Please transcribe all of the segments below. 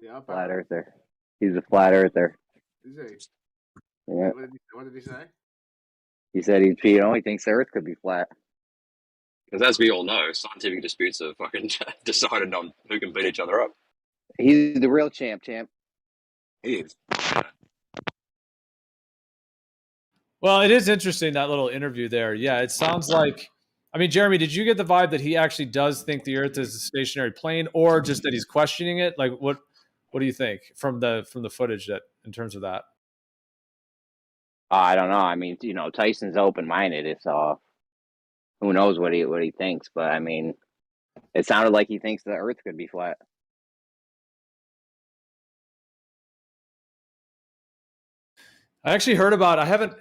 Yeah, Flat apparently. earther. He's a flat earther. Is he? Yeah. What did he say? He said he thinks the Earth could be flat. Because as we all know, scientific disputes are fucking decided on who can beat each other up. He's the real champ. He is. Well, it is interesting, that little interview there. Yeah, it sounds like, I mean, Jeremy, did you get the vibe that he actually does think the Earth is a stationary plane, or just that he's questioning it? Like, what do you think from the footage that in terms of that? I don't know. I mean, Tyson's open-minded. It's who knows what he thinks, but I mean, it sounded like he thinks the Earth could be flat. I actually heard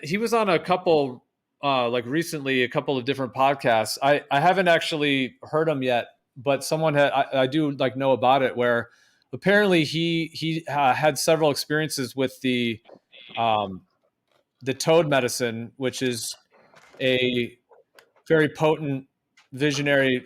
he was on a couple, like recently, a couple of different podcasts. I haven't actually heard him yet, but I do like know about it, where apparently he had several experiences with the toad medicine, which is a very potent visionary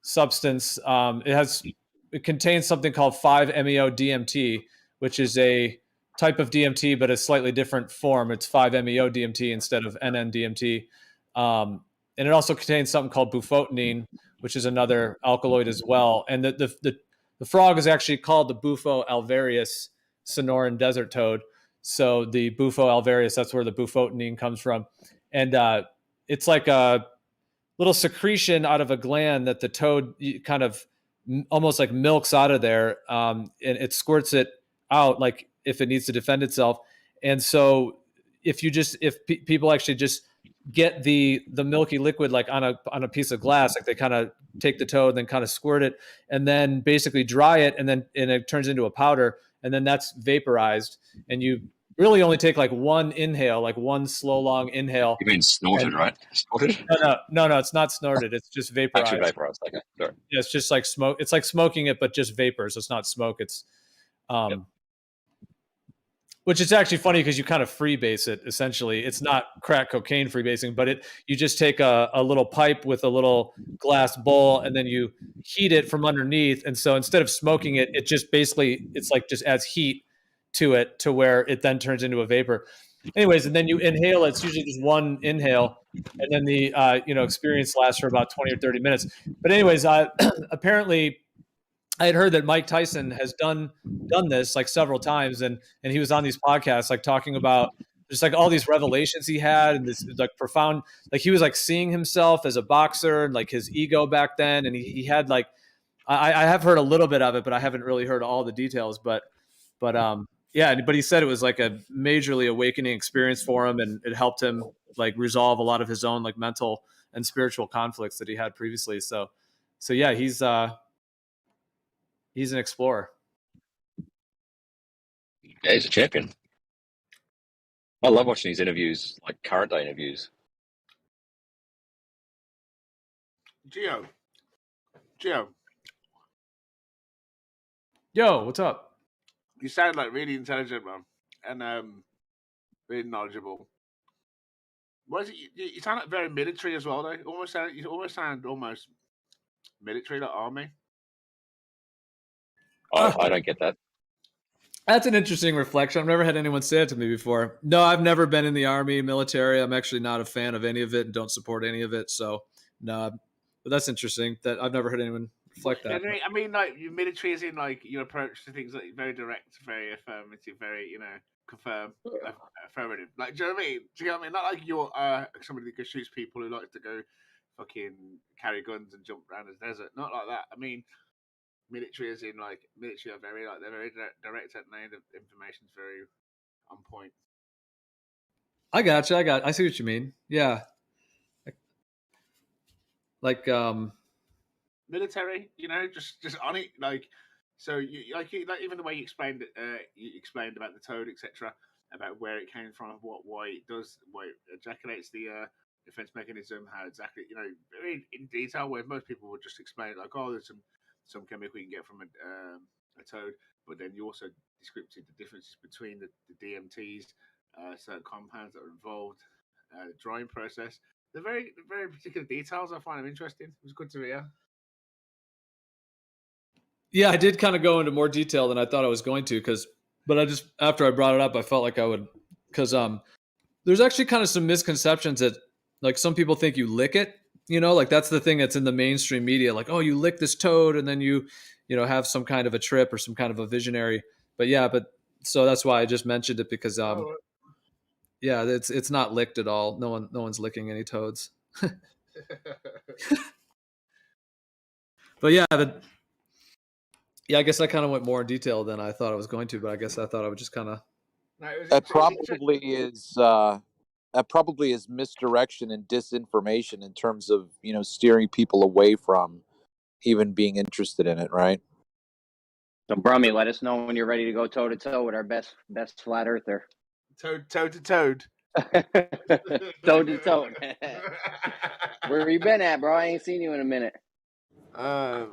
substance. It contains something called 5-MeO DMT, which is a type of DMT, but a slightly different form. It's 5-MeO DMT instead of NN-DMT. And it also contains something called bufotenine, which is another alkaloid as well. And the frog is actually called the Bufo alvarius Sonoran desert toad. So the Bufo alvarius, that's where the bufotenine comes from. And it's like a little secretion out of a gland that the toad kind of almost like milks out of there, and it squirts it out like if it needs to defend itself. And so if people actually just get the milky liquid like on a piece of glass, like they kind of take the toad and then kind of squirt it and then basically dry it, and it turns into a powder, and then that's vaporized, and you really only take like one inhale, like one slow long inhale. You mean snorted, right? Snorted? No, it's not snorted. It's just vaporized. Actually vaporized. Okay, sorry. Yeah, it's just like smoke. It's like smoking it, but just vapor. So it's not smoke. It's, Yep. which is actually funny because you kind of freebase it. Essentially, it's not crack cocaine freebasing, but you just take a little pipe with a little glass bowl, and then you heat it from underneath. And so instead of smoking it, it just basically, it's like just adds heat to it to where it then turns into a vapor. Anyways, and then you inhale it. It's usually just one inhale, and then the experience lasts for about 20 or 30 minutes. But anyways, apparently I had heard that Mike Tyson has done this like several times, and he was on these podcasts like talking about just like all these revelations he had, and this like profound, like he was like seeing himself as a boxer and like his ego back then, and he had like I have heard a little bit of it, but I haven't really heard all the details. But yeah, but he said it was like a majorly awakening experience for him, and it helped him like resolve a lot of his own like mental and spiritual conflicts that he had previously. So yeah, he's an explorer. Yeah, he's a champion. I love watching his interviews, like current day interviews. Gio. Yo, what's up? You sound like really intelligent, man, and really knowledgeable. What is it? You sound like very military as well, though. You almost sound almost military, like army. I don't get that. That's an interesting reflection. I've never had anyone say it to me before. No, I've never been in the army, military. I'm actually not a fan of any of it and don't support any of it. So no, but that's interesting that I've never heard anyone reflect that. I mean, like your military is in like your approach to things like very direct, very affirmative, very confirm, affirmative. Like, do you know what I mean? Do you know what I mean? Not like you're somebody that shoots people who likes to go fucking carry guns and jump around the desert. Not like that. I mean, military is in like military are very like they're very direct at the end. The information's very on point. I got you. I see what you mean. Yeah. Like military, just on it. Like, so you like even the way you explained about the toad, etc., about where it came from, why it does, why it ejaculates the defense mechanism, how exactly, very in detail. Where most people would just explain it like, oh, there's some chemical you can get from a toad, but then you also descripted the differences between the DMTs, certain compounds that are involved, the drying process. The very particular details I find them interesting. It was good to hear. Yeah, I did kind of go into more detail than I thought I was going to, but after I brought it up, I felt like I would, because there's actually kind of some misconceptions that, like, some people think you lick it, like that's the thing that's in the mainstream media, like, oh, you lick this toad and then you have some kind of a trip or some kind of a visionary. But yeah, so that's why I just mentioned it, because yeah, it's not licked at all. No one's licking any toads. But yeah, I guess I kind of went more in detail than I thought I was going to, but I guess I thought I would just kind of. That probably is misdirection and disinformation in terms of steering people away from even being interested in it, right? So, Brummy, let us know when you're ready to go toe to toe with our best flat earther. Toad to toad. Toad to toad. Where you been at, bro? I ain't seen you in a minute. I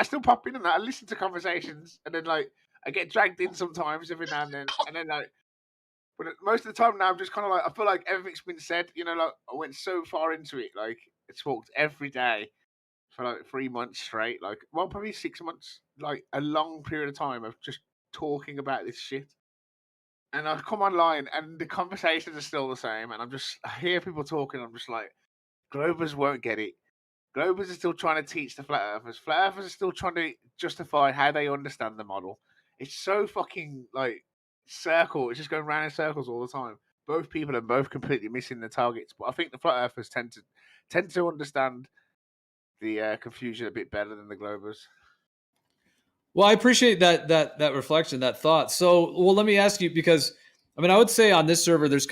still pop in and I listen to conversations, and then like I get dragged in sometimes every now and then like, but most of the time now I'm just kind of like, I feel like everything's been said. Like I went so far into it, like I talked every day for like 3 months straight, like probably 6 months, like a long period of time of just talking about this shit. And I come online and the conversations are still the same, and I hear people talking. I'm just like, Globers won't get it. Globers are still trying to teach the flat earthers. Flat earthers are still trying to justify how they understand the model. It's so fucking like circle. It's just going round in circles all the time. Both people are both completely missing the targets. But I think the flat earthers tend to understand the confusion a bit better than the Globers. Well, I appreciate that reflection, that thought. So, well, let me ask you, because I mean, I would say on this server, there's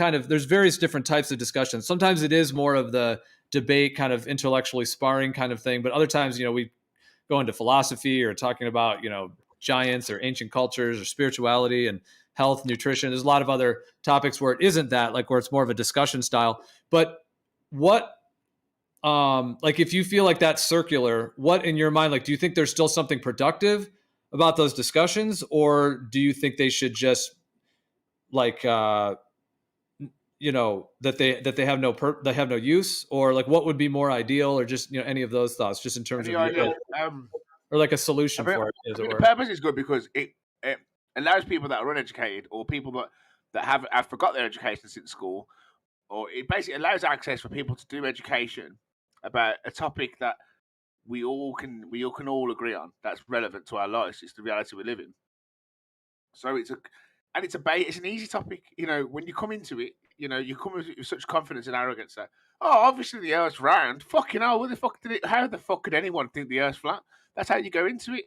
various different types of discussions. Sometimes it is more of the debate, kind of intellectually sparring kind of thing, but other times, we go into philosophy or talking about, giants or ancient cultures or spirituality and health, nutrition. There's a lot of other topics where it isn't that, like where it's more of a discussion style. But what, like, if you feel like that's circular, what in your mind, like, do you think there's still something productive about those discussions, or do you think they should just like that they have no use, or like what would be more ideal, or just any of those thoughts, just in terms of or like a solution for it, as it were. The purpose is good because it allows people that are uneducated or people that have forgot their education since school, or it basically allows access for people to do education about a topic that we all can agree on, that's relevant to our lives. It's the reality we live in. So it's an easy topic. When you come into it, you come with such confidence and arrogance that, oh, obviously the Earth's round. Fucking hell, how the fuck could anyone think the Earth's flat? That's how you go into it.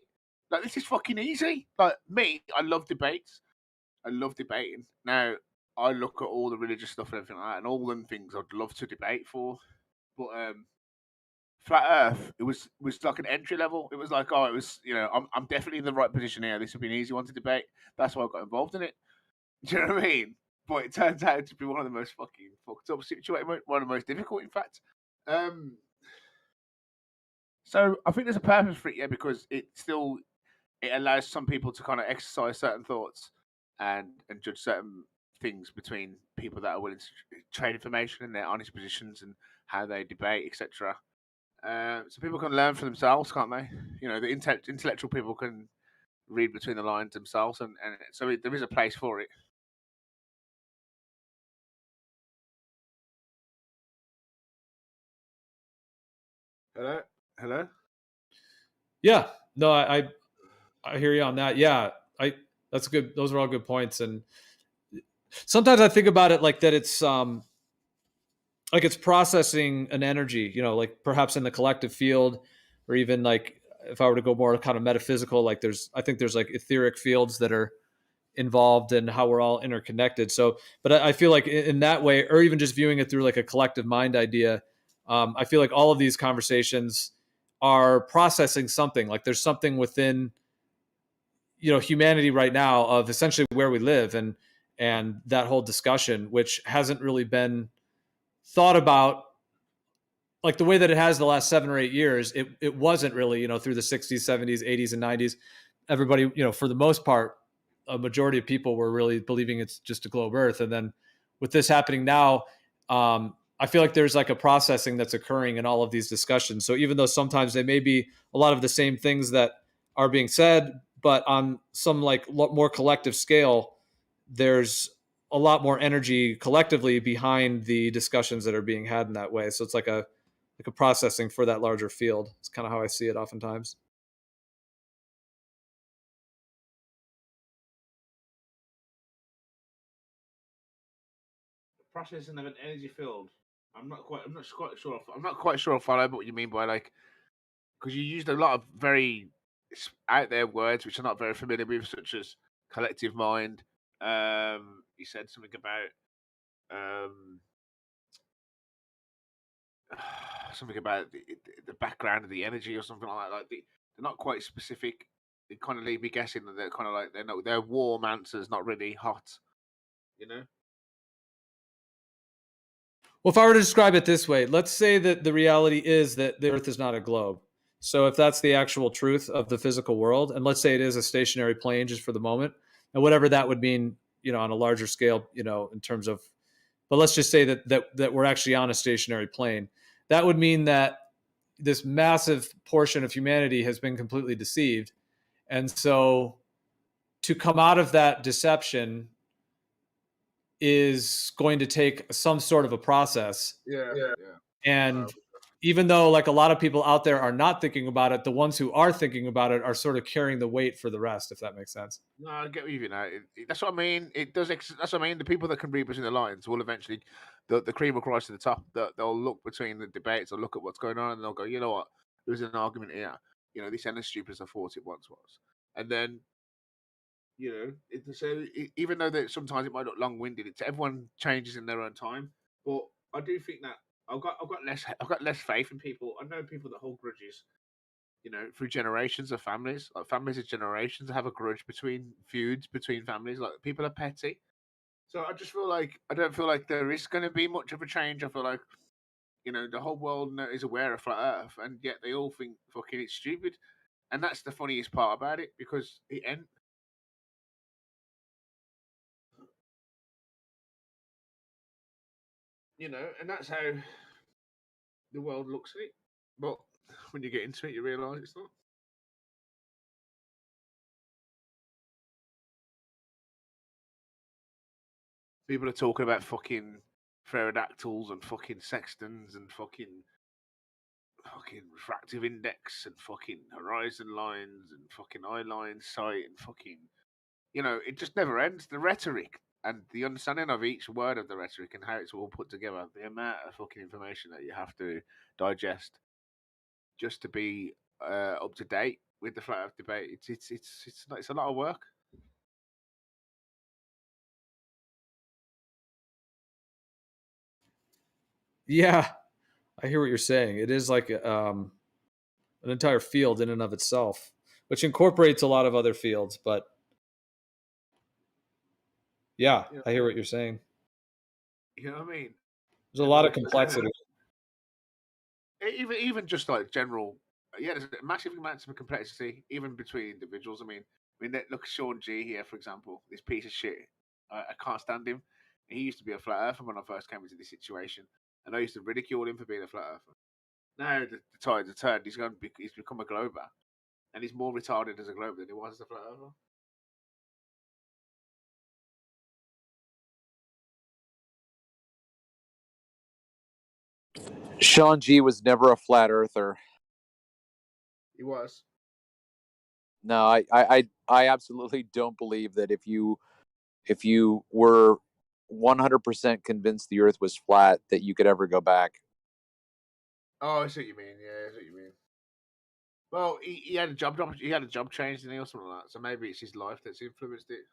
Like, this is fucking easy. Like me, I love debates. I love debating. Now I look at all the religious stuff and everything like that, and all them things I'd love to debate for. But Flat Earth, it was like an entry level. It was like, oh, it was, I'm definitely in the right position here. This would be an easy one to debate. That's why I got involved in it. Do you know what I mean? But it turns out to be one of the most fucking fucked up situations, one of the most difficult, in fact. So I think there's a purpose for it, yeah, because it allows some people to kind of exercise certain thoughts and judge certain things between people that are willing to trade information and their honest positions and how they debate, etc. So people can learn for themselves, can't they? The intellectual people can read between the lines themselves, and so there is a place for it. Hello. Yeah, no, I hear you on that. Yeah, that's good. Those are all good points. And sometimes I think about it like that. It's like it's processing an energy, like perhaps in the collective field, or even like if I were to go more kind of metaphysical, like I think there's like etheric fields that are involved in how we're all interconnected. So, but I feel like in that way, or even just viewing it through like a collective mind idea, I feel like all of these conversations are processing something. Like there's something within, humanity right now of essentially where we live, and that whole discussion, which hasn't really been thought about like the way that it has the last 7 or 8 years. It wasn't really, through the 60s, 70s, 80s, and 90s. Everybody, for the most part, a majority of people were really believing it's just a globe Earth. And then with this happening now, I feel like there's like a processing that's occurring in all of these discussions. So even though sometimes they may be a lot of the same things that are being said, but on some like more collective scale, there's a lot more energy collectively behind the discussions that are being had in that way. So it's like a processing for that larger field. It's kind of how I see it oftentimes. Processing of an energy field. I'm not quite sure I follow what you mean by like, because you used a lot of very out there words which I'm not very familiar with, such as collective mind. You said something about something about the background of the energy or something like that. Like they're not quite specific. They kind of leave me guessing that they're kind of like they're warm answers, not really hot. You know. Well, if I were to describe it this way, let's say that the reality is that the Earth is not a globe. So if that's the actual truth of the physical world, and let's say it is a stationary plane just for the moment, and whatever that would mean, on a larger scale, in terms of, but let's just say that we're actually on a stationary plane. That would mean that this massive portion of humanity has been completely deceived. And so to come out of that deception is going to take some sort of a process. Yeah. And even though like a lot of people out there are not thinking about it, the ones who are thinking about it are sort of carrying the weight for the rest, if that makes sense. No, I get what you know. That's what I mean. It does. That's what I mean. The people that can read between the lines will eventually, the cream will rise to the top. They'll look between the debates. They'll look at what's going on, and they'll go, you know what? There's an argument here. This ain't as stupid as I thought it once was. And then, even though that sometimes it might look long-winded, everyone changes in their own time. But I do think that I've got less faith in people. I know people that hold grudges. Through generations of families, like families of generations have a grudge feuds between families. Like people are petty. So I just feel like I don't feel like there is going to be much of a change. I feel like the whole world is aware of flat Earth, and yet they all think fucking it's stupid, and that's the funniest part about it because it ain't. And that's how the world looks at it. But when you get into it, you realise it's not. People are talking about fucking pterodactyls and fucking sextants and fucking refractive index and fucking horizon lines and fucking eye line sight and fucking it just never ends. The rhetoric and the understanding of each word of the rhetoric and how it's all put together, the amount of fucking information that you have to digest just to be up to date with the flat Earth debate. It's a lot of work. Yeah, I hear what you're saying. It is like an entire field in and of itself, which incorporates a lot of other fields. But yeah, I hear what you're saying. You know what I mean? There's a lot of complexity. Even just like general, there's a massive amounts of complexity, even between individuals. I mean, look, Sean G here, for example, this piece of shit. I can't stand him. He used to be a flat earther when I first came into this situation, and I used to ridicule him for being a flat earther. Now the tides have turned. He's become a glober, and he's more retarded as a glober than he was as a flat earther. Sean G was never a flat earther. He was. No, I absolutely don't believe that if you were 100% convinced the Earth was flat, that you could ever go back. Oh, I see what you mean. Yeah, I see what you mean. Well, he had a job change, didn't he, or something like that? So maybe it's his life that's influenced it.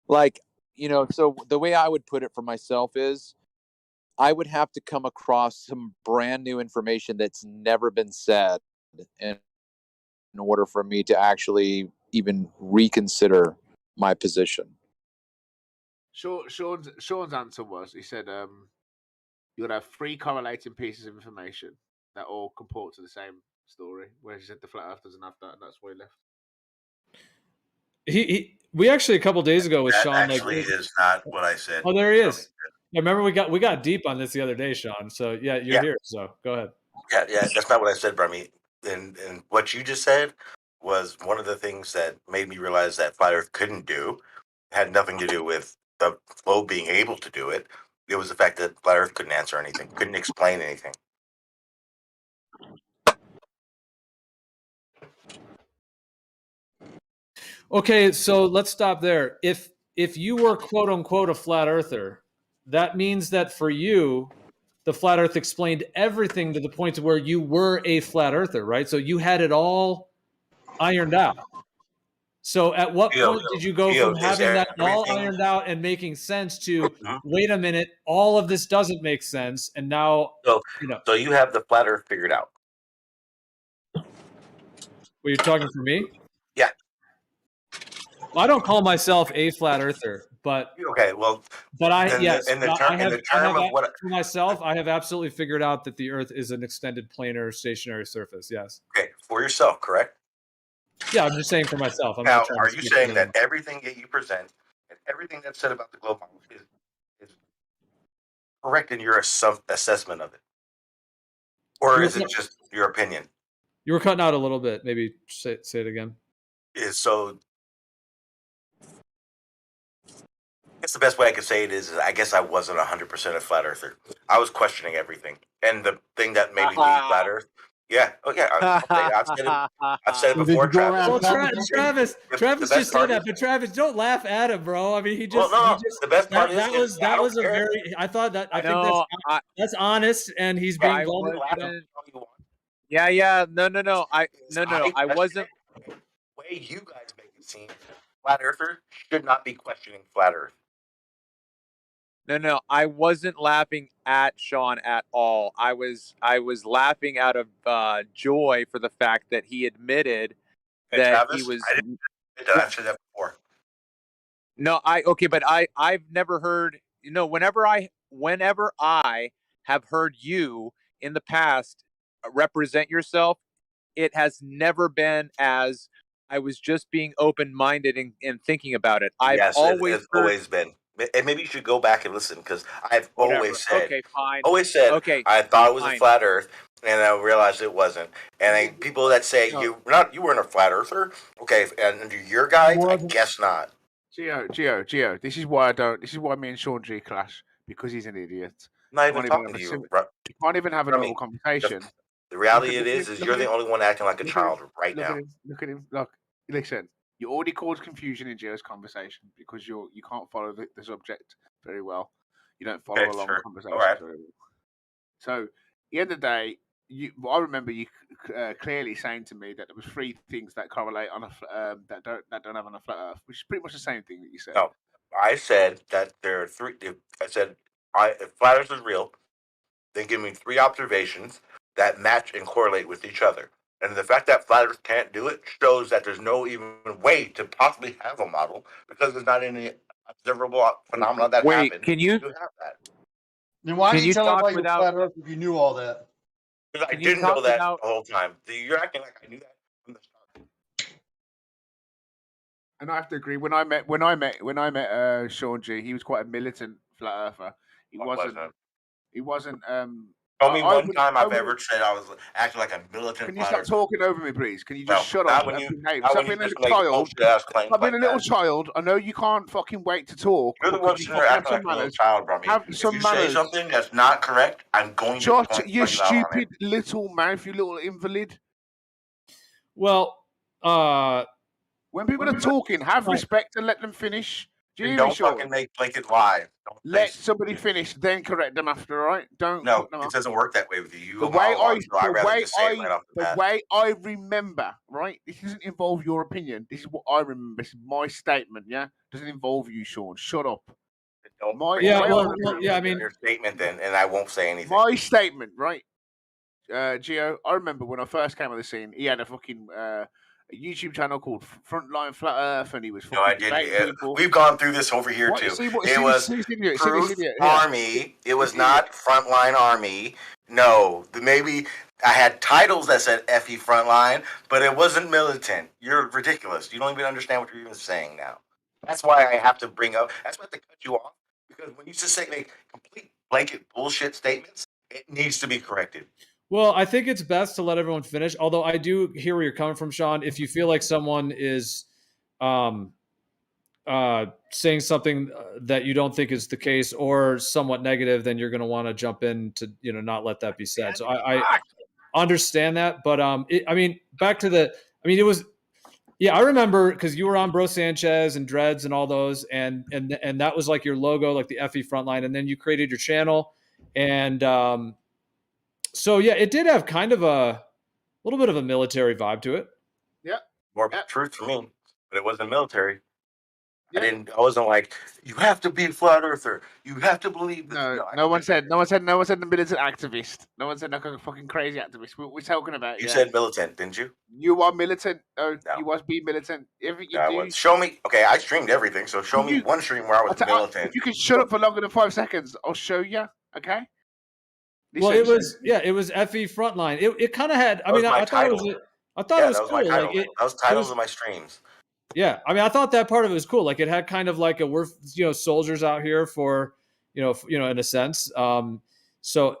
Like, so the way I would put it for myself is I would have to come across some brand new information that's never been said in order for me to actually even reconsider my position. Sean's answer was, he said, you would have 3 correlating pieces of information that all comport to the same story. Whereas he said the flat Earth doesn't have that, and that's why he left. We actually a couple days ago with that Sean actually is not what I said. Oh, there he is. Yeah, remember we got deep on this the other day, Sean. So yeah, you're here. So go ahead. Yeah, that's not what I said, Brummy. And what you just said was one of the things that made me realize that Flat Earth couldn't do. It had nothing to do with the flow being able to do it. It was the fact that Flat Earth couldn't answer anything, couldn't explain anything. Okay, so let's stop there. If you were quote unquote a flat earther, that means that for you, the flat earth explained everything to the point to where you were a flat earther, right? So you had it all ironed out. So at what point did you go from having that all ironed out and making sense to wait a minute, all of this doesn't make sense, and now So you have the Flat Earth figured out. Were you talking for me? Yeah. Well, I don't call myself a flat earther, but okay. Well, but I for myself, I have absolutely figured out that the Earth is an extended planar stationary surface. Yes. Okay, for yourself, correct? Yeah, I'm just saying for myself. Now, are you saying that everything that you present and everything that's said about the globe model is correct in your assessment of it, or is it just your opinion? You were cutting out a little bit. Maybe say it again. So, I guess the best way I could say it is I guess I wasn't 100% a flat earther. I was questioning everything, and the thing that made me leave flat Earth. Yeah. Oh, yeah. I've said it before, Travis. Well, Travis just said that, but Travis, don't laugh at him, bro. I mean, he just. Well, no, the best part that was a very. I thought that. I think that's honest, and he's being vulnerable. Yeah. No. I wasn't. The way you guys make it seem, flat earther should not be questioning flat Earth. No, I wasn't laughing at Sean at all. I was laughing out of joy for the fact that he admitted that Travis, he was. I've said that before. No, but I've never heard. Whenever I have heard you in the past represent yourself, it has never been as I was just being open-minded and thinking about it. I've always been. And maybe you should go back and listen because I've always said, okay, fine. Okay, I thought it was a flat Earth, and I realized it wasn't. And people that say you weren't a flat earther, okay, and under your guide, I guess not. Gio, this is why me and Sean G clash, because he's an idiot. I'm not even talking to you, bro. You can't even have a normal conversation. The reality is you're the only one acting like a child right now. Look at him. Look, listen. You already caused confusion in Gio's conversation because you can't follow the subject very well. You don't follow along the conversation very well. So, at the end of the day, I remember you clearly saying to me that there was 3 things that correlate on that don't have on a flat Earth, which is pretty much the same thing that you said. No, I said that there are 3. I said if flat Earth is real, then give me 3 observations that match and correlate with each other. And the fact that flat Earth can't do it shows that there's no even way to possibly have a model because there's not any observable phenomena that happen. Can you have that? Then why did you tell me about your flat Earth if you knew all that? Because I didn't know that the whole time. You're acting like I knew that from the start. And I have to agree. When I met Sean G, he was quite a militant flat earther. He wasn't. Tell me one time I've ever said I was acting like a militant. Can you stop talking over me, please? Can you just shut up? Stop being a child. Stop being a little child. I know you can't fucking wait to talk. You're the one sitting there acting like a little child, bro. If you say something that's not correct, I'm going to shut your stupid little mouth, you little invalid. Well, when people are talking, have respect and let them finish. Don't fucking make it live. Let somebody finish, then correct them after, right? Don't. No, it doesn't work that way with you. The way I remember, right? This doesn't involve your opinion. This is what I remember. This is my statement. Yeah, doesn't involve you, Sean. Shut up. I mean your statement then, and I won't say anything. My statement, right? Gio, I remember when I first came on the scene. He had a fucking a YouTube channel called Frontline Flat Earth, and he was people. We've gone through this over here too. It was Truth Army. It was not Frontline Army. No, maybe I had titles that said FE Frontline, but it wasn't militant. You're ridiculous. You don't even understand what you're even saying now. That's why I have to bring up. That's why I have to cut you off, because when you just make complete blanket bullshit statements, it needs to be corrected. Well, I think it's best to let everyone finish. Although I do hear where you're coming from, Sean. If you feel like someone is saying something that you don't think is the case or somewhat negative, then you're going to want to jump in to not let that be said. So I understand that, but I mean, back to the. I mean, it was. Yeah, I remember because you were on Bro Sanchez and Dreads and all those, and that was like your logo, like the FE Frontline, and then you created your channel, and so yeah, it did have kind of a little bit of a military vibe to it. Yeah, more truth for me, but it wasn't military. Yeah. I wasn't like, you have to be a flat earther. You have to believe this. No one said the militant activist. No one said like a fucking crazy activist. We're talking about. You said militant, didn't you? You are militant. No. You was being militant. I was. Show me. Okay, I streamed everything, so show me one stream where I was militant. If you can shut up for longer than 5 seconds, I'll show you. Okay. Well, it was FE Frontline. It kind of had. I mean, I thought it was. I thought it was cool. Like that was titles of my streams. Yeah, I mean, I thought that part of it was cool. Like, it had kind of like we're soldiers out here for in a sense. So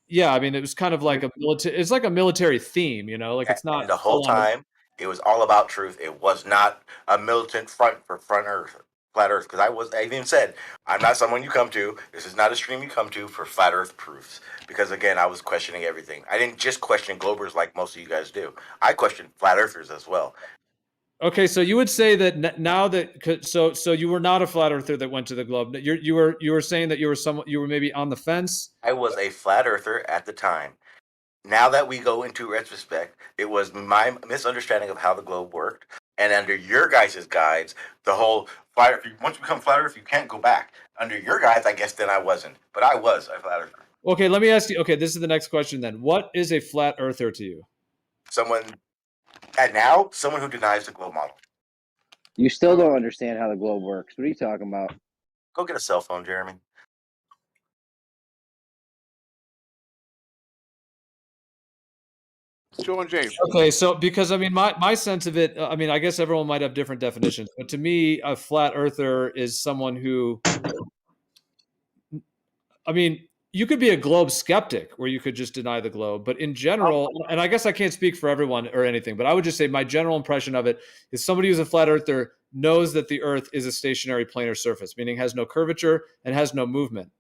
yeah, I mean, it was kind of like a military. It's like a military theme, like it's not. And the whole time, it was all about truth. It was not a militant front for flat Earth. Because I even said, I'm not someone you come to. This is not a stream you come to for flat Earth proofs. Because again, I was questioning everything. I didn't just question Globers like most of you guys do. I questioned flat Earthers as well. Okay, so you would say that now that so you were not a flat earther that went to the globe. You were saying that you were maybe on the fence. I was a flat earther at the time. Now that we go into retrospect, it was my misunderstanding of how the globe worked, and under your guys' guides, the whole flat earth. Once you become flat earth, you can't go back. Under your guides, I guess then I wasn't, but I was a flat earther. Okay, let me ask you. Okay, this is the next question then. What is a flat earther to you? Someone who denies the globe model. You still don't understand how the globe works. What are you talking about? Go get a cell phone, Jeremy. Sean James. Okay, so because I mean, my sense of it, I mean, I guess everyone might have different definitions, but to me, a flat earther is someone who, I mean, you could be a globe skeptic where you could just deny the globe, but in general, and I guess I can't speak for everyone or anything, but I would just say my general impression of it is somebody who's a flat earther knows that the earth is a stationary planar surface, meaning has no curvature and has no movement.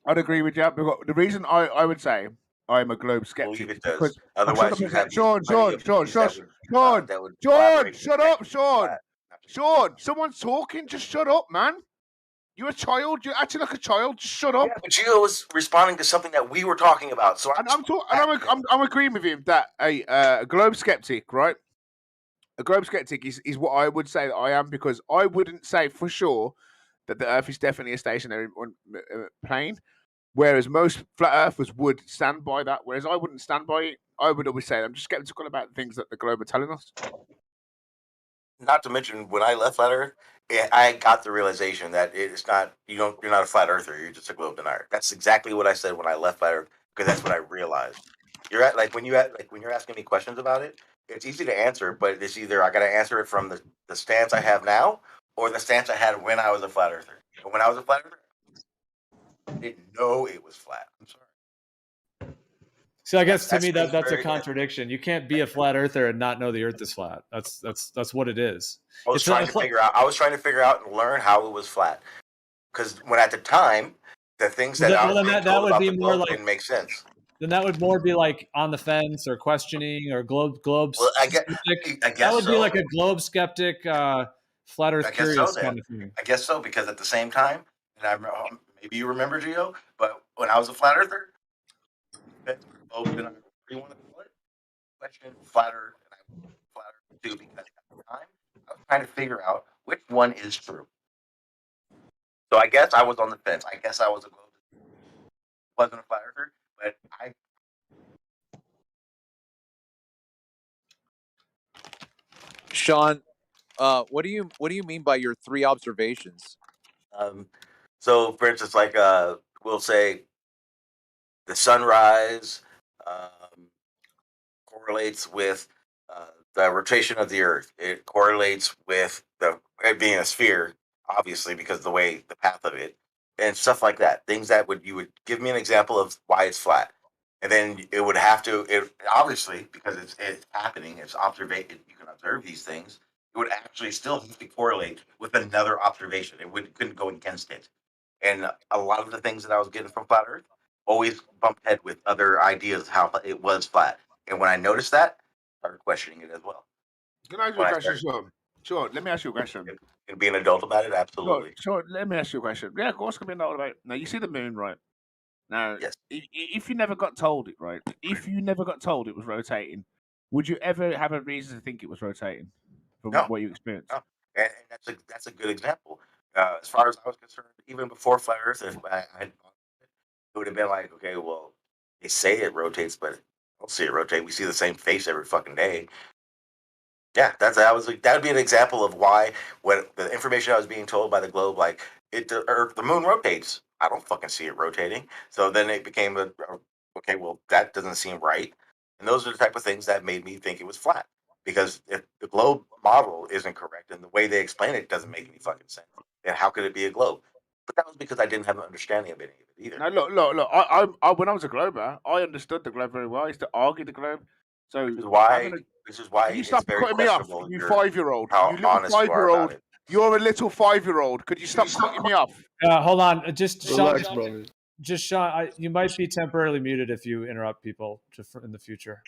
I'd agree with you. The reason I would say I'm a globe skeptic because otherwise you have Sean, shut up, Sean. Someone's talking. Just shut up, man. You're a child. You're acting like a child. Just shut up. Yeah, but Gio was responding to something that we were talking about. So I'm agreeing with him that a globe skeptic, right? A globe skeptic is what I would say that I am, because I wouldn't say for sure that the Earth is definitely a stationary plane, whereas most flat earthers would stand by that. Whereas I wouldn't stand by it. I would always say I'm just skeptical about the things that the globe are telling us. Not to mention, when I left flat Earth, I got the realization that it's not you're not a flat earther. You're just a globe denier. That's exactly what I said when I left flat Earth, because that's what I realized. When you're asking me questions about it, it's easy to answer, but it's either I got to answer it from the stance I have now or the stance I had when I was a flat earther. And when I was a flat earther, I didn't know it was flat. I'm sorry. So I guess to me that's a contradiction. You can't be a flat earther and not know the Earth is flat. That's what it is. I was trying to figure out and learn how it was flat, because when at the time the things that I was being told about the globe didn't make sense. Then that would more be like on the fence or questioning or globe. Well, I guess that would be like a globe skeptic, flat Earth curious kind of thing. I guess so, because at the same time, and maybe you remember, Gio, but when I was a flat earther, question flat Earth, and I flat Earth too, because at the time I was trying to figure out which one is true. So I guess I was on the fence. I guess I was wasn't a flat earther, but Sean, what do you mean by your 3 observations? So for instance, like we'll say the sunrise correlates with the rotation of the Earth. It correlates with it being a sphere, obviously, because of the path of it, and stuff like that. Things that you would give me an example of why it's flat. And then it would have to, obviously, because it's happening, it's observation, you can observe these things, it would actually still have to correlate with another observation. Couldn't go against it. And a lot of the things that I was getting from Flat Earth always bumped head with other ideas how it was flat. And when I noticed that, I started questioning it as well. Can I ask you a question, Sean? Sure, let me ask you a question. And be an adult about it, absolutely. Sure, let me ask you a question. Yeah, of course, can be an adult about it. Now, you see the moon, right? Now, yes. If you never got told it, right? If you never got told it was rotating, would you ever have a reason to think it was rotating from what you experienced? No. And that's a good example. As far as I was concerned, even before Flat Earth, if it would have been like, okay, well, they say it rotates, but I don't see it rotate. We see the same face every fucking day. Yeah, that would be an example of why when the information I was being told by the globe, like the moon rotates. I don't fucking see it rotating. So then it became okay, well, that doesn't seem right. And those are the type of things that made me think it was flat. Because if the globe model isn't correct and the way they explain it doesn't make any fucking sense, then how could it be a globe? But that was because I didn't have an understanding of any of it either. Now, look. I when I was a glober, I understood the globe very well. I used to argue the globe. So this is why you stop cutting me off, you 5-year-old. You little 5-year-old. You're a little 5-year-old. Could you stop cutting me off? Hold on, just Relax, Sean. brother. Just Sean, you might be temporarily muted if you interrupt people in the future.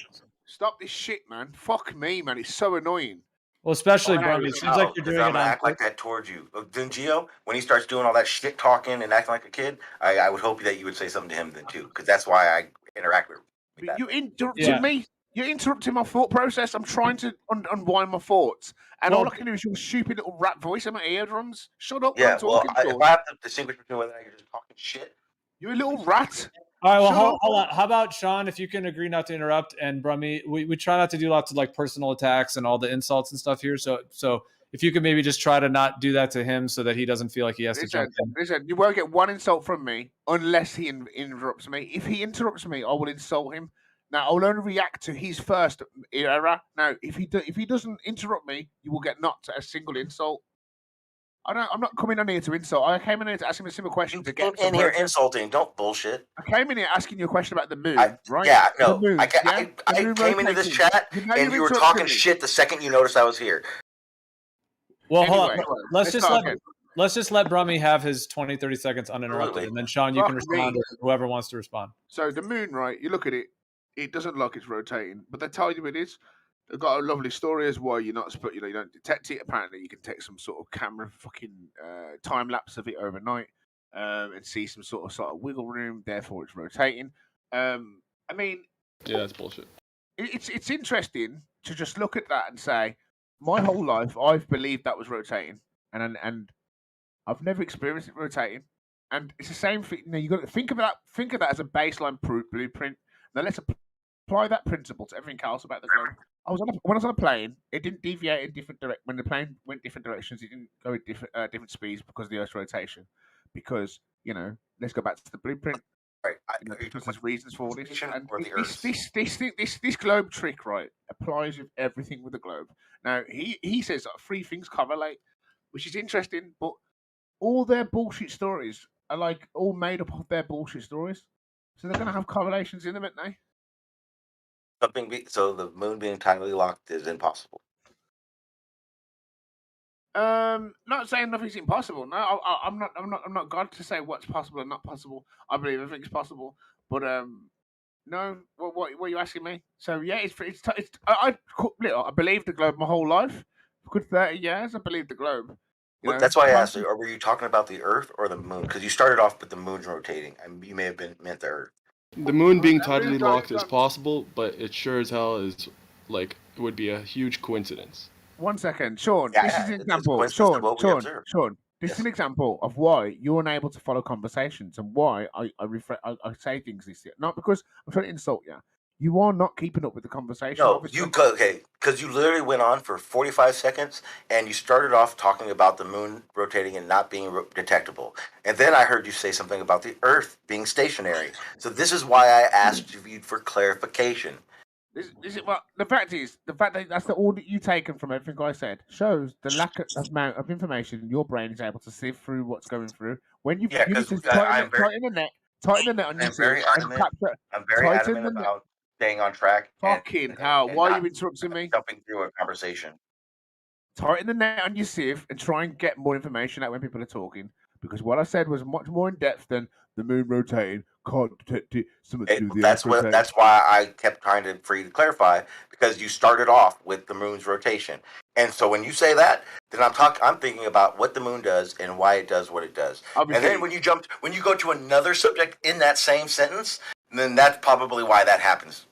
Stop this shit, man. Fuck me, man. It's so annoying. Well, especially Brummy. It seems like you're doing I'm it gonna act like that towards you. Then Gio, when he starts doing all that shit talking and acting like a kid, I would hope that you would say something to him then too, because that's why I interact with him. You interrupted me. You're interrupting my thought process. I'm trying to unwind my thoughts, and all I can do is your stupid little rap voice in my eardrums. Shut up when I'm talking. If I have to distinguish between whether you're just talking shit, you're a little rat. All right, well, hold on. How about Sean? If you can agree not to interrupt, and Brummy, we try not to do lots of like personal attacks and all the insults and stuff here. So if you could maybe just try to not do that to him, so that he doesn't feel like he has to jump in. Listen, you won't get one insult from me unless he interrupts me. If he interrupts me, I will insult him. Now I will only react to his first error. Now, if he doesn't interrupt me, you will get not a single insult. I'm not coming in here to insult. I came in here to ask him a simple question. You came in here insulting. Don't bullshit. I came in here asking you a question about the moon, right? Yeah, no. I came into this chat and you were talking shit the second you noticed I was here. Well, hold on. Let's just let Brummy have his 20, 30 seconds uninterrupted, and then Sean, you can respond to whoever wants to respond. So the moon, right? You look at it, it doesn't look like it's rotating, but they tell you it is. They've got a lovely story as why you're not, you don't detect it. Apparently, you can take some sort of camera fucking time lapse of it overnight and see some sort of wiggle room. Therefore, it's rotating. I mean, yeah, that's bullshit. It's interesting to just look at that and say, my whole life I've believed that was rotating, and I've never experienced it rotating. And it's the same thing. You got to think of that as a baseline blueprint. Now let's apply that principle to everything else about the globe. When I was on a plane, it didn't deviate in different directions. When the plane went different directions, it didn't go at different speeds because of the Earth's rotation. Because let's go back to the blueprint. Right. Because there's reasons for this. And this globe trick, right, applies with everything with the globe. Now he says that 3 things correlate, which is interesting, but all their bullshit stories are like all made up of their bullshit stories. So they're gonna have correlations in them, aren't they? So the moon being tidally locked is impossible. Not saying nothing's impossible. No, I'm not God to say what's possible and not possible. I believe everything's possible. But no. What are you asking me? So yeah, I believe the globe my whole life. For good 30 years, I believe the globe. That's why I asked you. Were you talking about the Earth or the moon? Because you started off with the moon rotating, and you may have meant the Earth. The moon being tidally locked is possible, but it sure as hell is it would be a huge coincidence. 1 second, Sean. This is an example. Sean. This is an example of why you're unable to follow conversations and why I say things this year. Not because I'm trying to insult you. You are not keeping up with the conversation. No, because you literally went on for 45 seconds and you started off talking about the moon rotating and not being detectable. And then I heard you say something about the Earth being stationary. So this is why I asked you for clarification. The fact that that's all that you've taken from everything I said shows the lack of amount of information your brain is able to sift through what's going through. When you need to tighten the net, Tighten the net on your I'm very sieve and adamant. capture. I'm very Tighten adamant the net. about staying on track Fucking and, hell! and Why are not you interrupting me? jumping through a conversation. Tighten the net on your sieve and try and get more information out when people are talking. Because what I said was much more in depth than the moon rotating can't detect it. Something to do with the Earth rotating. That's why I kept trying to for you to clarify, because you started off with the moon's rotation, and so when you say that, then I'm thinking about what the moon does and why it does what it does. Obviously. And then when you go to another subject in that same sentence, then that's probably why that happens.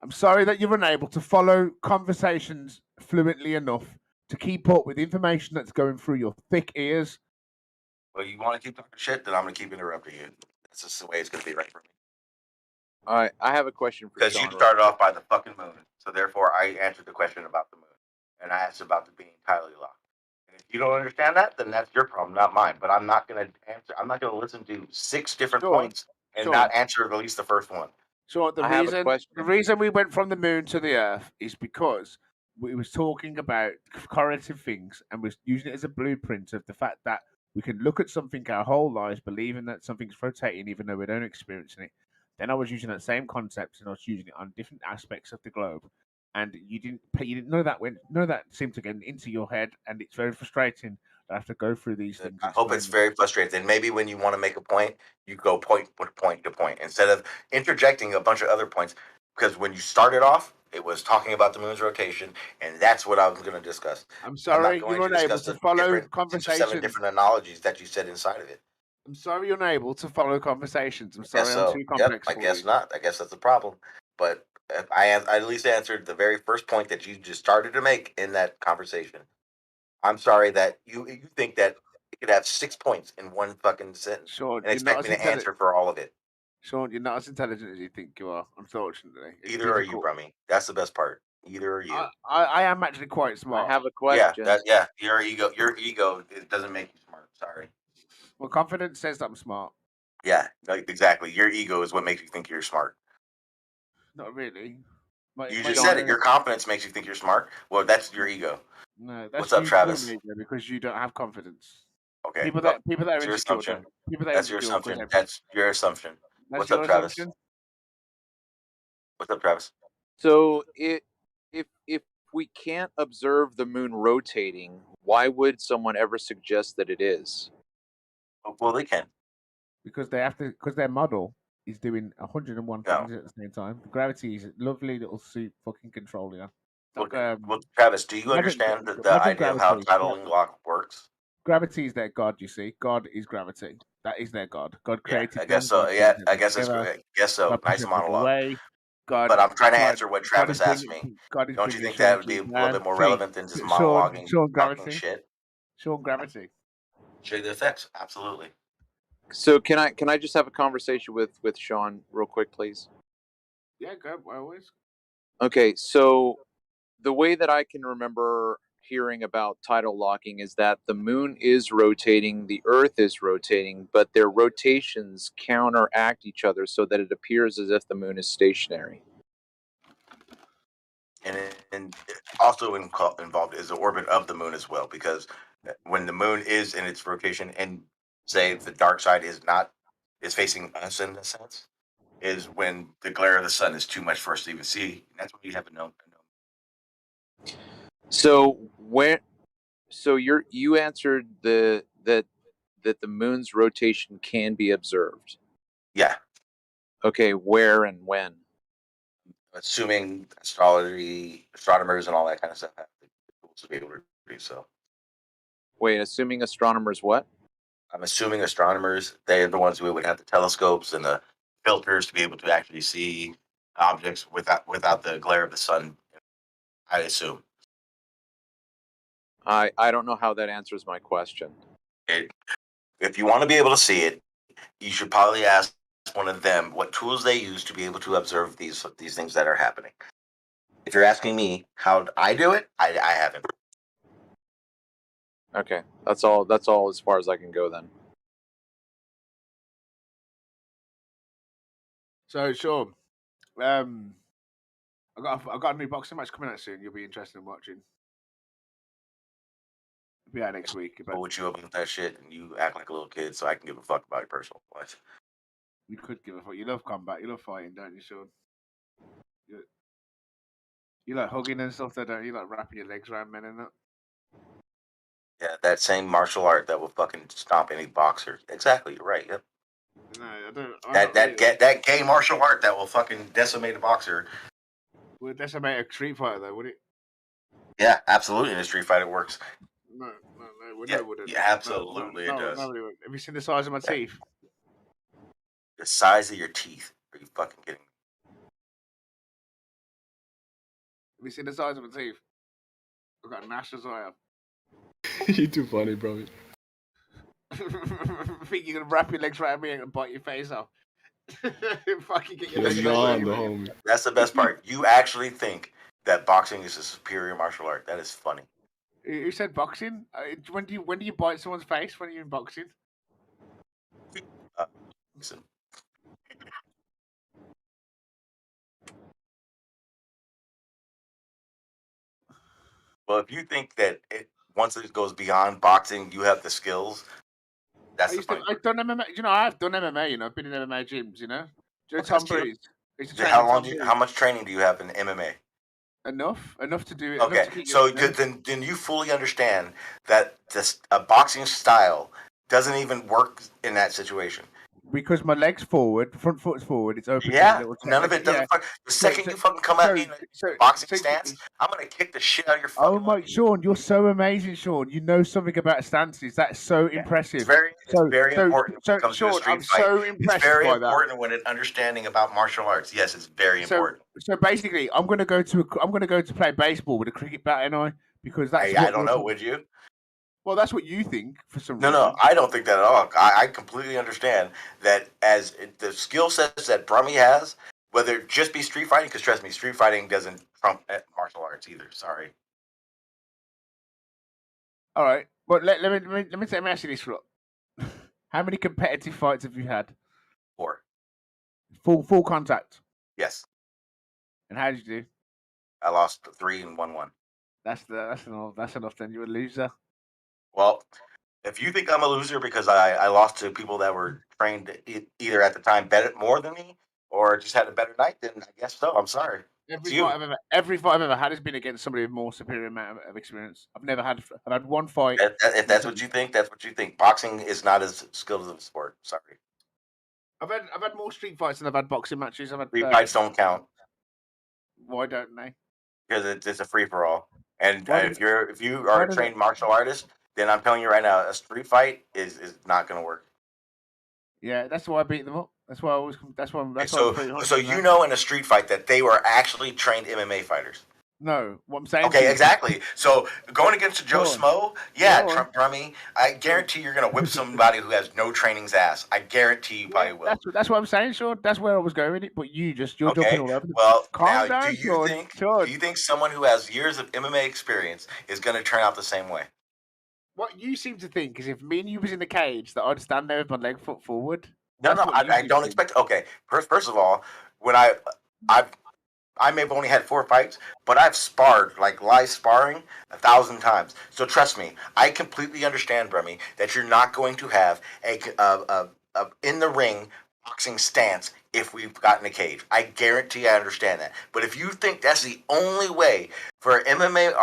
I'm sorry that you're unable to follow conversations fluently enough to keep up with the information that's going through your thick ears. Well, you want to keep talking shit, then I'm going to keep interrupting you. That's just the way it's going to be right for me. All right, I have a question for Because Sean. you started off by the fucking moon, so therefore I answered the question about the moon, and I asked about the being tidally locked. And if you don't understand that, then that's your problem, not mine. But I'm not going to answer. I'm not going to listen to 6 different points and not answer at least the first one. So the reason we went from the moon to the Earth is because we was talking about correlative things and was using it as a blueprint of the fact that we can look at something our whole lives, believing that something's rotating, even though we don't experience it. Then I was using that same concept and I was using it on different aspects of the globe, and you didn't know that seemed to get into your head, and it's very frustrating. I have to go through these things. I hope it's very frustrating. And maybe when you want to make a point, you go point to point instead of interjecting a bunch of other points. Because when you started off, it was talking about the moon's rotation, and that's what I was going to discuss. I'm sorry, you were unable to follow conversations. 6 or 7 different analogies that you said inside of it. I'm sorry you're unable to follow conversations. I'm sorry I'm too complex for you. I guess not. I guess that's the problem. But I at least answered the very first point that you just started to make in that conversation. I'm sorry that you think that you could have 6 points in one fucking sentence Sean, and expect me to answer for all of it. Sean, you're not as intelligent as you think you are, unfortunately. Either are you, Brummy. That's the best part. Either are you. I am actually quite smart. I have a question. Yeah, your ego it doesn't make you smart. Sorry. Well, confidence says that I'm smart. Yeah, exactly. Your ego is what makes you think you're smart. Not really. You just said it. Your confidence makes you think you're smart. Well, that's your ego. No, that's what's up, Travis? Because you don't have confidence. Okay. People that are your assumption. That's your assumption. That's your assumption. What's up, Travis? What's up, Travis? So if we can't observe the moon rotating, why would someone ever suggest that it is? Well, they can. Because they have to. Because their model is doing 101 things at the same time. The gravity is a lovely little suit fucking controller. Well, Travis, do you understand the idea of how tidal lock works? Gravity is their god. You see, God is gravity. That is their god. God created. I guess so. Yeah, I guess that's great. I guess so. Nice monologue. But I'm trying to answer what Travis asked me. Don't you think that would be a little bit more relevant than just monologuing, talking shit? Sean, gravity. Show you the effects. Absolutely. So can I just have a conversation with Sean real quick, please? Yeah, go always. Okay, so the way that I can remember hearing about tidal locking is that the moon is rotating, the Earth is rotating, but their rotations counteract each other so that it appears as if the moon is stationary. And also involved is the orbit of the moon as well, because when the moon is in its rotation and say the dark side is facing us in a sense, is when the glare of the sun is too much for us to even see. And that's when you have a known. So you answered that the moon's rotation can be observed. Yeah. Okay, where and when? Assuming astronomers and all that kind of stuff have the tools to be able to do so. Wait, assuming astronomers what? I'm assuming astronomers, they're the ones who would have the telescopes and the filters to be able to actually see objects without the glare of the sun, I assume. I don't know how that answers my question. If you want to be able to see it, you should probably ask one of them what tools they use to be able to observe these things that are happening. If you're asking me how I do it, I haven't. Okay, that's all as far as I can go then. So Sean, I got a new boxing match coming out soon. You'll be interested in watching. It'll be out next week. But what you up with that shit and you act like a little kid, so I can give a fuck about your personal life. You could give a fuck. You love combat. You love fighting, don't you, Sean? You like hugging and stuff, don't you? Like wrapping your legs around men and that. Yeah, that same martial art that will fucking stomp any boxer. Exactly, you're right. Yep. No, I don't. That gay martial art that will fucking decimate a boxer. Would decimate a street fighter though, would it? Yeah, absolutely. In a street fight, it works. No, Yeah, it wouldn't. yeah, absolutely, it does. No, it wouldn't. Have you seen the size of my teeth? The size of your teeth? Are you fucking kidding me? Have you seen the size of my teeth? I've got gnashers I have. You're too funny, bro. Think you're gonna wrap your legs around me and bite your face off? Fucking get your legs homie. That's the best part. You actually think that boxing is a superior martial art. That is funny. Who said boxing? When do you bite someone's face when you're in boxing? Listen. Well, if you think that once it goes beyond boxing, you have the skills. That's the funny part. I've done MMA. You know, I've done MMA. You know, I've been in MMA gyms. You know, Tom Breeze. How much training do you have in MMA? Enough to do it. Okay, so then you fully understand that a boxing style doesn't even work in that situation. Because my legs forward, front foot's forward, it's open. Yeah, none of it doesn't. Yeah. The second you fucking come at me in a boxing stance, I'm gonna kick the shit out of your fucking. Oh my, Sean, you're so amazing, Sean. You know something about stances. That's so impressive. It's very important when it comes to a street fight. So impressed it's very by important when it's understanding about martial arts. Yes, it's very important. So basically, I'm gonna go to play baseball with a cricket bat, and because that's. I don't know. Would you? Well, that's what you think for some reason. No, I don't think that at all. I completely understand that as the skill sets that Brummy has, whether it just be street fighting, because trust me, street fighting doesn't trump martial arts either. Sorry. All right, but let me ask you this, Rob. How many competitive fights have you had? 4. Full contact. Yes. And how did you do? I lost 3 and 1-1. That's enough. Then you're a loser. Well, if you think I'm a loser because I lost to people that were trained either at the time better more than me or just had a better night, then I guess so. I'm sorry. Every fight I've ever had has been against somebody with more superior amount of experience. I've had one fight. If that's what you think, that's what you think. Boxing is not as skilled as a sport. Sorry. I've had more street fights than I've had boxing matches. Street fights don't count. Why don't they? Because it's a free for all. And if you are a trained martial artist, then I'm telling you right now, a street fight is not going to work. Yeah, that's why I beat them up. That's why I always. So you know in a street fight that they were actually trained MMA fighters. No, what I'm saying. Okay, exactly. So going against Joe Smo, Trump Brummy, I guarantee you're going to whip somebody who has no training's ass. I guarantee you probably will. That's what I'm saying, Sean. That's where I was going with it. But you're jumping all over. Well, calm now, down, do you think someone who has years of MMA experience is going to turn out the same way? What you seem to think is if me and you was in the cage, that I'd stand there with my leg foot forward. No, I don't expect. Okay, first of all, when I may have only had 4 fights, but I've sparred like live sparring 1,000 times. So trust me, I completely understand, Brummy, that you're not going to have a in the ring boxing stance if we've got in a cage. I guarantee I understand that. But if you think that's the only way for an MMA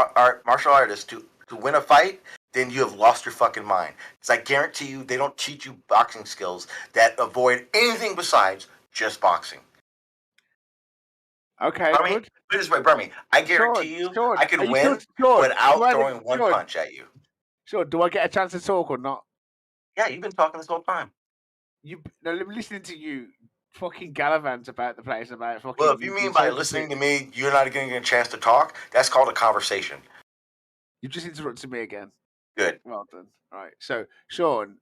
martial artist to win a fight, then you have lost your fucking mind. Because I guarantee you, they don't teach you boxing skills that avoid anything besides just boxing. Okay, Brummy, put it this way, Brummy, I guarantee I could win without throwing one punch at you. Sure, do I get a chance to talk or not? Yeah, you've been talking this whole time. I'm listening to you fucking gallivant about the place, about fucking... Well, if you mean by listening to me, you're not getting a chance to talk, that's called a conversation. You just interrupted me again. Good. Well done. All right. So, Sean,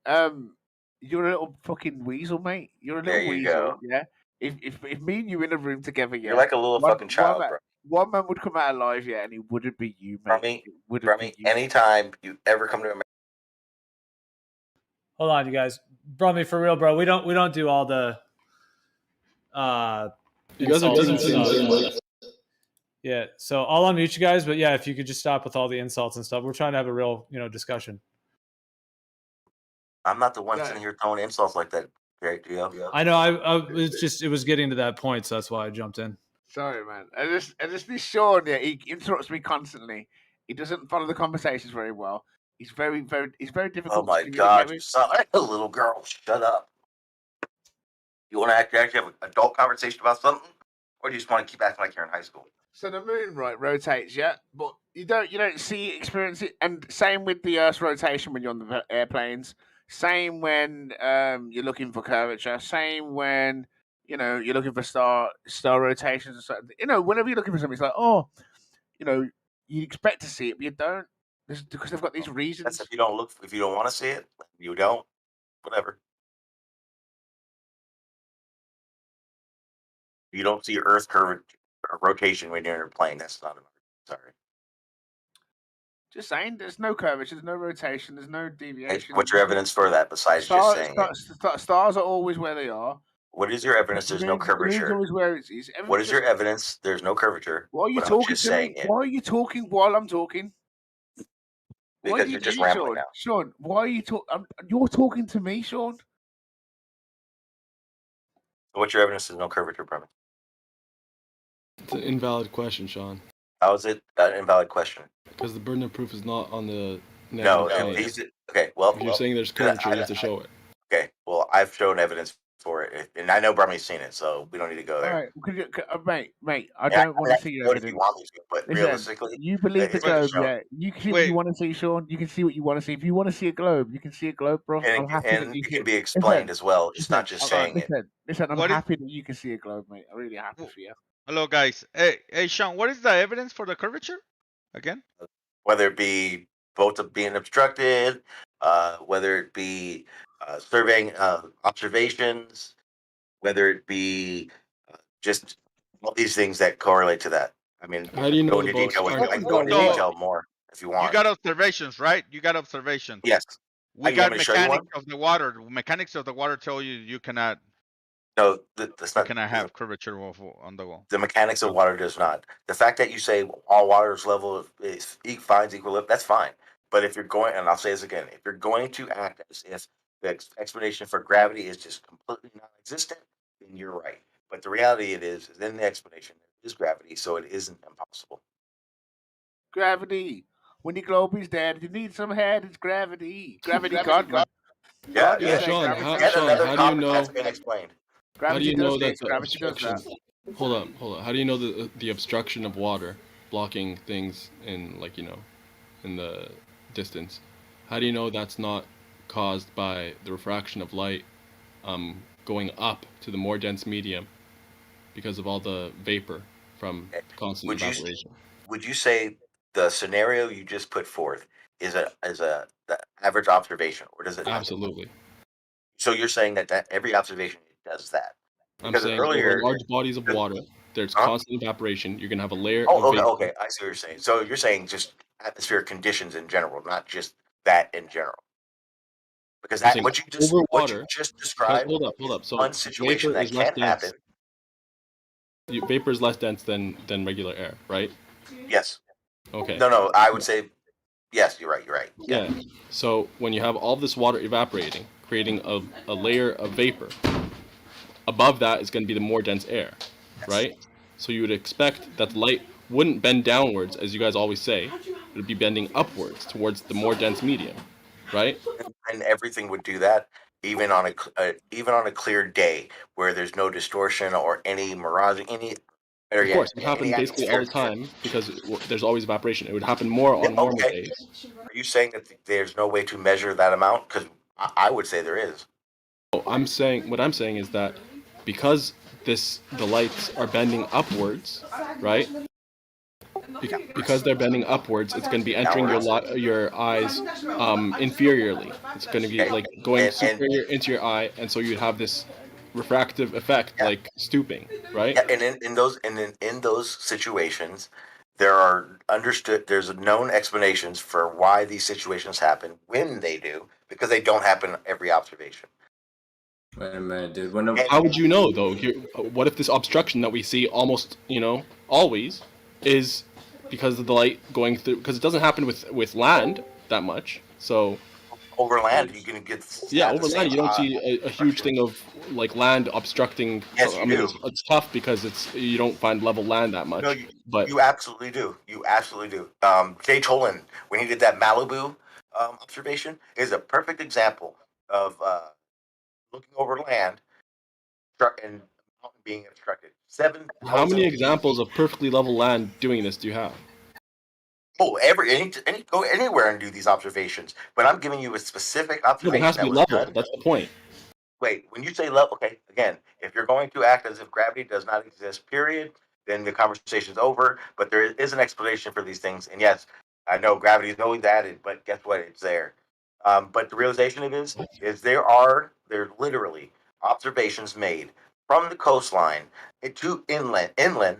you're a little fucking weasel, mate. You're a little weasel. Go. Yeah. If me and you in a room together, yeah. You're like a little fucking child, bro. One man would come out alive, yeah, and he wouldn't be you, mate. Brummy, anytime you ever come to America. Hold on, you guys. Brummy, for real, bro. We don't do all the you guys are yeah, so I'll unmute you guys, but yeah, if you could just stop with all the insults and stuff. We're trying to have a real, discussion. I'm not the one sitting here throwing insults like that. Great deal. I know. It was getting to that point, so that's why I jumped in. Sorry, man. I just this Sean, yeah, he interrupts me constantly. He doesn't follow the conversations very well. He's very difficult. Oh my to God! communicate You with. sound like a little girl. Shut up. You want to actually have an adult conversation about something, or do you just want to keep acting like you're in high school? So the moon, right, rotates, yeah, but you don't experience it, and same with the Earth's rotation when you're on the airplanes. Same when you're looking for curvature. Same when you're looking for star rotations or something. Whenever you're looking for something, it's like, oh, you expect to see it, but you don't. Because they've got these reasons. That's if you don't look. If you don't want to see it, you don't. Whatever. You don't see Earth curvature or rotation when you're in a plane. That's not. Sorry. Just saying, there's no curvature, there's no rotation, there's no deviation. What's your evidence for that besides just saying it? Stars are always where they are. What is your evidence? There's no curvature. Always where it is. What is your evidence? There's no curvature. Why are you talking to me? Why are you talking while I'm talking? Because you're just rambling now. Sean, why are you talking? You're talking to me, Sean. What's your evidence? There's no curvature, brother. It's an invalid question, Sean. How is it an invalid question? Because the burden of proof is not on the negative. No, okay. Well, if you're saying there's curvature, you have to show it. Okay. Well, I've shown evidence for it, and I know Brumy's seen it, so we don't need to go there. All right, mate. I don't want to see your evidence. If you want me to, but realistically, you believe the globe, yeah. You can see what you want to see, Sean. You can see what you want to see. If you want to see a globe, you can see a globe, bro. And it can be explained as well. It's not just saying it. Listen, I'm happy that you can see a globe, mate. I'm really happy for you. Hello, guys. Hey, Sean. What is the evidence for the curvature again? Whether it be boats being obstructed, whether it be surveying observations, whether it be just all these things that correlate to that. I mean, how do you know I can go into detail more if you want. You got observations, right? You got observations. Yes. We got mechanics of the water. Mechanics of the water tell you cannot. No, that's not. Cannot have curvature on the wall. The mechanics of water does not. The fact that you say all water's level finds equilibrium, that's fine. But if you're going, and I'll say this again, if you're going to act as if the explanation for gravity is just completely non-existent, then you're right. But the reality is in the explanation there is gravity, so it isn't impossible. Gravity. When the globe is dead, you need some head. It's gravity. Gravity, God. Yeah, Sean. How do you know? That's been explained. How do you know that the obstruction? Hold on. How do you know the obstruction of water blocking things in in the distance? How do you know that's not caused by the refraction of light going up to the more dense medium because of all the vapor from constant evaporation? Would you say the scenario you just put forth is the average observation, or does it? Absolutely. So you're saying that every observation does that? I'm saying over large bodies of water, there's constant evaporation. You're gonna have a layer. Okay. I see what you're saying. So you're saying just atmospheric conditions in general, not just that in general. Because what you just described. Hold up. So one situation that can happen. Vapor is less dense than regular air, right? Yes. Okay. No. I would say yes. You're right. Yeah. So when you have all this water evaporating, creating a layer of vapor, above that is going to be the more dense air, right? So you would expect that the light wouldn't bend downwards, as you guys always say. It would be bending upwards towards the more dense medium, right? And everything would do that, even on a clear day where there's no distortion or any mirage, Of course, it happens basically all the time because there's always evaporation. It would happen more on normal days. Are you saying that there's no way to measure that amount? Because I would say there is. What I'm saying is that because the lights are bending upwards, right? Because they're bending upwards, it's going to be entering your eyes inferiorly. It's going to be like going superior into your eye, and so you'd have this refractive effect, like stooping, right? Yeah, and in those situations, there's known explanations for why these situations happen when they do, because they don't happen every observation. Wait a minute, dude. How would you know though? What if this obstruction that we see almost, always is because of the light going through? Because it doesn't happen with land that much. So Over land, you can get over land, you don't see a huge thing of like land obstructing. Yes, I you mean, do. it's tough because you don't find level land that much. No, you absolutely do. You absolutely do. Jay Tolan, when he did that Malibu observation, is a perfect example of looking over land and mountain being obstructed. 7,000 How many feet. examples of perfectly level land doing this do you have? Oh, go anywhere and do these observations. But I'm giving you a specific observation it has to be level. That's the point. Wait, when you say level, okay, again, if you're going to act as if gravity does not exist, period, then the conversation's over. But there is an explanation for these things. And yes, I know gravity is always added, but guess what? It's there. But the realization of it is there literally observations made from the coastline to inland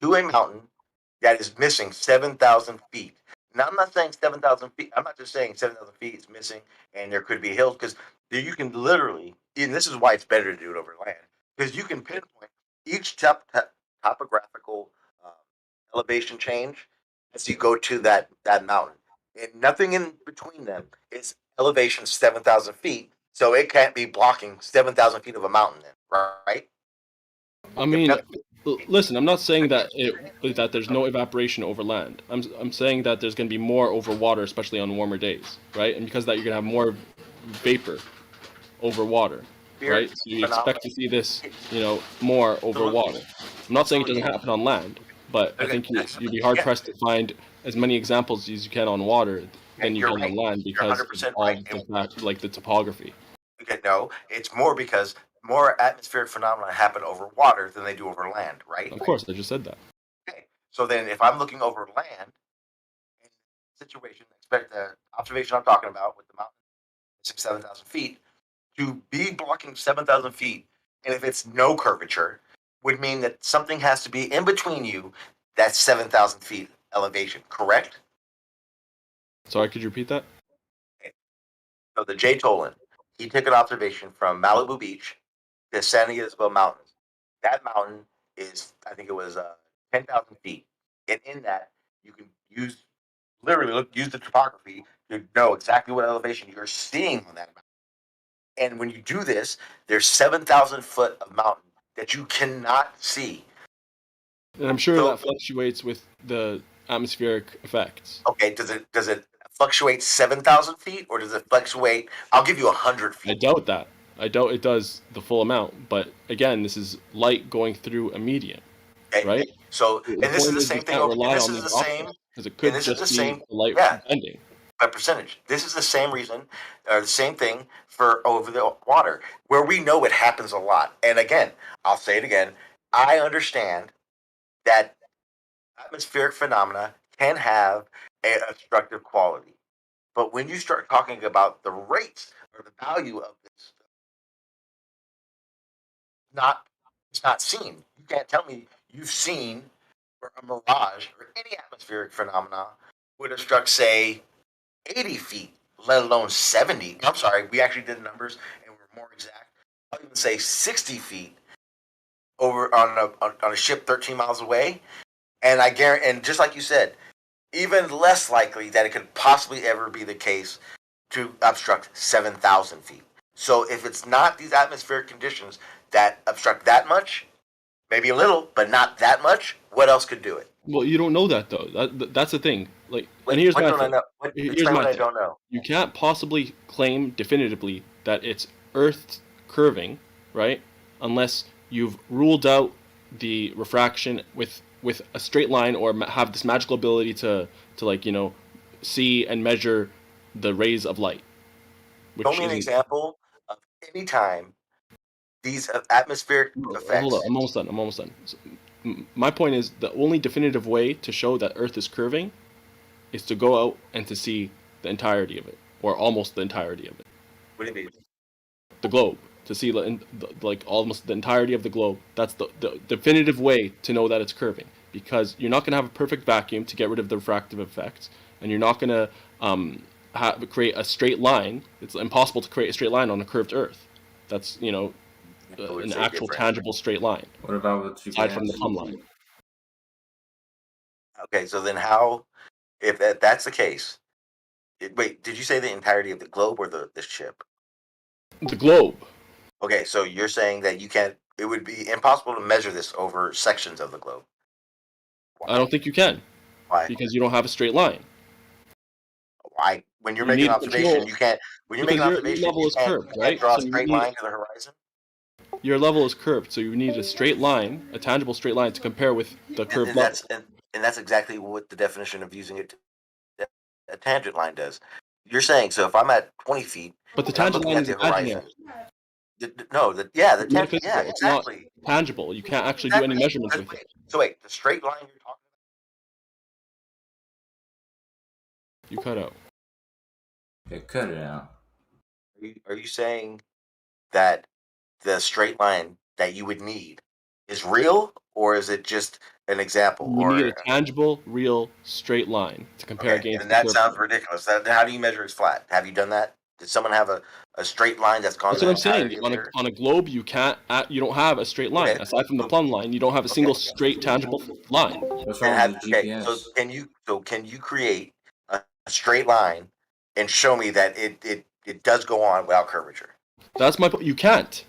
to a mountain that is missing 7,000 feet. Now, I'm not saying 7,000 feet. I'm not just saying 7,000 feet is missing and there could be hills, because you can literally, and this is why it's better to do it over land, because you can pinpoint each topographical elevation change as you go to that mountain. And nothing in between them is elevation 7,000 feet. So it can't be blocking 7,000 feet of a mountain, then, right? I mean, listen, I'm not saying that that there's no evaporation over land. I'm saying that there's going to be more over water, especially on warmer days, right? And because of that, you're going to have more vapor over water, right? So you expect to see this, more over water. I'm not saying it doesn't happen on land, but I think you'd be hard pressed to find as many examples as you can on water than you can on land because of all the topography. Okay, no, it's more because more atmospheric phenomena happen over water than they do over land, right? Of course, I just said that. Okay, so then if I'm looking over land, in the situation, expect the observation I'm talking about with the mountain 7,000 feet, to be blocking 7,000 feet, and if it's no curvature, would mean that something has to be in between you that's 7,000 feet elevation, correct? Sorry, could you repeat that? Okay. So the Jay Tolan, he took an observation from Malibu Beach to San Isabel Mountains. That mountain is, I think it was 10,000 feet. And in that, you can use the topography to know exactly what elevation you're seeing on that mountain. And when you do this, there's 7,000 foot of mountain that you cannot see. And I'm sure that fluctuates with the atmospheric effects. Okay, does it fluctuate 7,000 feet, or does it fluctuate? I'll give you 100 feet. I doubt that. I doubt it does the full amount. But again, this is light going through a medium, right? So, and this is the same thing. This is the same because it could just be the light bending. By percentage, this is the same reason, or the same thing for over the water, where we know it happens a lot. And again, I'll say it again. I understand that atmospheric phenomena can have an obstructive quality, but when you start talking about the rates or the value of this, it's not seen. You can't tell me you've seen or a mirage or any atmospheric phenomena would obstruct, say, 80 feet, let alone 70. I'm sorry, we actually did numbers and we're more exact. I'll even say 60 feet over on a ship 13 miles away. And I guarantee, and just like you said, even less likely that it could possibly ever be the case to obstruct 7,000 feet. So if it's not these atmospheric conditions that obstruct that much, maybe a little, but not that much, what else could do it? Well, you don't know that though. That's the thing. And here's my thing. Here's my thing. I don't know. You can't possibly claim definitively that it's Earth curving, right? Unless you've ruled out the refraction with a straight line, or have this magical ability to see and measure the rays of light. Show me an example of any time these atmospheric effects. Hold on, I'm almost done. So, my point is, the only definitive way to show that Earth is curving is to go out and to see the entirety of it, or almost the entirety of it. What do you mean? The globe. To see almost the entirety of the globe. That's the definitive way to know that it's curving, because you're not going to have a perfect vacuum to get rid of the refractive effects, and you're not going to create a straight line. It's impossible to create a straight line on a curved Earth. That's an actual tangible straight line. What about what you aside from the plumb line? Okay, so then how, if that's the case, wait, did you say the entirety of the globe or the ship? The globe. Okay, so you're saying that you can't. It would be impossible to measure this over sections of the globe. I don't think you can. Why? Because you don't have a straight line. Why? When you're making an observation, you can't. When you're making an observation, your level is curved, you right? can't draw a So straight line to the horizon. Your level is curved, so you need a straight line, a tangible straight line, to compare with the curved level. And that's exactly what the definition of using it. A tangent line does. You're saying so. If I'm at 20 feet, but the tangent line is imaginary. No, the tangent, yeah, it's exactly. Not tangible. You can't actually do any measurements with it. So wait, the straight line you're talking about? You cut out. Yeah, cut it out. Are you saying that the straight line that you would need is real, or is it just an example? You need a tangible, real, straight line to compare against. And that sounds ridiculous. How do you measure it's flat? Have you done that? Did someone have a straight line that's gone? That's what I'm saying. On a globe, you can't. You don't have a straight line. Okay. Aside from the plumb line, you don't have a single straight, tangible line. What's wrong with GPS? So can you create a straight line and show me that it does go on without curvature? That's my point. You can't.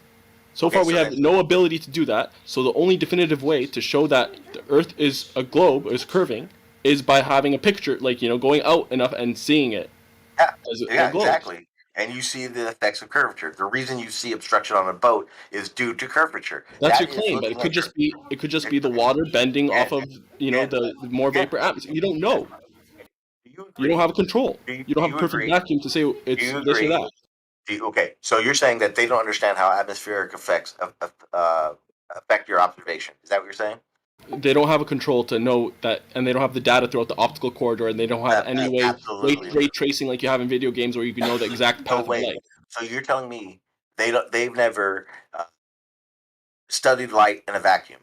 So far, we have no ability to do that. So the only definitive way to show that the Earth is a globe, is curving, is by having a picture, like, going out enough and seeing it. Yeah, exactly. And you see the effects of curvature. The reason you see obstruction on a boat is due to curvature. That's your claim, but it could just be the water bending off of the more vapor atmosphere. You don't know. You don't have control. You don't have a perfect vacuum to say it's this or that. Okay, so you're saying that they don't understand how atmospheric effects affect your observation. Is that what you're saying? They don't have a control to know that, and they don't have the data throughout the optical corridor, and they don't have any way ray tracing like you have in video games where you can know the exact path of light. So you're telling me they've never studied light in a vacuum?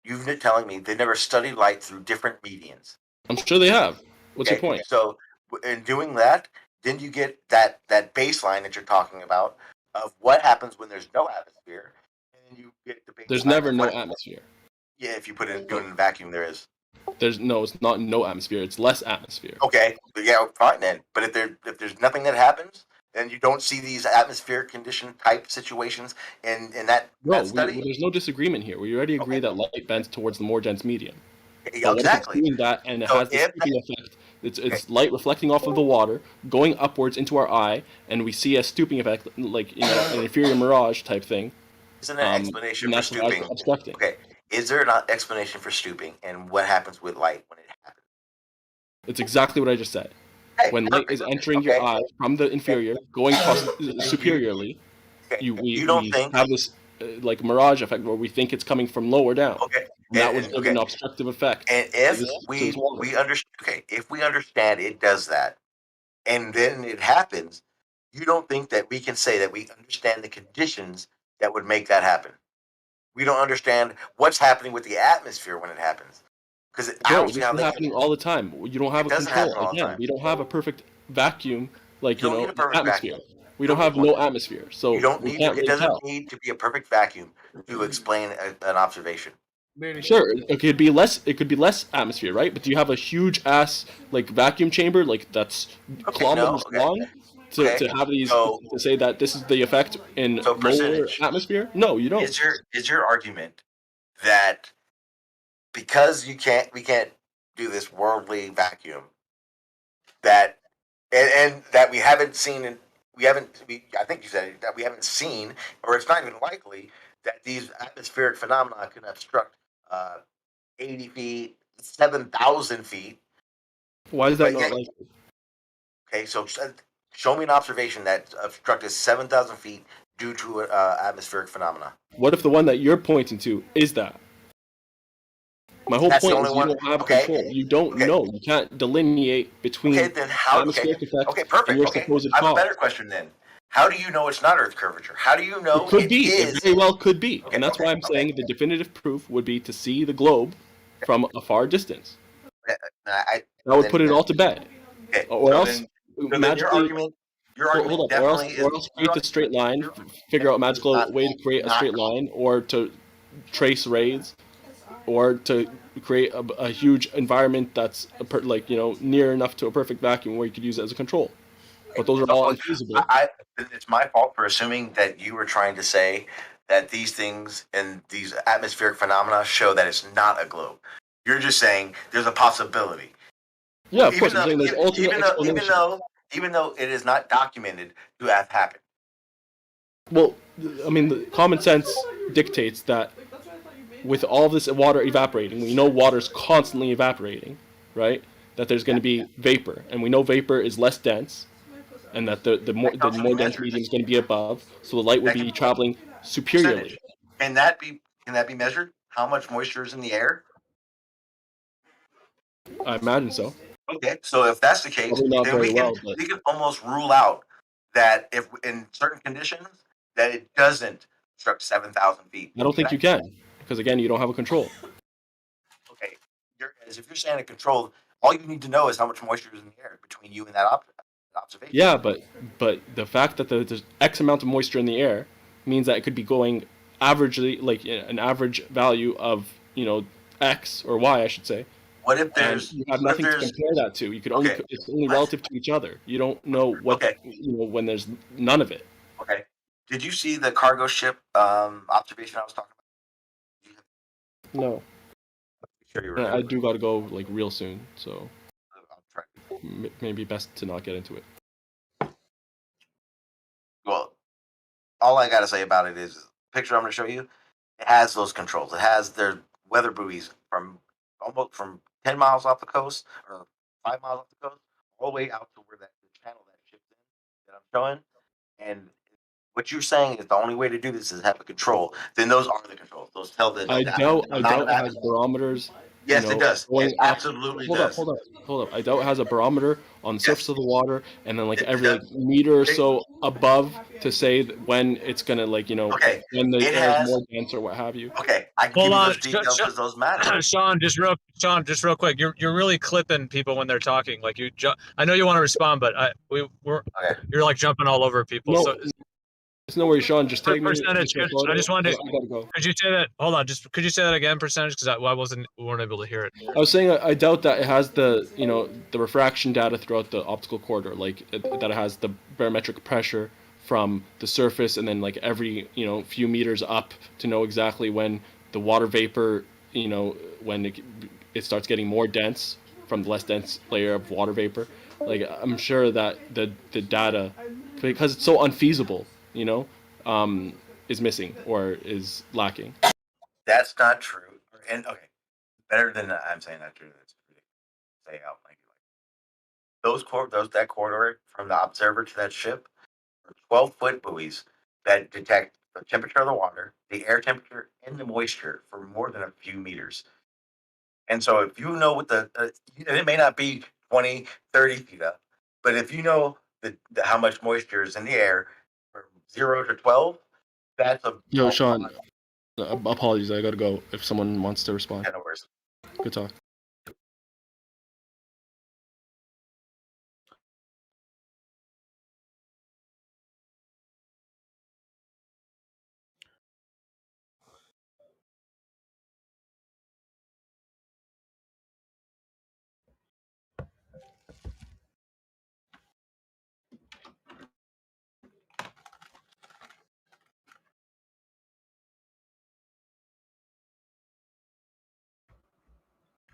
You're telling me they've never studied light through different mediums? I'm sure they have. What's your point? So in doing that, then you get that baseline that you're talking about of what happens when there's no atmosphere, and then you get the baseline. There's never no atmosphere. Yeah, if you do it in a vacuum, there is. It's not no atmosphere. It's less atmosphere. Okay, yeah, fine then. But if there's nothing that happens, then you don't see these atmospheric condition type situations in that study. There's no disagreement here. We already agree that light bends towards the more dense medium. Yeah, exactly. Doing that, and it has the stooping effect. It's light reflecting off of the water, going upwards into our eye, and we see a stooping effect, like an inferior mirage type thing. Isn't an explanation for stooping? Okay. Is there an explanation for stooping, and what happens with light when it happens? It's exactly what I just said. When light is entering your eye from the inferior, going superiorly, we have this like mirage effect where we think it's coming from lower down. Okay. And that would give an obstructive effect. And if if we understand it does that, and then it happens, you don't think that we can say that we understand the conditions that would make that happen? We don't understand what's happening with the atmosphere when it happens, because it's happening all the time. You don't have a control. Again, we don't have a perfect vacuum, like atmosphere. Vacuum. We don't have no atmosphere, so you don't need. It doesn't need to be a perfect vacuum to explain an observation. Sure, it could be less. It could be less atmosphere, right? But do you have a huge ass like vacuum chamber, like that's kilometers long, to have these to say that this is the effect in lower atmosphere? No, you don't. Is your argument that because we can't do this worldly vacuum, that and that we haven't seen I think you said that we haven't seen, or it's not even likely that these atmospheric phenomena can obstruct 80 feet, 7,000 feet. Why is that not likely? Okay, so show me an observation that obstructed 7,000 feet due to atmospheric phenomena. What if the one that you're pointing to is that? My whole point is you don't have control. You don't know. You can't delineate between atmospheric effect and your supposed cause. I have a better question then. How do you know it's not Earth curvature? How do you know it could be? It very well could be. And that's why I'm saying the definitive proof would be to see the globe from a far distance. That would put it all to bed. Or else, magically... Hold up. Or else create a straight line, figure out a magical way to create a straight line, or to trace rays, or to create a huge environment that's near enough to a perfect vacuum where you could use it as a control. Okay. But those are all unfeasible. It's my fault for assuming that you were trying to say that these things and these atmospheric phenomena show that it's not a globe. You're just saying there's a possibility. Yeah, of course. I'm saying there's ultimate explanation. Even though it is not documented to have happened. Well, I mean, the common sense dictates that with all this water evaporating, we know water's constantly evaporating, right? That there's going to be vapor, and we know vapor is less dense, and that the more dense medium is going to be above, so the light will be traveling superiorly. Can that be measured? How much moisture is in the air? I imagine so. Okay, so if that's the case, then we can almost rule out that if in certain conditions that it doesn't obstruct 7,000 feet. I don't think you can, because again, you don't have a control. Okay, if you're saying a control, all you need to know is how much moisture is in the air between you and that observation. Yeah, but the fact that there's X amount of moisture in the air means that it could be going averagely, like an average value of X or Y, I should say. What if there's? You have nothing to compare that to. You could only it's only relative to each other. You don't know what when there's none of it. Okay. Did you see the cargo ship observation I was talking about? No. Sure you I do got to go like real soon, so maybe best to not get into it. Well, all I got to say about it is the picture I'm going to show you. It has those controls. It has their weather buoys from 10 miles off the coast or 5 miles off the coast, all the way out to where the channel that ship's in that I'm showing. And what you're saying is the only way to do this is have a control. Then those are the controls. Those tell the. I doubt it has barometers. Yes, it does. It absolutely does. Hold up. I doubt it has a barometer on the surface of the water, and then like every meter or so above to say when it's gonna when the air is more dense or what have you. Okay, I can give you those details because those matter. Sean, just real quick. You're really clipping people when they're talking. Like I know you want to respond, but you're like jumping all over people. No. So it's no worries, Sean. Just take percentage. I just wanted to. I gotta go. Could you say that? Hold on. Could you say that again? Percentage, because we weren't able to hear it. I was saying I doubt that it has the the refraction data throughout the optical corridor, like that it has the barometric pressure from the surface, and then like every few meters up to know exactly when the water vapor when it starts getting more dense from the less dense layer of water vapor. Like I'm sure that the data, because it's so unfeasible, is missing or is lacking. That's not true. And okay, better than I'm saying that true. That's say out like that corridor from the observer to that ship are 12-foot buoys that detect the temperature of the water, the air temperature, and the moisture for more than a few meters. And so if you know what it may not be 20, 30 feet up, but if you know how much moisture is in the air from 0 to 12, that's a... Yo, Sean, apologies, I gotta go if someone wants to respond. Yeah, no worries. Good talk.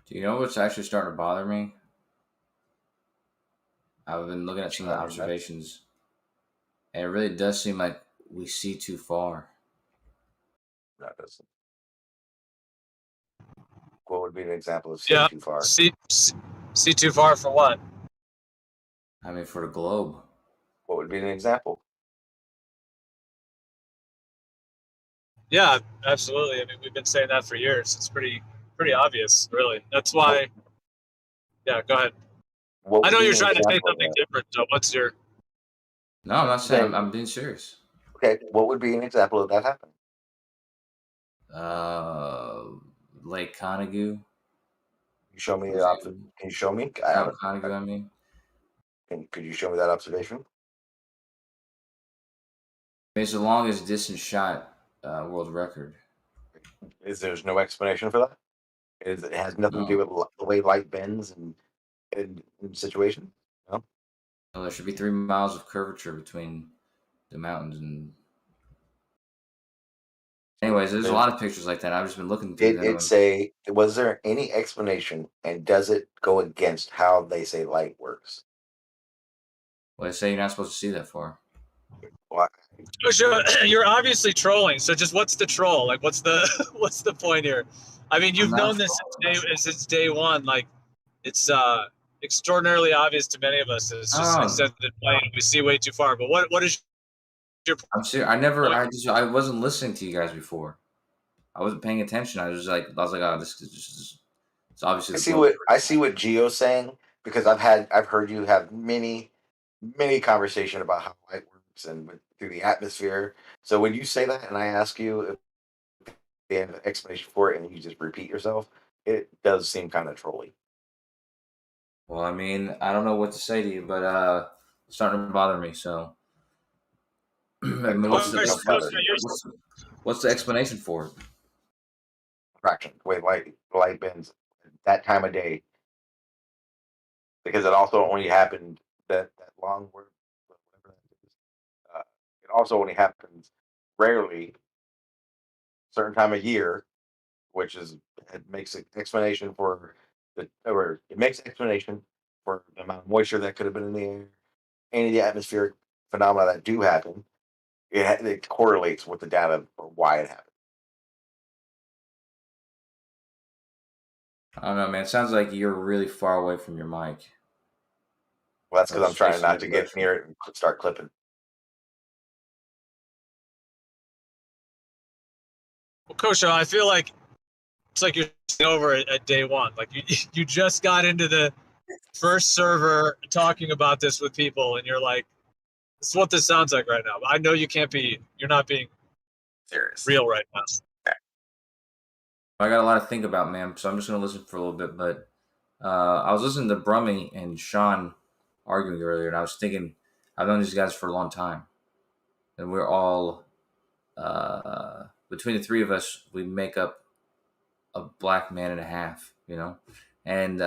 Do you know what's actually starting to bother me? I've been looking at some of the observations, and it really does seem like we see too far. That doesn't. What would be an example of seeing too far? See too far for what? I mean, for the globe. What would be an example? Yeah, absolutely. I mean, we've been saying that for years. It's pretty obvious, really. That's why. Yeah, go ahead. I know you're trying to say something different. So, what's your? No, I'm not saying. I'm being serious. Okay, what would be an example of that happening? Lake Conagu. You show me the Can you show me? Conagu, I mean. Could you show me that observation? It's the longest distance shot world record. There's no explanation for that? It has nothing to do with the way light bends and situation? No? Well, there should be 3 miles of curvature between the mountains and. Anyways, there's a lot of pictures like that. I've just been looking through them. Was there any explanation, and does it go against how they say light works? Well, they say you're not supposed to see that far. What? So you're obviously trolling. So just what's the troll? Like, what's the point here? I mean, you've known this since day one. Like, it's extraordinarily obvious to many of us. It's just an extended plane. We see way too far. But what is your? I'm serious. I wasn't listening to you guys before. I wasn't paying attention. I was like, oh, this is just. It's obviously. I see what Gio's saying, because I've heard you have many conversation about how light works and through the atmosphere. So when you say that, and I ask you if they have an explanation for it, and you just repeat yourself, it does seem kind of trolly. Well, I mean, I don't know what to say to you, but it's starting to bother me. So, I mean, what's the explanation for it? Fraction, the way light bends that time of day, because it also only happened that long word, whatever that is. It also only happens rarely, certain time of year, which is it makes an explanation for the amount of moisture that could have been in the air, any of the atmospheric phenomena that do happen. It correlates with the data for why it happened. I don't know, man. It sounds like you're really far away from your mic. Well, that's because I'm trying not to get near it and start clipping. Well, Kosho, I feel like it's like you're over at day one. Like you just got into the first server talking about this with people, and you're like, "This is what this sounds like right now." I know you're not being serious, real right now. I got a lot to think about, man. So I'm just gonna listen for a little bit. But I was listening to Brummy and Sean arguing earlier, and I was thinking, I've known these guys for a long time, and we're all between the three of us, we make up a black man and a half, you know. And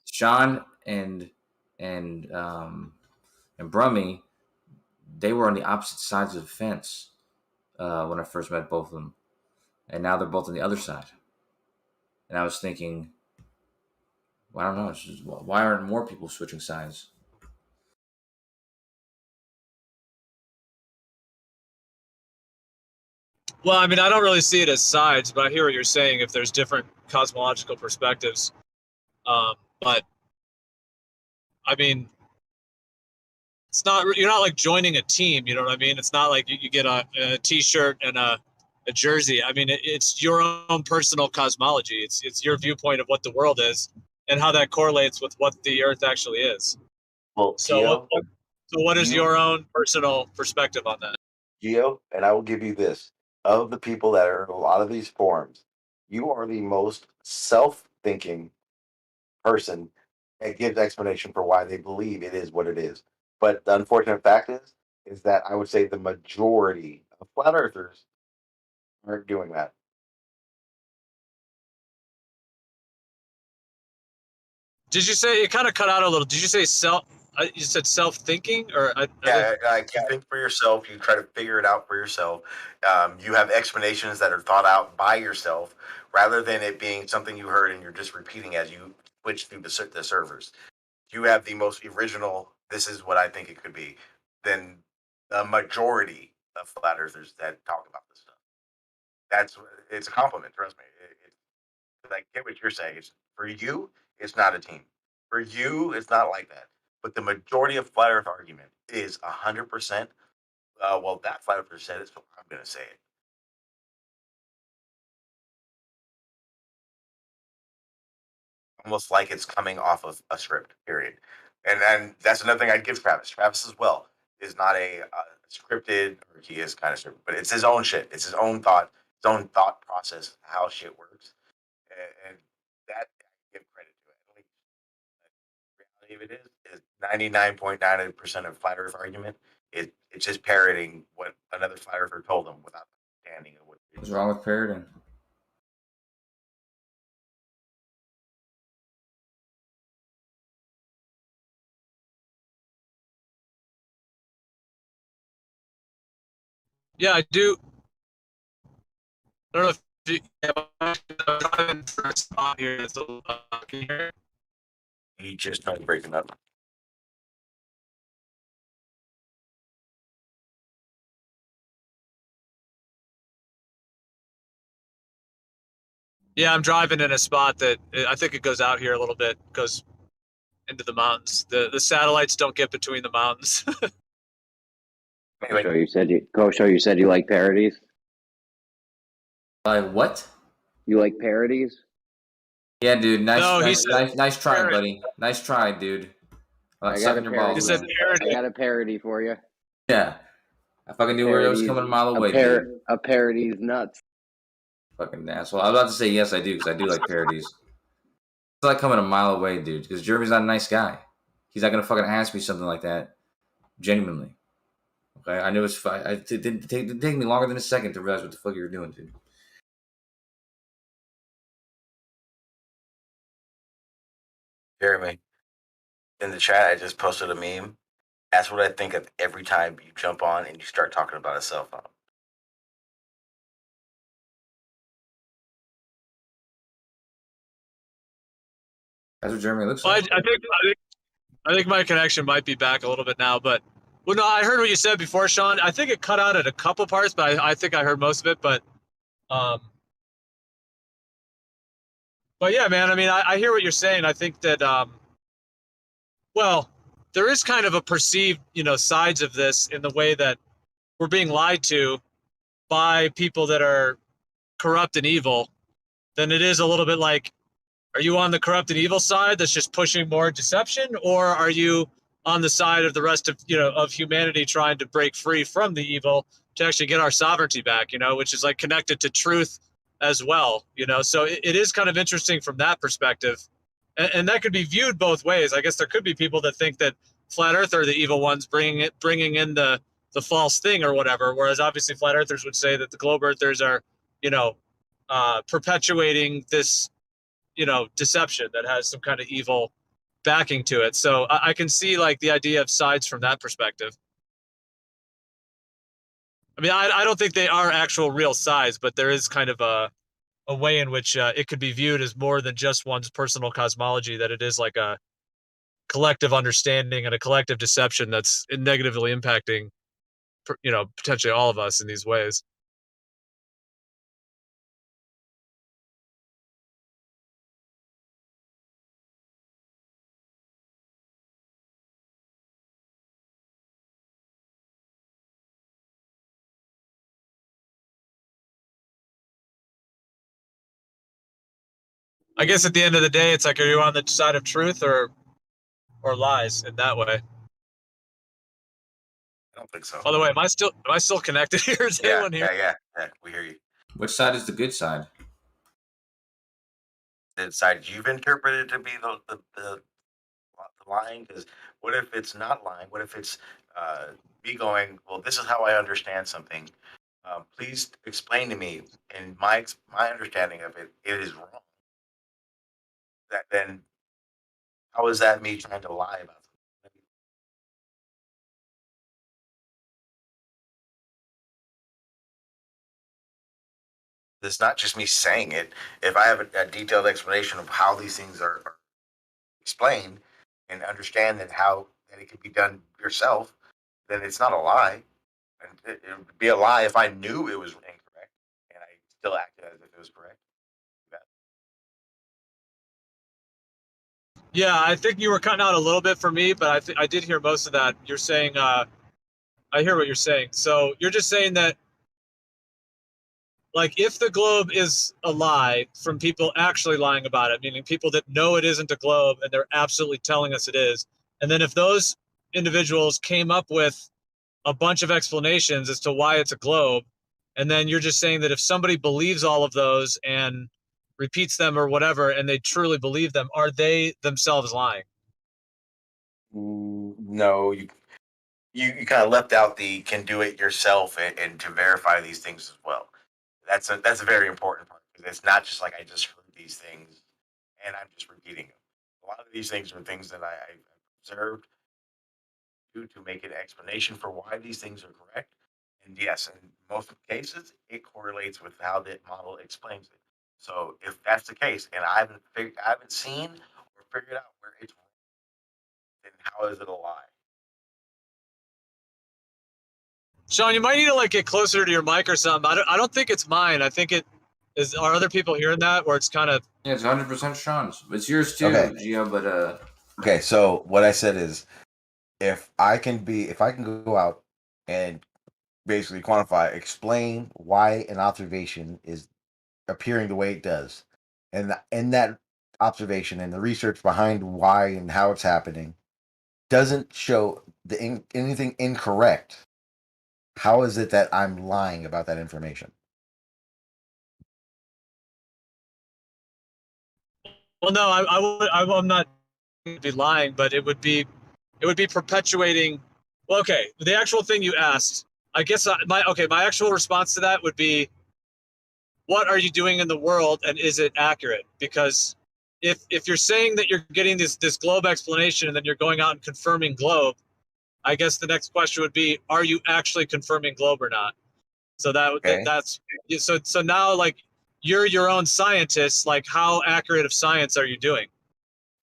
Sean and Brummy, they were on the opposite sides of the fence when I first met both of them, and now they're both on the other side. And I was thinking, well, I don't know, why aren't more people switching sides? Well, I mean, I don't really see it as sides, but I hear what you're saying. If there's different cosmological perspectives, but I mean, you're not like joining a team. You know what I mean? It's not like you get a T-shirt and a jersey. I mean, it's your own personal cosmology. It's your viewpoint of what the world is and how that correlates with what the Earth actually is. Well, so what is your own personal perspective on that? Gio, and I will give you this. Of the people that are in a lot of these forums, you are the most self-thinking person that gives explanation for why they believe it is what it is. But the unfortunate fact is that I would say the majority of flat earthers aren't doing that. Did you say, it kind of cut out a little? Did you say you said self-thinking, or like you think for yourself, you try to figure it out for yourself. You have explanations that are thought out by yourself, rather than it being something you heard and you're just repeating as you switch through the servers. You have the most original. This is what I think it could be. Than the majority of flat earthers that talk about this stuff. It's a compliment. Trust me. I get what you're saying. For you, it's not a team. For you, it's not like that. But the majority of flat Earth argument is 100%. Well, that flat Earther said it, so I'm going to say it. Almost like it's coming off of a script. Period. And that's another thing I'd give Travis. Travis as well is not a scripted, or he is kind of scripted, but it's his own shit. It's his own thought process, how shit works, and that I give credit to it. Reality of it is 99.9% of flat Earth argument. It's just parroting what another flat earther told them without understanding of what. What's wrong with parroting? Yeah, I do. I don't know if you, yeah, I'm driving for a spot here. That's a little, can you hear? You just started breaking up. Yeah, I'm driving in a spot that I think it goes out here a little bit, goes into the mountains. The satellites don't get between the mountains. Anyway, Show you said you like parodies. What? You like parodies? Yeah, dude. Nice try, parody. buddy. Nice try, dude. I got a Sucking your balls. I got a parody for you. Yeah. I fucking knew where it was coming a mile away, dude. A parody's nuts. Fucking asshole. I was about to say yes, I do, because I do like parodies. It's like coming a mile away, dude, because Jeremy's not a nice guy. He's not going to fucking ask me something like that. Genuinely. Okay? I knew it was fine. It didn't take me longer than a second to realize what the fuck you were doing, dude. Jeremy, in the chat, I just posted a meme. That's what I think of every time you jump on and you start talking about a cell phone. That's what Jeremy looks like. I think my connection might be back a little bit now, but well, no, I heard what you said before, Sean. I think it cut out at a couple parts, but I think I heard most of it. But yeah, man. I mean, I hear what you're saying. I think that well, there is kind of a perceived, sides of this in the way that we're being lied to by people that are corrupt and evil. Then it is a little bit like, are you on the corrupt and evil side that's just pushing more deception, or are you on the side of the rest of of humanity trying to break free from the evil to actually get our sovereignty back? Which is like connected to truth as well. So it is kind of interesting from that perspective, and that could be viewed both ways. I guess there could be people that think that flat Earth are the evil ones, bringing in the false thing or whatever. Whereas obviously flat Earthers would say that the globe Earthers are perpetuating this deception that has some kind of evil backing to it. So I can see like the idea of sides from that perspective. I mean, I don't think they are actual real sides, but there is kind of a way in which it could be viewed as more than just one's personal cosmology, that it is like a collective understanding and a collective deception that's negatively impacting, potentially all of us in these ways. I guess at the end of the day, it's like, are you on the side of truth or lies in that way? I don't think so. By the way, am I still connected here? Is anyone here? Yeah, we hear you. Which side is the good side? The side you've interpreted to be the lying? Because what if it's not lying? What if it's me going, well, this is how I understand something. Please explain to me. And my understanding of it, it is wrong. Then how is that me trying to lie about something? It's not just me saying it. If I have a detailed explanation of how these things are explained and understand that it can be done yourself, then it's not a lie. And it would be a lie if I knew it was incorrect and I still acted as if it was correct. Yeah, I think you were cutting out a little bit for me, but I did hear most of that. You're saying, I hear what you're saying. So you're just saying that, like, if the globe is a lie from people actually lying about it, meaning people that know it isn't a globe and they're absolutely telling us it is, and then if those individuals came up with a bunch of explanations as to why it's a globe, and then you're just saying that if somebody believes all of those and repeats them or whatever, and they truly believe them, are they themselves lying? No, you kind of left out the can do it yourself and to verify these things as well. That's a very important part, because it's not just like I just heard these things and I'm just repeating them. A lot of these things are things that I observed to make an explanation for why these things are correct, And yes, in most cases, it correlates with how the model explains it. So if that's the case, and I haven't seen or figured out where it's wrong, then how is it a lie? Sean, you might need to like get closer to your mic or something. I don't think it's mine. I think it is. Are other people hearing that? Where it's kind of Yeah, it's 100% Sean's. It's yours too, Okay. Gio. But Okay, so what I said is, if I can go out and basically quantify, explain why an observation is appearing the way it does, and in that observation and the research behind why and how it's happening doesn't show anything incorrect, how is it that I'm lying about that information? well, no, I'm not going to be lying, but it would be perpetuating. Well, okay, the actual thing you asked, I guess my actual response to that would be, what are you doing in the world, and is it accurate? Because if you're saying that you're getting this globe explanation and then you're going out and confirming globe, I guess the next question would be, are you actually confirming globe or not? So that's so now, like, you're your own scientist. Like, how accurate of science are you doing?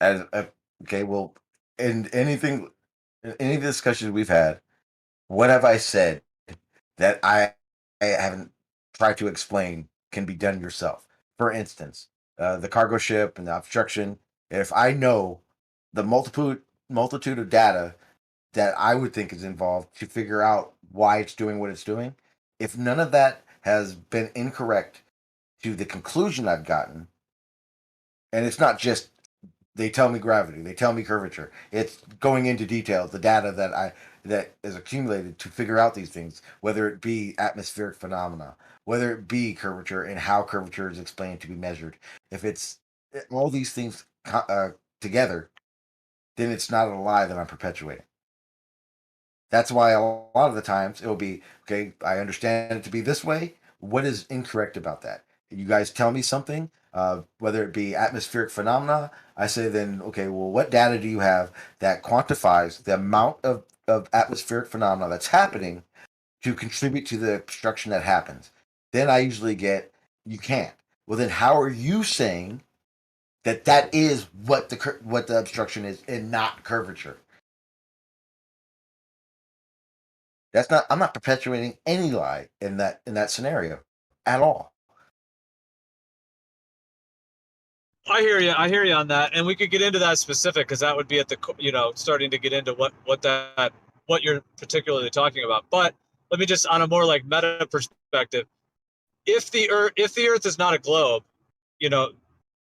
Okay, well, in any of the discussions we've had, what have I said that I haven't tried to explain can be done yourself? For instance, the cargo ship and the obstruction. If I know the multitude of data that I would think is involved to figure out why it's doing what it's doing, if none of that has been incorrect to the conclusion I've gotten, and it's not just they tell me gravity, they tell me curvature, it's going into detail, the data that is accumulated to figure out these things, whether it be atmospheric phenomena, whether it be curvature and how curvature is explained to be measured. If it's all these things together, then it's not a lie that I'm perpetuating. That's why a lot of the times it'll be, okay, I understand it to be this way. What is incorrect about that? You guys tell me something, whether it be atmospheric phenomena. I say then, okay, well, what data do you have that quantifies the amount of atmospheric phenomena that's happening to contribute to the obstruction that happens? Then I usually get, you can't. Well, then how are you saying that is what the obstruction is and not curvature? That's not. I'm not perpetuating any lie in that scenario at all. I hear you. I hear you on that, and we could get into that specific, because that would be at the starting to get into what you're particularly talking about. But let me just, on a more like meta perspective, if the Earth is not a globe,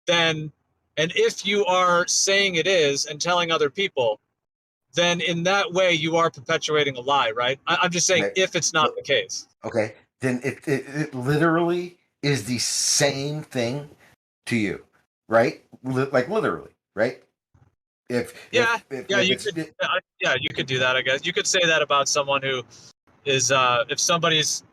then, and if you are saying it is and telling other people, then in that way you are perpetuating a lie, right? I'm just saying, if it's not the case. Okay, then it literally is the same thing to you, right? Like literally, right? You could do that. I guess you could say that about someone who is, if somebody's,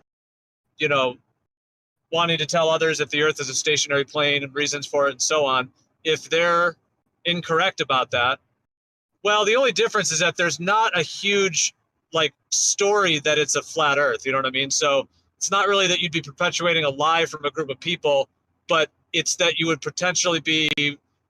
wanting to tell others if the Earth is a stationary plane and reasons for it and so on, if they're incorrect about that, well, the only difference is that there's not a huge story that it's a flat Earth. You know what I mean? So it's not really that you'd be perpetuating a lie from a group of people, but it's that you would potentially be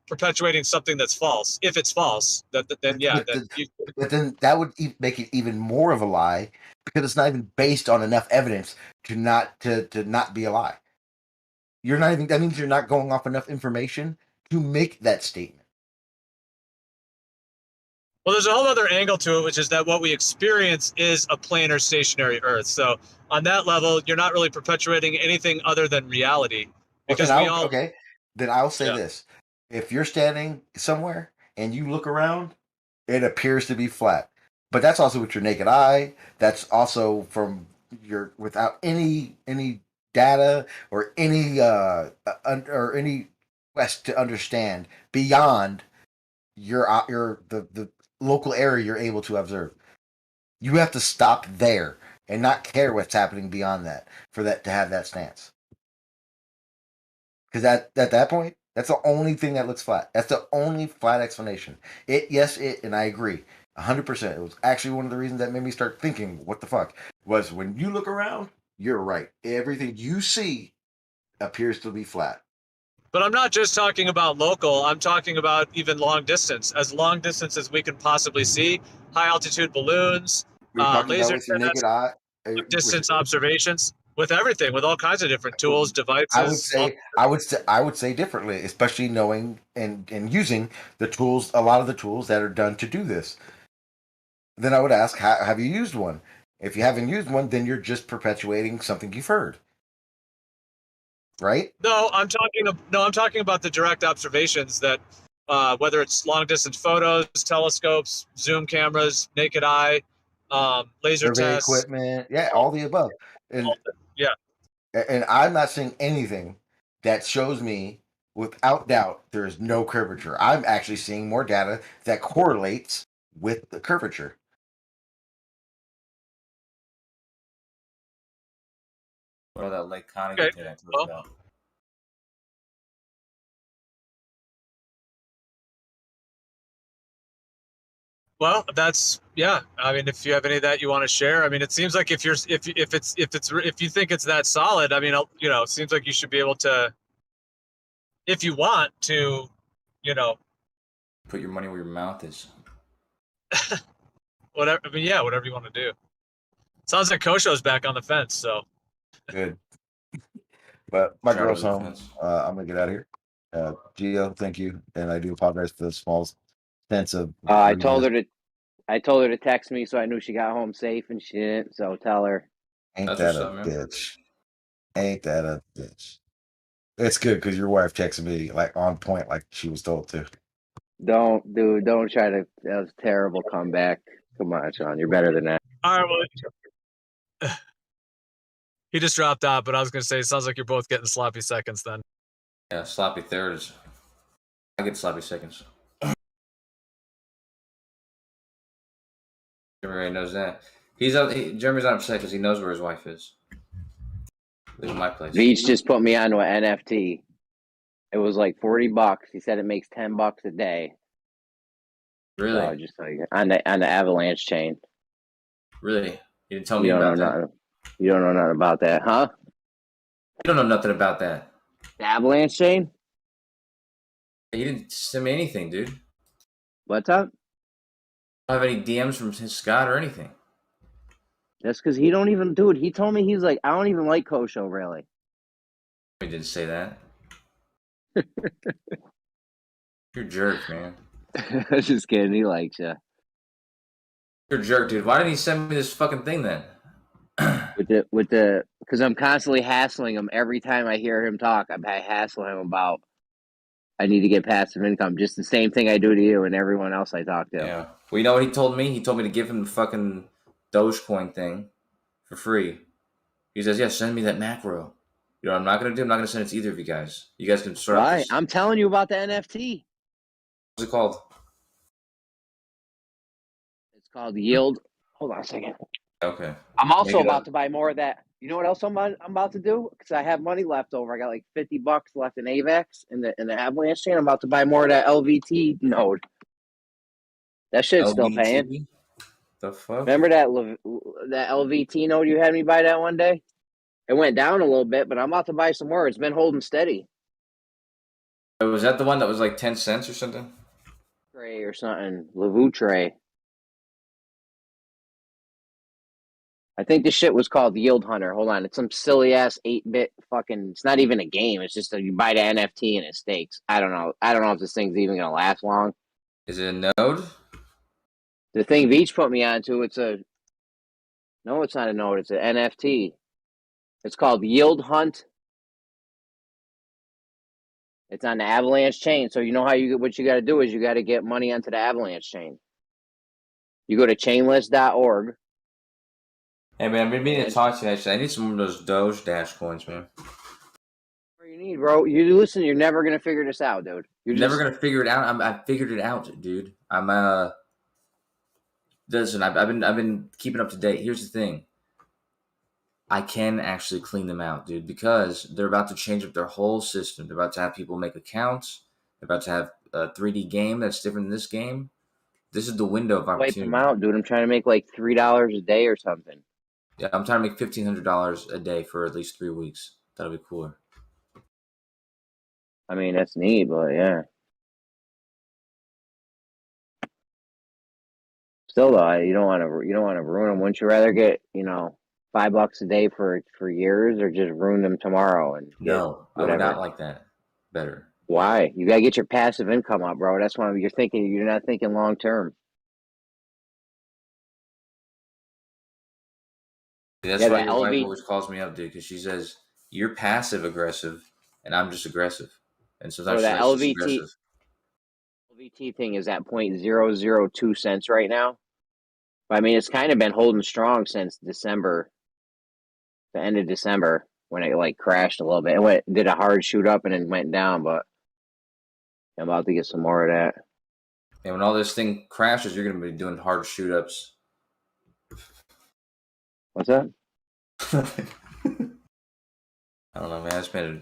perpetuating something that's false. If it's false, then that would make it even more of a lie, because it's not even based on enough evidence to not be a lie. That means you're not going off enough information to make that statement. Well, there's a whole other angle to it, which is that what we experience is a planar stationary Earth. So on that level, you're not really perpetuating anything other than reality. Because then I'll say this. If you're standing somewhere and you look around, it appears to be flat. But that's also with your naked eye. That's also from without any data or any quest to understand beyond the local area you're able to observe. You have to stop there and not care what's happening beyond that for that to have that stance. Because at that point, that's the only thing that looks flat. That's the only flat explanation. And I agree. 100%. It was actually one of the reasons that made me start thinking, what the fuck? Was when you look around, you're right. Everything you see appears to be flat. But I'm not just talking about local. I'm talking about even long distance. As long distance as we can possibly see, high altitude balloons, You're talking about laser with your naked eye, distance observations, with everything, with all kinds of different tools, devices. I would say differently, especially knowing and using the tools, a lot of the tools that are done to do this. Then I would ask, have you used one? If you haven't used one, then you're just perpetuating something you've heard, right? No, I'm talking about the direct observations that, whether it's long distance photos, telescopes, zoom cameras, naked eye, laser Survey tests, equipment, yeah, all the above. And yeah, and I'm not seeing anything that shows me without doubt there is no curvature. I'm actually seeing more data that correlates with the curvature. What about that Lake Conning thing I told you about? well, that's yeah. I mean, if you have any of that you want to share, I mean, it seems like if you think it's that solid, I mean, you know, it seems like you should be able to, if you want to, you know, put your money where your mouth is. whatever. I mean, yeah, whatever you want to do. Sounds like Kosho's back on the fence, so good. But my girl's home. I'm gonna get out of here. Gio, thank you, and I do apologize for the small sense of. I told her to text me, so I knew she got home safe, and she didn't. So tell her. Ain't that a bitch? Ain't that a bitch? It's good because your wife texted me like on point, like she was told to. Don't try to. That was a terrible comeback. Come on, Sean, you're better than that. All right, well, he just dropped out, but I was going to say, it sounds like you're both getting sloppy seconds then. Yeah, sloppy thirds. I get sloppy seconds. Jeremy knows that. Jeremy's not upset because he knows where his wife is. Lives in my place. Veach just put me onto an NFT. It was like $40. He said it makes $10 a day. Really? So just like on the Avalanche chain. Really? You didn't tell me about that. You don't know nothing about that, huh? You don't know nothing about that. The Avalanche chain? You didn't send me anything, dude. What's up? I don't have any DMs from Scott or anything. That's because he don't even do it. He told me, he's like, I don't even like Kosho, really. He didn't say that. You're a jerk, man. I'm just kidding. He likes you. You're a jerk, dude. Why didn't he send me this fucking thing then? Because I'm constantly hassling him every time I hear him talk. I hassle him about I need to get passive income. Just the same thing I do to you and everyone else I talk to. Yeah. Well, you know what he told me? He told me to give him the fucking Dogecoin thing for free. He says, yeah, send me that macro. You know what I'm not going to do? I'm not going to send it to either of you guys. You guys can sort out this. I'm telling you about the NFT. What's it called? It's called Yield. Hold on a second. Okay. I'm also about to buy more of that. You know what else I'm about to do? Because I have money left over. I got like $50 left in AVAX in the Avalanche chain. I'm about to buy more of that LVT node. That shit's still paying. The fuck? Remember that LVT node you had me buy that one day? It went down a little bit, but I'm about to buy some more. It's been holding steady. Was that the one that was like 10 cents or something? Tray or something. Lavutre. I think this shit was called Yield Hunter. Hold on. It's some silly ass 8-bit fucking. It's not even a game. It's just you buy the NFT and it stakes. I don't know. I don't know if this thing's even going to last long. Is it a node? The thing Veach put me onto, no, it's not a node. It's an NFT. It's called Yield Hunt. It's on the Avalanche chain. So you know what you got to do is you got to get money onto the Avalanche chain. You go to chainlist.org. Hey, man, I've been meaning to talk to you, actually. I need some of those Doge Dash coins, man. What you need, bro? You listen, you're never going to figure this out, dude. You're never going to figure it out. I figured it out, dude. Listen, I've been keeping up to date. Here's the thing. I can actually clean them out, dude, because they're about to change up their whole system. They're about to have people make accounts. They're about to have a 3D game that's different than this game. This is the window of Wipe opportunity. them out, dude. I'm trying to make like $3 a day or something. Yeah, I'm trying to make $1,500 a day for at least 3 weeks. That'll be cooler. I mean, that's neat, but yeah. Still though, you don't want to ruin them. Wouldn't you rather get $5 a day for years, or just ruin them tomorrow and get No, I whatever? would not like that. Better. Why? You gotta get your passive income up, bro. That's why you're thinking. You're not thinking long term. That's why your wife always calls me up, dude, because she says you're passive aggressive and I'm just aggressive, and sometimes that she's just aggressive. LVT thing is at 0.002 cents right now. But I mean, it's kind of been holding strong since December, the end of December, when it like crashed a little bit. It did a hard shoot up and then went down, but I'm about to get some more of that. And when all this thing crashes, you're going to be doing hard shoot ups. What's that? I don't know, man. I just made a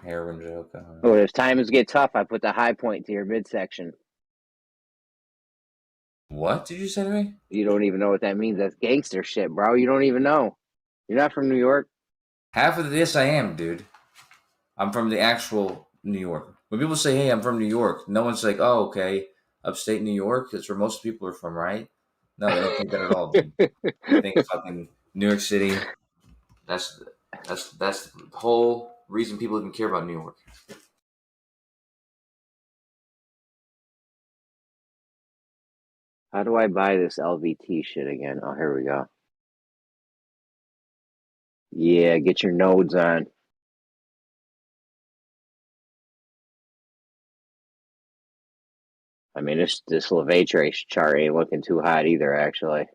heroin joke. Oh, if times get tough, I put the high point to your midsection. What did you say to me? You don't even know what that means. That's gangster shit, bro. You don't even know. You're not from New York. Half of this I am, dude. I'm from the actual New York. When people say, hey, I'm from New York, no one's like, oh, okay, upstate New York. That's where most people are from, right? No, they don't think that at all, dude. They think fucking New York City. That's the whole reason people even care about New York. How do I buy this LVT shit again? Oh, here we go. Yeah, get your nodes on. I mean, this Livestream chart ain't looking too hot either, actually.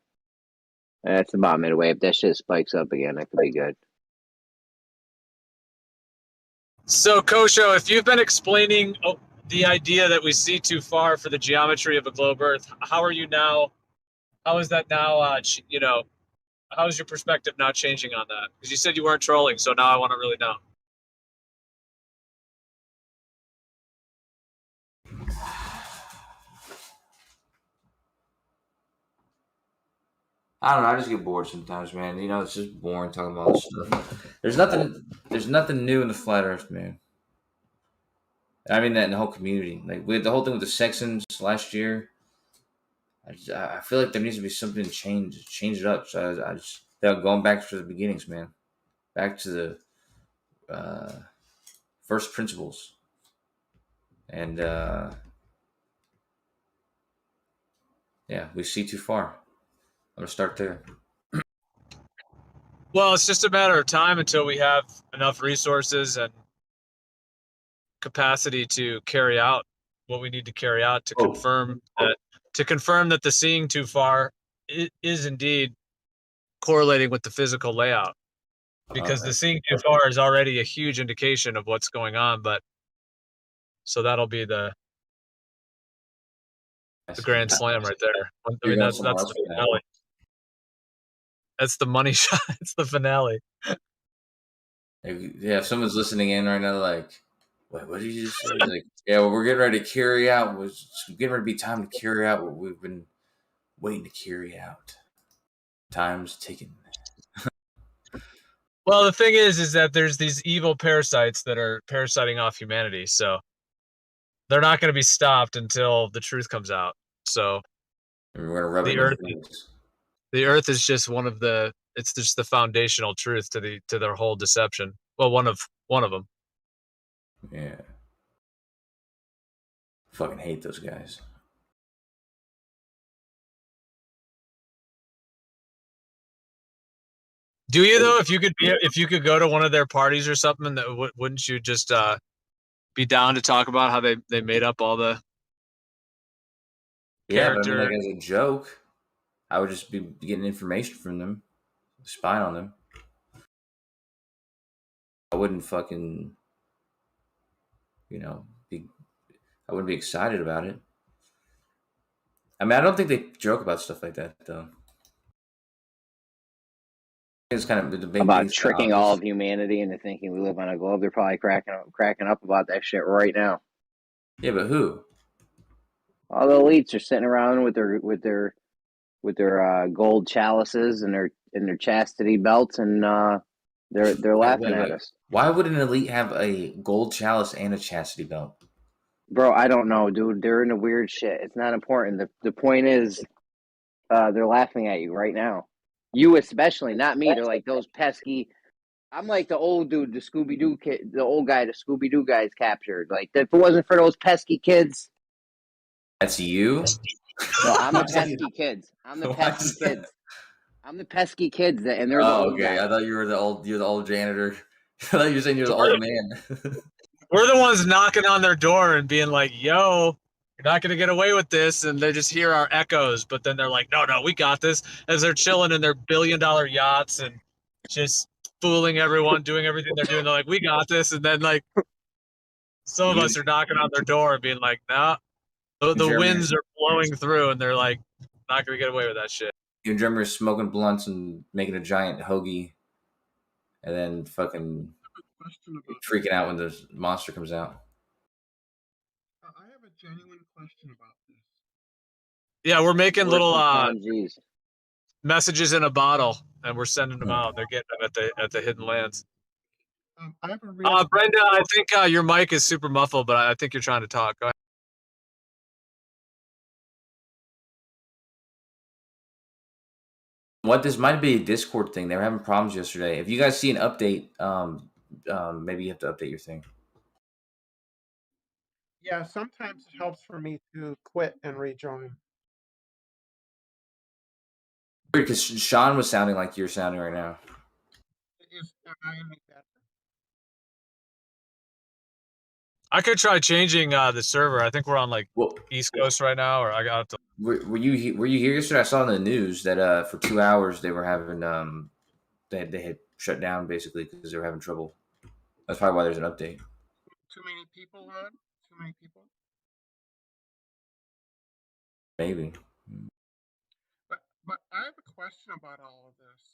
That's about midway. If that shit spikes up again, that could be good. So, Kosho, if you've been explaining the idea that we see too far for the geometry of a globe Earth, how are you now? How is that now? How is your perspective now changing on that? Because you said you weren't trolling, so now I want to really know. I don't know. I just get bored sometimes, man. It's just boring talking about this stuff. There's nothing new in the flat Earth, man. I mean that in the whole community. Like we had the whole thing with the Sextons last year. I feel like there needs to be something to change it up. So I just going back to the beginnings, man. Back to the first principles. And yeah, we see too far. I'm gonna start there. Well, it's just a matter of time until we have enough resources and capacity to carry out what we need to carry out to confirm that the seeing too far is indeed correlating with the physical layout, because the seeing too far is already a huge indication of what's going on. But so that'll be the grand slam right there. I mean, that's the finale. That's the money shot. It's the finale. Yeah, if someone's listening in right now, like, wait, what did you just say? Like, yeah, well, we're getting ready to carry out. It's getting ready to be time to carry out what we've been waiting to carry out. Time's ticking. Well, the thing is that there's these evil parasites that are parasiting off humanity, so they're not going to be stopped until the truth comes out. So the Earth is just it's just the foundational truth to their whole deception. Well, one of them. Yeah. Fucking hate those guys. Do you though? If you could go to one of their parties or something, wouldn't you just be down to talk about how they made up all the character? Yeah, but I mean, like, as a joke, I would just be getting information from them, spying on them. I wouldn't fucking, I wouldn't be excited about it. I mean, I don't think they joke about stuff like that, though. It's kind of the big about tricking all of humanity into thinking we live on a globe. They're probably cracking up about that shit right now. Yeah, but who? All the elites are sitting around with their gold chalices and their chastity belts, and they're laughing at us. Why would an elite have a gold chalice and a chastity belt? Bro, I don't know, dude. They're into weird shit. It's not important. The point is, they're laughing at you right now. You especially, not me. They're like those pesky. I'm like the old dude, the Scooby Doo kid, the old guy, the Scooby Doo guys captured. Like if it wasn't for those pesky kids. That's you. No, I'm the pesky kids. I'm the pesky kids. I'm the pesky kids, and they're the old okay. guys. I thought you were the old janitor. I thought you were saying you're the old man. We're the ones knocking on their door and being like, "Yo, you're not gonna get away with this," and they just hear our echoes. But then they're like, "No, we got this." As they're chilling in their billion-dollar yachts and just fooling everyone, doing everything they're doing, they're like, "We got this," and then like some of us are knocking on their door and being like, "Nah, the winds are blowing through," and they're like, "Not gonna get away with that shit." You and Drummer is smoking blunts and making a giant hoagie, and then fucking freaking out when the monster comes out. I have a genuine question about this. Yeah, we're making little messages in a bottle, and we're sending them out. They're getting them at the hidden lands. I have a Brenda, I think your mic is super muffled, but I think you're trying to talk. Go ahead. What this might be a Discord thing. They were having problems yesterday. If you guys see an update, maybe you have to update your thing. Yeah, sometimes it helps for me to quit and rejoin. Weird, because Sean was sounding like you're sounding right now. Am I any better? I could try changing the server. I think we're on like East Coast right now, or I got to. Were you here yesterday? I saw in the news that for 2 hours they were having they had shut down basically because they were having trouble. That's probably why there's an update. Too many people on? Too many people? Maybe. But I have a question about all of this,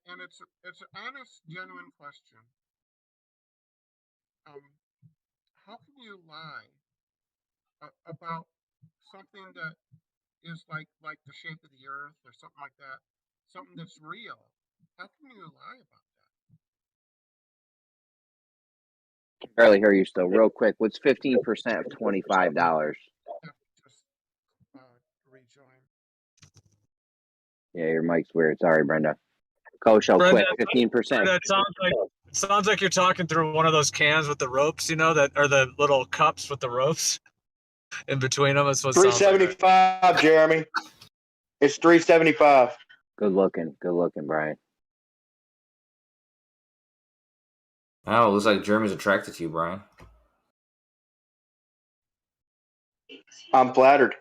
and it's an honest, genuine question. How can you lie about something that is like the shape of the earth or something like that, something that's real? How can you lie about that? I can barely hear you still. Real quick, what's 15% of $25? Rejoin. Yeah, your mic's weird. Sorry, Brenda. Kosho, quick, 15%. It sounds like you're talking through one of those cans with the ropes, that are the little cups with the ropes in between them. It's what $3.75, like Jeremy. It's $3.75. Good looking, Brian. Oh, it looks like Jeremy's attracted to you, Brian. I'm flattered.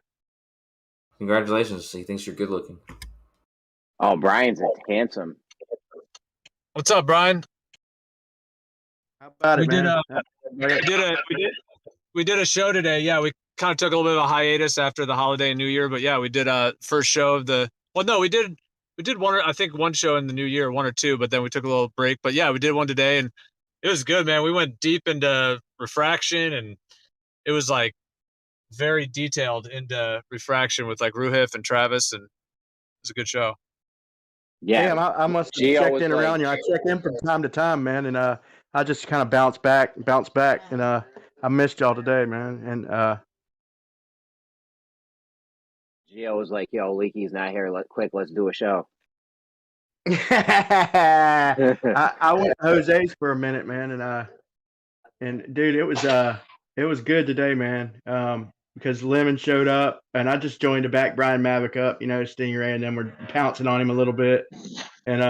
Congratulations. He thinks you're good looking. Oh, Brian's handsome. What's up, Brian? How about it, man? We did a show today. Yeah, we kind of took a little bit of a hiatus after the holiday and New Year, but yeah, we did a first show of the. Well, no, we did one. I think one show in the New Year, one or two, but then we took a little break. But yeah, we did one today, and it was good, man. We went deep into refraction, and it was like very detailed into refraction with like Ruhif and Travis, and it was a good show. Yeah, damn, I must have checked in around you. I check in from time to time, man, and I just kind of bounce back, and I missed y'all today, man. And Gio was like, "Yo, Leaky's not here. Let's do a show." I went to Jose's for a minute, man, and dude, it was good today, man. Because Lemon showed up, and I just joined to back Brian Mavick up, Stingray, and then we're pouncing on him a little bit, and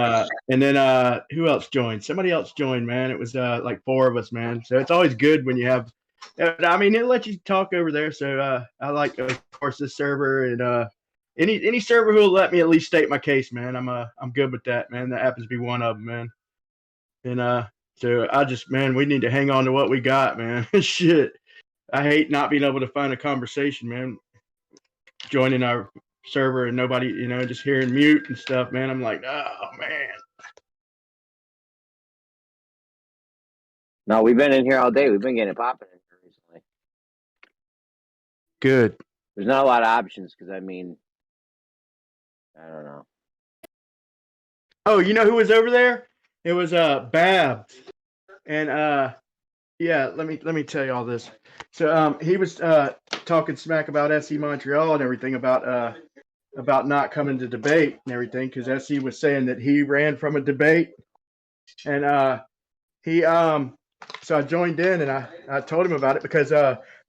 then who else joined? Somebody else joined, man. It was like 4 of us, man. So it's always good when you have. I mean, it lets you talk over there. So I like, of course, this server and any server who will let me at least state my case, man. I'm good with that, man. That happens to be one of them, man. And so I just, man, we need to hang on to what we got, man. Shit. I hate not being able to find a conversation, man. Joining our server and nobody, just hearing mute and stuff, man. I'm like, oh, man. No, we've been in here all day. We've been getting it popping in here recently. good. There's not a lot of options because I mean, I don't know. Oh, you know who was over there? It was Babs, and yeah, let me tell you all this. So he was talking smack about SC Montreal and everything about not coming to debate and everything because SC was saying that he ran from a debate, and he so I joined in and I told him about it because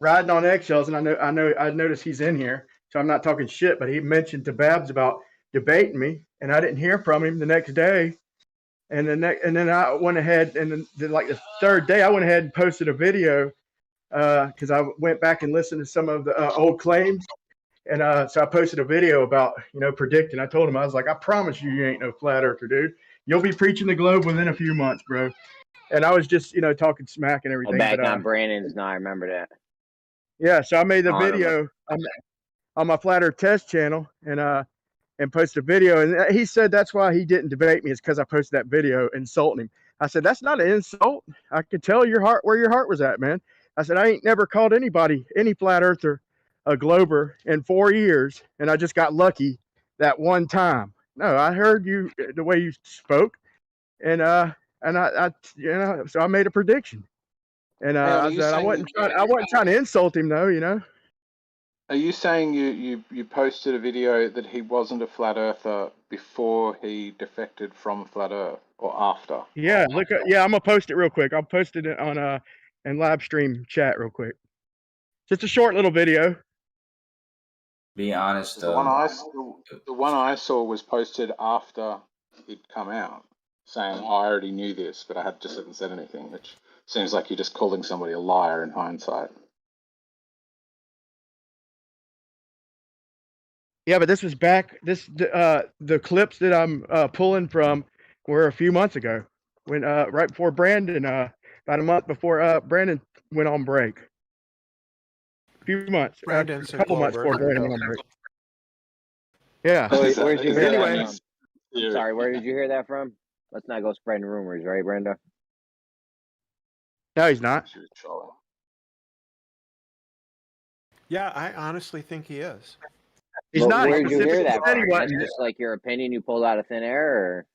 riding on eggshells, and I noticed he's in here, so I'm not talking shit, but he mentioned to Babs about debating me, and I didn't hear from him the next day. And then I went ahead and then like the third day I went ahead and posted a video because I went back and listened to some of the old claims, and so I posted a video about predicting. I told him, I was like, I promise you ain't no flat earther, dude. You'll be preaching the globe within a few months, bro. And I was just talking smack and everything. Back on Brandon's now. I remember that. Yeah, so I made the video on my Flat Earth Test channel and posted a video, and he said that's why he didn't debate me is because I posted that video insulting him. I said that's not an insult. I could tell where your heart was at, man. I said I ain't never called any flat earther a glober in 4 years, and I just got lucky that one time. No, I heard you the way you spoke, and I so I made a prediction, and I said I wasn't trying to insult him though. Are you saying you posted a video that he wasn't a flat earther before he defected from flat Earth or after? Yeah, I'm gonna post it real quick. I'll post it on in Livestream chat real quick. Just a short little video. Be honest, the one I saw was posted after it'd come out, saying I already knew this, but I just hadn't said anything, which seems like you're just calling somebody a liar in hindsight. Yeah, but this was back. The clips that I'm pulling from were a few months ago, when right before Brandon, about a month before Brandon went on break. A few months, a couple months before Brandon went on break. Yeah. Where'd you hear anyway, that from? I'm sorry, where did you hear that from? Let's not go spreading rumors, right, Brenda? No, he's not. Yeah, I honestly think he is. He's not. Where did you hear that from? Anyway. That's just like your opinion you pulled out of thin air, or?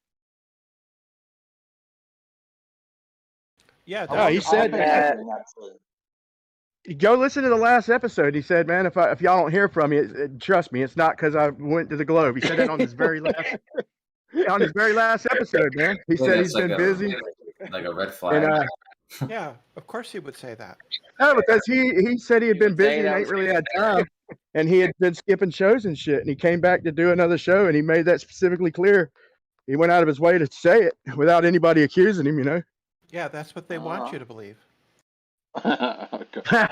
Yeah. No, he said that. Go listen to the last episode. He said, "Man, if y'all don't hear from me, trust me, it's not because I went to the Globe." He said that on his very last episode, man. He said he's been busy. Like a red flag. And, yeah, of course he would say that. No, because he said he had been busy and ain't really had time, and he had been skipping shows and shit. And he came back to do another show, and he made that specifically clear. He went out of his way to say it without anybody accusing him. Yeah, that's what they want you to believe. Okay.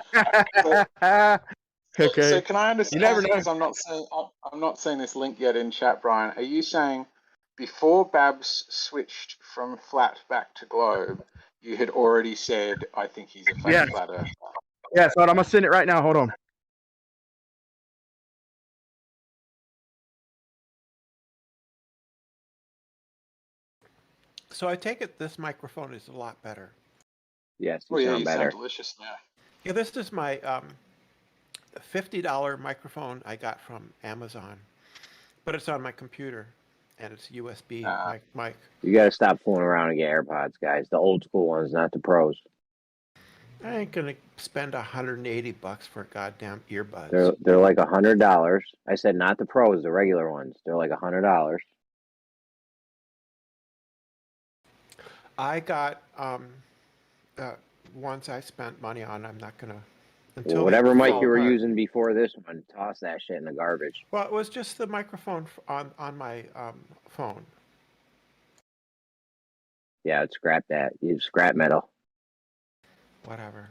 So can I understand? You never know. Because I'm not seeing this link yet in chat, Brian. Are you saying before Babs switched from flat back to globe, you had already said, "I think he's a fake flat earther"? Yeah, so I'm gonna send it right now. Hold on. So I take it this microphone is a lot better. Yes, you sound better. Sound delicious now. Yeah, this is my $50 microphone I got from Amazon, but it's on my computer, and it's USB mic. You got to stop fooling around and get AirPods, guys. The old school ones, not the pros. I ain't gonna spend $180 for goddamn earbuds. They're like $100. I said not the pros, the regular ones. They're like $100. I got ones I spent money on. I'm not gonna. Well, whatever mic you were using before this one, toss that shit in the garbage. Well, it was just the microphone on my phone. Yeah, scrap that. You scrap metal. Whatever.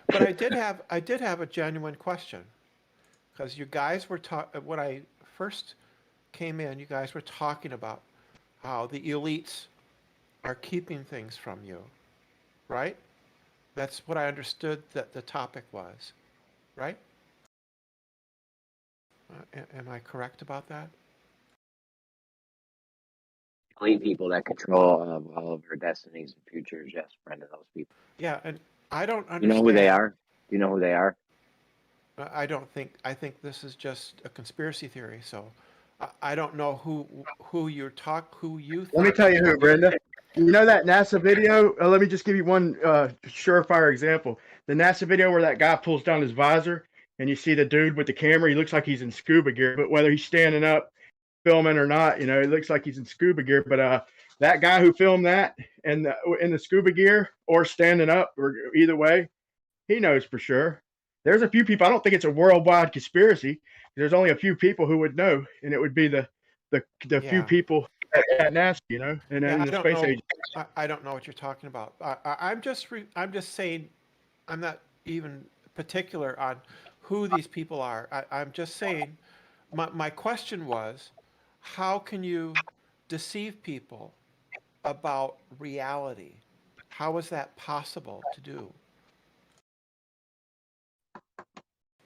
But I did have a genuine question, because you guys were when I first came in, you guys were talking about how the elites are keeping things from you, right? That's what I understood that the topic was, right? Am I correct about that? Elite people that control all of our destinies and futures. Yes, Brenda, those people. Yeah, and I don't understand. You know who they are? Do you know who they are? I don't think. I think this is just a conspiracy theory. So I don't know who you think. Let me tell you who, Brenda. You know that NASA video? Let me just give you one surefire example. The NASA video where that guy pulls down his visor and you see the dude with the camera. He looks like he's in scuba gear, but whether he's standing up filming or not, you know, it looks like he's in scuba gear. But that guy who filmed that in the scuba gear or standing up, or either way, he knows for sure. There's a few people. I don't think it's a worldwide conspiracy. There's only a few people who would know, and it would be the few people at NASA, you know, and in the space agency. I don't know what you're talking about. I'm just saying, I'm not even particular on who these people are. I'm just saying, my question was, how can you deceive people about reality? How is that possible to do?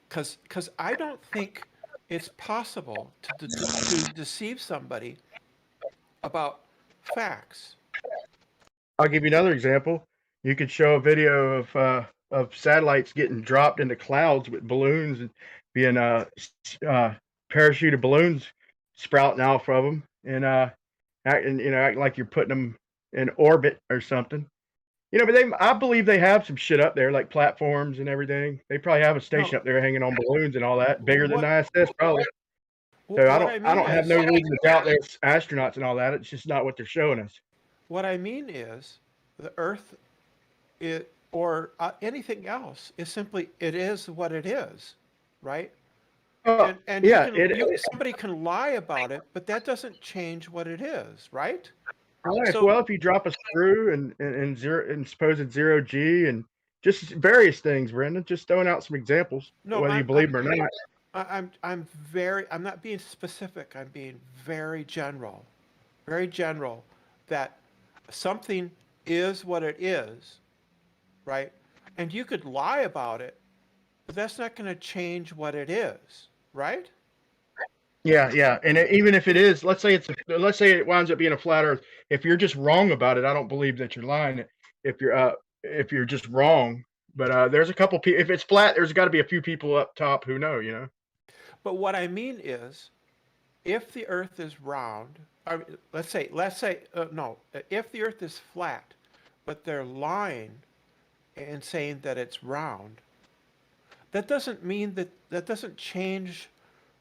Because I don't think it's possible to deceive somebody about facts. I'll give you another example. You could show a video of satellites getting dropped into clouds with balloons and being parachuted balloons sprouting off of them, and acting like you're putting them in orbit or something. You know, but I believe they have some shit up there, like platforms and everything. They probably have a station up there hanging on balloons and all that, bigger than the ISS probably. So I don't have no reason to doubt there's astronauts and all that. It's just not what they're showing us. What I mean is, the Earth, or anything else, is simply, it is what it is, right? And somebody can lie about it, but that doesn't change what it is, right? Well, if you drop a screw and supposed zero G and just various things, Brendan, just throwing out some examples, whether you believe them or not. I'm not being specific. I'm being very general, that something is what it is, right? And you could lie about it, but that's not going to change what it is, right? Yeah, and even if it is, let's say it winds up being a flat Earth. If you're just wrong about it, I don't believe that you're lying. If you're just wrong, but there's a couple people. If it's flat, there's got to be a few people up top who know, you know. But what I mean is, if the Earth is round, let's say no, if the Earth is flat, but they're lying and saying that it's round, that doesn't mean that doesn't change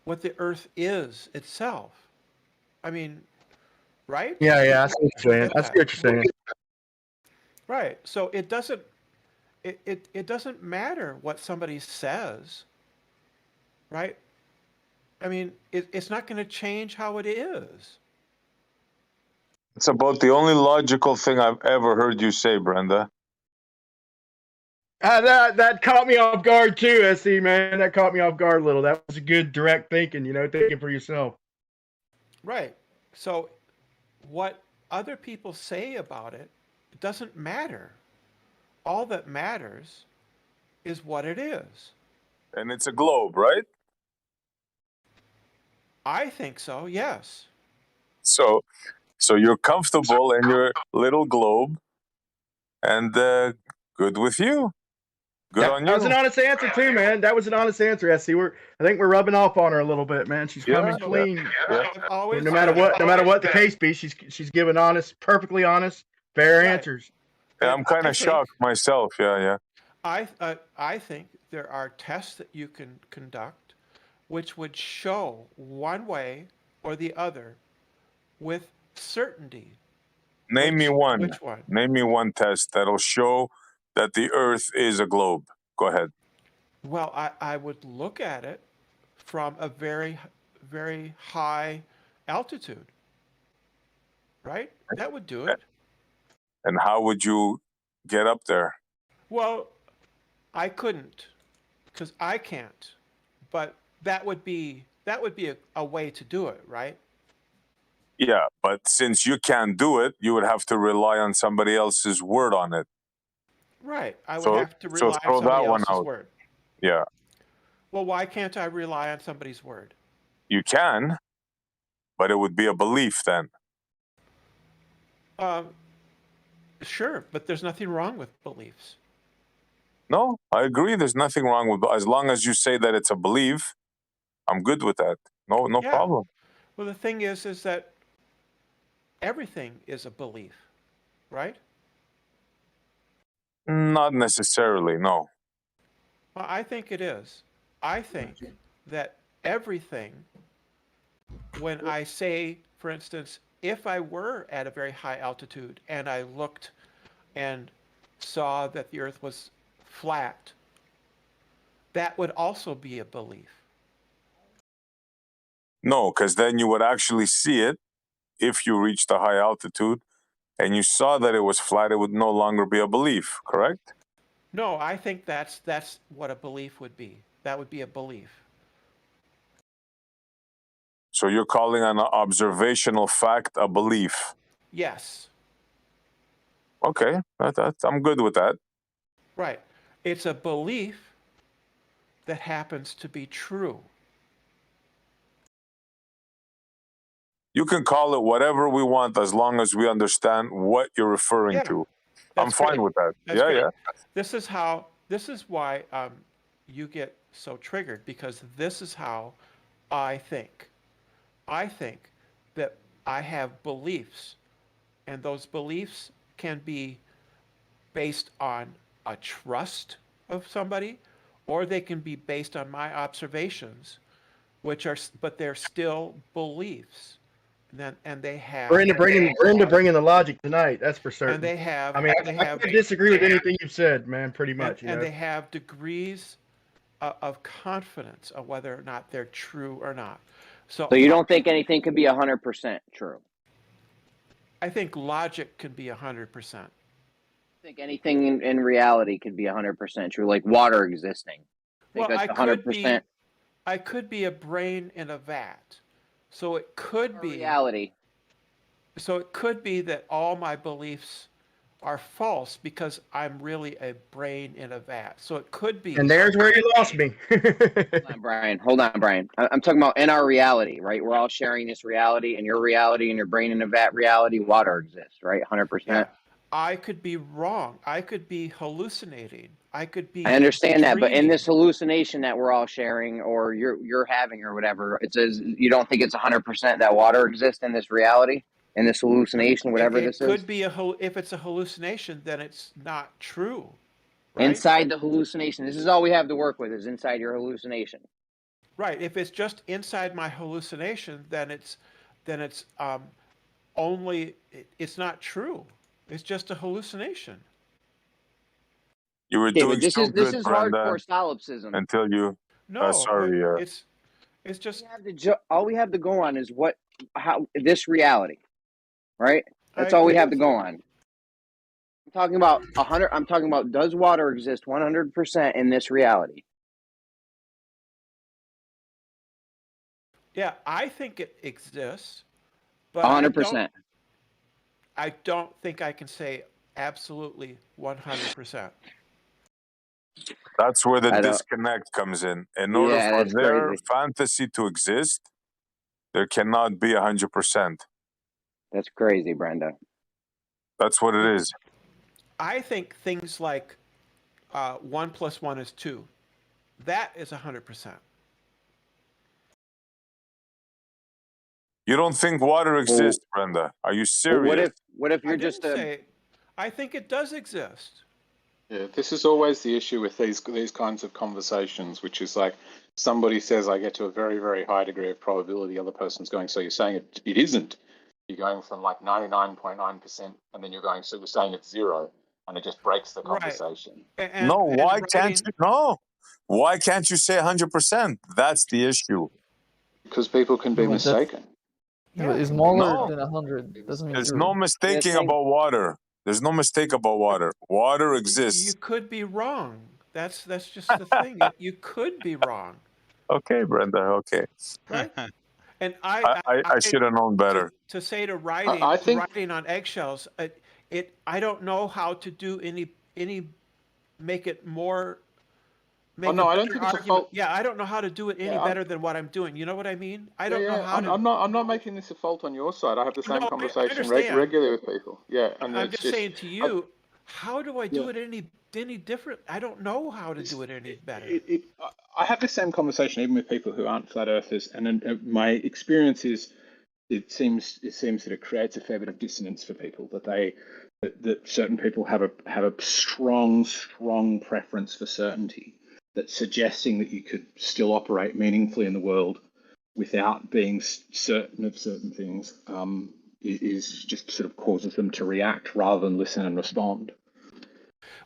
what the Earth is itself. I mean, right? Yeah, I see what you're saying. I see what you're saying. Right. So it doesn't matter what somebody says, right? I mean, it's not going to change how it is. It's about the only logical thing I've ever heard you say, Brenda. That caught me off guard too, SE, man. That caught me off guard a little. That was a good direct thinking, you know, thinking for yourself. Right. So what other people say about it doesn't matter. All that matters is what it is. And it's a globe, right? I think so, yes. So you're comfortable in your little globe, and good with you. Good on you. That was an honest answer too, man. That was an honest answer, SC. I think we're rubbing off on her a little bit, man. She's coming clean. Yeah. No matter what the case be, she's giving perfectly honest, fair answers. Yeah, I'm kind of shocked myself. Yeah. I think there are tests that you can conduct which would show one way or the other with certainty. Name me one. Which one? Name me one test that'll show that the Earth is a globe. Go ahead. Well, I would look at it from a very, very high altitude, right? That would do it. And how would you get up there? Well, I couldn't, because I can't. But that would be a way to do it, right? Yeah, but since you can't do it, you would have to rely on somebody else's word on it. Right. I would have to rely on somebody else's word. Yeah. Well, why can't I rely on somebody's word? You can, but it would be a belief then. Sure, but there's nothing wrong with beliefs. No, I agree. There's nothing wrong with as long as you say that it's a belief. I'm good with that. No problem. Well, the thing is that everything is a belief, right? Not necessarily. No. Well, I think it is. I think that everything, when I say, for instance, if I were at a very high altitude and I looked and saw that the Earth was flat, that would also be a belief. No, because then you would actually see it if you reached a high altitude and you saw that it was flat, it would no longer be a belief, correct? No, I think that's what a belief would be. That would be a belief. So you're calling an observational fact a belief? Yes. Okay, I'm good with that. Right. It's a belief that happens to be true. You can call it whatever we want as long as we understand what you're referring to. I'm fine with that. That's great. Yeah. This is why you get so triggered, because this is how I think. I think that I have beliefs, and those beliefs can be based on a trust of somebody, or they can be based on my observations, but they're still beliefs. And they have Brenda bringing the logic tonight. That's for certain. And they have. I mean, I can't disagree with anything you've said, man. Pretty much. And they have degrees of confidence of whether or not they're true or not. So you don't think anything could be 100% true? I think logic can be 100%. I think anything in reality could be 100% true, like water existing. I could be a brain in a vat. So it could be reality. So it could be that all my beliefs are false because I'm really a brain in a vat. So it could be. And there's where you lost me. Hold on, Brian. I'm talking about in our reality, right? We're all sharing this reality, and your reality and your brain in a vat reality, water exists, right? 100%. Yeah. I could be wrong. I could be hallucinating. I could be. I understand that, but in dreaming. this hallucination that we're all sharing, or you're having, or whatever, it says you don't think it's 100% that water exists in this reality, in this hallucination, whatever this is. It could be if it's a hallucination, then it's not true. Right? Inside the hallucination, this is all we have to work with, is inside your hallucination. Right. If it's just inside my hallucination, then it's only it's not true. It's just a hallucination. You were doing this so is good, hardcore solipsism. Until you. No, sorry. It's just all we have to go on is how this reality, right? That's all we have to go on. I'm talking about 100. I'm talking about, does water exist 100% in this reality? Yeah, I think it exists, but 100%. I don't think I can say absolutely 100%. That's where the disconnect comes in. In order for their fantasy to exist, there cannot be 100%. That's crazy, Brenda. That's what it is. I think things like 1 + 1 is 2. That is 100%. You don't think water exists, Brenda? Are you serious? What if you're just I think it does exist. Yeah, this is always the issue with these kinds of conversations, which is like somebody says, I get to a very, very high degree of probability. The other person's going, so you're saying it isn't. You're going from like 99.9%, and then you're going, so we're saying it's 0, and it just breaks the conversation. Right. Why can't you? No. Why can't you say 100%? That's the issue. Because people can be mistaken. Yeah, it's smaller than 100. Doesn't mean There's no mistaking about water. There's no mistake about water. Water exists. You could be wrong. That's just the thing. You could be wrong. Okay, Brenda. Okay. Right. And I should have known better. To say to writing on eggshells, I don't know how to do any make it more. I don't think it's a fault. Yeah, I don't know how to do it any better than what I'm doing. You know what I mean? I don't know how to. I'm not making this a fault on your side. I have the same conversation regularly with people. Yeah, and I'm just saying to you, How do I do it any different? I don't know how to do it any better. I have the same conversation even with people who aren't flat earthers, and my experience is it seems that it creates a fair bit of dissonance for people that certain people have a strong preference for certainty, that suggesting that you could still operate meaningfully in the world without being certain of certain things is just sort of causes them to react rather than listen and respond.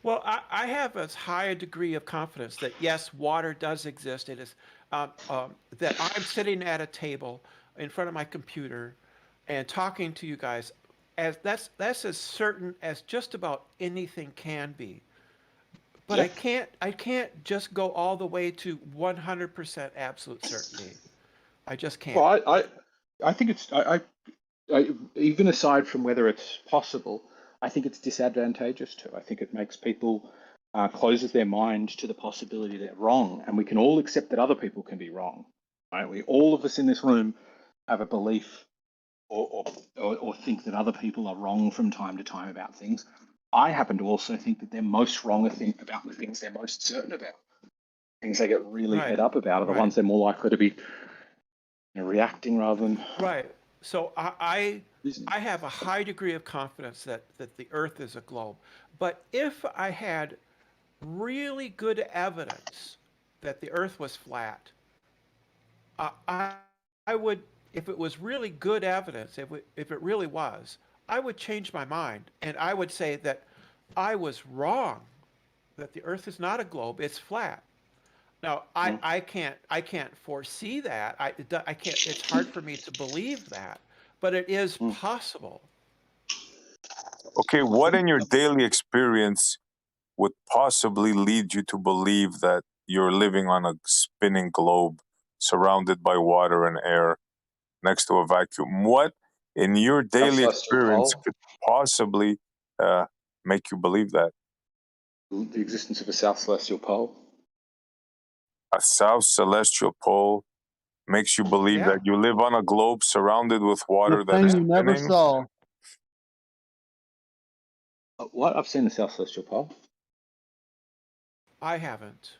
Well, I have as high a degree of confidence that yes, water does exist. It is that I'm sitting at a table in front of my computer and talking to you guys. As that's as certain as just about anything can be. But I can't just go all the way to 100% absolute certainty. I just can't. Well, I think it's even aside from whether it's possible, I think it's disadvantageous too. I think it makes people closes their mind to the possibility they're wrong, and we can all accept that other people can be wrong. Right? All of us in this room have a belief or think that other people are wrong from time to time about things. I happen to also think that they're most wrong about the things they're most certain about. Things they get really head up about are the ones they're more likely to be reacting rather than So I have a high degree of confidence that the Earth is a globe. But if I had really good evidence that the Earth was flat, I would, if it was really good evidence, if it really was, I would change my mind and I would say that I was wrong, that the Earth is not a globe, it's flat. Now, I can't foresee that. I can't. It's hard for me to believe that, but it is possible. Okay, what in your daily experience would possibly lead you to believe that you're living on a spinning globe surrounded by water and air next to a vacuum? What in your daily experience could possibly make you believe that? The existence of a south celestial pole. A south celestial pole makes you believe that you live on a globe surrounded with water that is you never spinning? saw. What? I've seen the south celestial pole. I haven't.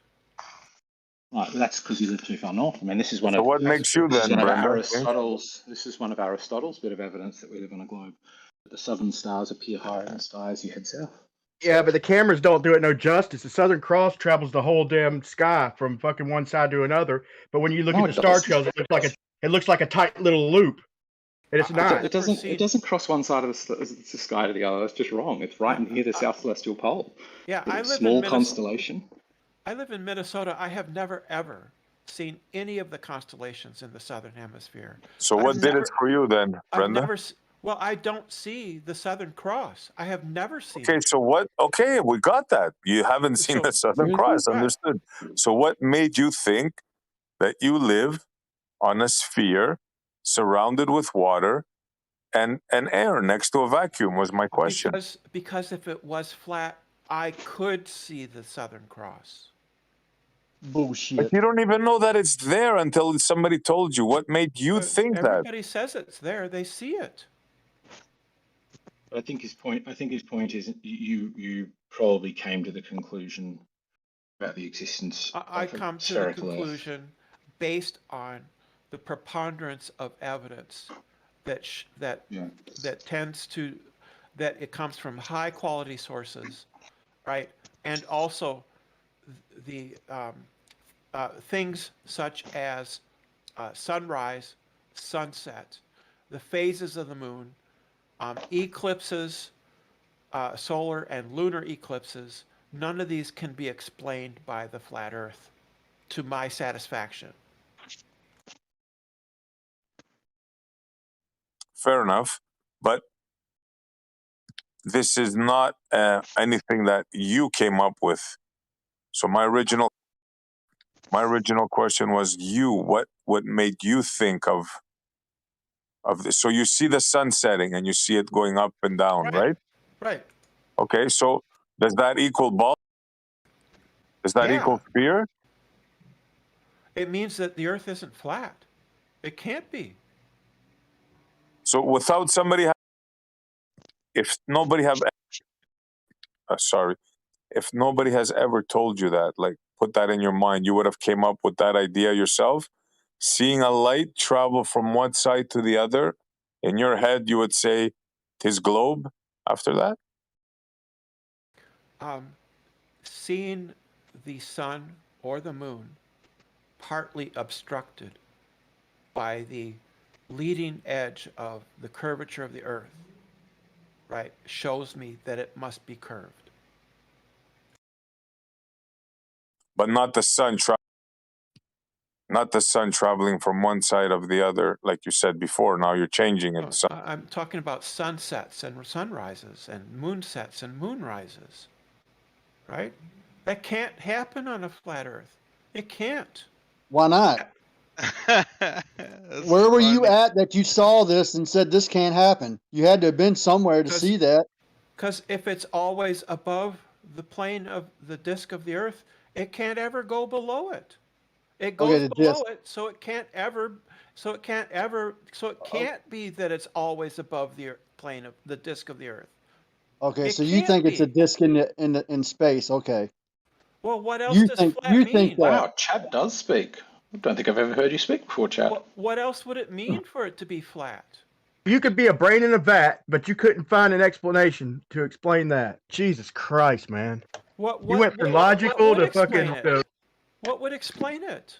Right, well, that's because you live too far north. I mean, this is one So of what makes you then, Brenda? This is one of Aristotle's bit of evidence that we live on a globe. The southern stars appear higher in the sky as you head south. Yeah, but the cameras don't do it no justice. The Southern Cross travels the whole damn sky from fucking one side to another. But when you look at the star trails, it looks like a tight little loop, and it's not. It doesn't cross one side of the sky to the other. That's just wrong. It's right near the south celestial pole. Yeah, I live small in Minnesota. constellation. I live in Minnesota. I have never ever seen any of the constellations in the southern hemisphere. So what did it for you then, Brenda? Well, I don't see the Southern Cross. I have never seen it. Okay, so what? Okay, we got that. You haven't seen the Southern Cross, understood. So what made you think that you live on a sphere surrounded with water and air next to a vacuum was my question. Because if it was flat, I could see the Southern Cross. Bullshit. But you don't even know that it's there until somebody told you. What made you think that? Everybody says it's there. They see it. I think his point is you probably came to the conclusion about the existence. I come to the conclusion based on the preponderance of evidence that tends to that it comes from high quality sources, right? And also the things such as sunrise, sunset, the phases of the moon, eclipses, solar and lunar eclipses. None of these can be explained by the flat Earth to my satisfaction. Fair enough, but this is not anything that you came up with. So my original question was what made you think of this? So you see the sun setting and you see it going up and down, right? Right. Okay, so does that equal ball? Does that equal sphere? It means that the Earth isn't flat. It can't be. So without somebody, if nobody have sorry, if nobody has ever told you that, like put that in your mind, you would have came up with that idea yourself. Seeing a light travel from one side to the other, in your head, you would say, "'Tis globe." After that, seeing the sun or the moon partly obstructed by the leading edge of the curvature of the earth, right, shows me that it must be curved. but not the sun traveling from one side of the other, like you said before. Now you're changing it. No, I'm talking about sunsets and sunrises and moonsets and moonrises, right? That can't happen on a flat Earth. It can't. Why not? Where were you at that you saw this and said this can't happen? You had to have been somewhere to see that. Because if it's always above the plane of the disk of the Earth, it can't ever go below it. It goes below it, so it can't be that it's always above the plane of the disk of the Earth. Okay, so you think it's a disk in space? Okay. Well, what else does flat mean? Think that? Wow, Chad does speak. I don't think I've ever heard you speak before, Chad. What else would it mean for it to be flat? You could be a brain in a vat, but you couldn't find an explanation to explain that. Jesus Christ, man. You went from logical to fucking... What would explain it?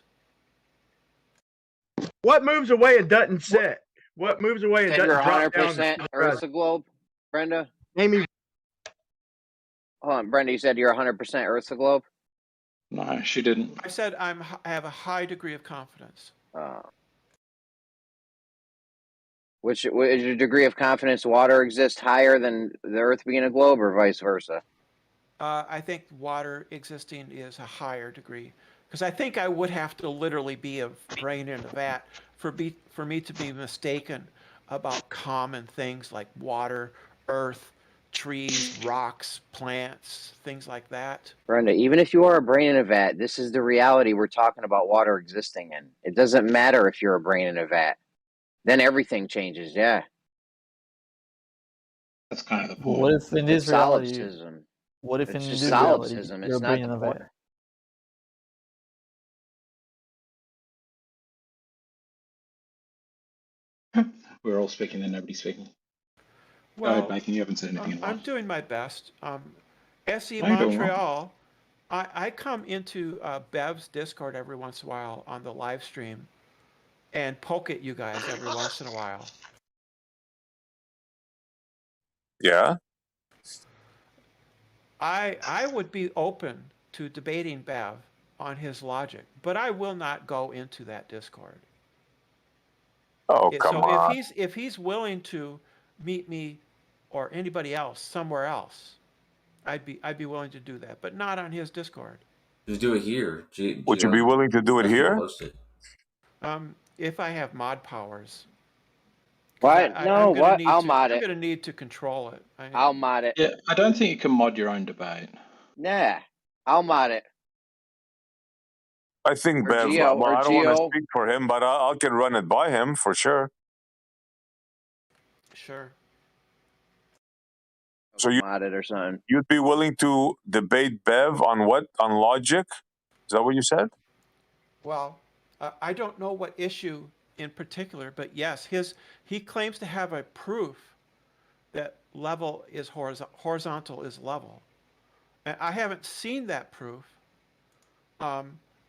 What moves away and doesn't set? What moves away and doesn't drop down? 100% Earth's a globe, Brenda? Name me. Hold on, Brenda, you said you're 100% Earth's a globe? No, she didn't. I said I have a high degree of confidence. Which is your degree of confidence water exists higher than the Earth being a globe, or vice versa? I think water existing is a higher degree. Because I think I would have to literally be a brain in a vat for me to be mistaken about common things like water, earth, trees, rocks, plants, things like that. Brenda, even if you are a brain in a vat, this is the reality we're talking about water existing in. It doesn't matter if you're a brain in a vat. Then everything changes, yeah. That's kind of the point. What if in this reality? Solipsism. What if it's in just this solipsism? reality It's not the point. We're all speaking and nobody's speaking. Well, go ahead, Nathan. You haven't said anything in a while. I'm doing my best. SE No, you're doing Montreal, I come into Bev's Discord every once in a while on the live stream and poke at you guys every once in a while. Yeah. I would be open to debating Bev on his logic, but I will not go into that Discord. Oh, come on. If he's willing to meet me or anybody else somewhere else, I'd be willing to do that, but not on his Discord. Just do it here. Would you be willing to do it here? If I have mod powers. What? No, what? I'll mod it. I'm going to need to control it. I'll mod it. Yeah, I don't think you can mod your own debate. Nah, I'll mod it. I think Bev, I don't want to speak for him, but I can run it by him for sure. Sure. So you mod it or something. You'd be willing to debate Bev on what? On logic? Is that what you said? Well, I don't know what issue in particular, but yes, he claims to have a proof that level is horizontal is level. And I haven't seen that proof.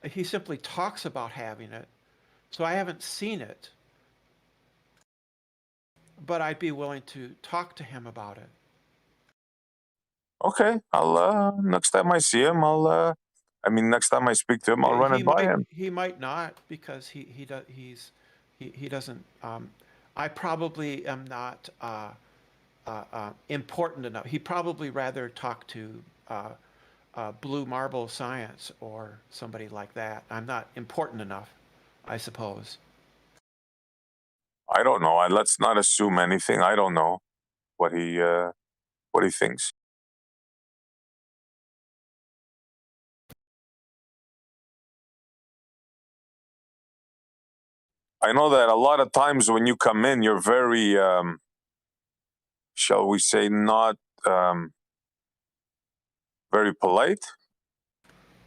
He simply talks about having it, so I haven't seen it. But I'd be willing to talk to him about it. Okay, I'll next time I see him, next time I speak to him, I'll run it by him. He might not, because he doesn't. I probably am not important enough. He'd probably rather talk to Blue Marble Science or somebody like that. I'm not important enough, I suppose. I don't know. Let's not assume anything. I don't know what he thinks. I know that a lot of times when you come in, you're very, shall we say, not very polite.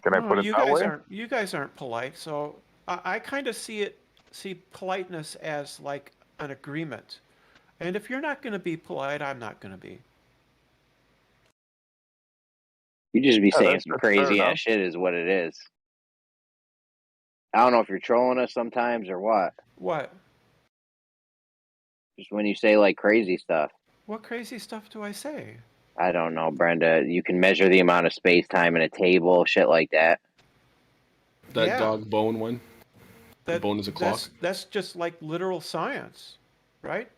Can I put it that way? You guys aren't polite, so I kind of see politeness as like an agreement. And if you're not going to be polite, I'm not going to be. You just be saying some crazy ass shit is what it is. I don't know if you're trolling us sometimes or what. What? Just when you say like crazy stuff. What crazy stuff do I say? I don't know, Brenda. You can measure the amount of space time in a table, shit like that. That dog bone one. The That bone is a clock. That's just like literal science, right?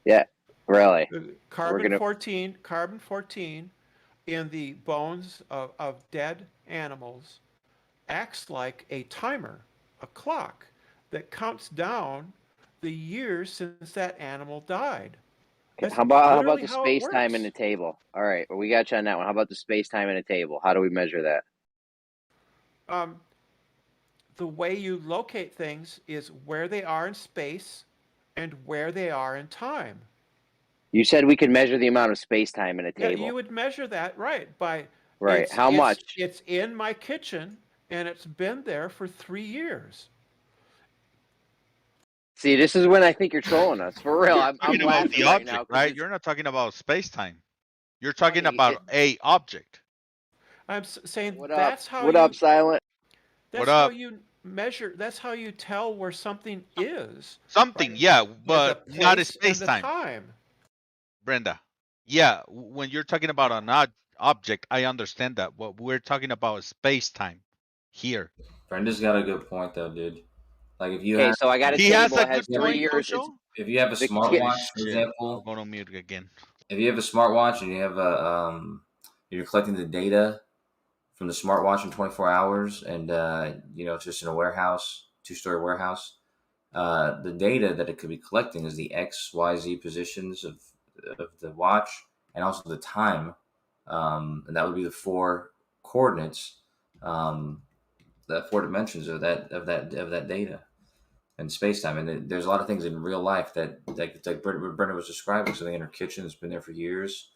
Yeah, really. Carbon 14 in the bones of dead animals acts like a timer, a clock that counts down the years since that animal died. That's how about the how space time in the table? All right, well, we got you on that one. How about the space time in a table? How do we measure that? The way you locate things is where they are in space and where they are in time. You said we could measure the amount of space time in a table. Yeah, you would measure that by how much? It's in my kitchen and it's been there for 3 years. See, this is when I think you're trolling us for real. I'm talking about the object, right? You're not talking about space time. You're talking about a object. I'm saying that's how. What up, Silent? That's how you measure. That's how you tell where something is. Something, yeah, but not a space time. Brenda, yeah, when you're talking about an object, I understand that. What we're talking about is space time here. Brenda's got a good point, though, dude. Like if you have, so I got a he table has a that has good 3 point, years. If you have a smartwatch, for example, I'll go on mute again. If you have a smartwatch and you have you're collecting the data from the smartwatch in 24 hours, and it's just in a warehouse, 2-story warehouse. The data that it could be collecting is the X, Y, Z positions of the watch, and also the time, and that would be the 4 coordinates, the 4 dimensions of that data and space time. And there's a lot of things in real life that like Brenda was describing, something in her kitchen that's been there for years,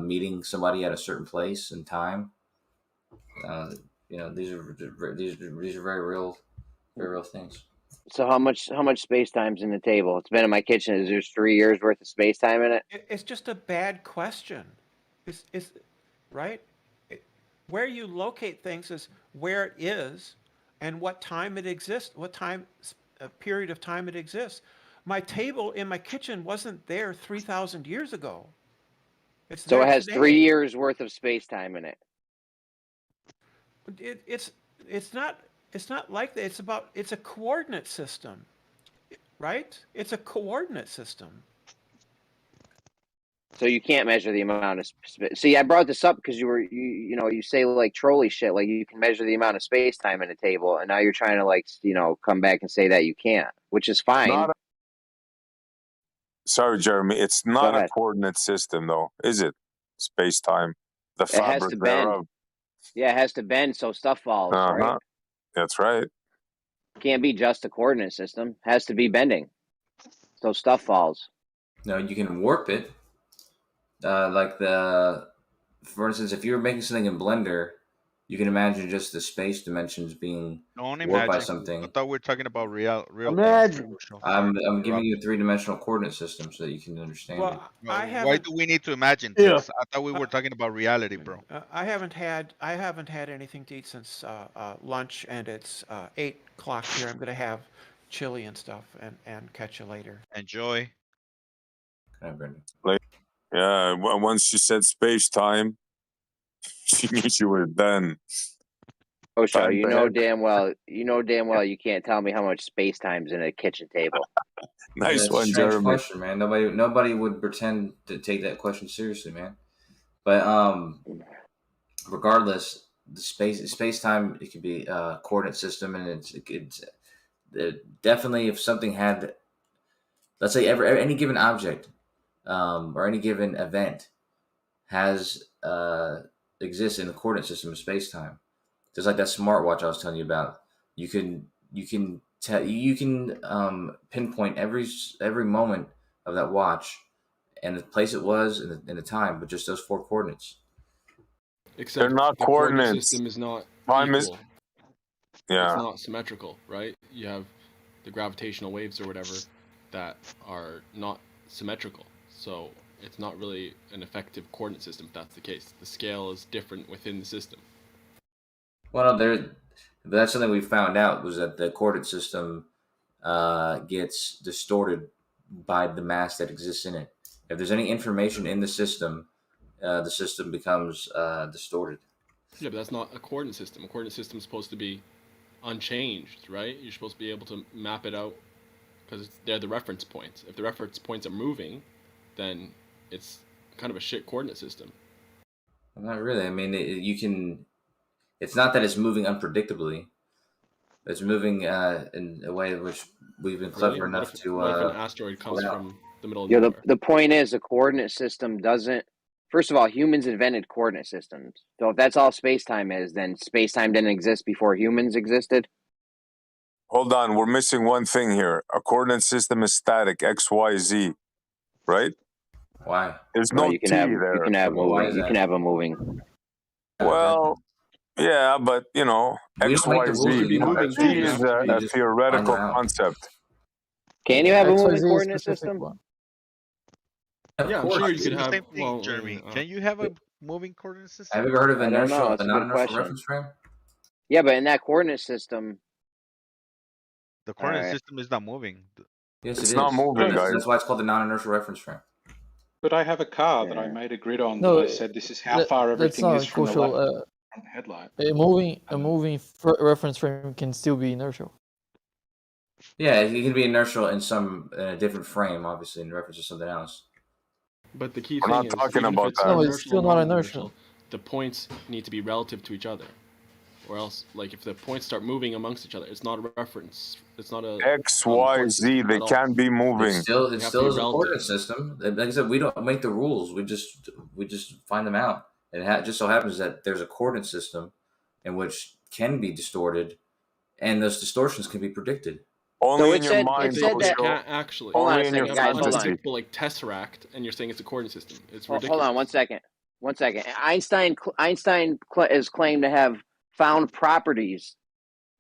meeting somebody at a certain place and time. These are very real things. So how much space time's in the table? It's been in my kitchen. Is there 3 years worth of space time in it? It's just a bad question. It's right. Where you locate things is where it is, and what time it exists. What period of time it exists. My table in my kitchen wasn't there 3,000 years ago. So it has 3 years worth of space time in it. It's not like that. It's a coordinate system, right? It's a coordinate system. So you can't measure the amount of space. See, I brought this up because you say like trolly shit, like you can measure the amount of space time in a table, and now you're trying to come back and say that you can't, which is fine. Sorry, Jeremy, it's not a coordinate system, though, is it? Space time, the fabric thereof. Yeah, it has to bend so stuff falls, right? That's right. Can't be just a coordinate system. It has to be bending so stuff falls. No, you can warp it. For instance, if you were making something in Blender, you can imagine just the space dimensions being warped by something. I thought we were talking about real. Imagine. I'm giving you a 3-dimensional coordinate system so that you can understand it. Why do we need to imagine things? I thought we were talking about reality, bro. I haven't had anything to eat since lunch, and it's 8 o'clock here. I'm gonna have chili and stuff, and catch you later. Enjoy. Hi, Brendan. Yeah, once she said space time, she knew she was done. Oh, so you know damn well you can't tell me how much space time's in a kitchen table. Nice one, Jeremy. Jeremy. Question, man. Nobody would pretend to take that question seriously, man. But regardless, the space time, it could be a coordinate system, and it's definitely, if something had, let's say any given object or any given event exists in the coordinate system of space time. Just like that smartwatch I was telling you about, you can pinpoint every moment of that watch and the place it was and the time, but just those 4 coordinates. Except they're not the coordinate coordinates. system is not Time equal. Yeah. It's not symmetrical, right? You have the gravitational waves or whatever that are not symmetrical. So it's not really an effective coordinate system if that's the case. The scale is different within the system. Well, that's something we found out, was that the coordinate system gets distorted by the mass that exists in it. If there's any information in the system becomes distorted. Yeah, but that's not a coordinate system. A coordinate system is supposed to be unchanged, right? You're supposed to be able to map it out because they're the reference points. If the reference points are moving, then it's kind of a shit coordinate system. Not really. I mean, you can. It's not that it's moving unpredictably. It's moving in a way in which we've been clever enough to. What if an asteroid comes from the middle of Yeah, nowhere? the point is, the coordinate system doesn't. First of all, humans invented coordinate systems. So if that's all space-time is, then space-time didn't exist before humans existed. Hold on, we're missing one thing here. A coordinate system is static, X, Y, Z, right? Why? There's Well, no you can T have there. you can have moving. You can have a moving. Well, yeah, but you know, We X, don't make Y, the rules Z. anymore. T is a theoretical concept. Can you have a XYZ moving is coordinate specific system? one. Yeah, I'm sure you could have. Same thing, Jeremy. Can you have a moving coordinate system? Have you ever heard of I don't know. a That's a good non-inertial question. reference frame? Yeah, but in that coordinate system, The coordinate Alright. system is not moving. Yes, It's it not is. moving, guys. That's why it's called the non-inertial reference frame. But I have a car that I made a grid on No, that I said this is how far that's everything not is from the crucial. left front headlight. A moving reference frame can still be inertial. Yeah, it can be inertial in a different frame, obviously, in reference to something else. But the key We're thing not is, talking even about if it's that. No, it's inertial still or not non-inertial, inertial. the points need to be relative to each other, or else, like, if the points start moving amongst each other, it's not a reference. It's not a X, Y, coordinate Z. system They at all. can't be moving. It still have to is be a relative. coordinate system. Like I said, we don't make the rules. We just find them out. And it just so happens that there's a coordinate system in which can be distorted, and those distortions can be predicted. Only So in it your said- mind, it said They that- can't actually. Hold on a Only in your second, guys. Hold on. fantasy. Simple, like Tesseract, and you're saying it's a coordinate system. It's Hold ridiculous. on 1 second. 1 second. Einstein is claimed to have found properties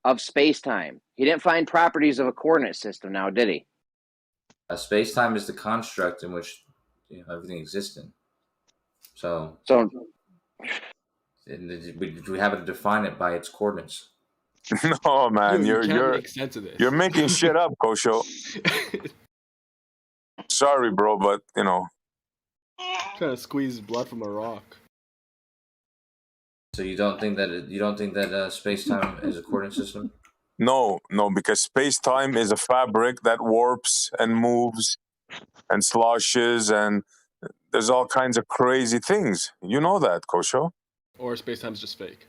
of space-time. He didn't find properties of a coordinate system now, did he? Space-time is the construct in which everything exists in. So we have to define it by its coordinates. No, man, You can't you're make sense of this. you're making shit up, Kosho. Sorry, bro, but you know. Trying to squeeze blood from a rock. So you don't think that space-time is a coordinate system? No, because space-time is a fabric that warps and moves and sloshes, and there's all kinds of crazy things. You know that, Kosho. Or space-time's just fake.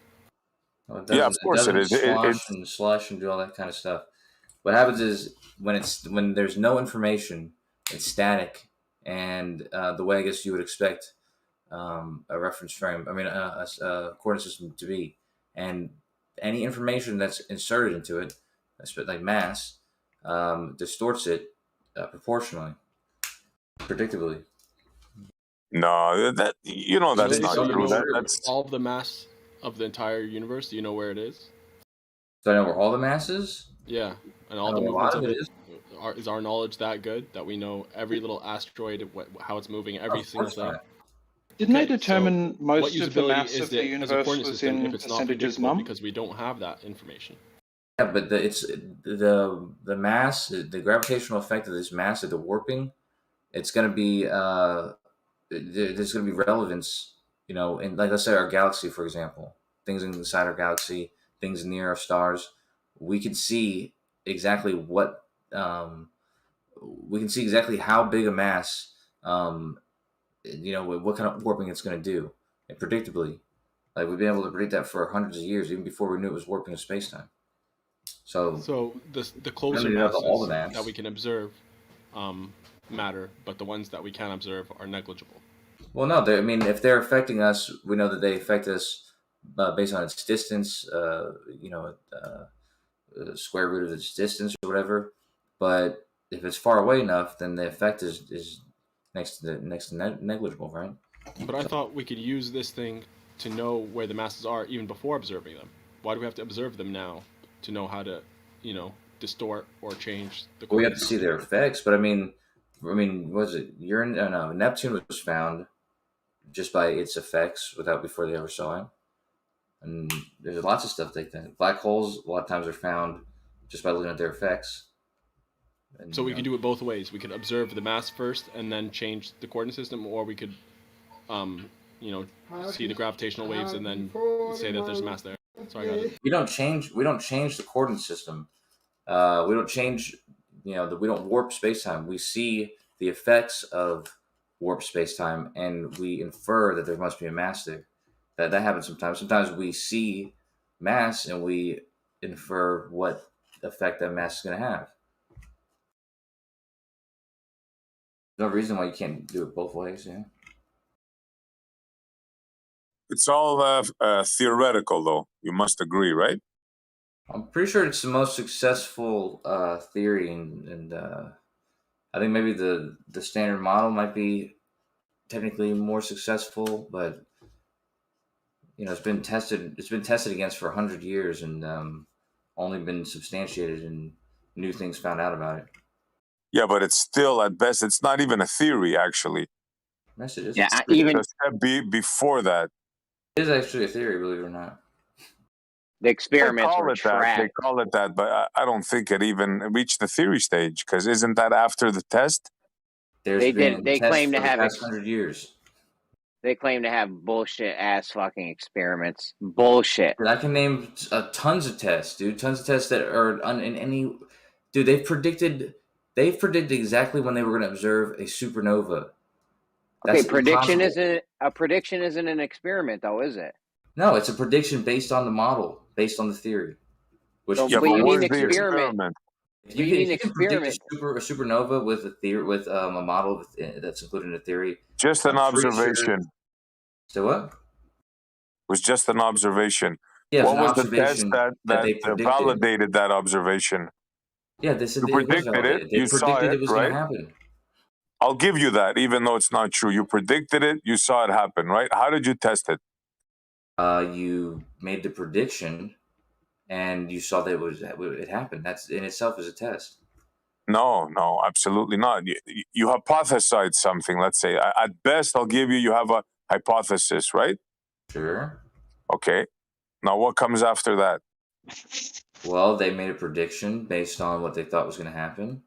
Well, Yeah, of course it is. Slush and do all that kind of stuff. What happens is when there's no information, it's static, and the way I guess you would expect a reference frame, a coordinate system to be, and any information that's inserted into it, like mass, distorts it proportionally, predictably. No, that's not true. That's all of the mass of the entire universe. Do you know where it is? So I know where all the mass is? Yeah, and all the movements of it. Is our knowledge that good that we know every little asteroid, how it's moving, every single thing? Not. Didn't they determine most of the mass of the universe was in percentages, Mum? Because we don't have that information. Yeah, but the mass, the gravitational effect of this mass, of the warping, it's going to be there's going to be relevance, in, like, let's say our galaxy, for example, things inside our galaxy, things near our stars, we can see exactly what we can see exactly how big a mass, what kind of warping it's going to do, and predictably, like we've been able to predict that for hundreds of years, even before we knew it was warping in space-time. So the closer masses that we can observe matter, but the ones that we can't observe are negligible. Well, no, if they're affecting us, we know that they affect us based on its distance, square root of its distance or whatever. But if it's far away enough, then the effect is next to negligible, right? But I thought we could use this thing to know where the masses are even before observing them? Why do we have to observe them now to know how to, distort or change the? We have to see their effects, but I mean, what was it? Neptune was found just by its effects before they ever saw it. And there's lots of stuff like that. Black holes a lot of times are found just by looking at their effects. And, so we could do it both ways. We could observe the mass first and then change the coordinate system, or we could, see the gravitational waves and then say that there's mass there. Sorry, guys. We don't change the coordinate system. We don't change, we don't warp space-time. We see the effects of warp space-time, and we infer that there must be a mass there. That happens sometimes. Sometimes we see mass, and we infer what effect that mass is going to have. No reason why you can't do it both ways, yeah. It's all theoretical, though. You must agree, right? I'm pretty sure it's the most successful theory, and I think maybe the standard model might be technically more successful, but it's been tested. It's been tested against for 100 years, and only been substantiated, and new things found out about it. Yeah, but it's still, at best, it's not even a theory, actually. Yes, it is. Yeah, It's a step before that. It is actually a theory, believe it or not. The experiments were trash. They call it that, but I don't think it even reached the theory stage, because isn't that after the test? They claim to have 100 years. They claim to have bullshit ass fucking experiments. Bullshit. I can name tons of tests, dude. Tons of tests that are in any. Dude, they've predicted exactly when they were going to observe a supernova. Okay, prediction isn't an experiment, though, is it? No, it's a prediction based on the model, based on the theory. Which but you need an experiment. If you can predict a supernova with a theory, with a model that's included in a theory. Just an observation. So what? It was just an observation. Yeah, what was the test that validated that observation? Yeah, they said you predicted it. You saw it, was right? going to happen. I'll give you that, even though it's not true. You predicted it. You saw it happen, right? How did you test it? You made the prediction, and you saw that it happened. That's in itself is a test. No, absolutely not. You hypothesized something. Let's say, at best, I'll give you have a hypothesis, right? Sure. Okay. Now, what comes after that? Well, they made a prediction based on what they thought was going to happen,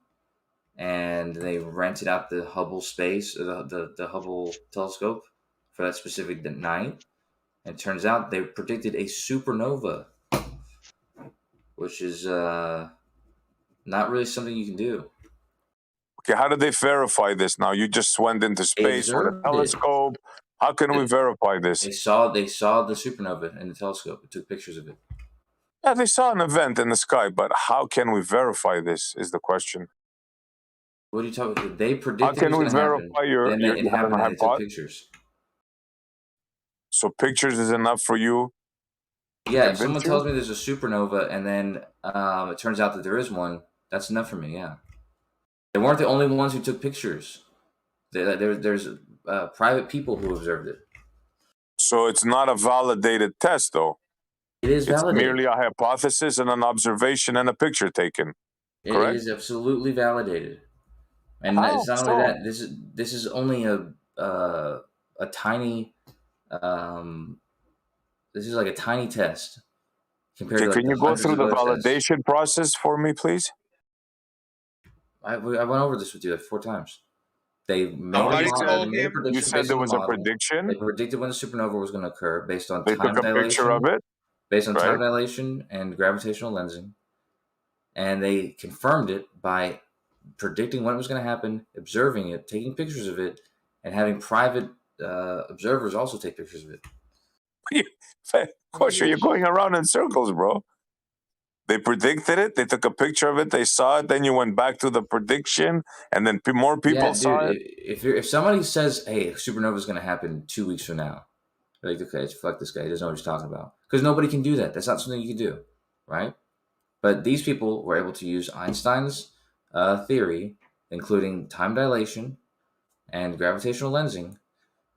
and they rented out the Hubble the Hubble telescope for that specific night. And it turns out they predicted a supernova, which is not really something you can do. Okay, how did they verify this? Now you just went into space with a telescope. How can we verify this? They saw the supernova in the telescope. They took pictures of it. Yeah, they saw an event in the sky, but how can we verify this? Is the question. What are you talking about? They predicted. How can we verify your pictures? So pictures is enough for you? Yeah, if someone tells me there's a supernova and then it turns out that there is one, that's enough for me, yeah. They weren't the only ones who took pictures. There's private people who observed it. So it's not a validated test, though. It is validated. It's merely a hypothesis and an observation and a picture taken. Correct? It is absolutely validated. And it's not only that. This is only a tiny... this is like a tiny test compared to. Can you go through the validation process for me, please? I went over this with you like 4 times. They made a prediction. You said there was a prediction. They predicted when the supernova was going to occur based on time dilation. They took a picture of it. Based on time dilation and gravitational lensing, and they confirmed it by predicting when it was going to happen, observing it, taking pictures of it, and having private observers also take pictures of it. Kosher, you're going around in circles, bro. They predicted it. They took a picture of it. They saw it. Then you went back to the prediction, and then more people saw it. If somebody says, "Hey, supernova is going to happen 2 weeks from now," you're like, okay, fuck this guy. He doesn't know what he's talking about. Because nobody can do that. That's not something you can do, right? But these people were able to use Einstein's theory, including time dilation and gravitational lensing,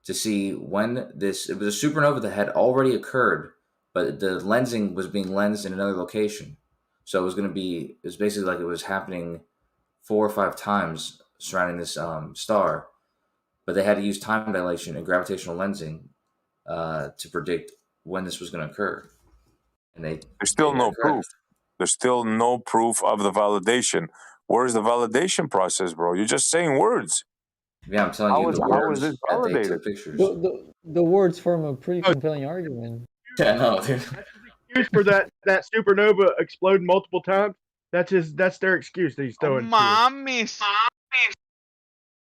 to see when it was a supernova that had already occurred, but the lensing was being lensed in another location. So it was basically like it was happening 4 or 5 times surrounding this star, but they had to use time dilation and gravitational lensing to predict when this was going to occur. And there's still no proof. There's still no proof of the validation. Where's the validation process, bro? You're just saying words. Yeah, I'm telling you, how is it validated? The words form a pretty compelling argument. Yeah, no. Excuse for that supernova exploding multiple times. That's their excuse that he's throwing. Mamis.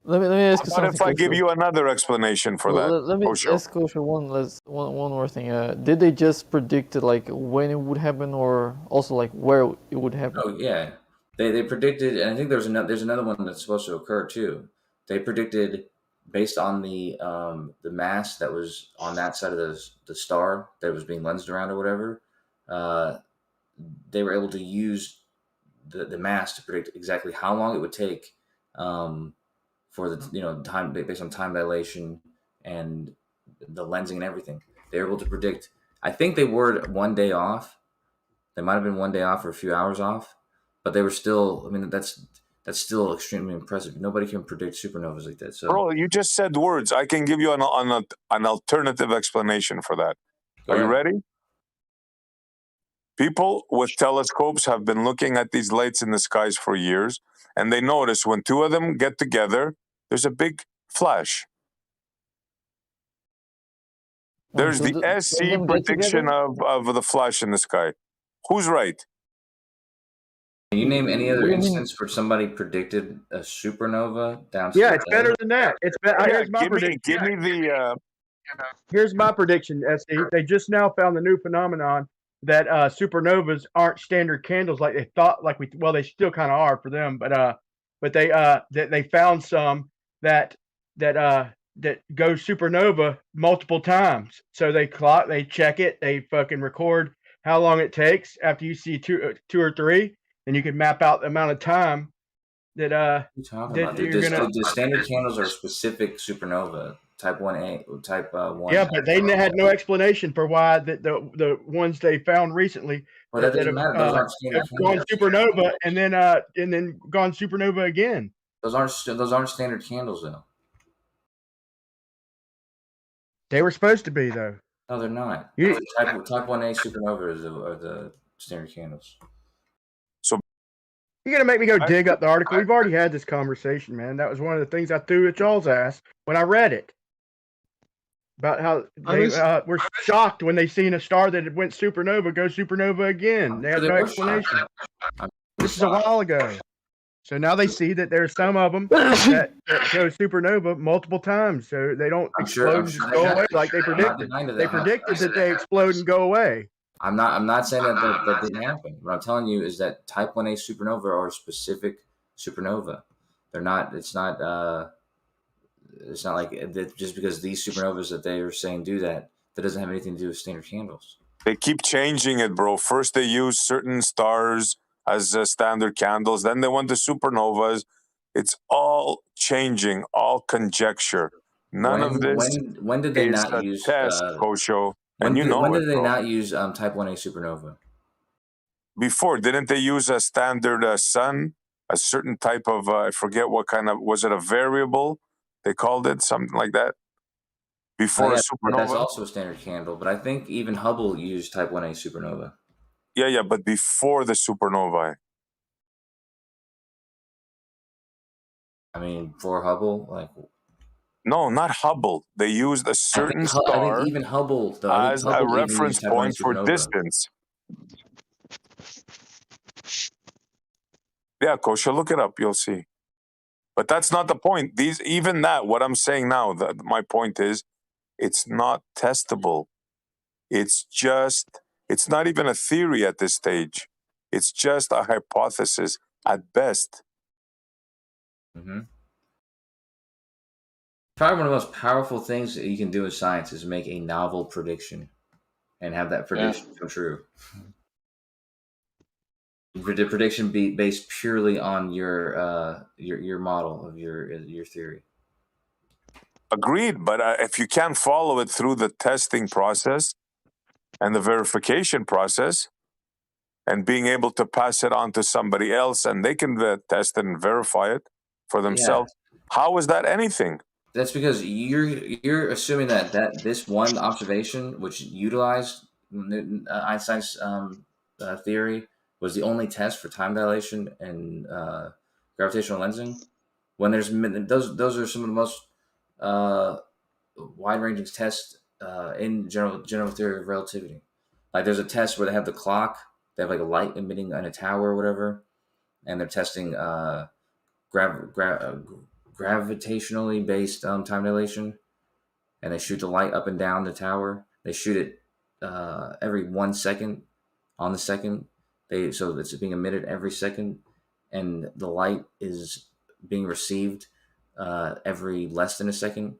Let me ask you What something. if I give you another explanation for that? Let me ask Kosher one more thing. Did they just predict like when it would happen, or also like where it would happen? Oh yeah, they predicted, and I think there's another one that's supposed to occur too. They predicted based on the mass that was on that side of the star that was being lensed around or whatever. They were able to use the mass to predict exactly how long it would take for the time based on time dilation and the lensing and everything. They were able to predict. I think they were 1 day off. They might have been 1 day off or a few hours off, but they were still. I mean, that's still extremely impressive. Nobody can predict supernovas like that. So, bro, you just said words. I can give you an alternative explanation for that. Are you ready? People with telescopes have been looking at these lights in the skies for years, and they notice when 2 of them get together, there's a big flash. There's the SC prediction of the flash in the sky. Who's right? Can you name any other instance where somebody predicted a supernova downstairs? Yeah, it's better than that. It's better. Here's my prediction. Give me the. Here's my prediction, SC. They just now found the new phenomenon that supernovas aren't standard candles like they thought. They still kind of are for them, but they found some that go supernova multiple times. So they check it, they fucking record how long it takes after you see two or three, and you can map out the amount of time that the standard candles are specific supernova. Type 1A, type 1. Yeah, but they had no explanation for why the ones they found recently that doesn't matter. Those aren't standard gone supernova and then gone supernova again. Those aren't standard candles though. They were supposed to be though. No, they're not. Type 1A supernovas are the standard candles. So you're gonna make me go dig up the article. We've already had this conversation, man. That was one of the things I threw at y'all's ass when I read it. About how they were shocked when they seen a star that went supernova go supernova again. They had no explanation. This is a while ago. So now they see that there's some of them that go supernova multiple times. So they don't explode and just go away like they predicted. They predicted that they explode and go away. I'm not saying that didn't happen. What I'm telling you is that type 1A supernova are a specific supernova. They're not. It's not like just because these supernovas that they are saying do that doesn't have anything to do with standard candles. They keep changing it, bro. First they use certain stars as standard candles, then they went to supernovas. It's all changing, all conjecture. None of this. When did they not use test, Kosho? When did they not use type 1A supernova? Before, didn't they use a standard sun, a certain type of I forget what kind of, was it a variable? They called it something like that before supernova. That's also a standard candle, but I think even Hubble used type 1A supernova. Yeah, but before the supernova. I mean, for Hubble, no, not Hubble. They used a certain star. I think even Hubble, as a reference point for distance. Yeah, Kosha, look it up. You'll see. But that's not the point. What I'm saying now, my point is, it's not testable. It's not even a theory at this stage. It's just a hypothesis at best. Mm-hmm. Probably one of the most powerful things that you can do in science is make a novel prediction and have that prediction come true. The prediction be based purely on your model of your theory. Agreed, but if you can't follow it through the testing process and the verification process, and being able to pass it on to somebody else, and they can test it and verify it for themselves, how is that anything? That's because you're assuming that this one observation, which utilized Einstein's theory, was the only test for time dilation and gravitational lensing. When there's those are some of the most wide-ranging tests in general theory of relativity. Like there's a test where they have the clock, they have like a light emitting on a tower or whatever, and they're testing gravitationally based time dilation, and they shoot the light up and down the tower. They shoot it every 1 second on the second. So it's being emitted every second, and the light is being received every less than a second.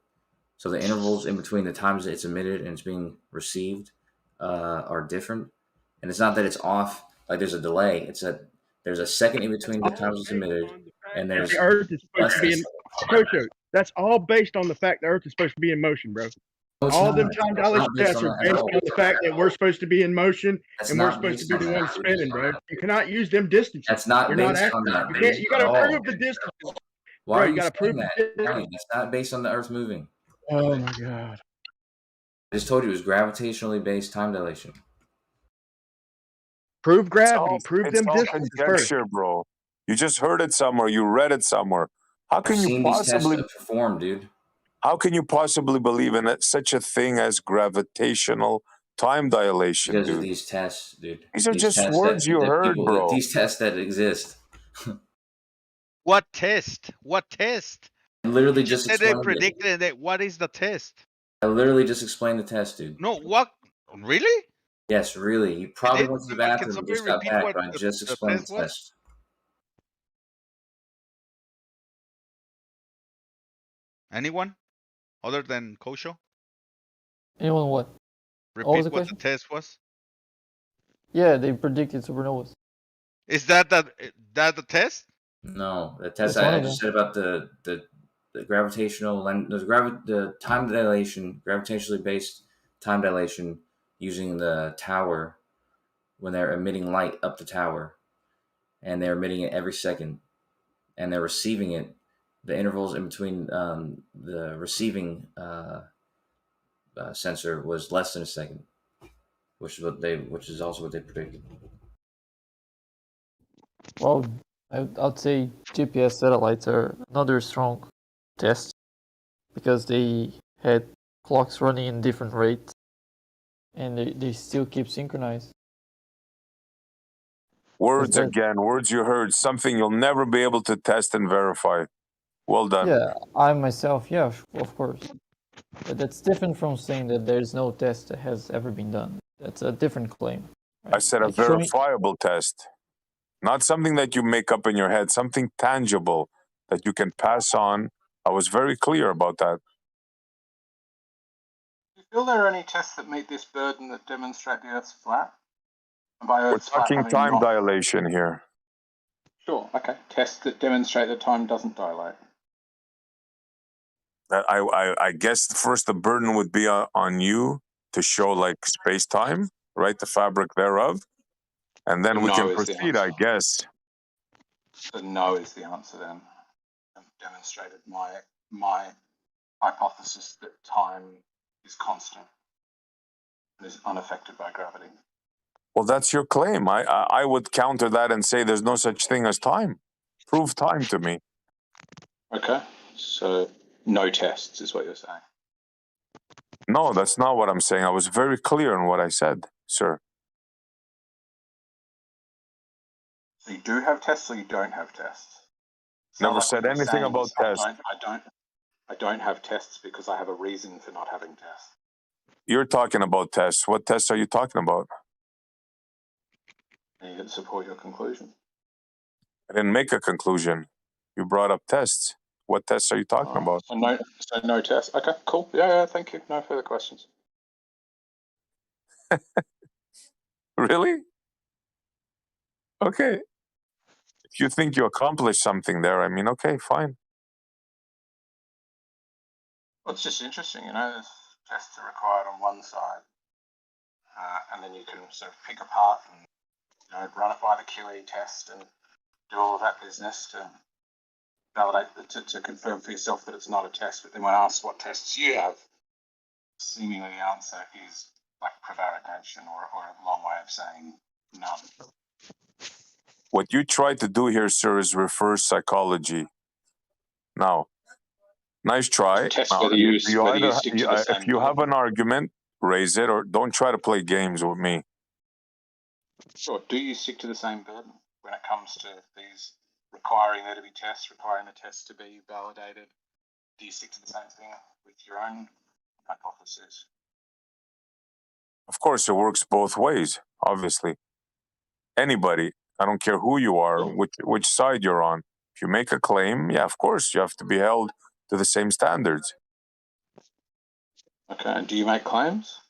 So the intervals in between the times that it's emitted and it's being received are different. And it's not that it's off, like there's a delay. It's that there's a second in between the times it's emitted, and there's the Earth is supposed to be in Cocho. That's all based on the fact the Earth is supposed to be in motion, bro. All them time dilation tests are based on the fact that we're supposed to be in motion and we're supposed to be the ones spinning, bro. You cannot use them distances. That's not based on that. You can't. You got to prove the distances. Why are you saying that? That's not based on the Earth moving. Oh my god! I just told you it was gravitationally based time dilation. Prove gravity. Prove them distances conjecture, first, bro. You just heard it somewhere. You read it somewhere. How can you possibly perform, dude? How can you possibly believe in such a thing as gravitational time dilation, because dude? Of these tests, dude. These are just words you heard, bro. These tests that exist. What test? What test? I literally You just said they explained predicted it. What is the test? I literally just explained the test, dude. No, what? Really? Yes, really. You probably did? went to the Can bathroom and somebody just got repeat back, what but I just the explained test the was? test. Anyone other than Kosho? Anyone what? Repeat what the test was. Yeah, they predicted supernovas. Is that the test? No, the test I just said about the gravitational the time dilation, gravitationally based time dilation using the tower when they're emitting light up the tower, and they're emitting it every second, and they're receiving it. The intervals in between the receiving sensor was less than a second, which is also what they predicted. Well, I'd say GPS satellites are another strong test because they had clocks running in different rates, and they still keep synchronized. Words again, words you heard, something you'll never be able to test and verify. Well done. Yeah, I myself, yeah, of course. But that's different from saying that there's no test that has ever been done. That's a different claim. Right? I said a verifiable test, not something that you make up in your head, something tangible that you can pass on. I was very clear about that. Do you feel there are any tests that meet this burden that demonstrate the Earth's flat? And by We're Earth's flat, talking I mean time not... dilation here. Sure, okay. Tests that demonstrate that time doesn't dilate. I guess first the burden would be on you to show like space-time, right? The fabric thereof. And then we can proceed, I guess. So no is the answer then. I've demonstrated my hypothesis that time is constant and is unaffected by gravity. Well, that's your claim. I would counter that and say there's no such thing as time. Prove time to me. Okay, so no tests is what you're saying. No, that's not what I'm saying. I was very clear on what I said, sir. So you do have tests or you don't have tests? Never said anything about tests. I don't have tests because I have a reason for not having tests. You're talking about tests. What tests are you talking about? And you can support your conclusion. I didn't make a conclusion. You brought up tests. What tests are you talking about? So no tests. Okay, cool. Yeah, thank you. No further questions. Really? Okay. If you think you accomplished something there, I mean, okay, fine. Well, it's just interesting, there's tests are required on one side, and then you can sort of pick apart and run it by the QE test and do all of that business to validate, to confirm for yourself that it's not a test. But then when asked what tests you have, seemingly the answer is like prevarication or a long way of saying none. What you try to do here, sir, is reverse psychology. Now, nice try. Test Now, whether you either, stick to the same if you have burden. an argument, raise it, or don't try to play games with me. Sure. Do you stick to the same burden when it comes to these requiring there to be tests, requiring the tests to be validated? Do you stick to the same thing with your own hypothesis? Of course, it works both ways, obviously. Anybody, I don't care who you are, which side you're on. If you make a claim, yeah, of course, you have to be held to the same standards. Okay, and do you make claims?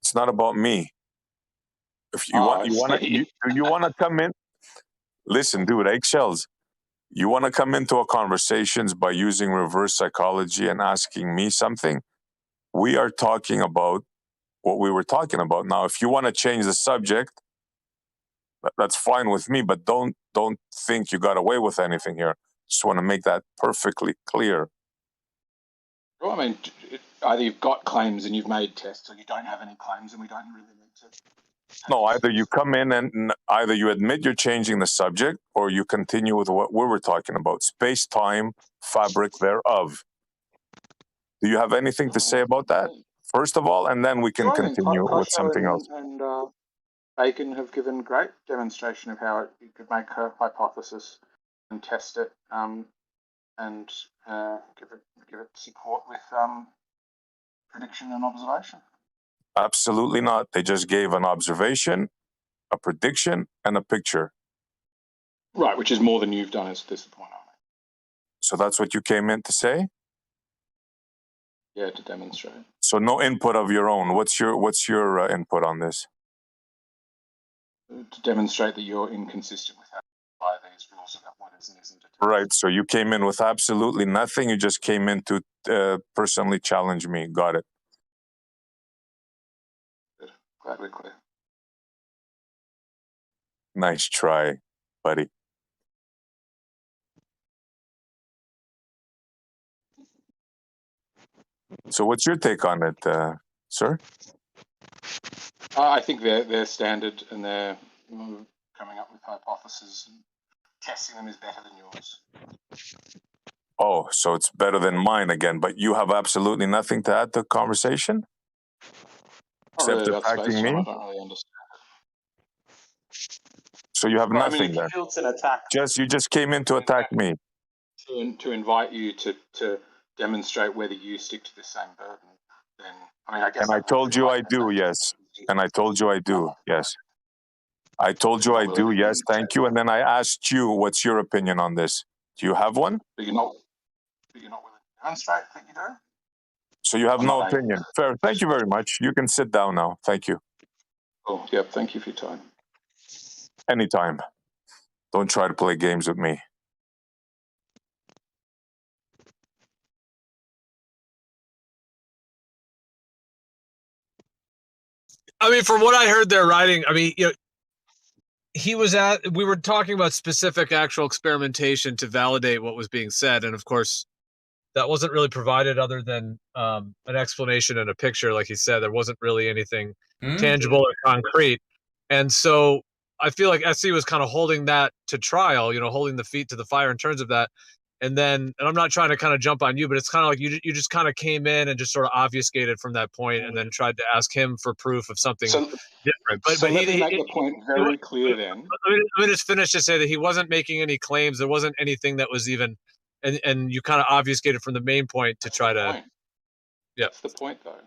It's not about me. If you want to come in, listen, dude, eggshells. You want to come into a conversations by using reverse psychology and asking me something? We are talking about what we were talking about. Now, if you want to change the subject, that's fine with me, but don't think you got away with anything here. Just want to make that perfectly clear. Well, I mean, either you've got claims and you've made tests, or you don't have any claims and we don't really need to. No, either you come in and either you admit you're changing the subject, or you continue with what we were talking about, space-time, fabric thereof. Do you have anything to say about that, first of all, and then we can continue with something else? And Bacon have given great demonstration of how you could make a hypothesis and test it, and give it support with prediction and observation. Absolutely not. They just gave an observation, a prediction, and a picture. Right, which is more than you've done at this point. So that's what you came in to say? Yeah, to demonstrate. So no input of your own. What's your input on this? To demonstrate that you're inconsistent with how you apply these rules about what is and isn't a test. Right. So you came in with absolutely nothing. You just came in to personally challenge me. Got it. Good. Glad we're clear. Nice try, buddy. So what's your take on it, sir? I think they're standard, and they're coming up with hypotheses and testing them is better than yours. Oh, so it's better than mine again, but you have absolutely nothing to add to the conversation? Except attacking me? I don't really understand it. So you have nothing if you there. feel it's an attack, You just came in to attack me. To invite you to demonstrate whether you stick to the same burden, then I guess. And I told you I do, yes. And I told you I do, yes. I told you I do, yes, thank you. And then I asked you, what's your opinion on this? Do you have one? But you're not willing to demonstrate that you do? So you have no opinion. Fair. Thank you very much. You can sit down now. Thank you. Oh, yeah, thank you for your time. Anytime. Don't try to play games with me. I mean, from what I heard there writing, I mean, we were talking about specific actual experimentation to validate what was being said. And of course, that wasn't really provided other than an explanation and a picture. Like he said, there wasn't really anything tangible or concrete. And so I feel like SC was kind of holding that to trial, holding the feet to the fire in terms of that. And I'm not trying to kind of jump on you, but it's kind of like you just kind of came in and just sort of obfuscated from that point and then tried to ask him for proof of something different. But let me make the point very clear then. Let me just finish to say that he wasn't making any claims. There wasn't anything that was even, and you kind of obfuscated from the main point to try to. Yeah. That's the point, though.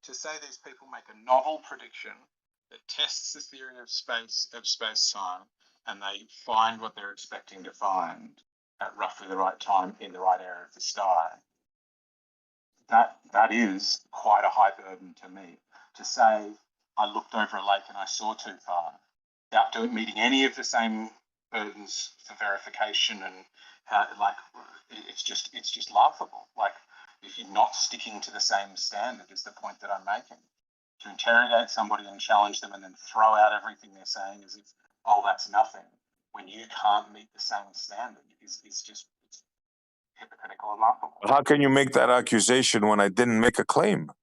To say these people make a novel prediction that tests the theory of space-time, and they find what they're expecting to find at roughly the right time in the right area of the sky. That is quite a high burden to meet. To say I looked over a lake and I saw too far, without meeting any of the same burdens for verification It's just laughable. Like, if you're not sticking to the same standard, is the point that I'm making. To interrogate somebody and challenge them and then throw out everything they're saying as if, oh, that's nothing, when you can't meet the same standard is just it's hypocritical and laughable. How can you make that accusation when I didn't make a claim? I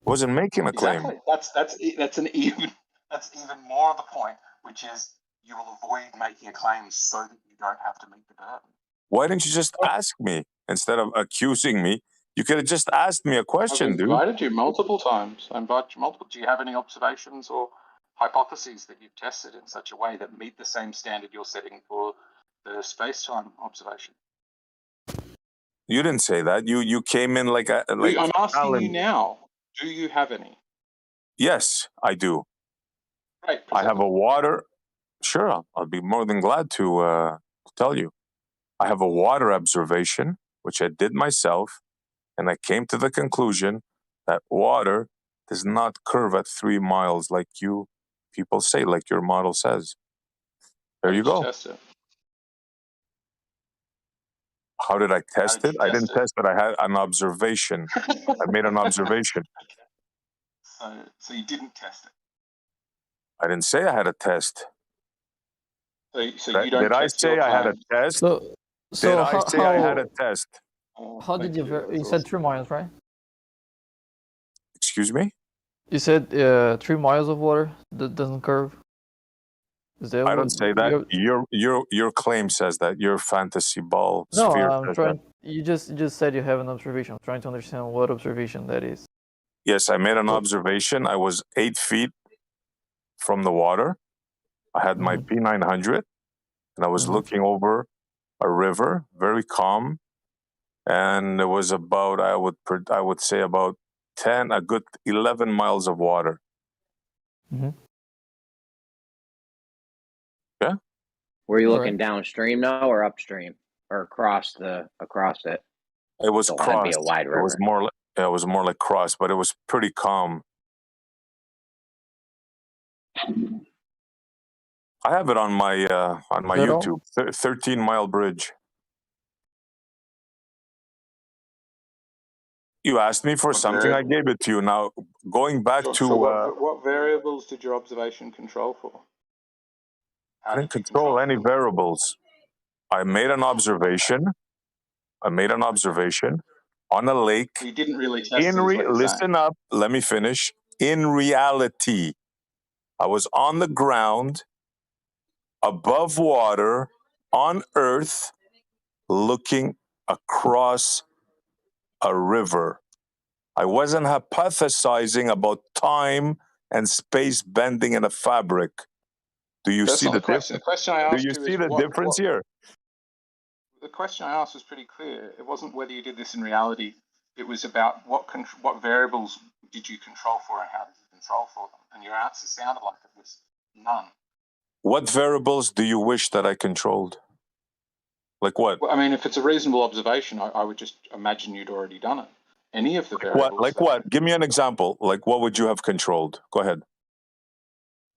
wasn't making a claim. Exactly. That's even more of the point, which is you will avoid making a claim so that you don't have to meet the burden. Why didn't you just ask me instead of accusing me? You could have just asked me a question, I've dude. invited you multiple times. I invited you multiple. Do you have any observations or hypotheses that you've tested in such a way that meet the same standard you're setting for the space-time observation? You didn't say that. You came in like a. I'm asking you now. Do you have any? Yes, I do. Right. I have a water. Sure, I'll be more than glad to tell you. I have a water observation, which I did myself, and I came to the conclusion that water does not curve at 3 miles like you people say, like your model says. There you go. Test it. How did I test it? I didn't test it. I had an observation. I made an observation. So you didn't test it? I didn't say I had a test. So you don't did I test say your I had a claim? test? So did I say I had a test? How did you? You said 3 miles, right? Excuse me? You said 3 miles of water that doesn't curve. Is that I don't say that. Your claim says that. Your fantasy ball No, sphere I'm says trying. that. You just said you have an observation. I'm trying to understand what observation that is. Yes, I made an observation. I was 8 feet from the water. I had my P900, and I was looking over a river, very calm, and it was about I would say about 10, a good 11 miles of water. Yeah. Were you looking downstream now or upstream or across it? It was Don't want to be cross. a wide river. It was more like cross, but it was pretty calm. I have it on my YouTube. 13-mile bridge. You asked me for something, I gave it to you. Now, going back to what variables did your observation control for? I didn't control any variables. I made an observation. On a lake. So you didn't really test it, is what you're listen saying. up. Let me finish. In reality, I was on the ground, above water, on Earth, looking across a river. I wasn't hypothesizing about time and space bending in a fabric. Do you see the difference? The question I asked Do you see the difference here? The question I asked was pretty clear. It wasn't whether you did this in reality. It was about what variables did you control for and how did you control for them? And your answer sounded like it was none. What variables do you wish that I controlled? Like what? Well, I mean, if it's a reasonable observation, I would just imagine you'd already done it. Any of the variables. Like what? Give me an example. Like what would you have controlled? Go ahead.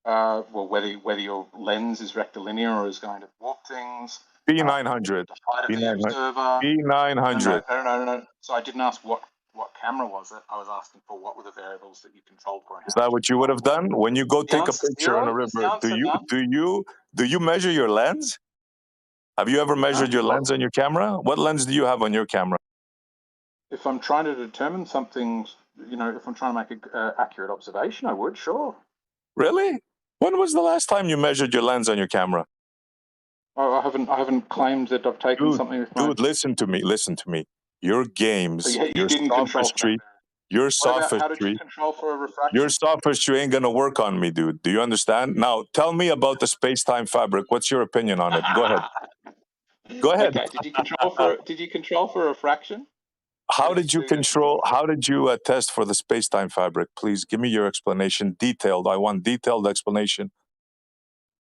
Well, whether your lens is rectilinear or is going to warp things. P900. The height of the observer. P900. No. So I didn't ask what camera was it. I was asking for what were the variables that you controlled for. Is that what you would have done when you go take a picture on a river? Do you measure your lens? Have you ever measured your lens on your camera? What lens do you have on your camera? If I'm trying to determine something, if I'm trying to make an accurate observation, I would, sure. Really? When was the last time you measured your lens on your camera? Oh, I haven't claimed that I've taken something with my... Dude, listen to me. Your games, So you didn't sophistry, your sophistry. How did you control for a refraction? Your sophistry ain't gonna work on me, dude. Do you understand? Now, tell me about the space-time fabric. What's your opinion on it? Go ahead. Go ahead. Okay. Did you control for a refraction? How did you test for the space-time fabric? Please give me your explanation, detailed. I want detailed explanation.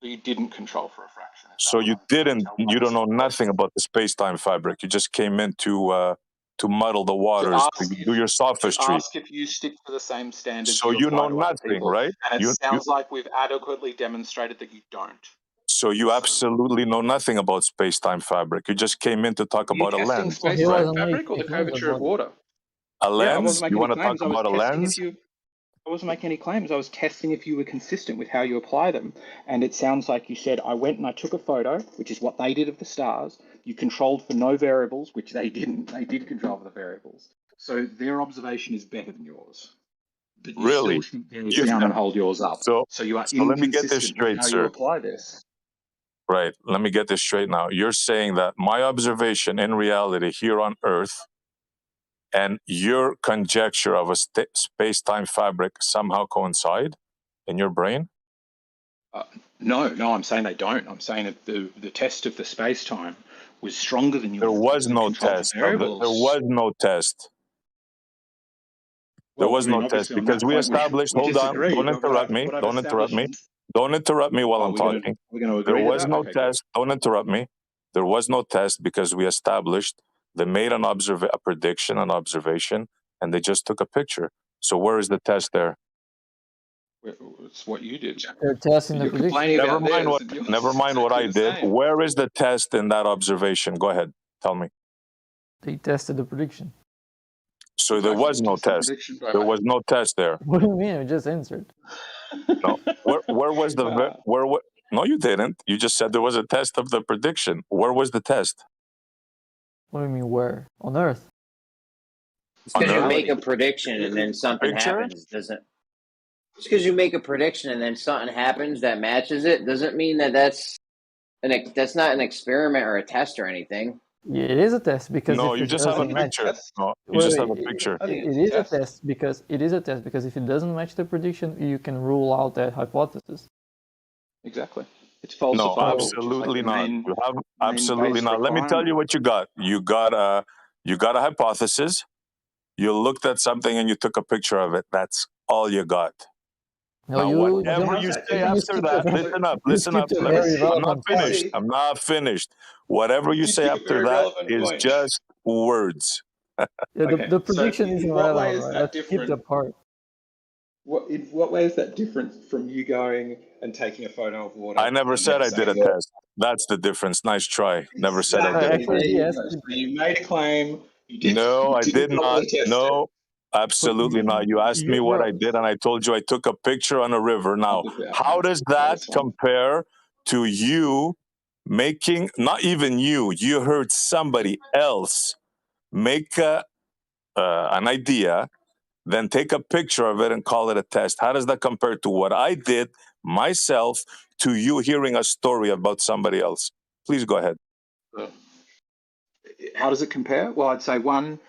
You didn't control for a fraction. So you didn't. You don't know nothing about the space-time fabric. You just came in to muddle the waters. To do your sophistry. To ask if you stick to the same standards. So you know nothing, right? And it sounds like we've adequately demonstrated that you don't. So you absolutely know nothing about space-time fabric. You just came in to talk Are you about a testing lens, space-time right? fabric or the curvature of water? A Yeah, I lens? wasn't You making want any to talk claims. I was about a testing if lens? you. I wasn't making any claims. I was testing if you were consistent with how you apply them. And it sounds like you said, I went and I took a photo, which is what they did of the stars. You controlled for no variables, which they didn't. They did control for the variables. So their observation is better than yours. But you Really? still shoot theirs down and hold yours up. So you are So let me get this inconsistent with straight, how you sir. apply this. Right. Let me get this straight now. You're saying that my observation in reality here on Earth and your conjecture of a space-time fabric somehow coincide in your brain? No, I'm saying they don't. I'm saying that the test of the space-time was stronger than yours. There was because it no controlled test. for variables. There was no test. There Well, was I mean, no test obviously on because that we point established. we Hold on. disagree. Don't But interrupt me. what I've Don't interrupt me. established. Don't interrupt me while I'm talking. We're going to There agree to was that. no Okay, test. Don't interrupt me. There was no test because we established they made a prediction, an observation, and they just took a picture. So where is the test there? Good. It's what you did. They're testing the You're prediction. complaining Never about mind theirs. what. And yours Never is mind what exactly I the did. same. Where is the test in that observation? Go ahead. Tell me. They tested the prediction. So there was no test. There was no test there. What do you mean? I just answered. No. Where was the where? No, you didn't. You just said there was a test of the prediction. Where was the test? What do you mean where? On Earth. Because you make a prediction and then something happens, doesn't. Just because you make a prediction and then something happens that matches it doesn't mean that that's not an experiment or a test or anything. Yeah, it is a test because No, if you it just have a doesn't match, picture. No, you just have a picture. it is a test because if it doesn't match the prediction, you can rule out that hypothesis. Exactly. It's No, falsifiable. absolutely which is like not. You have absolutely base not. Let me tell you requirement. what you got. You got a hypothesis. You looked at something and you took a picture of it. That's all you got. No, Now, you whatever you say after that, listen up. a very I'm not relevant point. finished. I'm not finished. Whatever you say after that is just words. Yeah, the prediction isn't in what way relevant, is right? that Let's skip different? that part. In what way is that different from you going and taking a photo of water? I never said I did a test. That's the difference. Nice try. Never said I did a Exactly. test. There you go. So you made a claim. You did, No, I didn't did not. properly test No, absolutely not. You asked me what I did, and I told you I took a picture on a river. Now, how does that compare to you making, not even you heard somebody else make an idea, then take a picture of it and call it a test? How does that compare to what I did myself to you hearing a story about somebody else? Please go ahead. How does it compare? Well, I'd say one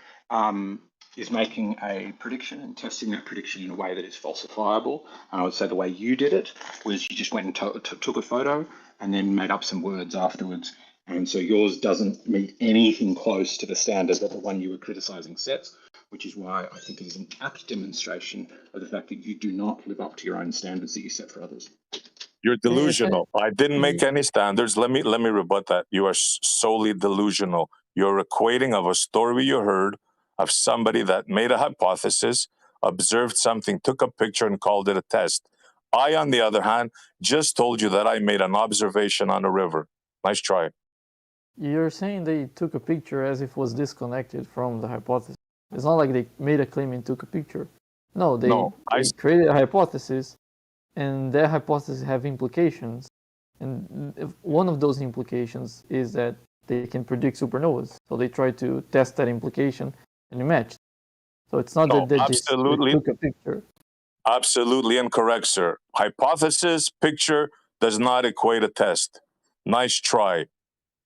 is making a prediction and testing that prediction in a way that is falsifiable. And I would say the way you did it was you just went and took a photo and then made up some words afterwards. And so yours doesn't meet anything close to the standard that the one you were criticizing sets, which is why I think it is an apt demonstration of the fact that you do not live up to your own standards that you set for others. You're delusional. I didn't make any standards. Let me rebut that. You are solely delusional. You're equating of a story you heard of somebody that made a hypothesis, observed something, took a picture, and called it a test. I, on the other hand, just told you that I made an observation on a river. Nice try. You're saying they took a picture as if it was disconnected from the hypothesis. It's not like they made a claim and took a picture. No, they created a hypothesis, and that hypothesis have implications. And one of those implications is that they can predict supernovas. So they try to test that implication, and it matched. So it's not that they just took a picture. Absolutely incorrect, sir. Hypothesis, picture does not equate a test. Nice try.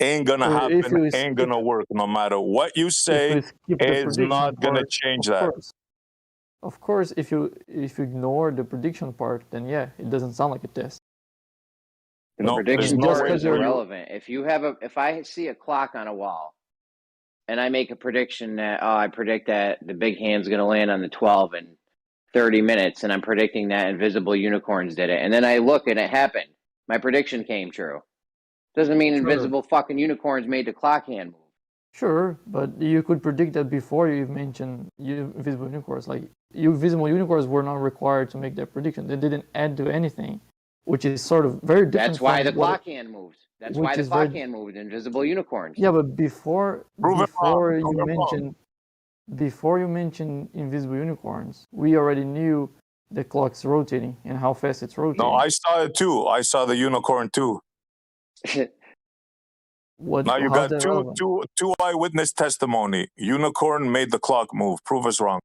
Ain't gonna happen, ain't gonna work. No matter what you say, is not gonna change that. Of course, if you ignore the prediction part, then yeah, it doesn't sound like a test. The prediction part is irrelevant. If I see a clock on a wall, and I make a prediction that I predict that the big hand's going to land on the 12 in 30 minutes, and I'm predicting that invisible unicorns did it, and then I look and it happened. My prediction came true. Doesn't mean invisible fucking unicorns made the clock hand move. Sure, but you could predict that before you mentioned invisible unicorns. Like, invisible unicorns were not required to make that prediction. They didn't add to anything. which is sort of very different. That's why the from what clock hand moved. That's why the clock hand moved. Invisible unicorns. Yeah, but before you mentioned invisible unicorns, we already knew the clock's rotating and how fast it's rotating. No, I saw it too. I saw the unicorn too. Now you got two eyewitness testimony. Unicorn made the clock move. Prove us wrong.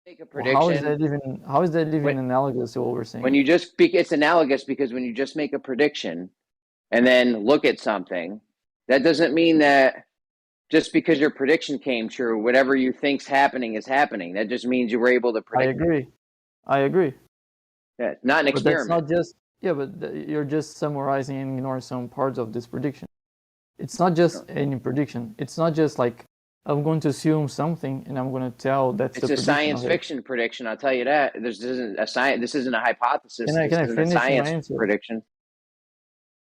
Make a Well, prediction. how is that even analogous to what we're saying? When you just speak, it's analogous because when you just make a prediction and then look at something, that doesn't mean that just because your prediction came true, whatever you think's happening is happening. That just means you were able to predict. I agree. Yeah, not an experiment. But that's not just you're just summarizing and ignoring some parts of this prediction. It's not just any prediction. It's not just like I'm going to assume something and I'm going to tell that's it's the a science fiction prediction. I'll tell you that. This isn't a science. This isn't a hypothesis. Can I this isn't a science prediction.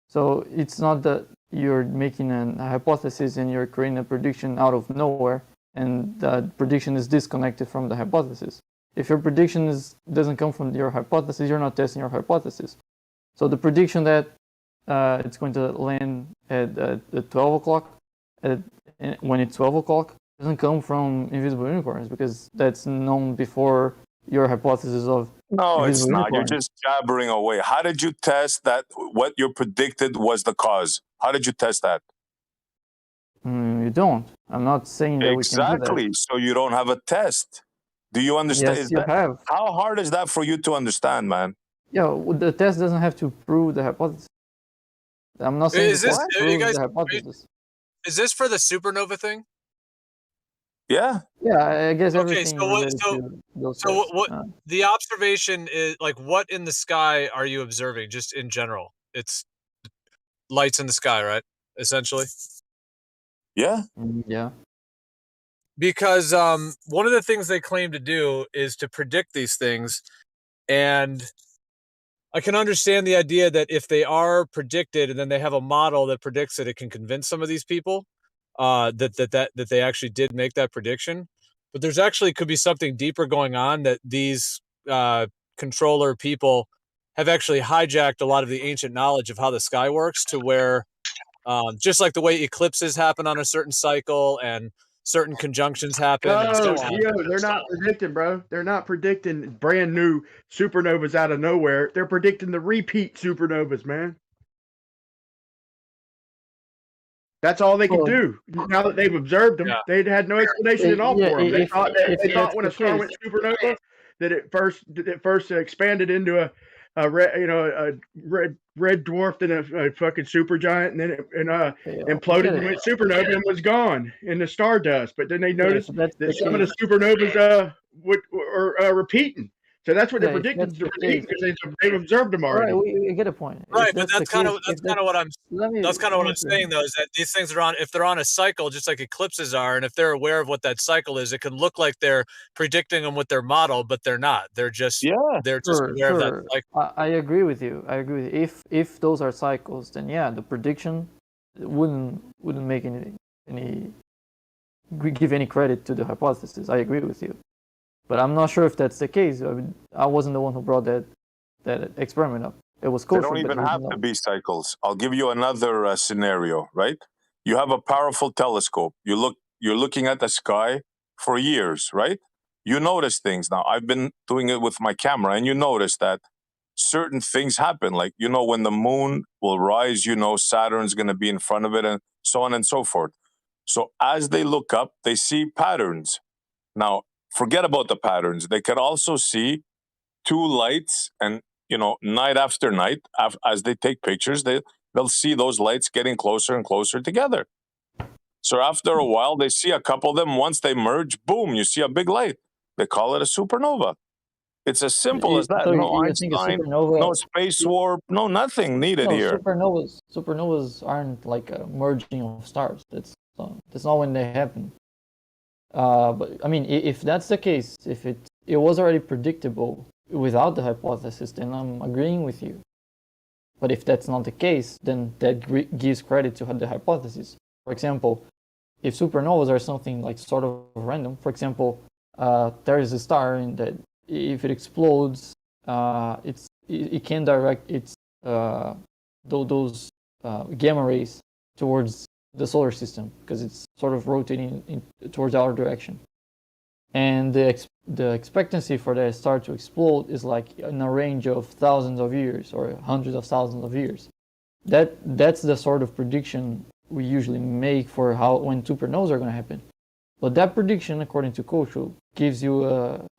So it's not that you're making a hypothesis and you're creating a prediction out of nowhere, and the prediction is disconnected from the hypothesis. If your prediction doesn't come from your hypothesis, you're not testing your hypothesis. So the prediction that it's going to land at 12 o'clock, when it's 12 o'clock, doesn't come from invisible unicorns because that's known before your hypothesis of it's not. You're just jabbering away. How did you test that what you predicted was the cause? How did you test that? You don't. I'm not saying that we can do that. Exactly. So you don't have a test. Do you understand? Yes, you have. How hard is that for you to understand, man? Yeah, the test doesn't have to prove the hypothesis. I'm not saying Is this the hypothesis. Is this for the supernova thing? Yeah. Yeah, I guess everything. Okay, so what the observation is like? What in the sky are you observing? Just in general, it's lights in the sky, right? Essentially. Yeah. Yeah. Because one of the things they claim to do is to predict these things, and I can understand the idea that if they are predicted and then they have a model that predicts it can convince some of these people that they actually did make that prediction. But there's actually could be something deeper going on, that these controller people have actually hijacked a lot of the ancient knowledge of how the sky works to where just like the way eclipses happen on a certain cycle and certain conjunctions happen. And so on. They're not predicting, bro. They're not predicting brand new supernovas out of nowhere. They're predicting the repeat supernovas, man. That's all they can do. Now that they've observed them, they'd had no explanation at all for them. They thought when a star went supernova that it first expanded into a red dwarf and a fucking supergiant, and then it imploded and went supernova and was gone in the stardust. But then they noticed that some of the supernovas are repeating. So that's what they're predicting because they've observed them already. Right, we get a point. Right, but that's kind of what I'm saying though, is that these things are if they're on a cycle, just like eclipses are, and if they're aware of what that cycle is, it can look like they're predicting them with their model, but they're not. They're just aware of that cycle. I agree with you. If those are cycles, then the prediction wouldn't make any give any credit to the hypothesis. I agree with you. But I'm not sure if that's the case. I wasn't the one who brought that experiment up. It was kosher. They don't even have to be cycles. I'll give you another scenario, right? You have a powerful telescope. You're looking at the sky for years, right? You notice things. Now, I've been doing it with my camera, and you notice that certain things happen. Like, when the moon will rise, Saturn's going to be in front of it, and so on and so forth. So as they look up, they see patterns. Now, forget about the patterns. They can also see two lights, and night after night, as they take pictures, they'll see those lights getting closer and closer together. So after a while, they see a couple of them. Once they merge, boom, you see a big light. They call it a supernova. It's as simple as that. No Einstein, no space warp, no nothing needed here. Supernovas aren't like a merging of stars. That's not when they happen. But I mean, if that's the case, if it was already predictable without the hypothesis, then I'm agreeing with you. But if that's not the case, then that gives credit to the hypothesis. For example, if supernovas are something like sort of random, for example, there is a star and that if it explodes, it can direct its those gamma rays towards the solar system because it's sort of rotating towards our direction. And the expectancy for the star to explode is like in a range of thousands of years or hundreds of thousands of years. That's the sort of prediction we usually make for when supernovas are going to happen. But that prediction, according to Koshu, gives you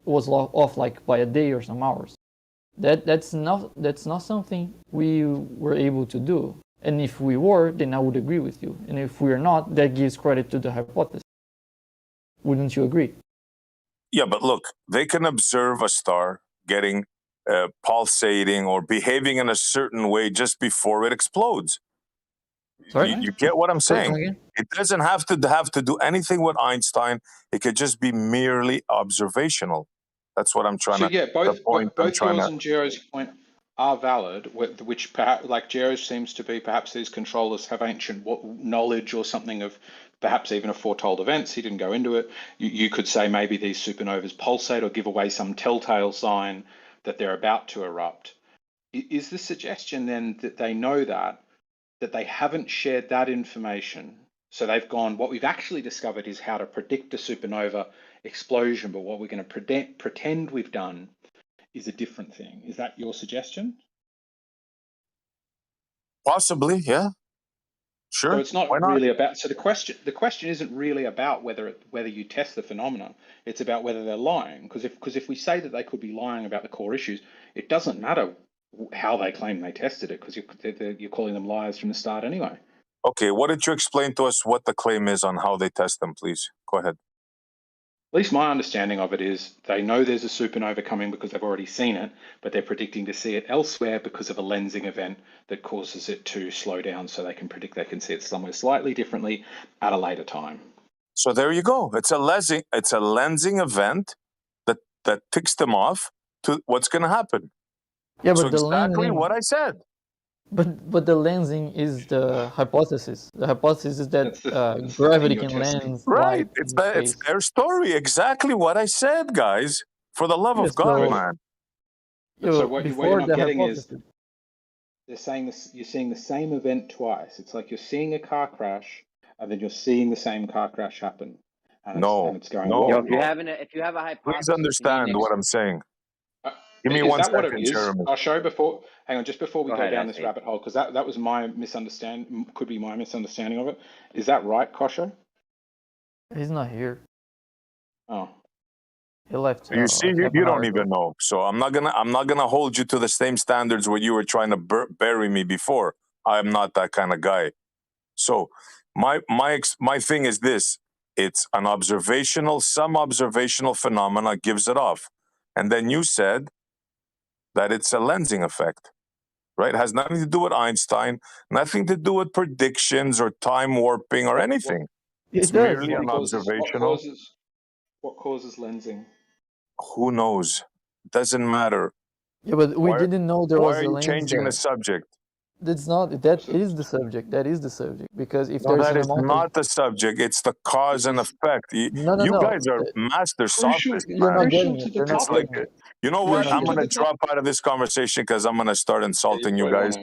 was off like by a day or some hours. That's not something we were able to do. And if we were, then I would agree with you. And if we are not, that gives credit to the hypothesis. Wouldn't you agree? Yeah, but look, they can observe a star getting pulsating or behaving in a certain way just before it explodes. Sorry? You get what I'm saying? Again? It doesn't have to do anything with Einstein. It could just be merely observational. That's what I'm trying So to. yeah, The point I'm both trying yours to. and Gero's point are valid. Which perhaps, like Gero seems to be, perhaps these controllers have ancient knowledge or something of, perhaps even of foretold events. He didn't go into it. You could say maybe these supernovas pulsate or give away some telltale sign that they're about to erupt. Is the suggestion then that they know that they haven't shared that information? So they've gone, what we've actually discovered is how to predict a supernova explosion, but what we're going to pretend we've done is a different thing. Is that your suggestion? Possibly, yeah. Sure. So it's not Why not? really about. So the question isn't really about whether you test the phenomena. It's about whether they're lying. Because if we say that they could be lying about the core issues, it doesn't matter how they claim they tested it, because you're calling them liars from the start anyway. Okay, why don't you explain to us what the claim is on how they test them, please? Go ahead. At least my understanding of it is they know there's a supernova coming because they've already seen it, but they're predicting to see it elsewhere because of a lensing event that causes it to slow down, so they can predict they can see it somewhere slightly differently at a later time. So there you go. It's a lensing event that ticks them off to what's going to happen. Yeah, but so the exactly lensing, what I said. But the lensing is the hypothesis. The hypothesis is that gravity can lens Right. light It's in space. their story. Exactly what I said, guys. For the love Yeah, of God, so- man. So what before you're not the getting hypothesis. is they're saying this. You're seeing the same event twice. It's like you're seeing a car crash, and then you're seeing the same car crash happen, and it's going. no. Yo, if you have a hypothesis, Please understand what I'm saying. Give me Is 1 that what it second, is? Jeremy. I'll show before. Hang on, just before we Go go ahead, down this SE. rabbit hole, because that was my misunderstanding. Could be my misunderstanding of it. Is that right, Kosho? He's not here. Oh. He left. You see, like half you an hour don't ago. even know. So I'm not gonna hold you to the same standards where you were trying to bury me before. I'm not that kind of guy. So my thing is this: it's some observational phenomena gives it off, and then you said that it's a lensing effect, right? It has nothing to do with Einstein, nothing to do with predictions or time warping or anything. It's merely an observational. What causes lensing? Who knows? Doesn't matter. Yeah, but we Why- didn't know there Why was are a you lens changing there. the subject? That's not. That is the subject. That is the subject. Because if No, there's that an is amount not of the subject. It's the cause and effect. no, You no. guys are master sophists, You're man. not getting it. You're not It's like, getting it. you know You're what? not I'm getting going it. to drop out of this conversation because I'm going to start insulting you guys.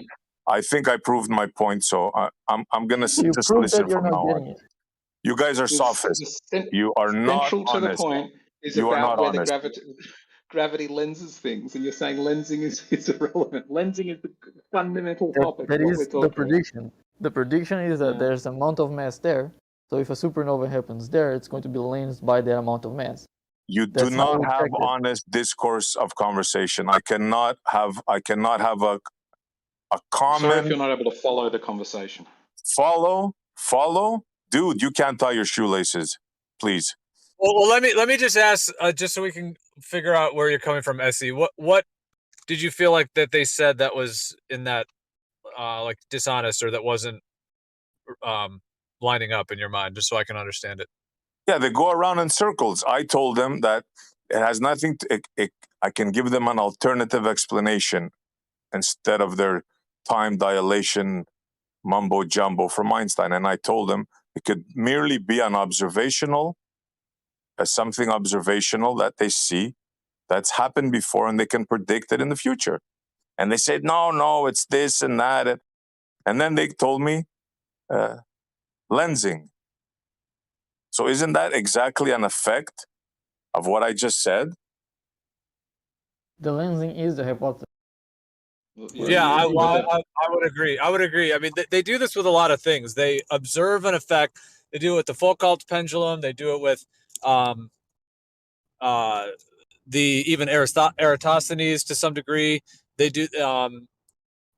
I think I proved my point, so I'm going to You just proved listen that you're from not now getting on. it. You guys are sophists. You are not Central to the honest. point is You are about not whether honest. gravity lenses things, and you're saying lensing is irrelevant. Lensing is the fundamental topic That of what is we're the talking about. prediction. The prediction is that there's amount of mass there. So if a supernova happens there, it's going to be lensed by that amount of mass. You do That's how not we have checked it. honest discourse of conversation. I cannot have a common. Sorry if you're not able to follow the conversation. Follow, dude. You can't tie your shoelaces, please. Well, let me just ask, just so we can figure out where you're coming from, SE. What did you feel like that they said that was in that like dishonest or that wasn't lining up in your mind, just so I can understand it? Yeah, they go around in circles. I told them that it has nothing to. I can give them an alternative explanation instead of their time dilation mumbo jumbo from Einstein, and I told them it could merely be an observational, something observational that they see that's happened before, and they can predict it in the future. And they said, no, it's this and that. And then they told me lensing. So isn't that exactly an effect of what I just said? The lensing is the hypothesis. Yeah, I would agree. I would agree. I mean, they do this with a lot of things. They observe an effect. They do it with the Foucault pendulum. They do it with the even Eratosthenes to some degree. They do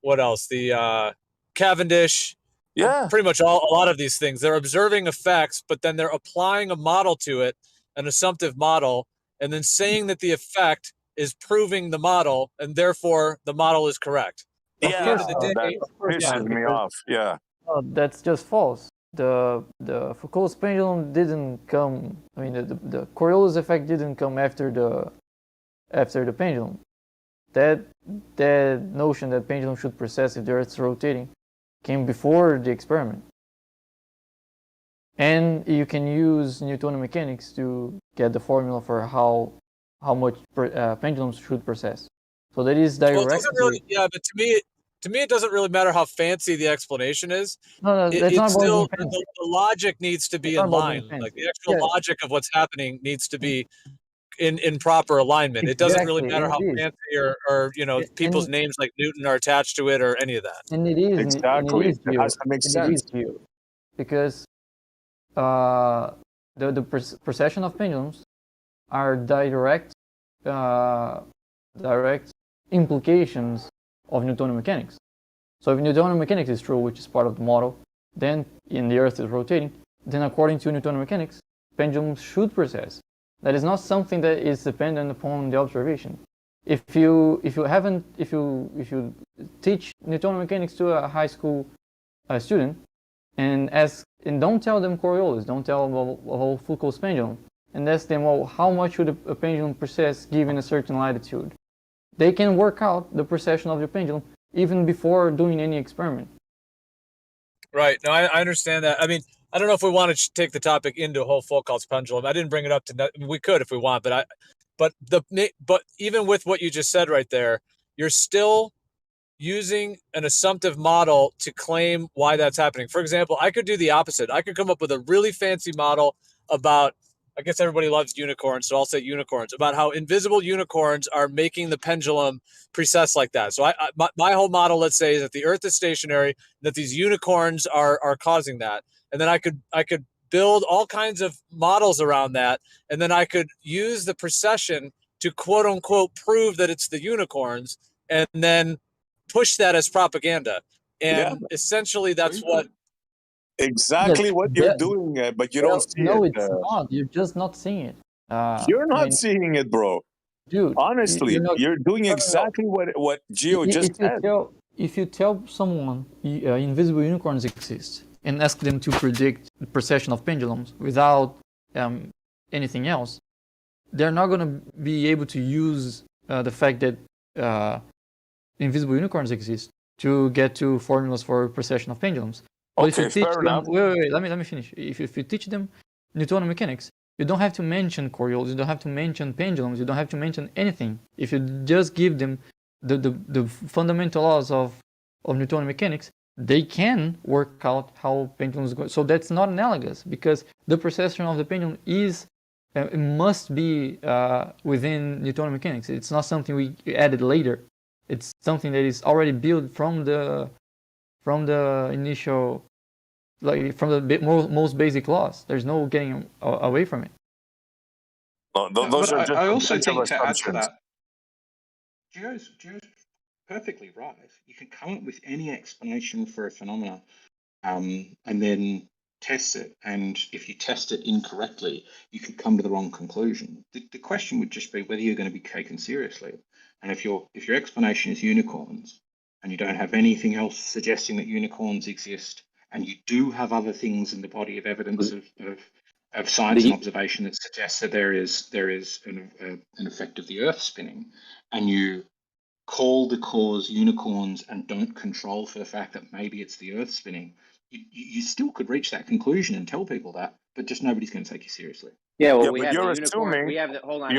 what else? The Cavendish. Yeah. Pretty much a lot of these things. They're observing effects, but then they're applying a model to it, an assumptive model, and then saying that the effect is proving the model, and therefore the model is correct. At the end of the day, that pisses me off. Yeah. That's just false. The Foucault's pendulum didn't come. I mean, the Coriolis effect didn't come after the pendulum. That notion that pendulum should precess if the Earth's rotating came before the experiment. And you can use Newtonian mechanics to get the formula for how much pendulums should precess. So that is direct. Well, it doesn't really, yeah, but to me, it doesn't really matter how fancy the explanation is. No, that's not still about the logic needs to be in line. Like the actual logic of what's happening needs to be in proper alignment. It doesn't really matter how fancy or people's names like Newton are attached to it or any of that. And it is exactly. It has to make sense. Because the precession of pendulums are direct implications of Newtonian mechanics. So if Newtonian mechanics is true, which is part of the model, then in the Earth is rotating, then according to Newtonian mechanics, pendulums should precess. That is not something that is dependent upon the observation. If you teach Newtonian mechanics to a high school student and don't tell them Coriolis, don't tell them the whole Foucault's pendulum, and ask them, well, how much should a pendulum precess given a certain latitude? They can work out the precession of the pendulum even before doing any experiment. Right. No, I understand that. I mean, I don't know if we want to take the topic into a whole Foucault's pendulum. I didn't bring it up to. I mean, we could if we want, but even with what you just said right there, you're still using an assumptive model to claim why that's happening. For example, I could do the opposite. I could come up with a really fancy model about, I guess everybody loves unicorns, so I'll say unicorns, about how invisible unicorns are making the pendulum precess like that. So my whole model, let's say, is that the Earth is stationary, that these unicorns are causing that. And then I could build all kinds of models around that, and then I could use the precession to quote unquote prove that it's the unicorns, and then push that as propaganda. And essentially that's what exactly what you're doing, but you don't see it. No, it's not. You're just not seeing it. You're not seeing it, bro. Dude, honestly, you're doing exactly what Gio just said. If you tell someone invisible unicorns exist and ask them to predict the precession of pendulums without anything else, they're not going to be able to use the fact that invisible unicorns exist to get to formulas for precession of pendulums. But if you teach them, wait, let me finish. If you teach them Newtonian mechanics, you don't have to mention Coriolis, you don't have to mention pendulums, you don't have to mention anything. If you just give them the fundamental laws of Newtonian mechanics, they can work out how pendulums go. So that's not analogous, because the precession of the pendulum it must be within Newtonian mechanics. It's not something we added later. It's something that is already built from the initial, like from the most basic laws. There's no getting away from it. Those are just I also think to add to assumptions. that, Gio's perfectly right. You can come up with any explanation for a phenomena, and then test it. And if you test it incorrectly, you can come to the wrong conclusion. The question would just be whether you're going to be taken seriously. And if your explanation is unicorns, and you don't have anything else suggesting that unicorns exist, and you do have other things in the body of evidence of science and observation that suggests that there is an effect of the Earth spinning, and you call the cause unicorns and don't control for the fact that maybe it's the Earth spinning, you still could reach that conclusion and tell people that, but just nobody's going to take you seriously. Yeah, well, we have the unicorn. We have the hold on,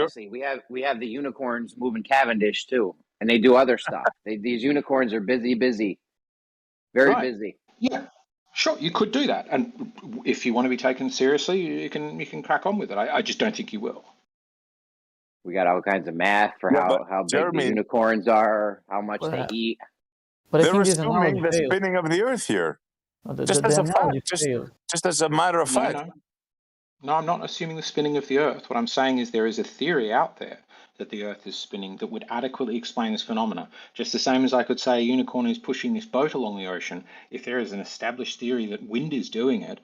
we have the unicorns moving Cavendish too. and they do other stuff. These unicorns are busy, very busy. Yeah, sure, you could do that, and if you want to be taken seriously, you can crack on with it. I just don't think you will. We got all kinds of math for how big the unicorns are, how much they eat. But they're assuming the spinning of the Earth here, just as a fact, just as a matter of fact. No, I'm not assuming the spinning of the Earth. What I'm saying is there is a theory out there that the Earth is spinning that would adequately explain this phenomena. Just the same as I could say a unicorn is pushing this boat along the ocean. If there is an established theory that wind is doing it,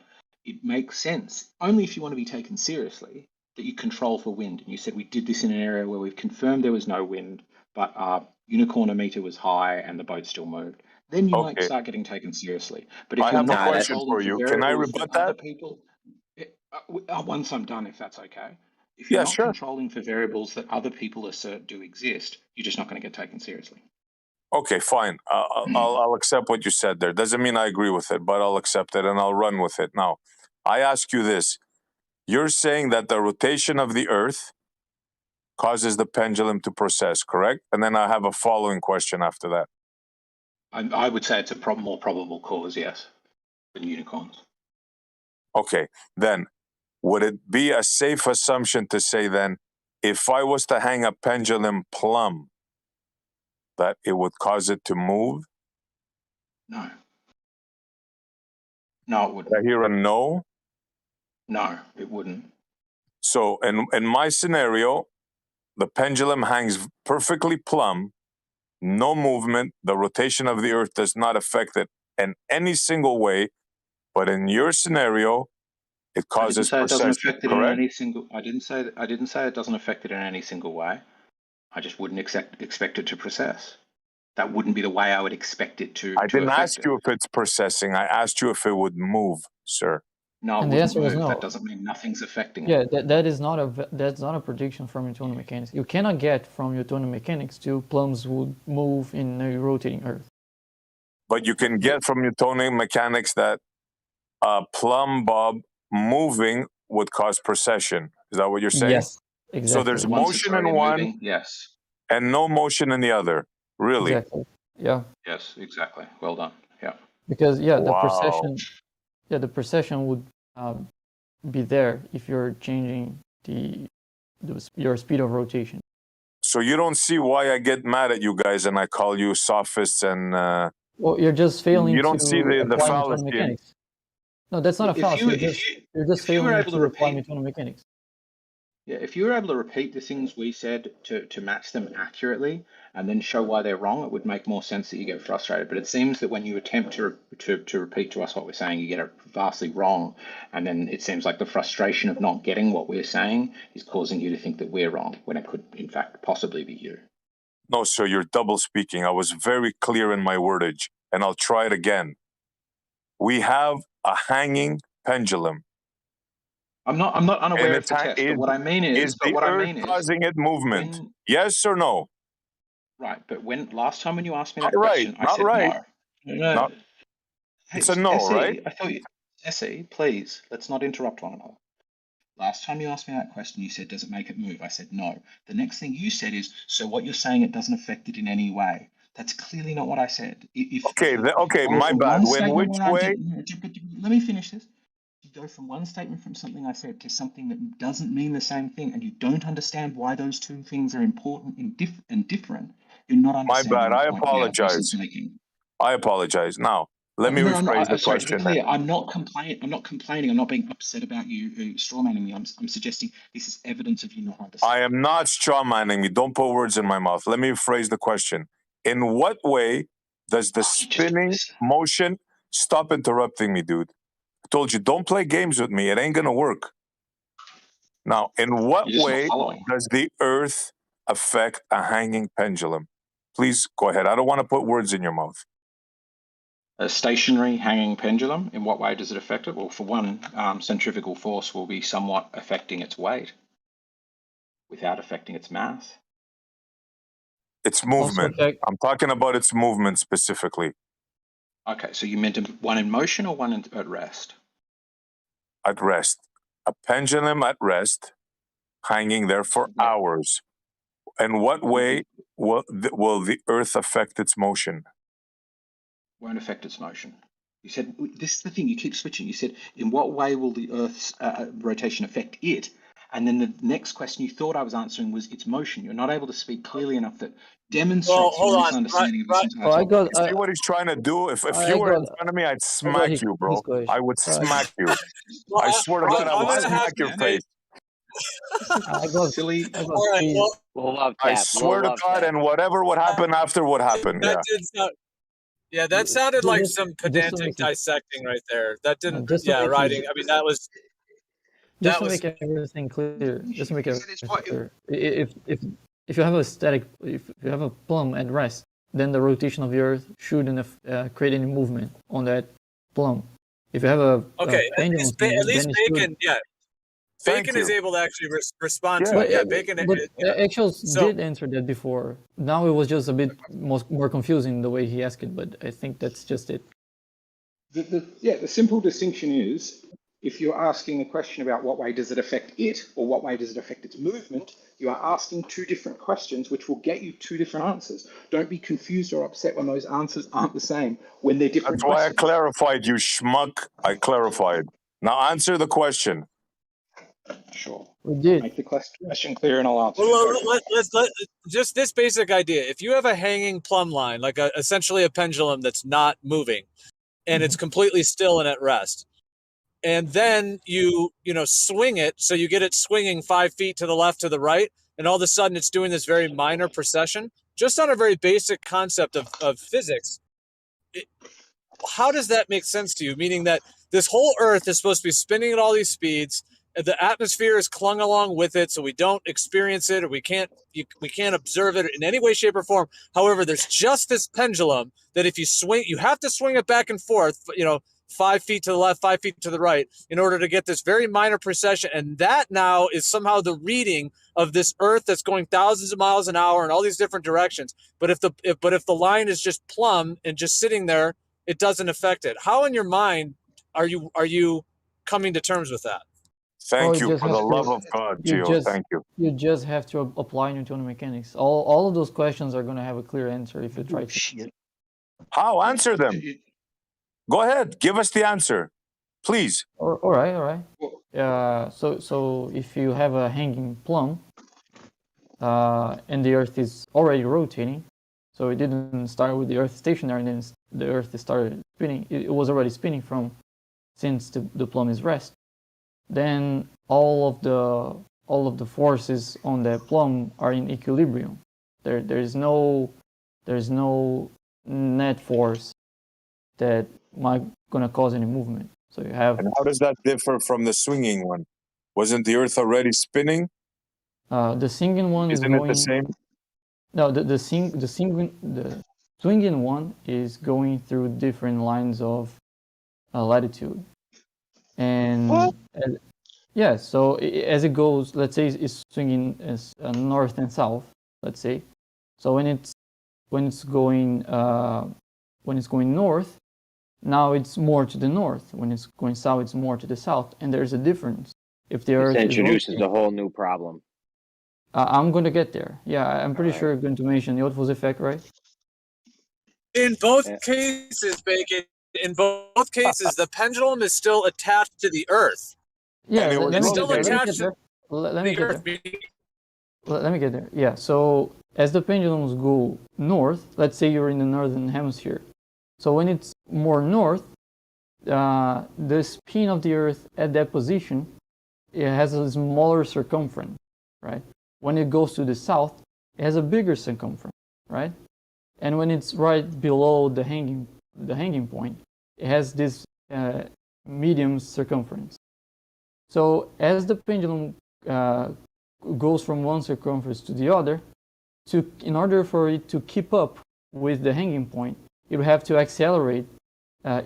it makes sense, only if you want to be taken seriously, that you control for wind. And you said we did this in an area where we've confirmed there was no wind, but our unicornometer was high and the boat still moved. Then you might start getting taken seriously. But if I you're have not a question for you. Can I rebut that? Other people, once I'm done, if that's okay. If you're not controlling for variables that other people assert do exist, you're just not going to get taken seriously. Okay, fine. I'll accept what you said there. Doesn't mean I agree with it, but I'll accept it and I'll run with it. Now, I ask you this. You're saying that the rotation of the Earth causes the pendulum to precess, correct? And then I have a following question after that. I would say it's a more probable cause, yes, than unicorns. Okay, then would it be a safe assumption to say then, if I was to hang a pendulum plumb, that it would cause it to move? No. No, it wouldn't. I hear a no? No, it wouldn't. So in my scenario, the pendulum hangs perfectly plumb, no movement, the rotation of the Earth does not affect it in any single way, but in your scenario, it causes precession, correct? I didn't say it doesn't affect it in any single way. I just wouldn't expect it to precess. That wouldn't be the way I would expect it to. I didn't ask you if it's precessing. I asked you if it would move, sir. No, and the answer was no. That doesn't mean nothing's affecting it. Yeah, that's not a prediction from Newtonian mechanics. You cannot get from Newtonian mechanics to plumbs would move in a rotating Earth. But you can get from Newtonian mechanics that a plumb bob moving would cause precession. Is that what you're saying? Yes, exactly. So there's motion in one, yes, and no motion in the other. Really? Exactly. Yeah. Yes, exactly. Well done. Yeah. Because the precession would be there if you're changing your speed of rotation. So you don't see why I get mad at you guys and I call you sophists and. Well, you're just failing. You don't see the fallacy. Mechanics. No, that's not a fallacy. You're just failing to apply Newtonian mechanics. Yeah, if you were able to repeat the things we said to match them accurately and then show why they're wrong, it would make more sense that you get frustrated. But it seems that when you attempt to repeat to us what we're saying, you get it vastly wrong. And then it seems like the frustration of not getting what we're saying is causing you to think that we're wrong, when it could, in fact, possibly be you. No, sir, you're double speaking. I was very clear in my wordage, and I'll try it again. We have a hanging pendulum. I'm not unaware of the test, but what I mean is causing it movement. Yes or no? Right, but last time when you asked me that question, I said no. Hey, it's a no, SE, right? I thought you, SE, please, let's not interrupt one another. Last time you asked me that question, you said, does it make it move? I said no. The next thing you said is, so what you're saying, it doesn't affect it in any way. That's clearly not what I said. My bad. Which way? Let me finish this. You go from one statement from something I said to something that doesn't mean the same thing, and you don't understand why those two things are important and different. You're not understanding. My bad. I apologize. I apologize. Now, let me rephrase the question. Clear, I'm not complaining. I'm not being upset about you strawmanning me. I'm suggesting this is evidence of you not understanding. I am not strawmanning me. Don't put words in my mouth. Let me rephrase the question. In what way does the spinning motion... Stop interrupting me, dude. I told you, don't play games with me. It ain't going to work. Now, in what way does the Earth affect a hanging pendulum? Please go ahead. I don't want to put words in your mouth. A stationary hanging pendulum, in what way does it affect it? Well, for one, centrifugal force will be somewhat affecting its weight without affecting its mass. Its movement. I'm talking about its movement specifically. Okay, so you meant one in motion or one at rest? At rest. A pendulum at rest, hanging there for hours. In what way will the Earth affect its motion? Won't affect its motion. You said, this is the thing, you keep switching. You said, in what way will the Earth's rotation affect it? And then the next question you thought I was answering was its motion. You're not able to speak clearly enough that demonstrates your misunderstanding of this entire topic. You see what he's trying to do? If you were in front of me, I'd smack you, bro. I would smack you. I swear to God, I would smack your face. Silly. I swear to God, and whatever would happen after would happen. That Yeah. did sound, yeah, that sounded like some pedantic dissecting right there. That didn't, writing. I mean, that was. Just to make everything clear, if you have a static, if you have a plumb at rest, then the rotation of the Earth shouldn't create any movement on that plumb. If you have a at least Bacon, Bacon is able to actually respond to it. Yeah, Bacon. But Actuals did answer that before. Now it was just a bit more confusing the way he asked it, but I think that's just it. The simple distinction is, if you're asking a question about what way does it affect it, or what way does it affect its movement, you are asking two different questions, which will get you two different answers. Don't be confused or upset when those answers aren't the same, when they're different That's why questions. I clarified, you schmuck. I clarified. Now answer the question. Sure. We did. Make the question clear and I'll answer. Well, let's just this basic idea. If you have a hanging plumb line, like essentially a pendulum that's not moving, and it's completely still and at rest, and then you swing it, so you get it swinging 5 feet to the left, to the right, and all of a sudden it's doing this very minor precession, just on a very basic concept of physics. How does that make sense to you? Meaning that this whole Earth is supposed to be spinning at all these speeds. The atmosphere is clung along with it, so we don't experience it, or we can't observe it in any way, shape, or form. However, there's just this pendulum that if you swing, you have to swing it back and forth, 5 feet to the left, 5 feet to the right, in order to get this very minor precession. And that now is somehow the reading of this Earth that's going thousands of miles an hour in all these different directions. But if the line is just plumb and just sitting there, it doesn't affect it. How in your mind are you coming to terms with that? Thank you, for the love of God, Gio. Thank you. You just have to apply Newtonian mechanics. All of those questions are going to have a clear answer if you try to. How? Answer them. Go ahead. Give us the answer, please. All right. So if you have a hanging plumb, and the Earth is already rotating, so it didn't start with the Earth stationary, and then the Earth started spinning. It was already spinning since the plumb is rest. Then all of the forces on the plumb are in equilibrium. There's no net force that might gonna cause any movement. So you have. And how does that differ from the swinging one? Wasn't the Earth already spinning? The swinging one Isn't it the same? No, the swinging one is going through different lines of latitude. And so as it goes, let's say it's swinging as north and south, let's say. So when it's going north, now it's more to the north. When it's going south, it's more to the south, and there's a difference. If the Earth introduces a whole new problem. I'm going to get there. Yeah, I'm pretty sure I'm going to mention the Oedipus effect, right? In both cases, Bacon. In both cases, the pendulum is still attached to the Earth. Yeah, it's still attached to let me the Earth. Let me get there. Yeah, so as the pendulums go north, let's say you're in the northern hemisphere. So when it's more north, the spin of the Earth at that position, it has a smaller circumference, right? When it goes to the south, it has a bigger circumference, right? And when it's right below the hanging point, it has this medium circumference. So as the pendulum goes from one circumference to the other, in order for it to keep up with the hanging point, it will have to accelerate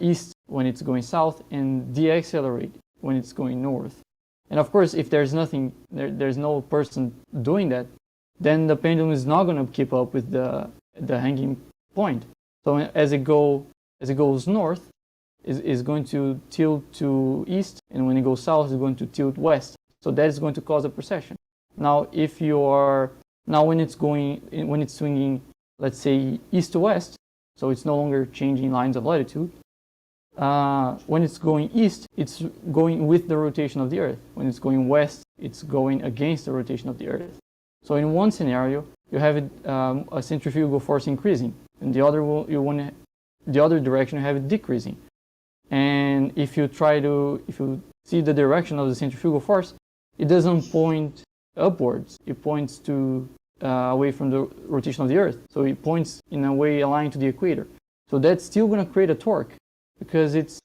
east when it's going south and decelerate when it's going north. And of course, if there's nothing, there's no person doing that, then the pendulum is not going to keep up with the hanging point. So as it goes north, is going to tilt to east, and when it goes south, it's going to tilt west. So that is going to cause a precession. Now, if you are Now when it's swinging, let's say east to west, so it's no longer changing lines of latitude. When it's going east, it's going with the rotation of the Earth. When it's going west, it's going against the rotation of the Earth. So in one scenario, you have a centrifugal force increasing, and the other direction you have it decreasing. And if you see the direction of the centrifugal force, it doesn't point upwards. It points to away from the rotation of the Earth. So it points in a way aligned to the equator. So that's still going to create a torque because it's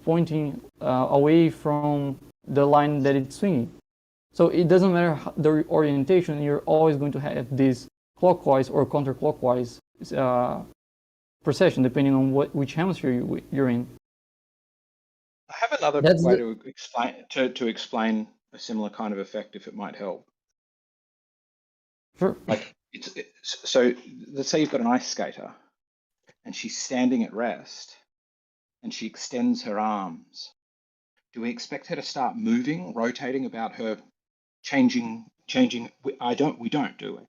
pointing away from the line that it's swinging. So it doesn't matter the orientation. You're always going to have this clockwise or counterclockwise precession, depending on which hemisphere you're in. I have another way to explain a similar kind of effect, if it might help. Sure. Like so let's say you've got an ice skater, and she's standing at rest, and she extends her arms. Do we expect her to start moving, rotating about her, changing? We don't, do we?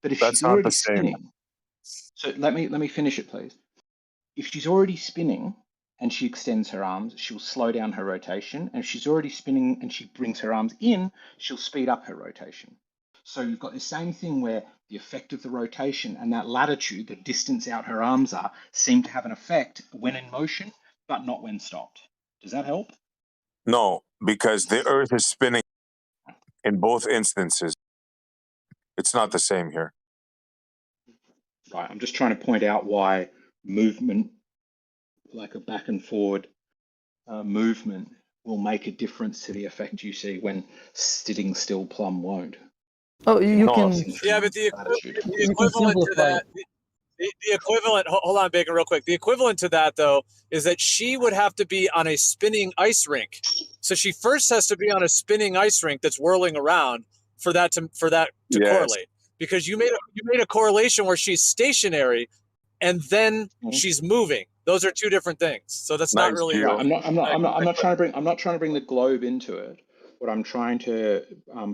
But if she's already spinning, so let me finish it, please. If she's already spinning and she extends her arms, she'll slow down her rotation. And if she's already spinning and she brings her arms in, she'll speed up her rotation. So you've got the same thing where the effect of the rotation and that latitude, the distance out her arms are, seem to have an effect when in motion, but not when stopped. Does that help? No, because the Earth is spinning in both instances. It's not the same here. Right. I'm just trying to point out why movement, like a back and forward movement, will make a difference to the effect you see when sitting still plumb won't. Oh, you can. Yeah, but the equivalent to that. The equivalent, hold on, Bacon, real quick. The equivalent to that, though, is that she would have to be on a spinning ice rink. So she first has to be on a spinning ice rink that's whirling around for that to correlate. Because you made a correlation where she's stationary, and then she's moving. Those are two different things. So that's not really. Right. I'm not trying to bring the globe into it. What I'm trying to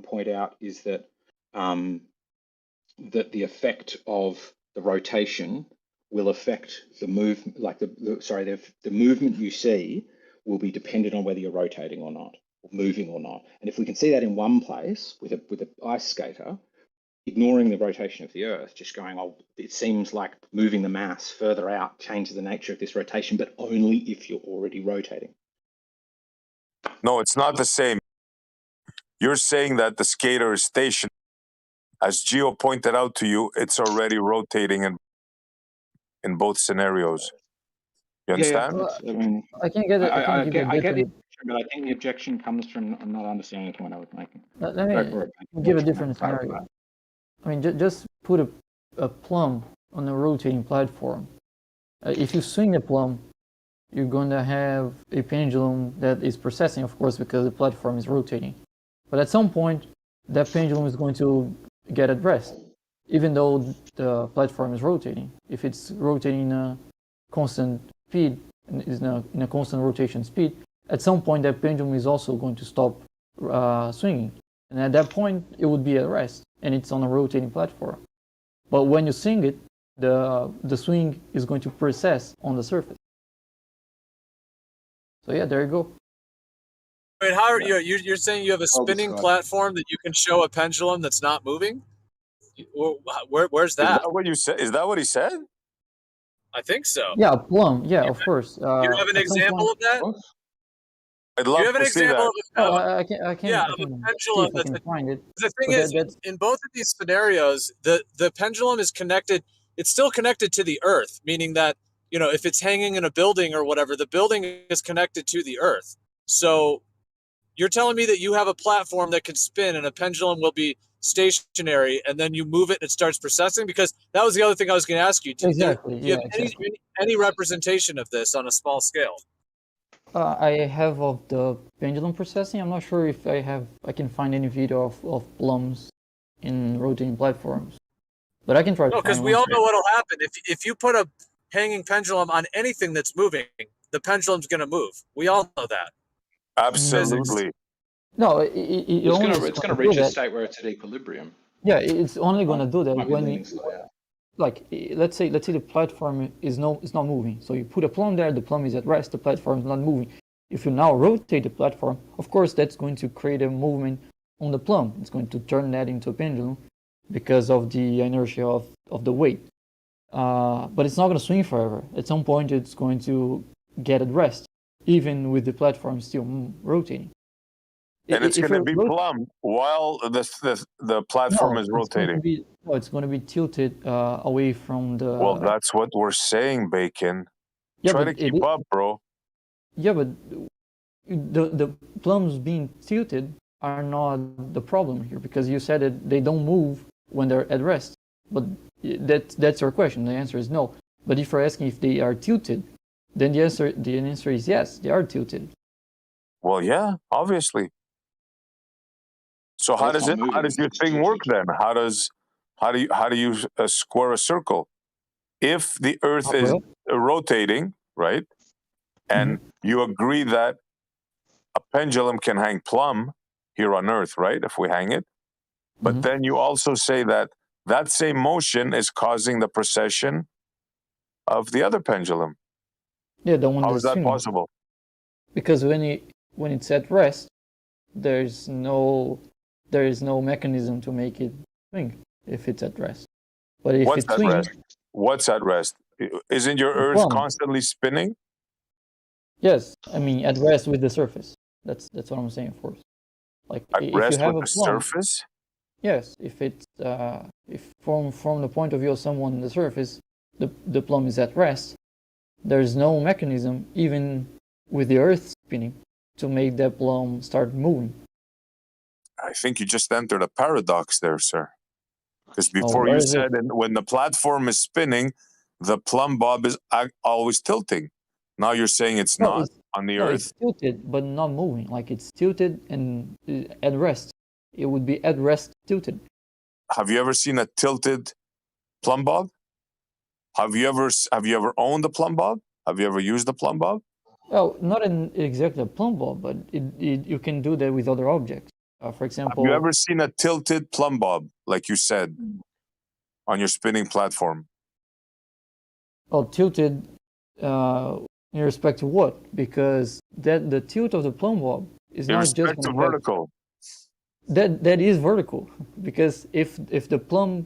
point out is that that the effect of the rotation will affect the movement, like the movement you see will be dependent on whether you're rotating or not, or moving or not. And if we can see that in one place with an ice skater, ignoring the rotation of the Earth, just going, oh, it seems like moving the mass further out changes the nature of this rotation, but only if you're already rotating. No, it's not the same. You're saying that the skater is stationary. As Gio pointed out to you, it's already rotating in both scenarios. You understand? Yeah, I can get it. I get it, but I think the objection comes from not understanding the point I was making. Let me give a different scenario. I mean, just put a plum on a rotating platform. If you swing the plum, you're going to have a pendulum that is precessing, of course, because the platform is rotating. But at some point, that pendulum is going to get at rest, even though the platform is rotating. If it's rotating in a constant speed, and is in a constant rotation speed, at some point that pendulum is also going to stop swinging. And at that point, it would be at rest, and it's on a rotating platform. But when you swing it, the swing is going to precess on the surface. So yeah, there you go. Wait, how are you're saying you have a spinning platform that you can show a pendulum that's not moving? Where's that? Is that what you said? Is that what he said? I think so. Yeah, a plum. Yeah, of course. You have an example of that? I'd love you have an to see example that. of I can a pendulum see if I can find it. The thing is, in both of these scenarios, the pendulum is connected. It's still connected to the Earth, meaning that, if it's hanging in a building or whatever, the building is connected to the Earth. So you're telling me that you have a platform that can spin and a pendulum will be stationary, and then you move it and it starts processing? Because that was the other thing I was going to ask you. Do you have any representation of this on a small scale? I have of the pendulum processing. I'm not sure if I can find any video of plums in rotating platforms, but I can try to find one. No, because we all know what'll happen. If you put a hanging pendulum on anything that's moving, the pendulum's going to move. We all know that. Absolutely. No, It's gonna reach a state where it's at equilibrium. Yeah, it's only gonna do that Might be when leaning slightly out. like let's say the platform is not moving. So you put a plum there, the plum is at rest, the platform is not moving. If you now rotate the platform, of course that's going to create a movement on the plum. It's going to turn that into a pendulum because of the inertia of the weight. But it's not going to swing forever. At some point, it's going to get at rest, even with the platform still rotating. And it's going to be plumb while the platform is rotating. It's going to be tilted away from the. Well, that's what we're saying, Bacon. Yeah, Try to keep up, bro. Yeah, but the plums being tilted are not the problem here, because you said that they don't move when they're at rest. But that's your question. The answer is no. But if you're asking if they are tilted, then the answer is yes, they are tilted. Well, yeah, obviously. So how does your thing work then? How do you square a circle? If the Earth is rotating, right, and you agree that a pendulum can hang plumb here on Earth, right? If we hang it, but then you also say that that same motion is causing the precession of the other pendulum. Yeah, the one How that's is that swinging. possible? Because when it's at rest, there is no mechanism to make it swing if it's at rest. But if What's it at swings, rest? What's at rest? Isn't your Earth plumb. constantly spinning? Yes, I mean at rest with the surface. That's what I'm saying, of course. Like At if rest you have with a the plumb, surface? yes, if it's if from the point of view of someone on the surface, the plumb is at rest. There's no mechanism, even with the Earth spinning, to make that plumb start moving. I think you just entered a paradox there, sir. Because before you said when the platform is spinning, the plumb bob is always tilting. Now you're saying it's not on the Earth. It's tilted, but not moving. Like it's tilted and at rest. It would be at rest tilted. Have you ever seen a tilted plumb bob? Have you ever owned a plumb bob? Have you ever used a plumb bob? Well, not exactly a plumb bob, but you can do that with other objects. For example, have you ever seen a tilted plumb bob, like you said, on your spinning platform? Well, tilted in respect to what? Because the tilt of the plumb bob is not just respect to vertical. That is vertical, because if the plumb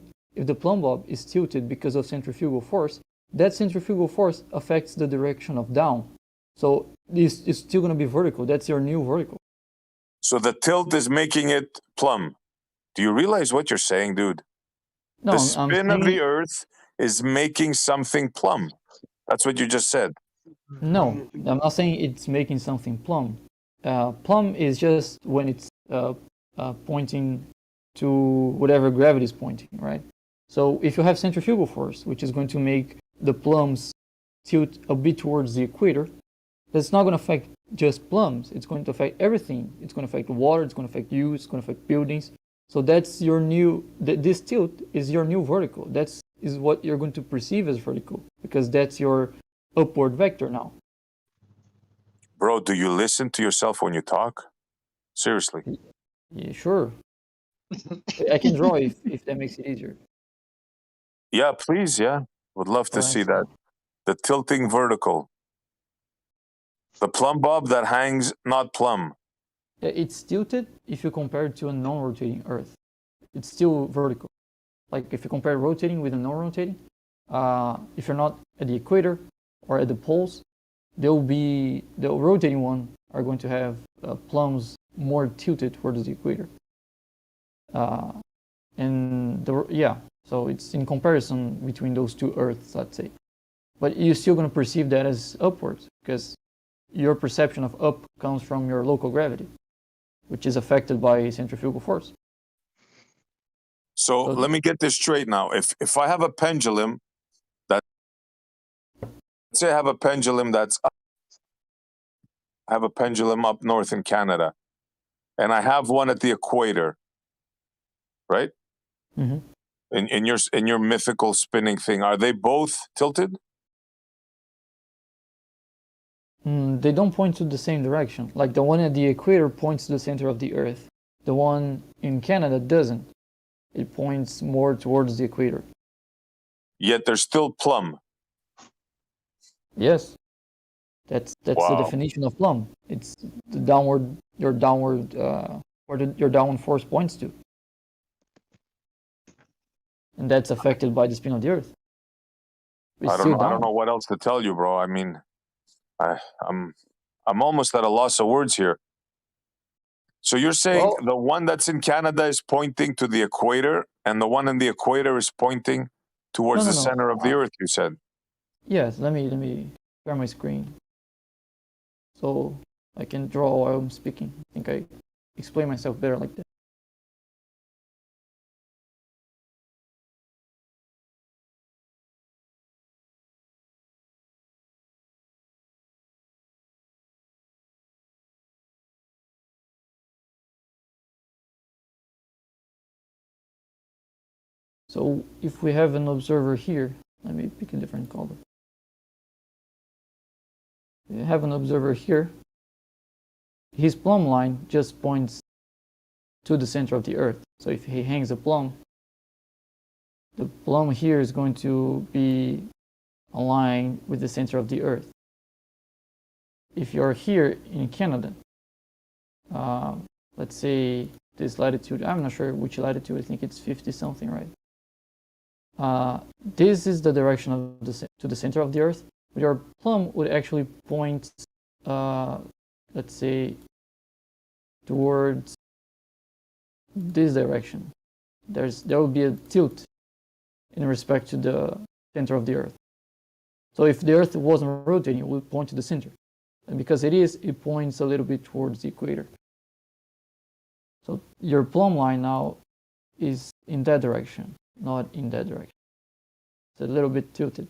bob is tilted because of centrifugal force, that centrifugal force affects the direction of down. So it's still going to be vertical. That's your new vertical. So the tilt is making it plumb. Do you realize what you're saying, dude? No, the spin of the Earth is making something plumb. That's what you just said. No, I'm not saying it's making something plumb. Plumb is just when it's pointing to whatever gravity is pointing, right? So if you have centrifugal force, which is going to make the plums tilt a bit towards the equator, that's not going to affect just plums. It's going to affect everything. It's going to affect water. It's going to affect you. It's going to affect buildings. So that's your new. This tilt is your new vertical. That's what you're going to perceive as vertical, because that's your upward vector now. Bro, do you listen to yourself when you talk? Seriously. Yeah, sure. I can draw if that makes it easier. Yeah, please. Yeah, would love to see that. The tilting vertical. The plumb bob that hangs not plumb. It's tilted if you compare it to a non-rotating Earth. It's still vertical. Like if you compare rotating with a non-rotating, if you're not at the equator or at the poles, the rotating one are going to have plums more tilted towards the equator. So it's in comparison between those two Earths, let's say. But you're still going to perceive that as upwards, because your perception of up comes from your local gravity, which is affected by centrifugal force. So let me get this straight now. If I have a pendulum let's say I have a pendulum up north in Canada, and I have one at the equator, right? Mm-hmm. In your mythical spinning thing, are they both tilted? They don't point to the same direction. Like the one at the equator points to the center of the Earth. The one in Canada doesn't. It points more towards the equator. Yet they're still plumb. Yes. That's Wow. the definition of plumb. It's the downward, your downward, your downward force points to. And that's affected by the spin of the Earth. It's I don't know what else to tell you, bro. I mean, I'm almost at a loss of words here. So you're saying the one that's in Canada is pointing to the equator, and the one in the equator is pointing towards the center of the Earth, you said? Yes, let me share my screen so I can draw while I'm speaking. I think I explain myself better like that. So if we have an observer here, let me pick a different color. We have an observer here. His plumb line just points to the center of the Earth. So if he hangs a plumb, the plumb here is going to be aligned with the center of the Earth. If you're here in Canada, let's say this latitude, I'm not sure which latitude, I think it's 50 something, right? This is the direction of to the center of the Earth. But your plumb would actually point, let's say, towards this direction. There will be a tilt in respect to the center of the Earth. So if the Earth wasn't rotating, it would point to the center. And because it is, it points a little bit towards the equator. So your plumb line now is in that direction, not in that direction. It's a little bit tilted.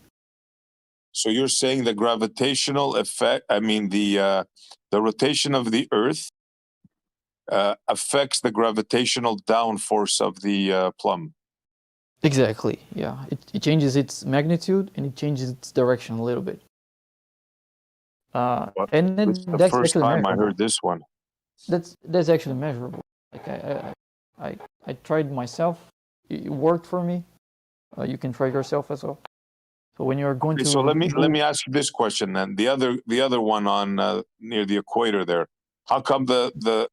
So you're saying the gravitational effect, I mean the rotation of the Earth affects the gravitational downforce of the plumb. Exactly, yeah. It changes its magnitude and it changes its direction a little bit. And then It's the that's first actually time measurable. I heard this one. That's actually measurable. Like I tried myself. It worked for me. You can try yourself as well. So when you're going to So let me ask you this question then. The other one on near the equator there. How come the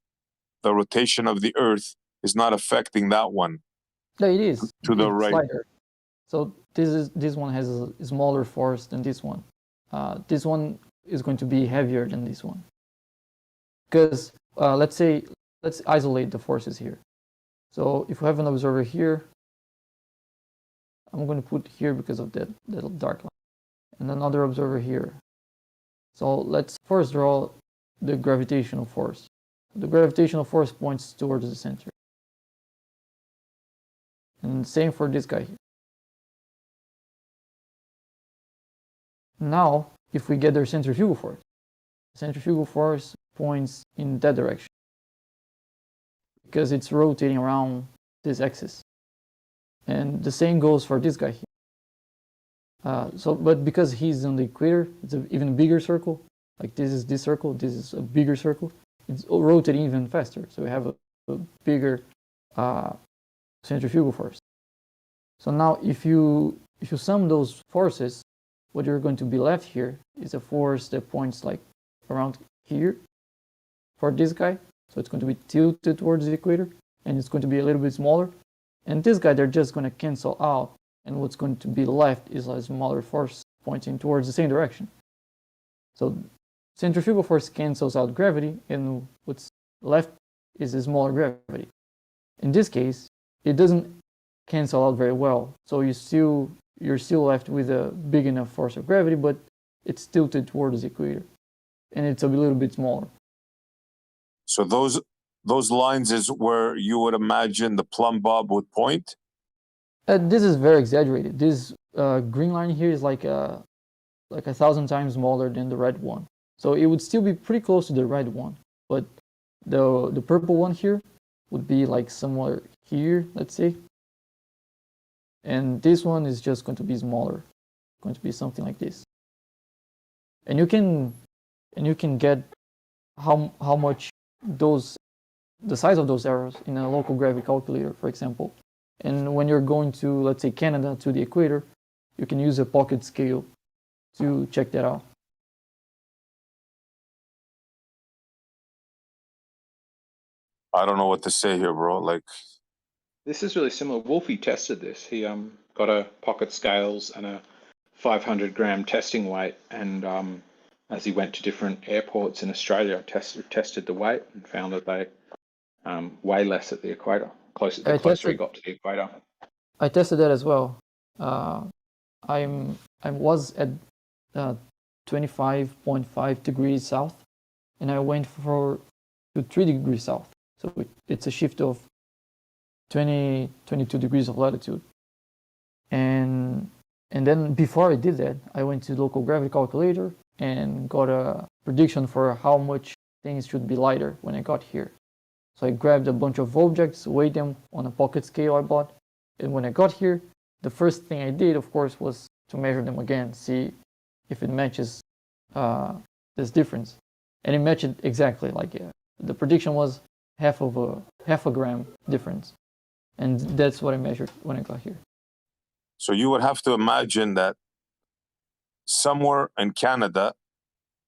rotation of the Earth is not affecting that one? No, it is. To the right. Lighter. So this one has a smaller force than this one. This one is going to be heavier than this one. Because let's isolate the forces here. So if we have an observer here, I'm going to put here because of that little dark line, and another observer here. So let's first draw the gravitational force. The gravitational force points towards the center. And same for this guy here. Now, if we get their centrifugal force points in that direction because it's rotating around this axis. And the same goes for this guy here. But because he's on the equator, it's an even bigger circle. Like this is this circle, this is a bigger circle. It's rotating even faster. So we have a bigger centrifugal force. So now if you sum those forces, what you're going to be left here is a force that points like around here for this guy. So it's going to be tilted towards the equator, and it's going to be a little bit smaller. And this guy, they're just going to cancel out, and what's going to be left is a smaller force pointing towards the same direction. So centrifugal force cancels out gravity, and what's left is a smaller gravity. In this case, it doesn't cancel out very well, so you're still left with a big enough force of gravity, but it's tilted towards the equator, and it's a little bit smaller. So those lines is where you would imagine the plumb bob would point? This is very exaggerated. This green line here is like 1,000 times smaller than the red one. So it would still be pretty close to the red one, but the purple one here would be like somewhere here, let's say. And this one is just going to be smaller, going to be something like this. And you can and you can get how much the size of those arrows in a local gravity calculator, for example. And when you're going to, let's say, Canada to the equator, you can use a pocket scale to check that out. I don't know what to say here, bro. Like, this is really similar. Wolfie tested this. He got a pocket scales and a 500-gram testing weight, and as he went to different airports in Australia, tested the weight and found that they way less at the equator. The closer he got to the equator. I tested that as well. I was at 25.5 degrees south, and I went to 3 degrees south. So it's a shift of 22 degrees of latitude. And then before I did that, I went to the local gravity calculator and got a prediction for how much things should be lighter when I got here. So I grabbed a bunch of objects, weighed them on a pocket scale I bought, and when I got here, the first thing I did, of course, was to measure them again, see if it matches this difference. And it matched exactly. The prediction was half a gram difference, and that's what I measured when I got here. so you would have to imagine that somewhere in Canada,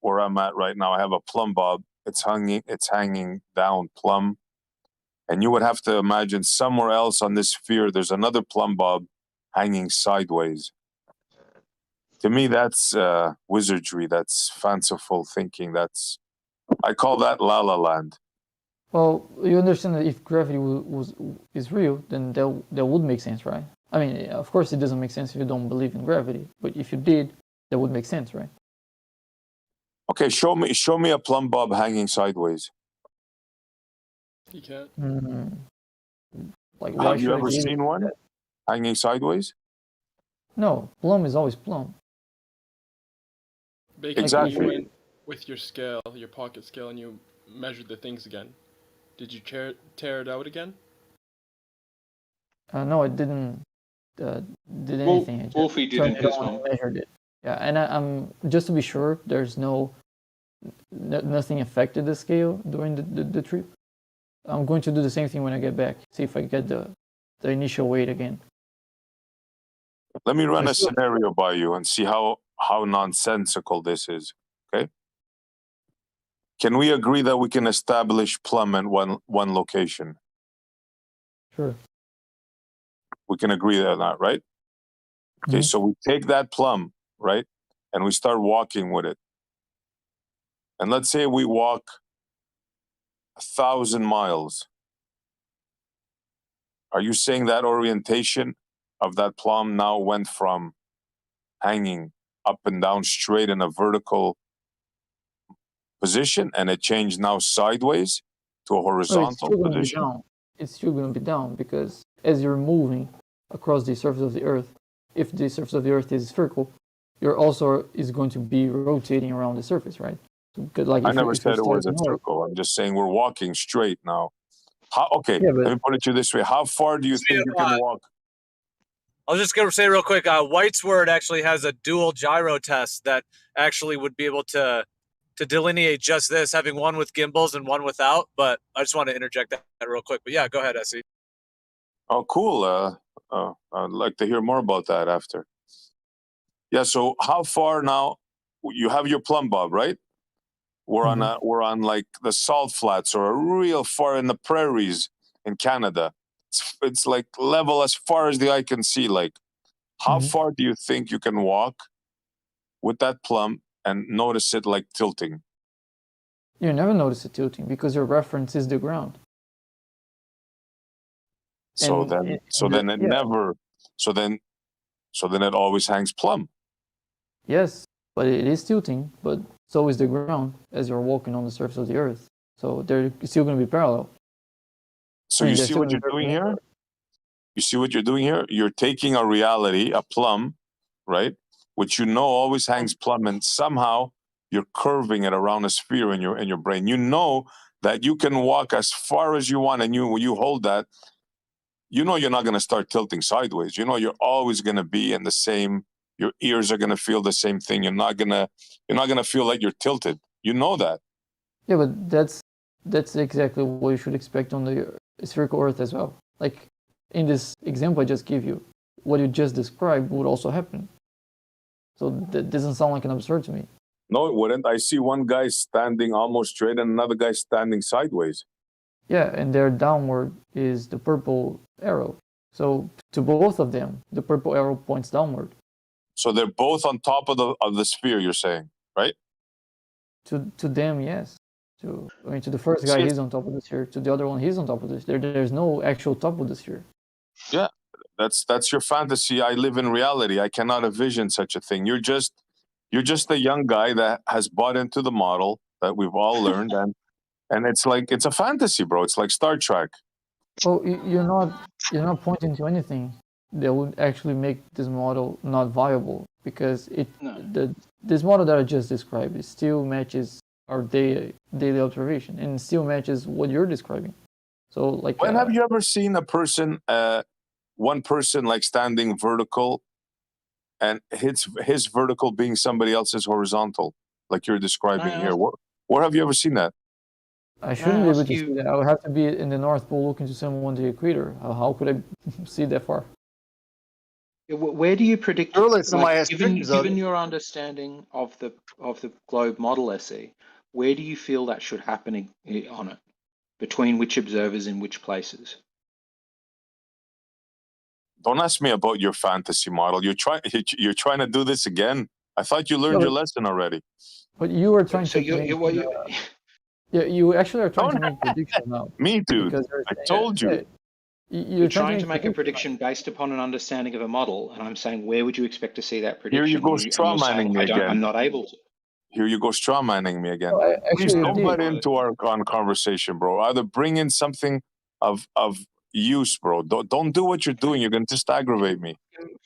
where I'm at right now, I have a plumb bob. It's hanging down plumb. And you would have to imagine somewhere else on this sphere, there's another plumb bob hanging sideways. To me, that's wizardry. That's fanciful thinking. I call that La La Land. Well, you understand that if gravity is real, then that would make sense, right? I mean, of course, it doesn't make sense if you don't believe in gravity. But if you did, that would make sense, right? Okay, show me a plumb bob hanging sideways. You can't. Have you ever seen one hanging sideways? No, plumb is always plumb. Bacon, exactly. You went with your scale, your pocket scale, and you measured the things again. Did you tear it out again? No, I didn't did anything. Wolfie didn't his one. Measured it. Yeah, and I'm just to be sure, there's nothing affected the scale during the trip. I'm going to do the same thing when I get back. See if I get the initial weight again. Let me run a scenario by you and see how nonsensical this is. Okay. Can we agree that we can establish plumb in one location? Sure. We can agree on that, right? Okay, so we take that plumb, right, and we start walking with it. And let's say we walk 1,000 miles. Are you saying that orientation of that plumb now went from hanging up and down straight in a vertical position, and it changed now sideways to a horizontal position? It's still going to be down because as you're moving across the surface of the Earth, if the surface of the Earth is spherical, you're also is going to be rotating around the surface, right? I never said it was a circle. I'm just saying we're walking straight now. Let me put it to you this way. How far do you think you can walk? I was just going to say real quick, White's Word actually has a dual gyro test that actually would be able to delineate just this, having one with gimbals and one without. But I just want to interject that real quick. But yeah, go ahead, Essie. Oh, cool. I'd like to hear more about that after. Yeah, so how far now? You have your plumb bob, right? We're on like the salt flats or real far in the prairies in Canada. It's like level as far as the eye can see. Like, how far do you think you can walk with that plumb and notice it like tilting? You never notice it tilting because your reference is the ground. So then it always hangs plumb. Yes, but it is tilting, but so is the ground as you're walking on the surface of the Earth. So they're still going to be parallel. So you see what you're doing here? You see what you're doing here? You're taking a reality, a plumb, right? Which you know always hangs plumb, and somehow you're curving it around a sphere in your brain. You know that you can walk as far as you want, and when you hold that, you know you're not going to start tilting sideways. You know you're always going to be in the same. Your ears are going to feel the same thing. You're not going to feel like you're tilted. You know that. Yeah, but that's exactly what you should expect on the spherical Earth as well. Like in this example I just gave you, what you just described would also happen. So that doesn't sound like an absurd to me. No, it wouldn't. I see one guy standing almost straight and another guy standing sideways. Yeah, and their downward is the purple arrow. So to both of them, the purple arrow points downward. So they're both on top of the sphere, you're saying, right? To them, yes. To the first guy, he's on top of the sphere. To the other one, he's on top of the sphere. There's no actual top of the sphere. Yeah, that's your fantasy. I live in reality. I cannot envision such a thing. You're just a young guy that has bought into the model that we've all learned, and it's a fantasy, bro. It's like Star Trek. Oh, you're not pointing to anything that would actually make this model not viable, because this model that I just described, it still matches our daily observation, and it still matches what you're describing. So like, when have you ever seen a person, one person like standing vertical, and his vertical being somebody else's horizontal, like you're describing here? Where have you ever seen that? I shouldn't be able to see that. I would have to be in the North Pole looking to someone the equator. How could I see that far? Where do you predict? Given your understanding of the globe model, SE, where do you feel that should happen on it? Between which observers in which places? Don't ask me about your fantasy model. You're trying to do this again. I thought you learned your lesson already. But you were trying to. Yeah, you actually are trying to make prediction now. Me, dude. I told you. You're trying to make a prediction based upon an understanding of a model, and I'm saying, where would you expect to see that prediction? Here you go straw-manning me again. I'm not able to. Here you go straw-manning me again. Well, Please don't butt into our conversation, bro. Either bring in something of use, bro. Don't do what you're doing. You're going to just aggravate me.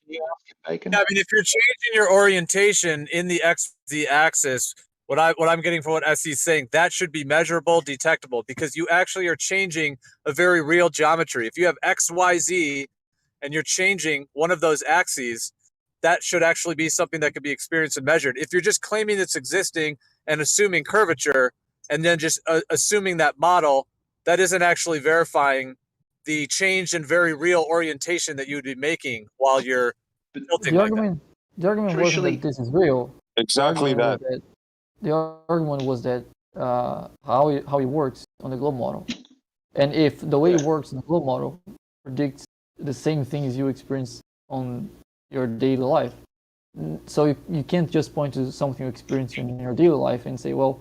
Yeah, I mean, if you're changing your orientation in the XZ axis, what I'm getting from what SC's saying, that should be measurable, detectable, because you actually are changing a very real geometry. If you have X, Y, Z, and you're changing one of those axes, that should actually be something that could be experienced and measured. If you're just claiming it's existing and assuming curvature, and then just assuming that model, that isn't actually verifying the change in very real orientation that you would be making while you're tilting like that. The argument wasn't that this is real. Exactly that. The argument was that how it works on the globe model, and if the way it works in the globe model predicts the same things you experience on your daily life, so you can't just point to something you experience in your daily life and say, well,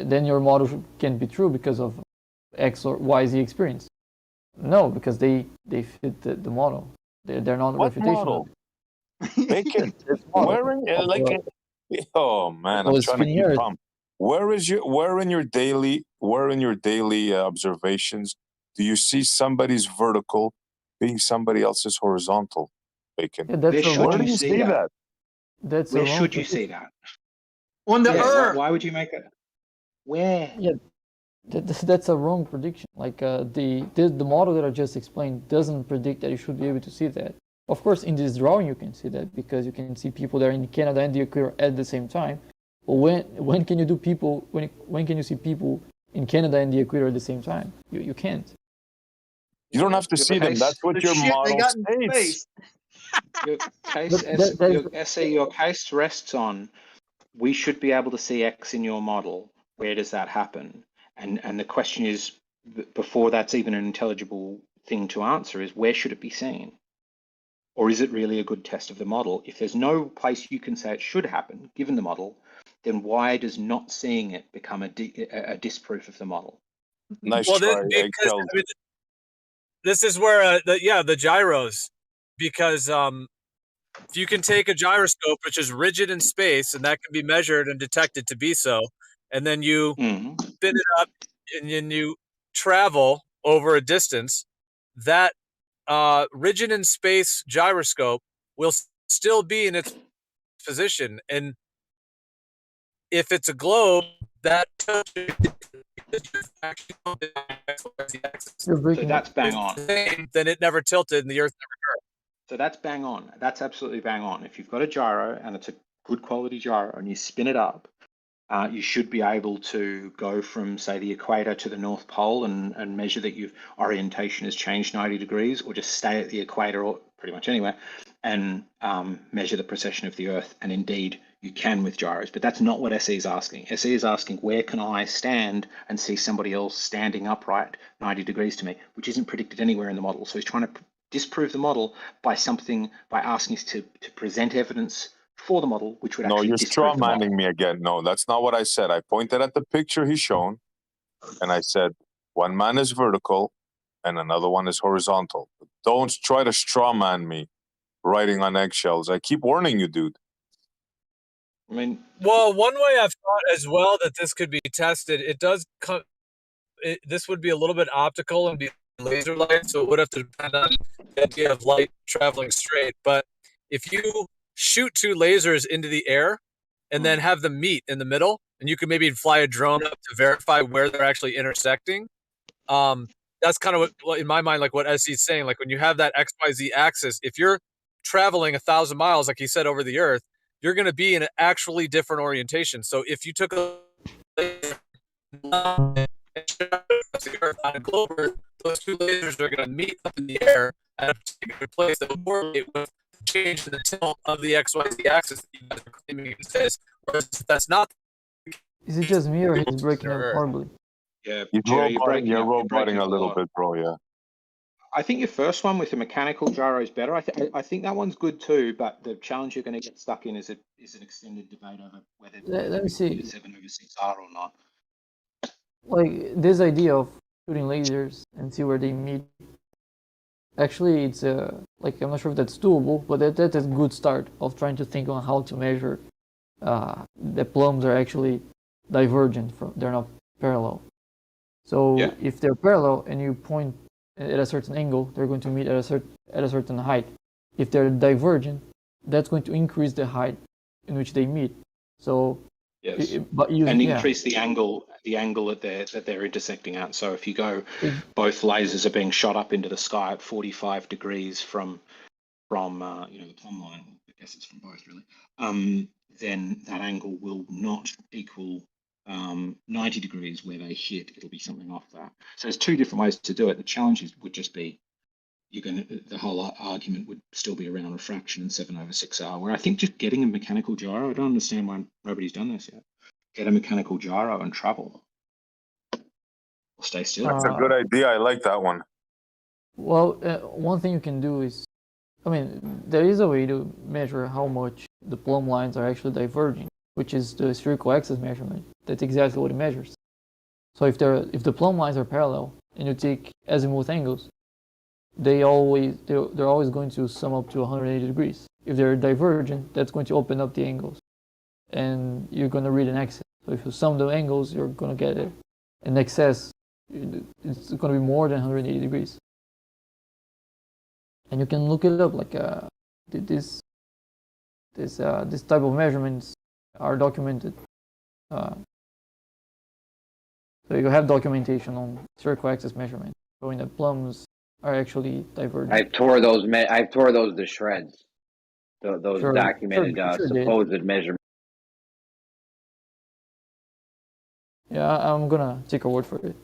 then your model can't be true because of X or Y, Z experience. No, because they fit the model. They're not what refutation. Model? Bacon. Oh man, I'm trying to keep calm. Where in your daily observations do you see somebody's vertical being somebody else's horizontal? Bacon. Yeah, where should you see that? Where should you see that? On the Earth. Why would you make it? Where? Yeah, that's a wrong prediction. Like the model that I just explained doesn't predict that you should be able to see that. Of course, in this drawing you can see that because you can see people that are in Canada and the equator at the same time. But when can you do people? When can you see people in Canada and the equator at the same time? You can't. You don't have to see them. That's what your model states. Your case rests on, we should be able to see X in your model. Where does that happen? And the question is, before that's even an intelligible thing to answer, is where should it be seen? Or is it really a good test of the model? If there's no place you can say it should happen, given the model, then why does not seeing it become a disproof of the model? Nice try. This is where, the gyros, because if you can take a gyroscope, which is rigid in space, and that can be measured and detected to be so, and then you spin it up and then you travel over a distance, that rigid in space gyroscope will still be in its position. And if it's a globe, that so that's bang on. Then it never tilted and the Earth never turned. So that's bang on. That's absolutely bang on. If you've got a gyro and it's a good quality gyro and you spin it up, you should be able to go from, say, the equator to the North Pole and measure that your orientation has changed 90 degrees, or just stay at the equator or pretty much anywhere, and measure the precession of the Earth. And indeed, you can with gyros. But that's not what SE is asking. SE is asking, where can I stand and see somebody else standing upright 90 degrees to me, which isn't predicted anywhere in the model. So he's trying to disprove the model by asking us to present evidence for the model, which would No, actually you're disprove the model. strawmanning me again. No, that's not what I said. I pointed at the picture he's shown, and I said one man is vertical and another one is horizontal. Don't try to strawman me, riding on eggshells. I keep warning you, dude. I mean, well, one way I've thought as well that this could be tested, it does come. This would be a little bit optical and be laser light, so it would have to depend on the idea of light traveling straight. But if you shoot two lasers into the air and then have them meet in the middle, and you could maybe fly a drone up to verify where they're actually intersecting. That's kind of what, in my mind, like what SE's saying, like when you have that XYZ axis, if you're traveling 1,000 miles, like he said, over the Earth, you're going to be in an actually different orientation. So if you took a laser and shot across the Earth on a globe Earth, those two lasers are going to meet up in the air at a particular place that will correlate with change in the tilt of the XYZ axis that you guys are claiming exists. Whereas if that's not. Is it just me or he's breaking up horribly? Yeah, You're Jerry, you're breaking you're up. You're breaking roboting a up little lot. bit, bro. Yeah. I think your first one with the mechanical gyro is better. I think that one's good too, but the challenge you're going to get stuck in is an extended debate over whether Let me see. 7/6R or not. Like this idea of shooting lasers and see where they meet. Actually, it's like I'm not sure if that's doable, but that's a good start of trying to think on how to measure the plumes are actually divergent from, they're not parallel. So if they're parallel and you point at a certain angle, they're going to meet at a certain height. If they're divergent, that's going to increase the height in which they meet. So increase the angle that they're intersecting at. So if you go, both lasers are being shot up into the sky at 45 degrees from the plumb line. I guess it's from both really. Then that angle will not equal 90 degrees where they hit. It'll be something off that. So there's two different ways to do it. The challenge would just be the whole argument would still be around refraction and 7/6R, where I think just getting a mechanical gyro, I don't understand why nobody's done this yet. Get a mechanical gyro and travel. Or stay still. That's a good idea. I like that one. Well, one thing you can do is, I mean, there is a way to measure how much the plumb lines are actually diverging, which is the spherical axis measurement. That's exactly what it measures. So if the plumb lines are parallel and you take azimuth angles, they're always going to sum up to 180 degrees. If they're divergent, that's going to open up the angles, and you're going to read an excess. So if you sum the angles, you're going to get an excess. It's going to be more than 180 degrees. And you can look it up. Like this type of measurements are documented. So you have documentation on spherical axis measurement showing that plumbs are actually divergent. I tore those to shreds. Those documented supposed measurements. Yeah, I'm gonna take a word for it.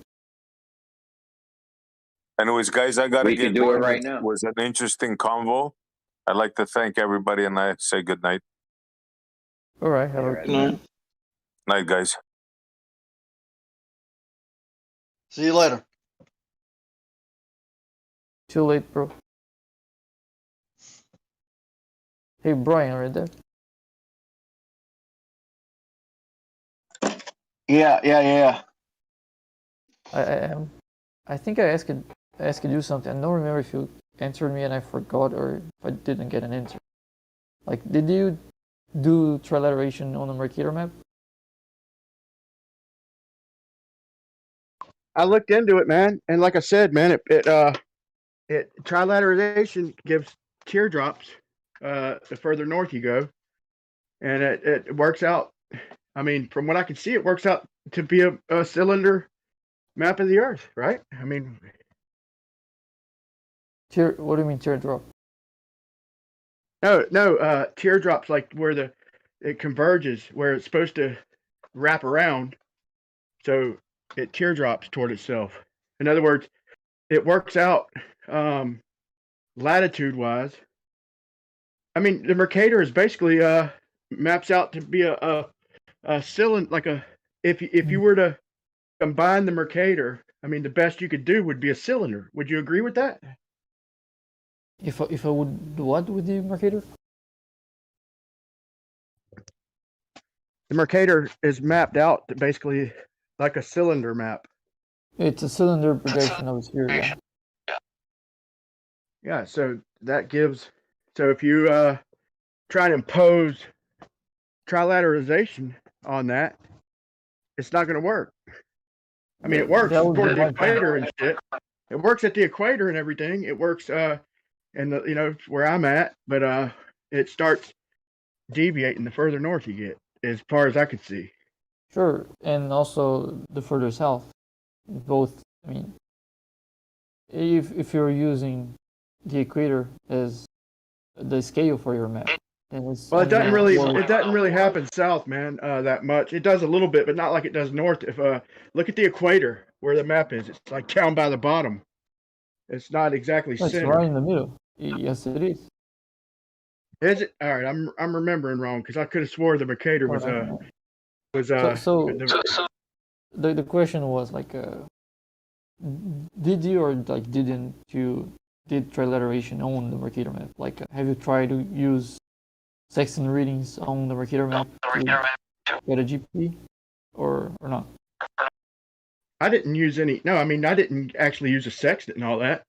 Anyways, guys, I gotta get do it going. right now. It was an interesting convo. I'd like to thank everybody, and I say good night. All right, have a good night. Night, guys. See you later. Too late, bro. Hey, Brian, right there. Yeah. I think I asked you something. I don't remember if you answered me and I forgot, or if I didn't get an answer. Like, did you do trilateration on a Mercator map? I looked into it, man, and like I said, man, it trilateration gives teardrops the further north you go, and it works out. I mean, from what I can see, it works out to be a cylinder map of the Earth, right? I mean, What do you mean teardrop? No, teardrops, like where it converges, where it's supposed to wrap around, so it teardrops toward itself. In other words, it works out latitude-wise. I mean, the Mercator is basically maps out to be a cylinder, like a if you were to combine the Mercator, I mean, the best you could do would be a cylinder. Would you agree with that? If I would do what with the Mercator? The Mercator is mapped out to basically like a cylinder map. It's a cylinder projection of a sphere, yeah. Yeah, so that gives. So if you try to impose trilateralization on that, it's not going to work. I mean, it works toward the equator and shit. It works at the equator and everything. It works in the where I'm at, but it starts deviating the further north you get, as far as I could see. Sure, and also the further south. Both. I mean, if you're using the equator as the scale for your map, then it's well, it doesn't really happen south, man, that much. It does a little bit, but not like it does north. If look at the equator where the map is, it's like down by the bottom. It's not exactly it's center. right in the middle. Yes, it is. Is it? All right, I'm remembering wrong because I could have swore the Mercator was the question was like, did you or like didn't you did trilateration on the Mercator map? Like, have you tried to use sextant readings on the Mercator map to get a GP or not? I didn't use any. No, I mean I didn't actually use a sextant and all that.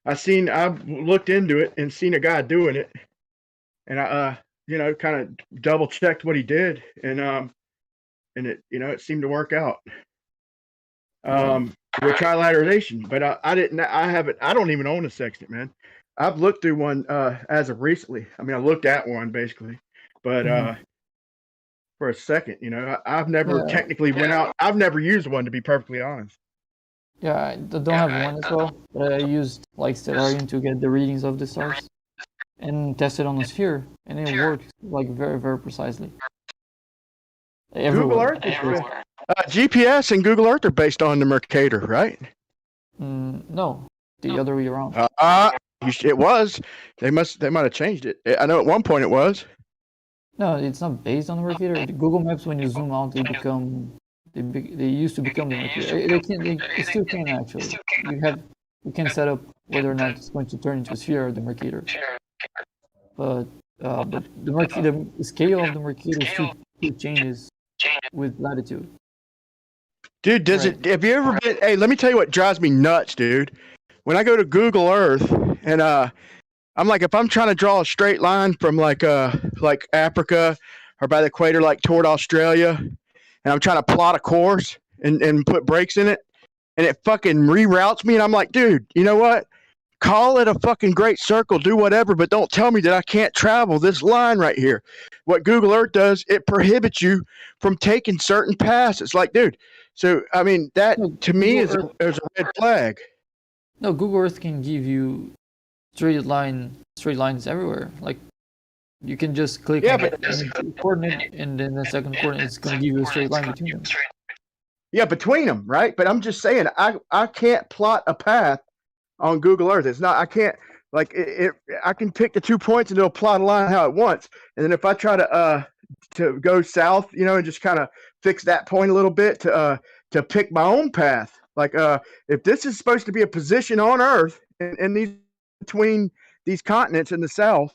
I've looked into it and seen a guy doing it, and I kind of double checked what he did, and it it seemed to work out. With trilateration, but I don't even own a sextant, man. I've looked through one as of recently. I mean, I looked at one basically, but for a second, I've never technically went out. I've never used one, to be perfectly honest. Yeah, I don't have one as well, but I used like Stellarium to get the readings of the stars and tested on the sphere, and it worked like very, very precisely. Google Earth is GPS and Google Earth are based on the Mercator, right? No, the other way around. It was. They might have changed it. I know at one point it was. No, it's not based on the Mercator. The Google Maps, when you zoom out, they used to become the Mercator. They still can actually. You can set up whether or not it's going to turn into a sphere or the Mercator. But the scale of the Mercator still changes with latitude. Dude, does it? Have you ever been? Hey, let me tell you what drives me nuts, dude. When I go to Google Earth and I'm like, if I'm trying to draw a straight line from like Africa or by the equator, like toward Australia, and I'm trying to plot a course and put breaks in it, and it fucking reroutes me, and I'm like, dude, you know what? Call it a fucking great circle, do whatever, but don't tell me that I can't travel this line right here. What Google Earth does, it prohibits you from taking certain paths. It's like, dude, so I mean, that to me is a red flag. No, Google Earth can give you straight lines everywhere. Like, you can just click on the coordinate, and then the second coordinate is going to give you a straight line between them. Yeah, between them, right? But I'm just saying, I can't plot a path on Google Earth. It's not. I can't like it. I can pick the 2 points and it'll plot a line how it wants. And then if I try to go south, and just kind of fix that point a little bit to pick my own path. Like if this is supposed to be a position on Earth and these between these continents in the south,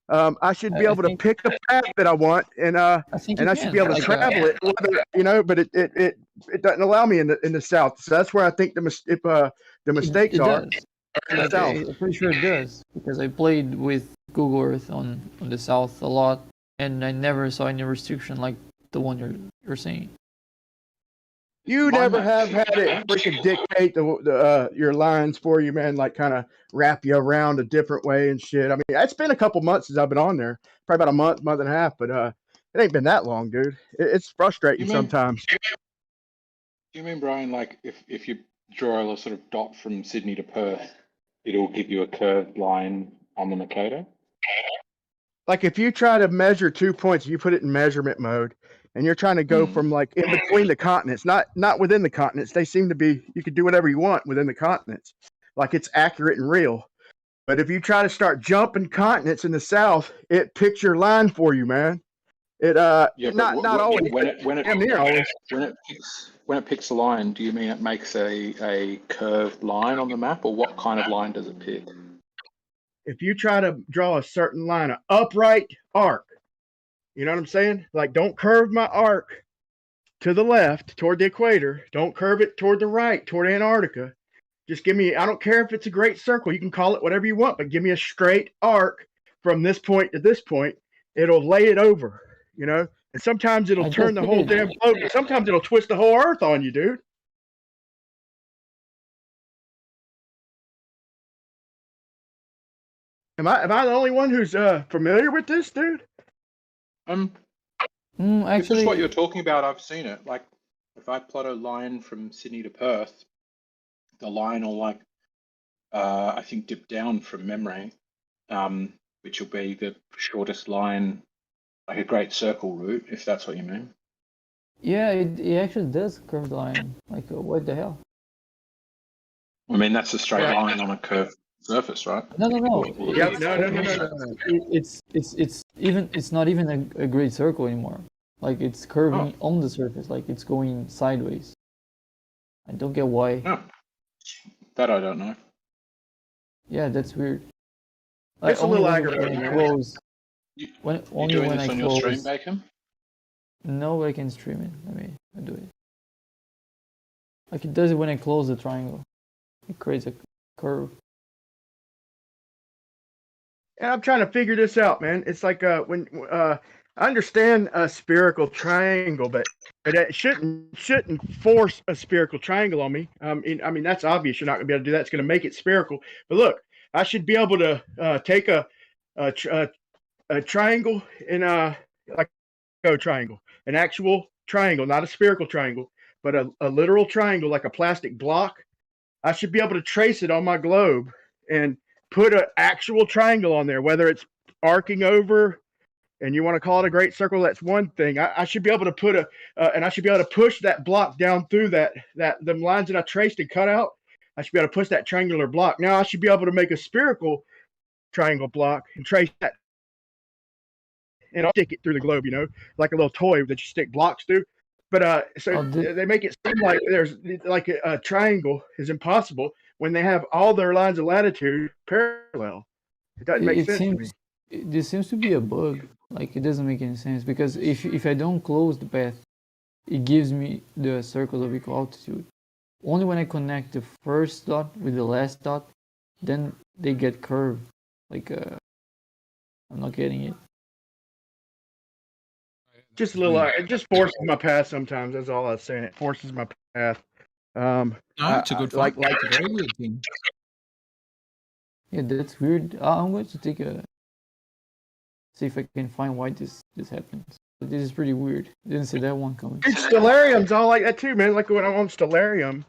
I should be able to pick the path that I want, and I should be able to travel it. But it doesn't allow me in the south. So that's where I think the mistakes are. I'm pretty sure it does, because I played with Google Earth on the south a lot, and I never saw any restriction like the one you're saying. You never have had it freaking dictate your lines for you, man. Like kind of wrap you around a different way and shit. I mean, it's been a couple months since I've been on there, probably about a month and a half, but it ain't been that long, dude. It's frustrating sometimes. Do you mean, Brian, like if you draw a sort of dot from Sydney to Perth, it'll give you a curved line on the Mercator? Like if you try to measure 2 points, you put it in measurement mode, and you're trying to go from like in between the continents, not within the continents. They seem to be, you could do whatever you want within the continents, like it's accurate and real. But if you try to start jumping continents in the south, it picks your line for you, man. It not always, when it damn near always. when it picks a line, do you mean it makes a curved line on the map, or what kind of line does it pick? If you try to draw a certain line, an upright arc, you know what I'm saying? Like, don't curve my arc to the left toward the equator. Don't curve it toward the right toward Antarctica. Just give me, I don't care if it's a great circle. You can call it whatever you want, but give me a straight arc from this point to this point. It'll lay it over, you know? And sometimes it'll turn the whole damn globe. Sometimes it'll twist the whole earth on you, dude. Am I the only one who's familiar with this, dude? If it's what you're talking about, I've seen it. Like, if I plot a line from Sydney to Perth, the line will I think dip down from memory, which will be the shortest line, like a great circle route, if that's what you mean. Yeah, it actually does curved line. Like, what the hell? I mean, that's a straight line on a curved surface, right? No. No. It's not even a great circle anymore. Like, it's curving on the surface, like it's going sideways. I don't get why. No. That I don't know. Yeah, that's weird. It's a little aggravating. You're doing this on your stream, Bacon? No, I can stream it. Let me do it. Like, it does it when I close the triangle. It creates a curve. And I'm trying to figure this out, man. It's like when I understand a spherical triangle, but it shouldn't force a spherical triangle on me. I mean that's obvious. You're not gonna be able to do that. It's gonna make it spherical. But look, I should be able to take a triangle in like a triangle, an actual triangle, not a spherical triangle, but a literal triangle, like a plastic block. I should be able to trace it on my globe and put an actual triangle on there, whether it's arcing over and you want to call it a great circle, that's one thing. I should be able to put and I should be able to push that block down through the lines that I traced and cut out. I should be able to push that triangular block. Now I should be able to make a spherical triangle block and trace that and I'll stick it through the globe, you know, like a little toy that you stick blocks through. But they make it seem like there's like a triangle is impossible when they have all their lines of latitude parallel. It doesn't make sense to me. There seems to be a bug. Like, it doesn't make any sense because if I don't close the path, it gives me the circles of equal altitude. Only when I connect the first dot with the last dot, then they get curved. Like, I'm not getting it. Just a little, it just forces my path sometimes. That's all I was saying. It forces my path. No, it's a good like it's a very good thing. Yeah, that's weird. I'm going to take see if I can find why this happens. But this is pretty weird. Didn't see that one coming. Stellarium's all like that too, man. Like when I'm on Stellarium,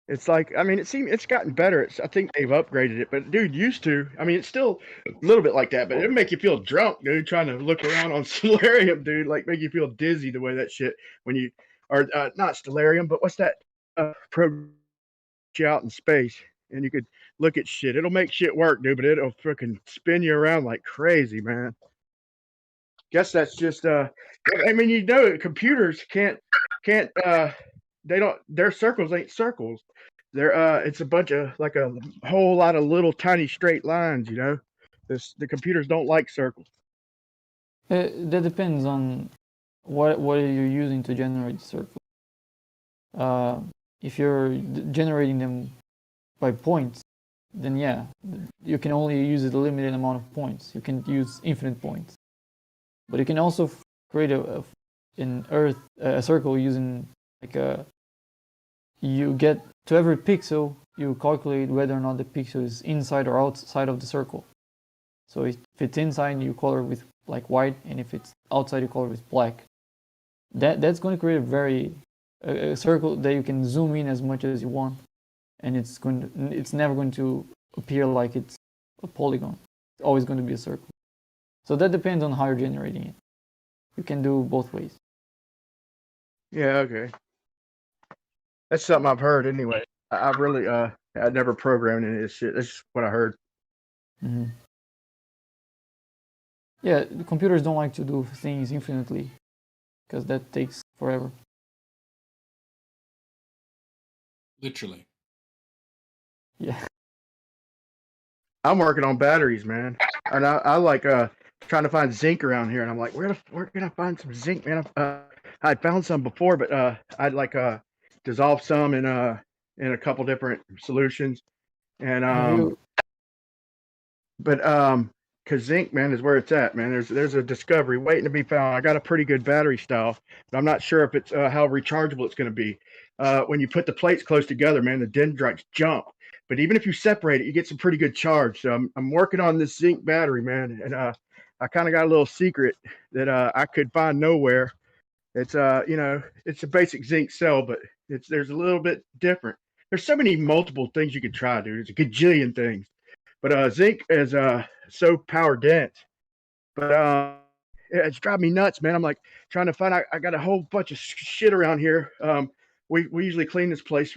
it's like, I mean, it's gotten better. I think they've upgraded it, but dude, used to, I mean, it's still a little bit like that, but it'll make you feel drunk, dude, trying to look around on Stellarium, dude, like make you feel dizzy the way that shit, when you are, not Stellarium, but what's that, program out in space, and you could look at shit. It'll make shit work, dude, but it'll freaking spin you around like crazy, man. Guess that's just, I mean, you know, computers can't, their circles ain't circles. It's a bunch of, like a whole lot of little tiny straight lines, you know. The computers don't like circles. That depends on what you're using to generate circles. If you're generating them by points, then yeah, you can only use a limited amount of points. You can use infinite points, but you can also create a circle using like you get to every pixel, you calculate whether or not the pixel is inside or outside of the circle. So if it's inside, you color with like white, and if it's outside, you color with black. That's going to create a circle that you can zoom in as much as you want, and it's never going to appear like it's a polygon. It's always going to be a circle. So that depends on how you're generating it. You can do both ways. Yeah, okay. That's something I've heard anyway. I really I never programmed any of this shit. That's just what I heard. Mm-hmm. Yeah, the computers don't like to do things infinitely because that takes forever. Literally. Yeah. I'm working on batteries, man, and I like trying to find zinc around here, and I'm like, where can I find some zinc, man? I'd found some before, but I'd like dissolve some in a couple different solutions, and because zinc, man, is where it's at, man. There's a discovery waiting to be found. I got a pretty good battery style, but I'm not sure if it's how rechargeable it's going to be. When you put the plates close together, man, the dendrites jump. But even if you separate it, you get some pretty good charge. So I'm working on this zinc battery, man, and I kind of got a little secret that I could find nowhere. It's it's a basic zinc cell, but there's a little bit different. There's so many multiple things you could try, dude. It's a gajillion things. But zinc is so power dense. But it's driving me nuts, man. I'm like trying to find. I got a whole bunch of shit around here. We usually clean this place,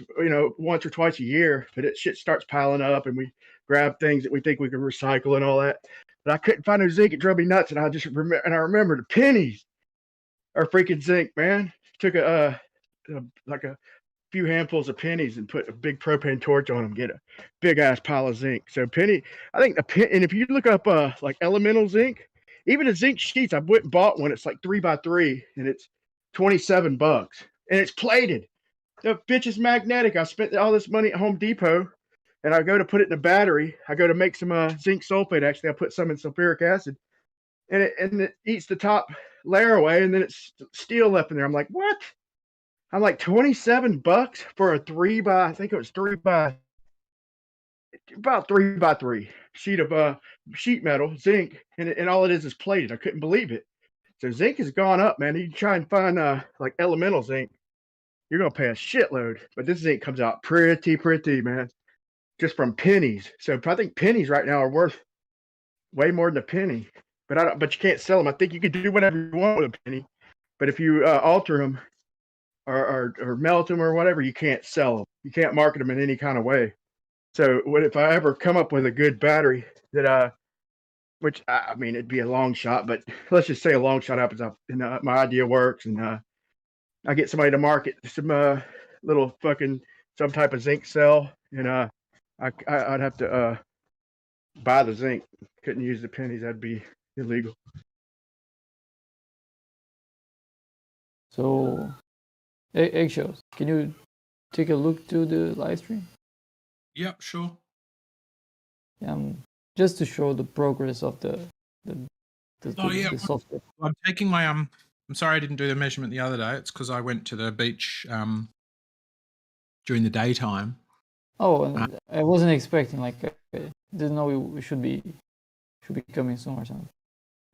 once or twice a year, but shit starts piling up, and we grab things that we think we can recycle and all that. But I couldn't find no zinc. It drove me nuts, and I remember the pennies are freaking zinc, man. Took a few handfuls of pennies and put a big propane torch on them, get a big ass pile of zinc. So I think and if you look up like elemental zinc, even the zinc sheets, I went and bought one. It's like 3x3 and it's $27 and it's plated. The bitch is magnetic. I spent all this money at Home Depot and I go to put it in a battery. I go to make some zinc sulfate. Actually, I put some in sulfuric acid and it eats the top layer away and then it's steel left in there. I'm like, what? I'm like $27 for a I think it was about 3x3 sheet of sheet metal zinc, and all it is plated. I couldn't believe it. So zinc has gone up, man. You try and find like elemental zinc, you're gonna pay a shitload. But this zinc comes out pretty, man, just from pennies. So I think pennies right now are worth way more than a penny. But you can't sell them. I think you could do whatever you want with a penny, but if you alter them or melt them or whatever, you can't sell them. You can't market them in any kind of way. So what if I ever come up with a good battery that which I mean it'd be a long shot, but let's just say a long shot happens up and my idea works and I get somebody to market some little fucking some type of zinc cell and I'd have to buy the zinc. Couldn't use the pennies. That'd be illegal. So Eggshells, can you take a look to the live stream? Yep, sure. Just to show the progress of the software. I'm taking my I'm sorry I didn't do the measurement the other day. It's because I went to the beach during the daytime. Oh, and I wasn't expecting didn't know we should be coming soon or something.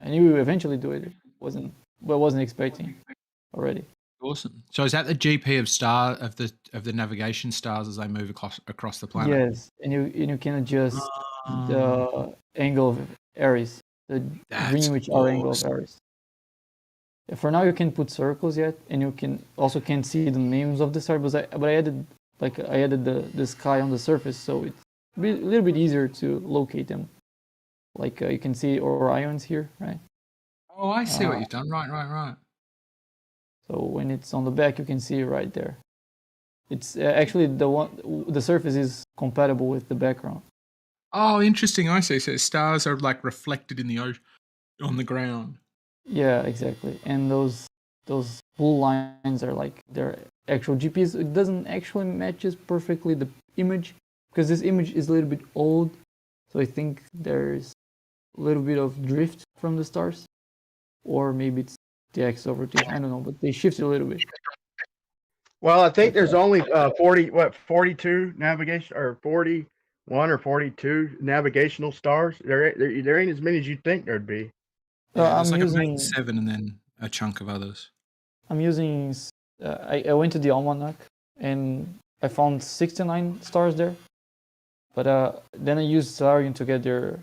I knew we would eventually do it. Wasn't expecting already. Awesome. So is that the GP of the navigation stars as they move across the planet? Yes, and you can adjust the angle of Aries, the Greenwich R angle of Aries. For now, you can put circles yet, and you can't see the names of the stars. But I added the sky on the surface, so it's a little bit easier to locate them. You can see Orion's here, right? Oh, I see what you've done. Right. So when it's on the back, you can see it right there. It's actually the surface is compatible with the background. Oh, interesting. I see. So stars are reflected in the ocean on the ground. Yeah, exactly. And those blue lines are their actual GPS. It doesn't actually matches perfectly the image because this image is a little bit old. So I think there's a little bit of drift from the stars, or maybe it's the axis of rotation. I don't know, but they shifted a little bit. Well, I think there's only 42 navigation or 41 or 42 navigational stars. There ain't as many as you'd think there'd be. Yeah, there's a main 7 and then a chunk of others. I'm using. I went to the almanac and I found 69 stars there, but then I used Solarium to get their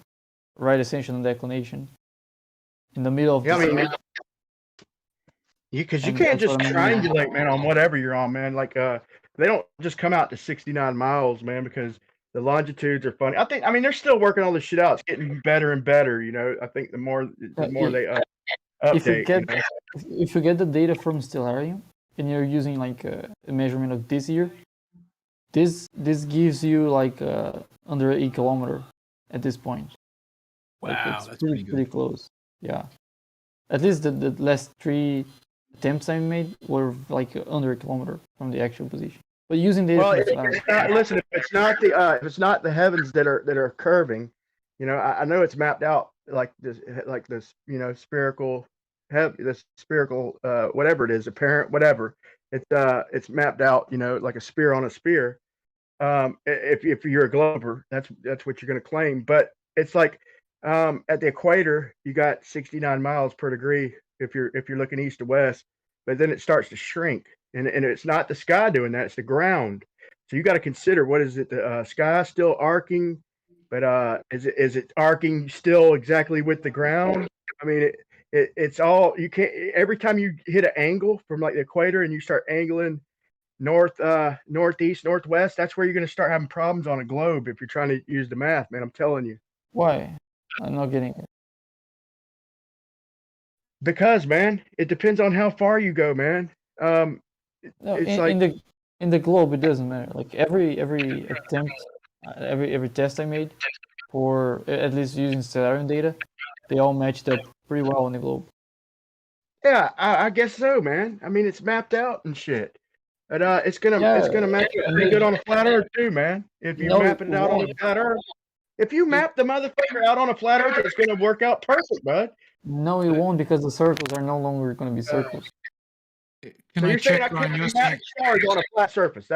right ascension and declination in the middle of the Because you can't just triangulate, man, on whatever you're on, man. Like, they don't just come out to 69 miles, man, because the longitudes are funny. I mean, they're still working all this shit out. It's getting better and better, you know. I think the more they update, if you get the data from Stellarium and you're using like a measurement of this year, this gives you like under 8 kilometer at this point. Wow, like that's pretty close. Yeah, at least the last 3 attempts I made were like under 1 kilometer from the actual position. But using data from Stellarium. listen, if it's not the heavens that are curving, you know, I know it's mapped out like this, you know, spherical, the spherical, whatever it is, apparent, whatever. It's mapped out, you know, like a spear on a spear. If you're a glober, that's what you're going to claim. But it's like at the equator, you got 69 miles per degree if you're looking east to west, but then it starts to shrink, and it's not the sky doing that; it's the ground. So you got to consider, what is it? The sky still arcing, but is it arcing still exactly with the ground? I mean, it's all, you can't, every time you hit an angle from like the equator and you start angling north, northeast, northwest, that's where you're going to start having problems on a globe if you're trying to use the math, man. I'm telling you. Why? I'm not getting it. Because, man, it depends on how far you go, man. No, it's in the globe, it doesn't matter. Like every attempt, every test I made for at least using Stellarium data, they all matched up pretty well on the globe. Yeah, I guess so, man. I mean, it's mapped out and shit. But it's gonna match up pretty good on a flat Earth too, man. If you map it out on a flat Earth, if you map the motherfucker out on a flat Earth, it's gonna work out perfect, bud. No, it won't, because the circles are no longer going to be circles. So you're saying I can't map stars on a flat surface?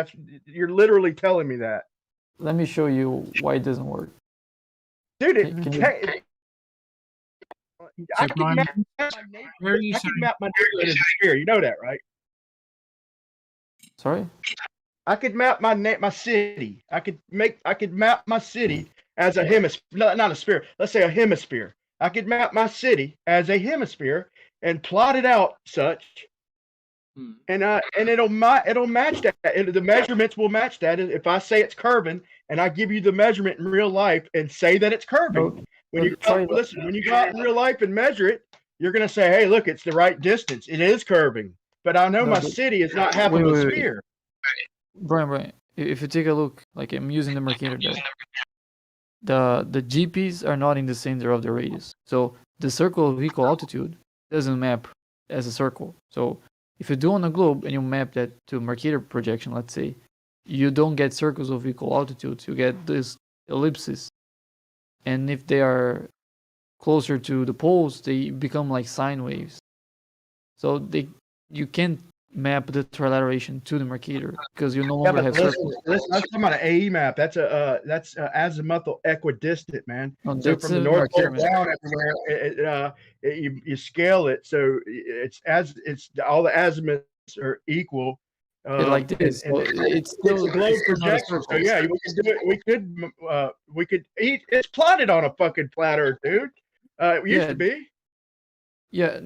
You're literally telling me that. Let me show you why it doesn't work. Dude, I can map my neighborhood as a sphere. You know that, right? Sorry? I could map my city. I could map my city as a hemisphere, not a sphere. Let's say a hemisphere. I could map my city as a hemisphere and plot it out such, and it'll match that. The measurements will match that. If I say it's curving and I give you the measurement in real life and say that it's curving, when you go out in real life and measure it, you're gonna say, "Hey, look, it's the right distance. It is curving." But I know my city is not half of a sphere. Brian, if you take a look, like I'm using the Mercator there. The GPs are not in the center of the radius. So the circle of equal altitude doesn't map as a circle. So if you do on a globe and you map that to Mercator projection, let's say, you don't get circles of equal altitudes. You get these ellipses. And if they are closer to the poles, they become like sine waves. So you can't map the trilateration to the Mercator because you no longer have circles. Listen, I'm talking about an AE map. That's azimuthal equidistant, man. No, so from the North Pole down everywhere, you scale it so it's all the azimuths are equal. Like this, it's still a globe projection. So yeah, we can do it. We could eat. It's plotted on a fucking flat Earth, dude. It used to be. Yeah.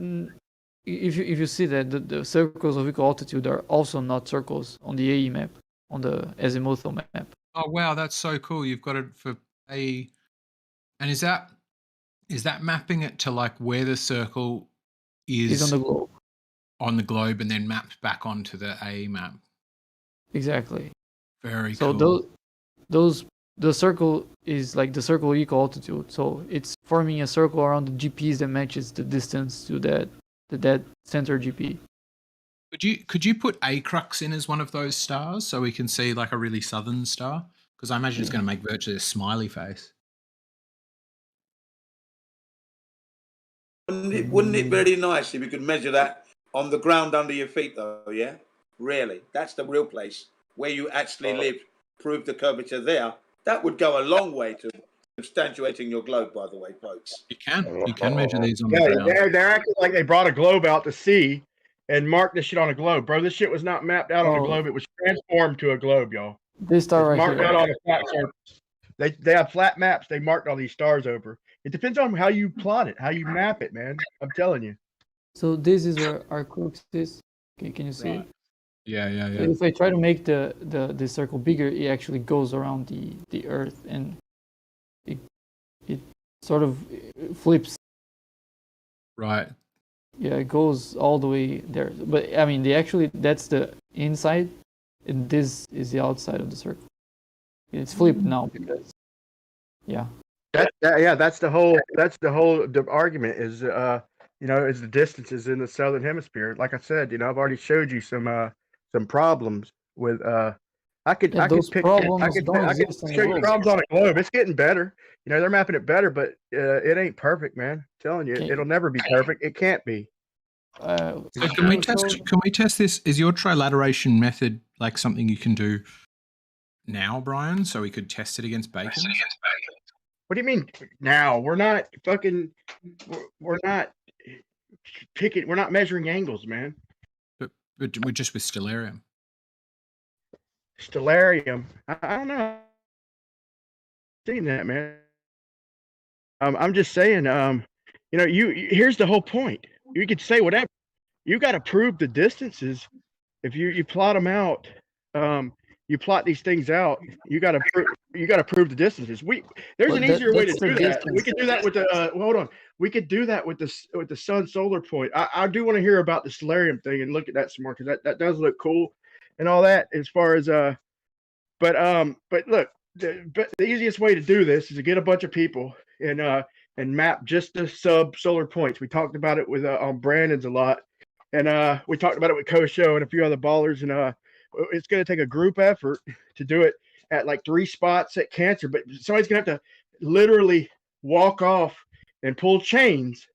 If you see that the circles of equal altitude are also not circles on the AE map, on the azimuthal map. Oh wow, that's so cool! You've got it for AE, and is that mapping it to like where the circle is on the globe? On the globe, and then mapped back onto the AE map. Exactly. Very cool. So the circle is like the circle equal altitude. So it's forming a circle around the GPs that matches the distance to that center GP. Could you put Acrux in as one of those stars so we can see like a really southern star? Because I imagine it's going to make virtually a smiley face. Wouldn't it be very nice if you could measure that on the ground under your feet, though? Yeah, really, that's the real place where you actually live. Prove the curvature there. That would go a long way to substantiating your globe, by the way, folks. You can measure these on the ground. They're acting like they brought a globe out to sea and marked this shit on a globe, bro. This shit was not mapped out on a globe. It was transformed to a globe, y'all. This star marked out on a flat surface. They have flat maps. They marked all these stars over. It depends on how you plot it, how you map it, man. I'm telling you. So this is where our crux is. Okay, can you see it? Yeah. So if I try to make the circle bigger, it actually goes around the Earth, and it sort of flips. Right. Yeah, it goes all the way there. But I mean, that's the inside, and this is the outside of the circle. It's flipped now because, yeah. That's the whole the argument is is the distances in the southern hemisphere. Like I said, I've already showed you some problems with I could those pick problems I could don't exist on the show you globe. problems on a globe. It's getting better. They're mapping it better, but it ain't perfect, man. I'm telling you, it'll never be perfect. It can't be. So can we test this? Is your trilateration method like something you can do now, Brian? So we could test it against bacon? What do you mean now? We're not fucking. We're not picking. We're not measuring angles, man. But we're just with stellarium. Stellarium. I don't know. Seen that, man. I'm just saying. Here's the whole point. You could say whatever. You got to prove the distances. If you plot them out, you plot these things out. You got to prove the distances. There's an easier way to do that. We could do that with the. Hold on. We could do that with the sun solar point. I do want to hear about the stellarium thing and look at that some more because that does look cool and all that as far as but look, the easiest way to do this is to get a bunch of people and map just the sub solar points. We talked about it with on Brandon's a lot, and we talked about it with Kosho and a few other ballers. And it's going to take a group effort to do it at like 3 spots at Cancer, but somebody's going to have to literally walk off and pull chains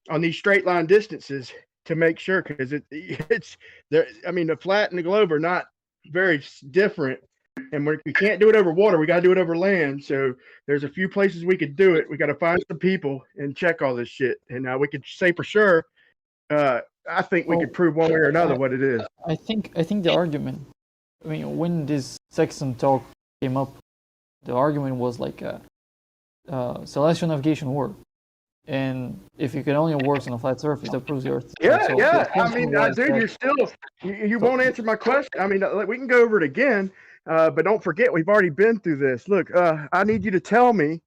on these straight line distances to make sure, because it's there. I mean, the flat and the globe are not very different. And we can't do it over water. We got to do it over land. So there's a few places we could do it. We got to find some people and check all this shit. And we could say for sure. I think we could prove one way or another what it is. I think the argument. I mean, when this Sexton talk came up, the argument was like celestial navigation work. And if you can only work on a flat surface, that proves the Earth. Yeah. I mean, dude, you're still you won't answer my question. I mean, we can go over it again. But don't forget, we've already been through this. Look, I need you to tell me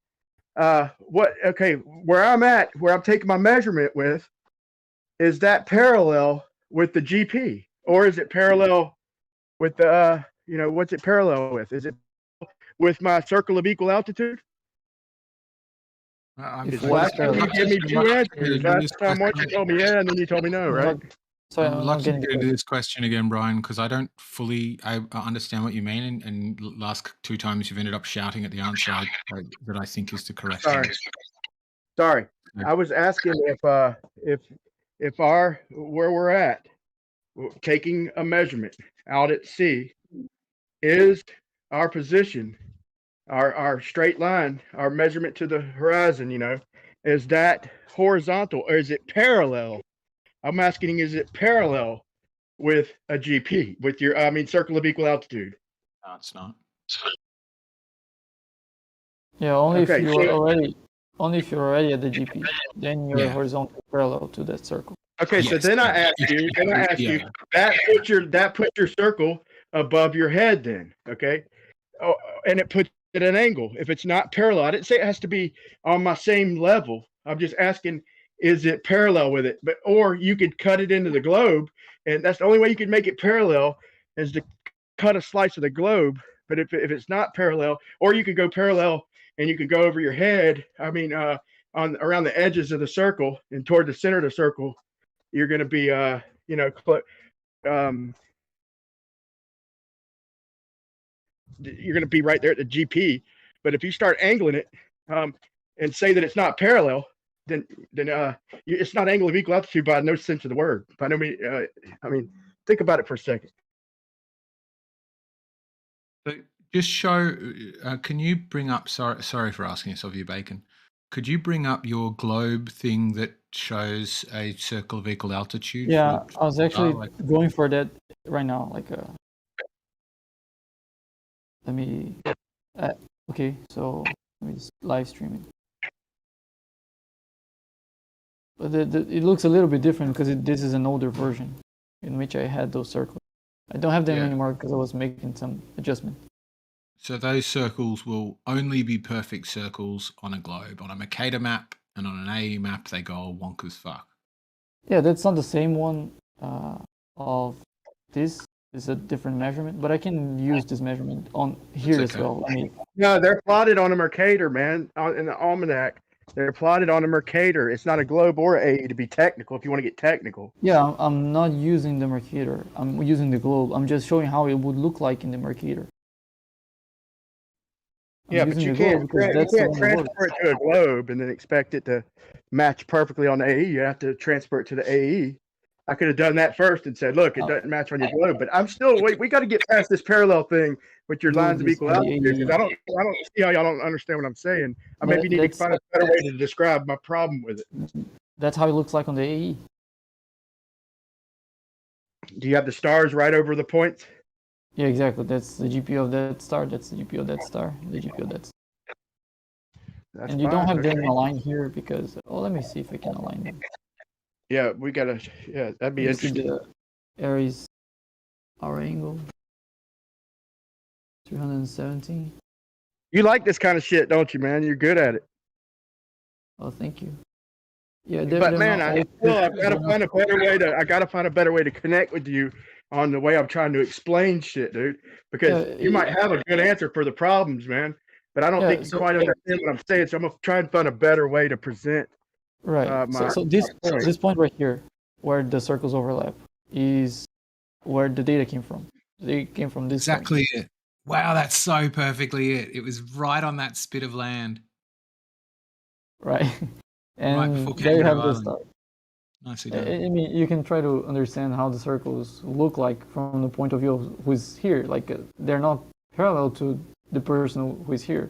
where I'm at, where I'm taking my measurement with, is that parallel with the GP, or is it parallel with the, what's it parallel with? Is it with my circle of equal altitude? Last time you gave me 2 answers. Last time once you told me yeah, and then you told me no, right? Sorry, I'm not getting into this question again, Brian, because I don't fully I understand what you mean, and last 2 times you've ended up shouting at the answer that I think is the correct answer. Sorry. I was asking if where we're at, taking a measurement out at sea, is our position, our straight line, our measurement to the horizon, is that horizontal or is it parallel? I'm asking, is it parallel with a GP, with your, circle of equal altitude? No, it's not. Yeah, only if you're already at the GP, then you're horizontal parallel to that circle. Okay, so then I ask you, that puts your circle above your head then, okay? Oh, and it puts it at an angle. If it's not parallel, I didn't say it has to be on my same level. I'm just asking, is it parallel with it? Or you could cut it into the globe, and that's the only way you can make it parallel is to cut a slice of the globe. But if it's not parallel, or you could go parallel and you could go over your head, on around the edges of the circle and toward the center of the circle, you're going to be, you're going to be right there at the GP. But if you start angling it and say that it's not parallel, then it's not angle of equal altitude by no sense of the word. By no means, think about it for a second. So just show. Can you bring up? Sorry for asking this of you, Bacon. Could you bring up your globe thing that shows a circle of equal altitude? Yeah, I was actually going for that right now. Let me. Okay, so let me just live stream it. But it looks a little bit different because this is an older version in which I had those circles. I don't have them anymore because I was making some adjustment. So those circles will only be perfect circles on a globe. On a Mercator map and on an AE map, they go wonk as fuck. Yeah, that's not the same one of this. It's a different measurement, but I can use this measurement on here as well. I mean, no, they're plotted on a Mercator, man, in the almanac. They're plotted on a Mercator. It's not a globe or AE to be technical if you want to get technical. yeah, I'm not using the Mercator. I'm using the globe. I'm just showing how it would look like in the Mercator. Yeah, but you can't transfer it to a globe and then expect it to match perfectly on the AE. You have to transfer it to the AE. I could have done that first and said, look, it doesn't match on your globe. But I'm still we got to get past this parallel thing with your lines of equal altitude, because I don't see how y'all don't understand what I'm saying. I maybe need to find a better way to describe my problem with it. That's how it looks like on the AE. Do you have the stars right over the points? Yeah, exactly. That's the GPU of that star. That's the GPU of that star. The GPU of that star. That's and you don't have them okay. aligned here because, let me see if I can align them. Yeah, we gotta. Yeah, that'd be interesting. The Aries, our angle, 370. You like this kind of shit, don't you, man? You're good at it. Oh, thank you. Yeah, but man, I've got to find a better way to. I got to find a better way to connect with you on the way I'm trying to explain shit, dude. Because you might have a good answer for the problems, man. But I don't think you quite understand what I'm saying. So I'm gonna try and find a better way to present. Right. So this point right here, where the circles overlap, is where the data came from. They came from this. Exactly it. Wow, that's so perfectly it. It was right on that spit of land. Right. And right before there you have Kangaroo the star. Nicely done. I mean, you can try to understand how the circles look like from the point of view of who's here. Like they're not parallel to the person who is here.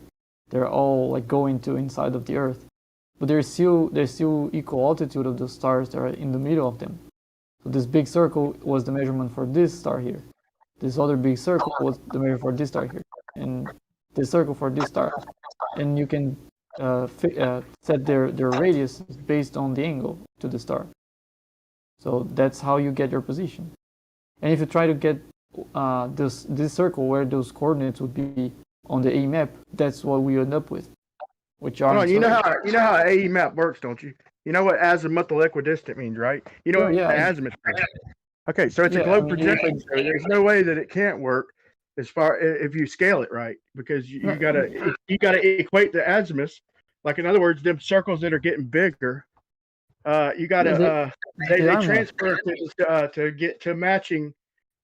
They're all like going to inside of the Earth, but there's still equal altitude of the stars that are in the middle of them. So this big circle was the measurement for this star here. This other big circle was the measurement for this star here, and this circle for this star. And you can set their radius based on the angle to the star. So that's how you get your position. And if you try to get this circle where those coordinates would be on the AE map, that's what we end up with. Which are you know how AE map works, don't you? You know what azimuthal equidistant means, right? You know what azimuth means. Okay, so it's a globe projection. So there's no way that it can't work as far if you scale it right, because you gotta equate the azimuths. Like in other words, them circles that are getting bigger, you gotta they transfer to get to matching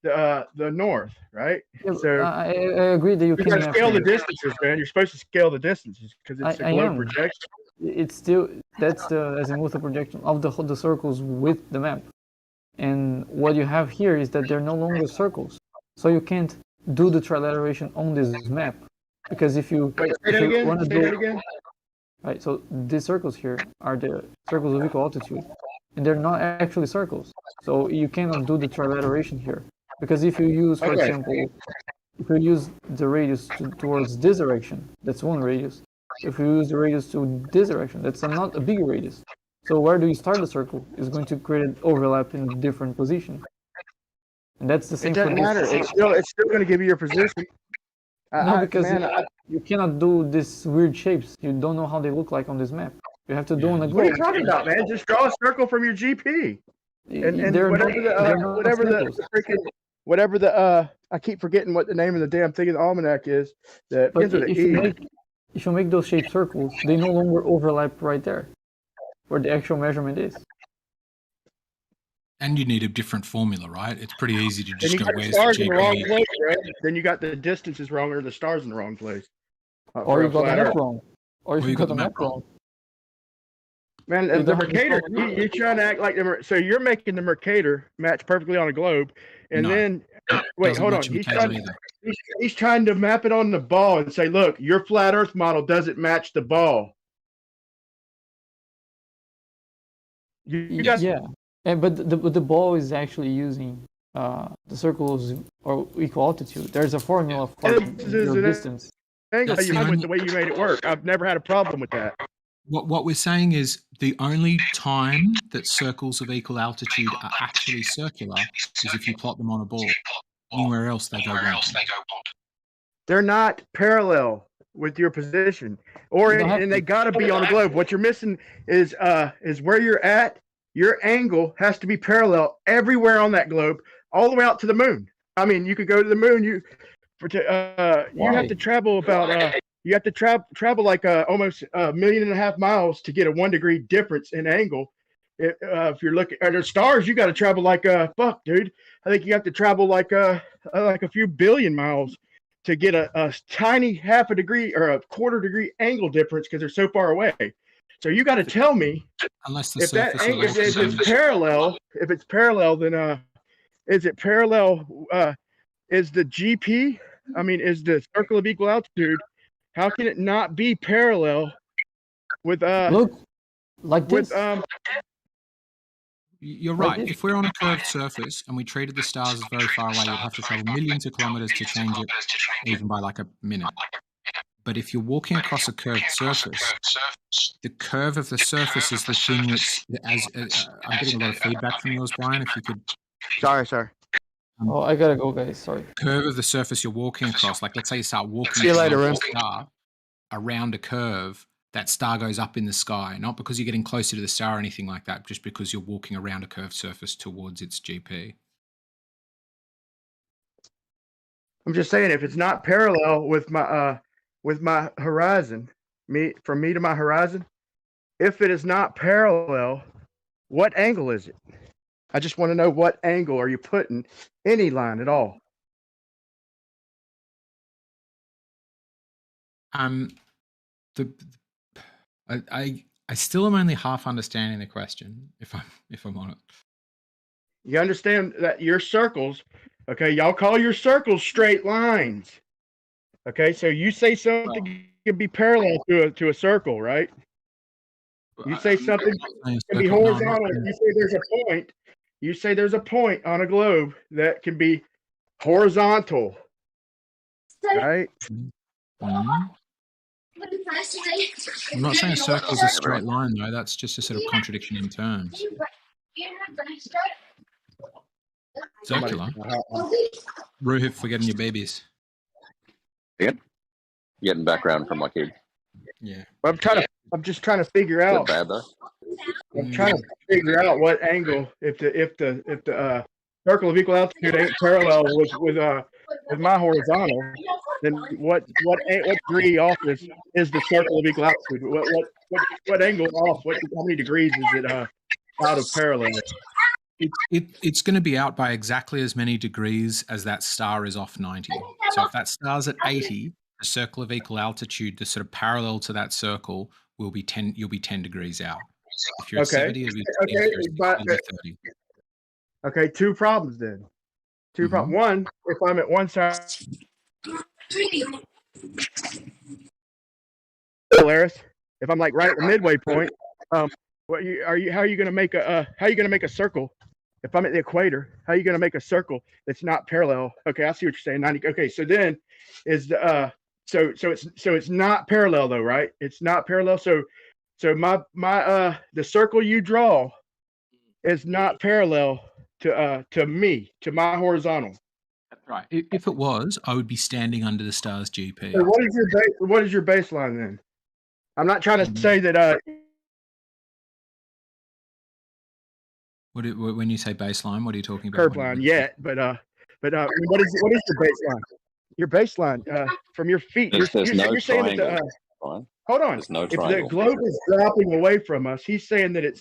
the north, right? Yeah, so I agree that you can scale the distances, man. You're supposed to scale the distances because it's a globe projection. It's still that's the azimuthal projection of the circles with the map. And what you have here is that they're no longer circles, so you can't do the trilateration on this map, because if you want to do it again. Right, so these circles here are the circles of equal altitude, and they're not actually circles. So you cannot do the trilateration here, because if you use, for example, if you use the radius towards this direction, that's one radius. If you use the radius to this direction, that's not a bigger radius. So where do you start the circle is going to create an overlap in a different position. And that's the same. It doesn't matter. It's still going to give you your position. No, because you cannot do these weird shapes. You don't know how they look like on this map. You have to do on a globe. What are you talking about, man? Just draw a circle from your GP. And whatever the I keep forgetting what the name of the damn thing in the almanac is. That begins with an E. If you make those shaped circles, they no longer overlap right there, where the actual measurement is. And you need a different formula, right? It's pretty easy to just go, where's the stars in the wrong GP? place, right? Then you got the distances wrong or the stars in the wrong place. Or you got the map wrong. Or you got the map wrong. Man, the Mercator, you're trying to act like so you're making the Mercator match perfectly on a globe, and then wait, hold on. He's trying to map it on the ball and say, look, your flat Earth model doesn't match the ball. Yeah. But the ball is actually using the circles or equal altitude. There's a formula for your distance. With the way you made it work, I've never had a problem with that. What we're saying is the only time that circles of equal altitude are actually circular is if you plot them on a ball. Anywhere else they go wonky. They're not parallel with your position, and they got to be on a globe. What you're missing is where you're at. Your angle has to be parallel everywhere on that globe, all the way out to the moon. I mean, you could go to the moon. You have to travel about you have to travel like almost 1.5 million miles to get a 1 degree difference in angle. If you're looking at the stars, you got to travel like fuck, dude. I think you have to travel like a few billion miles to get a tiny 1/2 degree or a 1/4 degree angle difference because they're so far away. So you got to tell me if that angle, if it's parallel. If it's parallel, then is it parallel? Is the GP? I mean, is the circle of equal altitude? How can it not be parallel with look like with this? You're right. If we're on a curved surface and we treated the stars as very far away, you'd have to travel millions of kilometers to change it, even by like a minute. But if you're walking across a curved surface, the curve of the surface is the thing that's, I'm getting a lot of feedback from yours, Brian. If you could. Sorry. Oh, I gotta go, guys. Sorry. Curve of the surface you're walking across. Like, let's say you start walking. See you later, a star around a curve. That star goes up in the sky, not because you're getting closer to the star or anything like that, just because you're walking around a curved surface towards its GP. I'm just saying, if it's not parallel with my horizon, from me to my horizon, if it is not parallel, what angle is it? I just want to know what angle are you putting any line at all. I still am only half understanding the question, if I'm on it. You understand that your circles, okay, y'all call your circles straight lines. Okay, so you say something can be parallel to a circle, right? You say something can be horizontal. You say there's a point. You say there's a point on a globe that can be horizontal, right? Mm-hmm. I'm not saying a circle is a straight line, though. That's just a sort of contradiction in terms. Circular. Ruhif, for getting your babies. Getting background from my kid. Yeah. I'm just trying to figure out. Bad though. I'm trying to figure out what angle, if the circle of equal altitude ain't parallel with my horizontal, then what degree off is the circle of equal altitude? What angle off? How many degrees is it out of parallel? It's going to be out by exactly as many degrees as that star is off 90. So if that star's at 80, the circle of equal altitude, the sort of parallel to that circle, will be 10. You'll be 10 degrees out. If you're at 70, it'll be 30. Okay, two problems then. Two problems. One, if I'm at one side, Polaris. If I'm like right at the midway point, how are you going to make a circle? If I'm at the equator, how are you going to make a circle that's not parallel? Okay, I see what you're saying. 90. Okay, so then is the so it's not parallel though, right? It's not parallel. So my the circle you draw is not parallel to me, to my horizontal. That's right. If it was, I would be standing under the star's GP. So what is your baseline then? I'm not trying to say that. When you say baseline, what are you talking about? Curve line yet, but what is your baseline? Your baseline from your feet. You're saying that hold on. If the globe is dropping away from us, he's saying that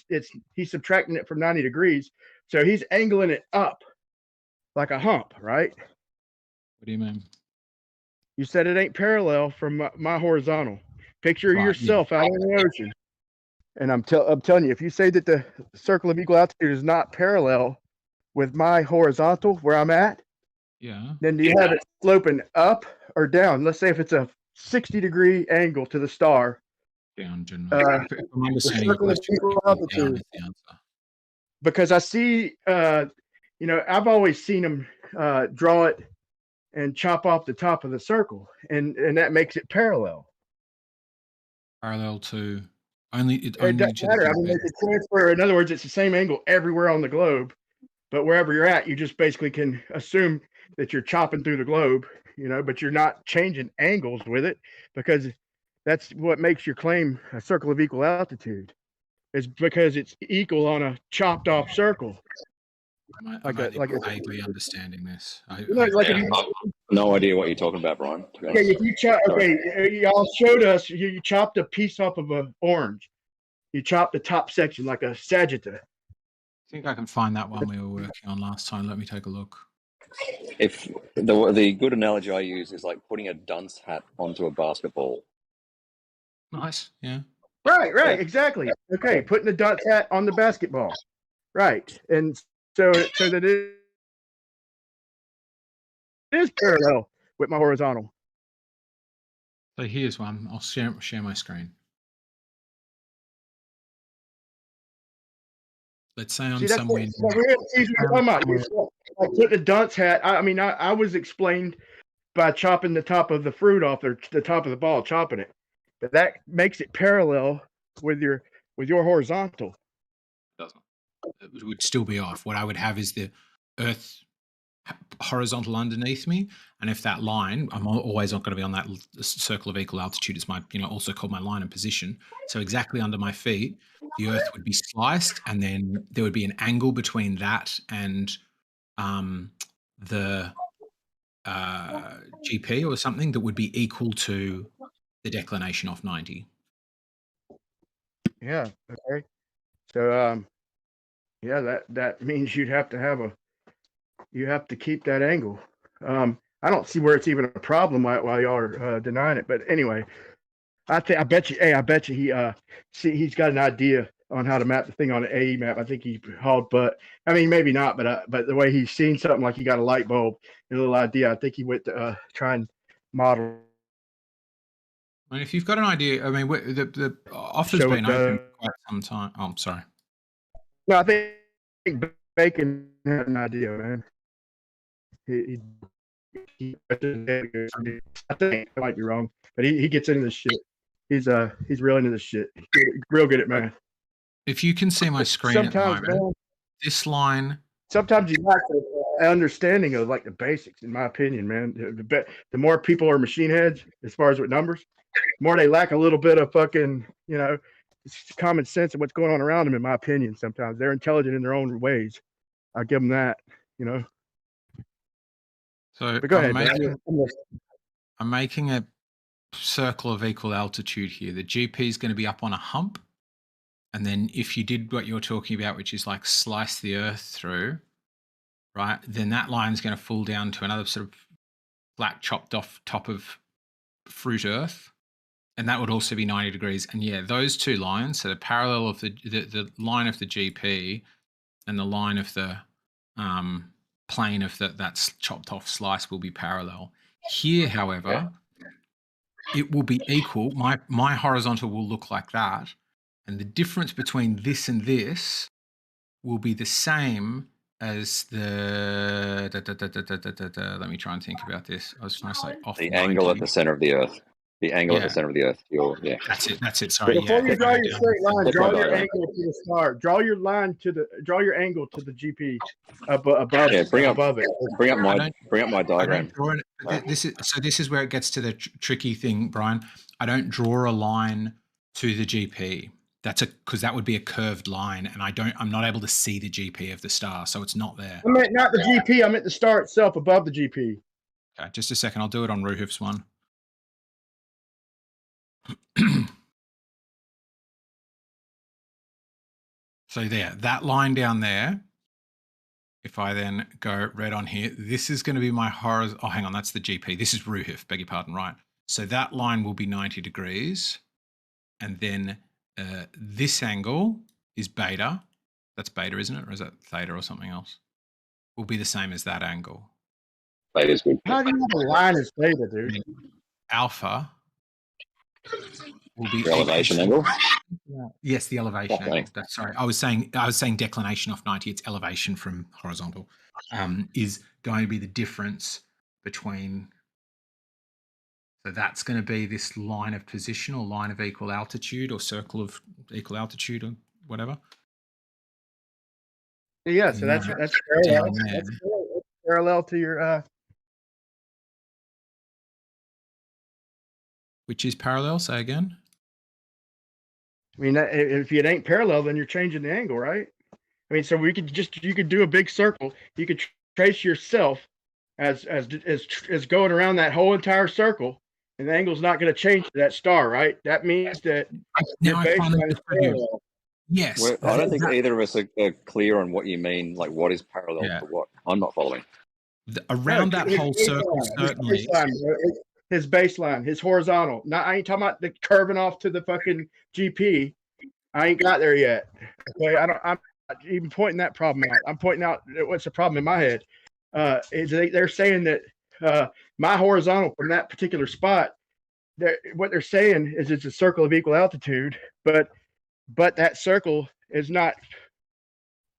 he's subtracting it from 90 degrees, so he's angling it up like a hump, right? What do you mean? You said it ain't parallel from my horizontal. Picture yourself out in the ocean. And I'm telling you, if you say that the circle of equal altitude is not parallel with my horizontal where I'm at, then do you have it sloping up or down? Let's say if it's a 60-degree angle to the star. Down, generally. I'm understanding your question. Altitude. Because I see, I've always seen them draw it and chop off the top of the circle, and that makes it parallel. Parallel to? It doesn't matter. I mean, it's a transfer. In other words, it's the same angle everywhere on the globe, but wherever you're at, you just basically can assume that you're chopping through the globe, but you're not changing angles with it, because that's what makes your claim a circle of equal altitude, is because it's equal on a chopped off circle. I'm vaguely understanding this. I have no idea what you're talking about, Brian. Okay, if you chop, y'all showed us you chopped a piece off of an orange. You chopped the top section like a sagitta. I think I can find that one we were working on last time. Let me take a look. If the good analogy I use is like putting a dunce hat onto a basketball. Nice, yeah. Right, exactly. Okay, putting the dunce hat on the basketball. Right, and so that it is parallel with my horizontal. So here's one. I'll share my screen. Let's say I'm somewhere. Like putting a dunce hat. I was explained by chopping the top of the fruit off the top of the ball, chopping it, but that makes it parallel with your horizontal. It would still be off. What I would have is the Earth horizontal underneath me, and if that line, I'm always not going to be on that circle of equal altitude. It's my, also called my line of position. So exactly under my feet, the Earth would be sliced, and then there would be an angle between that and the GP or something that would be equal to the declination off 90. Yeah. Okay. So that means you have to keep that angle. I don't see where it's even a problem while y'all are denying it. But anyway, I bet you he's got an idea on how to map the thing on an AE map. I think he hauled butt. I mean, maybe not, but the way he's seen something like he got a light bulb, a little idea. I think he went to try and model. I mean, if you've got an idea, I mean, the offer's been open for quite some time. Oh, I'm sorry. No, I think Bacon had an idea, man. He I think I might be wrong, but he gets into this shit. He's real into this shit. Real good at math. If you can see my screen at the moment, man, this line. Sometimes you lack an understanding of like the basics, in my opinion, man. The more people are machine heads as far as with numbers, the more they lack a little bit of fucking, common sense of what's going on around them, in my opinion. Sometimes they're intelligent in their own ways. I give them that, So but go ahead. I'm making a circle of equal altitude here. The GP is going to be up on a hump. And then if you did what you're talking about, which is like slice the Earth through, right, then that line is going to fall down to another sort of flat chopped off top of fruit Earth. And that would also be 90 degrees. And yeah, those two lines, so the parallel of the line of the GP and the line of the plane of that chopped off slice will be parallel. Here, however, it will be equal. My horizontal will look like that. And the difference between this and this will be the same as the. Let me try and think about this. I was trying to say off the angle at the center of the Earth. The angle at the center of the Earth. That's it. Sorry. Before you draw your straight line, draw your angle to the star. Draw your angle to the GP above. Yeah, bring up my diagram. This is where it gets to the tricky thing, Brian. I don't draw a line to the GP. Because that would be a curved line, and I'm not able to see the GP of the star, so it's not there. I meant not the GP. I meant the star itself above the GP. Okay, just a second. I'll do it on Ruhuf's one. So there, that line down there. If I then go red on here, this is going to be my horizontal. Oh, hang on, that's the GP. This is Ruhuf. Beg your pardon. Right. So that line will be 90 degrees, and then. This angle is beta. That's beta, isn't it? Or is that theta or something else? Will be the same as that angle. Beta is good. How do you have a line as theta, dude? Alpha will be the elevation angle. Yes, the elevation angle. Sorry, I was saying declination off 90. It's elevation from horizontal. Is going to be the difference between So that's going to be this line of position or line of equal altitude or circle of equal altitude or whatever. Yeah, so that's parallel. That's parallel to your Which is parallel, say again. I mean, if it ain't parallel, then you're changing the angle, right? I mean, so you could do a big circle. You could trace yourself as going around that whole entire circle, and the angle's not going to change to that star, right? That means that your baseline is parallel. Yes. I don't think either of us are clear on what you mean. Like, what is parallel to what? I'm not following. Around that whole circle, certainly. His baseline, his horizontal. I ain't talking about the curving off to the fucking GP. I ain't got there yet. Okay, I'm not even pointing that problem out. I'm pointing out what's the problem in my head. They're saying that my horizontal from that particular spot, what they're saying is it's a circle of equal altitude, but that circle is not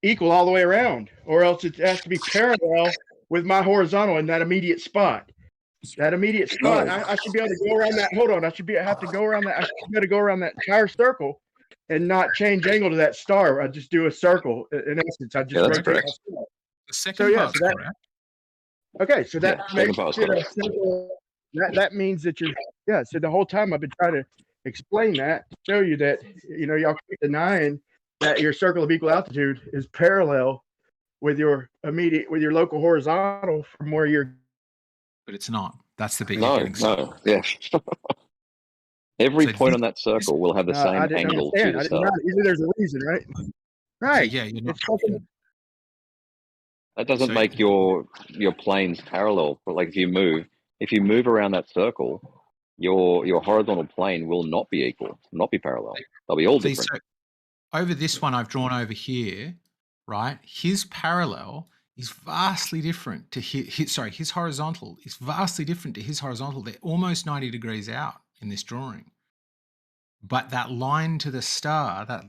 equal all the way around, or else it has to be parallel with my horizontal in that immediate spot. That immediate spot, I should be able to go around that. Hold on, I should have to go around that. I should be able to go around that entire circle and not change angle to that star. I just do a circle. In essence, I just rotate my star. The second part's correct. Okay, so that makes it a simple. That means that you're So the whole time I've been trying to explain that, show you that y'all keep denying that your circle of equal altitude is parallel with your local horizontal from where you're. But it's not. That's the big Yeah. Every point on that circle will have the same angle to the star. There's a reason, right? Right. So, yeah, you're not. That doesn't make your planes parallel. But like if you move around that circle, your horizontal plane will not be equal, not be parallel. They'll be all different. So over this one I've drawn over here, right? His parallel is vastly different to his horizontal is vastly different to his horizontal. They're almost 90 degrees out in this drawing. But that line to the star, that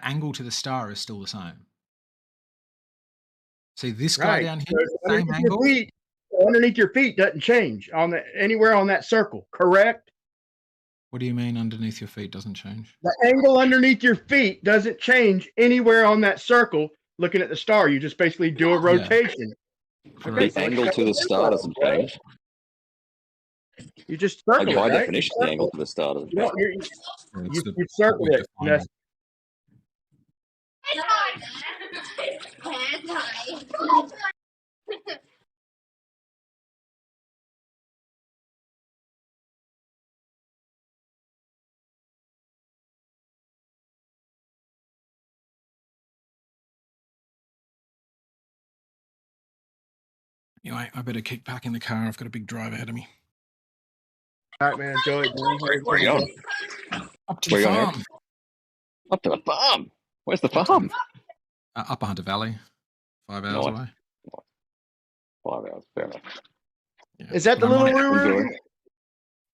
angle to the star is still the same. See this guy down here, so same angle. Underneath your feet doesn't change anywhere on that circle, correct? What do you mean underneath your feet doesn't change? The angle underneath your feet doesn't change anywhere on that circle. Looking at the star, you just basically do a rotation. The angle to the star doesn't change. You just circle it, by right? definition, the angle to the star doesn't change. You circle it. Anyway, I better kick back in the car. I've got a big drive ahead of me. All right, man. Enjoy it. Where are you going? Up to the farm. Up to the farm? Where's the farm? Upper Hunter Valley. 5 hours away. 5 hours, fair enough. Yeah. Is that the little Ruru?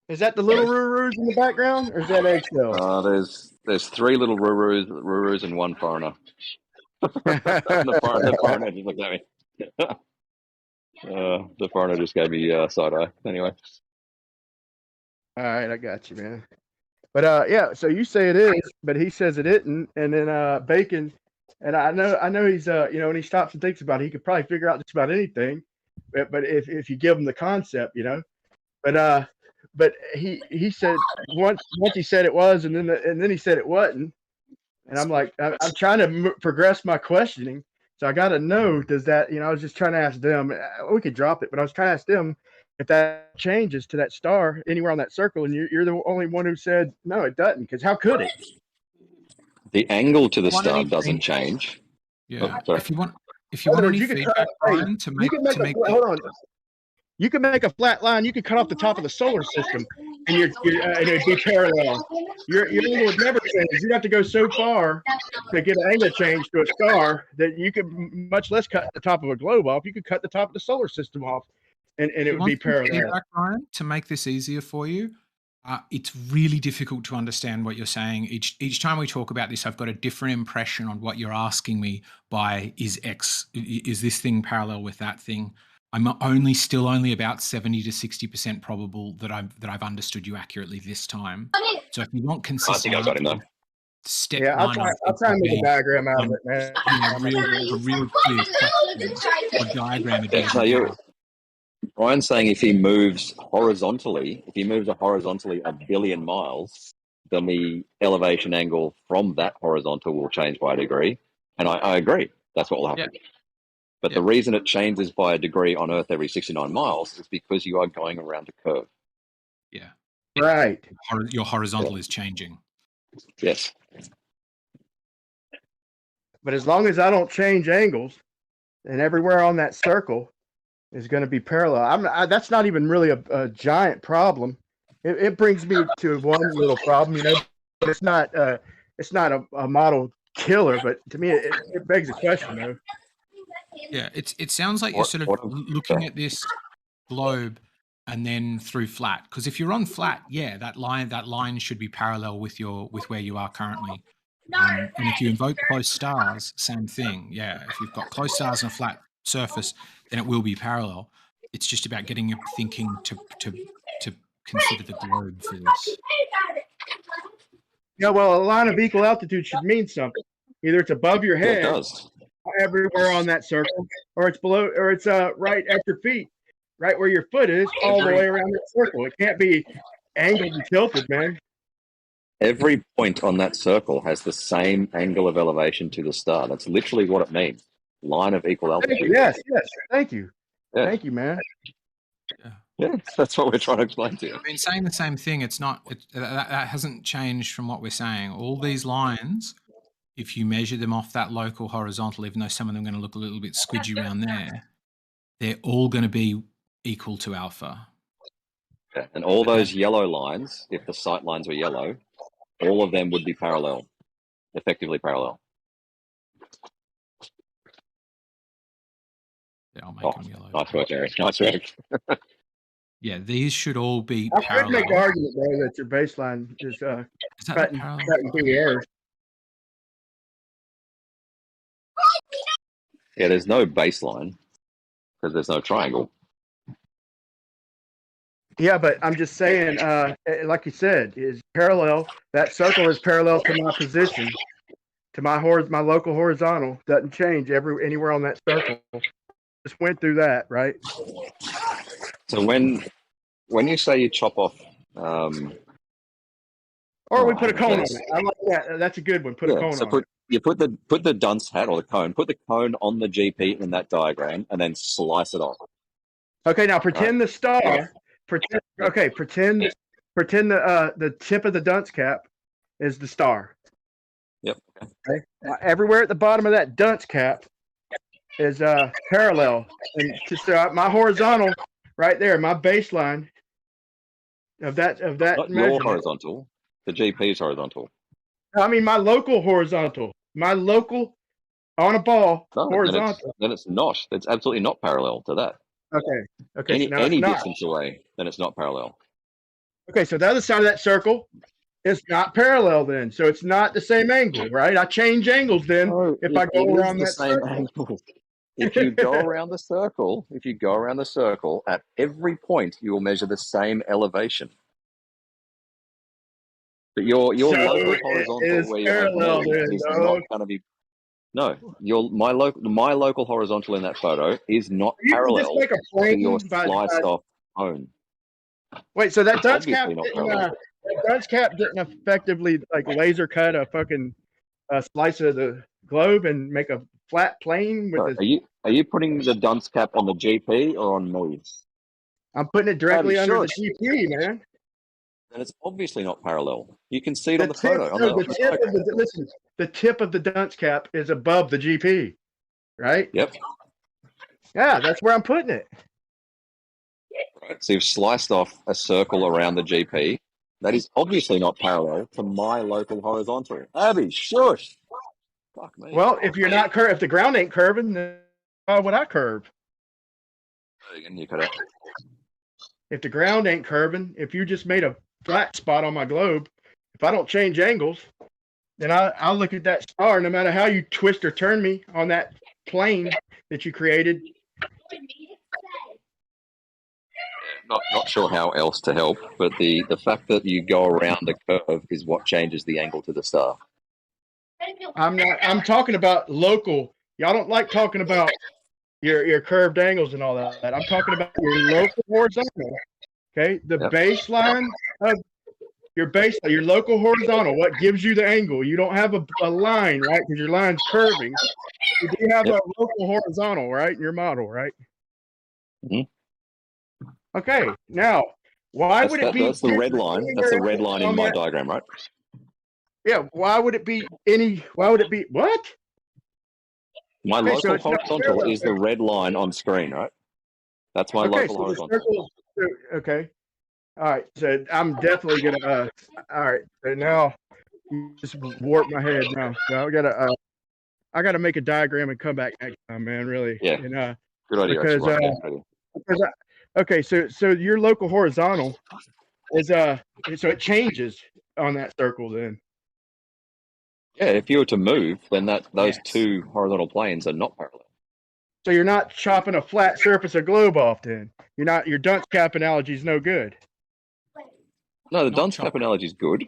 Is that the little Rurus in the background, or is that Eggshell? There's 3 little Rurus and 1 foreigner. the foreigner just looked at me. The foreigner just gave me side eye. Anyway. All right, I got you, man. But yeah, so you say it is, but he says it isn't, and then Bacon, and I know he's when he stops and thinks about it, he could probably figure out just about anything, but if you give him the concept, but he said once he said it was, and then he said it wasn't, and I'm like I'm trying to progress my questioning. So I got to know, does that, I was just trying to ask them, we could drop it, but I was trying to ask them if that changes to that star anywhere on that circle. And you're the only one who said, no, it doesn't. Because how could it? The angle to the star doesn't change. Yeah. Oh, if you want any feedback, Brian, to make hold on. You can make a flat line. You can cut off the top of the solar system, and it'd be parallel. Your angle would never change. You'd have to go so far to get an angle change to a star that you could much less cut the top of a globe off. You could cut the top of the solar system off, and it would be parallel. Feedback, Brian, to make this easier for you, it's really difficult to understand what you're saying. Each time we talk about this, I've got a different impression on what you're asking me by is this thing parallel with that thing? I'm only about 70 to 60% probable that I've understood you accurately this time. So if you want consistent, I got him though. Step Yeah, I'll one, try and make a diagram out of it, man. a real clear question or diagram would be Yeah, Brian's saying if he moves horizontally, a billion miles, then the elevation angle from that horizontal will change by a degree. And I agree. That's what will happen. Yeah. But the reason it changes by a degree on Earth every 69 miles is because you are going around a curve. Yeah. Right. Your horizontal is changing. Yes. But as long as I don't change angles, and everywhere on that circle is going to be parallel, that's not even really a giant problem. It brings me to one little problem, but it's not a model killer. But to me, it begs a question, though. Yeah, it sounds like you're sort of looking at this globe and then through flat. Because if you're on flat, yeah, that line should be parallel with where you are currently. And if you invoke close stars, same thing. Yeah, if you've got close stars on a flat surface, then it will be parallel. It's just about getting your thinking to consider the globe for this. Yeah, well, a line of equal altitude should mean something. Either it's above your head, it does. Everywhere on that circle, or it's below, or it's right at your feet, right where your foot is, all the way around that circle. It can't be angled and tilted, man. Every point on that circle has the same angle of elevation to the star. That's literally what it means. Line of equal altitude. Yes. Thank you. Yeah. Thank you, man. Yeah, that's what we're trying to explain to you. I've been saying the same thing. It's not. That hasn't changed from what we're saying. All these lines, if you measure them off that local horizontal, even though some of them are going to look a little bit squidgy around there, they're all going to be equal to alpha. Yeah. And all those yellow lines, if the sight lines were yellow, all of them would be parallel, effectively parallel. Yeah, I'll make them yellow. Nice work, Eric. Nice work. Yeah, these should all be I parallel. could make the argument, though, that your baseline is cutting through the air. Yeah, there's no baseline because there's no triangle. Yeah, but I'm just saying, like you said, is parallel. That circle is parallel to my position, to my local horizontal. Doesn't change anywhere on that circle. Just went through that, right? So when you say you chop off, or we put a cone on it. I like that. That's a good one. Put a cone on it. You put the dunce hat or the cone. Put the cone on the GP in that diagram, and then slice it off. Okay, now pretend the star. Yeah. Pretend the tip of the dunce cap is the star. Yep. Okay. Everywhere at the bottom of that dunce cap is parallel, and just my horizontal right there, my baseline of that Not your horizontal. The GP's horizontal. I mean my local horizontal. My local on a ball horizontal. Then it's not. It's absolutely not parallel to that. Okay. Any distance away, then it's not parallel. Okay, so the other side of that circle is not parallel then. So it's not the same angle, right? I change angles then if I go around that circle. Angle. If you go around the circle, at every point you will measure the same elevation. But your local horizontal where you have no is not going to be. No, my local horizontal in that photo is not parallel to your sliced off cone. Wait, so that dunce cap didn't effectively like laser cut a fucking slice of the globe and make a flat plane with Are you putting the dunce cap on the GP or on me? I'm putting it directly under the GP, man. And it's obviously not parallel. You can see it on the photo. The tip of the dunce cap is above the GP, right? Yep. Yeah, that's where I'm putting it. Right. So you've sliced off a circle around the GP. That is obviously not parallel to my local horizontal. Abby, shush. Fuck me. Well, if you're not if the ground ain't curving, then why would I curve? Again, you cut out. If the ground ain't curving, if you just made a flat spot on my globe, if I don't change angles, then I'll look at that star no matter how you twist or turn me on that plane that you created. Not sure how else to help, but the fact that you go around the curve is what changes the angle to the star. I'm talking about local. Y'all don't like talking about your curved angles and all that. I'm talking about your local horizontal. Okay, the baseline of your local horizontal. What gives you the angle? You don't have a line, right? Because your line's curving. You do have a local horizontal, right? In your model, right? Mm-hmm. Okay, now why would it be? That's the red line. That's the red line in my diagram, right? Yeah. Why would it be any? Why would it be what? My local horizontal is the red line on screen, right? That's my local horizontal. Okay. All right. So I'm definitely gonna. All right. So now you just warped my head. Now, so I gotta make a diagram and come back next time, man. Really. Yeah. And, good idea. Okay. So your local horizontal is so it changes on that circle then. Yeah, if you were to move, then those two horizontal planes are not parallel. So you're not chopping a flat surface of globe off then. You're not. Your dunce cap analogy is no good. No, the dunce cap analogy is good.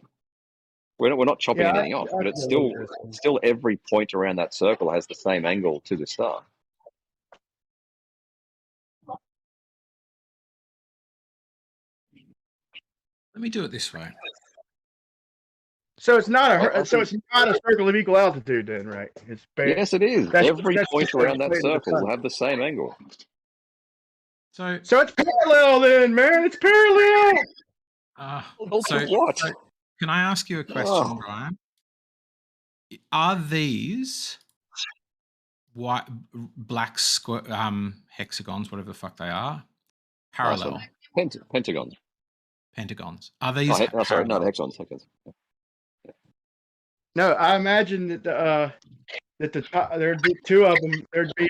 We're not chopping anything off, but it's still every point around that circle has the same angle to the star. Let me do it this way. So it's not a circle of equal altitude then, right? Yes, it is. Every point around that circle will have the same angle. So it's parallel then, man. It's parallel. So can I ask you a question, Brian? Are these white, black hexagons, whatever the fuck they are, parallel? Pentagons. Pentagons. Are these? Sorry, no, hexagons. No, I imagine that there'd be two of them. There'd be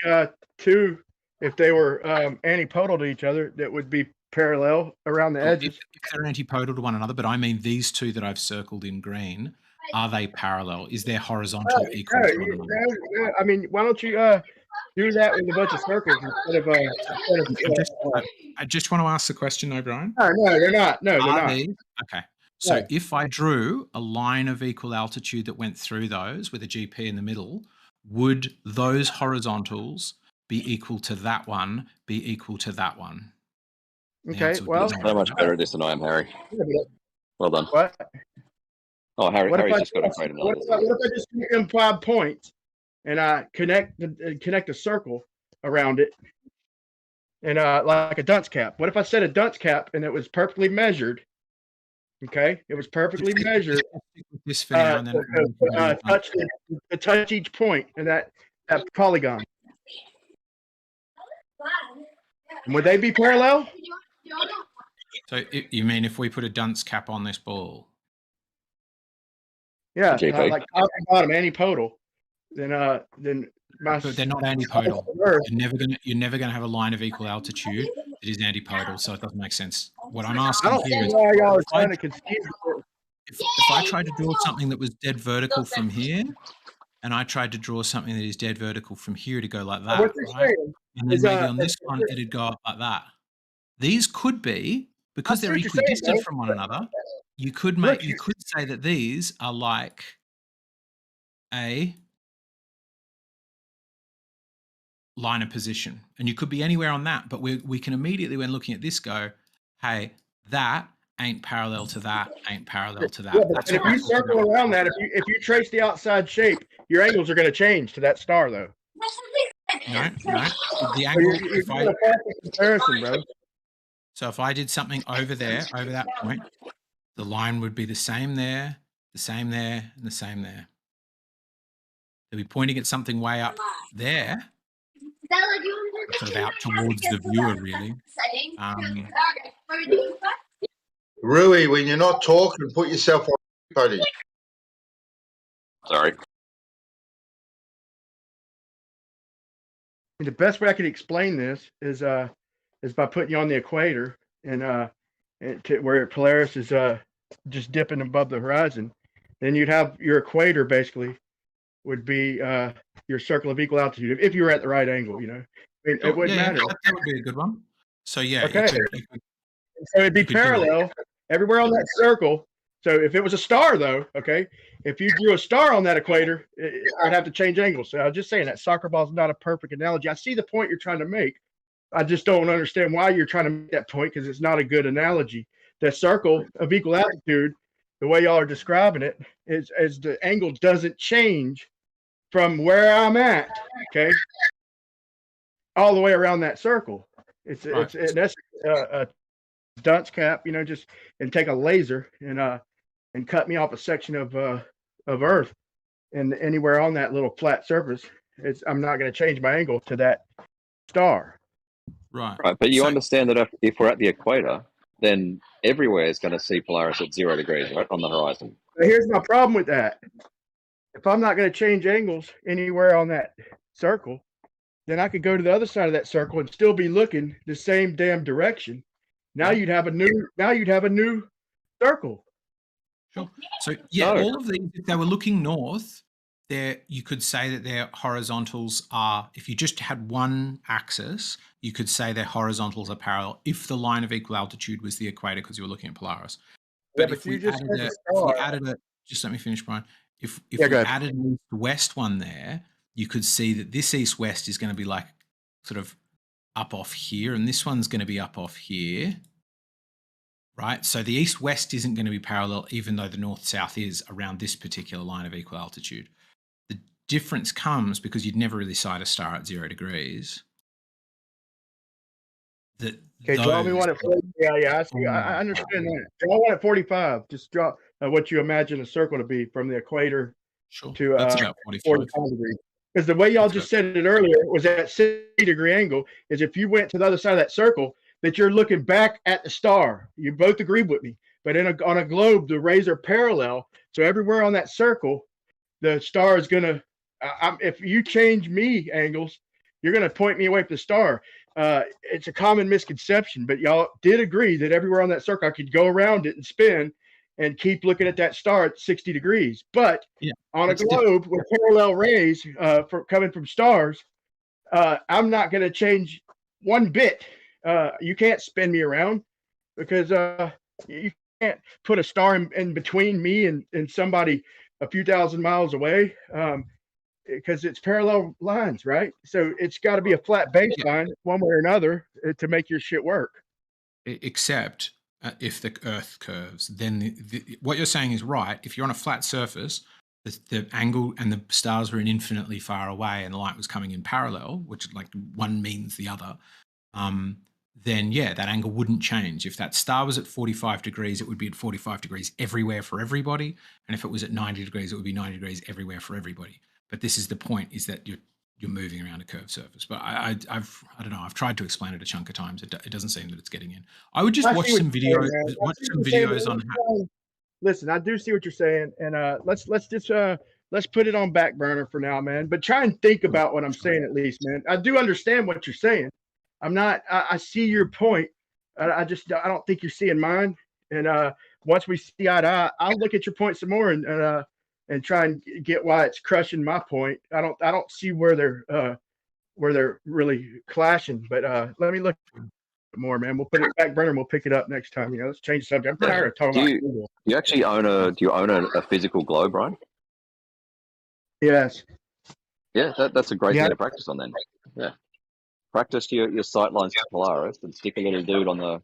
two if they were antipodal to each other. That would be parallel around the edges. If they're antipodal to one another, but I mean these two that I've circled in green. Are they parallel? Is their horizontal equal to one another? Yeah. I mean, why don't you do that with a bunch of circles instead of I just want to ask the question, though, Brian. No, they're not. No, they're not. Okay. So if I drew a line of equal altitude that went through those with a GP in the middle, would those horizontals be equal to that one, be equal to that one? Okay, well. You're so much better at this than I am, Harry. Well done. What? Oh, Harry's just got a great What if I just give them 5 points and I connect a circle around it and like a dunce cap? What if I set a dunce cap and it was perfectly measured? Okay, it was perfectly measured. This for now, and then touch each point in that polygon. And would they be parallel? So you mean if we put a dunce cap on this ball? Yeah, like top and bottom antipodal. Then but they're not antipodal. You're never gonna have a line of equal altitude that is antipodal, so it doesn't make sense. What I'm asking here is, if I tried to draw something that was dead vertical from here, and I tried to draw something that is dead vertical from here to go like that, right? And then maybe on this one it'd go up like that. These could be, because they're equidistant from one another. You could say that these are like a line of position, and you could be anywhere on that, but we can immediately, when looking at this, go, hey, that ain't parallel to that, ain't parallel to that. Yeah, if you circle around that, if you trace the outside shape, your angles are going to change to that star, though. No. The angle. Comparison, bro. So if I did something over there, over that point, the line would be the same there, the same there, and the same there. They'll be pointing at something way up there, sort of out towards the viewer, really. Rui, when you're not talking, put yourself on, buddy. Sorry. The best way I could explain this is by putting you on the equator and where Polaris is just dipping above the horizon. Then you'd have your equator basically would be your circle of equal altitude if you were at the right angle. You know, it wouldn't matter. That would be a good one. So yeah, okay. So it'd be parallel everywhere on that circle. So if it was a star, though, okay, if you drew a star on that equator, I'd have to change angles. So I was just saying that soccer ball is not a perfect analogy. I see the point you're trying to make. I just don't understand why you're trying to make that point because it's not a good analogy. The circle of equal altitude, the way y'all are describing it, is as the angle doesn't change from where I'm at, okay, all the way around that circle. It's that's a dunce cap, just and take a laser and cut me off a section of Earth, and anywhere on that little flat surface, I'm not going to change my angle to that star. Right. Right, but you understand that if we're at the equator, then everywhere is going to see Polaris at 0 degrees, right, on the horizon. But here's my problem with that. If I'm not going to change angles anywhere on that circle, then I could go to the other side of that circle and still be looking the same damn direction. Now you'd have a new circle. Sure. So yeah, all of these, if they were looking north, you could say that their horizontals are, if you just had one axis, you could say their horizontals are parallel if the line of equal altitude was the equator because you were looking at Polaris. But if we added a, just let me finish, Brian. If we added an east-west one there, you could see that this east-west is going to be like sort of up off here, and this one's going to be up off here, right? So the east-west isn't going to be parallel, even though the north-south is around this particular line of equal altitude. The difference comes because you'd never really sight a star at 0 degrees. Draw me one at 40. Yeah, I see. I understand that. Draw one at 45. Just draw what you imagine a circle to be from the equator to that's about 45 degrees. Because the way y'all just said it earlier was that 60-degree angle is if you went to the other side of that circle, that you're looking back at the star. You both agree with me. But on a globe, the rays are parallel. So everywhere on that circle, the star is going to, if you change me angles, you're going to point me away from the star. It's a common misconception, but y'all did agree that everywhere on that circle I could go around it and spin and keep looking at that star at 60 degrees. But on a globe with parallel rays coming from stars, I'm not going to change one bit. You can't spin me around because you can't put a star in between me and somebody a few thousand miles away. Because it's parallel lines, right? So it's got to be a flat baseline one way or another to make your shit work. Except if the Earth curves, then what you're saying is right. If you're on a flat surface, the angle and the stars were infinitely far away and the light was coming in parallel, which like one means the other, then yeah, that angle wouldn't change. If that star was at 45 degrees, it would be at 45 degrees everywhere for everybody. And if it was at 90 degrees, it would be 90 degrees everywhere for everybody. But this is the point: is that you're moving around a curved surface. But I don't know. I've tried to explain it a chunk of times. It doesn't seem that it's getting in. I would just watch some videos. On. Listen, I do see what you're saying, and let's put it on back burner for now, man. But try and think about what I'm saying at least, man. I do understand what you're saying. I see your point. I don't think you're seeing mine. And once we see eye to eye, I'll look at your point some more and try and get why it's crushing my point. I don't see where they're really clashing, but let me look more, man. We'll put it back burner and we'll pick it up next time. Let's change the subject. I'm tired of talking about Google. You actually own a physical globe, Brian? Yes. Yeah, that's a great thing to practice on then. Yeah. Practice your sight lines to Polaris and stick a little dude on the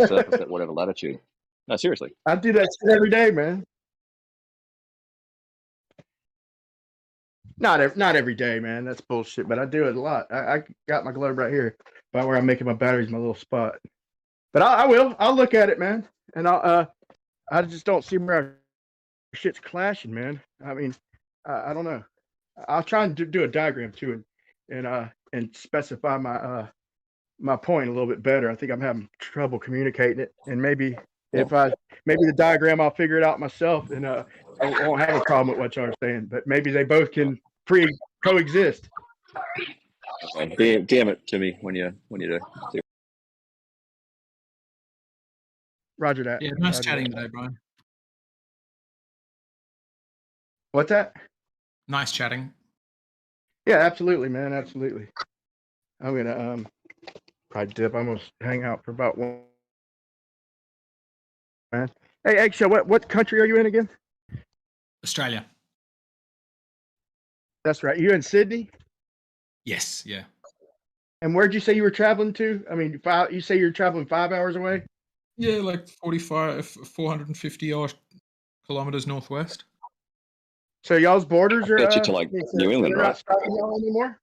surface at whatever latitude. No, seriously. I do that shit every day, man. Not every day, man. That's bullshit. But I do it a lot. I got my globe right here by where I'm making my batteries, my little spot. But I will. I'll look at it, man. And I just don't see where our shit's clashing, man. I mean, I don't know. I'll try and do a diagram too, and specify my point a little bit better. I think I'm having trouble communicating it, and maybe the diagram I'll figure it out myself, and I won't have a problem with what y'all are saying. But maybe they both can coexist. DM it to me when you do. Roger that. Yeah, nice chatting today, Brian. What's that? Nice chatting. Yeah, absolutely, man. Absolutely. I'm gonna probably dip. I'm gonna hang out for about man. Hey, Eggshell, what country are you in again? Australia. That's right. You in Sydney? Yes, yeah. And where'd you say you were traveling to? I mean, you say you're traveling 5 hours away? Yeah, like 450 odd kilometers northwest. So y'all's borders are Bet you to like New England, they're right? not stopping y'all anymore?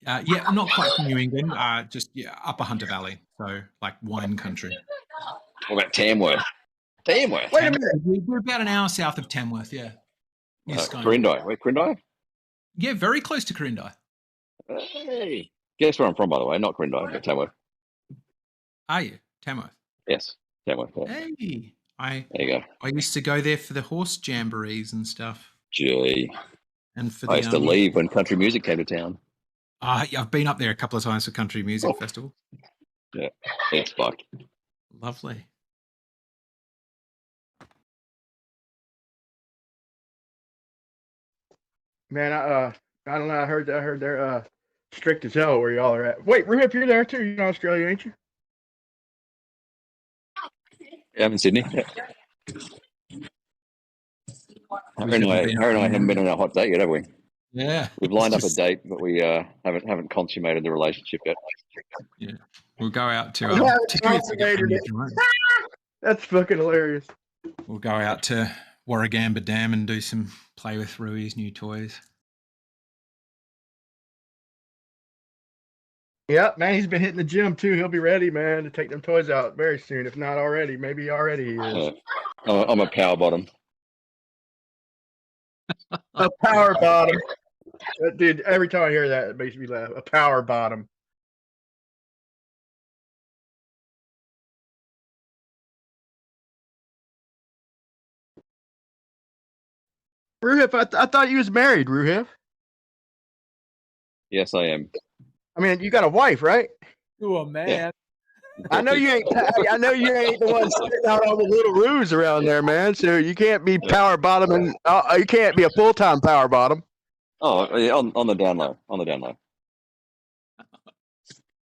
Yeah, not quite New England. Just Upper Hunter Valley, so like wine country. What about Tamworth? Tamworth. Wait a minute. We're about an hour south of Tamworth. Yeah. Quirindi. Wait, Quirindi? Yeah, very close to Quirindi. Hey. Guess where I'm from, by the way. Not Quirindi, but Tamworth. Are you Tamworth? Yes, Tamworth. Yeah. Hey, There you go. I used to go there for the horse jamborees and stuff. Gee. And for I used to leave when country music came to town. I've been up there a couple of times for country music festival. Yeah, it's fucked. Lovely. Man, I don't know. I heard they're strict as hell where y'all are at. Wait, Rip, you're there too. You're in Australia, ain't you? Yeah, I'm in Sydney. Yeah. Harry and I haven't been on a hot date yet, have we? Yeah. We've lined up a date, but we haven't consummated the relationship yet. Yeah. We'll go out to Yeah, to That's fucking hilarious. We'll go out to Warragamba Dam and do some play with Rui's new toys. Yep, man, he's been hitting the gym too. He'll be ready, man, to take them toys out very soon. If not already, maybe already he is. I'm a power bottom. A power bottom. Dude, every time I hear that, it makes me laugh. A power bottom. Ruhif, I thought you was married, Ruhif. Yes, I am. I mean, you got a wife, right? To a man. Yeah. I know you ain't. I know you ain't the one sitting out all the little roos around there, man. So you can't be power bottoming. You can't be a full-time power bottom. Oh, yeah, on the down low. On the down low.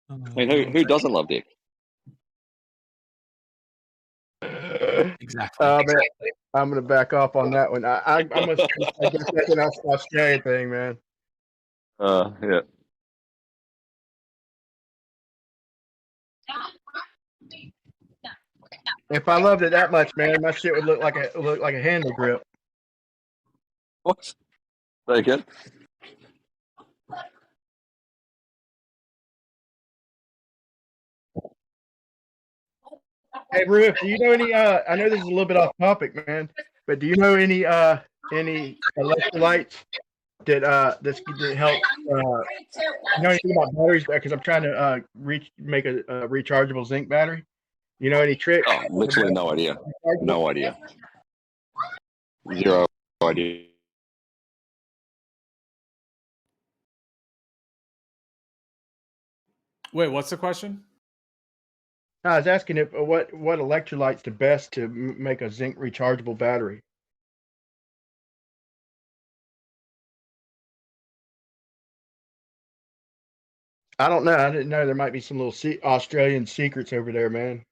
I mean, who doesn't love dick? Exactly. Man, I'm gonna back off on that one. I guess that's an Australian thing, man. Yeah. If I loved it that much, man, my shit would look like a handle grip. What? Very good. Hey, Ruf, do you know any? I know this is a little bit off topic, man, but do you know any electrolytes that help? You know anything about batteries? Because I'm trying to make a rechargeable zinc battery. You know any tricks? Oh, literally no idea. No idea. Zero idea. Wait, what's the question? I was asking if what electrolytes the best to make a zinc rechargeable battery. I don't know. I didn't know there might be some little Australian secrets over there, man.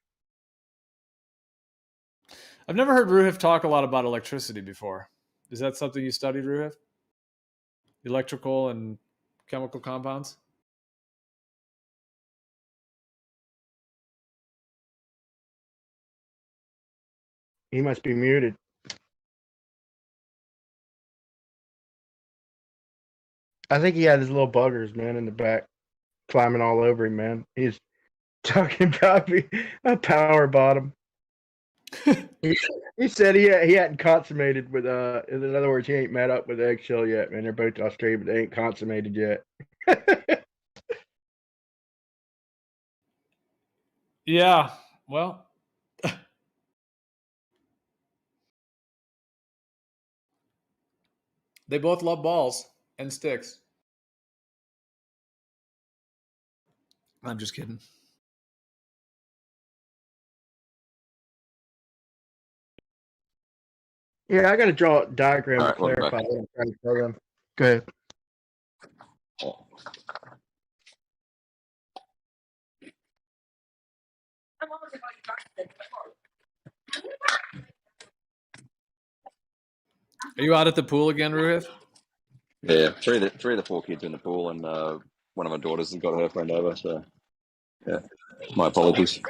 I've never heard Ruhif talk a lot about electricity before. Is that something you studied, Ruhif? Electrical and chemical compounds? He must be muted. I think he had his little buggers, man, in the back, climbing all over him, man. He's talking about a power bottom. He said he hadn't consummated with in other words, he ain't met up with Eggshell yet, man. They're both Australian, but they ain't consummated yet. Yeah, well. They both love balls and sticks. I'm just kidding. Yeah, I got to draw a diagram to clarify what I'm trying to tell them. Go ahead. Are you out at the pool again, Ruhith? Yeah, three of the four kids in the pool, and one of my daughters has got her friend over. So, yeah, my apologies.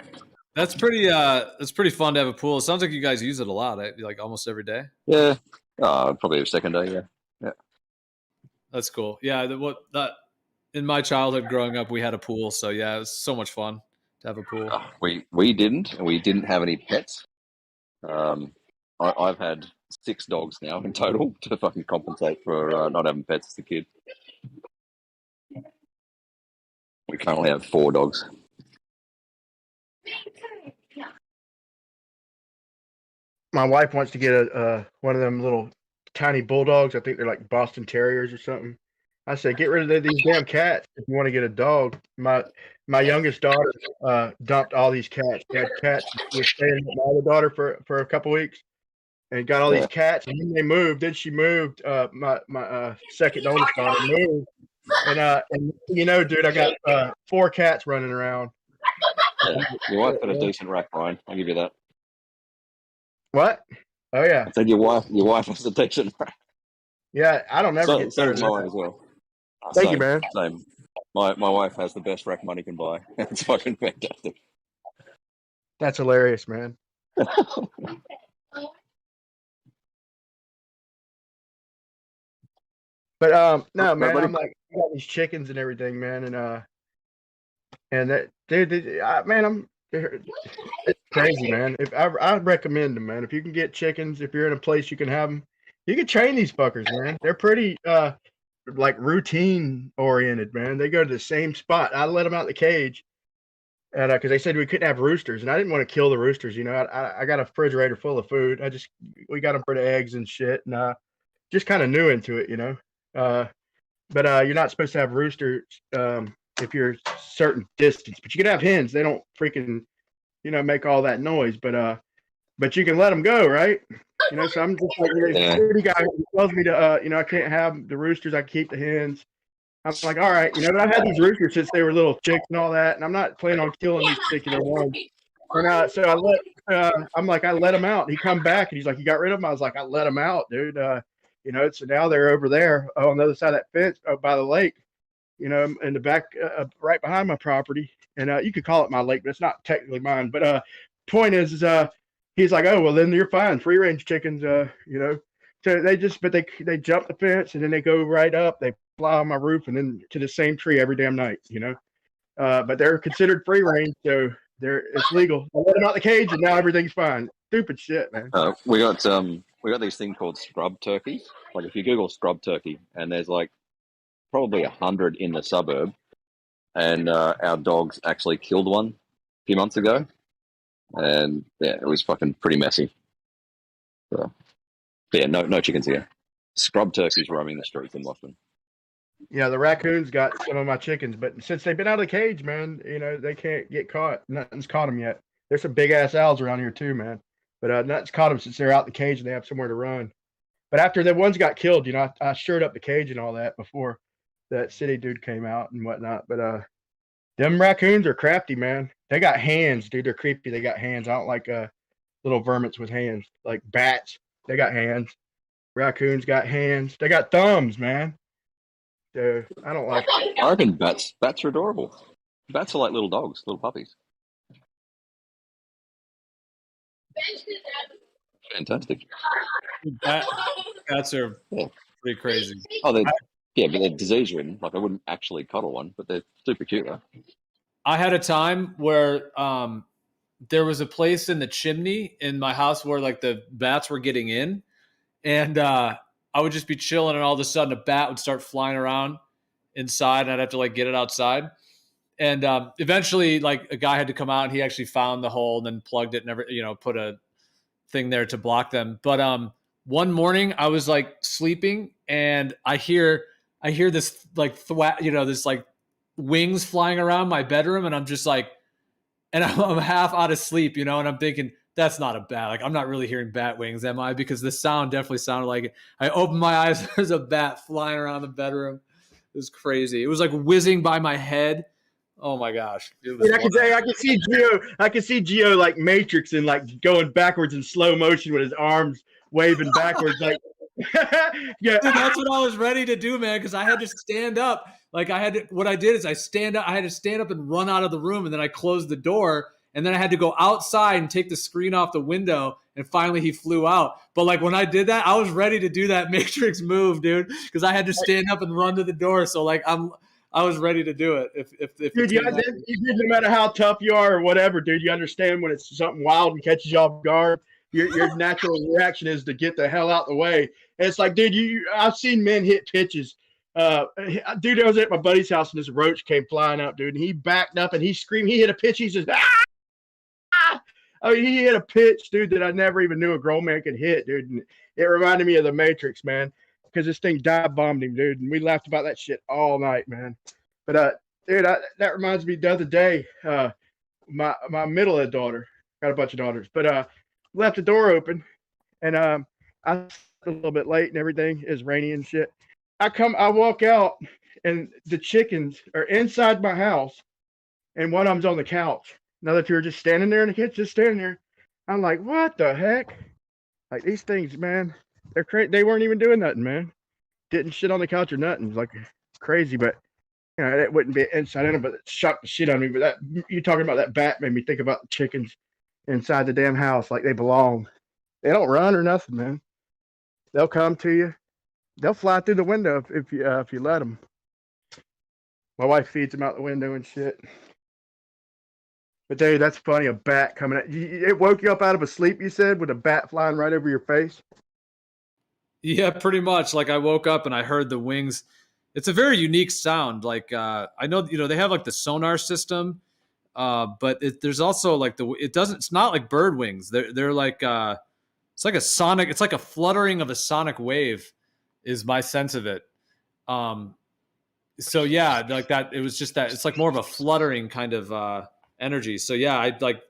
That's pretty fun to have a pool. It sounds like you guys use it a lot, like almost every day. Yeah, probably every second day. Yeah. That's cool. Yeah, in my childhood growing up, we had a pool, so yeah, it was so much fun to have a pool. We didn't, and we didn't have any pets. I've had 6 dogs now in total to fucking compensate for not having pets as a kid. We currently have 4 dogs. My wife wants to get a one of them little tiny bulldogs. I think they're like Boston Terriers or something. I said, get rid of these damn cats if you want to get a dog. My youngest daughter dumped all these cats. She had cats. She was staying with my other daughter for a couple weeks, and got all these cats. And then they moved. Then she moved. My second oldest daughter moved, and you know, dude, I got 4 cats running around. Yeah. Your wife got a decent rack, Ryan. I'll give you that. What? Oh yeah. I said your wife has a decent rack. Yeah, I don't ever get so tired does of mine that. as well. Thank you, man. Same. My wife has the best rack money can buy. It's fucking fantastic. That's hilarious, man. But no, man, I'm like, I got these chickens and everything, man, and that dude, man, it's crazy, man. If I'd recommend them, man. If you can get chickens, if you're in a place you can have them, you can train these fuckers, man. They're pretty like routine oriented, man. They go to the same spot. I let them out the cage, and because they said we couldn't have roosters, and I didn't want to kill the roosters. You know, I got a refrigerator full of food. We got them for the eggs and shit, and just kind of new into it, you know. But you're not supposed to have roosters if you're a certain distance. But you can have hens. They don't freaking, you know, make all that noise. But you can let them go, right? You know, so I'm just like this city guy who tells me to, you know, I can't have the roosters. I can keep the hens. I'm like, all right, you know, but I've had these roosters since they were little chicks and all that, and I'm not planning on killing these particular ones. And so I'm like, I let him out. He come back and he's like, you got rid of them? I was like, I let him out, dude. You know, so now they're over there on the other side of that fence by the lake, you know, in the back, right behind my property. And you could call it my lake, but it's not technically mine. But point is he's like, oh, well, then you're fine. Free range chickens, you know. So they jump the fence and then they go right up. They fly on my roof and then to the same tree every damn night, you know. But they're considered free range, so it's legal. I let them out the cage and now everything's fine. Stupid shit, man. We got these things called scrub turkeys. Like if you Google scrub turkey, and there's like probably 100 in the suburb, and our dogs actually killed one a few months ago, and yeah, it was fucking pretty messy. So, yeah, no chickens here. Scrub turkeys roaming the streets in Boston. Yeah, the raccoons got some of my chickens, but since they've been out of the cage, man, you know, they can't get caught. Nothing's caught them yet. There's some big ass owls around here too, man. But nothing's caught them since they're out the cage and they have somewhere to run. But after the ones got killed, you know, I shored up the cage and all that before that city dude came out and whatnot. But them raccoons are crafty, man. They got hands, dude. They're creepy. They got hands. I don't like little vermins with hands, like bats. They got hands. Raccoons got hands. They got thumbs, man. So I don't like. I reckon bats are adorable. Bats are like little dogs, little puppies. Fantastic. Bats are pretty crazy. Oh, but they're disease ridden. Like I wouldn't actually cuddle one, but they're super cute though. I had a time where there was a place in the chimney in my house where like the bats were getting in, and I would just be chilling, and all of a sudden a bat would start flying around inside, and I'd have to like get it outside. And eventually, like a guy had to come out, and he actually found the hole and then plugged it and put a thing there to block them. But one morning I was like sleeping, and I hear this like this like wings flying around my bedroom, and I'm just like, and I'm half out of sleep, and I'm thinking, that's not a bat. Like, I'm not really hearing bat wings, am I? Because the sound definitely sounded like it. I opened my eyes, there's a bat flying around the bedroom. It was crazy. It was like whizzing by my head. Oh my gosh. I can see Geo like Matrix and like going backwards in slow motion with his arms waving backwards, like Yeah, dude, that's what I was ready to do, man, because I had to stand up. Like what I did is I had to stand up and run out of the room, and then I closed the door, and then I had to go outside and take the screen off the window, and finally he flew out. But like when I did that, I was ready to do that Matrix move, dude, because I had to stand up and run to the door. So like I was ready to do it. If dude, no matter how tough you are or whatever, dude, you understand when it's something wild and catches you off guard. Your natural reaction is to get the hell out the way. And it's like, dude, I've seen men hit pitches. Dude, I was at my buddy's house and this roach came flying up, dude, and he backed up and he screamed. He hit a pitch. He says, "Ah!" I mean, he hit a pitch, dude, that I never even knew a grown man could hit, dude. And it reminded me of the Matrix, man, because this thing dive bombed him, dude, and we laughed about that shit all night, man. But dude, that reminds me the other day, my middle daughter, got a bunch of daughters, but left the door open, and I was a little bit late and everything. Is rainy and shit. I walk out, and the chickens are inside my house, and one of them's on the couch. Another two are just standing there in the kitchen, just standing there. I'm like, what the heck? Like these things, man, they're crazy. They weren't even doing nothing, man. Didn't shit on the couch or nothing. It's like crazy, but you know, it wouldn't be inside in them, but it shocked the shit out of me. But that you talking about that bat made me think about the chickens inside the damn house like they belong. They don't run or nothing, man. They'll come to you. They'll fly through the window if you let them. My wife feeds them out the window and shit. But dude, that's funny. A bat coming at you. It woke you up out of a sleep, you said, with a bat flying right over your face? Yeah, pretty much. Like I woke up and I heard the wings. It's a very unique sound. Like I know, they have like the sonar system, but there's also like it's not like bird wings. They're like it's like a sonic. It's like a fluttering of a sonic wave, is my sense of it. So yeah, like that. It was just that. It's like more of a fluttering kind of energy. So yeah, I like.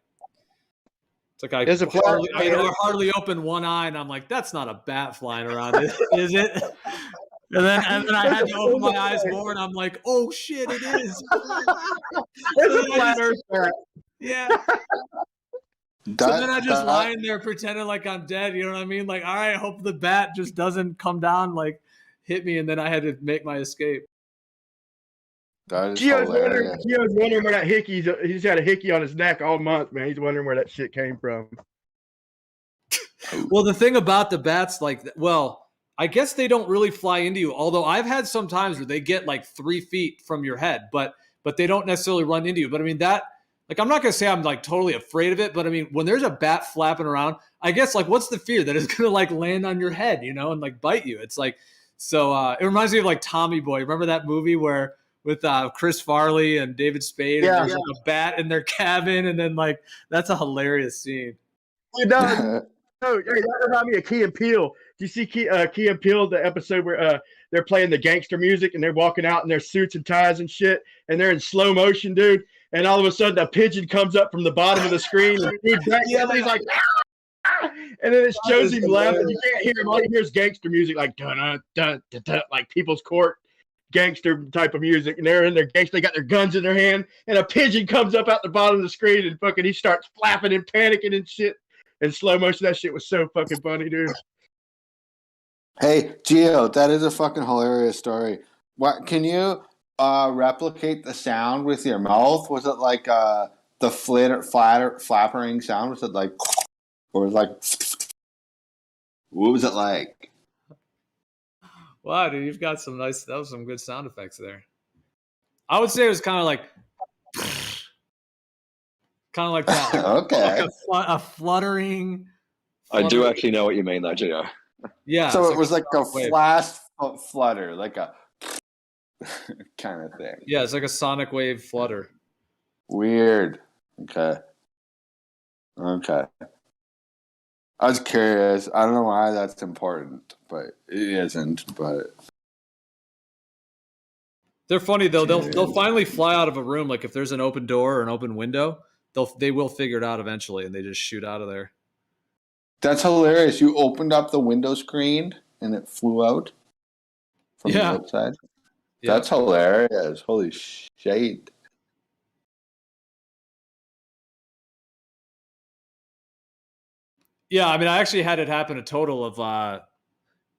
It's like I hardly open one eye, and I'm like, that's not a bat flying around, is it? And then I had to open my eyes more, and I'm like, oh shit, it is. Yeah. So then I just lying there pretending like I'm dead. You know what I mean? Like, all right, I hope the bat just doesn't come down, like hit me, and then I had to make my escape. That is Gio's hilarious. wondering where that hickey. He's had a hickey on his neck all month, man. He's wondering where that shit came from. Well, the thing about the bats, I guess they don't really fly into you. Although I've had some times where they get like 3 feet from your head, but they don't necessarily run into you. But I mean that, like, I'm not gonna say I'm like totally afraid of it, but I mean when there's a bat flapping around, I guess like what's the fear that it's gonna like land on your head, and like bite you? It's like it reminds me of like Tommy Boy. Remember that movie where with Chris Farley and David Spade, and there's like a bat in their cabin, and then like that's a hilarious scene. No, that reminded me of Key and Peele. Do you see Key and Peele, the episode where they're playing the gangster music and they're walking out in their suits and ties and shit, and they're in slow motion, dude, and all of a sudden a pigeon comes up from the bottom of the screen, and dude backs up, and he's like, ah! And then it shows him laughing. You can't hear him. All you hear is gangster music, like dun dun dun dun, dun, like People's Court gangster type of music, and they're in their gangster. They got their guns in their hand, and a pigeon comes up out the bottom of the screen, and fucking he starts flapping and panicking and shit in slow motion. That shit was so fucking funny, dude. Hey, Gio, that is a fucking hilarious story. What can you replicate the sound with your mouth? Was it like the flappering sound? Was it like, or like, what was it like? Wow, dude, you've got some some good sound effects there. I would say it was kind of like that. Okay. Like a fluttering. I do actually know what you mean, though, Gio. Yeah. So it was like a flash flutter, like a kind of thing. Yeah, it's like a sonic wave flutter. Weird. Okay. I was curious. I don't know why that's important, but it isn't. But they're funny though. They'll finally fly out of a room. Like if there's an open door or an open window, they will figure it out eventually, and they just shoot out of there. That's hilarious. You opened up the window screen and it flew out from the outside. Yeah. That's hilarious. Holy shit. Yeah, I mean, I actually had it happen a total of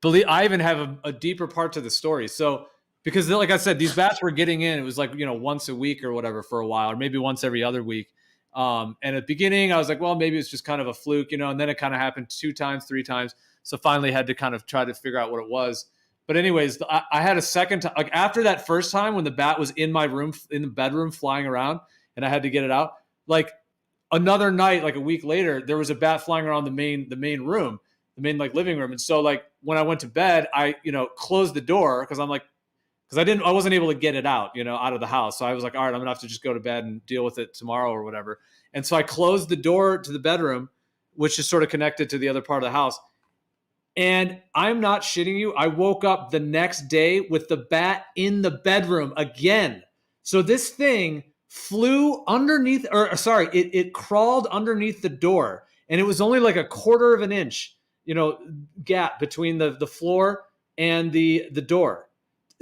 I even have a deeper part to the story. So because like I said, these bats were getting in. It was like, once a week or whatever for a while, or maybe once every other week. And at the beginning, I was like, well, maybe it's just kind of a fluke, and then it kind of happened 2 times, 3 times. So finally had to kind of try to figure out what it was. But anyways, I had a second time, like after that first time when the bat was in my room, in the bedroom flying around, and I had to get it out, like another night, like a week later, there was a bat flying around the main room, the main like living room. And so like when I went to bed, I, closed the door because I wasn't able to get it out, out of the house. So I was like, all right, I'm gonna have to just go to bed and deal with it tomorrow or whatever. And so I closed the door to the bedroom, which is sort of connected to the other part of the house. And I'm not shitting you. I woke up the next day with the bat in the bedroom again. So this thing flew underneath, it crawled underneath the door. And it was only like a quarter of an inch, gap between the floor and the door.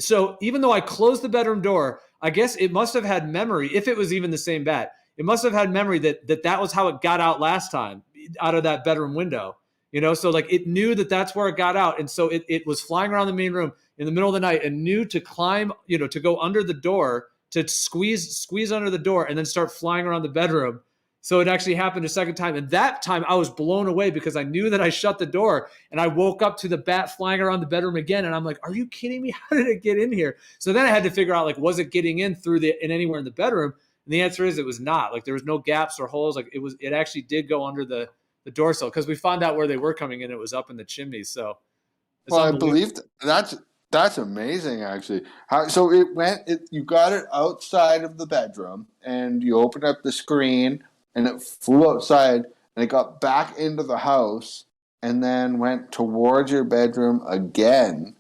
So even though I closed the bedroom door, I guess it must have had memory, if it was even the same bat, it must have had memory that was how it got out last time, out of that bedroom window. So like it knew that that's where it got out. And so it was flying around the main room in the middle of the night and knew to climb, to go under the door, to squeeze under the door and then start flying around the bedroom. So it actually happened a second time. And that time I was blown away because I knew that I shut the door and I woke up to the bat flying around the bedroom again. And I'm like, are you kidding me? How did it get in here? So then I had to figure out, like, was it getting in in anywhere in the bedroom? And the answer is it was not. Like there was no gaps or holes. Like it actually did go under the door sill, because we found out where they were coming in. It was up in the chimney. So well, I believe that's amazing, actually. So you got it outside of the bedroom, and you opened up the screen, and it flew outside, and it got back into the house, and then went towards your bedroom again,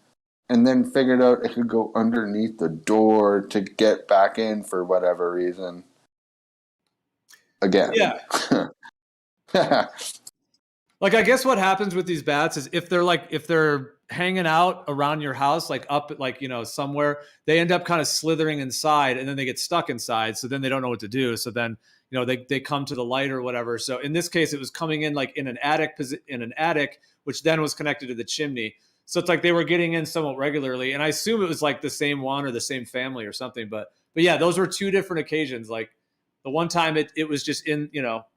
and then figured out it could go underneath the door to get back in for whatever reason. Again. Yeah. Like, I guess what happens with these bats is if they're hanging out around your house, like up, like, somewhere, they end up kind of slithering inside, and then they get stuck inside. So then they don't know what to do. So then, they come to the light or whatever. So in this case, it was coming in like in an attic, which then was connected to the chimney. So it's like they were getting in somewhat regularly. And I assume it was like the same one or the same family or something. But yeah, those were 2 different occasions. Like the one time it was just in,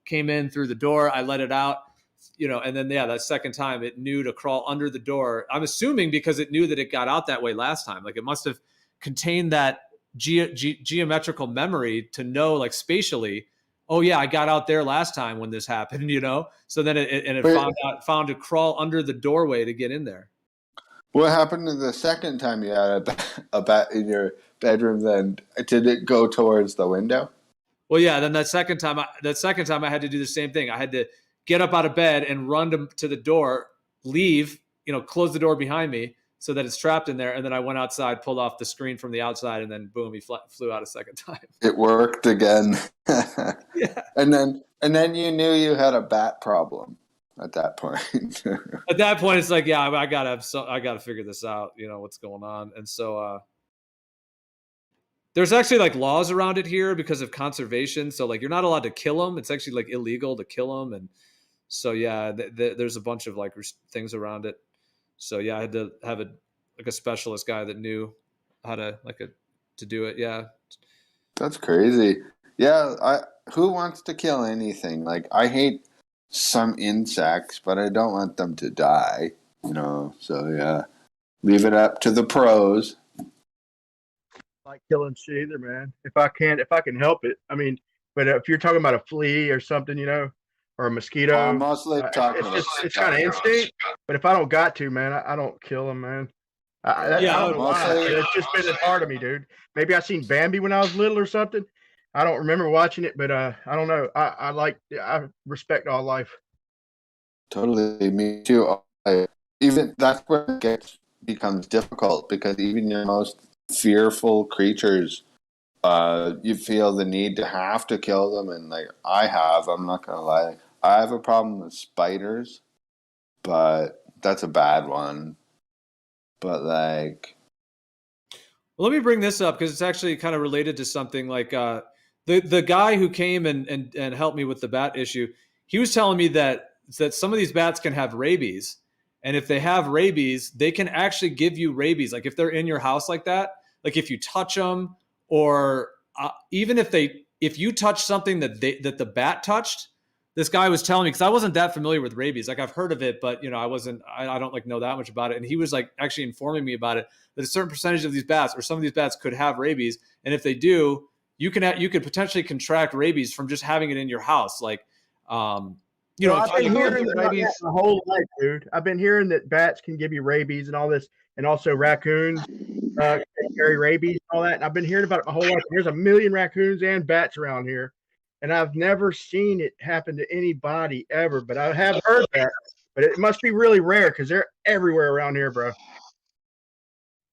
came in through the door. I let it out. And then, that second time it knew to crawl under the door. I'm assuming because it knew that it got out that way last time. Like it must have contained that geometrical memory to know, like spatially, oh yeah, I got out there last time when this happened, So then it found to crawl under the doorway to get in there. What happened to the second time you had a bat in your bedroom then? Did it go towards the window? Well, yeah, then that second time I had to do the same thing. I had to get up out of bed and run to the door, leave, close the door behind me so that it's trapped in there. And then I went outside, pulled off the screen from the outside, and then boom, he flew out a second time. It worked again. Yeah. And then you knew you had a bat problem at that point. At that point, it's like, yeah, I gotta figure this out, what's going on. And so, there's actually like laws around it here because of conservation. So like you're not allowed to kill them. It's actually like illegal to kill them. And so, yeah, there's a bunch of like things around it. So yeah, I had to have a specialist guy that knew how to to do it. Yeah. That's crazy. Yeah. Who wants to kill anything? Like I hate some insects, but I don't want them to die, so yeah, leave it up to the pros. Like killing shit either, man. If I can help it. I mean, but if you're talking about a flea or something, or a mosquito, I'm mostly talking it's kind of instinct. But if I don't got to, man, I don't kill them, man. I don't know why. It's just been a part of me, dude. Maybe I seen Bambi when I was little or something. I don't remember watching it, but I don't know. I respect all life. Totally, me too. Even that's where it becomes difficult, because even your most fearful creatures, you feel the need to have to kill them. And like I'm not gonna lie, I have a problem with spiders, but that's a bad one. But like, well, let me bring this up because it's actually kind of related to something. Like the guy who came and helped me with the bat issue, he was telling me that some of these bats can have rabies. And if they have rabies, they can actually give you rabies. Like if they're in your house like that, like if you touch them, or even if you touch something that the bat touched. This guy was telling me, because I wasn't that familiar with rabies. Like I've heard of it, but I don't like know that much about it. And he was like actually informing me about it, that a certain percentage of these bats, or some of these bats, could have rabies. And if they do, you could potentially contract rabies from just having it in your house. Like, I've been hearing about that my whole life, dude. I've been hearing that bats can give you rabies and all this, and also raccoons carry rabies and all that. And I've been hearing about it my whole life. There's a million raccoons and bats around here, and I've never seen it happen to anybody ever. But I have heard that. But it must be really rare because they're everywhere around here, bro.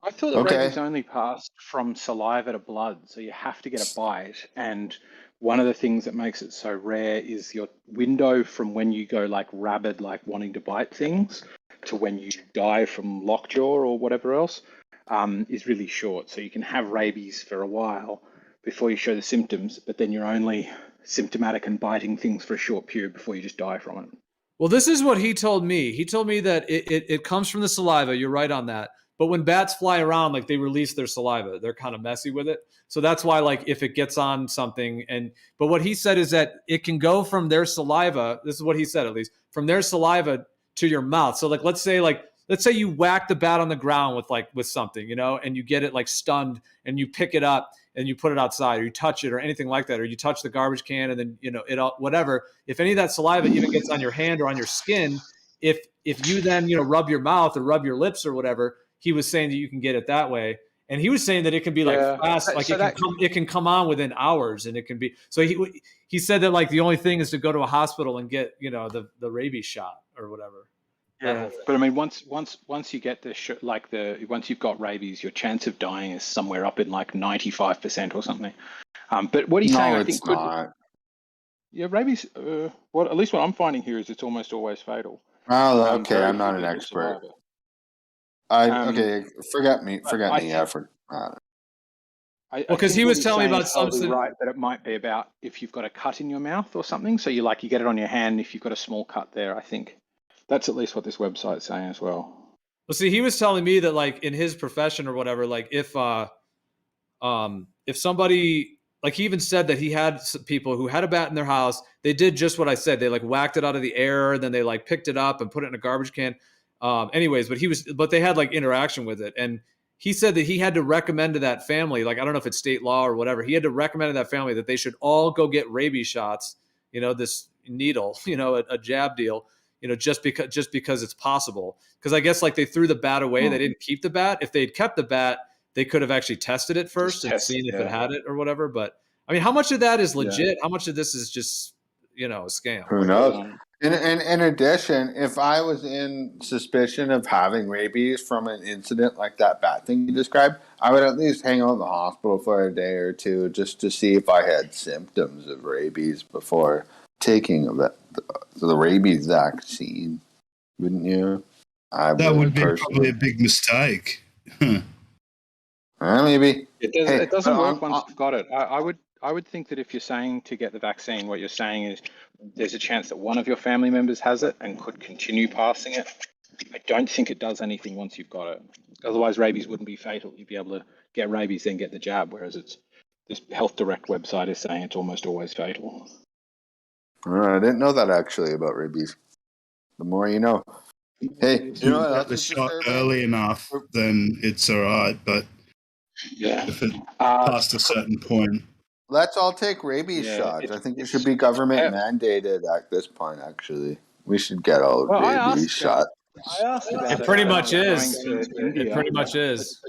I thought that rabies only passed from saliva to blood, so you have to get a bite. And one of the things that makes it so rare is your window from when you go like rabid, like wanting to bite things, to when you die from lockjaw or whatever else, is really short. So you can have rabies for a while before you show the symptoms, but then you're only symptomatic and biting things for a short period before you just die from it. Well, this is what he told me. He told me that it comes from the saliva. You're right on that. But when bats fly around, like they release their saliva, they're kind of messy with it. So that's why, like, if it gets on something, but what he said is that it can go from their saliva. This is what he said, at least, from their saliva to your mouth. So like, let's say you whack the bat on the ground with something, and you get it like stunned, and you pick it up and you put it outside, or you touch it or anything like that, or you touch the garbage can and then, whatever. If any of that saliva even gets on your hand or on your skin, if you then, rub your mouth or rub your lips or whatever, he was saying that you can get it that way. And he was saying that it can be like fast, like it can come on within hours, and it can be. So he said that like the only thing is to go to a hospital and get, the rabies shot or whatever. Yeah, but I mean, once you get once you've got rabies, your chance of dying is somewhere up in like 95% or something. But what he's saying, I think, not. Yeah, rabies. At least what I'm finding here is it's almost always fatal. Oh, okay. I'm not an expert. Forget me. Because he was telling me about something. Right, but it might be about if you've got a cut in your mouth or something. So you get it on your hand if you've got a small cut there. I think that's at least what this website's saying as well. Well, see, he was telling me that like in his profession or whatever, like if somebody, like he even said that he had people who had a bat in their house. They did just what I said. They like whacked it out of the air, then they like picked it up and put it in a garbage can. But they had like interaction with it. And he said that he had to recommend to that family, like, I don't know if it's state law or whatever. He had to recommend to that family that they should all go get rabies shots, this needle, a jab deal, just because it's possible. Because I guess like they threw the bat away. They didn't keep the bat. If they'd kept the bat, they could have actually tested it first and seen if it had it or whatever. But I mean, how much of that is legit? Yeah. How much of this is just, a scam? Who knows? In addition, if I was in suspicion of having rabies from an incident like that bat thing you described, I would at least hang out in the hospital for a day or two just to see if I had symptoms of rabies before taking the rabies vaccine. Wouldn't you? That would be probably a big mistake. Maybe. It doesn't work once you've got it. I would think that if you're saying to get the vaccine, what you're saying is there's a chance that one of your family members has it and could continue passing it. I don't think it does anything once you've got it. Otherwise, rabies wouldn't be fatal. You'd be able to get rabies, then get the jab, whereas this Health Direct website is saying it's almost always fatal. I didn't know that actually about rabies. The more you know. Hey, you know what? The shot early enough, then it's all right. But if it past a certain point. Let's all take rabies shots. I think it should be government mandated at this point, actually. We should get all rabies shot. I asked about it. Pretty much is. It pretty much is.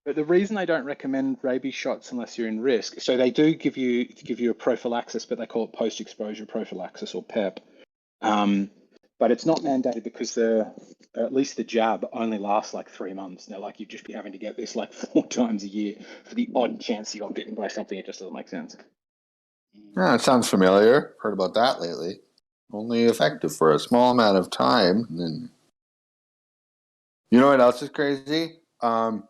But the reason they don't recommend rabies shots unless you're in risk, so they do give you a prophylaxis, but they call it post-exposure prophylaxis or PEP. But it's not mandated because at least the jab only lasts like 3 months. Now, like you'd just be having to get this like 4 times a year for the odd chance you got bitten by something. It just doesn't make sense. Yeah, it sounds familiar. Heard about that lately. Only effective for a small amount of time. And then, you know what else is crazy? Any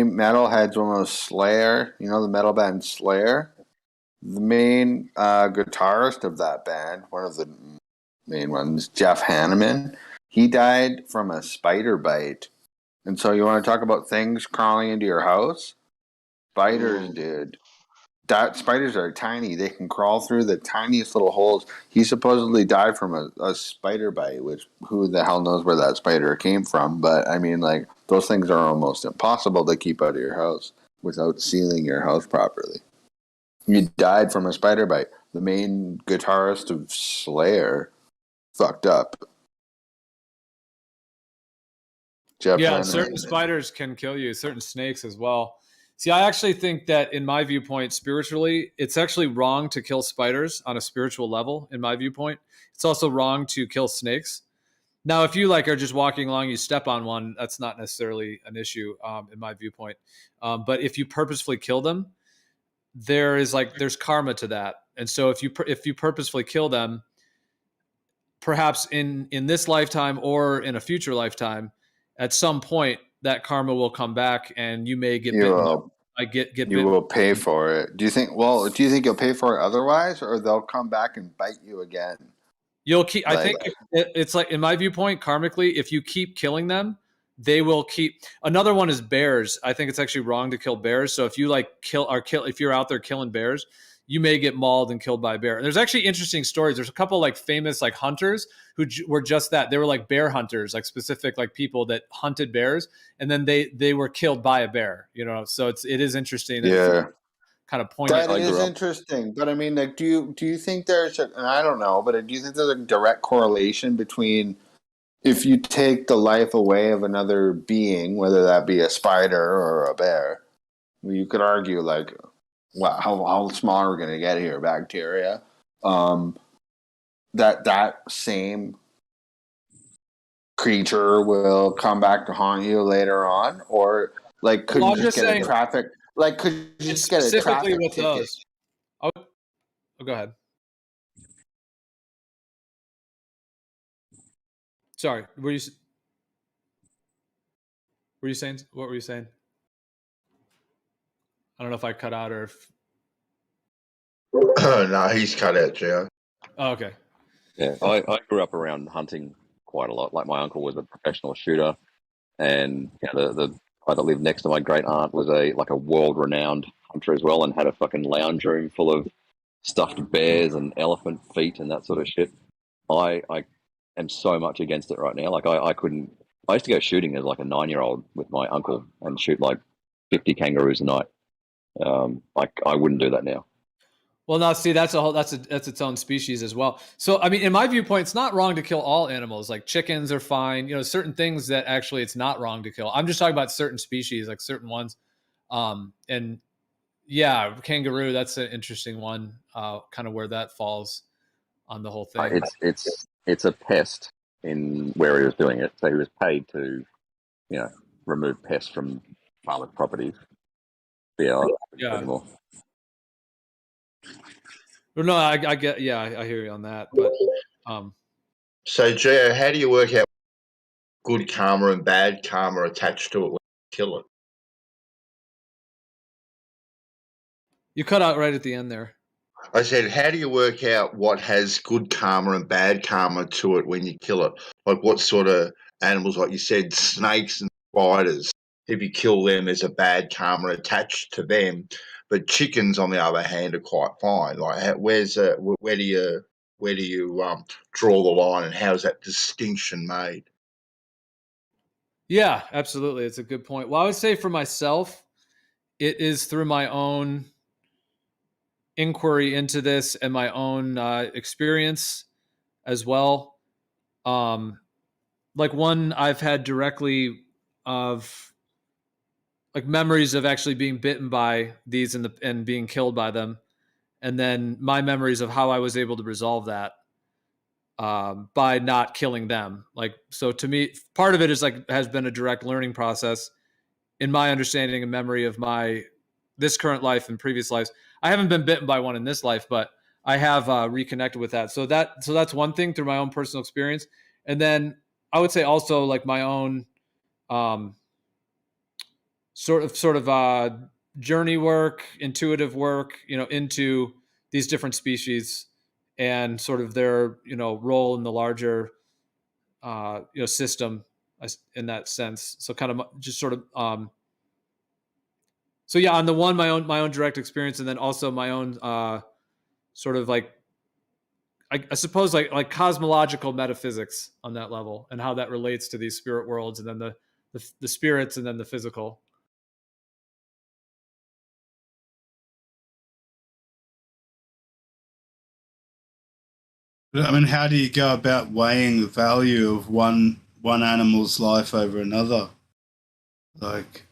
metalheads will know Slayer. You know the metal band Slayer? The main guitarist of that band, one of the main ones, Jeff Hanneman. He died from a spider bite. And so you want to talk about things crawling into your house? Spiders, dude. Spiders are tiny. They can crawl through the tiniest little holes. He supposedly died from a spider bite, which who the hell knows where that spider came from. But, I mean, like, those things are almost impossible to keep out of your house without sealing your house properly. He died from a spider bite. The main guitarist of Slayer fucked up. Jeff Yeah, Lynne certain and- spiders can kill you, certain snakes as well. See, I actually think that in my viewpoint, spiritually, it's actually wrong to kill spiders on a spiritual level, in my viewpoint. It's also wrong to kill snakes. Now, if you like are just walking along, you step on one, that's not necessarily an issue in my viewpoint. But if you purposefully kill them, there's karma to that. And so if you purposefully kill them, perhaps in this lifetime or in a future lifetime, at some point that karma will come back and you may get bitten. You will pay for it. Do you think you'll pay for it otherwise, or they'll come back and bite you again? You'll keep. I think it's like, in my viewpoint, karmically, if you keep killing them, they will keep. Another one is bears. I think it's actually wrong to kill bears. So if you if you're out there killing bears, you may get mauled and killed by a bear. There's actually interesting stories. There's a couple like famous like hunters who were just that. They were like bear hunters, like specific like people that hunted bears, and then they were killed by a bear. You know, so it is interesting. Yeah. Kind of poignant. That is interesting, but I mean, like, do you think there's and I don't know, but do you think there's a direct correlation between if you take the life away of another being, whether that be a spider or a bear? You could argue like, wow, how small are we going to get here, bacteria? That same creature will come back to haunt you later on, or like could you just get a traffic? Like, could you just get a traffic with ticket? Those. Oh, go ahead. Sorry, were you saying? What were you saying? I don't know if I cut out or if. No, he's cut out, Joe. Oh, okay. Yeah, I grew up around hunting quite a lot. Like, my uncle was a professional shooter, and the guy that lived next to my great aunt was a world-renowned hunter as well, and had a fucking lounge room full of stuffed bears and elephant feet and that sort of shit. I am so much against it right now. Like, I couldn't. I used to go shooting as like a 9-year-old with my uncle and shoot like 50 kangaroos a night. I wouldn't do that now. Well, now see, that's its own species as well. So, I mean, in my viewpoint, it's not wrong to kill all animals. Like, chickens are fine. You know, certain things that actually it's not wrong to kill. I'm just talking about certain species, like certain ones. And yeah, kangaroo, that's an interesting one. Kind of where that falls on the whole thing. It's a pest in where he was doing it. So he was paid to, remove pests from farmers' properties. Yeah. Anymore. Well, no, I get. Yeah, I hear you on that. But so, Gio, how do you work out good karma and bad karma attached to it when you kill it? You cut out right at the end there. I said, how do you work out what has good karma and bad karma to it when you kill it? Like, what sort of animals, like you said, snakes and spiders, if you kill them, there's a bad karma attached to them. But chickens, on the other hand, are quite fine. Like, where do you draw the line, and how is that distinction made? Yeah, absolutely. It's a good point. Well, I would say for myself, it is through my own inquiry into this and my own experience as well. Like, one I've had directly of like memories of actually being bitten by these and being killed by them. And then my memories of how I was able to resolve that by not killing them. Like, so to me, part of it is like, has been a direct learning process in my understanding and memory of this current life and previous lives. I haven't been bitten by one in this life, but I have reconnected with that. So that's one thing through my own personal experience. And then I would say also like my own sort of journey work, intuitive work, into these different species and sort of their, role in the larger system in that sense. So kind of just sort of so yeah, on the one, my own direct experience, and then also my own sort of like I suppose like cosmological metaphysics on that level, and how that relates to these spirit worlds, and then the spirits, and then the physical. I mean, how do you go about weighing the value of one animal's life over another? Like,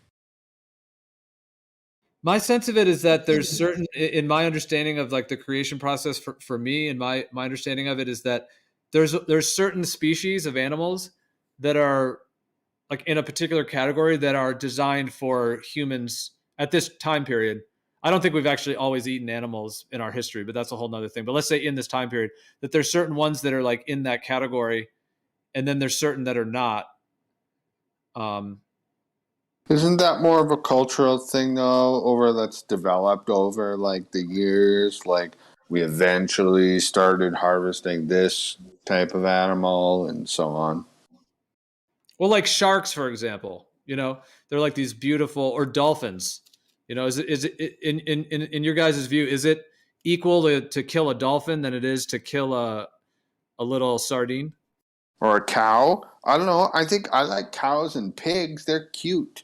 my sense of it is that there's certain, in my understanding of like the creation process for me, and my understanding of it is that there's certain species of animals that are like in a particular category that are designed for humans at this time period. I don't think we've actually always eaten animals in our history, but that's a whole nother thing. But let's say in this time period that there's certain ones that are like in that category, and then there's certain that are not. Isn't that more of a cultural thing though, that's developed over like the years? Like we eventually started harvesting this type of animal and so on. Well, like sharks, for example, they're like these beautiful, or dolphins. Is it in your guys' view, is it equal to kill a dolphin than it is to kill a little sardine? Or a cow? I don't know. I think I like cows and pigs. They're cute.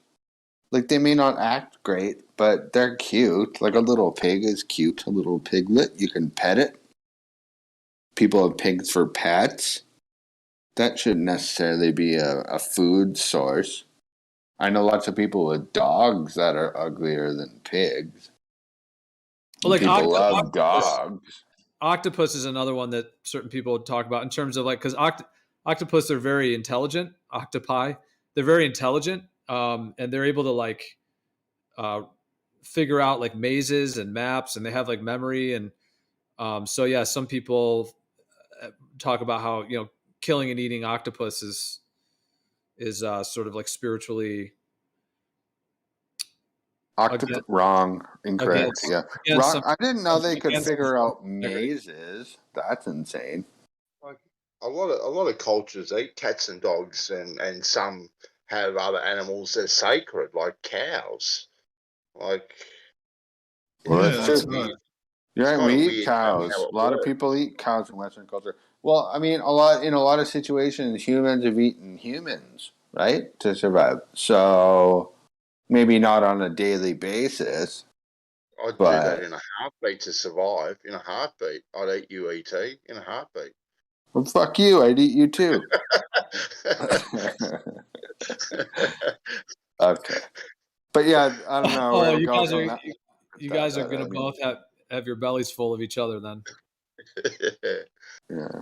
Like they may not act great, but they're cute. Like a little pig is cute. A little piglet. You can pet it. People have pigs for pets. That shouldn't necessarily be a food source. I know lots of people with dogs that are uglier than pigs. Well, like people love dogs. Octopus is another one that certain people talk about in terms of like, because octopus are very intelligent. Octopi, they're very intelligent, and they're able to like figure out like mazes and maps, and they have like memory, and so yeah, some people talk about how killing and eating octopus is sort of like spiritually wrong, incorrect. Wrong. I didn't know they could figure out mazes. That's insane. Like a lot of cultures eat cats and dogs, and some have other animals that are sacred, like cows. Like, well, that's true. Right. You're right. We eat cows. A lot of people eat cows in Western culture. Well, I mean, in a lot of situations, humans have eaten humans, right, to survive. So maybe not on a daily basis. I'd do that in a heartbeat to survive. In a heartbeat, I'd eat you, ET, in a heartbeat. Well, fuck you. I'd eat you too. Okay. But yeah, I don't know. Oh, you guys are going to both have your bellies full of each other then. Yeah.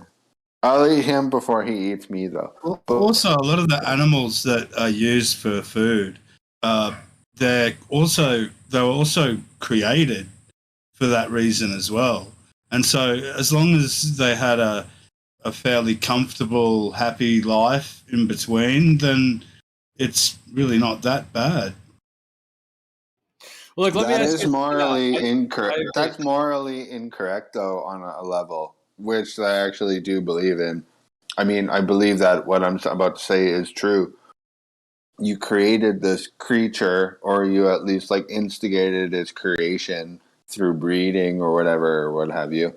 I'll eat him before he eats me, though. Also, a lot of the animals that are used for food, they were also created for that reason as well. And so, as long as they had a fairly comfortable, happy life in between, then it's really not that bad. Well, look, that is morally incorrect. That's morally incorrect, though, on a level, which I actually do believe in. I mean, I believe that what I'm about to say is true. You created this creature, or you at least like instigated its creation through breeding or whatever, or what have you.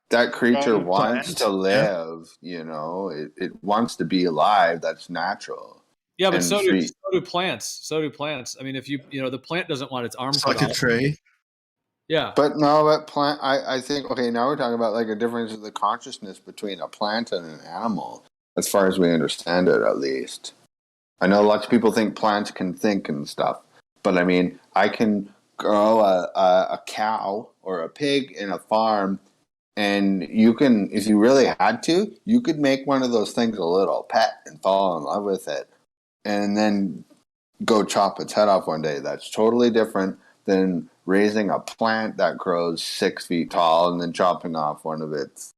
That creature wants to live, it wants to be alive. That's natural. Yeah, but so do plants. So do plants. I mean, if the plant doesn't want its arm cut off. Like a tree. Yeah. But no, that plant, I think, okay, now we're talking about like a difference in the consciousness between a plant and an animal, as far as we understand it, at least. I know lots of people think plants can think and stuff, but I mean, I can grow a cow or a pig in a farm, and you can, if you really had to, you could make one of those things a little pet and fall in love with it, and then go chop its head off one day. That's totally different than raising a plant that grows 6 feet tall and then chopping off one of its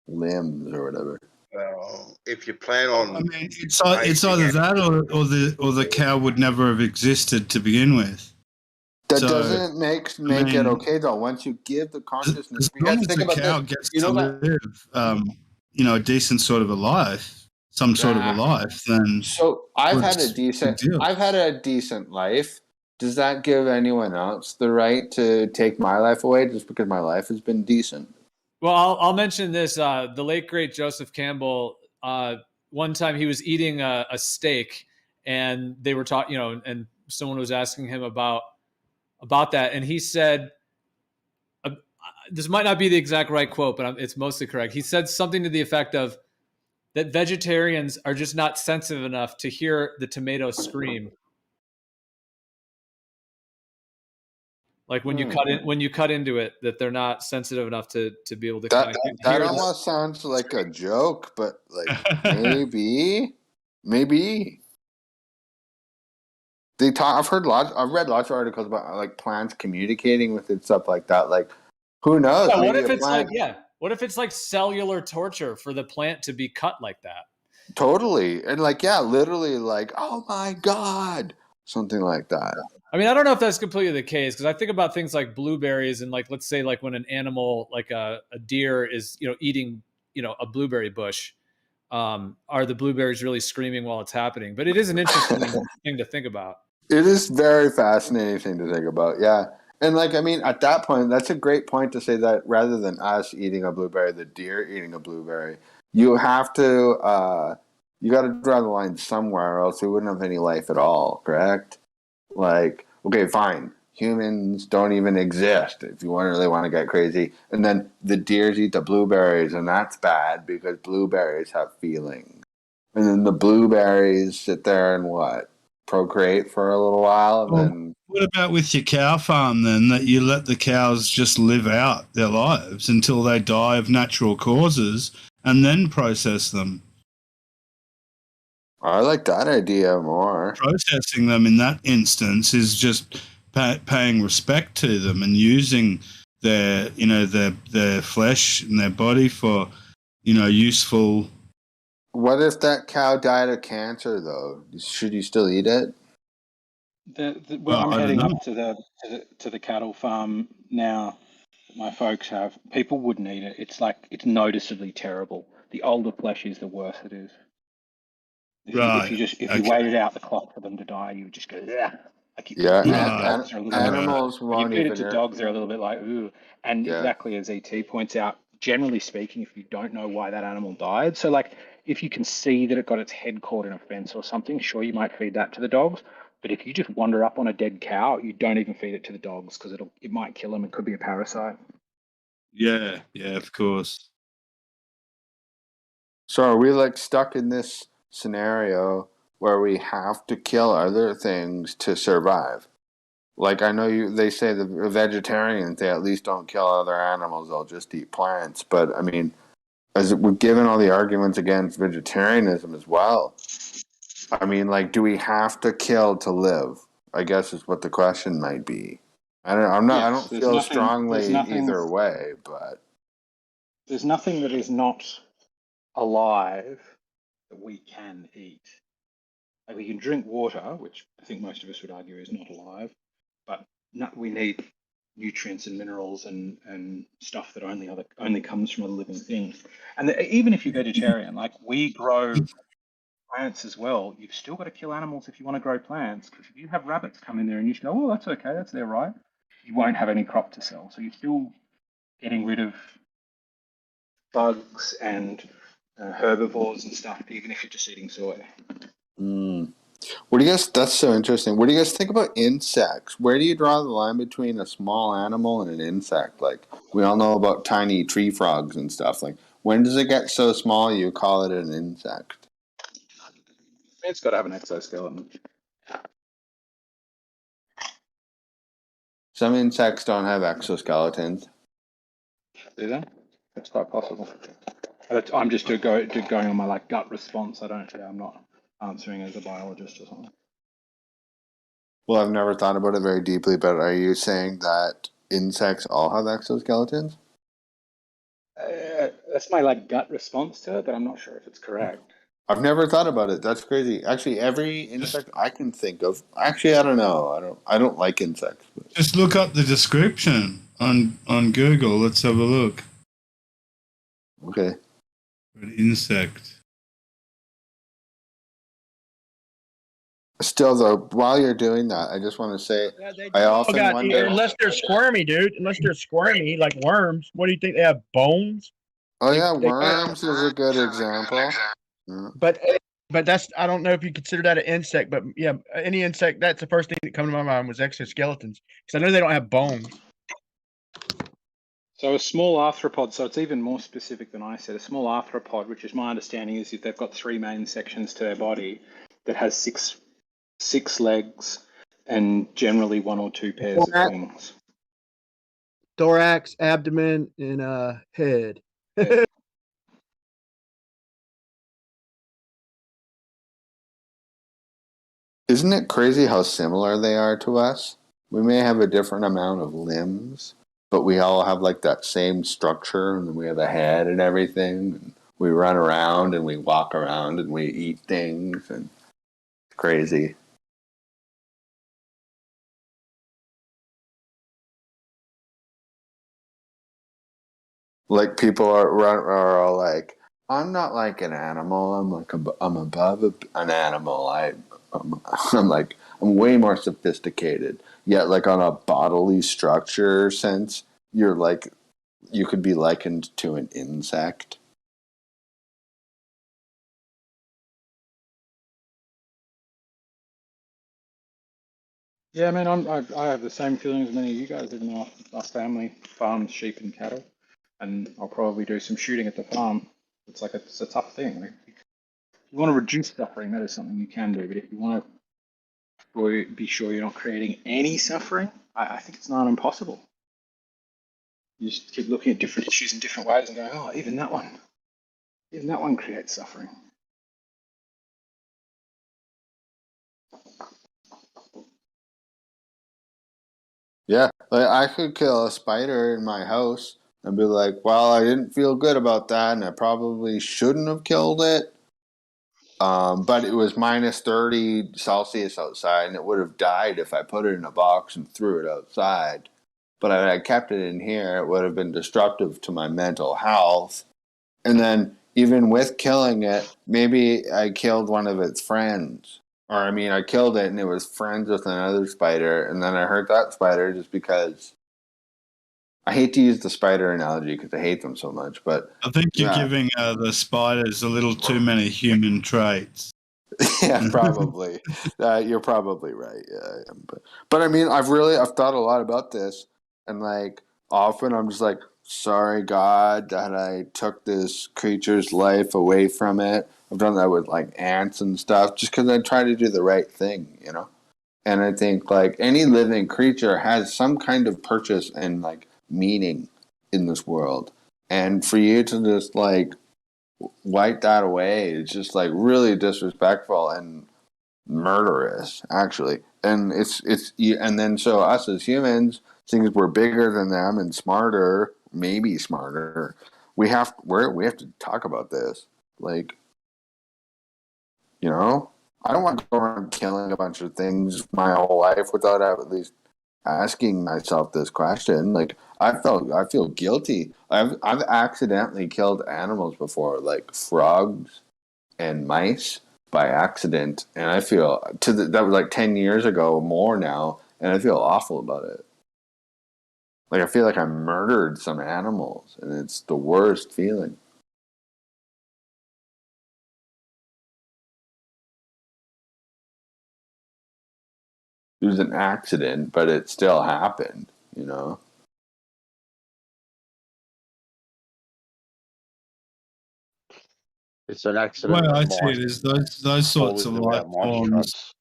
limbs or whatever. Well, if you plan on, I mean, it's either that or the cow would never have existed to begin with. That doesn't make it okay though. Once you give the consciousness, as long as the cow gets to live, a decent sort of a life, some sort of a life, then so I've had a it's decent good deal. I've had a decent life. Does that give anyone else the right to take my life away just because my life has been decent? Well, I'll mention this. The late great Joseph Campbell. One time he was eating a steak, and they were talking, and someone was asking him about that, and he said, "This might not be the exact right quote, but it's mostly correct." He said something to the effect of that vegetarians are just not sensitive enough to hear the tomato scream. Like when you cut into it, that they're not sensitive enough to be able to kind of That hear almost sounds like a joke, but like maybe they talk. I've read lots of articles about like plants communicating with it, stuff like that. Like, who knows? Yeah, what Maybe if a it's plant. what if it's like cellular torture for the plant to be cut like that? Totally, and like literally, like, oh my god, something like that. I mean, I don't know if that's completely the case, because I think about things like blueberries and, like, let's say like when an animal like a deer is eating a blueberry bush, are the blueberries really screaming while it's happening? But it is an interesting thing to think about. It is very fascinating thing to think about, yeah. And like, I mean, at that point, that's a great point to say that rather than us eating a blueberry, the deer eating a blueberry, you have to, you got to draw the line somewhere, or else we wouldn't have any life at all, correct? Like, okay, fine, humans don't even exist if you really want to get crazy. And then the deers eat the blueberries, and that's bad because blueberries have feelings. And then the blueberries sit there and procreate for a little while, and then What about with your cow farm then, that you let the cows just live out their lives until they die of natural causes and then process them? I like that idea more. Processing them in that instance is just paying respect to them and using their flesh and their body for useful. What if that cow died of cancer though? Should you still eat it? Well, I'm heading up to the cattle farm now that my folks have. People wouldn't eat it. It's noticeably terrible. The older flesh is, the worse it is. If you waited out the clock for them to die, you would just go, yeah. Animals won't when you feed even it to dogs, they're a little bit like, ooh. And exactly as ET points out, generally speaking, if you don't know why that animal died, so like if you can see that it got its head caught in a fence or something, sure, you might feed that to the dogs. But if you just wander up on a dead cow, you don't even feed it to the dogs because it might kill them. It could be a parasite. Yeah, of course. So are we like stuck in this scenario where we have to kill other things to survive? Like, I know they say the vegetarians, they at least don't kill other animals, they'll just eat plants. But I mean, we're given all the arguments against vegetarianism as well. I mean, like, do we have to kill to live? I guess is what the question might be. I don't feel strongly either way, but there's nothing that is not alive that we can eat. Like, we can drink water, which I think most of us would argue is not alive, but we need nutrients and minerals and stuff that only comes from a living thing. And even if you're vegetarian, like we grow plants as well, you've still got to kill animals if you want to grow plants. Because if you have rabbits come in there and you just go, oh, that's okay, that's their right, you won't have any crop to sell. So you're still getting rid of bugs and herbivores and stuff, even if you're just eating soy. What do you guys? That's so interesting. What do you guys think about insects? Where do you draw the line between a small animal and an insect? Like, we all know about tiny tree frogs and stuff. Like, when does it get so small you call it an insect? It's got to have an exoskeleton. Some insects don't have exoskeletons. Do they? That's quite possible. I'm just going on my gut response. I'm not answering as a biologist or something. Well, I've never thought about it very deeply, but are you saying that insects all have exoskeletons? That's my gut response to it, but I'm not sure if it's correct. I've never thought about it. That's crazy. Actually, every insect I can think of. Actually, I don't know. I don't like insects. But. Just look up the description on Google. Let's have a look. Okay. An insect. Still, though, while you're doing that, I just want to say, I often wonder. Unless they're squirmy, dude. Unless they're squirmy, like worms. What do you think? They have bones? Oh yeah, worms is a good example. But that's, I don't know if you consider that an insect, but yeah, any insect. That's the first thing that comes to my mind was exoskeletons, because I know they don't have bones. So a small arthropod, so it's even more specific than I said. A small arthropod, which is my understanding, is if they've got three main sections to their body that has six legs and generally one or two pairs of wings. Thorax, abdomen, and head. Isn't it crazy how similar they are to us? We may have a different amount of limbs, but we all have like that same structure, and we have a head and everything. And we run around and we walk around and we eat things, and it's crazy. Like people are all like, I'm not like an animal. I'm above an animal. I'm like, I'm way more sophisticated. Yet, like on a bodily structure sense, you're like, you could be likened to an insect. Yeah, I mean, I have the same feeling as many of you guys, even though our family farms sheep and cattle, and I'll probably do some shooting at the farm. It's like it's a tough thing. Like, if you want to reduce suffering, that is something you can do. But if you want to be sure you're not creating any suffering, I think it's not impossible. You just keep looking at different issues in different ways and going, oh, even that one creates suffering. Yeah, like I could kill a spider in my house and be like, well, I didn't feel good about that, and I probably shouldn't have killed it. But it was minus 30 Celsius outside, and it would have died if I put it in a box and threw it outside. But if I kept it in here, it would have been destructive to my mental health. And then, even with killing it, maybe I killed one of its friends. Or, I mean, I killed it and it was friends with another spider, and then I hurt that spider just because. I hate to use the spider analogy because I hate them so much, but I think you're giving the spiders a little too many human traits. Yeah, probably. You're probably right. Yeah, but I mean, I've thought a lot about this, and like often I'm just like, sorry God that I took this creature's life away from it. I've done that with like ants and stuff, just because I try to do the right thing, you know. And I think like any living creature has some kind of purpose and like meaning in this world, and for you to just like wipe that away, it's just like really disrespectful and murderous, actually. And and then so us as humans, since we're bigger than them and smarter, maybe smarter, we have to talk about this. Like, you know, I don't want to go around killing a bunch of things my whole life without at least asking myself this question. Like, I feel guilty. I've accidentally killed animals before, like frogs and mice by accident, and I feel that was like 10 years ago, more now, and I feel awful about it. Like I feel like I murdered some animals, and it's the worst feeling. It was an accident, but it still happened, you know. It's an accident. Well, I see it is those sorts of life forms.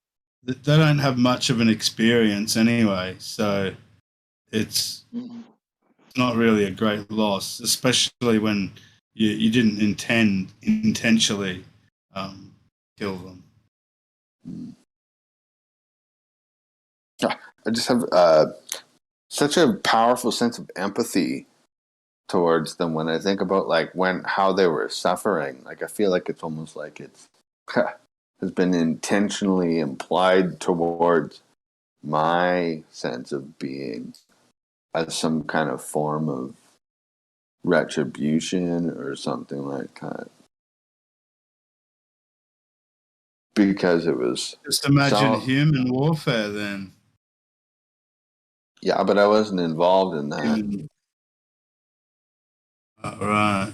They don't have much of an experience anyway, so it's not really a great loss, especially when you didn't intentionally kill them. I just have such a powerful sense of empathy towards them when I think about like how they were suffering. Like I feel like it's almost like it's has been intentionally implied towards my sense of being as some kind of form of retribution or something like that. because it was Just imagine human warfare then. Yeah, but I wasn't involved in that. Human. Right.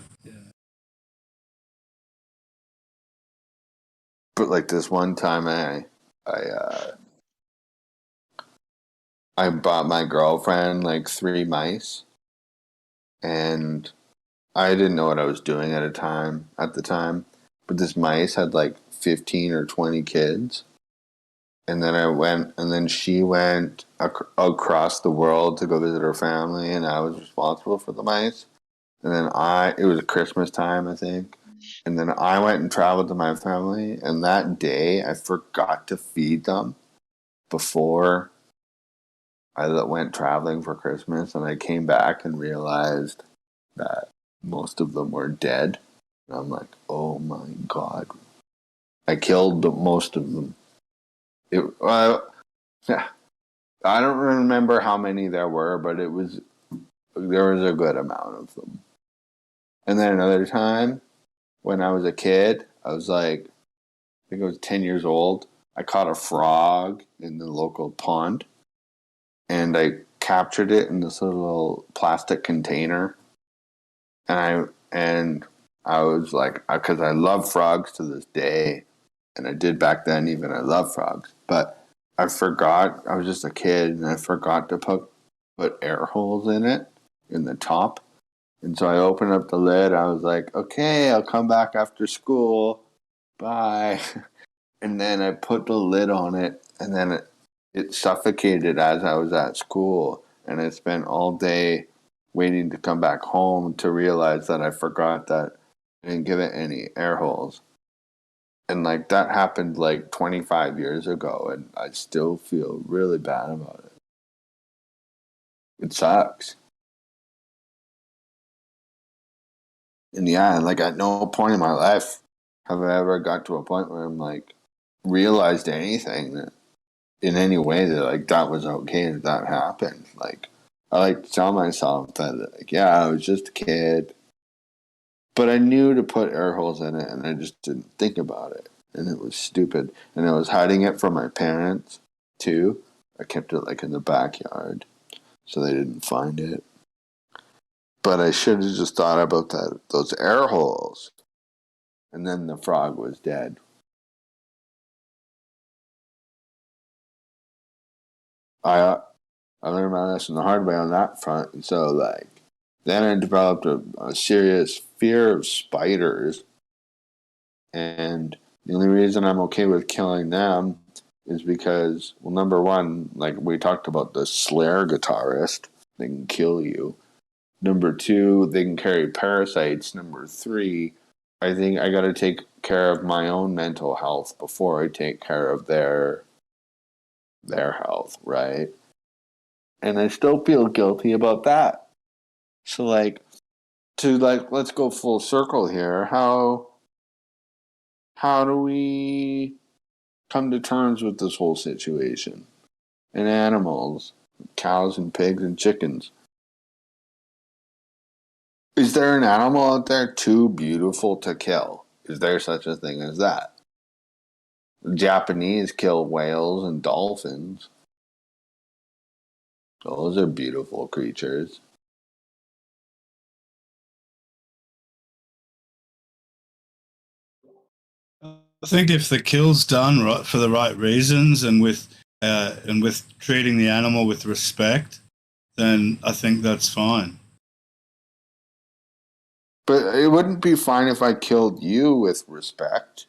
But like this one time, I bought my girlfriend like 3 mice, and I didn't know what I was doing at the time. But this mice had like 15 or 20 kids, and then she went across the world to go visit her family, and I was responsible for the mice. And then it was Christmas time, I think. And then I went and traveled to my family, and that day I forgot to feed them before I went traveling for Christmas, and I came back and realized that most of them were dead. And I'm like, oh my God. I killed most of them. I don't remember how many there were, but there was a good amount of them. And then another time, when I was a kid, I was like, I think I was 10 years old. I caught a frog in the local pond, and I captured it in this little plastic container. And I was like, because I love frogs to this day, and I did back then even. I love frogs, but I forgot. I was just a kid, and I forgot to put air holes in it in the top. And so I opened up the lid. I was like, okay, I'll come back after school. Bye. And then I put the lid on it, and then it suffocated as I was at school. And I spent all day waiting to come back home to realize that I forgot that I didn't give it any air holes. And like that happened like 25 years ago, and I still feel really bad about it. It sucks. And yeah, like at no point in my life have I ever got to a point where I'm like realized anything that in any way that like that was okay that happened. Like I like to tell myself that like, yeah, I was just a kid, but I knew to put air holes in it, and I just didn't think about it, and it was stupid. And I was hiding it from my parents too. I kept it like in the backyard so they didn't find it. But I should have just thought about those air holes, and then the frog was dead. I learned my lesson the hard way on that front, and so like then I developed a serious fear of spiders, and the only reason I'm okay with killing them is because, well, number one, like we talked about the Slayer guitarist, they can kill you. Number two, they can carry parasites. Number three, I think I got to take care of my own mental health before I take care of their health, right? And I still feel guilty about that. So let's go full circle here. How do we come to terms with this whole situation? And animals, cows and pigs and chickens. Is there an animal out there too beautiful to kill? Is there such a thing as that? The Japanese kill whales and dolphins. Those are beautiful creatures. I think if the kill's done right for the right reasons and with treating the animal with respect, then I think that's fine. But it wouldn't be fine if I killed you with respect.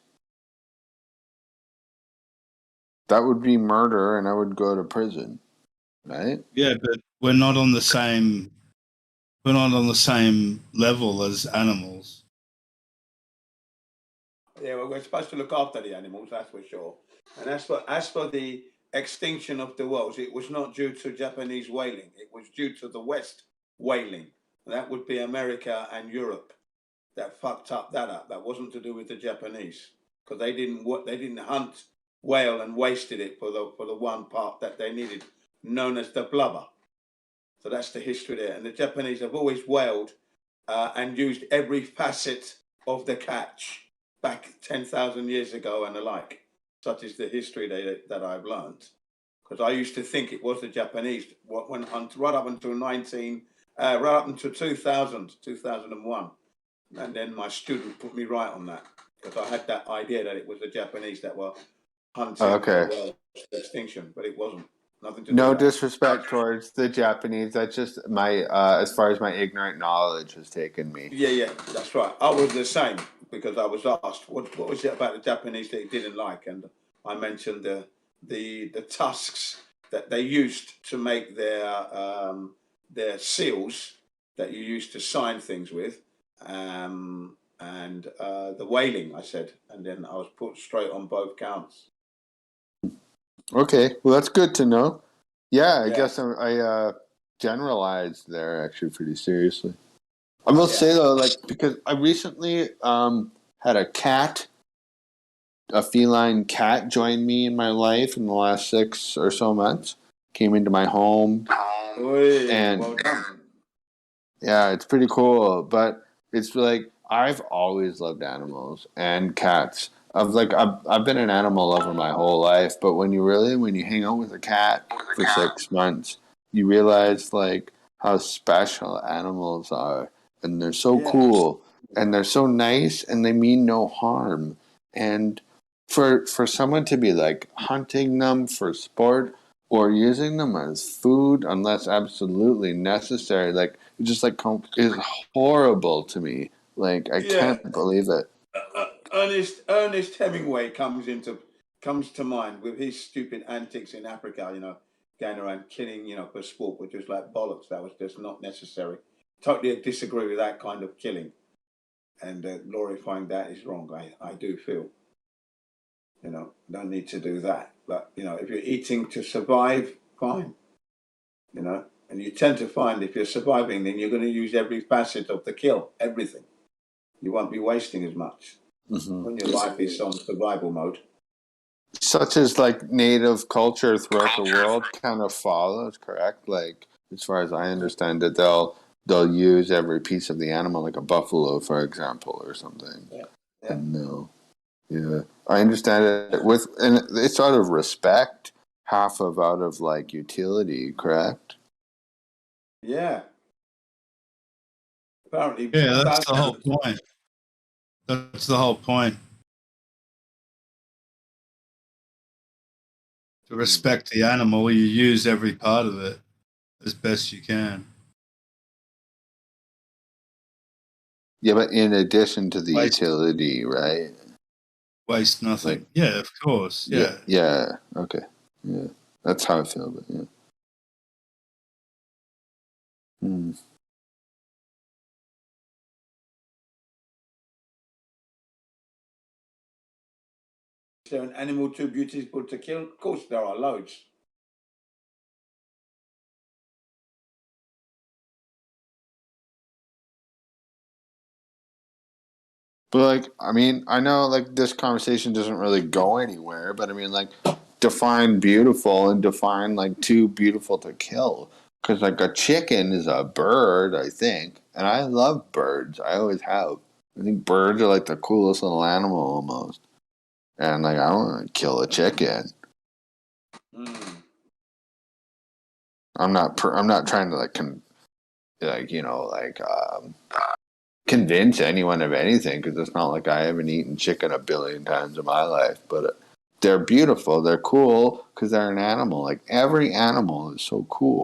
That would be murder, and I would go to prison, right? Yeah, but we're not on the same level as animals. Yeah, well, we're supposed to look after the animals, that's for sure. And as for the extinction of the whales, it was not due to Japanese whaling. It was due to the West whaling. That would be America and Europe that fucked up. That wasn't to do with the Japanese, because they didn't hunt whale and wasted it for the one part that they needed, known as the blubber. So that's the history there. And the Japanese have always whaled and used every facet of the catch back 10,000 years ago and the like. such as the history that I've learned. Because I used to think it was the Japanese right up until 2001. And then my student put me right on that, because I had that idea that it was the Japanese that were hunting Okay. extinction, but it wasn't. Nothing to do No with that. disrespect towards the Japanese. That's just my as far as my ignorant knowledge has taken me. Yeah, that's right. I was the same, because I was asked what was it about the Japanese that he didn't like, and I mentioned the tusks that they used to make their seals that you used to sign things with, and the whaling. I said, and then I was put straight on both counts. Okay, well that's good to know. Yeah, I Yeah. guess I generalized there actually pretty seriously. I will say though, like, because I recently had a feline cat join me in my life in the last 6 or so months. Came into my home, and well done. yeah, it's pretty cool. But it's like I've always loved animals and cats. I've been an animal lover my whole life, but when you hang out with a cat for 6 months, you realize like how special animals are, and they're so cool, and they're so nice, and they mean no harm. And for someone to be like hunting them for sport or using them as food unless absolutely necessary, like it just like is horrible to me. Like I can't believe it. Ernest Hemingway comes to mind with his stupid antics in Africa, going around killing, for sport, which was like bollocks. That was just not necessary. Totally disagree with that kind of killing, and glorifying that is wrong. I do feel, don't need to do that. But if you're eating to survive, fine. And you tend to find if you're surviving, then you're going to use every facet of the kill, everything. You won't be wasting as much. When your life is on survival mode. Such as like native culture throughout the world kind of follows, correct? Like as far as I understand it, they'll use every piece of the animal, like a buffalo, for example, or something. Yeah. And yeah, I understand it and it's out of respect, half of out of like utility, correct? Yeah. Apparently. Yeah, that's the whole point. That's the whole point. To respect the animal, you use every part of it as best you can. Yeah, but in addition to the utility, right? Waste nothing. Yeah, of course. Yeah. Yeah. Okay. Yeah. That's how I feel, but yeah. Is there an animal too beautiful to kill? Of course, there are loads. But like, I mean, I know like this conversation doesn't really go anywhere, but I mean, like, define beautiful and define like too beautiful to kill. Because like a chicken is a bird, I think, and I love birds. I always have. I think birds are like the coolest little animal almost. And like, I don't want to kill a chicken. I'm not trying to convince anyone of anything, because it's not like I haven't eaten chicken a billion times in my life. But they're beautiful. They're cool because they're an animal. Like every animal is so cool.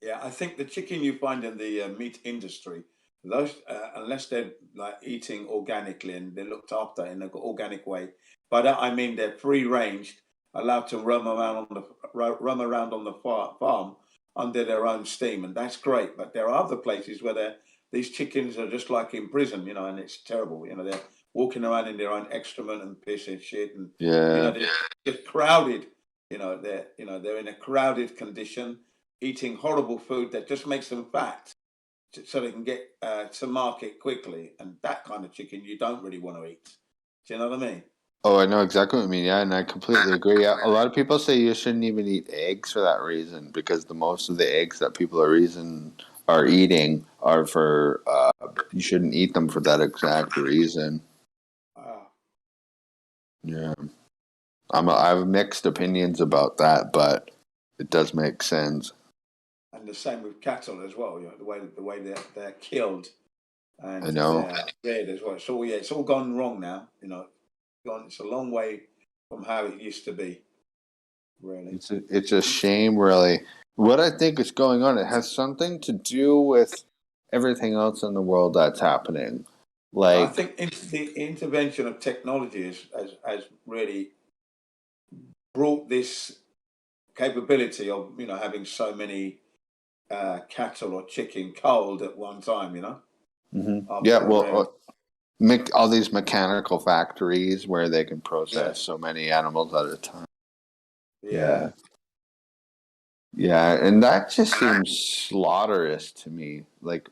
Yeah, I think the chicken you find in the meat industry, those unless they're like eating organically and they're looked after in an organic way, by that I mean they're free ranged, allowed to roam around on the farm under their own steam, and that's great. But there are other places where these chickens are just like in prison, and it's terrible. They're walking around in their own excrement and piss and shit, and they're just crowded. They're in a crowded condition, eating horrible food that just makes them fat, so they can get to market quickly. And that kind of chicken you don't really want to eat. Do you know what I mean? Oh, I know exactly what you mean. Yeah, and I completely agree. Yeah, a lot of people say you shouldn't even eat eggs for that reason, because the most of the eggs that people are eating are for you shouldn't eat them for that exact reason. Yeah. I have mixed opinions about that, but it does make sense. And the same with cattle as well. You know, the way they're killed, and I know. they're reared as well. So yeah, it's all gone wrong now. You know, it's a long way from how it used to be. Really, It's a shame, really. What I think is going on, it has something to do with everything else in the world that's happening. I Like, think the intervention of technology has really brought this capability of having so many cattle or chicken culled at one time. yeah, After a well, all these mechanical factories where they can process so many animals at a time. Yeah. Yeah, and that just seems slaughterous to me. Like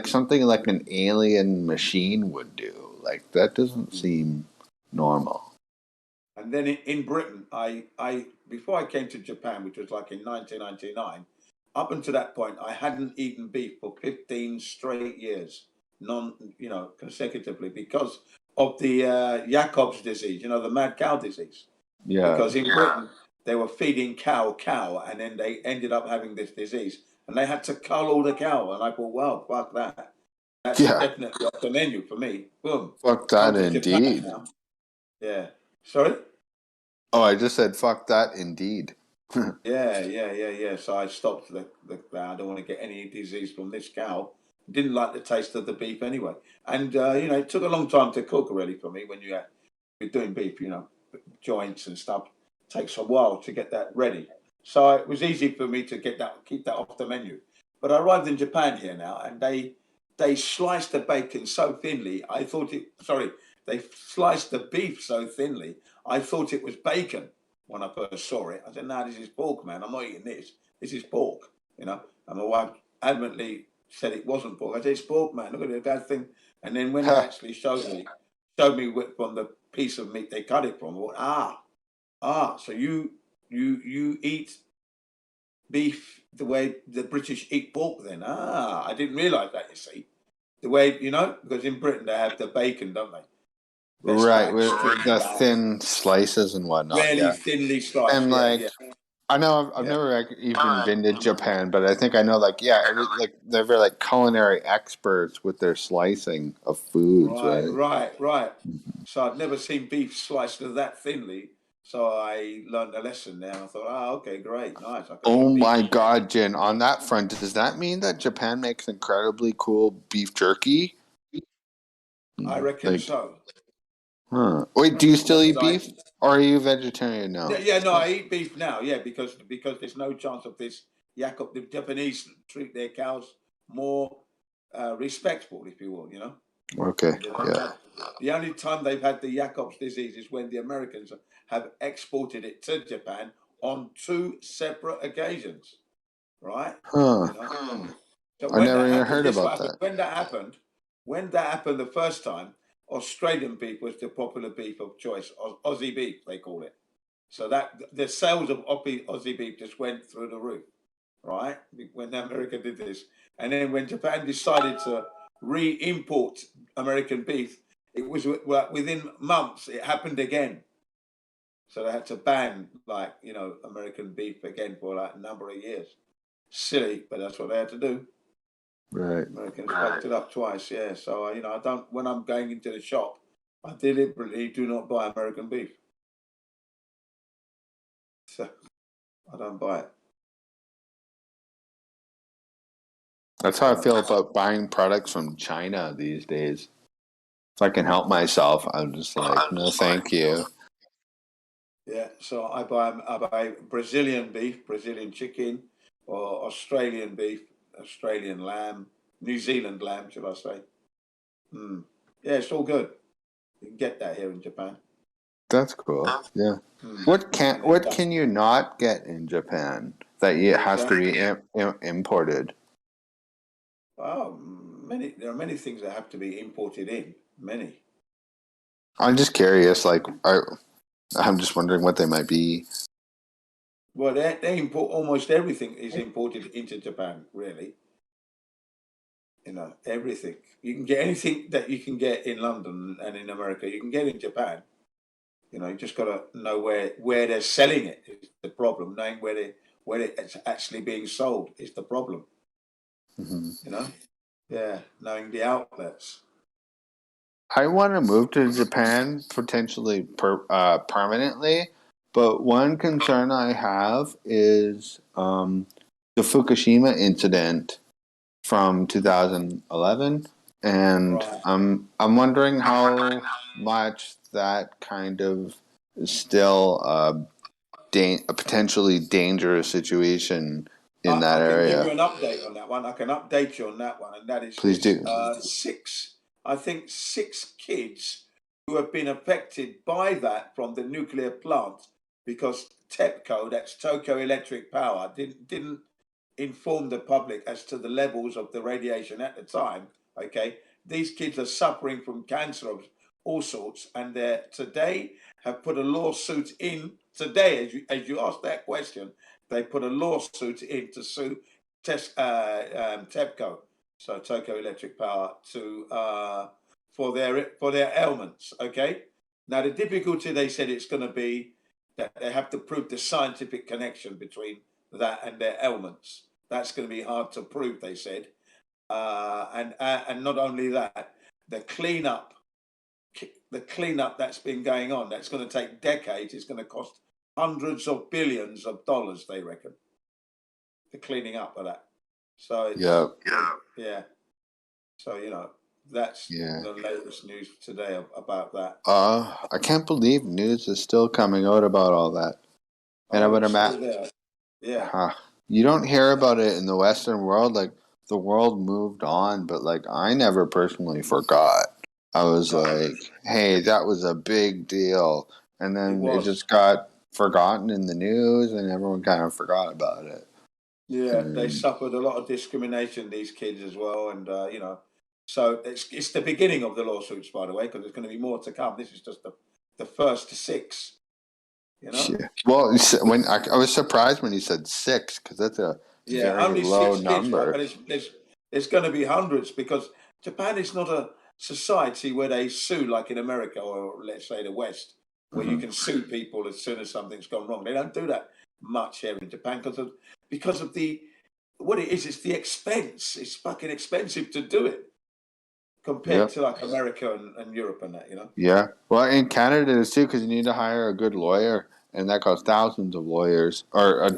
something like an alien machine would do. Like that doesn't seem normal. And then in Britain, I before I came to Japan, which was like in 1999, up until that point, I hadn't eaten beef for 15 straight years, consecutively, because of the Jacob's disease, the mad cow disease. Yeah. Because in Britain, they were feeding cow, and then they ended up having this disease, and they had to cull all the cow. And I thought, well, fuck that. That's definitely off the menu for me. Boom. Fuck Come that to Japan indeed. now. Yeah. Sorry? Oh, I just said fuck that indeed. Yeah. So I stopped the I don't want to get any disease from this cow. Didn't like the taste of the beef anyway. And, it took a long time to cook already for me when you're doing beef, joints and stuff. Takes a while to get that ready. So it was easy for me to keep that off the menu. But I arrived in Japan here now, and they sliced the bacon so thinly. They sliced the beef so thinly. I thought it was bacon when I first saw it. I said, "No, this is pork, man. I'm not eating this. This is pork." And my wife adamantly said it wasn't pork. I said, "It's pork, man. Look at that thing." And then when they actually showed me from the piece of meat they cut it from, I went, so you eat beef the way the British eat pork then? I didn't realise that, you see. The way, because in Britain they have the bacon, don't they? Right, with the thin slices and whatnot. Really thinly sliced, and yeah. I know I've never even been to Japan, but I think I know they're very culinary experts with their slicing of foods, right? Right. So I'd never seen beef sliced that thinly. So I learned a lesson there. I thought, okay, great, nice. Oh my God, Jin! On that front, does that mean that Japan makes incredibly cool beef jerky? I reckon so. Huh. Wait, do you still eat beef, or are you vegetarian now? Yeah, no, I eat beef now. Yeah, because there's no chance of this. The Japanese treat their cows more respectful, if you will. Okay. The only time they've had the Jacob's disease is when the Americans have exported it to Japan on 2 separate occasions, right? Huh. So I never even heard this about happened, that. when that happened the first time, Australian beef was the popular beef of choice, Aussie beef they call it. So that the sales of Aussie beef just went through the roof, right? When America did this, and then when Japan decided to re-import American beef, it was within months it happened again. So they had to ban American beef again for a number of years. Silly, but that's what they had to do. Right. Americans fucked it up twice, yeah. So I don't. When I'm going into the shop, I deliberately do not buy American beef. So I don't buy it. That's how I feel about buying products from China these days. If I can help myself, I'm just like, no, thank you. Yeah, so I buy Brazilian beef, Brazilian chicken, or Australian beef, Australian lamb, New Zealand lamb, should I say? Yeah, it's all good. You can get that here in Japan. That's cool. Yeah. What can you not get in Japan that it has to be imported? Oh, there are many things that have to be imported in. Many. I'm just curious. I'm just wondering what they might be. Well, they import almost everything is imported into Japan. Really, everything. You can get anything that you can get in London and in America. You can get in Japan. You know, you just got to know where they're selling it is the problem. Knowing where it's actually being sold is the problem. You know, yeah, knowing the outlets. I want to move to Japan potentially permanently, but one concern I have is the Fukushima incident from 2011, and Right. I'm wondering how much that kind of is still a potentially dangerous situation in that I can give you area. an update on that one. I can update you on that one, and that is Please do. six kids who have been affected by that from the nuclear plant because TEPCO, that's Tokyo Electric Power, didn't inform the public as to the levels of the radiation at the time. Okay, these kids are suffering from cancer of all sorts, and they today have put a lawsuit in. Today, as you asked that question, they put a lawsuit in to sue TEPCO, so Tokyo Electric Power, for their ailments. Okay. Now the difficulty, they said, it's going to be that they have to prove the scientific connection between that and their ailments. That's going to be hard to prove, they said, and not only that, the cleanup that's been going on, that's going to take decades. It's going to cost hundreds of billions of dollars, they reckon, the cleaning up of that. So it's, yeah. So that's the latest news today about that. I can't believe news is still coming out about all that. And I would imagine, you don't hear about it in the Western world. Like, the world moved on, but like, I never personally forgot. I was like, hey, that was a big deal. And then it just got forgotten in the news, and everyone kind of forgot about it. Yeah, they suffered a lot of discrimination, these kids as well, and so it's the beginning of the lawsuits, by the way, because there's going to be more to come. This is just the first 6. Yeah. Well, when I was surprised when he said 6, because that's a very only low 6 number. kids, but there's going to be hundreds, because Japan is not a society where they sue like in America or let's say the West, where you can sue people as soon as something's gone wrong. They don't do that much here in Japan because of what it is. It's the expense. It's fucking expensive to do it compared to like America and Europe and that, Yeah. Well, in Canada it is too, because you need to hire a good lawyer, and that costs thousands of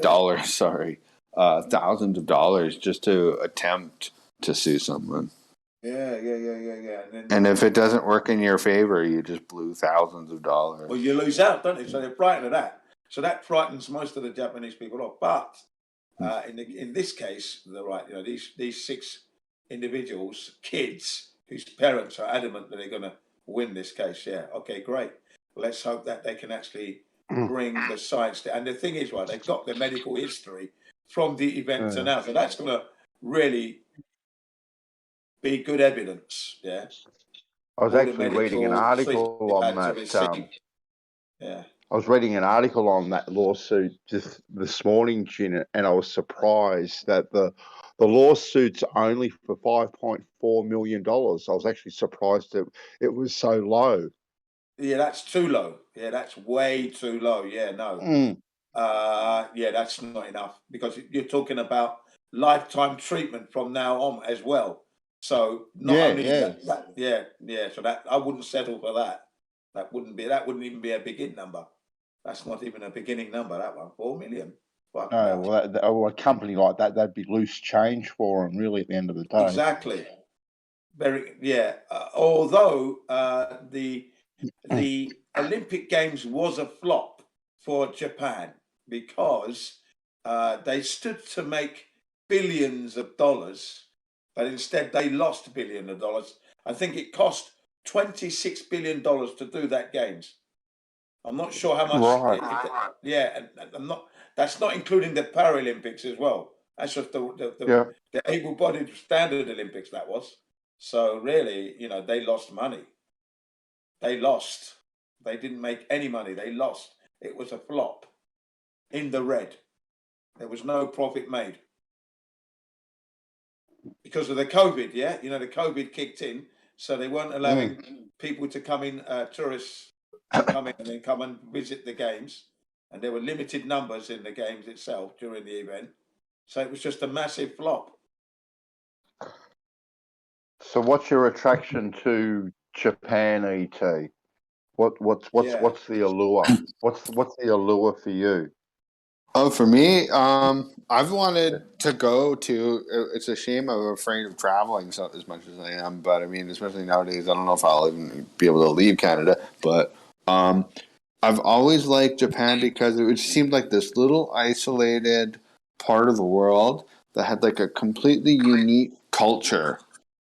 dollars. Sorry, thousands of dollars just to attempt to sue someone. Yeah. And if it doesn't work in your favor, you just blew thousands of dollars. Well, you lose out, don't you? So they're frightened of that. So that frightens most of the Japanese people off. But in this case, they're right. These 6 individuals, kids, whose parents are adamant that they're going to win this case. Yeah. Okay. Great. Let's hope that they can actually bring the science to. And the thing is, right, they've got the medical history from the event to now, so that's going to really be good evidence. Yeah. I was actually reading an article on that. I was reading an article on that lawsuit just this morning, Gin, and I was surprised that the lawsuit's only for $5.4 million. I was actually surprised that it was so low. Yeah, that's too low. Yeah, that's way too low. Yeah, no. Yeah, that's not enough, because you're talking about lifetime treatment from now on as well. So not only so that I wouldn't settle for that. That wouldn't even be a beginning number. That's not even a beginning number. That one, 4 million. Fuck No, well, a company like that, that'd be loose change for them, really, at the end of the day. Exactly. Although the Olympic Games was a flop for Japan, because they stood to make billions of dollars, but instead they lost billions of dollars. I think it cost $26 billion to do that games. I'm not sure how much. And I'm not. That's not including the Paralympics as well. That's just the able-bodied standard Olympics, that was. So really, they lost money. They lost. They didn't make any money. They lost. It was a flop. In the red. There was no profit made. Because of the COVID, the COVID kicked in, so they weren't allowing people to come in, tourists to come in and then come and visit the games. And there were limited numbers in the games itself during the event. So it was just a massive flop. So what's your attraction to Japan, ET? What's the allure? What's the allure for you? Oh, for me, I've wanted to go to. It's a shame I'm afraid of traveling so as much as I am, but I mean, especially nowadays, I don't know if I'll even be able to leave Canada. But I've always liked Japan because it seemed like this little isolated part of the world that had like a completely unique culture.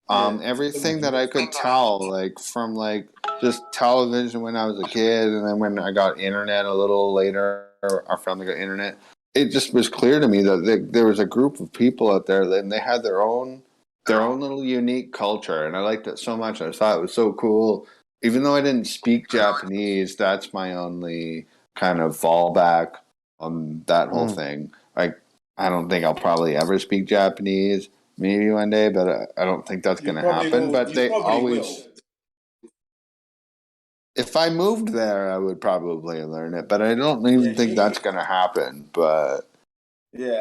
Everything that I could tell, like from like just television when I was a kid, and then when I got internet a little later, our family got internet. It just was clear to me that there was a group of people out there, and they had their own little unique culture, and I liked it so much. I thought it was so cool. Even though I didn't speak Japanese, that's my only kind of fallback on that whole thing. Like, I don't think I'll probably ever speak Japanese. Maybe one day, but I don't think that's going to happen. But they always, if I moved there, I would probably learn it. But I don't even think that's going to happen. But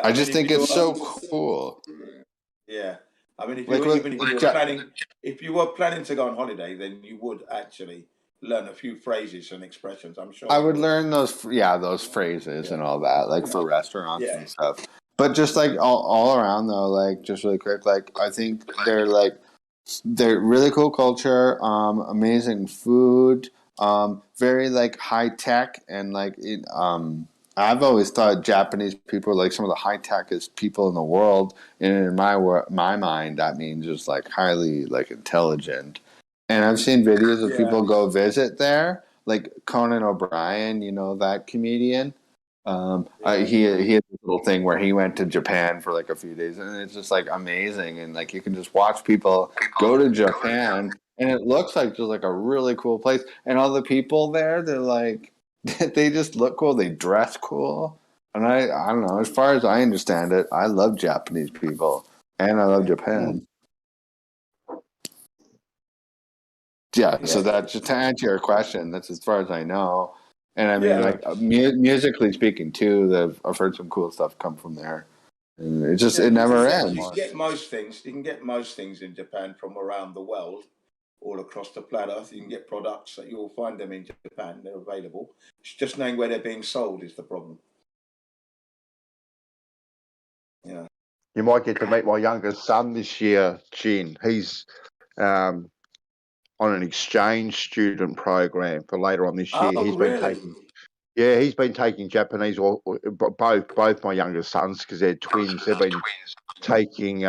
I just think it's so cool. Yeah, I mean, if you were planning to go on holiday, then you would actually learn a few phrases and expressions. I'm sure I would learn those phrases and all that, like for restaurants and stuff. But just like all around though, like just really quick, like I think they're really cool culture, amazing food, very like high tech, and like I've always thought Japanese people are like some of the high techest people in the world, and in my mind that means just like highly like intelligent. And I've seen videos of people go visit there, like Conan O'Brien, you know, that comedian. He had this little thing where he went to Japan for like a few days, and it's just like amazing. And like you can just watch people go to Japan, and it looks like just like a really cool place. And all the people there, they're like, they just look cool. They dress cool, and I don't know. As far as I understand it, I love Japanese people, and I love Japan. Yeah, so that just to answer your question, that's as far as I know. And I mean, like musically speaking too, I've heard some cool stuff come from there, and it never ends. You can get most things. You can get most things in Japan from around the world, all across the planet. You can get products that you'll find them in Japan. They're available. It's just knowing where they're being sold is the problem. Yeah. You might get to meet my youngest son this year, Jin. He's on an exchange student program for later on this year. Oh, He's been taking Japanese, or both my youngest sons, because they're twins. They've been taking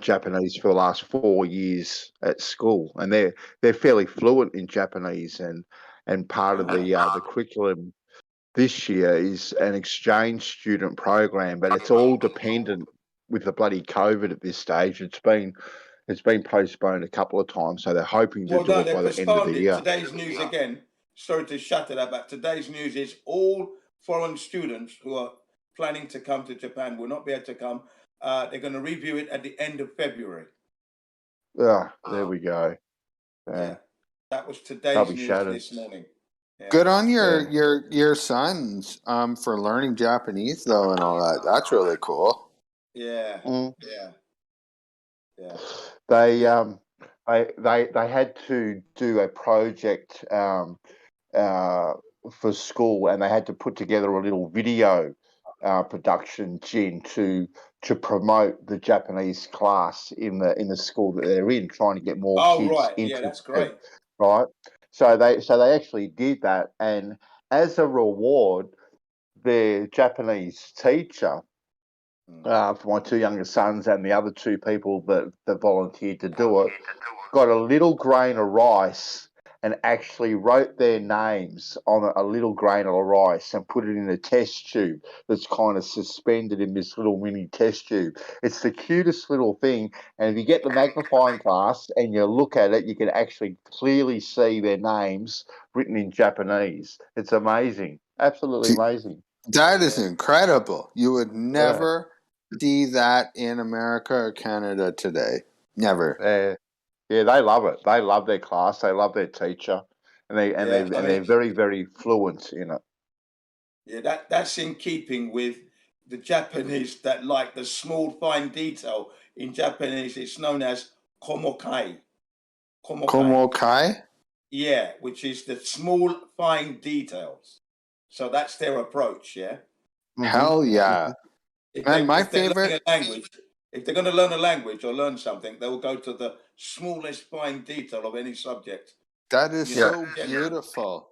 Japanese for the last 4 years at school, and they're fairly fluent in Japanese. And part of the curriculum this year is an exchange student program, but it's all dependent with the bloody COVID at this stage. It's been postponed a couple of times, so they're hoping to do it by the end of the year. Today's news again. Sorry to shut it up, but today's news is all foreign students who are planning to come to Japan will not be able to come. They're going to review it at the end of February. Yeah, there we go. Yeah, that was today's news this morning. Yeah. Good on your sons for learning Japanese though and all that. That's really cool. Yeah. They had to do a project for school, and they had to put together a little video production, Jin, to promote the Japanese class in the school that they're in, trying to get more kids interested. Yeah, that's great. Right. So they actually did that, and as a reward, their Japanese teacher, for my two youngest sons and the other two people that volunteered to do it, got a little grain of rice and actually wrote their names on a little grain of rice and put it in a test tube that's kind of suspended in this little mini test tube. It's the cutest little thing, and if you get the magnifying glass and you look at it, you can actually clearly see their names written in Japanese. It's amazing. Absolutely amazing. That is incredible. You would never see that in America or Canada today. Never. Yeah, they love it. They love their class. They love their teacher. and they're very, very fluent in it. Yeah, that's in keeping with the Japanese that like the small fine detail. In Japanese, it's known as komokai. Komokai? Yeah, which is the small fine details. So that's their approach, yeah? Hell yeah. Man, my If they're learning favorite... a language, if they're going to learn a language or learn something, they will go to the smallest fine detail of any subject. That is You know, so yeah. beautiful.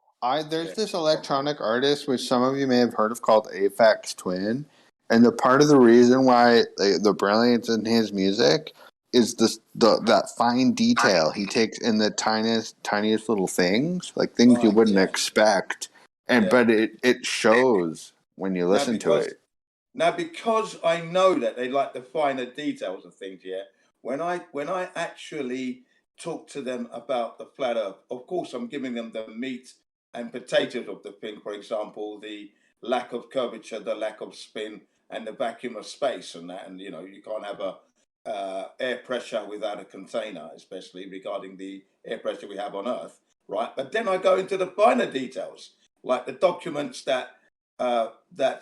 There's this electronic artist, which some of you may have heard of, called Aphex Twin. And the part of the reason why the brilliance in his music is that fine detail he takes in the tiniest little things, like things you wouldn't expect. But it shows when you listen to it. Now, because I know that they like the finer details of things, yeah, when I actually talk to them about the flat earth, of course, I'm giving them the meat and potatoes of the thing. For example, the lack of curvature, the lack of spin, and the vacuum of space, and that. And, you know, you can't have a air pressure without a container, especially regarding the air pressure we have on Earth, right? But then I go into the finer details, like the documents that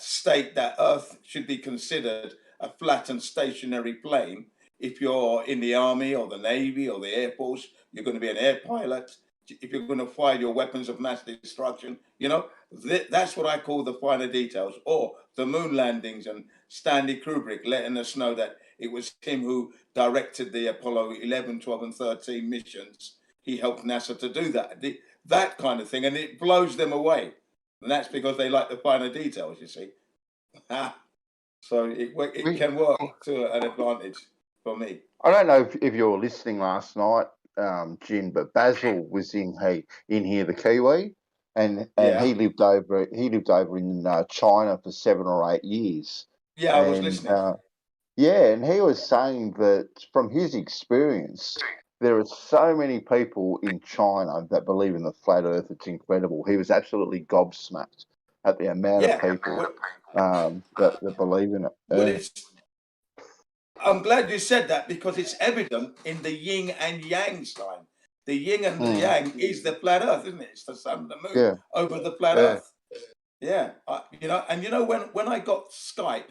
state that Earth should be considered a flat and stationary plane. If you're in the Army or the Navy or the Air Force, you're going to be an air pilot. If you're going to fire your weapons of mass destruction, you know, that's what I call the finer details. Or the moon landings and Stanley Kubrick letting us know that it was him who directed the Apollo 11, 12, and 13 missions. He helped NASA to do that. That kind of thing, and it blows them away. And that's because they like the finer details, you see. So it can work to an advantage for me. I don't know if you were listening last night, Jim, but Basil was in here, the Kiwi, and he lived over in China for 7 or 8 years. Yeah, I was listening. And he was saying that from his experience, there are so many people in China that believe in the flat Earth. It's incredible. He was absolutely gobsmacked at the amount of people that believe in it. Well, I'm glad you said that, because it's evident in the yin and yang sign. The yin and the yang is the flat Earth, isn't it? It's the sun and the moon over the flat Earth. Yeah, when I got Skype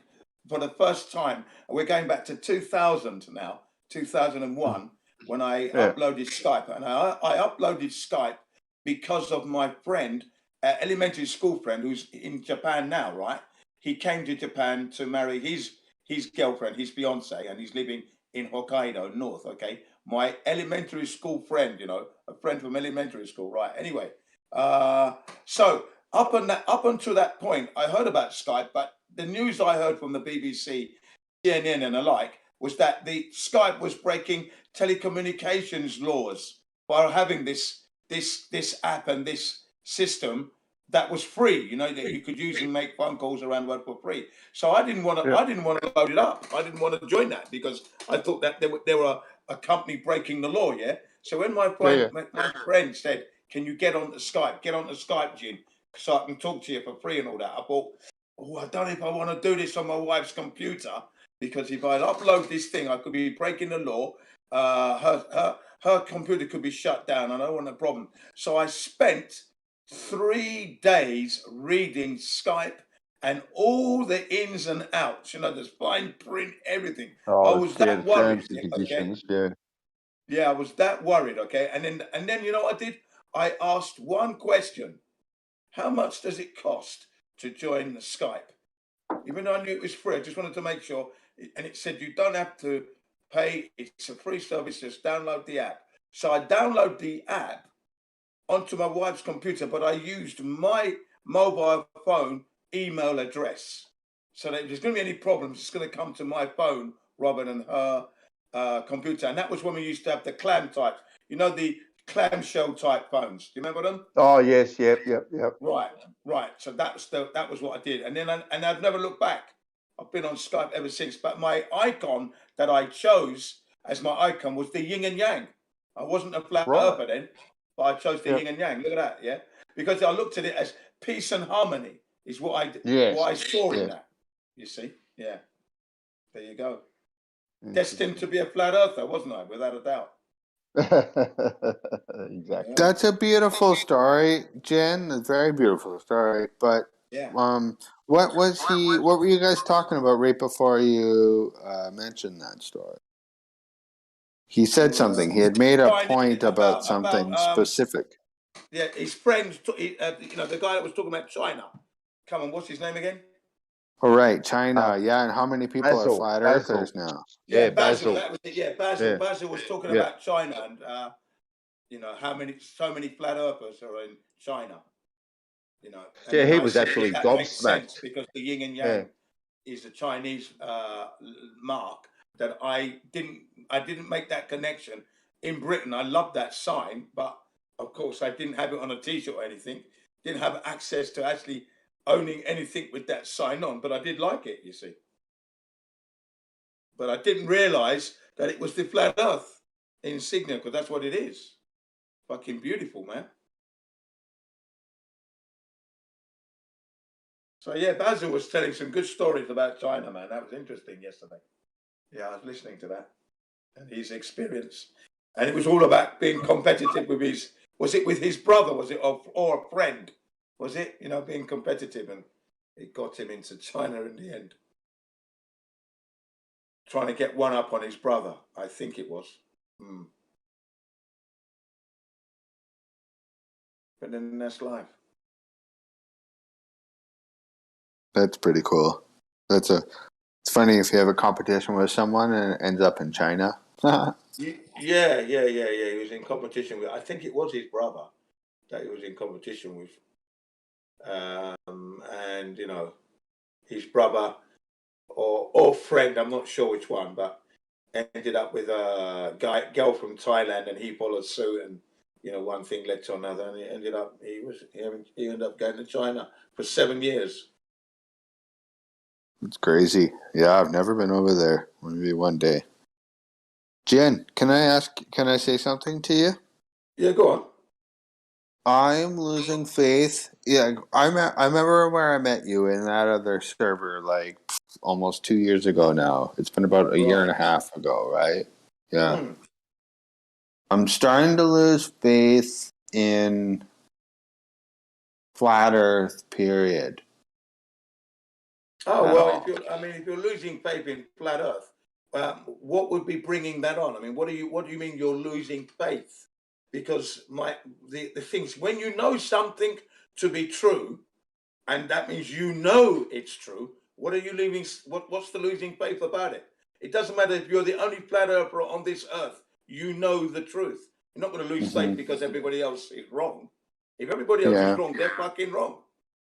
for the first time, we're going back to 2000 now, 2001, when I uploaded Skype, and I uploaded Skype because of my friend, elementary school friend, who's in Japan now, right? He came to Japan to marry his girlfriend, his fiance, and he's living in Hokkaido, north, okay? My elementary school friend, a friend from elementary school, right? Anyway, so up until that point, I heard about Skype, but the news I heard from the BBC, CNN and the like, was that the Skype was breaking telecommunications laws by having this app and this system that was free, that you could use and make phone calls around the world for free. So I didn't want to load it up. I didn't want to join that because I thought that they were a company breaking the law. Yeah. So when my friend said, "Can you get on the Skype? Get on the Skype, Jim, so I can talk to you for free and all that," I thought, I don't know if I want to do this on my wife's computer, because if I upload this thing, I could be breaking the law. Her computer could be shut down, and I don't want a problem. So I spent 3 days reading Skype and all the ins and outs, the fine print, everything. I was that worried. Yeah, I was that worried. Okay, and then you know what I did? I asked one question: how much does it cost to join the Skype? Even though I knew it was free, I just wanted to make sure. And it said you don't have to pay. It's a free service. Just download the app. So I download the app onto my wife's computer, but I used my mobile phone email address. So that if there's going to be any problems, it's going to come to my phone rather than her computer. And that was when we used to have the clam type, the clamshell type phones. Do you remember them? Oh yes, yep. Right. So that was what I did, and I've never looked back. I've been on Skype ever since. But my icon that I chose as my icon was the yin and yang. I wasn't a flat earther then, but I chose the yin and yang. Look at that, yeah. Because I looked at it as peace and harmony is what I saw in that. You see, yeah. There you go. Destined to be a flat earther, wasn't I? Without a doubt. Exactly. That's a beautiful story, Jen. A very beautiful story. But Yeah. what were you guys talking about right before you mentioned that story? He said something. He had made a point about something specific. Yeah, his friends. You know, the guy that was talking about China. Come on, what's his name again? All right, China. Yeah, and how many people are flat earthers now? Yeah, Basil. That was it. Yeah, Basil. Yeah. Basil was talking Yeah. about China and you know so many flat earthers are in China. You know, and Yeah, then he I was said absolutely that makes sense gobsmacked. because the yin and Yeah. yang is the Chinese mark that I didn't make that connection. In Britain, I love that sign, but of course I didn't have it on a T-shirt or anything. Didn't have access to actually owning anything with that sign on, but I did like it, you see. But I didn't realise that it was the flat Earth insignia, because that's what it is. Fucking beautiful, man. So yeah, Basil was telling some good stories about China, man. That was interesting yesterday. Yeah, I was listening to that and his experience, and it was all about being competitive with his. Was it with his brother? Was it or a friend? Was it, you know, being competitive, and it got him into China in the end, trying to get one up on his brother. I think it was. But then that's life. That's pretty cool. It's funny if you have a competition with someone and it ends up in China. Yeah. He was in competition with. I think it was his brother that he was in competition with, and you know, his brother or friend. I'm not sure which one, but ended up with a girl from Thailand, and he followed suit, and you know, one thing led to another, and he ended up he ended up going to China for 7 years. It's crazy. Yeah, I've never been over there. Maybe one day. Jen, can I say something to you? Yeah, go on. I'm losing faith. Yeah, I remember where I met you in that other server like almost 2 years ago now. It's been about a year and a half ago, right? Yeah. I'm starting to lose faith in flat Earth, period. Oh At well, all. if you're losing faith in flat Earth, what would be bringing that on? I mean, what do you mean you're losing faith? Because the things, when you know something to be true, and that means you know it's true. What are you leaving? What's the losing faith about it? It doesn't matter if you're the only flat earther on this earth. You know the truth. You're not going to lose faith because everybody else is wrong. If everybody else is wrong, they're fucking wrong.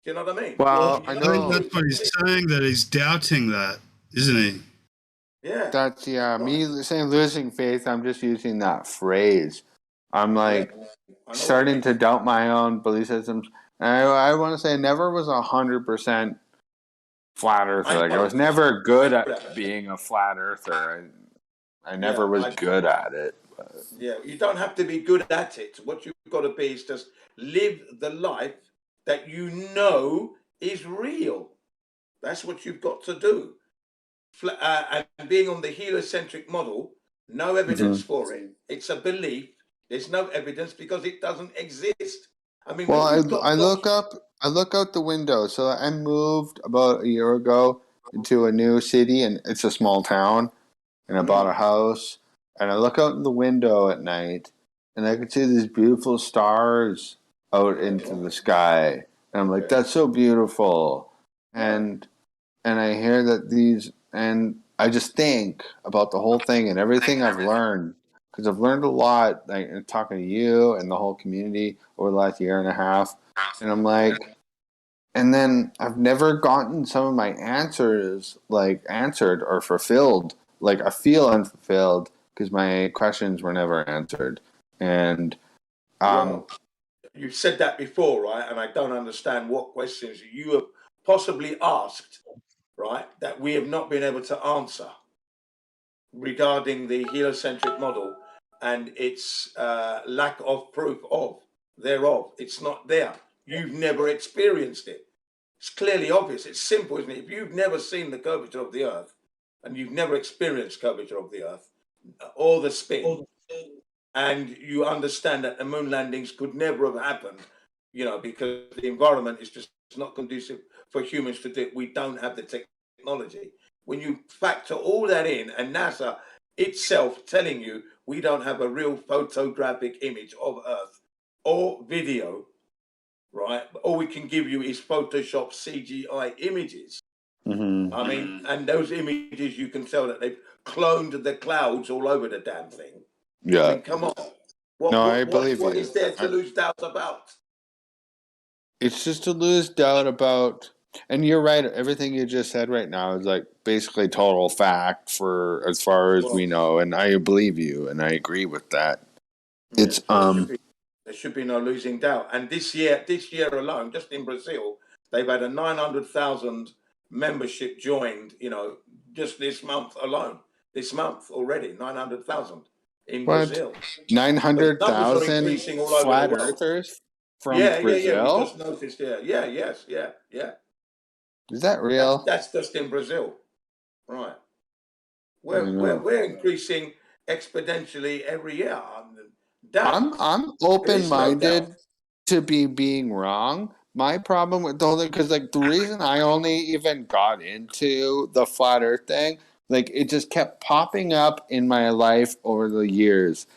Do you know what I mean? Well, I think that's what he's saying, that he's doubting that, isn't he? Yeah. That's me saying losing faith. I'm just using that phrase. I'm like starting to doubt my own belief systems. And I want to say I never was 100% flat earther. Like I was never good at being a flat earther. I never was good at it. But. Yeah, you don't have to be good at it. What you've got to be is just live the life that you know is real. That's what you've got to do. And being on the heliocentric model, no evidence for it. It's a belief. There's no evidence because it doesn't exist. I mean, Well, when you've got I look out the window. So I moved about a year ago into a new city, and it's a small town. And I bought a house, and I look out the window at night, and I can see these beautiful stars out into the sky, and I'm like, that's so beautiful. And I hear that and I just think about the whole thing and everything I've learned, because I've learned a lot, like talking to you and the whole community over the last year and a half, and I'm like. And then I've never gotten some of my answers answered or fulfilled. Like I feel unfulfilled because my questions were never answered. And well, you've said that before, right? And I don't understand what questions you have possibly asked, right, that we have not been able to answer regarding the heliocentric model and its lack of proof thereof. It's not there. You've never experienced it. It's clearly obvious. It's simple, isn't it? If you've never seen the curvature of the Earth and you've never experienced curvature of the Earth or the spin, and you understand that the moon landings could never have happened, because the environment is just not conducive for humans to do it. We don't have the technology. When you factor all that in, and NASA itself telling you we don't have a real photographic image of Earth or video, right? All we can give you is Photoshop CGI images. Mm-hmm. I mean, and those images, you can tell that they've cloned the clouds all over the damn thing. Yeah. I mean, come on. I believe what you. is there to lose doubt about? It's just to lose doubt about, and you're right. Everything you just said right now is like basically total fact for as far as we know, and I believe you, and I agree with that. Yeah, It's there should be no losing doubt. And this year alone, just in Brazil, they've had a 900,000 membership joined. Just this month alone. This month already, 900,000 in Brazil. 900,000 increasing all over flat the world. earthers from Yeah. Brazil. We just noticed. Yeah. Is that real? That's just in Brazil, right? We're increasing exponentially every year. I'm open-minded to being wrong. My problem with the whole thing, because like the reason I only even got into the flat Earth thing, like it just kept popping up in my life over the years.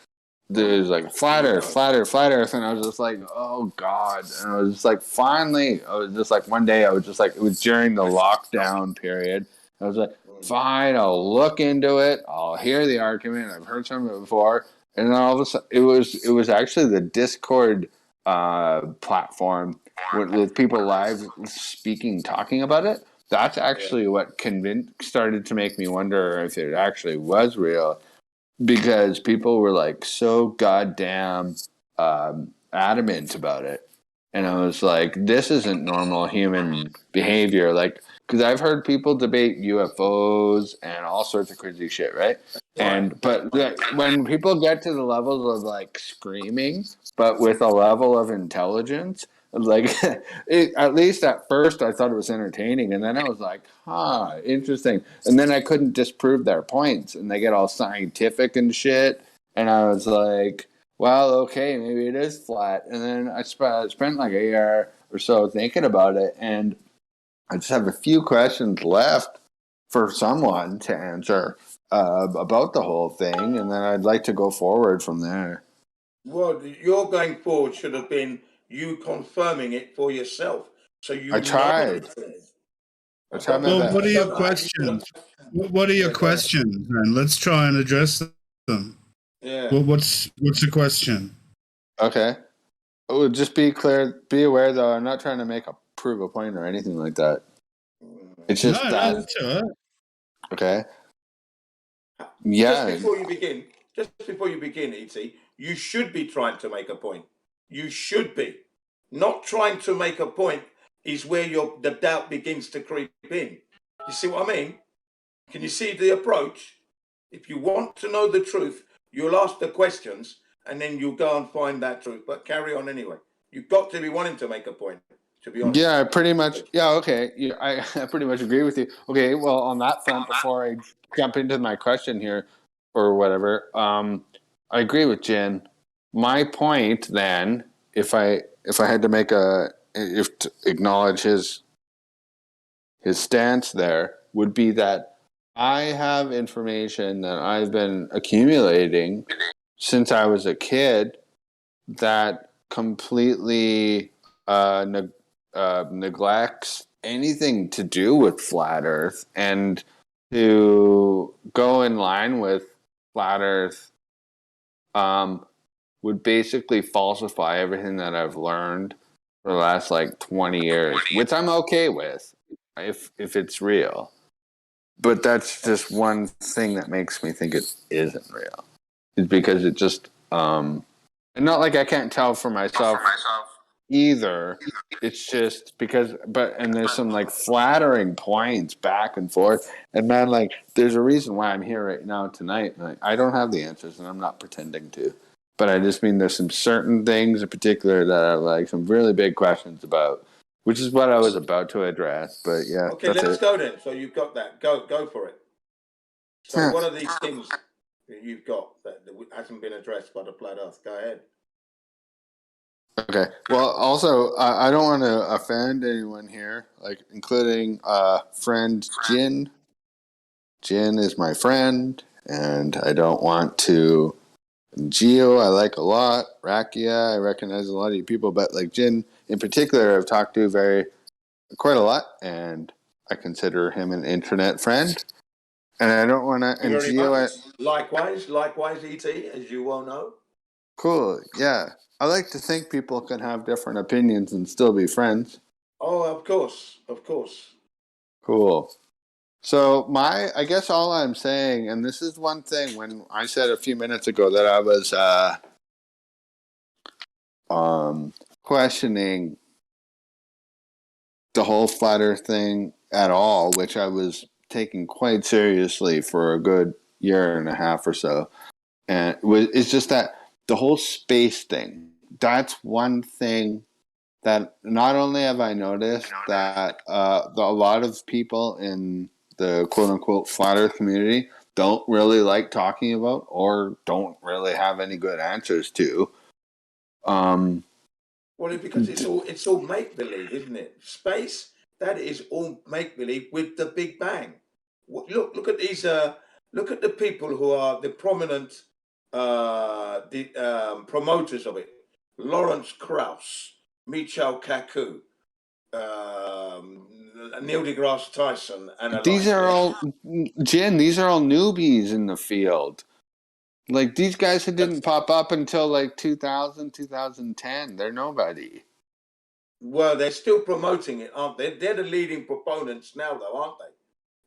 There's like flat Earth, and I was just like, oh God. And I was just like, finally, I was just like, one day I was just like, it was during the lockdown period. I was like, fine, I'll look into it. I'll hear the argument. I've heard some of it before. And then all of a sudden, it was actually the Discord platform with people live speaking, talking about it. That's actually what started to make me wonder if it actually was real. Because people were like so goddamn adamant about it. And I was like, this isn't normal human behavior. Like, because I've heard people debate UFOs and all sorts of crazy shit, right? But when people get to the levels of like screaming, but with a level of intelligence, like at least at first I thought it was entertaining, and then I was like, interesting. And then I couldn't disprove their points, and they get all scientific and shit. And I was like, well, okay, maybe it is flat. And then I spent like a year or so thinking about it, and I just have a few questions left for someone to answer about the whole thing, and then I'd like to go forward from there. Well, your going forward should have been you confirming it for yourself. So I tried. What are your questions? What are your questions, man? Let's try and address them. Yeah. Well, what's the question? Okay. Oh, just be clear. Be aware, though. I'm not trying to prove a point or anything like that. It's just No, that's all right. Okay. Yeah. Just before you begin, E.T., you should be trying to make a point. You should be. Not trying to make a point is where the doubt begins to creep in. You see what I mean? Can you see the approach? If you want to know the truth, you'll ask the questions and then you'll go and find that truth. But carry on anyway. You've got to be wanting to make a point, to be honest. Yeah, pretty much. Yeah, okay. Yeah, I pretty much agree with you. Okay, well, on that front, before I jump into my question here or whatever, I agree with Jen. My point then, if I had to to acknowledge his stance there, would be that I have information that I've been accumulating since I was a kid that completely neglects anything to do with flat Earth, and to go in line with flat Earth would basically falsify everything that I've learned for the last like 20 years, which I'm okay with if it's real. But that's just one thing that makes me think it isn't real. Is because it just and not like I can't tell for myself either. It's just because and there's some like flattering points back and forth, and man, like there's a reason why I'm here right now tonight. Like I don't have the answers, and I'm not pretending to, but I just mean there's some certain things in particular that I like some really big questions about, which is what I was about to address. But yeah, okay, let's go then. So you've got that. Go for it. So what are these things? you've got that hasn't been addressed by the flat Earth? Go ahead. Okay. Well, also, I don't want to offend anyone here, like including friend Jin. Jin is my friend, and I don't want to. Geo, I like a lot. Rakia, I recognize a lot of you people, but like Jin in particular, I've talked to quite a lot, and I consider him an internet friend. And I don't want to. Thank you And very Geo, much. Likewise, ET, as you well know. cool. Yeah, I like to think people can have different opinions and still be friends. Oh, of course. Cool. So I guess all I'm saying, and this is one thing when I said a few minutes ago that I was questioning the whole flat earth thing at all, which I was taking quite seriously for a good year and a half or so. And it's just that the whole space thing, that's one thing that not only have I noticed that a lot of people in the quote unquote flat earth community don't really like talking about or don't really have any good answers to. Well, because it's all make believe, isn't it? Space, that is all make believe with the Big Bang. Look at these. Look at the people who are the prominent promoters of it. Lawrence Krauss, Michio Kaku, Neil deGrasse Tyson, and These are all, Jen, these are all newbies in the field. Like, these guys who didn't pop up until like 2000, 2010. They're nobody. Well, they're still promoting it, aren't they? They're the leading proponents now, though, aren't they?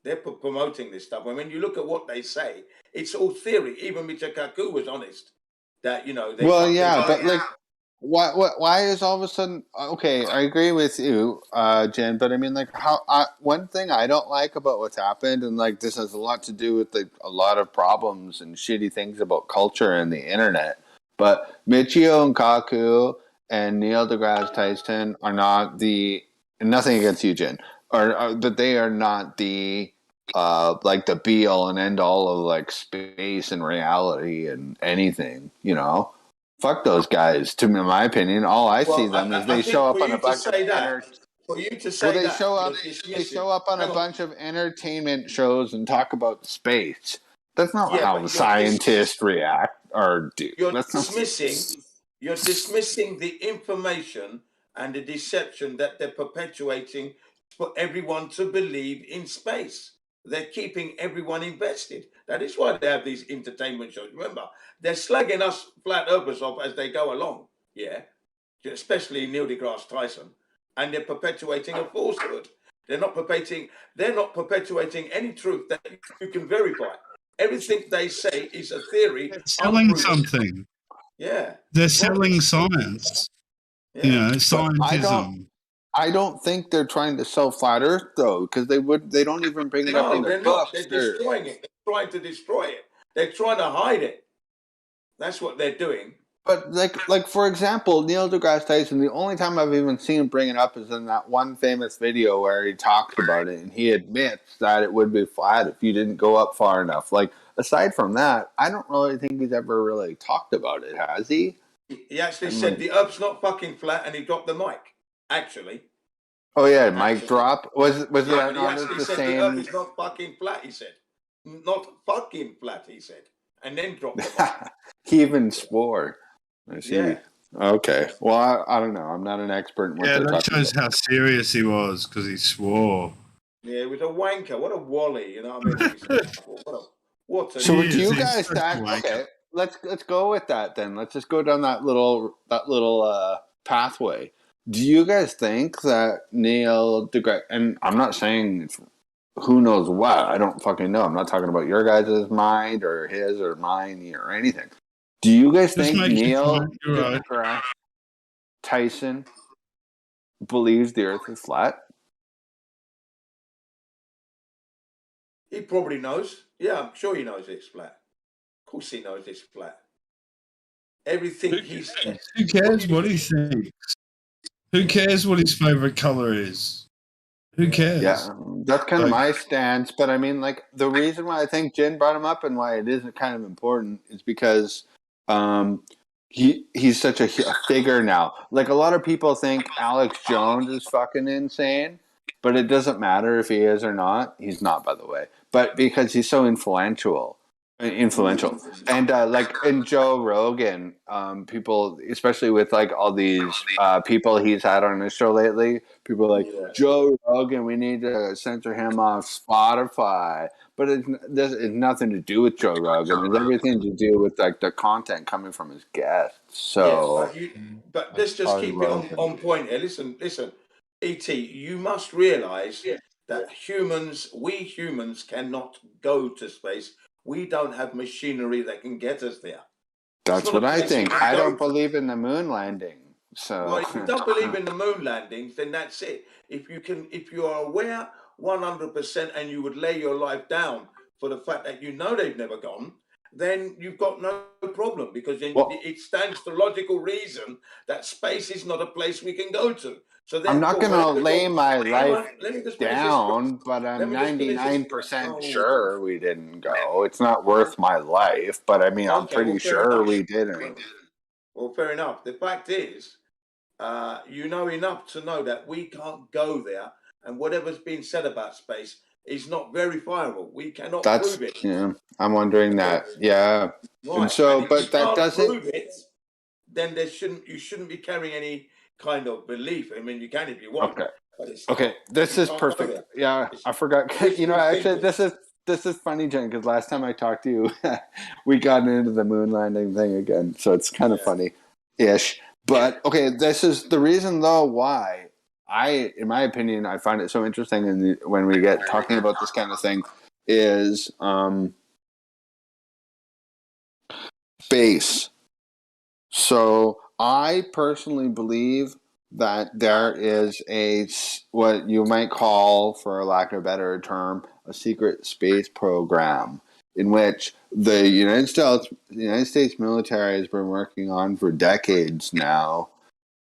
They're promoting this stuff. I mean, you look at what they say, it's all theory. Even Michio Kaku was honest that, they but like, why is all of a sudden, okay, I agree with you, Jen, but I mean, like, one thing I don't like about what's happened, and like, this has a lot to do with like a lot of problems and shitty things about culture and the internet, but Michio and Kaku and Neil deGrasse Tyson are not nothing against you, Jen, but they are not the like the be all and end all of like space and reality and anything, Fuck those guys. To my opinion, all I see them is they show up on a bunch of they show up on a bunch of entertainment shows and talk about space. That's not how scientists react or do. You're dismissing the information and the deception that they're perpetuating for everyone to believe in space. They're keeping everyone invested. That is why they have these entertainment shows. Remember, they're slagging us flat earthers off as they go along, especially Neil deGrasse Tyson, and they're perpetuating a falsehood. They're not perpetuating any truth that you can verify. Everything they say is a theory. They're selling something. Yeah. They're selling science. Scientism. I don't think they're trying to sell flat Earth though, because they don't even bring it up in their books. They're destroying it. They're trying to destroy it. They're trying to hide it. That's what they're doing. But like for example, Neil deGrasse Tyson, the only time I've even seen him bring it up is in that one famous video where he talks about it and he admits that it would be flat if you didn't go up far enough. Like, aside from that, I don't really think he's ever really talked about it, has he? He actually said the Earth's not fucking flat, and he dropped the mic. Actually. Oh yeah, mic drop. Was that not the same? The Earth is not fucking flat. He said, not fucking flat. He said, and then dropped the mic. He even swore. I see. Yeah. Okay. Well, I don't know. I'm not an expert in what they're talking about. Yeah, that shows how serious he was because he swore. Yeah, he was a wanker. What a wally, you know what I mean? What a so do you guys okay, let's go with that then. Let's just go down that little pathway. Do you guys think that Neil deGrasse, and I'm not saying who knows what, I don't fucking know. I'm not talking about your guys' mind or his or mine or anything. Do you guys think Neil deGrasse Tyson believes the Earth is flat? He probably knows. Yeah, I'm sure he knows it's flat. Of course he knows it's flat. Everything he's... Who cares what he thinks? Who cares what his favourite colour is? Who cares? Yeah, that's kind of my stance. But I mean, like, the reason why I think Jen brought him up and why it is kind of important is because he's such a figure now. Like, a lot of people think Alex Jones is fucking insane, but it doesn't matter if he is or not. He's not, by the way. But because he's so influential. And like in Joe Rogan, people, especially with like all these people he's had on his show lately, people are like, Joe Rogan, we need to censor him off Spotify. But it's nothing to do with Joe Rogan. It's everything to do with like the content coming from his guests. So, but let's just keep it on point here. Listen, ET, you must realize that we humans cannot go to space. We don't have machinery that can get us there. That's what I think. I don't believe in the moon landing. So, well, if you don't believe in the moon landings, then that's it. If you are aware 100% and you would lay your life down for the fact that you know they've never gone, then you've got no problem, because then it stands to logical reason that space is not a place we can go to. So I'm not going to lay my life down, but I'm 99% sure we didn't go. It's not worth my life, but I mean, I'm pretty sure we didn't. Well, fair enough. The fact is, you know enough to know that we can't go there, and whatever's been said about space is not verifiable. We cannot prove it. Yeah, I'm wondering that. Yeah. Right. And so, and but that doesn't prove it, then you shouldn't be carrying any kind of belief. I mean, you can if you want. Okay. But it's Okay, this is perfect. Yeah, I forgot. You know, actually, this is funny, Jen, because last time I talked to you, we got into the moon landing thing again. So it's kind of funny-ish. But okay, this is the reason though why in my opinion, I find it so interesting when we get talking about this kind of thing is space. So I personally believe that there is what you might call, for lack of a better term, a secret space program in which the United States military has been working on for decades now.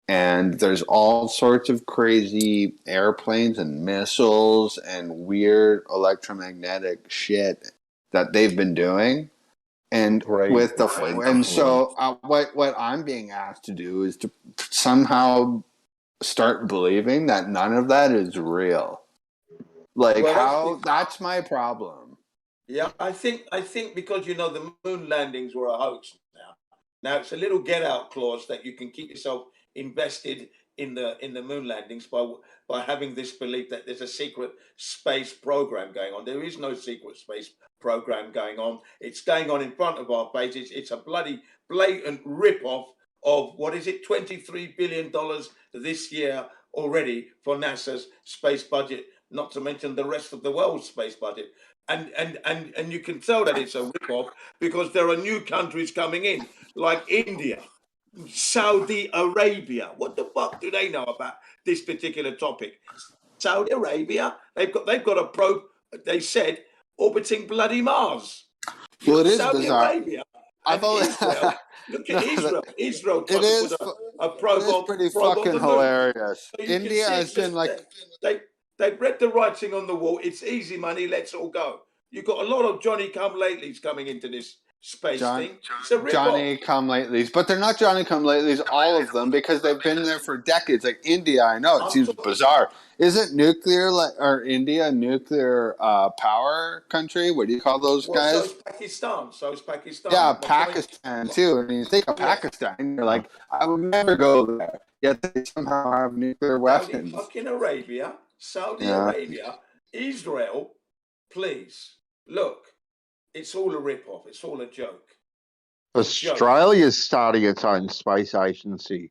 And there's all sorts of crazy airplanes and missiles and weird electromagnetic shit that they've been doing. And so what I'm being asked to do is to somehow start believing that none of that is real. Like, that's my problem. Yeah, I think because the moon landings were a hoax now. Now it's a little get out clause that you can keep yourself invested in the moon landings by having this belief that there's a secret space program going on. There is no secret space program going on. It's going on in front of our faces. It's a bloody blatant rip-off of, what is it, $23 billion this year already for NASA's space budget, not to mention the rest of the world's space budget. And you can tell that it's a rip-off because there are new countries coming in, like India, Saudi Arabia. What the fuck do they know about this particular topic? Saudi Arabia, they've got a probe, they said, orbiting bloody Mars. Well, it is Saudi bizarre. Arabia and Israel. Look at Israel. Israel tried to put a probe on. Pretty probe fucking on the moon. hilarious. So India has been like, they've read the writing on the wall. It's easy money. Let's all go. You've got a lot of Johnny-come-latelys coming into this space thing. It's a rip-off. Johnny-come-latelys, but they're not Johnny-come-latelys, all of them, because they've been there for decades. Like India, I know it seems bizarre. Isn't India a nuclear power country? What do you call those guys? So is Pakistan. Yeah, Pakistan too. I mean, you think of Pakistan, you're like, I would never go there. Yet they somehow have nuclear weapons. Fucking Arabia, Saudi Arabia, Israel. Please look. It's all a rip-off. It's all a joke. Australia's starting its own space agency.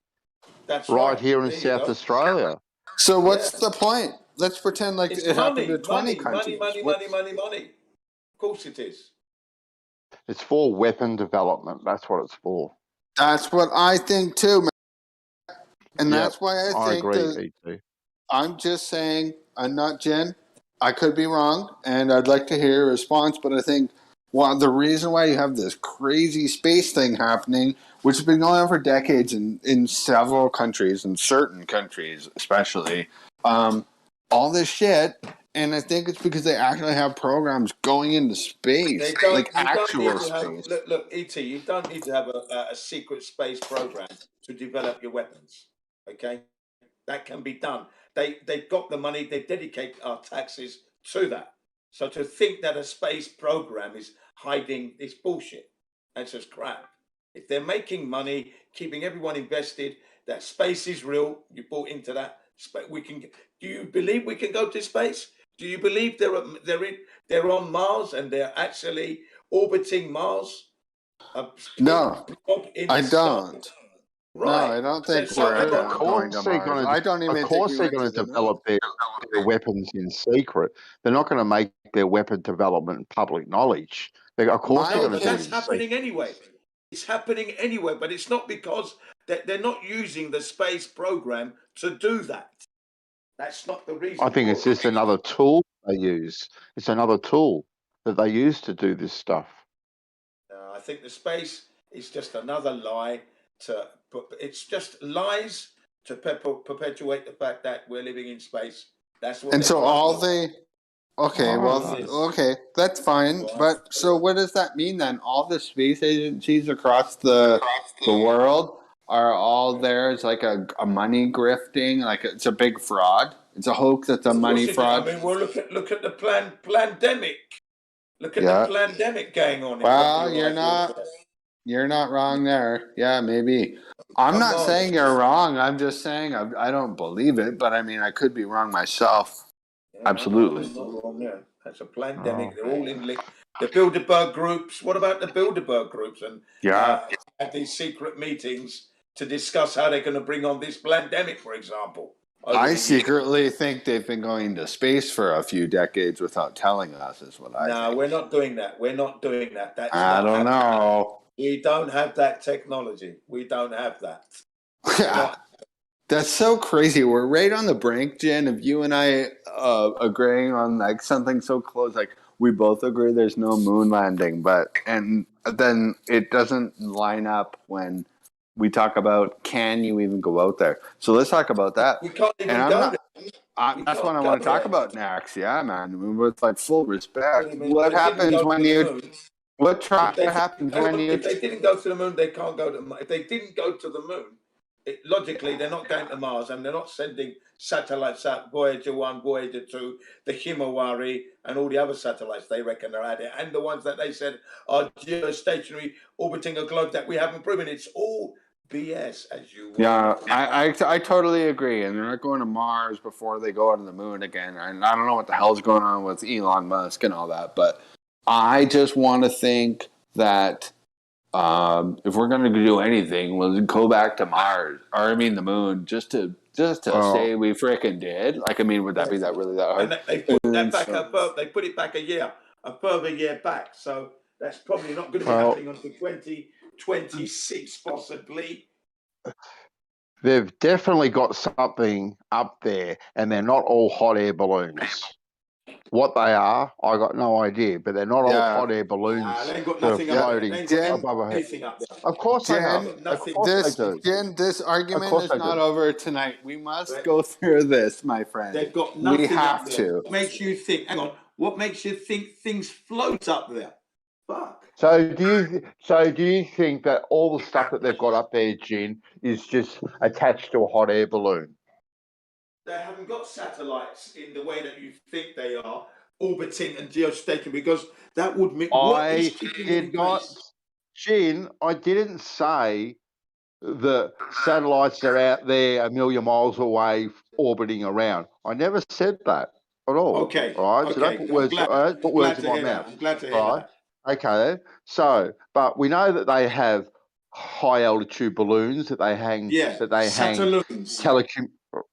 That's right here in South Australia. So what's the point? Let's pretend like it happened to 20 countries. Money. Of course it is. It's for weapon development. That's what it's for. That's what I think too, man. And that's why I think agree, E.T. I'm just saying, I'm not Jen. I could be wrong, and I'd like to hear a response, but I think the reason why you have this crazy space thing happening, which has been going on for decades in several countries, in certain countries especially, all this shit, and I think it's because they actually have programs going into space, They don't. like You don't actual need to have. space. Look, ET. You don't need to have a secret space program to develop your weapons. Okay, that can be done. They've got the money. They dedicate our taxes to that. So to think that a space program is hiding this bullshit, that's just crap. If they're making money, keeping everyone invested, that space is real. You bought into that. We can. Do you believe we can go to space? Do you believe they're on Mars and they're actually orbiting Mars? No, In I the sky. don't. No, Right. I don't think So we're Of ever going to course they're Mars. going to. I don't Of even think course we they're went going to to the moon. develop their weapons in secret. They're not going to make their weapon development public knowledge. Of course they're No, going to but do it that's in secret. happening anyway. It's happening anyway, but it's not because they're not using the space program to do that. That's not the reason. I think it's just another tool they use. It's another tool that they use to do this stuff. I think the space is just another lie it's just lies to perpetuate the fact that we're living in space. That's what. And they're so trying all to do. they, okay, well, okay, that's fine. But so what does that mean then? All the space agencies across the world are all there as like a money grifting, like it's a big fraud. It's a hoax. It's a money fraud. I mean, well, look at the pandemic. Look at Yeah. the pandemic going on. Well, you're not wrong there. Yeah, maybe. I'm Come not on. saying you're wrong. I'm just saying I don't believe it, but I mean, I could be wrong myself. Absolutely. I'm not wrong there. That's a pandemic. They're all in the Bilderberg groups. What about the Bilderberg groups? And had these secret meetings to discuss how they're going to bring on this pandemic, for example. I secretly think they've been going to space for a few decades without telling us, is what I think. No, we're not doing that. We're not doing that. That's I don't know. We don't have that technology. We don't have that. That's so crazy. We're right on the brink, Jen, of you and I agreeing on like something so close. Like we both agree there's no moon landing, and then it doesn't line up when we talk about can you even go out there. So let's talk about that. We can't even and go there. That's what I want to talk about next. Yeah, man. With like full respect. What happens when you? What happens when you? If they didn't go to the moon, they can't go to the moon. If they didn't go to the moon, logically, they're not going to Mars and they're not sending satellites out, Voyager 1, Voyager 2, the Himawari, and all the other satellites they reckon are out there, and the ones that they said are geostationary, orbiting a globe that we haven't proven. It's all BS, as you Yeah, I totally agree. And they're not going to Mars before they go out on the moon again. And I don't know what the hell's going on with Elon Musk and all that, but I just want to think that if we're going to do anything, we'll go back to Mars, or I mean the moon, just to say we frickin' did. Like, I mean, would that be really that hard? And they put that back they put it back a further year back. So that's probably not going to be happening until 2026, possibly. They've definitely got something up there, and they're not all hot air balloons. What they are, I got no idea, but they're not all hot air balloons They ain't got that are nothing up floating there. above our head. Anything up there. Of course they are. Of course they do. Jen, this argument is not do. over tonight. We must go through this, my friend. They've got nothing we have up there. to. What makes you think? Hang on. What makes you think things float up there? Fuck. So do you think that all the stuff that they've got up there, Gin, is just attached to a hot air balloon? They haven't got satellites in the way that you think they are, orbiting and geostationary, because that would mean I didn't say the satellites are out there a million miles away orbiting around. I never said that at all. Okay. All right. So don't put words in my mouth. I'm glad to hear right? that. Okay. So, but we know that they have high altitude balloons that they hang. Yeah. That they hang. Satelloons.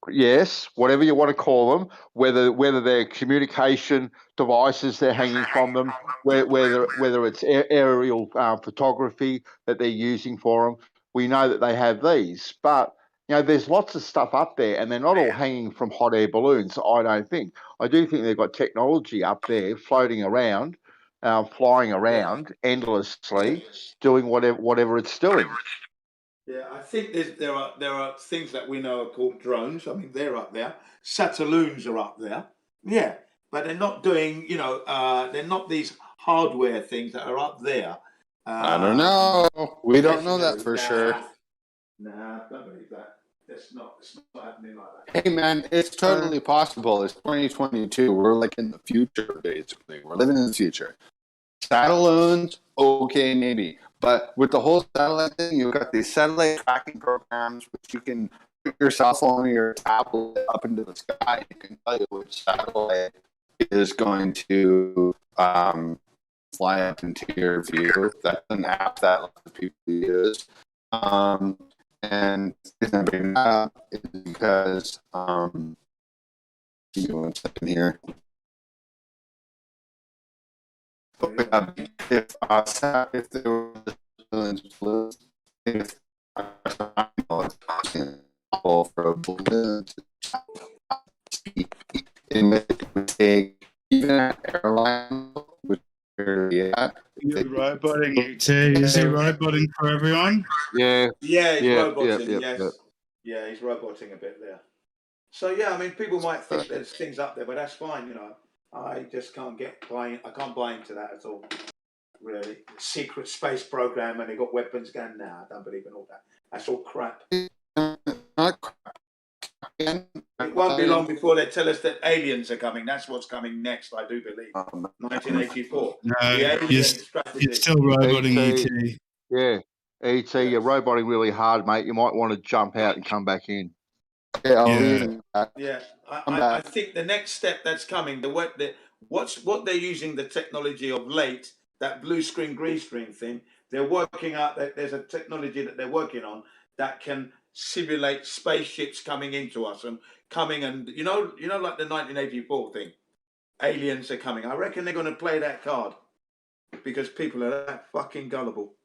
Yes, whatever you want to call them, whether they're communication devices they're hanging from them, whether it's aerial photography that they're using for them, we know that they have these. But there's lots of stuff up there, and they're not all hanging from hot air balloons. I don't think. I do think they've got technology up there floating around, flying around endlessly, doing whatever it's doing. Yeah, I think there are things that we know are called drones. I mean, they're up there. Satelloons are up there. Yeah, but they're not doing. They're not these hardware things that are up there. I don't know. We don't know that Stationary. for sure. Nah, don't believe that. It's not happening like that. Hey man, it's totally possible. It's 2022. We're like in the future, basically. We're living in the future. Satelloons, okay, maybe. But with the whole satellite thing, you've got these satellite tracking programs which you can put your cell phone or your tablet up into the sky. You can tell you which satellite is going to fly up into your view. That's an app that lots of people use. And the reason I bring that up is because, give me 1 second here. If there was for a balloon it would take even an airline, which You're roboting ET. Is he roboting for everyone? Yeah. Yeah, he's Yep, roboting. yep, Yes. yep. Yeah, he's roboting a bit there. So yeah, I mean, people might think there's things up there, but that's fine. I just can't I can't buy into that at all. Really, secret space program, and they got weapons going. Nah, I don't believe in all that. That's all crap. It won't be long before they tell us that aliens are coming. That's what's coming next, I do believe. 1984. No, The alien you're strategy. still roboting ET. Yeah. ET, you're roboting really hard, mate. You might want to jump out and come back in. Yeah, I think the next step that's coming, what they're using the technology of late, that blue screen, green screen thing, they're working out that there's a technology that they're working on that can simulate spaceships coming into us and coming and like the 1984 thing, aliens are coming. I reckon they're going to play that card because people are that fucking gullible.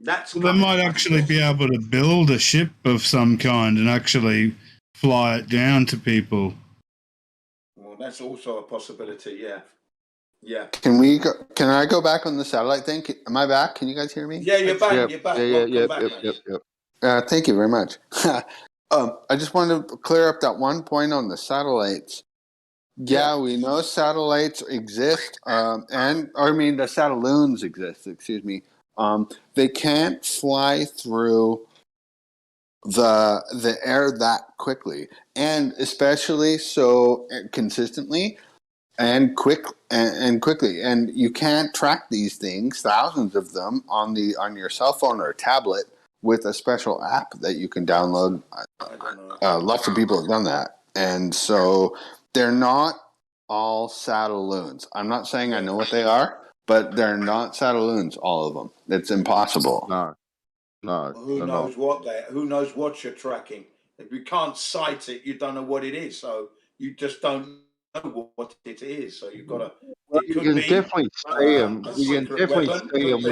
Well, they might actually be able to build a ship of some kind and actually fly it down to people. Well, that's also a possibility. Yeah. Yeah. Can I go back on the satellite thing? Am I back? Can you guys hear me? Yeah, you're back. Yep. You're back. Yep. Thank you very much. I just wanted to clear up that one point on the satellites. Yeah, we know satellites exist, the satelloons exist. Excuse me. They can't fly through the air that quickly, and especially so consistently and quickly. And you can't track these things, thousands of them, on your cell phone or tablet with a special app that you can download. Lots of people have done that, and so they're not all satelloons. I'm not saying I know what they are, but they're not satelloons, all of them. It's impossible. No. Who knows what you're tracking? If you can't cite it, you don't know what it is. So you just don't know what it is. So you've got to. You can definitely see them. You can definitely see them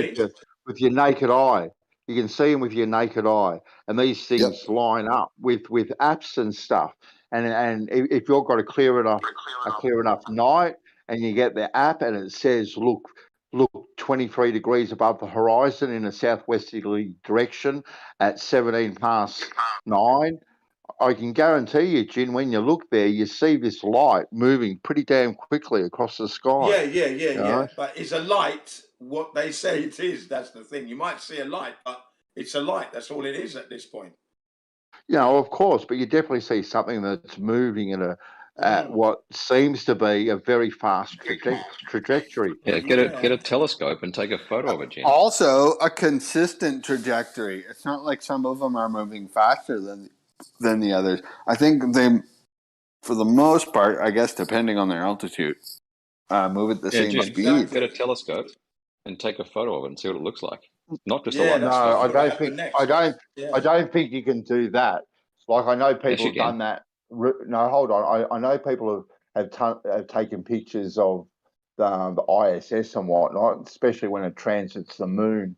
with your naked eye. You can see them with your naked eye, and these things line up with apps and stuff. And if you've got a clear enough night, and you get the app, and it says, look 23 degrees above the horizon in a southwesterly direction at 9:17. I can guarantee you, Jin, when you look there, you see this light moving pretty damn quickly across the sky. Yeah. But is a light what they say it is? That's the thing. You might see a light, but it's a light. That's all it is at this point. Of course, but you definitely see something that's moving at what seems to be a very fast trajectory. Yeah, get a telescope and take a photo of it, Jim. Also, a consistent trajectory. It's not like some of them are moving faster than the others. I think they, for the most part, I guess, depending on their altitude, move at the same speed. Get a telescope and take a photo of it and see what it looks like. Not just a light. No, I don't think you can do that. Like, I know people have done that. No, hold on. I know people have taken pictures of the ISS and whatnot, especially when it transits the moon.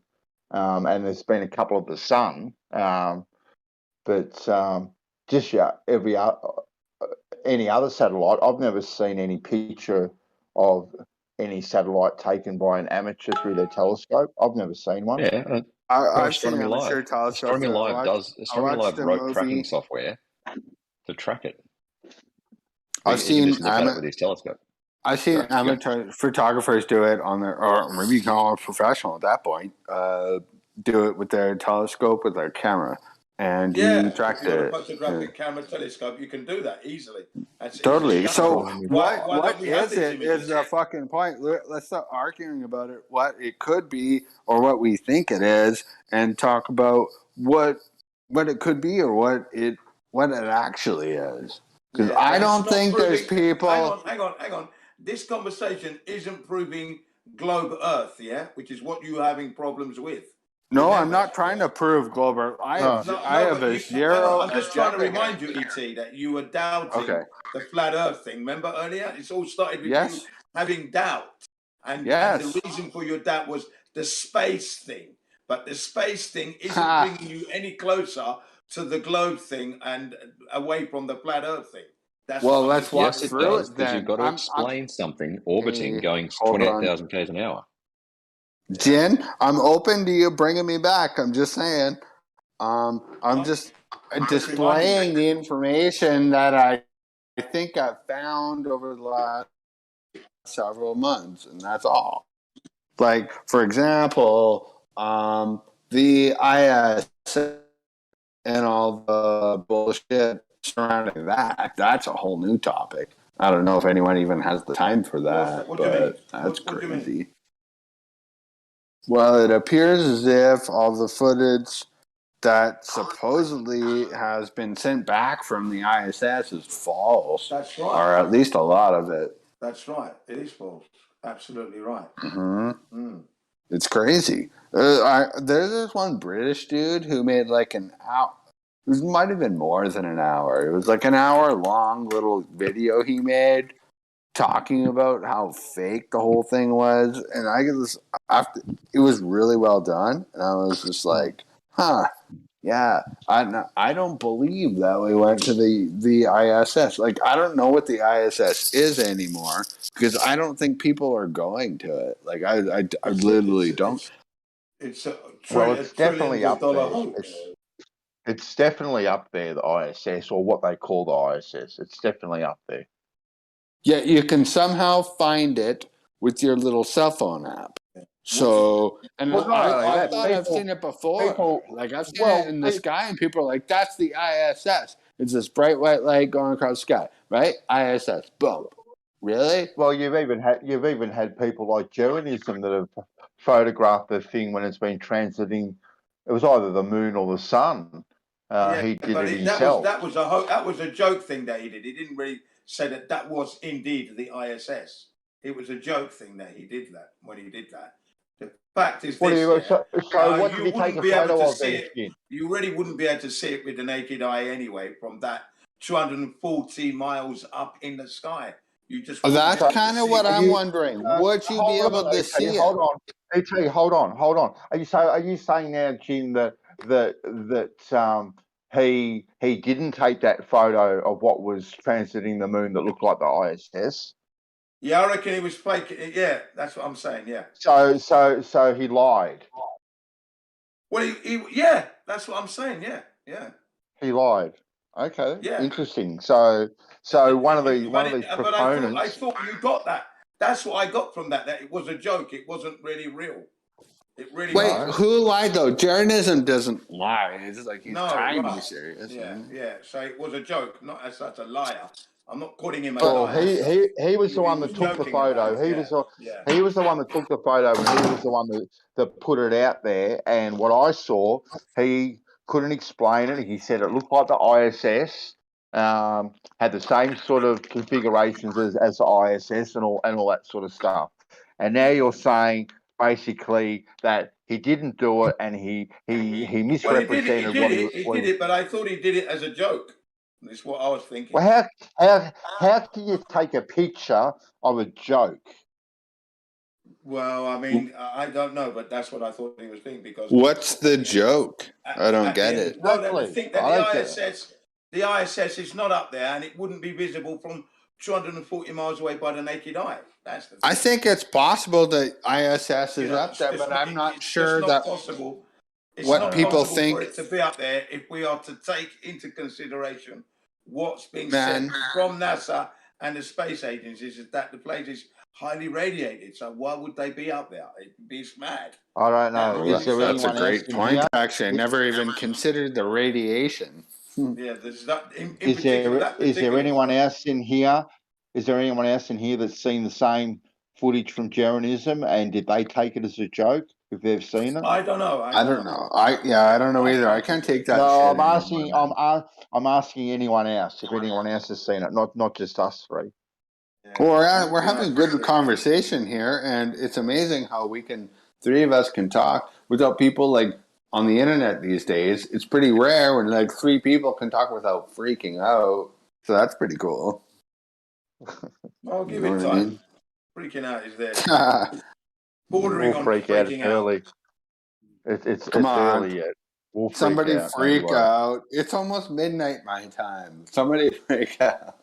And there's been a couple of the sun. But any other satellite, I've never seen any picture of any satellite taken by an amateur through their telescope. I've never seen one. Yeah, I've seen Astronomy Live. amateur telescopes. Astronomy Live I watched a wrote tracking movie. software to track it. I've You can just seen look at it with his telescope. I've seen amateur photographers do it on their, or maybe you can call it professional at that point. Do it with their telescope with their camera, and he tracked If you've it. got a photographic camera telescope, you can do that easily. That's Totally. easily So done. Why don't what we have is these it? images? Is the fucking point? Let's stop arguing about it. What it could be, or what we think it is, and talk about what it could be, or what it actually is. Because Yeah, I but don't it's not think there's proving. people. Hang on. This conversation isn't proving globe Earth, yeah, which is what you're having problems with. No, Remember I'm not trying to prove global. I have but a zero. I'm just trying to objective. remind you, ET, that you were doubting Okay. the flat Earth thing. Remember earlier? It's all started with Yes. you having doubt, and Yes. the reason for your doubt was the space thing. But the space thing isn't Ha. bringing you any closer to the globe thing and away from the flat Earth thing. That's Well, what I'm let's just walk Yes, it through does, it because then. you've got to explain something orbiting going hold on. 28,000 k's an hour. Jen, I'm open to you bringing me back. I'm just saying. I'm just displaying the information that I think I've found over the last several months, and that's all. Like, for example, the IS and all the bullshit surrounding that's a whole new topic. I don't know if anyone even has the time for that, What do you mean? but that's What do you mean? crazy. Well, it appears as if all the footage that supposedly has been sent back from the ISS is false. That's right. Or at least a lot of it. That's right. It is false. Absolutely right. Mm-hmm. It's crazy. There's this one British dude who made like an hour. It might have been more than an hour. It was like an hour-long little video he made talking about how fake the whole thing was, and it was really well done, and I was just like, huh. Yeah, I don't believe that we went to the ISS. Like, I don't know what the ISS is anymore because I don't think people are going to it. Like, I literally don't. It's definitely up dollar there. hoax. It's definitely up there, the ISS, or what they call the ISS. It's definitely up there. Yeah, you can somehow find it with your little cell phone app. So, and Well, I thought I've seen it before. I've seen it in the sky, and people are like, "That's the ISS. It's this bright white light going across the sky, right? ISS, boom." Really? Well, you've even had people like Journalism that have photographed the thing when it's been transiting. It was either the moon or the sun. He did it himself. That was a joke thing that he did. He didn't really say that was indeed the ISS. It was a joke thing that he did that when he did that. The fact is, What did he take a photo of then? You really wouldn't be able to see it with the naked eye anyway from that 240 miles up in the sky. You just that's kind of what I'm wondering. Would you be able to see it? Hold on, ET. Hold on. Are you saying now, Jim, that he didn't take that photo of what was transiting the moon that looked like the ISS? Yeah, I reckon he was faking it. Yeah, that's what I'm saying. Yeah. So he lied. Well, yeah, that's what I'm saying. Yeah. He lied. Okay. Yeah. Interesting. So one of these proponents. But I thought you got that. That's what I got from that. That it was a joke. It wasn't really real. It really. Wait, who lied though? Journalism doesn't lie. It's just like he's trying to be serious. Yeah. So it was a joke, not as such a liar. I'm not calling him a Well, liar. he was the one that took the photo. He was the one that took the photo, and he was the one that put it out there. And what I saw, he couldn't explain it. He said it looked like the ISS, had the same sort of configurations as the ISS and all that sort of stuff. And now you're saying basically that he didn't do it, and he misrepresented he did it, but I thought he did it as a joke. That's what I was thinking. Well, how can you take a picture of a joke? Well, I mean, I don't know, but that's what I thought he was doing because. What's the joke? I don't get it. Well, I think that the ISS is not up there, and it wouldn't be visible from 240 miles away by the naked eye. That's the thing. I think it's possible that ISS is You know, up there, but I'm not it's sure just not that possible. It's what not people possible think. for it to be up there if we are to take into consideration what's being Man. said from NASA and the space agencies is that the place is highly radiated. So why would they be up there? It'd be mad. I don't know. Well, Is there that's a anyone else great in point. here? Actually, I never even considered the radiation. Yeah, there's that in Is particular. there That is there particular anyone point. else in here? Is there anyone else in here that's seen the same footage from Jeranism, and did they take it as a joke if they've seen it? I don't know. I don't know. I don't know either. I can't take that No, shit I'm asking. anymore. I'm asking anyone else if anyone else has seen it, not just us three. Well, we're having a good conversation here, and it's amazing how three of us can talk without people like on the internet these days. It's pretty rare when like three people can talk without freaking out. So that's pretty cool. I'll give You know it what I time. mean? Freaking out is there. Bordering We'll on freak out. It's freaking out. early. It's Come on. early yet. We'll freak Somebody out. Don't freak worry. out. It's almost midnight my time. Somebody freak out.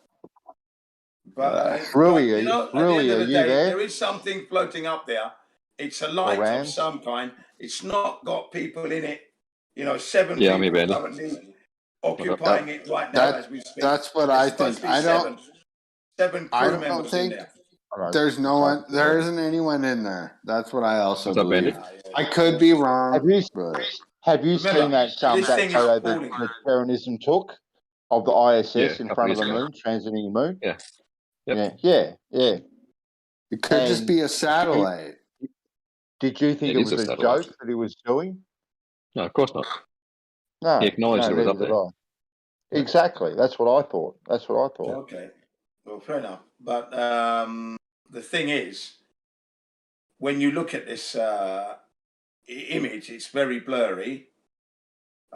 But Rui, you know, at the Rui, end of are the you day, there? there is something floating up there. It's a light of Rams? some kind. It's not got people in it. You know, 7 Yeah, I'm here, people Bandy. currently occupying it right now as we speak. That's what There's I supposed think. to be seven I crew don't members in think there. there's no one. There isn't anyone in there. That's what I also What's up, believe. Bandit? I could be wrong. Have you seen that this that thing is photo falling. that Terranism took of the ISS Yeah, a in couple front of years the ago. moon, transiting the moon? Yeah. Yep. Yeah. It could just be a satellite. Did you think It it is was a a satellite. joke that he was doing? No, of course not. No, He acknowledged it was neither up did there. I. Exactly. That's what I thought. Okay. Well, fair enough. But the thing is, when you look at this image, it's very blurry.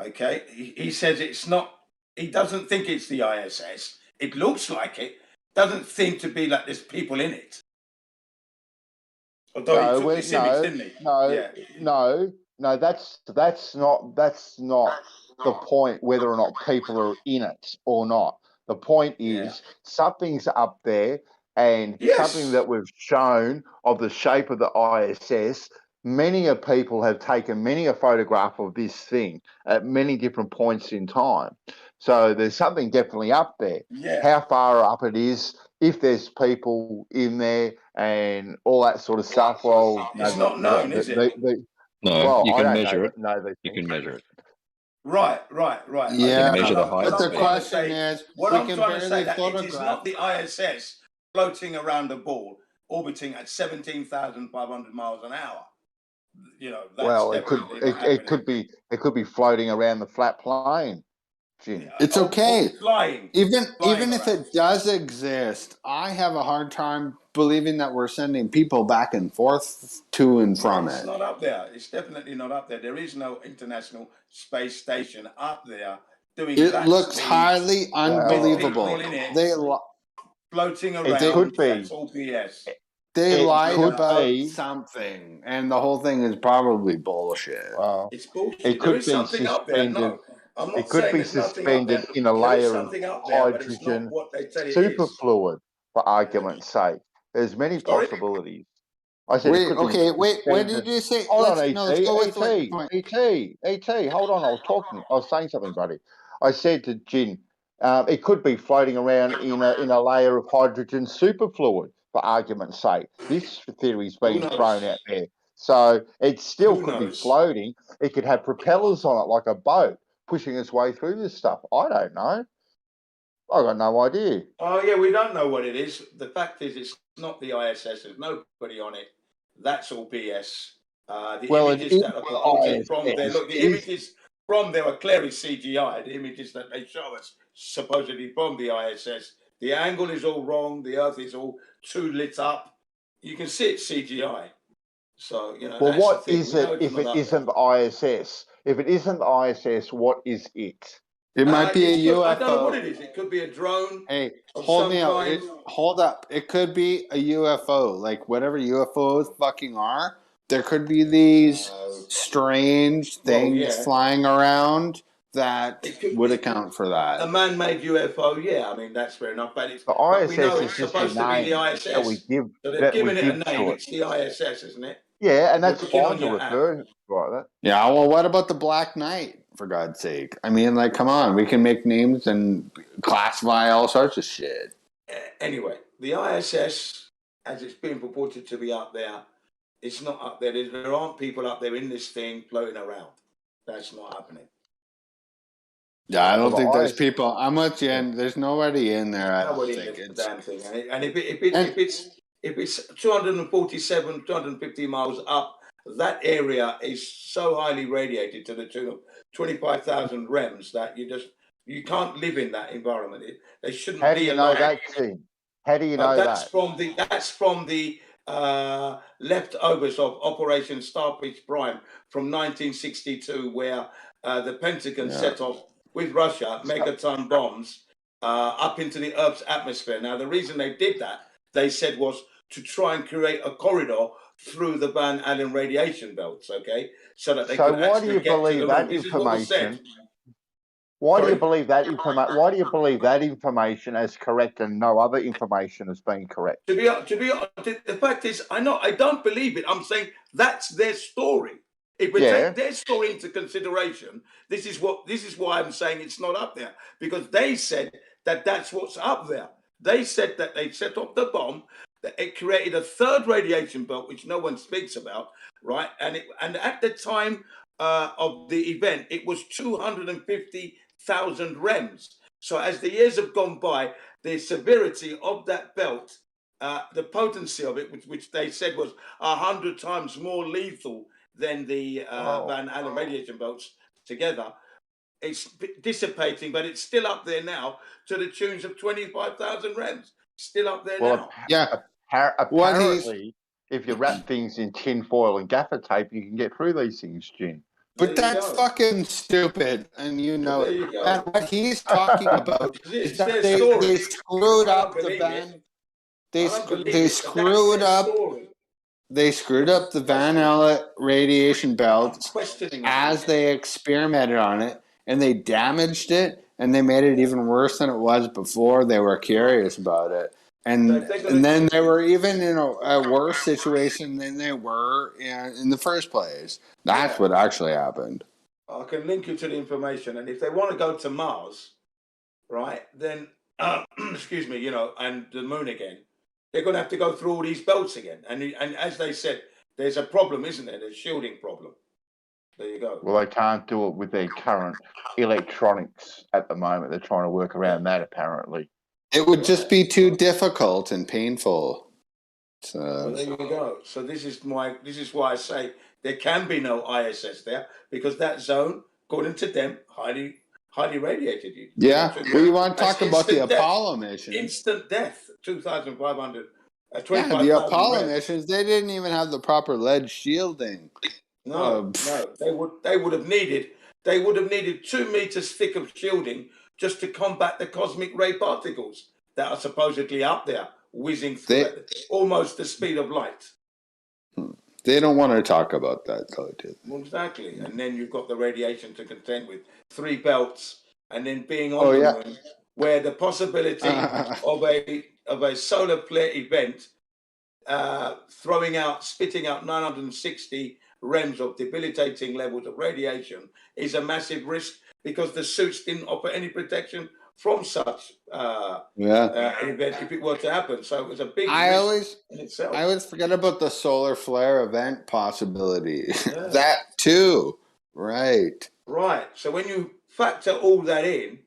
Okay. He says it's not, he doesn't think it's the ISS. It looks like it. Doesn't seem to be like there's people in it. Although he took this image, didn't he? No. That's not the point. Whether or not people are in it or not, the point is something's up there, and something that we've shown of the shape of the ISS. Many of people have taken many a photograph of this thing at many different points in time. So there's something definitely up there. Yeah. How far up it is, if there's people in there and all that sort of stuff. Well, It's not known, is it? No, well, you I can don't measure it. know these You things. can measure it. Right. Yeah, measure the height but the of it. question is, What we I'm can trying to say barely that it is photograph. not the ISS floating around the ball, orbiting at 17,500 miles an hour. You know, that's Well, definitely not happening. it could be floating around the flat plane, Jim. It's okay. Flying Even if around. it does exist, I have a hard time believing that we're sending people back and forth to and from It's it. not up there. It's definitely not up there. There is no International Space Station up there doing It that looks speed highly with unbelievable. people in it They floating around. It could be. That's all BS. They lied could about be. something, and the whole thing is probably bullshit. Well, It's bullshit. it There could is be something up there. suspended. No, I'm not It could saying be there's nothing up there. suspended in a There is layer of something up there, but it's not hydrogen what they tell you it is. superfluid, for argument's sake. There's many Sorry? possibilities. I said it could be Wait. What suspended. did you say? Hold on, Let's go with ET. Hold on, I was talking. I was saying something, buddy. I said to Jin, it could be floating around in a layer of hydrogen superfluid, for argument's sake. This theory's being thrown out there. So it still could be floating. It could have propellers on it like a boat, pushing its way through this stuff. I don't know. I got no idea. Oh, yeah, we don't know what it is. The fact is, it's not the ISS. There's nobody on it. That's all BS. The images that are put from there, look, the images from there are clearly CGI. The images that they show us, supposedly from the ISS, the angle is all wrong. The Earth is all too lit up. You can see it's CGI. So, you know, Well, that's what the thing. is We know it it's if not it up isn't the ISS? If it isn't the ISS, what is it? It might be a UFO. I don't know what it is. It could be a drone. Hey, of hold some me out. kind. Hold up. It could be a UFO. Like whatever UFOs fucking are, there could be these strange things flying around that would account for that. A man-made UFO, yeah, I mean that's fair enough, but The we know ISS it's is just a supposed to be the name ISS, that we give so they've given it a name. to it. It's the ISS, isn't it? Yeah, and You're that's looking fine on to your app. refer like that. Yeah, well, what about the Black Knight, for God's sake? I mean, like, come on, we can make names and classify all sorts of shit. Anyway, the ISS, as it's been purported to be up there, it's not up there. There aren't people up there in this thing floating around. That's not happening. Yeah, I don't Well, think the there's ISS people. I'm with you, and there's nobody in there. I don't Nobody think in the it's. damn thing. And if it's 247, 250 miles up, that area is so highly radiated to the tune of 25,000 rems that you can't live in that environment. They shouldn't How do be you know alive. that, Gene? How do you know That's that? from the leftovers of Operation Starfish Prime from 1962, where the Pentagon set off with Russia megaton bombs up into the Earth's atmosphere. Now, the reason they did that, they said, was to try and create a corridor through the Van Allen radiation belts, okay? So that they So could why do you actually get to believe the that moon. This is what was said. information? Why do you Sorry? believe that information? Why do you believe that information as correct and no other information has been correct? The fact is, I don't believe it. I'm saying that's their story. If we take their story into consideration, this is why I'm saying it's not up there, because they said that that's what's up there. They said that they set off the bomb, that it created a third radiation belt, which no one speaks about, right? And at the time of the event, it was 250,000 rems. So as the years have gone by, the severity of that belt, the potency of it, which they said was 100 times more lethal than the Van Allen radiation belts together, it's dissipating, but it's still up there now to the tunes of 25,000 rems. Still up there now. Apparently, if you wrap things in tin foil and gaffer tape, you can get through these things, Gene. But that's fucking stupid, and you know There it. you go. And what he's talking about It's is that their they story. screwed I don't up the believe Van. it. They I don't believe they it, but that's screwed their up. story. They screwed up the Van Allen radiation belts questioning it. as they experimented on it, and they damaged it, and they made it even worse than it was before. They were curious about it, and then they were even in a worse situation than they were in the first place. That's what actually happened. I can link you to the information, and if they want to go to Mars, right, then excuse me, and the moon again, they're going to have to go through all these belts again. And as they said, there's a problem, isn't there? There's a shielding problem. There you go. Well, they can't do it with their current electronics at the moment. They're trying to work around that, apparently. It would just be too difficult and painful. Well, there you go. So this is why I say there can be no ISS there, because that zone, according to them, highly radiated. Yeah. Well, you want to That's talk about the instant death. Apollo mission? Instant death, 2,500. Yeah, the Apollo missions, they didn't even have the proper lead shielding. No, they would have needed 2 meters thick of shielding just to combat the cosmic ray particles that are supposedly up there, whizzing through at almost the speed of light. They don't want to talk about that, though, do they? Well, exactly, and then you've got the radiation to contend with, 3 belts, and then being on the moon, where the possibility of a solar flare event spitting out 960 rems of debilitating levels of radiation is a massive risk, because the suits didn't offer any protection from such event if it were to happen. So it was a big risk in itself. I always forget about the solar flare event possibility. That too. Right. Right. So when you factor all that in,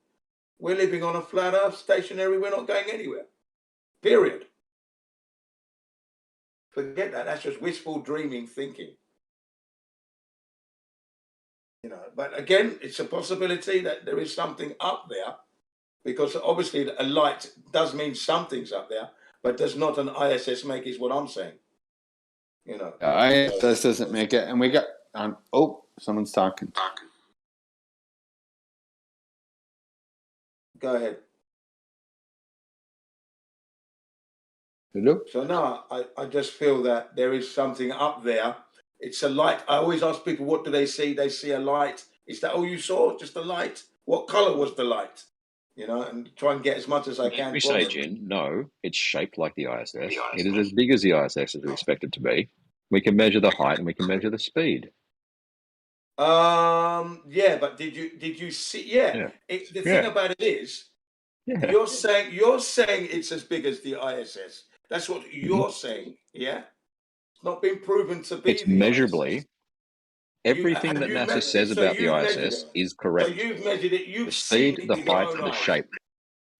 we're living on a flat Earth, stationary. We're not going anywhere. Period. Forget that. That's just wishful dreaming thinking. But again, it's a possibility that there is something up there, because obviously a light does mean something's up there, but does not an ISS make, is what I'm saying. ISS doesn't make it. And we got someone's talking. Go ahead. Hello? So no, I just feel that there is something up there. It's a light. I always ask people, what do they see? They see a light Is that all you saw? Just the light? What color was the light? You know, and try and get as much as I can We from say, it. Jin, no, it's shaped like the ISS. It is as big as the ISS as we expect it to be. We can measure the height and we can measure the speed. Yeah, but did you see? Yeah, the thing about it is, you're saying it's as big as the ISS. That's what you're saying. Yeah, it's not been proven to be. It's the measurably. ISS. Everything that NASA says about the ISS is correct. So you've measured it. You've the seen speed, it the with your height, own the eyes. shape.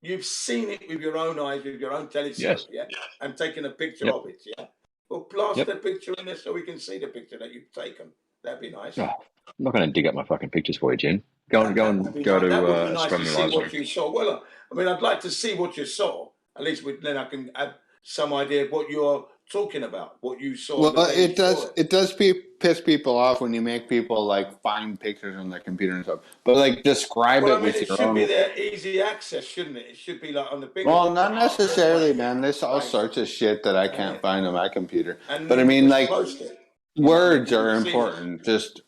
You've seen it with your own eyes, with your own telescope, yeah, and taken a picture of it, yeah. Well, blast the picture in there so we can see the picture that you've taken. That'd be nice. Oh, I'm not going to dig up my fucking pictures for you, Jen. Go to That would be nice Astronomy to see Livestream. what you saw. Well, I mean, I'd like to see what you saw. At least then I can have some idea of what you're talking about, what you saw. Well, the day it you saw does. It does piss people off when you make people like find pictures on their computer and stuff. But like, describe Well, it I mean, with it your should be own. there, easy access, shouldn't it? It should be like on the big. Well, not necessarily, man. There's all sorts of shit that I can't find on my computer. But I mean, just like, post it. words are important. Just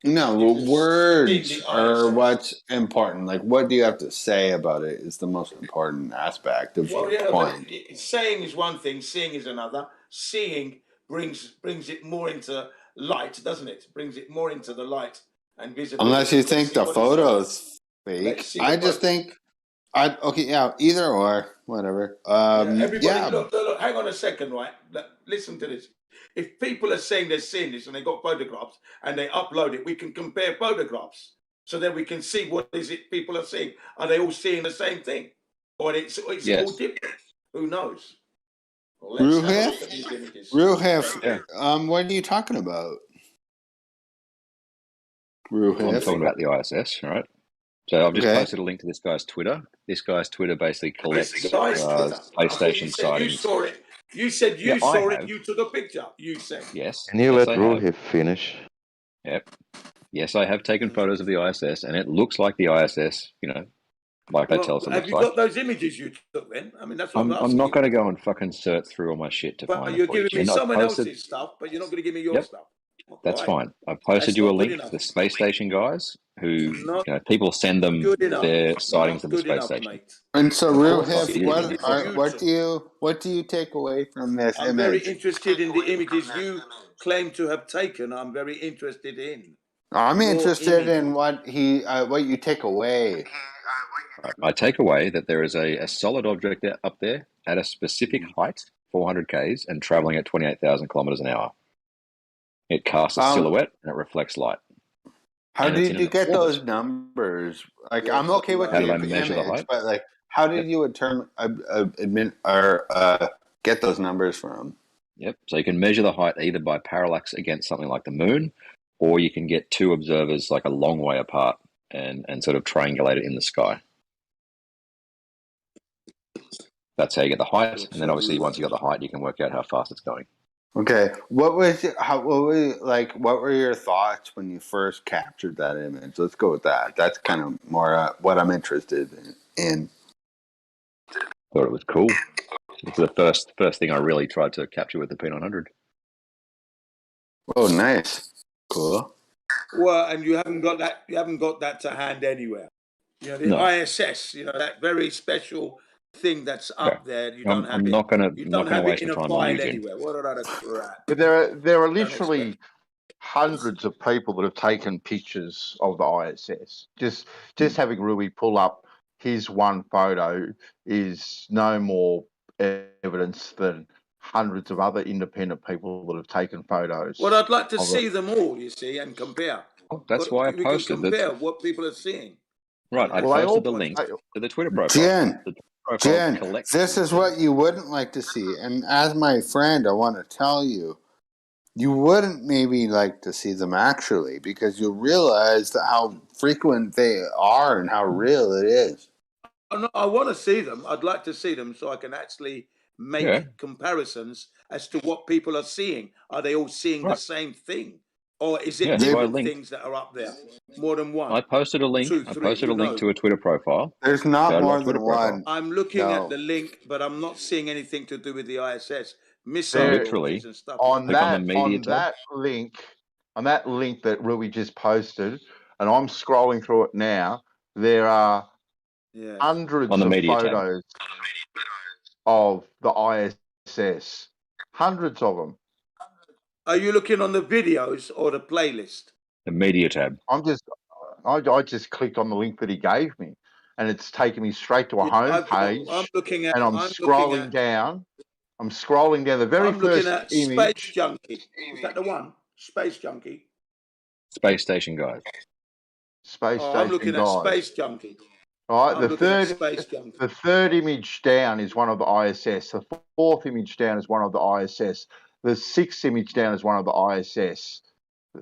words are what's important. Like, what do you have to say about it is the most important aspect of Well, your yeah, point. but saying is one thing, seeing is another. Seeing brings it more into light, doesn't it? Brings it more into the light and visibility. Unless you Let's think see the what it says. photo's fake. Let's see I the just photo. think, either or, whatever. Everybody, look, hang on a second, right? Listen to this. If people are saying they're seeing this and they got photographs and they upload it, we can compare photographs. So then we can see what is it people are seeing. Are they all seeing the same thing? Or it's all different? Who knows? Well, let's have a look at these images. Ruhef, what are you talking about? I'm talking about the ISS, right? So I've just posted a link to this guy's Twitter. This guy's Twitter basically collects space station sightings. You said you saw it. You took a picture. You said. Yes. Can you yes, let I have. Ruhef finish? Yep. Yes, I have taken photos of the ISS, and it looks like the ISS. You know, like they tell us it Have looks you like. got those images you took then? I mean, that's what I'm asking. I'm not going to go and fucking search through all my shit to find But it. you're for you, giving me Jen. someone else's stuff, but you're not going to give me your stuff. That's fine. I've posted you a link to the space station guys who, people send them their sightings of the space station. And so, Ruhef, what do you take away from this I'm very image? interested in the images you claim to have taken. I'm very interested in. I'm interested in what you take away. I take away that there is a solid object up there at a specific height, 400 Ks, and traveling at 28,000 kilometers an hour. It casts a silhouette and it reflects light. How did you get those numbers? Like, I'm okay with the image, but like, how did you get those numbers from? Yep. So you can measure the height either by parallax against something like the moon, or you can get two observers like a long way apart and sort of triangulate it in the sky. That's how you get the height, and then obviously once you got the height, you can work out how fast it's going. Okay, what were your thoughts when you first captured that image? Let's go with that. That's kind of more what I'm interested in. Thought it was cool. It's the first thing I really tried to capture with the P900. Oh, nice, cool. Well, and you haven't got that. You haven't got that to hand anywhere. You know, the ISS. You know, that very special thing that's up there. You don't have I'm it. not going You to don't have it waste in a time file on you, anywhere. What a lot of crap. But there are literally hundreds of people that have taken pictures of the ISS. Just having Rui pull up his one photo is no more evidence than hundreds of other independent people that have taken photos. Well, I'd like to see them all, you see, and compare. That's why I posted we can compare what people are seeing. Right, I posted the link to the Twitter profile. Jen, this is what you wouldn't like to see. And as my friend, I want to tell you, you wouldn't maybe like to see them actually, because you'll realize that how frequent they are and how real it is. No, I want to see them. I'd like to see them so I can actually make comparisons as to what people are seeing. Are they all seeing the same thing? Or is it different things that are up there? More than one? I posted a link. Two, three, I posted a link to a Twitter profile. There's not more than one. I'm looking at the link, but I'm not seeing anything to do with the ISS. Literally, on that link that Rui just posted, and I'm scrolling through it now, there are hundreds On the of media tab. photos of the ISS. Hundreds of them. Are you looking on the videos or the playlist? The media tab. I just clicked on the link that he gave me, and it's taken me straight to a home page. I'm looking at. and I'm scrolling down. I'm scrolling down. The very I'm looking first at image. Space Junkie. Is that the one? Space Junkie. Space Station Guys. Space Station I'm looking Guys. at Space Junkie. All right, I'm looking at Space Junkie. the third image down is one of the ISS. The fourth image down is one of the ISS. The sixth image down is one of the ISS.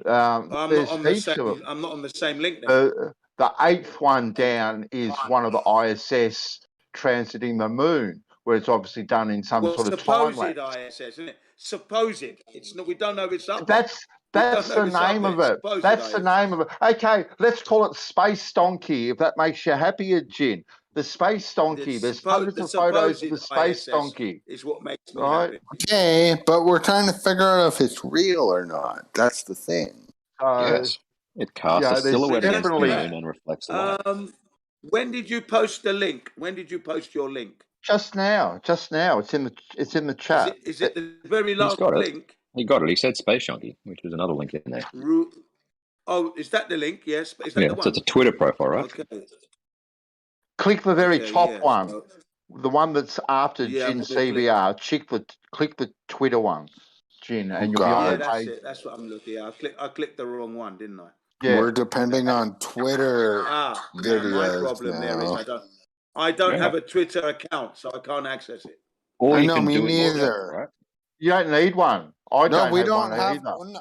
I'm There's not on the heaps of them. same. I'm not on the same link now. The eighth one down is one of the ISS transiting the moon, where it's obviously done in some sort of time Supposed lapse. ISS, isn't it? Supposed. It's not. We don't know if it's up. That's the name of it. That's the name of it. Okay, let's call it Space Donkey, if that makes you happier, Jin. The Space Donkey. There's hundreds of photos of the Space Donkey. Is what makes me right? happy. Okay, but we're trying to figure out if it's real or not. That's the thing. Yes. It casts a silhouette against the moon and reflects the light. When did you post the link? When did you post your link? Just now. It's in the chat. Is it the very He's last got it. link? He got it. He said Space Junkie, which was another link in there. Oh, is that the link? Yes. Is that the one? So it's a Twitter profile, right? Okay. Click the very top one. So, the one that's after Jin CBR. Click the Twitter one, Jin, and you'll be on the page. It. That's what I'm looking at. I clicked the wrong one, didn't I? Yeah. We're depending on Twitter videos my problem there is I don't have a Twitter account, so I can't access it. I know, me neither. Right? You don't need one. I don't we have don't one have either. one.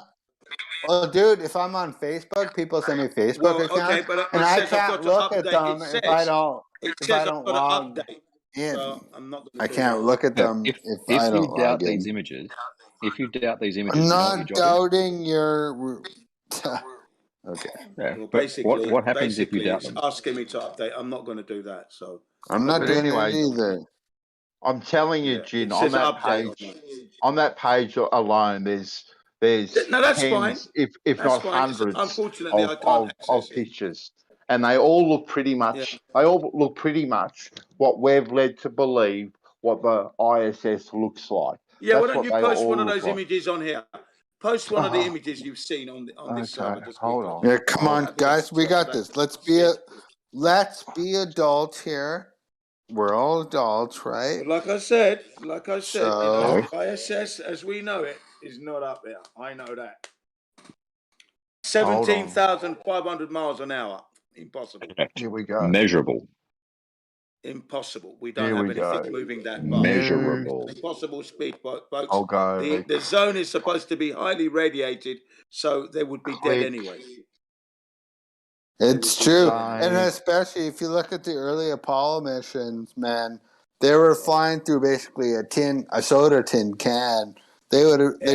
Well, dude, if I'm on Facebook, people send me Facebook accounts, but and I can't look at them if I don't log in. So I'm not I can't look at them if I don't log in. If you doubt these images, I'm you know not what your job doubting your. Okay. Yeah, well, but what happens if you doubt them? It's asking me to update. I'm not going to do that. So I'm not doing it either. I'm telling you, Jin, on that page alone, there's no, that's tens, fine. if that's not fine. hundreds Unfortunately, I can't of pictures, and they all look pretty much. They all look pretty much what we've led to believe what the ISS looks like. Yeah, that's why don't you what post one of look those like. images on here? Post one of the images you've seen on this server. Just hold on. Yeah, come on, guys, we got this. Let's be adults here. We're all adults, right? Like I said, so, ISS as we know it is not up there. I know that. 17,500 miles an hour. Impossible. Here we go. Measurable. Impossible. We don't have anything moving that fast. Measurable. Impossible speed, folks. I'll go. The zone is supposed to be highly radiated, so they would be dead anyway. It's true, and especially if you look at the early Apollo missions, man, they were flying through basically a soda tin can. They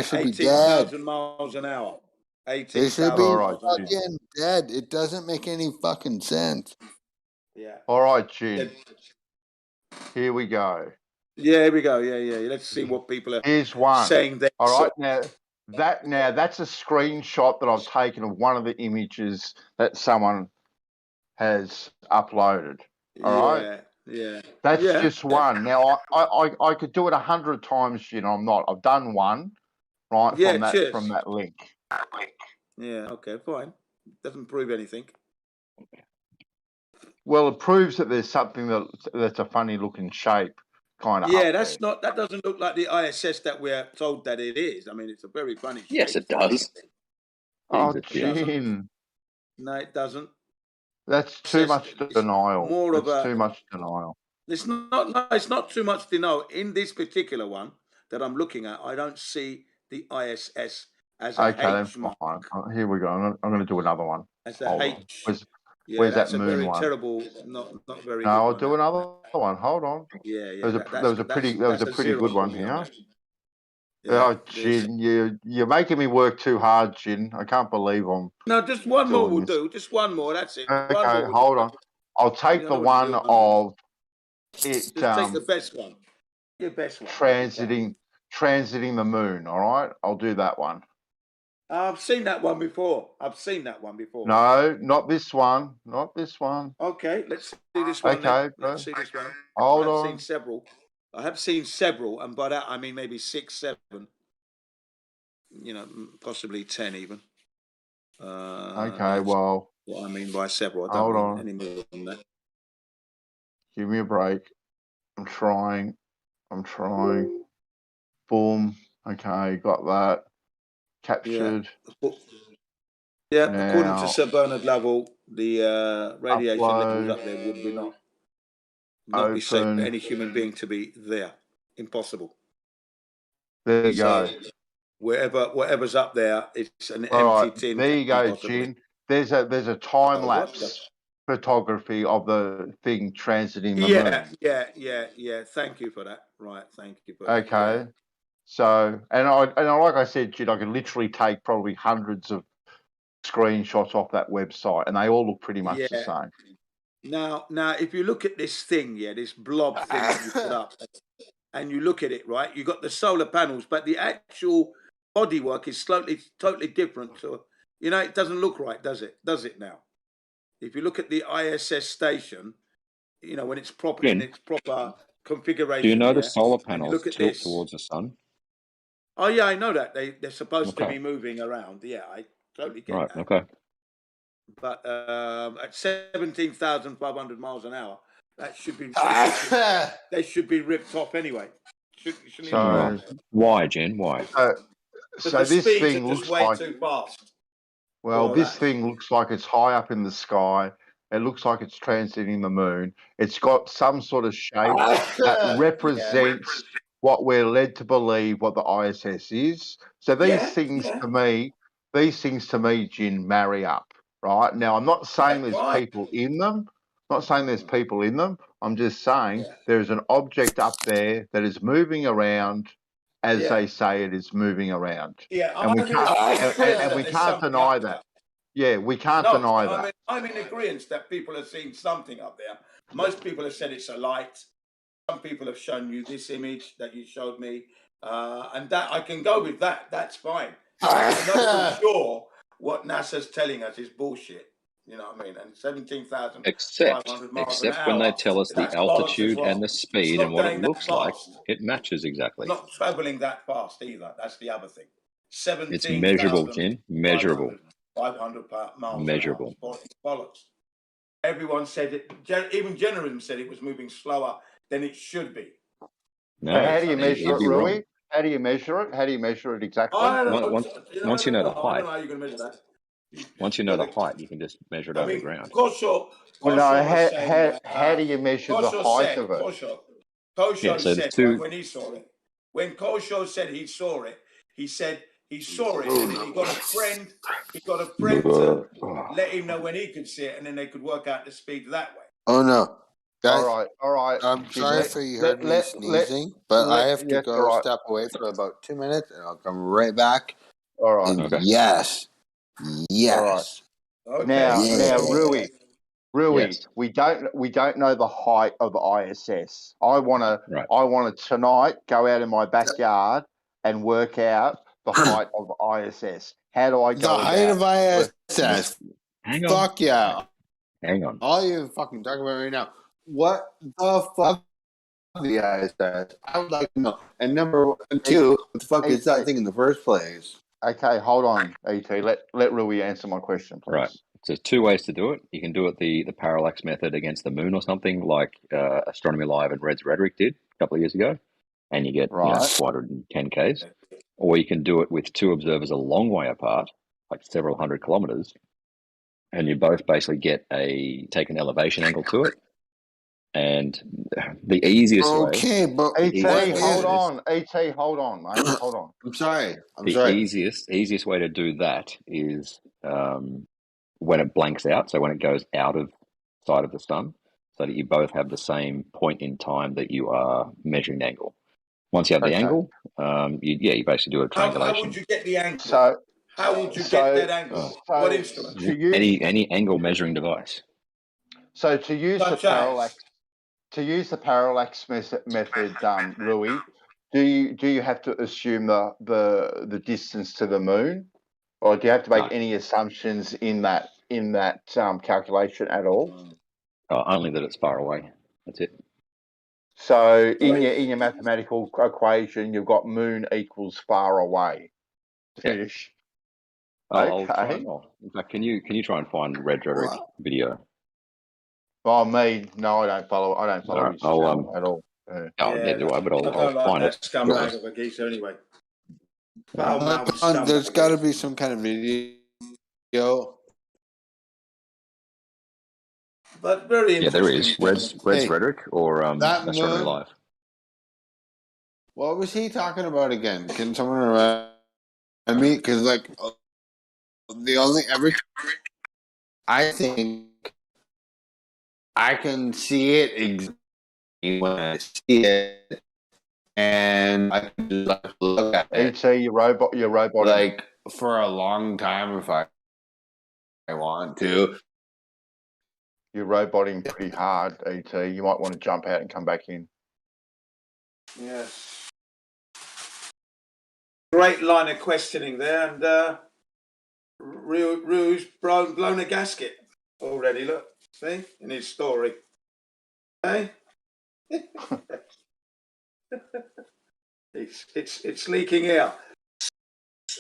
should be dead. 18,000 miles an hour. They should be fucking dead. It doesn't make any fucking sense. Yeah. All right, Jin. Here we go. Yeah, here we go. Yeah. Let's see what people are saying there. All right, now that's a screenshot that I've taken of one of the images that someone has uploaded. All right. Yeah. That's just one. Now I could do it 100 times, I'm not. I've done one, right? From that link. Yeah. Okay. Fine. Doesn't prove anything. Well, it proves that there's something that's a funny looking shape, kind of. Yeah, that doesn't look like the ISS that we're told that it is. I mean, it's a very funny shape. Yes, it does. Oh, Jin. No, it doesn't. That's too much denial. Too much denial. It's not too much denial. In this particular one that I'm looking at, I don't see the ISS as a H mark. Fine. Here we go. I'm going to do another one. As a H. Where's that's that moon a very one? terrible, not very. No, I'll do another one. Hold on. Yeah. There was a pretty good one here. Oh, Jin, you're making me work too hard, Jin. I can't believe I'm. No, just one more will do. Just one more. That's it. Okay, hold on. I'll take the one of it. Just take the best one. Your best one. Transiting the moon. All right, I'll do that one. I've seen that one before. No, not this one. Not this one. Okay, let's see this one. Okay, then. Let's see this one. Hold I've on. seen several. I have seen several, and by that I mean maybe 6, 7. Possibly 10 even. Okay, well. What I mean by several, I Hold don't mean on. any more than that. Give me a break. I'm trying. Boom. Okay, got that. Captured. Yeah, now, according to Sir Bernard Lovell, the radiation levels upload, up there would be not be safe for any human being to be there. Impossible. There you go. Whatever's up there, it's an All empty right, tin. there you go, possibly. Jin. There's a time lapse photography of the thing transiting the moon. Yeah. Thank you for that. Right, thank you for that. Okay. Yeah. So, and like I said, Jin, I can literally take probably hundreds of screenshots off that website, and they all look pretty much the same. Now, if you look at this thing, this blob thing that you put up, and you look at it, right, you got the solar panels, but the actual bodywork is totally different. So, it doesn't look right, does it? Does it now? If you look at the ISS station, when it's proper in its proper configuration. Do you know the solar and you panels look at tilt this. towards the sun? Oh yeah, I know that they're supposed to Okay. be moving around. Yeah, I totally get Right. that. Okay. But at 17,500 miles an hour, that should be they should be ripped off anyway. Shouldn't So why, Jen? Why? So this thing looks like too fast. Well, this thing looks like it's high up in the sky. It looks like it's transiting the moon. It's got some sort of shape that represents what we're led to believe what the ISS is. So these things to me, Jin, marry up, right? Now, I'm not saying there's people in them. I'm not saying there's people in them. I'm just saying there's an object up there that is moving around as they say it is moving around. And we can't deny that. Yeah, we can't deny that. I'm in agreement that people have seen something up there. Most people have said it's a light. Some people have shown you this image that you showed me, and that I can go with that. That's fine. I know for sure what NASA's telling us is bullshit. You know what I mean? And 17,500 miles an hour. Except when they tell us the that's bollocks as altitude well. and the speed It's not and what it going that looks like, fast. it matches exactly. Not traveling that fast either. That's the other thing. It's measurable, Jin. Measurable. 500 miles Measurable. an hour. It's bollocks. Everyone said it. Even generalism said it was moving slower than it should be. No, how do you measure it, Rui? wrong. How do you measure it? How do you measure it exactly? Once you know the height. I don't know how you're going to measure that. Once you know the height, you can just measure it over the ground. Kosho Well, no, how do you measure the height of it? Kosho so said two... when he saw it. When Kosho said he saw it, he said he saw it, and then he got a friend. He got a friend to let him know when he could see it, and then they could work out the speed that way. Oh no. Guys, all right. I'm sorry if you heard me sneezing, but I have to go step away for about 2 minutes, and I'll come right back. All right. And yes. Okay. Now, Rui, Yes. we don't know the height of the ISS. I wanna tonight go out in my backyard and work out the height of the ISS. How do I go? The height of ISS. Hang on. Fuck yeah. Hang on. All you fucking talking about right now. What the fuck the ISS? I would like to know. And number two, what the fuck is that thing in the first place? Okay, hold on, ET. Let Rui answer my question, please. Right. So there's two ways to do it. You can do it the parallax method against the moon or something like Astronomy Live and Red's Rhetoric did a couple of years ago, and you get 410 Ks. Or you can do it with two observers a long way apart, like several hundred kilometers, and you both basically take an elevation angle to it. And the easiest way... Okay, but... ET, hold on. ET, hold on, mate. Hold on. I'm sorry. The easiest way to do that is when it blanks out, so when it goes out of sight of the sun, so that you both have the same point in time that you are measuring the angle. Once you have the angle, you basically do a triangulation. How would you get the angle? How would you get that angle? What instrument? Any angle measuring device. So to use the parallax method, Rui, do you have to assume the distance to the moon, Or do you have to make any assumptions in that calculation at all? Only that it's far away. That's it. So in your mathematical equation, you've got moon equals far away. Finish. I'll try. In fact, can you try and find Red Rhetoric video? Well, me, no, I don't follow his channel at all. Neither do I, but I'll find it. Scumbag of a geezer anyway. There's got to be some kind of video. But very Yeah, there interesting. is. Red's Rhetoric or that Astronomy moon- Live. What was he talking about again? Can someone remind me? Because like I think I can see it exactly when I see it, and I can just look at it. E.T., your robot. Like for a long time if I want to. You're roboting pretty hard, E.T. You might want to jump out and come back in. Yes. Great line of questioning there, and Rouge blown a gasket already. Look, see in his story. Hey, it's leaking out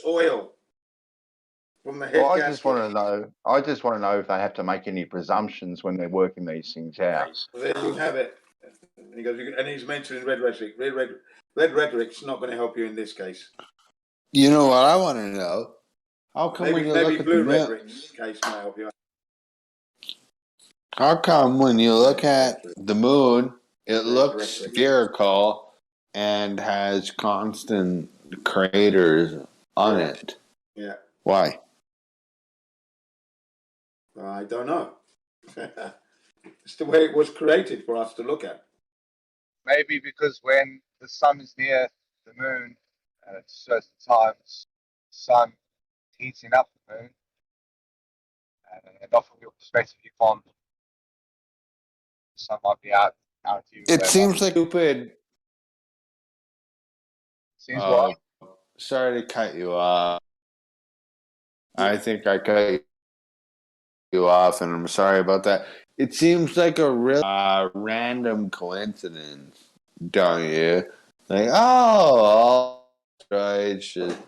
oil from the head Well, I gasket. just want to know if they have to make any presumptions when they're working these things out. Well, there you have it. And he goes, and he's mentioning Red Rhetoric. Red Rhetoric's not going to help you in this case. You know what I want to know? How come when you look at Blue the moon, Rhetoric's case may help you. how come when you look at the moon, it looks spherical and has constant craters on it? Yeah. Why? I don't know. It's the way it was created for us to look at. Maybe because when the sun is near the moon at certain times, the sun heating up the moon, and off from your perspective, you can't. The sun might be out to you. It seems like stupid. Seems what? Sorry to cut you off. I think I cut you off, and I'm sorry about that. It seems like a real random coincidence, don't you? Like, asteroids just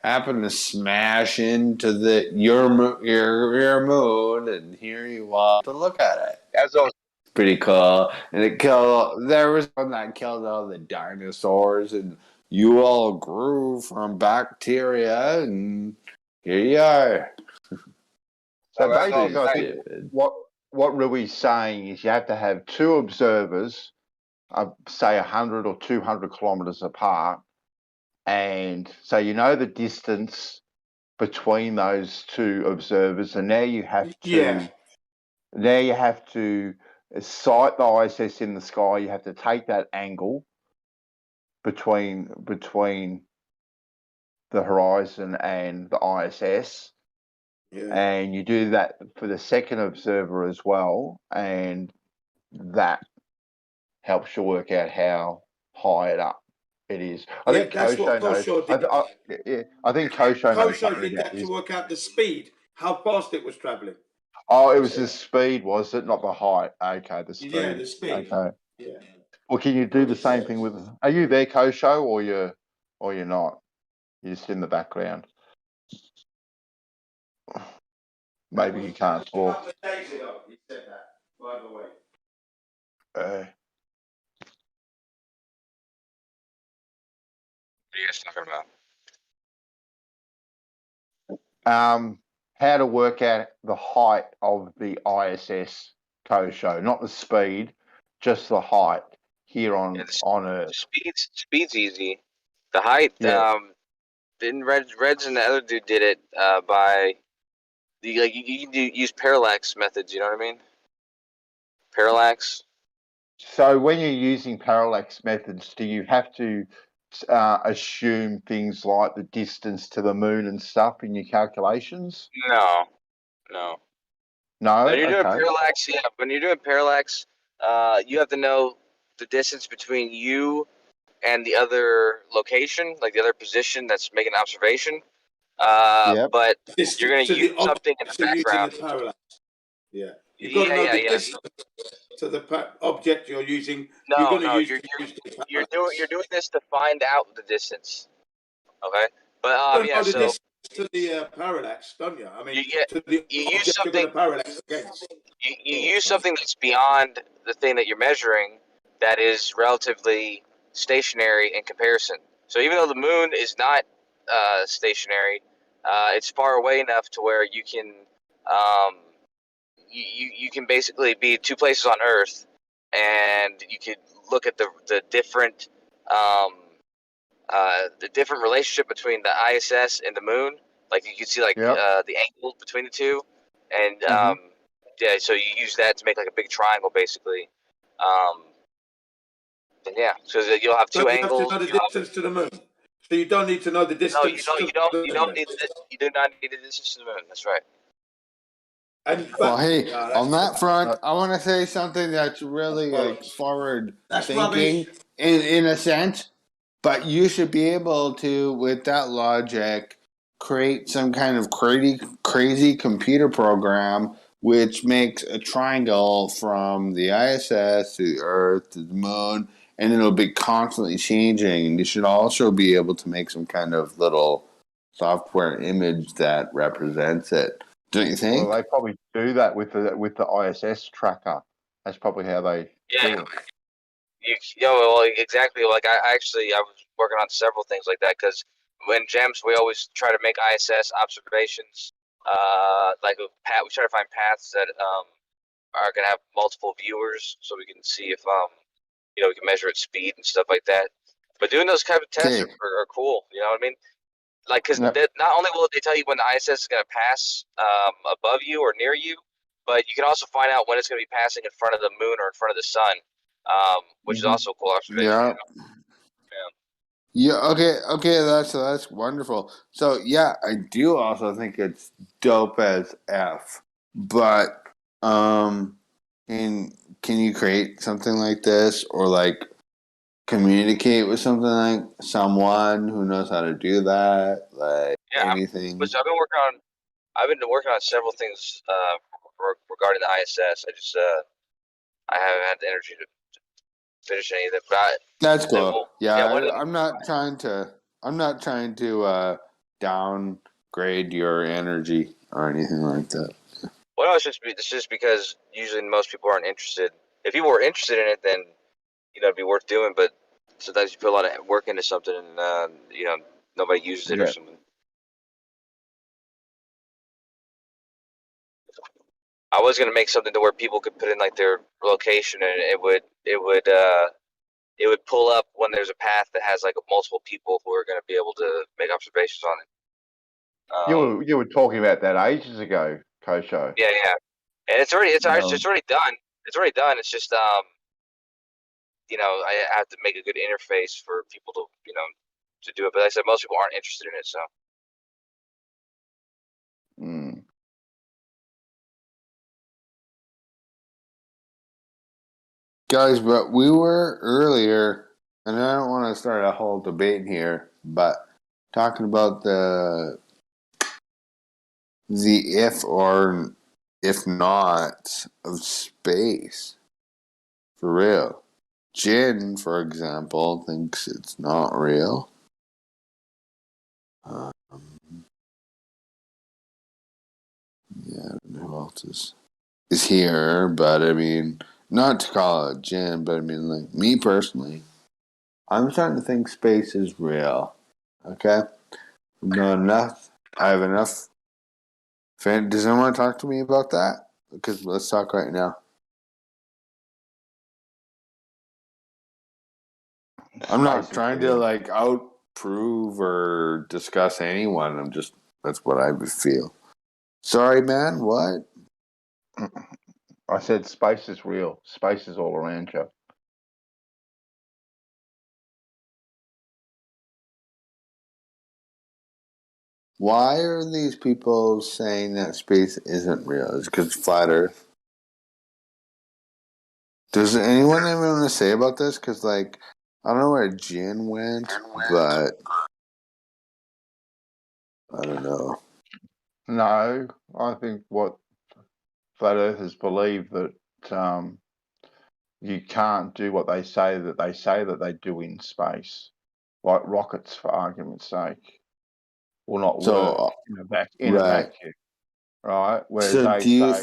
happen to smash into your moon, and here you are to look at it. As I was pretty cool. And there was one that killed all the dinosaurs, and you all grew from bacteria, and here you are. So basically, I think what Rui's saying is you have to have two observers, say 100 or 200 kilometers apart, and so you know the distance between those two observers, and now you have to sight the ISS in the sky. You have to take that angle between the horizon and the ISS. Yeah. And you do that for the second observer as well, and that helps you work out how high it is. I think Kosho knows. I think Kosho knows something did about that this. to work out the speed, how fast it was travelling. Oh, it was the speed, was it? Not the height. Okay, the speed. Yeah, the speed. Okay. Yeah. Well, can you do the same thing with? Are you there, Kosho, or you're not? You're just in the background. Maybe you can't talk. A couple of days ago, he said that, by the way. What are you guys talking about? How to work out the height of the ISS Kosho, not the speed, just the height here on Earth. Speed's easy. The height, didn't Reds and the other dude did it by you can use parallax methods. You know what I mean? Parallax. So when you're using parallax methods, do you have to assume things like the distance to the moon and stuff in your calculations? No. No. When you're doing parallax, when you're doing parallax, you have to know the distance between you and the other location, like the other position that's making an observation. But Distance you're going to to use the something in the object you're using background. the parallax. Yeah. You've got to Yeah, know yeah, the yeah. distance to the object you're using. You're No, going to no, use you're doing this to find out the distance. Okay, but you yeah. know the So distance to the parallax, don't you? I mean, you get to the you use object you're going something. to parallax against. You use something that's beyond the thing that you're measuring, that is relatively stationary in comparison. So even though the moon is not stationary, it's far away enough to where you can you can basically be two places on Earth, and you could look at the different relationship between the ISS and the moon. Like you can see the angle between the two, and yeah, so you use that to make like a big triangle, basically. And yeah, so that you'll have two Don't you have to angles. know the distance to the moon? So you don't need to know the No, you distance don't. to You don't. the You moon. don't need. You do not need the distance to the moon. That's right. Well, hey, that's on that front, I want to say something that's really like forward thinking in a sense, but you should be able to, with that logic, create some kind of crazy computer program which makes a triangle from the ISS to the Earth to the moon, and it'll be constantly changing. And you should also be able to make some kind of little software image that represents it. Don't you think? Well, they probably do that with the ISS tracker. That's probably how they Yeah. do it. Well, exactly. Like I was working on several things like that, because when GEMS we always try to make ISS observations. We try to find paths that are gonna have multiple viewers, so we can see if we can measure its speed and stuff like that. But doing those kind of tests are cool. You know what I mean? Like, because not only will they tell you when the ISS is going to pass above you or near you, but you can also find out when it's going to be passing in front of the moon or in front of the sun, which is also a cool observation. Yeah. You know? Yeah. Okay. That's wonderful. So yeah, I do also think it's dope as f. But can you create something like this, or like communicate with something like someone who knows how to do that, like anything? I've been working on several things regarding the ISS. I haven't had the energy to finish any of them. But That's cool. I'm not trying to downgrade your energy or anything like that. Well, it's just because usually most people aren't interested. If people were interested in it, then it'd be worth doing. But sometimes you put a lot of work into something, and nobody uses it or something. I was gonna make something to where people could put in like their location, and it would pull up when there's a path that has like multiple people who are gonna be able to make observations on it. You were talking about that ages ago, Kosho. Yeah, and it's already done. It's already done. It's just I have to make a good interface for people to do it. But like I said, most people aren't interested in it, so. Guys, but we were earlier, and I don't want to start a whole debate here, but talking about the if or if not of space. For real. Jin, for example, thinks it's not real. Yeah, I don't know who else is here, but I mean, not to call it Jin, but I mean, like, me personally, I'm starting to think space is real. Okay? I have enough. Does anyone want to talk to me about that? Because let's talk right now. I'm not trying to like outprove or discuss anyone. That's what I would feel. Sorry, man. What? I said space is real. Space is all around you. Why are these people saying that space isn't real? Is it because flat Earth? Does anyone have anything to say about this? Because, like, I don't know where Jin went, but I don't know. No, I think what flat earthers believe that you can't do what they say that they do in space, like rockets, for argument's sake, will not So, work in a right. vacuum, right? Whereas So do you?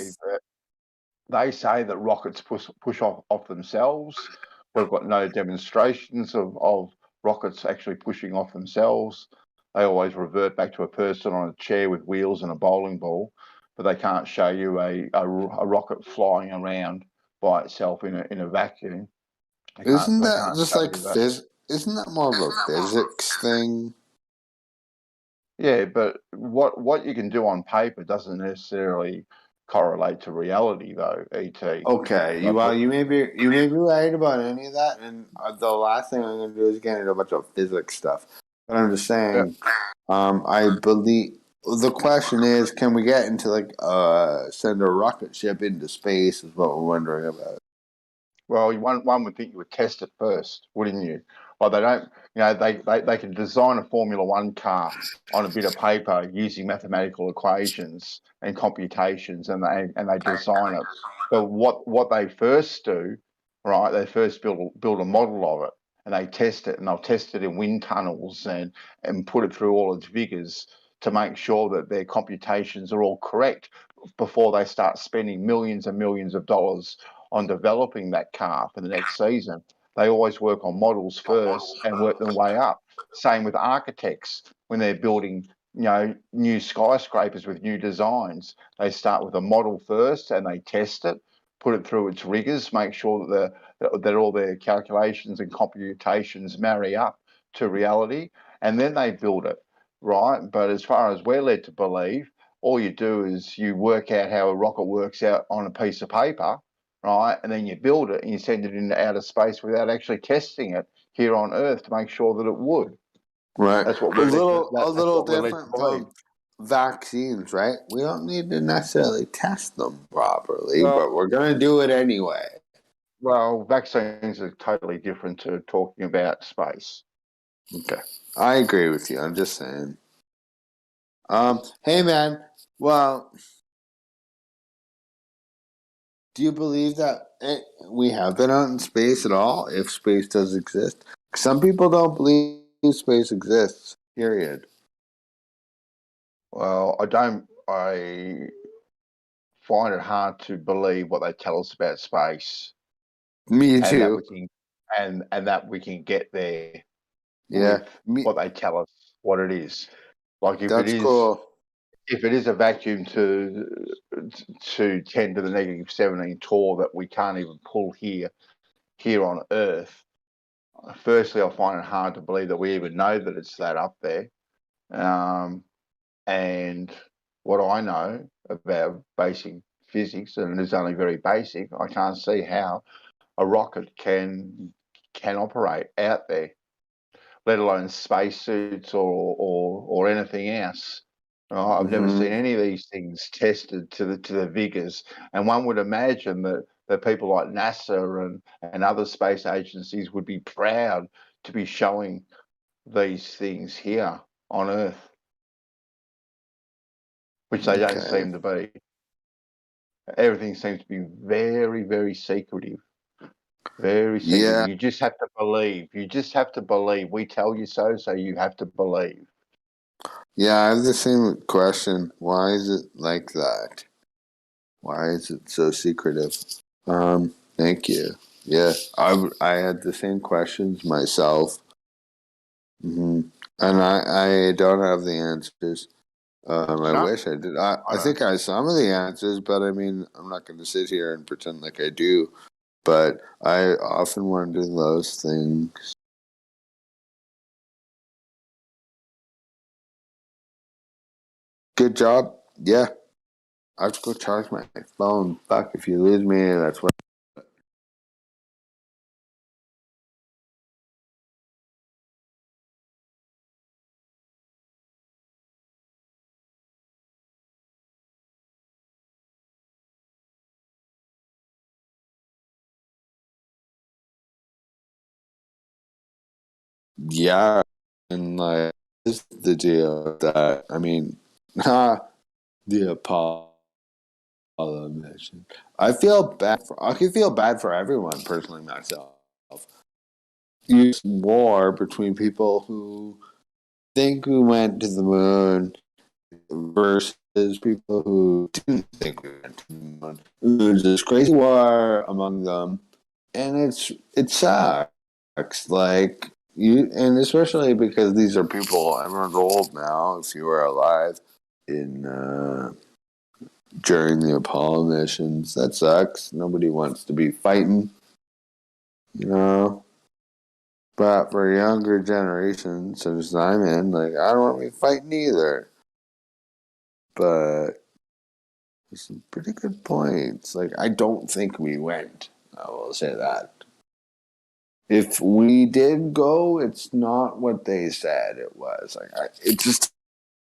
they say that rockets push off themselves. We've got no demonstrations of rockets actually pushing off themselves. They always revert back to a person on a chair with wheels and a bowling ball, but they can't show you a rocket flying around by itself in a vacuum. Isn't They that can't just show like you that. Isn't that more of a physics thing? Yeah, but what you can do on paper doesn't necessarily correlate to reality, though. Et. Okay, you may be right about any of that, and the last thing I'm going to do is get into a bunch of physics stuff. But I'm just saying, I believe the question is, can we get into send a rocket ship into space? Is what we're wondering about. Well, one would think you would test it first, wouldn't you? Well, they don't. They can design a Formula One car on a bit of paper using mathematical equations and computations, and they design it. But what they first do, right? They first build a model of it, and they test it, and they'll test it in wind tunnels and put it through all its vigors to make sure that their computations are all correct before they start spending millions and millions of dollars on developing that car for the next season. They always work on models first and work their way up. Same with architects when they're building, new skyscrapers with new designs. They start with a model first and they test it, put it through its rigors, make sure that all their calculations and computations marry up to reality, and then they build it, right? But as far as we're led to believe, all you do is you work out how a rocket works out on a piece of paper, right? And then you build it and you send it into outer space without actually testing it here on Earth to make sure that it would. Right, That's what a we're led to, little different from vaccines, right? We don't need to necessarily test them properly, but we're going to do it anyway. Well, vaccines are totally different to talking about space. Okay, I agree with you. I'm just saying. Hey man, well, do you believe that we have been out in space at all? If space does exist, some people don't believe space exists. Period. Well, I find it hard to believe what they tell us about space. Me and that too. we can and that we can get there Yeah, with what they tell us what it is. Like that's cool. if it is a vacuum to 10 to the negative 17 torr that we can't even pull here on Earth, firstly I find it hard to believe that we even know that it's that up there. And what I know about basic physics, and it's only very basic, I can't see how a rocket can operate out there, let alone spacesuits or anything else. I've never seen any of these things tested to the vigors, and one would imagine that people like NASA and other space agencies would be proud to be showing these things here on Earth, which they don't seem to be. Everything seems to be very, very secretive. Very secretive. Yeah. You just have to believe. You just have to believe. We tell you so, so you have to believe. Yeah, I have the same question. Why is it like that? Why is it so secretive? Thank you. Yeah, I had the same questions myself. And I don't have the answers. I wish I did. I think I have some of the answers, but I mean, I'm not going to sit here and pretend like I do. But I often wonder those things. Good job. Yeah. I have to go charge my phone. Fuck, if you lose me, that's what. Yeah. And like. the deal with that. I mean, the Apollo mission. I can feel bad for everyone personally myself. Use war between people who think we went to the moon versus people who didn't think we went to the moon. There's this crazy war among them, and it sucks. Like and especially because these are people. Everyone's old now. If you were alive in during the Apollo missions, that sucks. Nobody wants to be fighting, you know. But for younger generations, such as I'm in, like I don't want to be fighting either. But there's some pretty good points. Like I don't think we went. I will say that. If we did go, it's not what they said it was. Like it just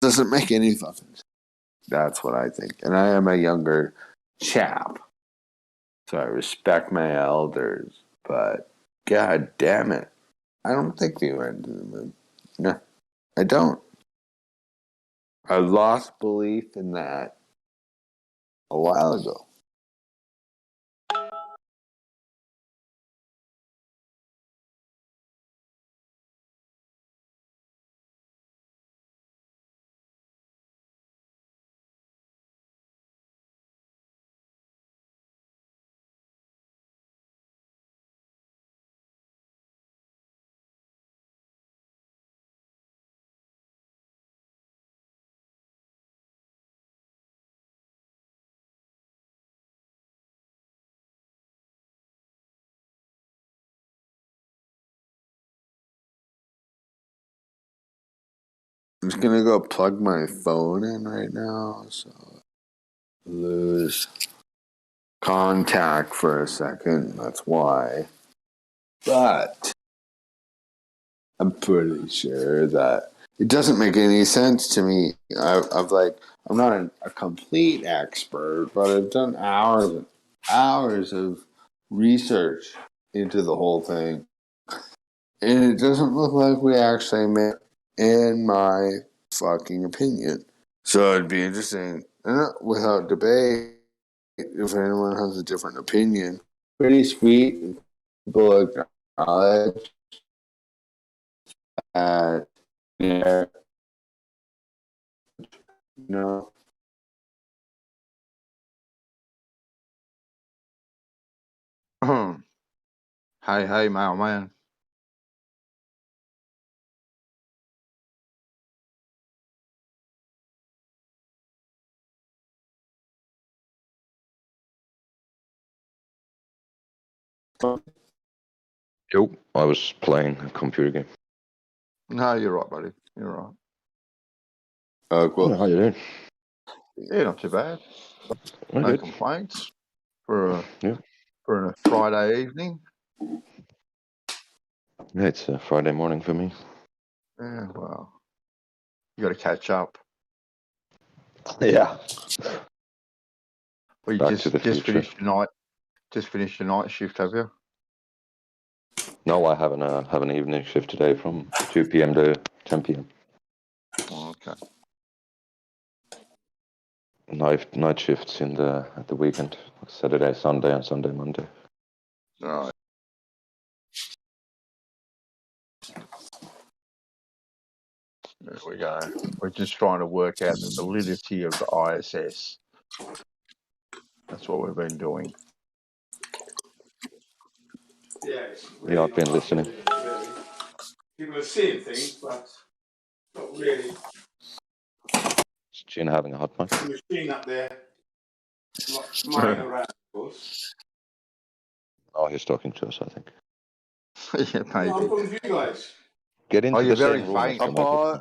doesn't make any fucking sense. That's what I think. And I am a younger chap, so I respect my elders. But god damn it, I don't think we went to the moon. No, I don't. I lost belief in that a while ago. I'm just gonna go plug my phone in right now, so lose contact for a second. That's why. But I'm pretty sure that it doesn't make any sense to me. I'm not a complete expert, but I've done hours and hours of research into the whole thing, and it doesn't look like we actually met, in my fucking opinion. So it'd be interesting, without debate, if anyone has a different opinion. Pretty sweet. People acknowledge that, you know. Hey, man. Yo, I was playing a computer game. No, you're right, buddy. You're right. Cool. How you doing? Yeah, not too bad. I'm No good. complaints for Yeah. a Friday evening. Yeah, it's a Friday morning for me. Yeah, well, you got to catch up. Yeah. Well, you Back to the just future. finished your night shift, have you? No, I have an evening shift today from 2 p.m. to 10 p.m. Oh, okay. Night shifts at the weekend, Saturday, Sunday, and Sunday, Monday. All right. There we go. We're just trying to work out the validity of the ISS. That's what we've been doing. Yeah, I've been listening. People are seeing things, but not really. Is Gina having a hot mic? The machine up there, lying around, of course. Oh, he's talking to us, I think. Yeah, maybe. I'm talking to you guys. Get into you're the very same room as faint. the microphone.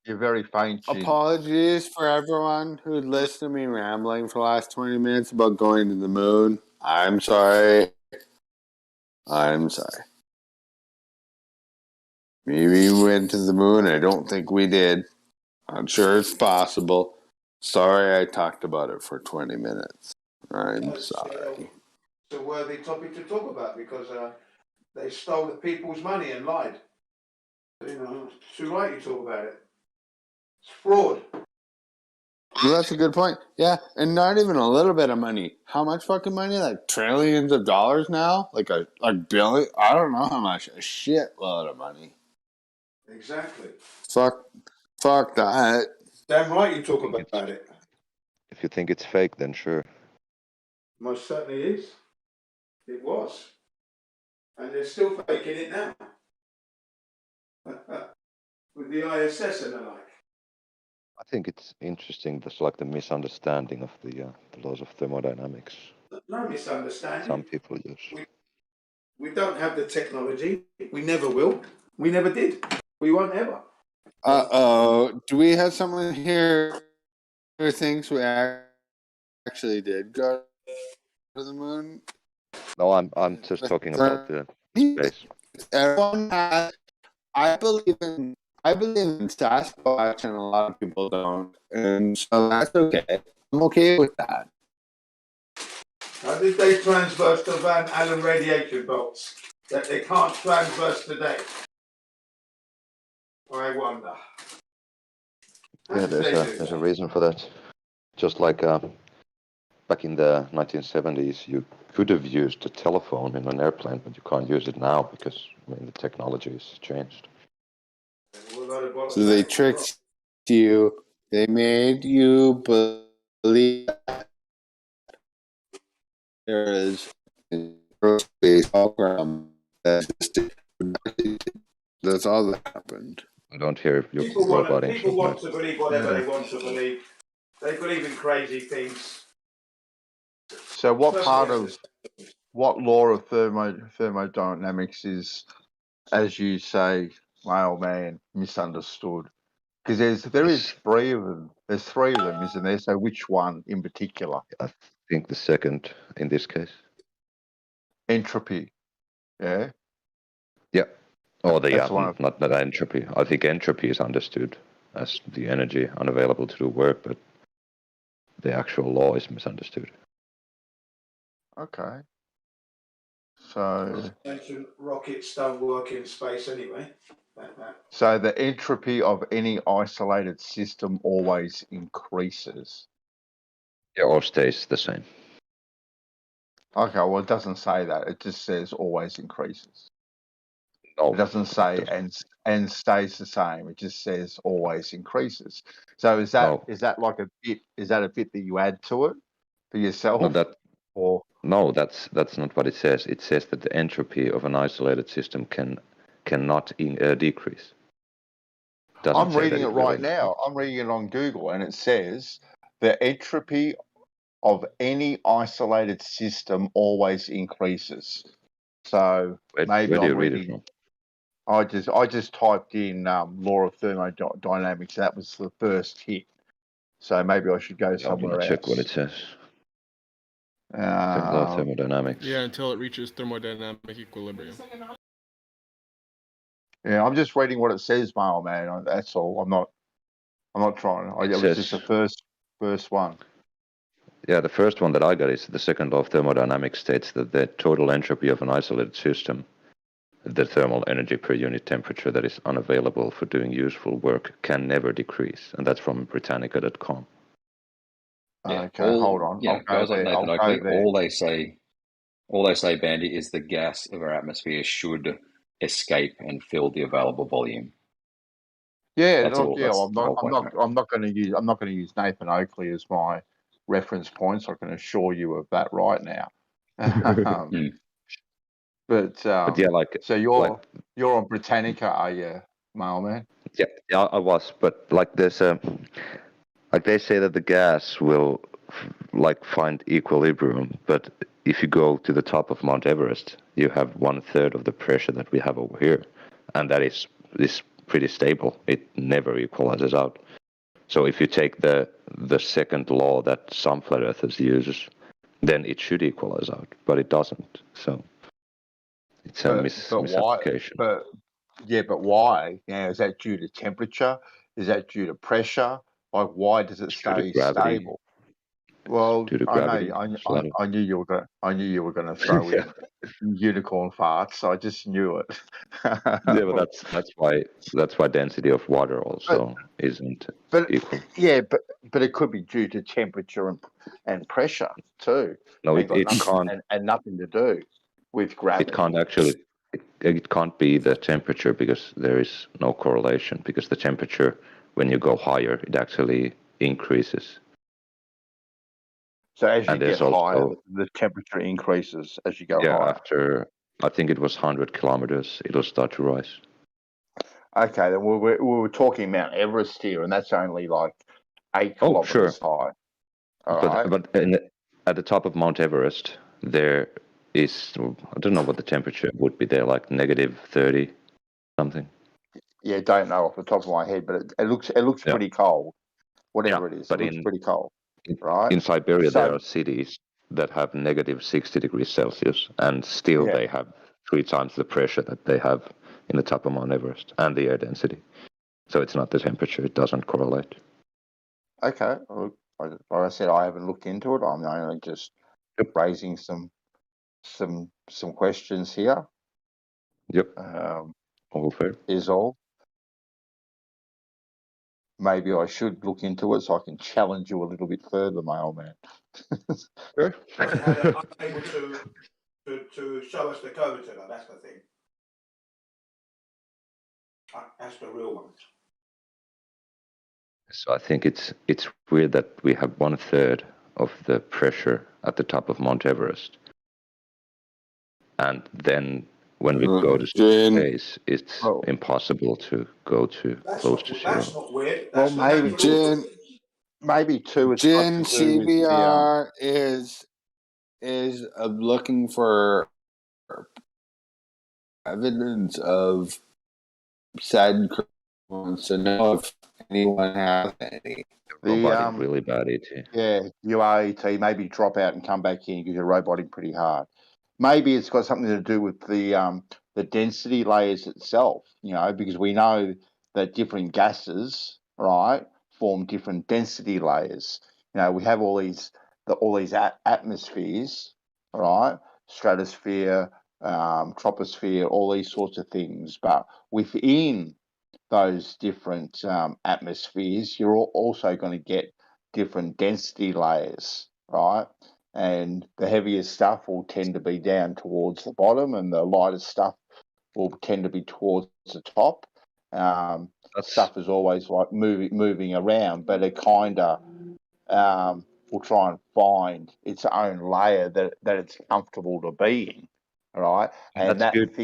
You're very faint, Jin. Apologies for everyone who listened to me rambling for the last 20 minutes about going to the moon. I'm sorry. Maybe we went to the moon. I don't think we did. I'm sure it's possible. Sorry I talked about it for 20 minutes. I'm sorry. It's a worthy topic to talk about because they stole the people's money and lied. You know, it's too late you talk about it. It's fraud. Well, that's a good point. Yeah, and not even a little bit of money. How much fucking money? Like trillions of dollars now? Like a billion? I don't know how much. A shitload of money. Exactly. Fuck that. Damn right you talk about it. If you think it's fake, then sure. Most certainly is. It was. And they're still faking it now. With the ISS and the like. I think it's interesting. There's like the misunderstanding of the laws of thermodynamics. No misunderstanding. Some people use. We don't have the technology. We never will. We never did. We won't ever. Do we have someone here who thinks we actually did go to the moon? No, I'm just talking about the space. Everyone has, I believe in Sasquatch, and a lot of people don't, and so that's okay. I'm okay with that. How did they transverse the Van Allen radiation belts that they can't transverse today? I wonder. Yeah, there's a reason for that. Just like back in the 1970s, you could have used a telephone in an airplane, but you can't use it now because the technology has changed. So they tricked you. They made you believe that there is a space program that existed. That's all that happened. I don't hear your People roboting. want to believe whatever they want to believe. They believe in crazy things. So what law of thermodynamics is, as you say, my old man, misunderstood? Because there is three of them. There's three of them, isn't there? So which one in particular? I think the second in this case. Entropy. Yeah. Yeah. Or not entropy. I think entropy is understood as the energy unavailable to do work, but the actual law is misunderstood. Okay. So Ancient rockets don't work in space anyway. So the entropy of any isolated system always increases. Yeah, or stays the same. Okay, well, it doesn't say that. It just says always increases. No, it doesn't say and stays the same. It just says always increases. So is that like a bit? Is that a bit that you add to it for yourself? No, that's not what it says. It says that the entropy of an isolated system cannot decrease. I'm reading it right now. I'm reading it on Google, and it says the entropy of any isolated system always increases. So maybe where do you I'm read reading. it from? I just typed in law of thermodynamics. That was the first hit. So maybe I should go somewhere else. Check what it says. Law of thermodynamics. Yeah, until it reaches thermodynamic equilibrium. Yeah, I'm just reading what it says, man. That's all. I'm not trying. It was just the first one. Yeah, the first one that I got is the second law of thermodynamics states that the total entropy of an isolated system, the thermal energy per unit temperature that is unavailable for doing useful work, can never decrease. And that's from Britannica.com. Yeah, okay, hold on. Yeah, guys like Nathan Oakley, all they say, Bandy, is the gas of our atmosphere should escape and fill the available volume. Yeah, That's all. I'm not going to use Nathan Oakley as my reference points. I can assure you of that right now. But yeah, so you're on Britannica, are you, mailman? Yeah, I was, but there's they say that the gas will find equilibrium, but if you go to the top of Mount Everest, you have 1/3 of the pressure that we have over here, and that is pretty stable. It never equalizes out. So if you take the second law that some flat earthers use, then it should equalize out, but it doesn't. So it's a misapplication. But why? Is that due to temperature? Is that due to pressure? Why does it stay stable? Well, due to I gravity. know. Slightly. I knew you were going. I knew you were going to throw Yeah. in unicorn farts. I just knew it. Yeah, but that's why density of water but also isn't but equal. yeah, but it could be due to temperature and pressure too, No, and got it nothing can't. and nothing to do with It gravity. can't actually. It can't be the temperature because there is no correlation. Because the temperature, when you go higher, it actually increases. So as you And get there's higher, also the temperature increases as you go yeah. higher. After I think it was 100 kilometers, it'll start to rise. Okay, then we were talking Mount Everest here, and that's only like 8 Oh, sure. kilometers high. All right. But at the top of Mount Everest, there is I don't know what the temperature would be there, like negative 30 something. Yeah, don't know off the top of my head, but it looks Yeah, pretty cold. Whatever yeah. it is, it But looks pretty cold, in right? in Siberia, there So are cities that have negative 60 degrees Celsius, and still yeah, they have 3 times the pressure that they have in the top of Mount Everest and the air density. So it's not the temperature; it doesn't correlate. okay. Well, like I said, I haven't looked into it. I'm only just raising some questions here. Yep. All fair. Is all. Maybe I should look into it so I can challenge you a little bit further, my old man. Sure. Able to show us the curvature, though, that's the thing. That's the real one. So I think it's weird that we have 1/3 of the pressure at the top of Mount Everest, and then when we go to space, it's impossible to go to close to zero. That's not weird. Well, That's maybe too. It's got Jin to do with the CBR is looking for evidence of sudden wants to know if anyone has any. Roboting really bad, ET. Yeah, you are ET. Maybe drop out and come back in because you're roboting pretty hard. Maybe it's got something to do with the density layers itself. You know, because we know that different gases, right, form different density layers. You know, we have all these atmospheres, right, stratosphere, troposphere, all these sorts of things. But within those different atmospheres, you're also going to get different density layers, right? And the heavier stuff will tend to be down towards the bottom, and the lighter stuff will tend to be towards the top. Stuff is always like moving around, but it kind of will try and find its own layer that it's comfortable to be in, right? And That's good.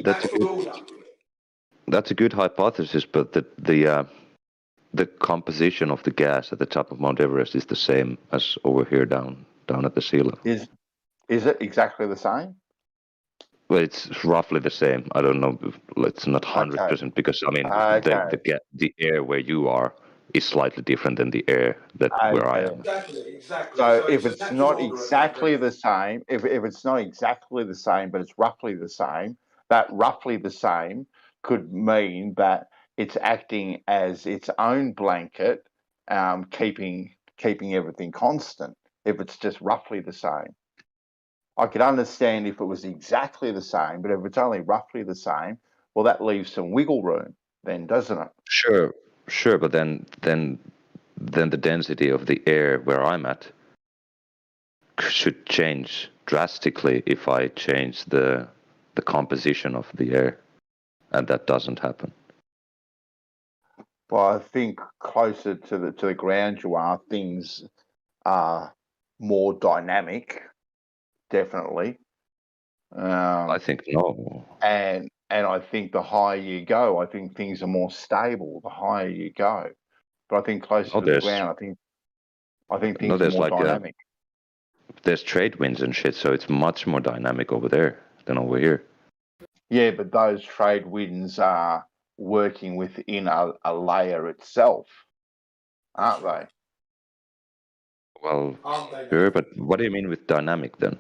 That's a good hypothesis, but the composition of the gas at the top of Mount Everest is the same as over here down at the sea level. Is it exactly the same? Well, it's roughly the same. I don't know. It's not 100% because I mean the air where you are is slightly different than the air that where I am. Exactly. So if it's not exactly the same, if it's not exactly the same, but it's roughly the same, that roughly the same could mean that it's acting as its own blanket, keeping everything constant. If it's just roughly the same, I could understand if it was exactly the same, but if it's only roughly the same, well, that leaves some wiggle room, then, doesn't it? Sure, but then the density of the air where I'm at should change drastically if I change the composition of the air, and that doesn't happen. Well, I think closer to the ground you are, things are more dynamic, definitely. I think no. And I think the higher you go, I think things are more stable. The higher you go, but I think closer to the ground, I think things are more dynamic. There's trade winds and shit, so it's much more dynamic over there than over here. Yeah, but those trade winds are working within a layer itself, aren't they? Well, sure, but what do you mean with dynamic then?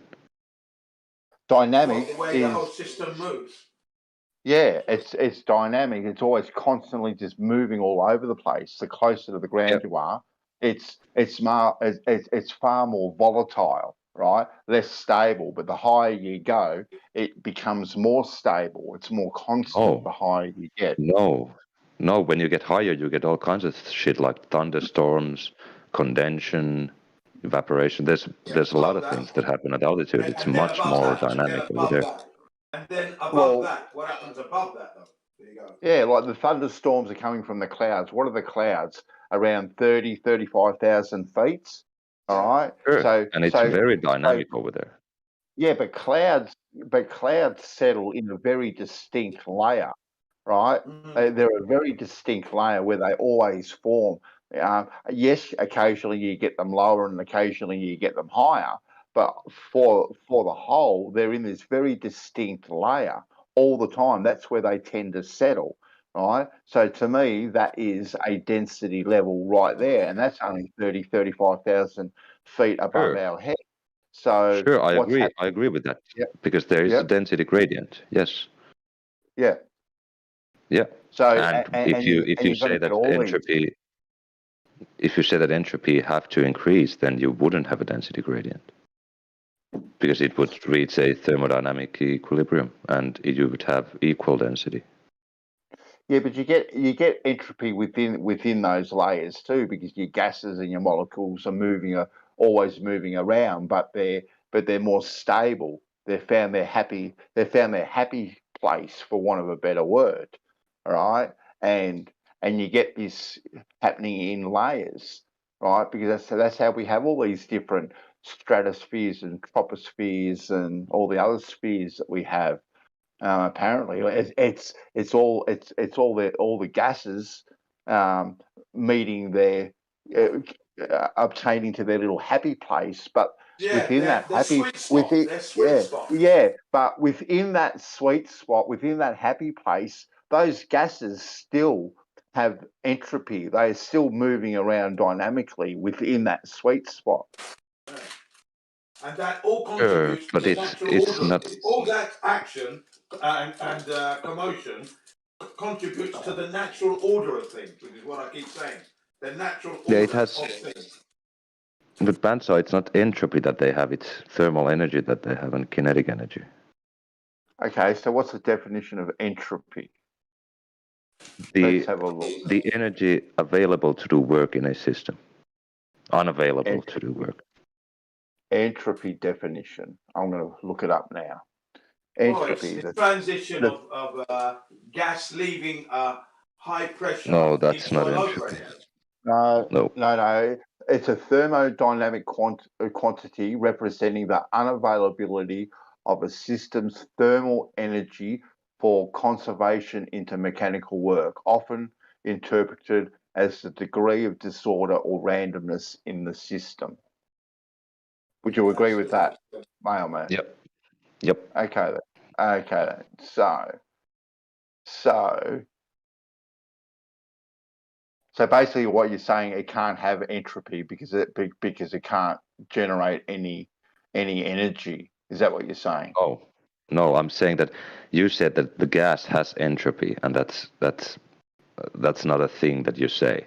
Dynamic where the whole system moves. Yeah, it's dynamic. It's always constantly just moving all over the place. The closer to the ground you are, it's far more volatile, right? Less stable. But the higher you go, it becomes more stable. It's more constant the higher you get. No, no. When you get higher, you get all kinds of shit like thunderstorms, condensation, evaporation. There's a lot of things that happen at altitude. It's much more dynamic over there. And then above Well, that, what happens above that, though? There you go. Yeah, like the thunderstorms are coming from the clouds. What are the clouds? Around 30, 35,000 feet. All right. Sure, and it's very dynamic over there. Yeah, but clouds settle in a very distinct layer, right? They're a very distinct layer where they always form. Yes, occasionally you get them lower and occasionally you get them higher, but for the whole, they're in this very distinct layer all the time. That's where they tend to settle, right? So to me, that is a density level right there, and that's only 30, 35,000 feet above Sure. our head. So Sure, I what's agree. happening? I agree with that. Yep. Because there is a Yep. density gradient. Yes. Yeah. Yeah. So And if you you've got say to that get all these. entropy have to increase, then you wouldn't have a density gradient. Because it would reach a thermodynamic equilibrium and you would have equal density. Yeah, but you get entropy within those layers too, because your gases and your molecules are always moving around, but they're more stable. They've found their happy place, for want of a better word. All right, and you get this happening in layers, right? Because that's how we have all these different stratospheres and tropospheres and all the other spheres that we have. Apparently, it's all the gases meeting their obtaining to their little happy place, but within that happy but within that sweet spot, within that happy place, those gases still have entropy. They are still moving around dynamically within that sweet spot. And that all Sure, contributes to but the natural it's order. not. All that action and commotion contributes to the natural order of things, which is what I keep saying. The natural Yeah, order it has. of things. With Banzai, it's not entropy that they have; it's thermal energy that they have and kinetic energy. Okay, so what's the definition of entropy? Let's have a look. The energy available to do work in a system, unavailable to do work. Entropy definition. I'm going to look it up now. Entropy. The transition of gas leaving a high pressure No, that's into not a low entropy. pressure. No. It's a thermodynamic quantity representing the unavailability of a system's thermal energy for conservation into mechanical work, often interpreted as the degree of disorder or randomness in the system. Would you agree with that, Mailman? Yep. Okay then. So basically, what you're saying, it can't have entropy because it can't generate any energy. Is that what you're saying? Oh, no, I'm saying that you said that the gas has entropy, and that's not a thing that you say.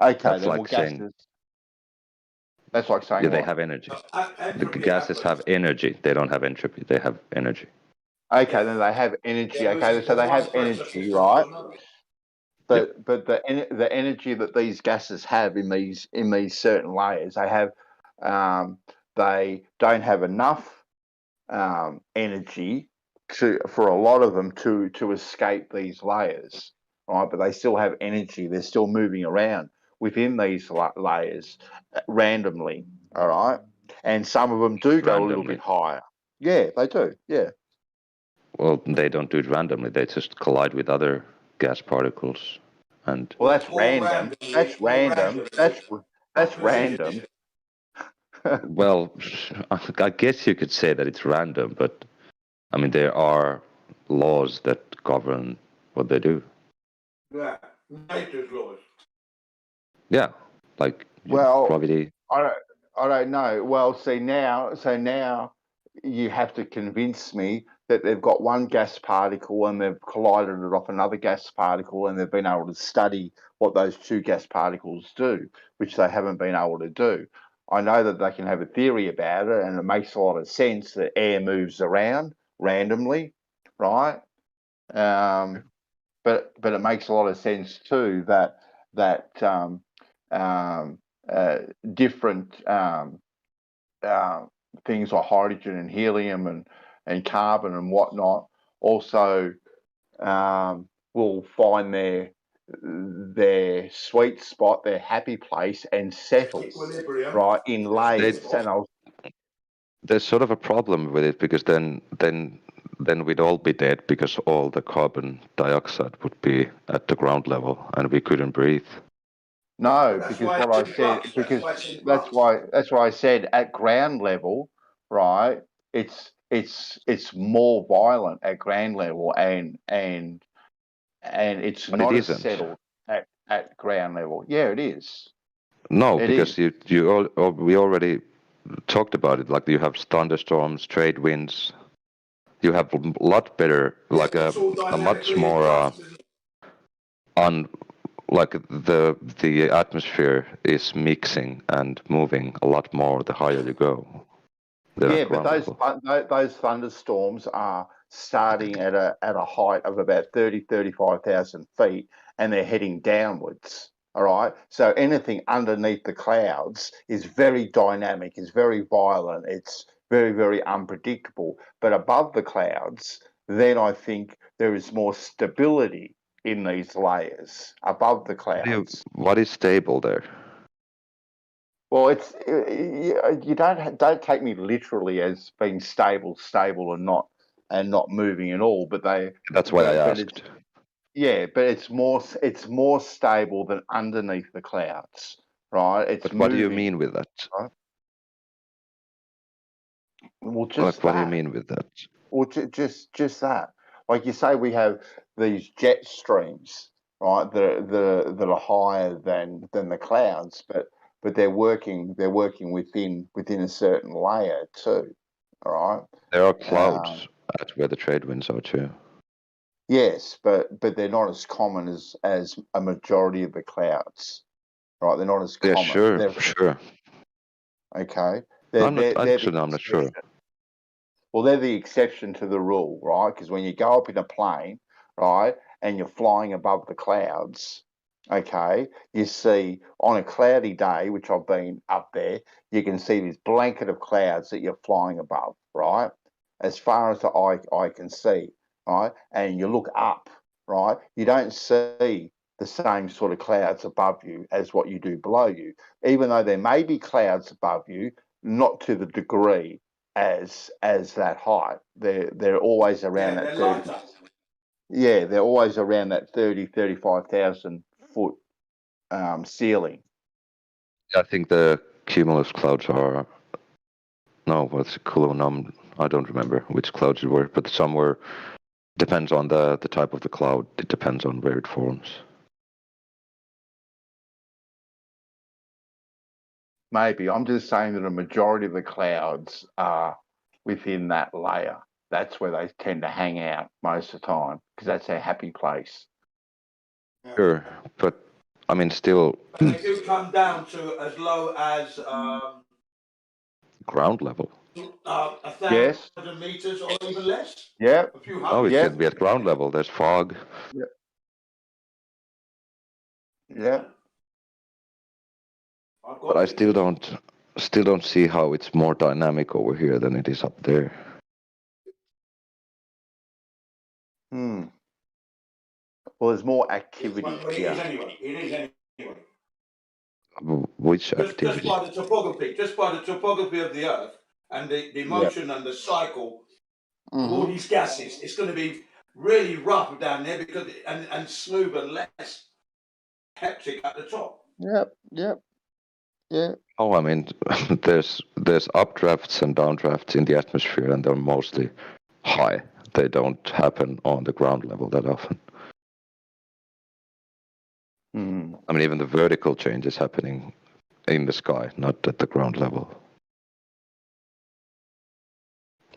Okay, that's then like saying. gases. That's like saying Yeah, they what? have energy. The gases have energy. They don't have entropy. They have energy. Okay, then they have energy. Okay, so they have energy, right? But the energy that these gases have in these certain layers, they don't have enough energy for a lot of them to escape these layers, right? But they still have energy. They're still moving around within these layers randomly, all right? And some of them do go a little bit higher. Yeah, they do. Yeah. Well, they don't do it randomly. They just collide with other gas particles, and. Well, that's random. That's random. That's random. Well, I guess you could say that it's random, but I mean there are laws that govern what they do. Yeah, nature's laws. Yeah, like well, gravity. I don't know. Well, see now, you have to convince me that they've got one gas particle and they've collided it off another gas particle and they've been able to study what those two gas particles do, which they haven't been able to do. I know that they can have a theory about it, and it makes a lot of sense that air moves around randomly, right? But it makes a lot of sense too that different things like hydrogen and helium and carbon and whatnot also will find their sweet spot, their happy place, and settle right in layers. There's sort of a problem with it because then we'd all be dead because all the carbon dioxide would be at the ground level and we couldn't breathe. No, because what I said, because that's why I said at ground level, right? It's more violent at ground level, and it's But not it as isn't. settled at ground level. Yeah, it is. No, It because is. we already talked about it. Like you have thunderstorms, trade winds. You have a lot better, like a much more like the atmosphere is mixing and moving a lot more the higher you go. Yeah, but those thunderstorms are starting at a height of about 35,000 feet, and they're heading downwards. All right. So anything underneath the clouds is very dynamic, is very violent, it's very, very unpredictable. But above the clouds, then I think there is more stability in these layers above the clouds. What is stable there? Well, it's you don't take me literally as being stable and not moving at all. But that's why I but asked. But it's more stable than underneath the clouds, right? It's But moving. what do you mean with that? Right? Well, just what do you mean with that? Well, just that. Like you say, we have these jet streams, right? That are higher than the clouds, but they're working within a certain layer too. All right. There are clouds at where the trade winds are too. Yes, but they're not as common as a majority of the clouds, right? They're not as common. Yeah, sure. Okay. I'm not sure. Well, they're the exception to the rule, right? Because when you go up in a plane, right, and you're flying above the clouds, okay, you see on a cloudy day, which I've been up there, you can see this blanket of clouds that you're flying above, right? As far as the eye can see, right? And you look up, right? You don't see the same sort of clouds above you as what you do below you. Even though there may be clouds above you, not to the degree as that height. They're always around that 30. Yeah, they're always around that 35,000 foot ceiling. I think the cumulus clouds are what's cumulum? I don't remember which clouds it were, but somewhere depends on the type of the cloud. It depends on where it forms. Maybe. I'm just saying that a majority of the clouds are within that layer. That's where they tend to hang out most of the time because that's their happy place. Sure, but I mean, still. And they do come down to as low as ground level. 1,000 meters or even less. Yeah. A few No, hundred. it can be at ground level. There's fog. Yeah. Yeah. But I still don't see how it's more dynamic over here than it is up there. Well, there's more activity here. It is anyway. Which activity? Just by the topography of the Earth and the motion and the cycle of all these gases, it's going to be really rough down there because and smooth and less hectic at the top. Yep. Yeah. Oh, I mean, there's updrafts and downdrafts in the atmosphere, and they're mostly high. They don't happen on the ground level that often. I mean, even the vertical change is happening in the sky, not at the ground level.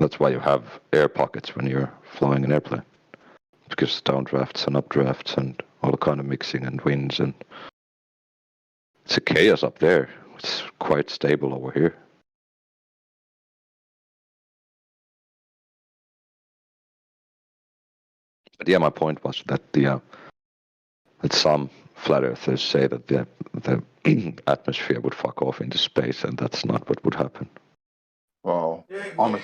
That's why you have air pockets when you're flying an airplane, because downdrafts and updrafts and all kind of mixing and winds, and it's a chaos up there. It's quite stable over here. But yeah, my point was that that some flat earthers say that the atmosphere would fuck off into space, and that's not what would happen. Well, I'm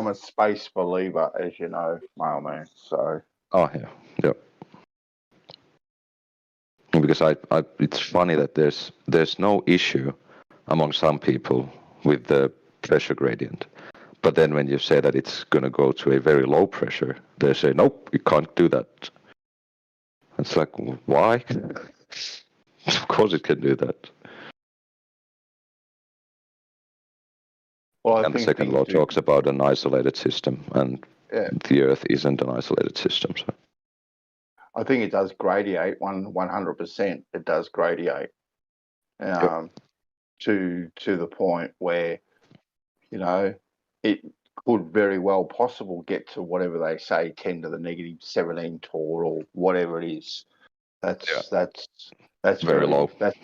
a space believer, as you know, mailman. So. Oh yeah, yeah. Because it's funny that there's no issue among some people with the pressure gradient, but then when you say that it's going to go to a very low pressure, they say nope, you can't do that. It's like, why? Of course it can do that. Well, and the second law talks about an isolated system, and the Earth isn't an isolated system. So I think it does gradiate 100%. It does gradiate to the point where, you know, it could very well possible get to whatever they say 10 to the negative 17 torr or whatever it is. That's very low. That's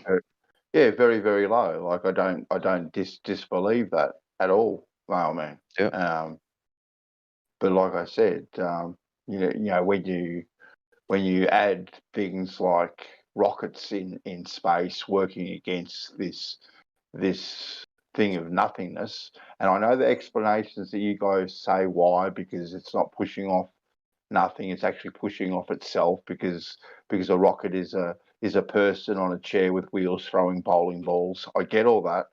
very, very low. Like I don't disbelieve that at all, mailman. Yeah. But like I said, you know, when you add things like rockets in space working against this thing of nothingness, and I know the explanations that you guys say why, because it's not pushing off nothing, it's actually pushing off itself, because a rocket is a person on a chair with wheels throwing bowling balls. I get all that,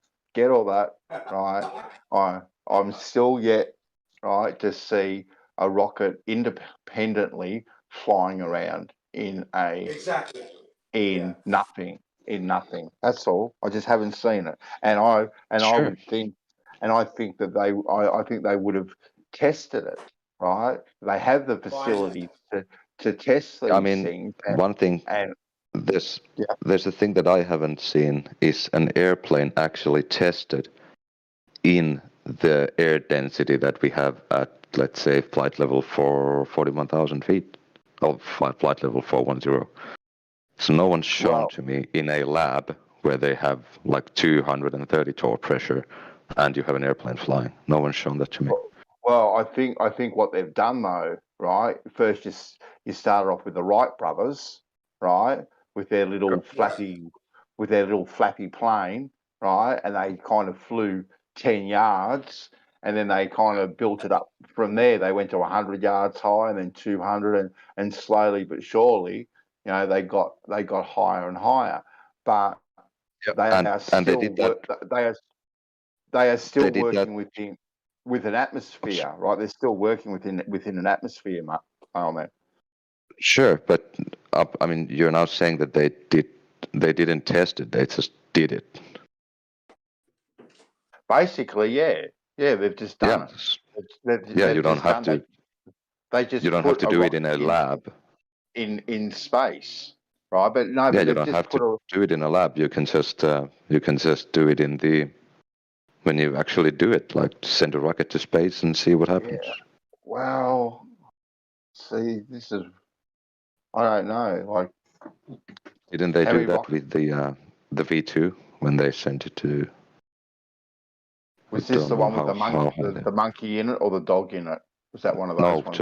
right? I'm still yet, right, to see a rocket independently flying around in nothing. That's all. I just haven't seen it, and I would think, and I think that I think they would have tested it, right? They have the facility to test these things. One thing, there's a thing that I haven't seen is an airplane actually tested in the air density that we have at, let's say, flight level 41,000 feet, or flight level 410. So no one's shown to me in a lab where they have like 230 torr pressure and you have an airplane flying. No one's shown that to me. Well, I think what they've done though, right? First, you started off with the Wright brothers, right, with their little flappy plane, right, and they kind of flew 10 yards, and then they kind of built it up from there. They went to 100 yards high, and then 200, and slowly but surely, you know, they got higher and higher. But they are still working with an atmosphere, right? They're still working within an atmosphere, man. Sure, but I mean, you're now saying that they didn't test it; they just did it. Basically, yeah, they've just done it. You don't have to. They just you don't have to do it in a lab. In space, right? But no, you don't have to do it in a lab. You can just do it in the when you actually do it, like send a rocket to space and see what happens. Yeah. Well, see, this is I don't know. Like, didn't they do that with the V2 when they sent it to? Was this the one with the monkey in it or the dog in it? Was that one of those ones?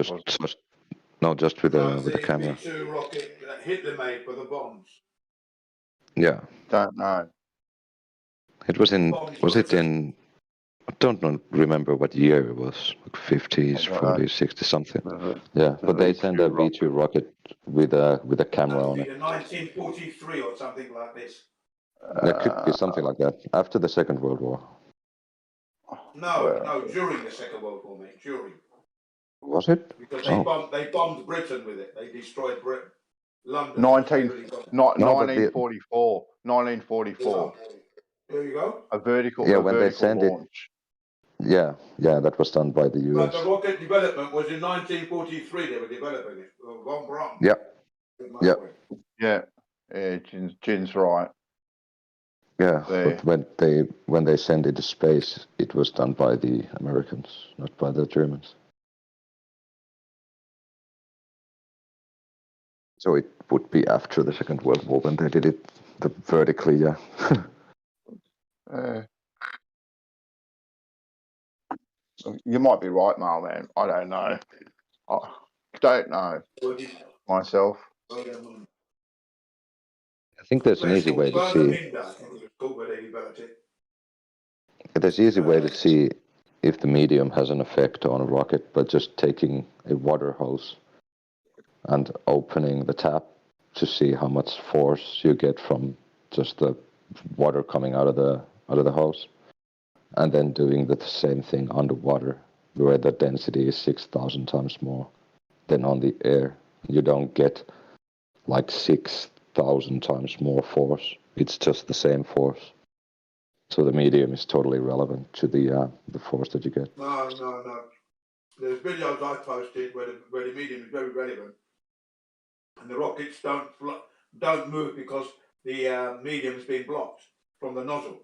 Just with the camera. The V2 rocket that Hitler made for the bombs. Yeah. Don't know. It was in. Was it in? I don't remember what year it was. Like 50s, 40s, 60s, something. Yeah, but they sent a V2 rocket with a camera on it. 1943 or something like this. It could be something like that. After the Second World War. No, during the Second World War, mate. During. Was it? Because they bombed Britain with it. They destroyed Britain. London. 1944. 1944. There you go. A vertical. Yeah, when they vertical sent launch. it. Yeah, that was done by the US. But the rocket development was in 1943. They were developing it. Von Braun. Yeah. Yeah, Jin's right. Yeah, but when they sent it to space, it was done by the Americans, not by the Germans. So it would be after the Second World War when they did it vertically, yeah. You might be right, Marl, man. I don't know. I don't know myself. I think there's an easy way to see. There's an easy way to see if the medium has an effect on a rocket by just taking a water hose and opening the tap to see how much force you get from just the water coming out of the hose, and then doing the same thing underwater, where the density is 6,000 times more than on the air. You don't get like 6,000 times more force. It's just the same force. So the medium is totally relevant to the force that you get. No. There's videos I posted where the medium is very relevant, and the rockets don't move because the medium's been blocked from the nozzle.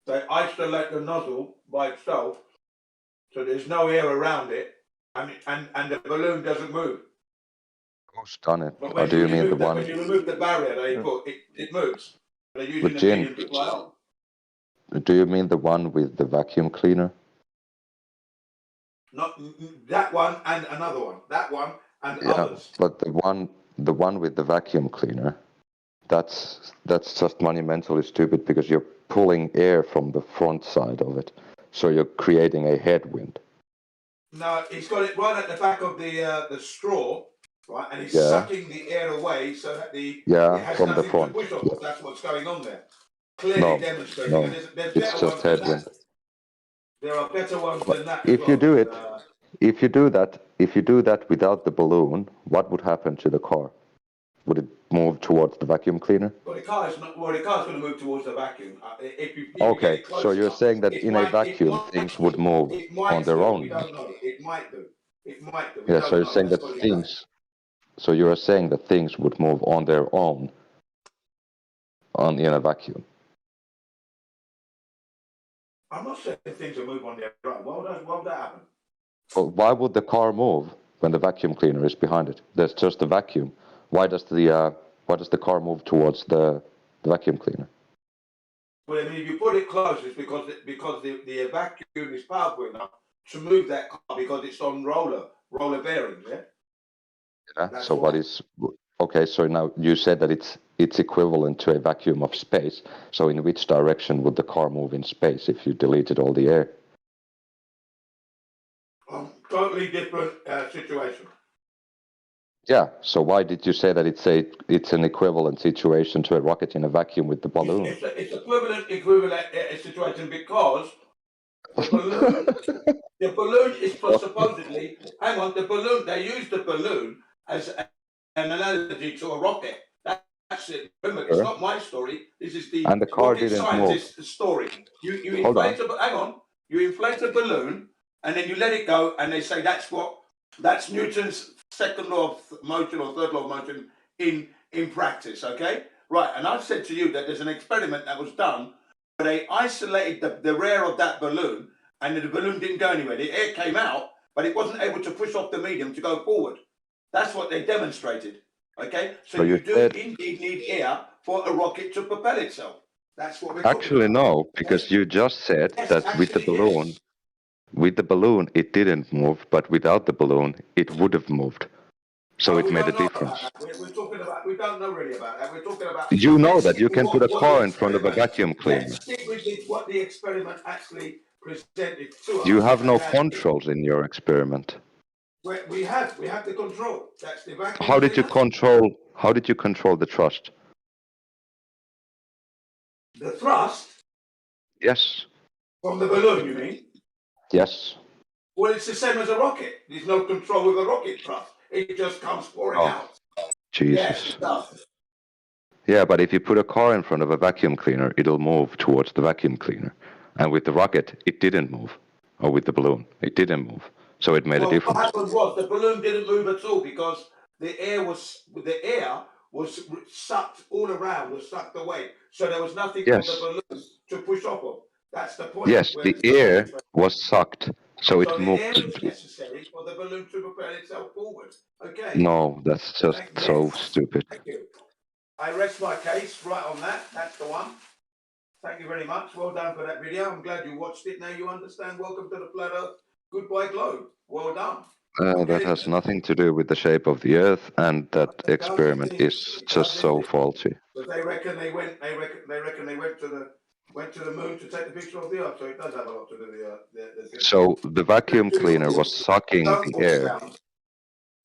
They isolate the nozzle by itself, so there's no air around it, and the balloon doesn't move. Who's done it? But Or do you mean the one when you remove the barrier they put, it moves. They're using with the Jin? medium to fly up. Do you mean the one with the vacuum cleaner? Not that one and another one. That one and Yeah, others. but the one with the vacuum cleaner, that's just monumentally stupid because you're pulling air from the front side of it, so you're creating a headwind. No, he's got it right at the back of the straw, right, and he's Yeah. sucking the air away so that it has from the nothing front. to push off. Yeah. That's what's going on there. Clearly No, demonstrating. no, And there's it's better just ones than headwind. that. There are better ones But than that as if you well. do it, if you do that without the balloon, what would happen to the car? Would it move towards the vacuum cleaner? Well, the car's going to move towards the vacuum. If you get Okay, it close so you're enough, saying that it in a might vacuum things would move It on might their do. own. We don't know. It might do. It might do. We Yeah, don't so you're know. saying Let's that put it that way. things. So you are saying that things would move on their own in a vacuum. I'm not saying things will move on their own. Why would that happen? But why would the car move when the vacuum cleaner is behind it? There's just a vacuum. Why does the car move towards the vacuum cleaner? Well, I mean, if you put it close, it's because the vacuum is powerful enough to move that car because it's on roller bearings. Yeah. Yeah. That's So why. what is okay? So now you said that it's equivalent to a vacuum of space. So in which direction would the car move in space if you deleted all the air? Totally different situation. Yeah. So why did you say that it's an equivalent situation to a rocket in a vacuum with the balloon? It's equivalent situation because the balloon is supposedly. Hang on, the balloon. They use the balloon as an analogy to a rocket. That's it. Remember, it's not my story. This is the And the car rocket didn't scientist's story. You Hold on. inflate a balloon, and then you let it go, and they say that's Newton's second law of motion or third law of motion in practice. Okay, right. And I've said to you that there's an experiment that was done where they isolated the rear of that balloon, and the balloon didn't go anywhere. The air came out, but it wasn't able to push off the medium to go forward. That's what they demonstrated. Okay, so you do indeed need air for a rocket to propel itself. That's what we're talking about. No, because you just said that with the balloon it didn't move, but without the balloon it would have moved. So it made a difference. We're talking about. We don't know really about that. We're talking about. You know that you can put a car in front of a vacuum cleaner. Let's stick with what the experiment actually presented to us. You have no controls in your experiment. We have the control. That's the vacuum. How did you control the thrust? The thrust? Yes. From the balloon, you mean? Yes. Well, it's the same as a rocket. There's no control with a rocket thrust. It just comes pouring out. Jesus. Yes, it does. Yeah, but if you put a car in front of a vacuum cleaner, it'll move towards the vacuum cleaner. And with the rocket, it didn't move. Or with the balloon, it didn't move. So it made a difference. What happened was the balloon didn't move at all because the air was sucked all around, was sucked away. So there was nothing on Yes. the balloon to push off of. That's the point. Yes, where the it's air going. was sucked, so it So the air moved. is necessary for the balloon to propel itself forward. Okay. No, that's just so stupid. Thank you. I rest my case right on that. That's the one. Thank you very much. Well done for that video. I'm glad you watched it. Now you understand. Welcome to the Flat Earth. Goodbye, Globe. Well done. That has nothing to do with the shape of the Earth, and that experiment is just so faulty. But they reckon they went. They reckon they went to the moon to take the picture of the Earth. So it does have a lot to do with the thing. So the vacuum cleaner was sucking the air.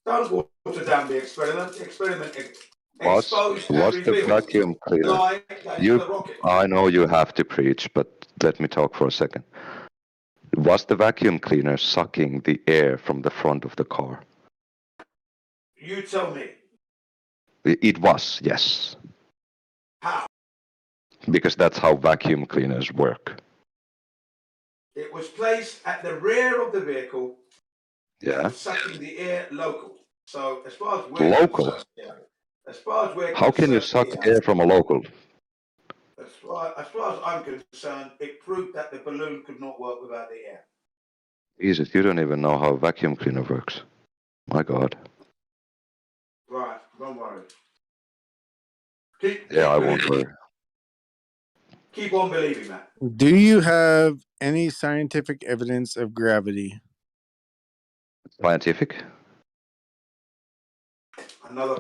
Don't water down the experiment. The experiment Was exposed and the revealed vacuum cleaner? lie that is the rocket. I know you have to preach, but let me talk for a second. Was the vacuum cleaner sucking the air from the front of the car? You tell me. It was, yes. How? Because that's how vacuum cleaners work. It was placed at the rear of the vehicle. Yeah. Sucking the air local. So as far as we're Local? concerned, yeah. As far as we're How can you concerned, suck air from a local? As far as I'm concerned, it proved that the balloon could not work without the air. Jesus, you don't even know how a vacuum cleaner works. My God. Right, don't worry. I won't worry. Keep on believing that. Do you have any scientific evidence of gravity? Scientific?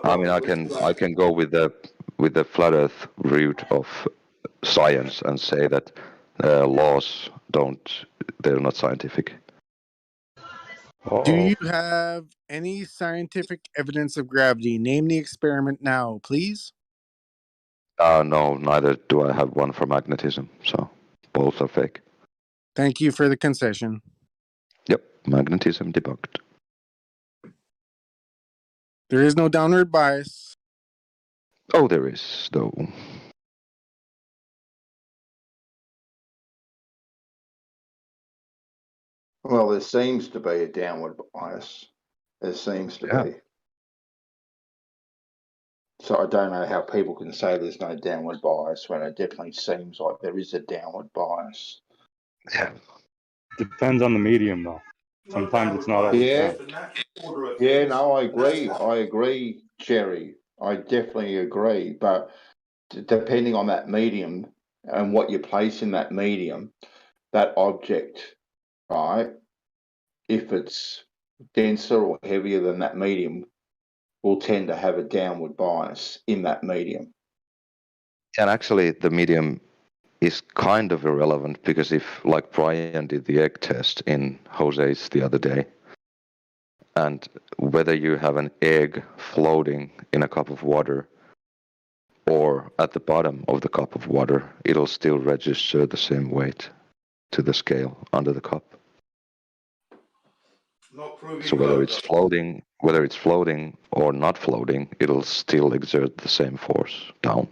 I mean, I can go with the flat Earth route of science and say that laws they're not scientific. Do you have any scientific evidence of gravity? Name the experiment now, please. No, neither do I have one for magnetism, so both are fake. Thank you for the concession. Yep, magnetism debunked. There is no downward bias. Oh, there is, though. Well, there seems to be a downward bias. There seems to be. So I don't know how people can say there's no downward bias when it definitely seems like there is a downward bias. Yeah. Depends on the medium, though. Sometimes it's not always down. Yeah, no, I agree, Jerry. I definitely agree. But depending on that medium and what you place in that medium, that object, right, if it's denser or heavier than that medium, will tend to have a downward bias in that medium. And actually, the medium is kind of irrelevant because if, like Brian did the egg test in Jose's the other day, and whether you have an egg floating in a cup of water or at the bottom of the cup of water, it'll still register the same weight to the scale under the cup. So whether it's floating or not floating, it'll still exert the same force down.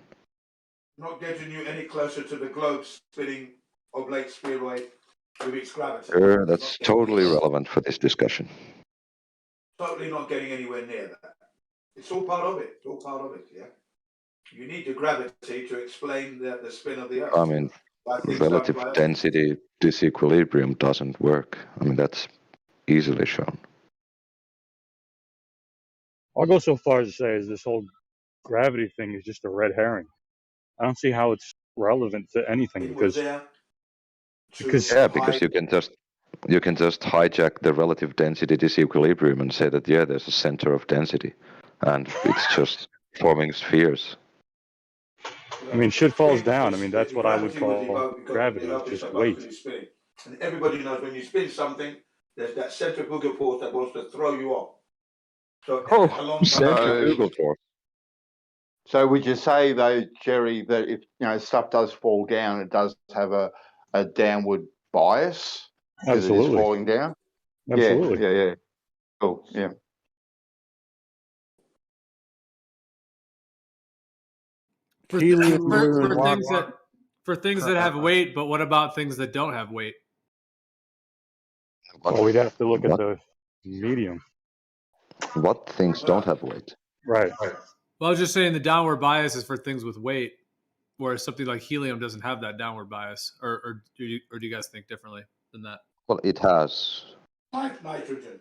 Not getting you any closer to the globe spinning oblate spheroid with its gravity. Sure, that's totally relevant for this discussion. Totally not getting anywhere near that. It's all part of it. It's all part of it, yeah. You need the gravity to explain the spin of the Earth. I mean, relative density disequilibrium doesn't work. I mean, that's easily shown. I'll go so far as to say is this whole gravity thing is just a red herring. I don't see how it's relevant to anything because you can just hijack the relative density disequilibrium and say that there's a center of density, and it's just forming spheres. I mean, shit falls down. I mean, that's what I would call gravity. It's just weight. And everybody knows when you spin something, there's that centrifugal force that wants to throw you off. So centrifugal force. So would you say though, Jerry, that if stuff does fall down, it does have a downward bias because it is falling down? Absolutely. Yeah. Cool. Yeah. For things that have weight, but what about things that don't have weight? Well, we'd have to look at the medium. What things don't have weight? Right. Well, I was just saying the downward bias is for things with weight, whereas something like helium doesn't have that downward bias. Or do you guys think differently than that? Well, it has. Nitrogen.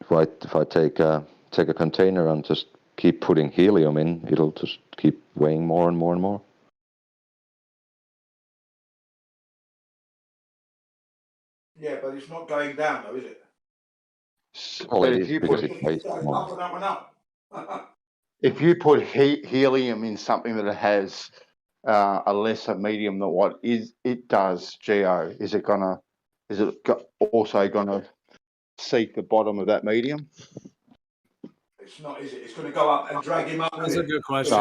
If I take a container and just keep putting helium in, it'll just keep weighing more and more and more. Yeah, but it's not going down, though, is it? Well, But it if is you because put it weighs up more. and up and up. If you put helium in something that has a lesser medium than what it does, Geo, is it also gonna seek the bottom of that medium? It's not, is it? It's going to go up and drag him up with That's it. a good question.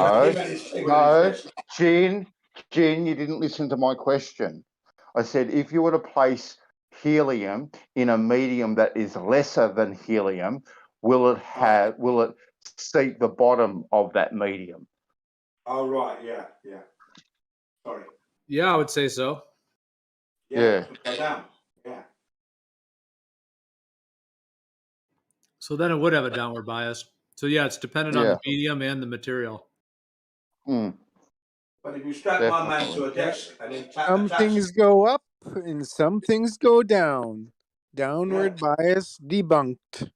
No, Gin, you didn't listen to my question. I said if you were to place helium in a medium that is lesser than helium, will it seek the bottom of that medium? Oh, right, yeah. Sorry. Yeah, I would say so. Yeah. Go down. Yeah. So then it would have a downward bias. So yeah, it's dependent on the medium and the material. But if you strap my man to a desk and then Some things go up and some things go down. Downward bias debunked.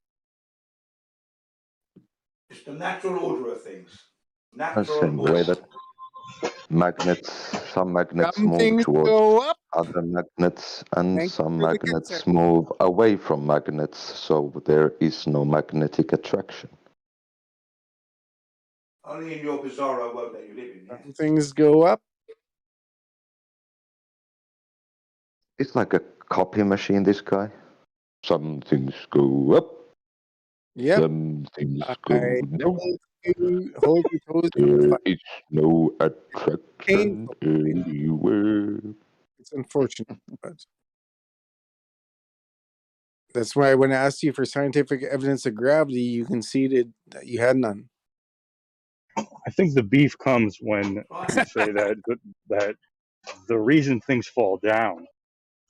It's the natural order of things. The same way that some magnets Some move things towards go up. other magnets, and Thank some you for the magnets concern. move away from magnets, so there is no magnetic attraction. Only in your bizarro world that you live in. Yeah? Some things go up. It's like a copy machine, this guy. Some things go up. Yep. Some things go I down. hold your toes to the There fire. is no attraction anywhere. It's unfortunate, but that's why when I asked you for scientific evidence of gravity, you conceded that you had none. I think the beef comes when you say that the reason things fall down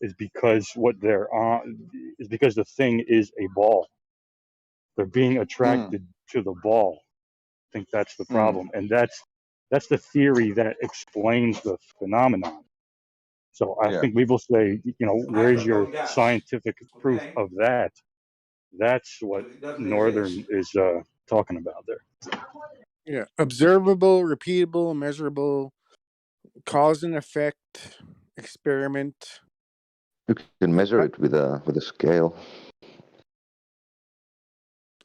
is because what they're on is because the thing is a ball. They're being attracted to the ball. I think that's the problem, and that's the theory that explains the phenomenon. So I think we will say, where's your scientific proof of that? That's what Northern is talking about there. Yeah, observable, repeatable, measurable, cause and effect, experiment. You can measure it with a scale.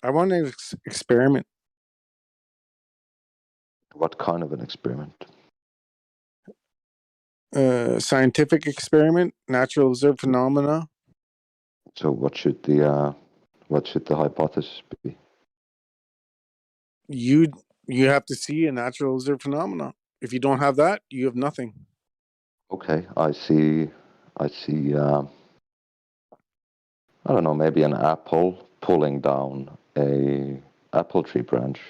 I want an experiment. What kind of an experiment? Scientific experiment, natural observed phenomena. So what should the hypothesis be? You have to see a natural observed phenomena. If you don't have that, you have nothing. Okay, I see. I don't know, maybe an apple pulling down a apple tree branch.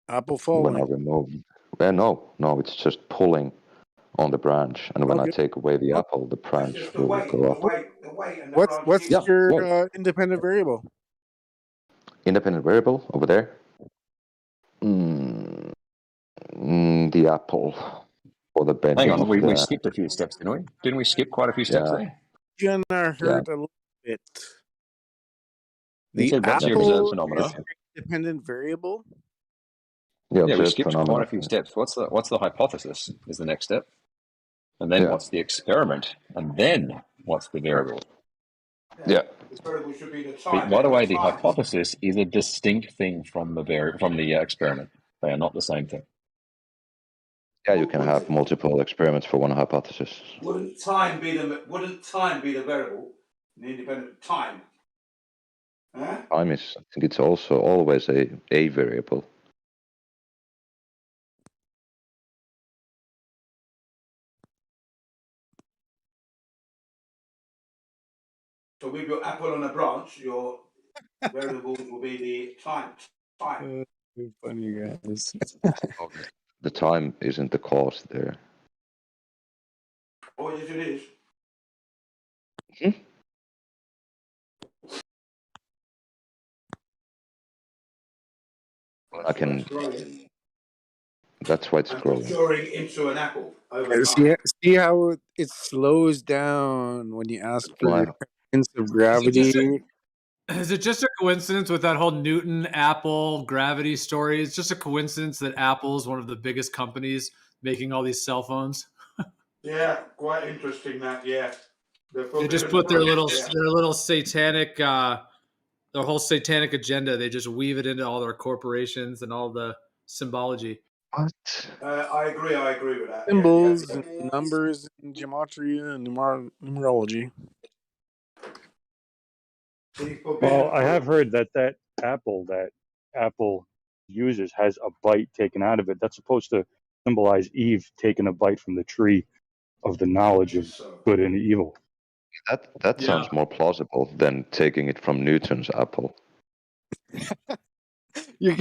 Apple falling. When I remove, no, it's just pulling on the branch, and when I take away the apple, the branch will go up. What's your independent variable? Independent variable over there? The apple or the bending. Hang on, we skipped a few steps, didn't we? Didn't we skip quite a few steps there? Gonna hurt a little bit. You The said what's the apple observed phenomena? is an independent variable. Yeah, we skipped quite a few steps. What's the hypothesis is the next step, and then what's the experiment, and then what's the variable? Yeah. The variable should be the time. By the way, the hypothesis is a distinct thing from the experiment. They are not the same thing. Yeah, you can have multiple experiments for one hypothesis. Wouldn't time be the variable? The independent time. Huh? Time is, I think it's also always a variable. So with your apple on a branch, your variables will be the time. Funny guys. The time isn't the cause there. Oh, yes, it is. I can. That's why it's growing. Maturing into an apple over And time. see how it slows down when you ask for Why? hints of gravity. Is it just a coincidence with that whole Newton Apple gravity story? It's just a coincidence that Apple is one of the biggest companies making all these cell phones. Yeah, quite interesting that. Yeah, They just put their little satanic, their whole satanic agenda. They just weave it into all their corporations and all the symbology. What? I agree with that. Symbols and numbers and gematria and numerology. Well, I have heard that apple uses has a bite taken out of it. That's supposed to symbolize Eve taking a bite from the tree of the knowledge of good and evil. That sounds more plausible than taking it from Newton's apple. You're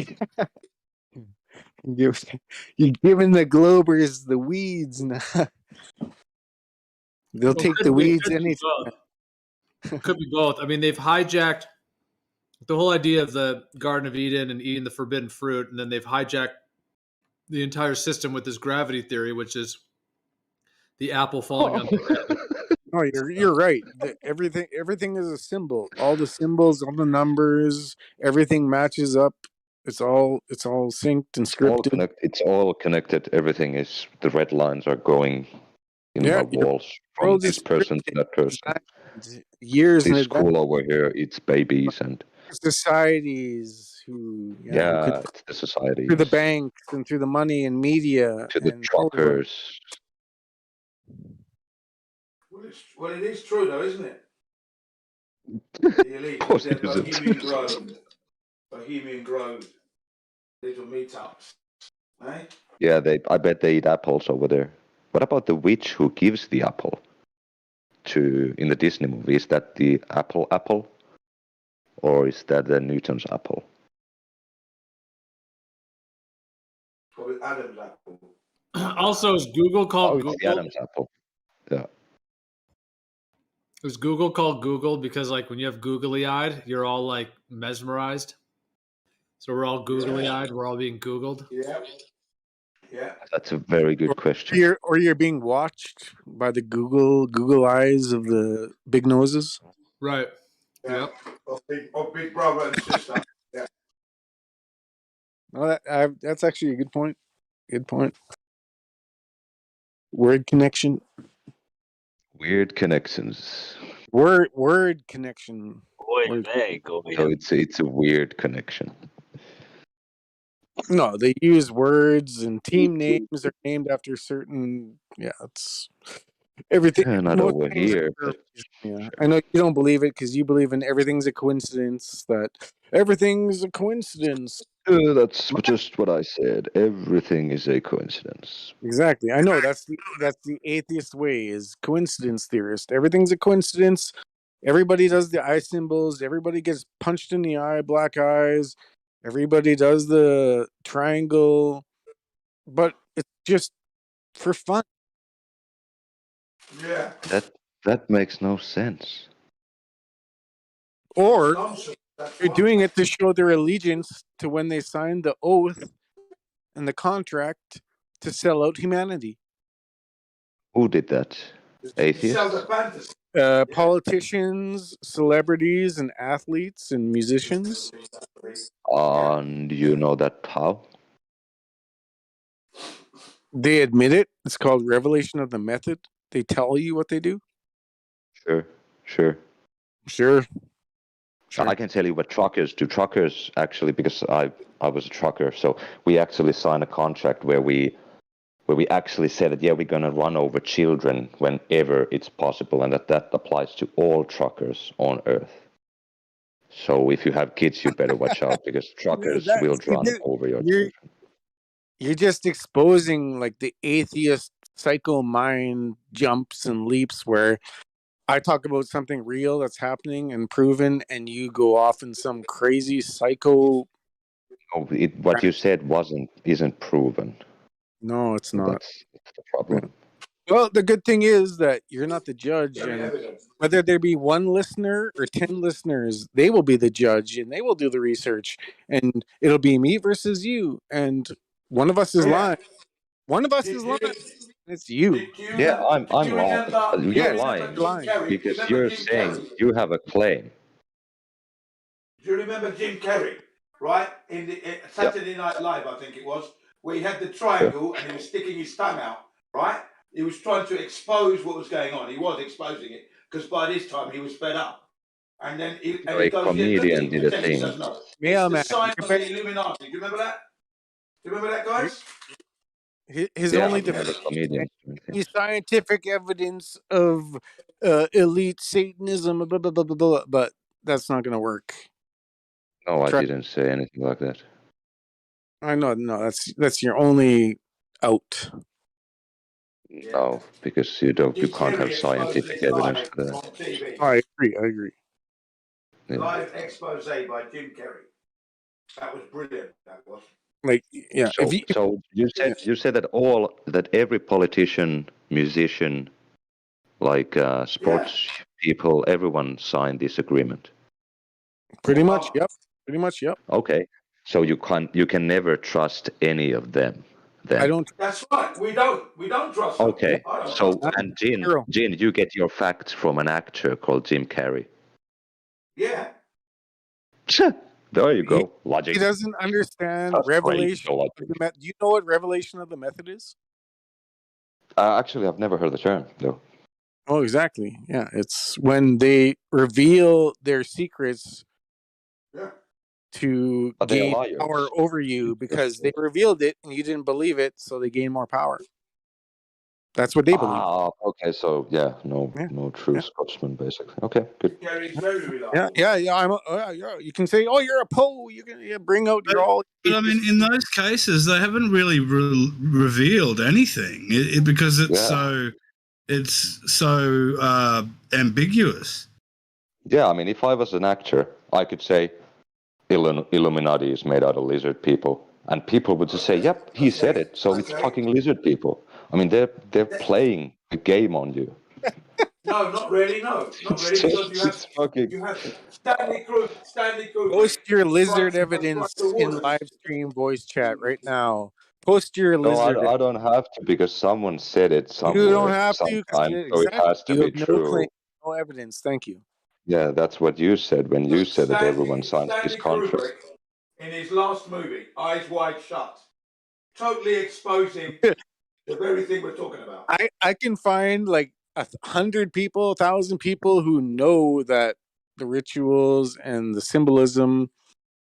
giving the Globers the weeds now. They'll take the weeds anytime. Could be both. I mean, they've hijacked the whole idea of the Garden of Eden and eating the forbidden fruit, and then they've hijacked the entire system with this gravity theory, which is the apple falling on the head. Oh, you're right. Everything is a symbol. All the symbols, all the numbers, everything matches up. It's all synced and scripted. It's all connected. Everything is, the red lines are going in my walls from world this is person to that person. Years in This advance. school over here eats babies and Societies who it's the society. through the banks and through the money and media To the and truckers. Well, it is true though, isn't it? The elite, Of course their it isn't. Bohemian Grove, little meetups, eh? Yeah, I bet they eat apples over there. What about the witch who gives the apple in the Disney movie? Is that the apple? Or is that the Newton's apple? Probably Adam's apple. Also, is Google called it's the Google? Adam's apple. Yeah. Is Google called Google because, like, when you have googly eyed, you're all like mesmerized? So we're all googly eyed. We're all being Googled. Yeah. That's a very good question. you're being watched by the Google eyes of the big noses. Right. Yeah. Of big brother and sister. Yeah. Well, that's actually a good point. Good point. Word connection. Weird connections. Word connection. So it's a weird connection. No, they use words and team names are named after certain. Yeah, it's everything. Yeah, not most over things here. are- yeah, I know you don't believe it because you believe in everything's a coincidence. That everything's a coincidence. That's just what I said. Everything is a coincidence. Exactly. I know that's the atheist way is coincidence theorist. Everything's a coincidence. Everybody does the eye symbols. Everybody gets punched in the eye, black eyes. Everybody does the triangle, but it's just for fun. Yeah. That makes no sense. Or they're doing it to show their allegiance to when they signed the oath and the contract to sell out humanity. Who did that? Atheists? Politicians, celebrities, and athletes and musicians. And you know that how? They admit it. It's called revelation of the method. They tell you what they do. Sure. I can tell you what truckers do. Truckers actually, because I was a trucker, so we actually signed a contract where we actually said that we're gonna run over children whenever it's possible, and that applies to all truckers on Earth. So if you have kids, you better watch out because truckers will run over your children. You're just exposing like the atheist psycho mind jumps and leaps where I talk about something real that's happening and proven, and you go off in some crazy psycho. What you said isn't proven. No, it's not. That's the problem. Well, the good thing is that you're not the judge, Give me and evidence. whether there be one listener or 10 listeners, they will be the judge, and they will do the research, and it'll be me versus you, and one of us is Yeah. lying. One of us is lying. It's you. Yeah, I'm Do you lying. remember? Do You're Yeah, you remember lying you're Jim lying. Carrey? Do you because remember you're Jim saying Carrey? you have a claim. Do you remember Jim Carrey? Right in the Yep. Saturday Night Live, I think it was, where he had the Sure. triangle and he was sticking his tongue out. Right, he was trying to expose what was going on. He was exposing it because by this time he was fed up. And then he So a goes, yeah, look at comedian him, did a pretending he thing. doesn't know. It's the Mailman. sign of the Illuminati. Do you remember that? Do you remember that, guys? His Yeah, only I've never defense comedians doing is things. scientific evidence of elite Satanism, blah, blah, blah, blah, blah, but that's not going to work. No, I Try. didn't say anything like that. I know, no, that's your only out. No, because you can't have scientific evidence for that. On TV. I agree. Yeah. Live expose by Jim Carrey. That was brilliant. That was. Like, yeah. So you said that every politician, musician, like sports people, everyone signed this agreement. Pretty much, yep. Okay, so you can never trust any of them. Then I don't. That's right. We don't trust them. Okay, I don't so trust them. and Gene, you get your facts from an actor called Jim Carrey. Yeah. There you go. Logic. He doesn't understand That's revelation. crazy, Do you know what revelation of the method is? Actually, I've never heard the term though. Oh, exactly. Yeah, it's when they reveal their secrets to But they are gain liars. power over you because they revealed it and you didn't believe it, so they gain more power. That's what they believe. Okay, so no true Scotsman, basically. Okay, good. Carrey's very reliable. Yeah. You can say, "Oh, you're a Poe." You can bring out your all. But I mean, in those cases, they haven't really revealed anything because it's so ambiguous. Yeah, I mean, if I was an actor, I could say Illuminati is made out of lizard people, and people would just say, "Yep, he said it." So it's fucking lizard people. I mean, they're playing the game on you. No, not really. No, not really. Because you have Stanley Kubrick. Post your lizard evidence in live stream voice chat right now. Post your No, lizard. I don't have to because someone said it somewhere. You don't have to. Sometime, so it has to You be have no true. claim, no evidence. Thank you. Yeah, that's what you said when you said that everyone signs this contract. Kubrick, in his last movie, Eyes Wide Shut, totally exposing the very thing we're talking about. I can find like 100 people, 1,000 people who know that the rituals and the symbolism.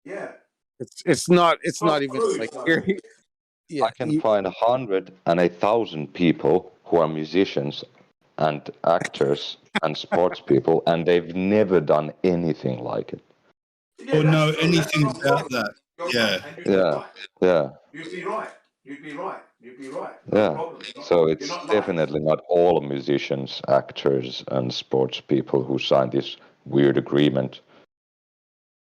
Yeah. It's not even like I can find 100 and 1,000 people who are musicians and actors and sports people, and they've never done anything like it. Or know anything about that. Yeah. You'd be right. No Yeah. problem. So it's definitely not all musicians, actors, and sports people who signed this weird agreement.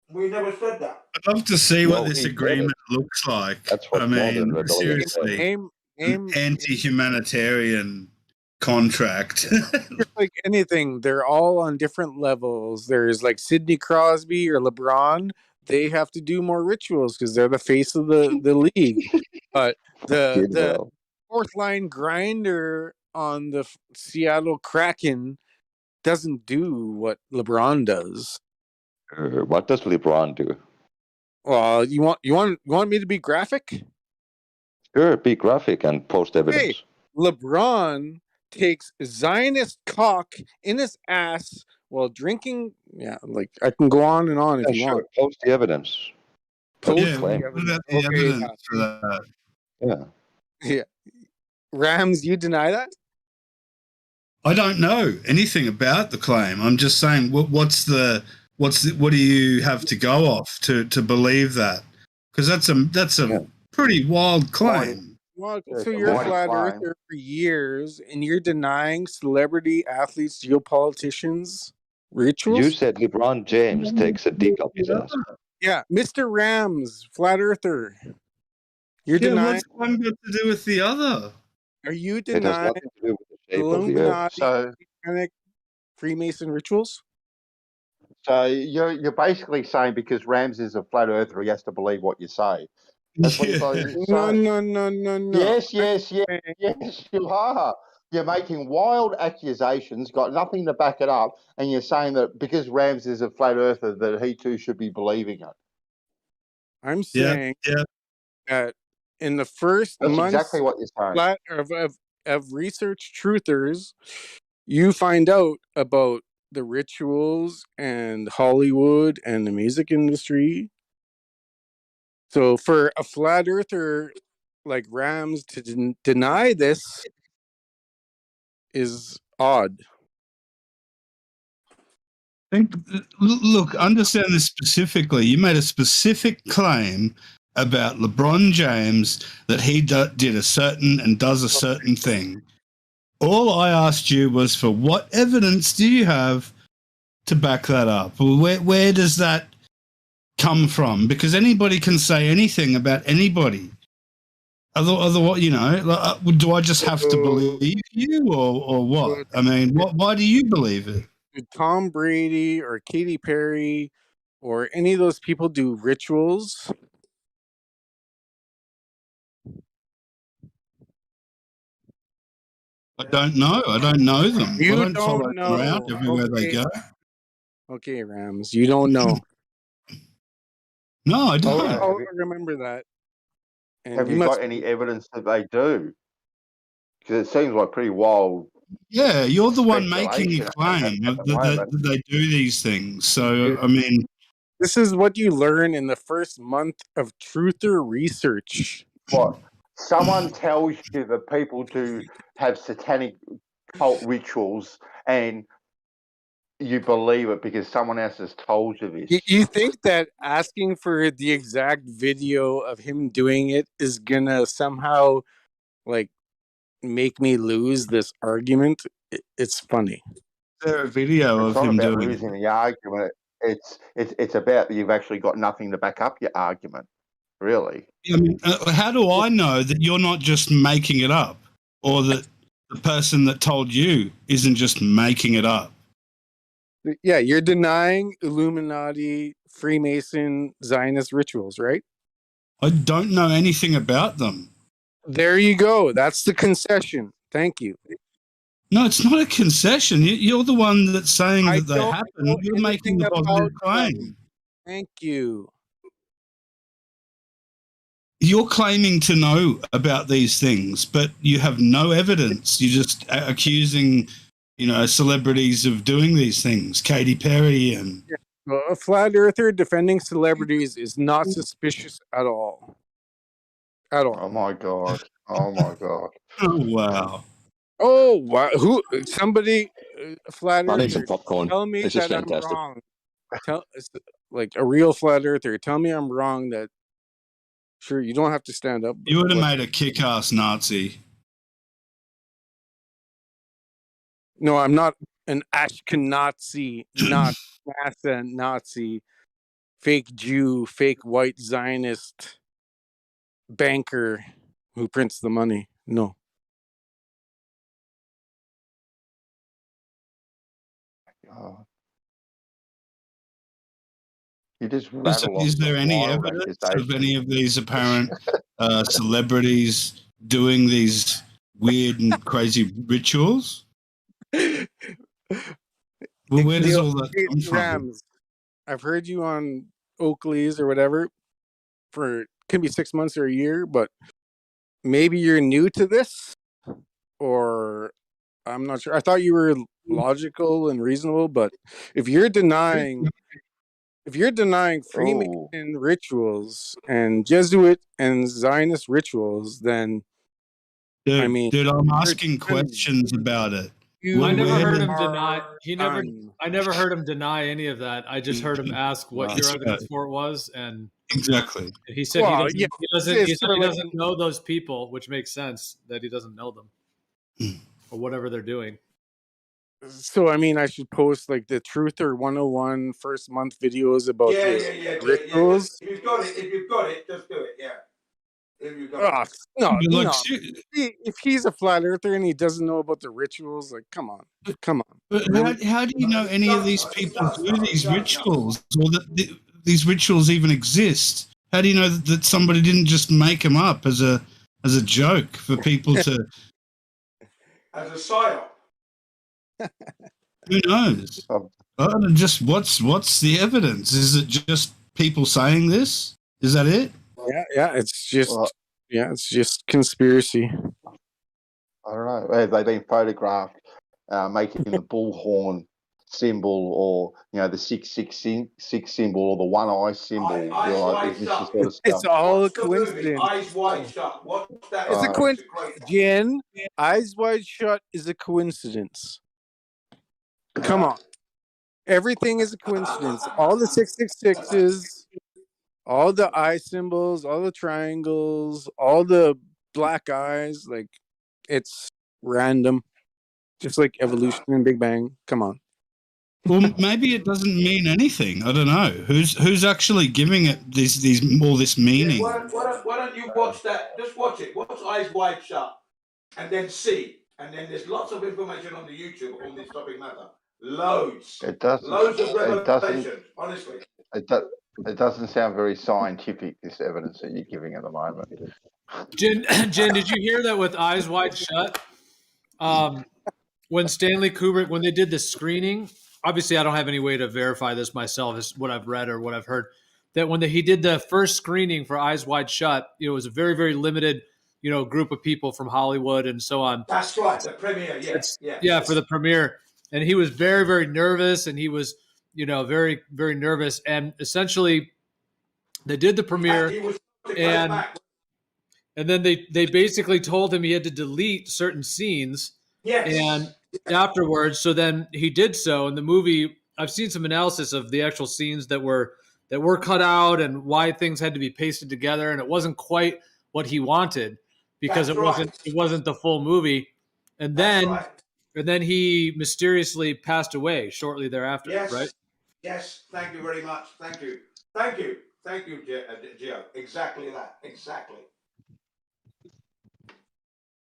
We never said that. I'd love to see No, what this he said agreement looks like. That's what I modern mean, rebellion seriously, is. an anti-humanitarian contract. Just like anything, they're all on different levels. There's like Sidney Crosby or LeBron. They have to do more rituals because they're the face of the league. But the fourth line grinder on the Seattle Kraken doesn't do what LeBron does. What does LeBron do? Well, you want me to be graphic? Sure, be graphic and post evidence. Hey, LeBron takes Zionist cock in his ass while drinking. Yeah, like I can go on and on if you want. Post the evidence. Post the claim. What about the evidence for that? Yeah. Rams, you deny that? I don't know anything about the claim. I'm just saying, what do you have to go off to believe that? Because that's a pretty wild claim. Well, so you're a flat earther for years, and you're denying celebrity athletes, geopoliticians, rituals? You said LeBron James takes a dick up his ass. Yeah, Mr. Rams, flat earther. You're denying. What's one got to do with the other? Are you It has denying? nothing to do with the Illuminati, So, satanic Freemason rituals. so you're basically saying because Rams is a flat earther, he has to believe what you say. That's what you're saying. No. Yes, you are. You're making wild accusations, got nothing to back it up, and you're saying that because Rams is a flat earther, that he too should be believing it. I'm saying that in the first That's months exactly what you're saying. of research truthers, you find out about the rituals and Hollywood and the music industry. So for a flat earther like Rams to deny this is odd. Look, understand this specifically. You made a specific claim about LeBron James that he did a certain and does a certain thing. All I asked you was for what evidence do you have to back that up? Where does that come from? Because anybody can say anything about anybody. Otherwise, do I just have to believe you or what? I mean, why do you believe it? Did Tom Brady or Katy Perry or any of those people do rituals? I don't know. I don't know them. You I don't follow don't them around know. everywhere they go. Okay, Rams, you don't know. No, I don't. I'll remember that. And Have you got any evidence that they do? Because it seems like pretty wild. Yeah, you're the one making a speculation claim at the that moment. they do these things. So, I mean, this is what you learn in the first month of truther research. What? Someone tells you that people do have satanic cult rituals and you believe it because someone else has told you this. You think that asking for the exact video of him doing it is gonna somehow like make me lose this argument? It's funny. is there a video It's of not him about doing losing it? the argument. It's about that you've actually got nothing to back up your argument. Really? I mean, how do I know that you're not just making it up, or that the person that told you isn't just making it up? Yeah, you're denying Illuminati, Freemason, Zionist rituals, right? I don't know anything about them. There you go. That's the concession. Thank you. No, it's not a concession. You're the one that's saying that they don't happen. know You're making the positive about claim. Thank you. You're claiming to know about these things, but you have no evidence. You're just accusing, celebrities of doing these things. Katy Perry and... Yeah. Well, a flat earther defending celebrities is not suspicious at all. At all. Oh my god. Oh my god. Oh wow. Oh wow! Who? Somebody? Flat I need some earther. popcorn. Tell me This is that I'm fantastic. wrong. Like a real flat earther. Tell me I'm wrong. That sure you don't have to stand up. You would have made a kick-ass Nazi. No, I'm not an Ashkenazi, not NASA Nazi, fake Jew, fake white Zionist banker who prints the money. No. God. You just rattle off Is there some any wild evidence accusations. of any of these apparent celebrities doing these weird and crazy rituals? Well, where does all that come from? Rams, I've heard you on Oakley's or whatever for can be 6 months or a year, but maybe you're new to this, or I'm not sure. I thought you were logical and reasonable, but if you're denying Freemason rituals and Jesuit and Zionist rituals, then Dude, I mean, I'm asking questions about it. I never Where heard did- him deny. I never heard him deny any of that. I just heard him ask what your evidence for it was, and exactly. he said Well, he doesn't know those people, which makes sense that he doesn't know them or whatever they're doing. So I mean, I should post like the Truther 101 first month videos about Yeah, this yeah. rituals. If you've got it, just do it. Yeah. Here you go. Oh, no, But, like, no. If he's a flat earther and he doesn't know about the rituals, like, come on. But Really? how do you know any of these people do these rituals, or that these rituals even exist? How do you know that somebody didn't just make them up as a joke for people to? As a psyop. Who knows? Just what's the evidence? Is it just people saying this? Is that it? Yeah. It's just conspiracy. I don't know. Have they been photographed making the bullhorn symbol, or the 666 symbol, or the one eye symbol? Eyes wide is this shut. the sort of stuff? It's all a What's the movie? coincidence. Eyes wide shut. What's that? It's a It's coincidence. great. Jen, Eyes Wide Shut is a coincidence. Come on. Everything is a coincidence. All the 666s, all the eye symbols, all the triangles, all the black eyes, like, it's random. Just like evolution and Big Bang. Come on. Well, maybe it doesn't mean anything. I don't know. Who's actually giving it all this meaning? Why don't you watch that? Just watch it. Watch Eyes Wide Shut, and then see. And then there's lots of information on the YouTube on this topic matter. Loads. It doesn't. Loads of It revelations. doesn't. Honestly. It doesn't sound very scientific, this evidence that you're giving at the moment. Jen, did you hear that with Eyes Wide Shut? When Stanley Kubrick, when they did the screening, obviously I don't have any way to verify this myself, it's what I've read or what I've heard, that when he did the first screening for Eyes Wide Shut, it was a very, very limited, group of people from Hollywood and so on. That's right, the premiere, Yeah, for the premiere. And he was very, very nervous, and he was, very, very nervous. And essentially, they did the premiere, and then they basically told him he had to delete certain scenes. Yes. And afterwards, so then he did so. In the movie, I've seen some analysis of the actual scenes that were cut out and why things had to be pasted together, and it wasn't quite what he wanted because it wasn't the full movie. And then he mysteriously passed away shortly thereafter. Yes. Right? Yes. Thank you very much. Thank you, Gio. Exactly that. Exactly.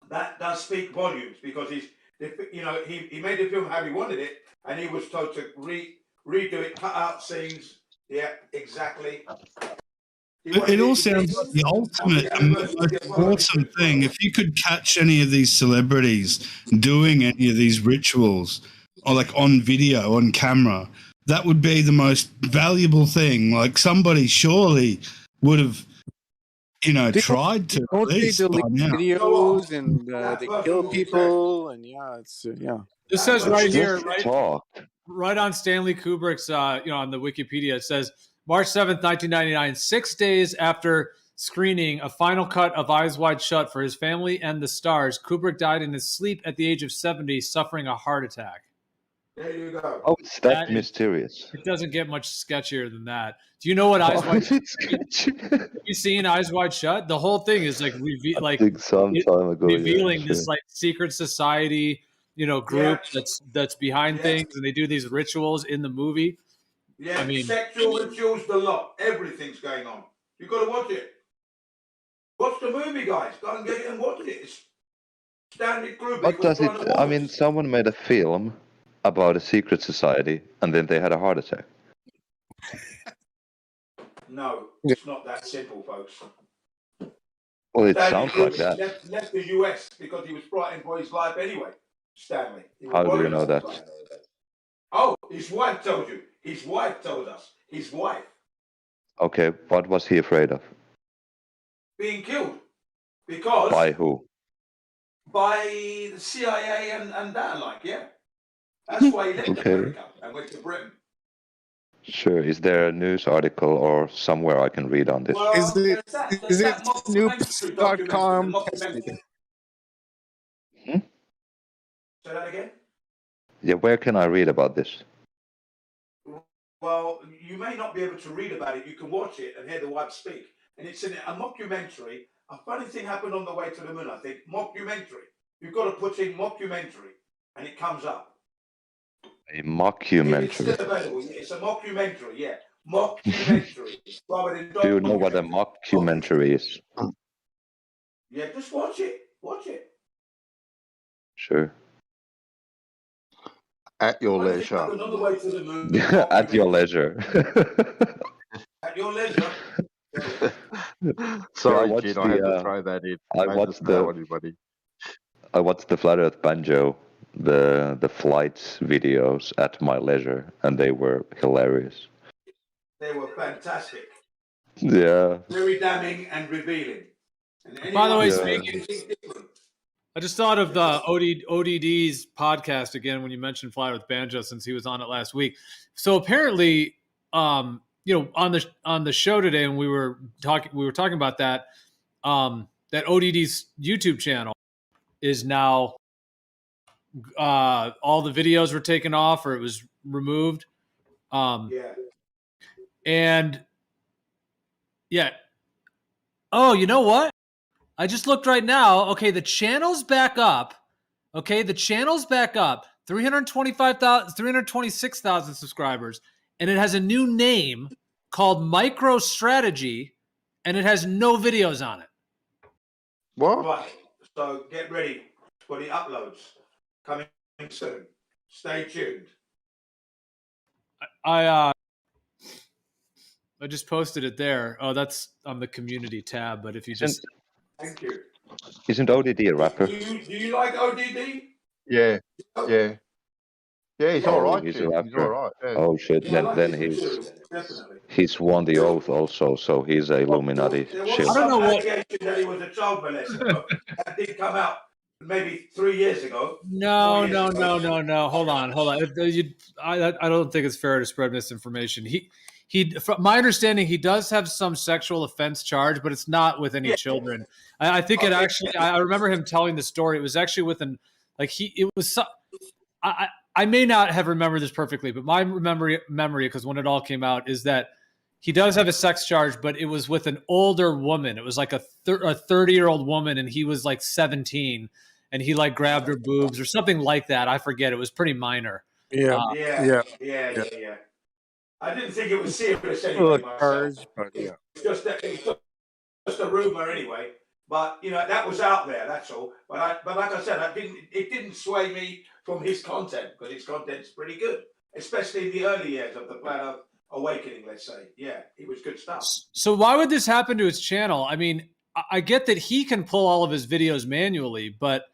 That does speak volumes, because he made the film how he wanted it, and he was told to redo it, cut out scenes. Yeah, exactly. It all sounds like the ultimate and most awesome thing. If you could catch any of these celebrities doing any of these rituals, or like on video, on camera, that would be the most valuable thing. Like, somebody surely would have, tried to. Don't they delete videos and they kill people, and it's This says right here, right on Stanley Kubrick's, on the Wikipedia, it says March 7th, 1999, 6 days after screening a final cut of Eyes Wide Shut for his family and the stars, Kubrick died in his sleep at the age of 70, suffering a heart attack. There you go. Oh, it's that mysterious. It doesn't get much sketchier than that. Do you know what Eyes Wide Shut is? Have you seen Eyes Wide Shut? The whole thing is like revealing this like secret society, group that's behind things, and they do these rituals in the movie. Yeah, I mean, sexual rituals, the lot. Everything's going on. You've got to watch it. Watch the movie, guys. Go and get it and watch it. It's Stanley Kubrick. What does it? I mean, someone made a film about a secret society, and then they had a heart attack. No, it's not that simple, folks. Well, it Stanley sounds like Kubrick that. left the US because he was frightened for his life anyway. Stanley. How do you know that? Oh, his wife told you. His wife told us. His wife. Okay, what was he afraid of? Being killed. Because... By who? By the CIA and that, yeah. That's why he left America and went to Britain. Sure. Is there a news article or somewhere I can read on this? Well, is it Snoops.com? Say that again? Yeah, where can I read about this? Well, you may not be able to read about it. You can watch it and hear the wife speak. And it's in a mockumentary. A funny thing happened on the way to the moon, I think. Mockumentary. You've got to put in mockumentary, and it comes up. A mockumentary. It's still available. It's a mockumentary, yeah. Mockumentary. Do you know what a mockumentary is? Yeah, just watch it. Watch it. Sure. At your I think leisure. another way to the moon. At your leisure. At your leisure. Sorry, watched Jin, I had to throw that in. I Made watched us know anybody. I watched the Flat Earth Banjo, the flights videos at my leisure, and they were hilarious. They were fantastic. Yeah. Very damning and revealing. And By the way, anyone speaking, different. I just thought of the ODD's podcast again when you mentioned Fly with Banjo, since he was on it last week. So apparently, on the show today, and we were talking about that. That ODD's YouTube channel is now all the videos were taken off, or it was removed. And yeah. Oh, you know what? I just looked right now. Okay, the channel's back up. Okay, the channel's back up. 326,000 subscribers, and it has a new name called MicroStrategy, and it has no videos on it. What? Right. So get ready for the uploads coming soon. Stay tuned. I just posted it there. Oh, that's on the community tab. But if you just Thank you. Isn't ODD a rapper? Do you like ODD? Yeah. Yeah. Yeah, he's all right, He's a Jin. rapper. He's all right. Yeah. Oh shit! Then he's won the oath also, so he's a Illuminati There was shill. some allegation that he was a child molester, but that did come out maybe 3 years ago. No. Hold on. I don't think it's fair to spread misinformation. From my understanding, he does have some sexual offense charge, but it's not with any children. I think it actually. I remember him telling the story. It was actually with I may not have remembered this perfectly, but my memory, because when it all came out, is that he does have a sex charge, but it was with an older woman. It was like a 30-year-old woman, and he was like 17, and he like grabbed her boobs or something like that. I forget. It was pretty minor. Yeah. I didn't think it was serious anyway. Charge, but yeah. It's just a rumor anyway. But that was out there. That's all. But like I said, it didn't sway me from his content, because his content's pretty good, especially in the early years of the Planet Awakening. Let's say, yeah, it was good stuff. So why would this happen to his channel? I mean, I get that he can pull all of his videos manually, but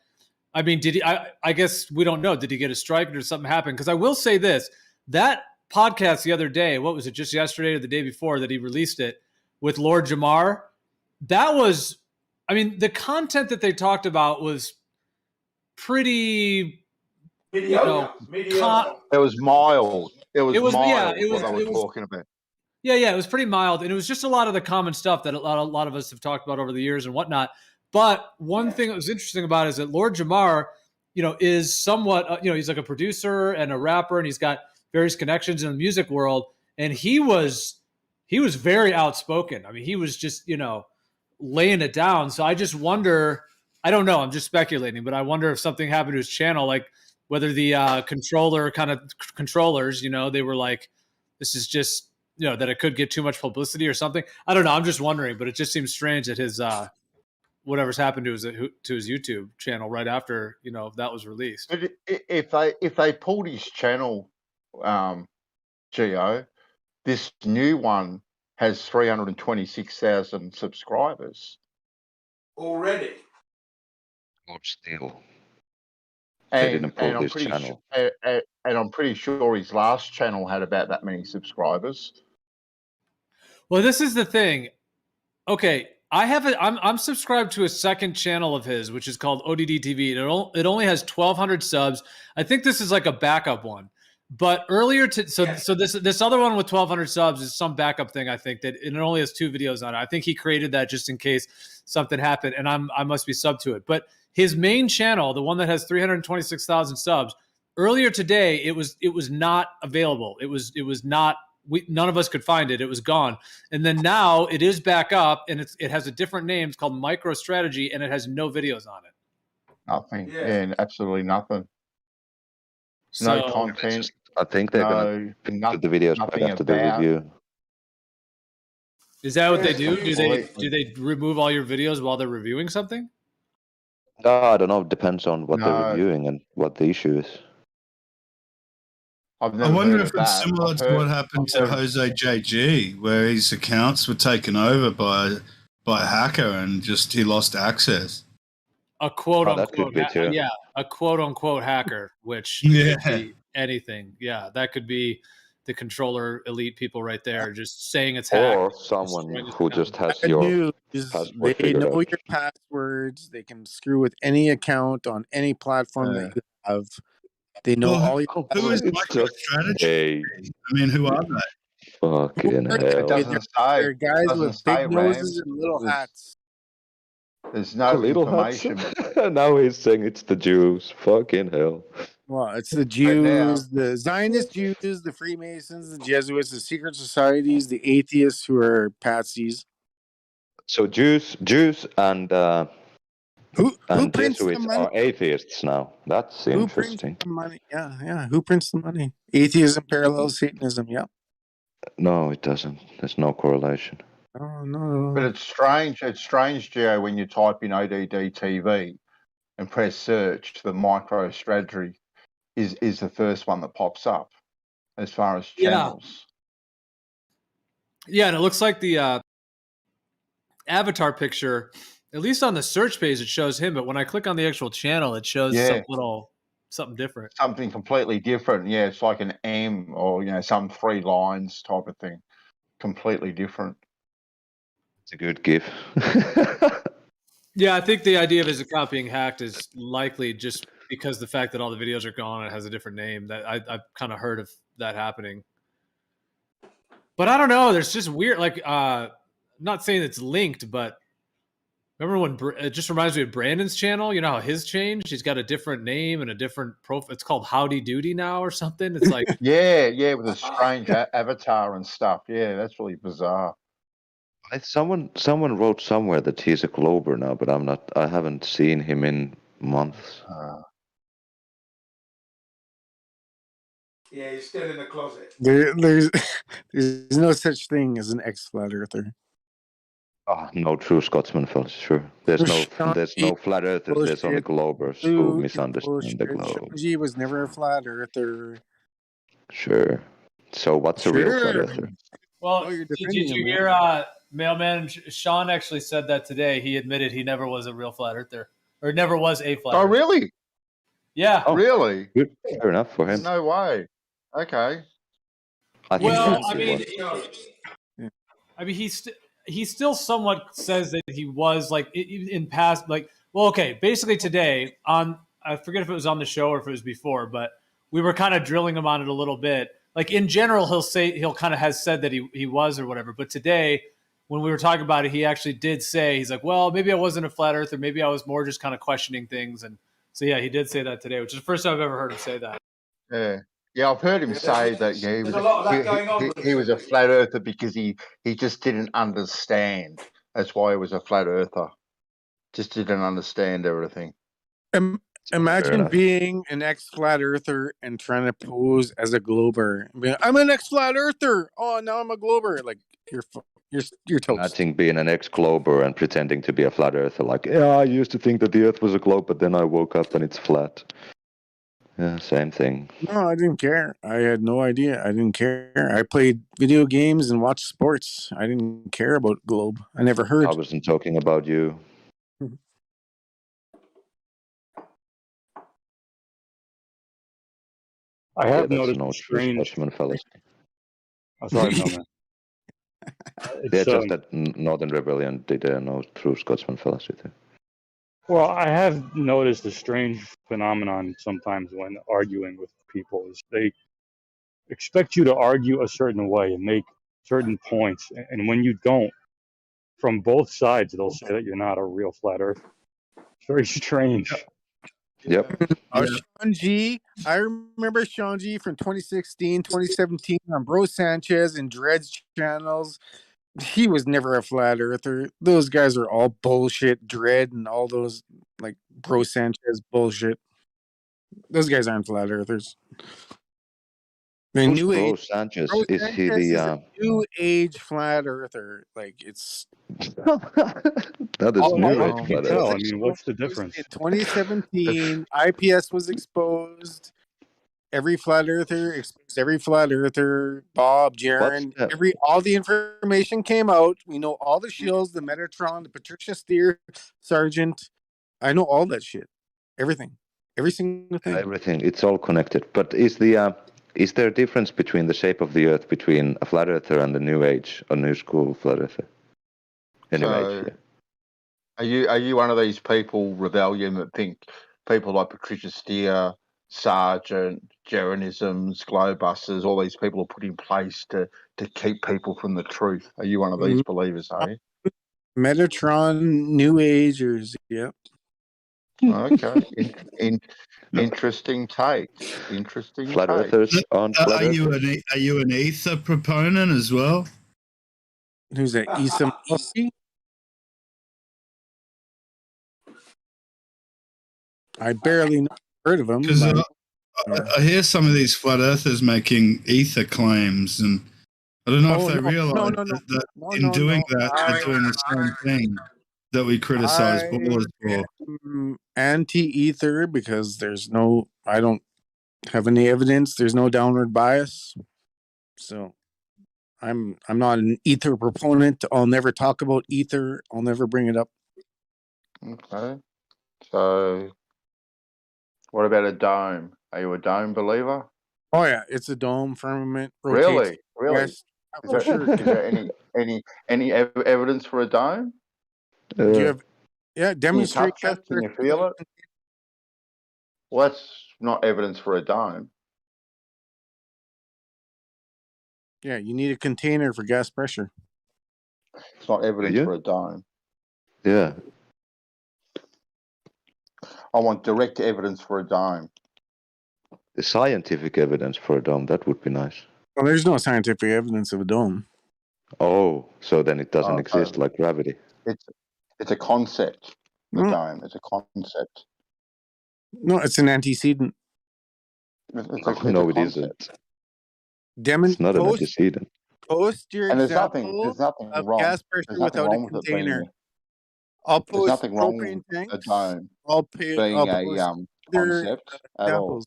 I mean, did he? I guess we don't know. Did he get a strike or did something happen? Because I will say this: that podcast the other day, what was it? Just yesterday or the day before that he released it with Lord Jamar. That was, I mean, the content that they talked about was pretty. Mediocre. It was mild. It was mild. Yeah, it was. What I was talking about. Yeah, it was pretty mild, and it was just a lot of the common stuff that a lot of us have talked about over the years and whatnot. But one thing that was interesting about it is that Lord Jamar, is somewhat, he's like a producer and a rapper, and he's got various connections in the music world, and he was very outspoken. I mean, he was just laying it down. So I just wonder. I don't know. I'm just speculating, but I wonder if something happened to his channel, like whether the controllers, they were like, this is just, that it could get too much publicity or something. I don't know. I'm just wondering, but it just seems strange that his whatever's happened to his YouTube channel right after that was released. But if they pulled his channel, Gio, this new one has 326,000 subscribers already. Lord still. And I'm pretty sure his last channel had about that many subscribers. Well, this is the thing. Okay, I'm subscribed to a second channel of his, which is called ODD TV. It only has 1,200 subs. I think this is like a backup one. But earlier so this other one with 1,200 subs is some backup thing. I think that it only has 2 videos on it. I think he created that just in case something happened, and I must be sub to it. But his main channel, the one that has 326,000 subs, earlier today it was not available. It was not. None of us could find it. It was gone. And then now it is back up, and it has a different name. It's called MicroStrategy, and it has no videos on it. Nothing. Yeah, absolutely nothing. So, no content. I think they're going to put the videos back after the review. Is that what they do? Do they Completely. remove all your videos while they're reviewing something? No, I don't know. It depends on what they're No, reviewing and what the issue is. I've I never wonder heard if of it's that. similar to what happened to Jose JG, where his accounts were taken over by a hacker and just he lost access. A quote Oh, that could unquote, be too. yeah, a quote unquote hacker, which Yeah. could be anything. Yeah, that could be the controller elite people right there, just saying it's hacked. Or someone destroying his who account. just has Bad your news. password They figured know out. your passwords. They can screw with any account on any platform that you have. They know Well, all your Oh, who is passwords. it's just MicroStrategy? a I mean, who are they? fucking Who are It hell. they? doesn't say. They're guys Doesn't with say, big noses Rams. and little There's, hats. there's The no little hats. information. Now he's saying it's the Jews. Fucking hell. Well, it's the But now, Jews, the Zionist Jews, the Freemasons, the Jesuits, the secret societies, the atheists who are patsies. So Jews and Who and prints the Jesuits money? are atheists now. That's Who prints interesting. the money? Yeah. Who prints the money? Atheism parallels Satanism. Yeah. No, it doesn't. There's no correlation. Oh no. but it's strange. It's strange, Gio, when you type in ODD TV and press search, the MicroStrategy is the first one that pops up as far as channels. Yeah, and it looks like the avatar picture, at least on the search page, it shows him. But when I click on the actual channel, it shows Yeah, something different. something completely different. Yeah, it's like an M or some 3 lines type of thing. Completely different. It's a good GIF. Yeah, I think the idea of his account being hacked is likely just because the fact that all the videos are gone, it has a different name. That I've kind of heard of that happening. But I don't know. There's just weird, like, I'm not saying it's linked, but remember when it just reminds me of Brandon's channel? You know how his changed? He's got a different name and a different profile. It's called Howdy Doody now or something. It's like, Yeah, with a strange avatar and stuff. Yeah, that's really bizarre. Someone wrote somewhere that he's a Glober now, but I haven't seen him in months. Yeah, he's still in the closet. There's no such thing as an ex-flat earther. No true Scotsman, fellas. Sure, there's no flat earthers. There's only Globers who misunderstand the globe. Shanji was never a flat earther. Sure. So what's a real flat earther? well, you're did defending you him, hear Mailman Sean actually said that today? He admitted he never was a real flat earther or never was a flat Oh, earther. really? Yeah. Oh, Really? Good. Fair enough for him. No way. Okay. I think Well, Nancy was. he still somewhat says that he was like in past, like, well, okay, basically today I forget if it was on the show or if it was before, but we were kind of drilling him on it a little bit. Like in general, he'll kind of has said that he was or whatever, but today when we were talking about it, he actually did say, he's like, well, maybe I wasn't a flat earther, maybe I was more just kind of questioning things, and so yeah, he did say that today, which is the first time I've ever heard him say that. Yeah, I've heard him say that. Yeah, There's a lot of that going on. he was a flat earther because he just didn't understand. That's why he was a flat earther. Just didn't understand everything. Imagine being an ex-flat earther and trying to pose as a glober. I'm an ex-flat earther. Oh, now I'm a glober. Like you're toast. Imagine being an ex-glober and pretending to be a flat earther. Like, yeah, I used to think that the Earth was a globe, but then I woke up and it's flat. Yeah, same thing. No, I didn't care. I had no idea. I didn't care. I played video games and watched sports. I didn't care about globe. I never heard. I wasn't talking about you. I have that's noticed no a true strange. Scotsman fallacy. Oh, sorry, no man. Yeah, just that Northern Rebellion did no true Scotsman fallacy too. Well, I have noticed a strange phenomenon sometimes when arguing with people is they expect you to argue a certain way and make certain points, and when you don't, from both sides, they'll say that you're not a real flat earther. It's very strange. Yep. Sean G. I remember Sean G. from 2016, 2017 on Bro Sanchez and Dred's channels. He was never a flat earther. Those guys are all bullshit. Dred and all those like Bro Sanchez bullshit. Those guys aren't flat earthers. The Who's new age. Sanchez? Bro Is he Sanchez is a the? new age flat earther. Like it's That is all new right. age How can you flat It was tell? earth. I mean, what's the exposed difference? in 2017. IPS was exposed. Every flat earther exposed every flat earther. Bob, What's Jaron, the? all the information came out. We know all the shills, the Metatron, the Patricia Steer, Sergeant. I know all that shit. Everything. Every single thing. Everything. It's all connected. But is there a difference between the shape of the Earth between a flat earther and the New Age or New School flat earther? The New Age. Yeah. Are you one of these people, Rebellion, that think people like Patricia Steer, Sargent, Geronisms, Globusters, all these people are put in place to keep people from the truth? Are you one of these believers, are you? Metatron, New Agers, yep. Okay. Interesting take. Interesting Flat take. earthers on flat Are you earthers. are you an ether proponent as well? Who's that? Issa Malki? I barely heard of him. Because But I hear some of these flat earthers making ether claims, and I don't know if they realize that in doing that, they're doing the same thing that we criticize ballers for. Anti-ether because I don't have any evidence. There's no downward bias. So I'm not an ether proponent. I'll never talk about ether. I'll never bring it up. Okay. So, what about a dome? Are you a dome believer? Oh yeah, it's a dome firmament. Rotates Really? west. Is there any evidence for a dome? Do you have? Yeah, Can you demonstrate. touch it? Can you feel it? Well, that's not evidence for a dome. Yeah, you need a container for gas pressure. It's not evidence for a dome. Yeah. I want direct evidence for a dome. The scientific evidence for a dome, that would be nice. Well, there's no scientific evidence of a dome. Oh, so then it doesn't exist like gravity. It's a concept. The dome. It's a concept. No, it's an antecedent. No, it isn't. It's not an antecedent. Post your And example there's nothing of wrong. gas pressure There's nothing without a wrong with it being container. a- I'll There's post nothing wrong propane with a tanks. dome I'll being post a other concept at all. examples.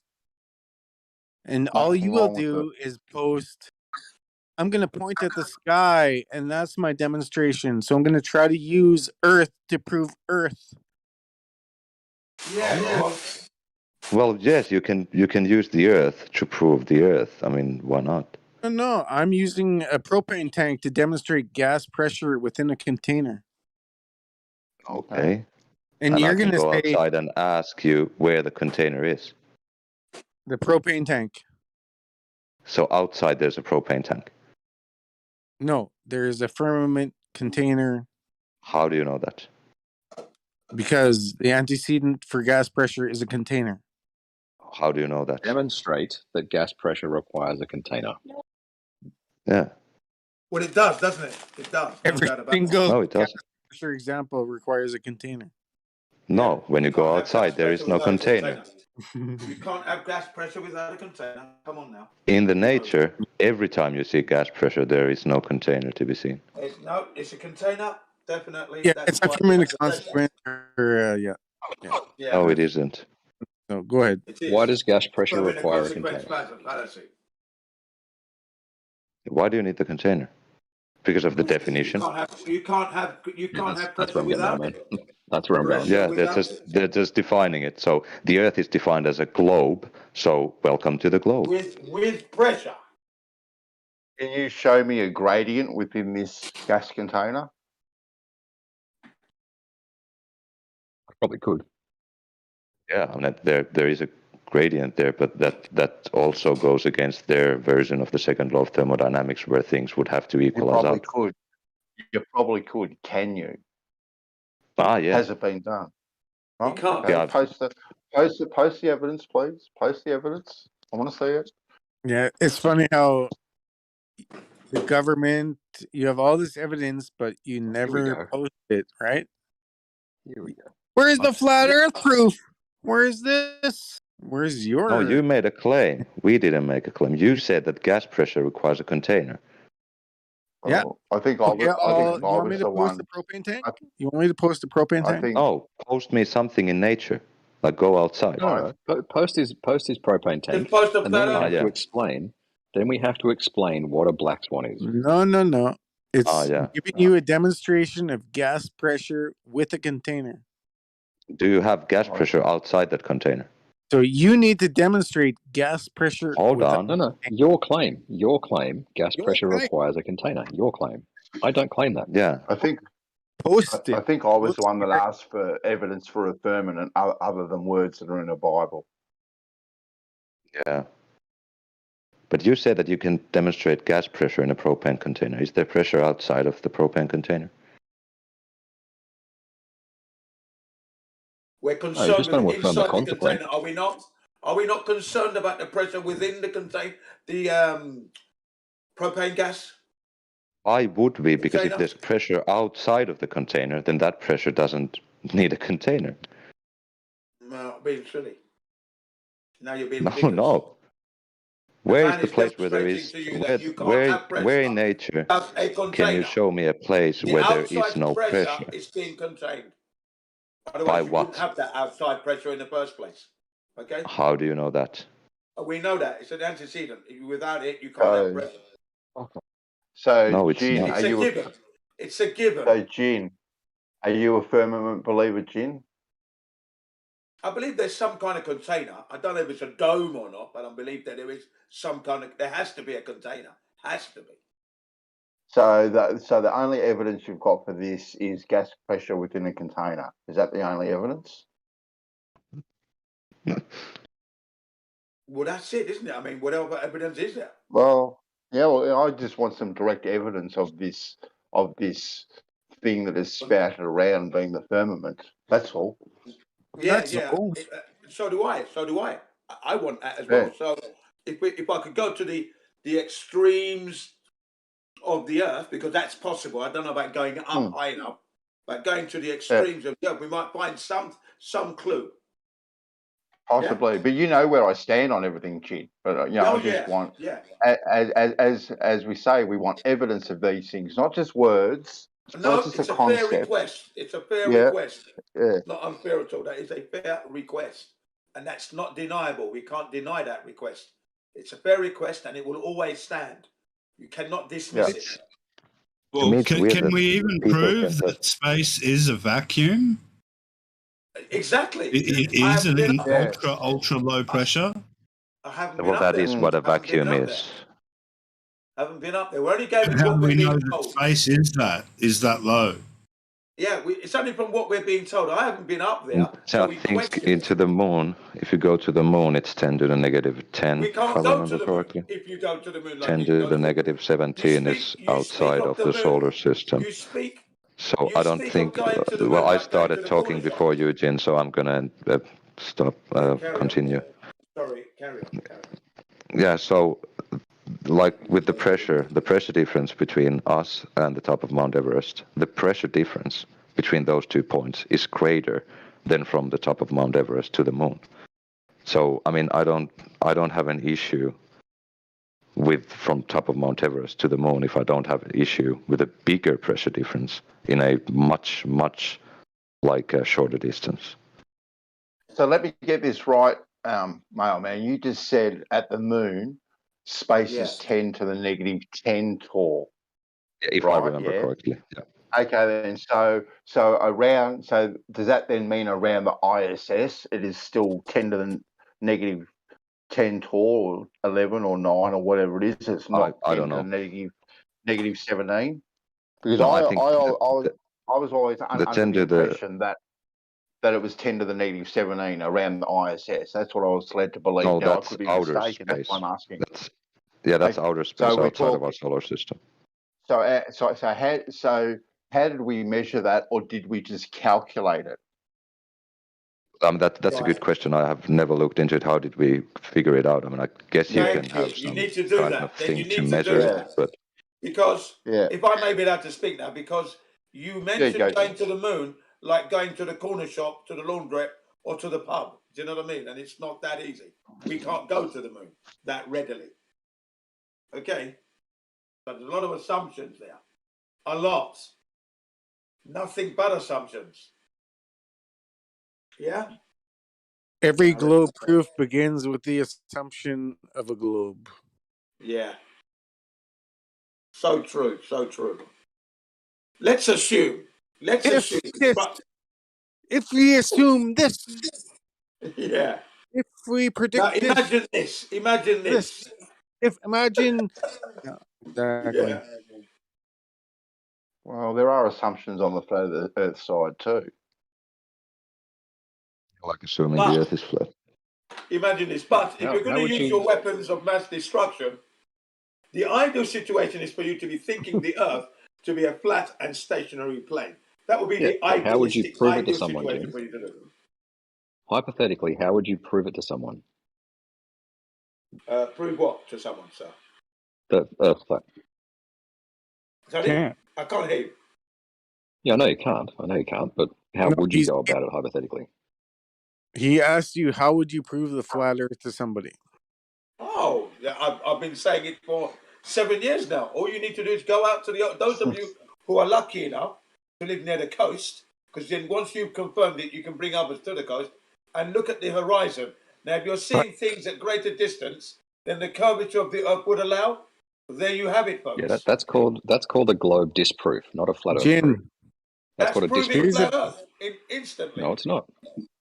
And all Nothing you will wrong with do is post. I'm going to point at the sky, and that's my demonstration. So I'm going to try to use Earth to prove Earth. Yeah. Well, yes, you can use the Earth to prove the Earth. I mean, why not? No, I'm using a propane tank to demonstrate gas pressure within a container. Okay. And I you're can going to go say outside and ask you where the container is. the propane tank. So outside there's a propane tank. No, there is a firmament container How do you know that? because the antecedent for gas pressure is a container. How do you know that? Demonstrate that gas pressure requires a container. Yeah. Well, it does, doesn't it? It does. Every No doubt about single No, it gas doesn't. pressure example requires a container. No, when you go outside, there is no container. You can't have gas pressure without a container. Come on now. In the nature, every time you see gas pressure, there is no container to be seen. It's a container, definitely. Yeah, That's it's a why fermented we have the consequence. Yeah. No, it isn't. So go ahead. It is. Why does gas pressure Fermented require a consequence container? fallacy. Why do you need the container? Because of the definition. You can't have That's pressure where I'm getting at, without man. it. That's where I'm going. Yeah, they're just defining it. So the Earth is defined as a globe. So welcome to the globe. With pressure. Can you show me a gradient within this gas container? I probably could. Yeah, I mean, there is a gradient there, but that also goes against their version of the second law of thermodynamics, where things would have to equalize out. You probably could. Can you? Ah, yeah. Has it been done? Oh, You can't. okay. Yeah. Post the evidence, please. Post the evidence. I want to see it. Yeah, it's funny how the government, you have all this evidence, but you never post it, right? Here we go. Where's the flat Earth proof? Where is this? Where's your? No, you made a claim. We didn't make a claim. You said that gas pressure requires a container. Yeah. I think I Okay, was you want me to the post one. the propane tank? You want me to post the propane tank? No, post me something in nature. Like go outside. No. Post his propane tank, post a and then we photo. have to explain. Then we have to explain what a black swan is. No. It's yeah. giving you a demonstration of gas pressure with a container. Do you have gas pressure outside that container? So you need to demonstrate gas pressure. Hold on. No. Your claim. Gas pressure requires a container. Your claim. I don't claim that. Yeah. I think post it. I think I was the one that asked for evidence for a firmament other than words that are in the Bible. Yeah. But you said that you can demonstrate gas pressure in a propane container. Is there pressure outside of the propane container? We're concerned just don't with work on the inside the consequence. container, are we not? Are we not concerned about the pressure within the container, the propane gas? Why would we? Because if Container? there's pressure outside of the container, then that pressure doesn't need a container. No, being silly. Now you're being No, ridiculous. no. Where is man the is place where there is demonstrating to you that you can't have pressure where in nature without a can container. you show me a place The where there outside is no pressure pressure? is being contained. By Otherwise, you wouldn't what? have that outside pressure in the first place. Okay? How do you know that? We know that. It's an antecedent. Without it, you can't have pressure. So, No, it's Jin, not. are It's a you given. It's a given. So, Jin, are you a firmament believer, Jin? I believe there's some kind of container. I don't know if it's a dome or not, but I believe that there is some kind of. There has to be a container. Has to be. So the only evidence you've got for this is gas pressure within a container. Is that the only evidence? Well, that's it, isn't it? I mean, what other evidence is there? Well, yeah. Well, I just want some direct evidence of this thing that is spouted around being the firmament. That's all. Yeah. So do I. I want that as well. So if I could go to the extremes of the earth, because that's possible. I don't know about going up high enough, but going to the extremes of the earth, we might find some clue. Possibly, but you know where I stand on everything, Jin. But I just want, as we say, we want evidence of these things, not just words. No, not just it's a a concept. fair request. It's a fair request. Not unfair at all. That is a fair request, and that's not deniable. We can't deny that request. It's a fair request, and it will always stand. You cannot dismiss it. Well, can we even prove that space is a vacuum? Exactly. It is an ultra low pressure. I haven't been Well, up that there. is what a vacuum is. Haven't been up there. We only gave How what do we're we know being that told. space is that low? Yeah, it's only from what we're being told. I haven't been up there, So we things question into the moon. If you go to the moon, it's 10 to the negative 10. We If I can't go remember to the moon correctly. if you go to the moon. 10 to the negative 17 is outside of the solar system. So I don't think. Well, I started talking before you, Jin, so I'm gonna stop. Continue. Sorry, carry on. Yeah. So, like with the pressure difference between us and the top of Mount Everest, the pressure difference between those 2 points is greater than from the top of Mount Everest to the moon. So, I mean, I don't have an issue with from top of Mount Everest to the moon if I don't have an issue with a bigger pressure difference in a much like a shorter distance. So let me get this right, Mailman. You just said at the moon, space is 10 to the negative 10 tall. If I remember correctly, yeah. Okay, then. So around. So does that then mean around the ISS, it is still 10 to the negative 10 tall, or 11 or 9 or whatever it is? It's not. I don't 10 to know. the negative 17. Because No, I think was always under the impression that it was 10 to the negative 17 around the ISS. That's what I was led to believe. No, now, I that's could be outer mistaken. space. That's why I'm asking. That's outer space outside of our solar system. So how did we measure that, or did we just calculate it? That's a good question. I have never looked into it. How did we figure it out? I mean, I guess you can have some kind of thing to measure it, but because if I may be allowed to speak now, because you mentioned going to the moon like going to the corner shop, to the laundrette, or to the pub. Do you know what I mean? And it's not that easy. We can't go to the moon that readily. Okay? But there's a lot of assumptions there. A lot. Nothing but assumptions. Yeah? Every globe proof begins with the assumption of a globe. Yeah. So true, so true. Let's assume. If we assume this. Yeah. If we predict now, imagine this. Imagine this. Imagine. Yeah, exactly. Yeah. Well, there are assumptions on the flat Earth side too. Like assuming the Earth is flat. Imagine this. But if you're going to use your weapons of mass destruction, the ideal situation is for you to be thinking the Earth to be a flat and stationary plane. That would be the How would you idealistic, prove it to ideal someone, situation Jim? for you to do. Hypothetically, how would you prove it to someone? Prove what to someone, sir? The Earth flat. Sorry? Can't. I can't hear you. Yeah, I know you can't. But how would you go about it hypothetically? He asked you, how would you prove the flat Earth to somebody? Oh, yeah, I've been saying it for 7 years now. All you need to do is go out to those of you who are lucky enough to live near the coast, because then once you've confirmed it, you can bring others to the coast and look at the horizon. Now, if you're seeing things at greater distance than the curvature of the Earth would allow, there you have it, folks. Yeah, that's called a globe disproof, not a flat Earth Jin. proof. That's That's what a proving disproof. flat Earth instantly. No, it's not.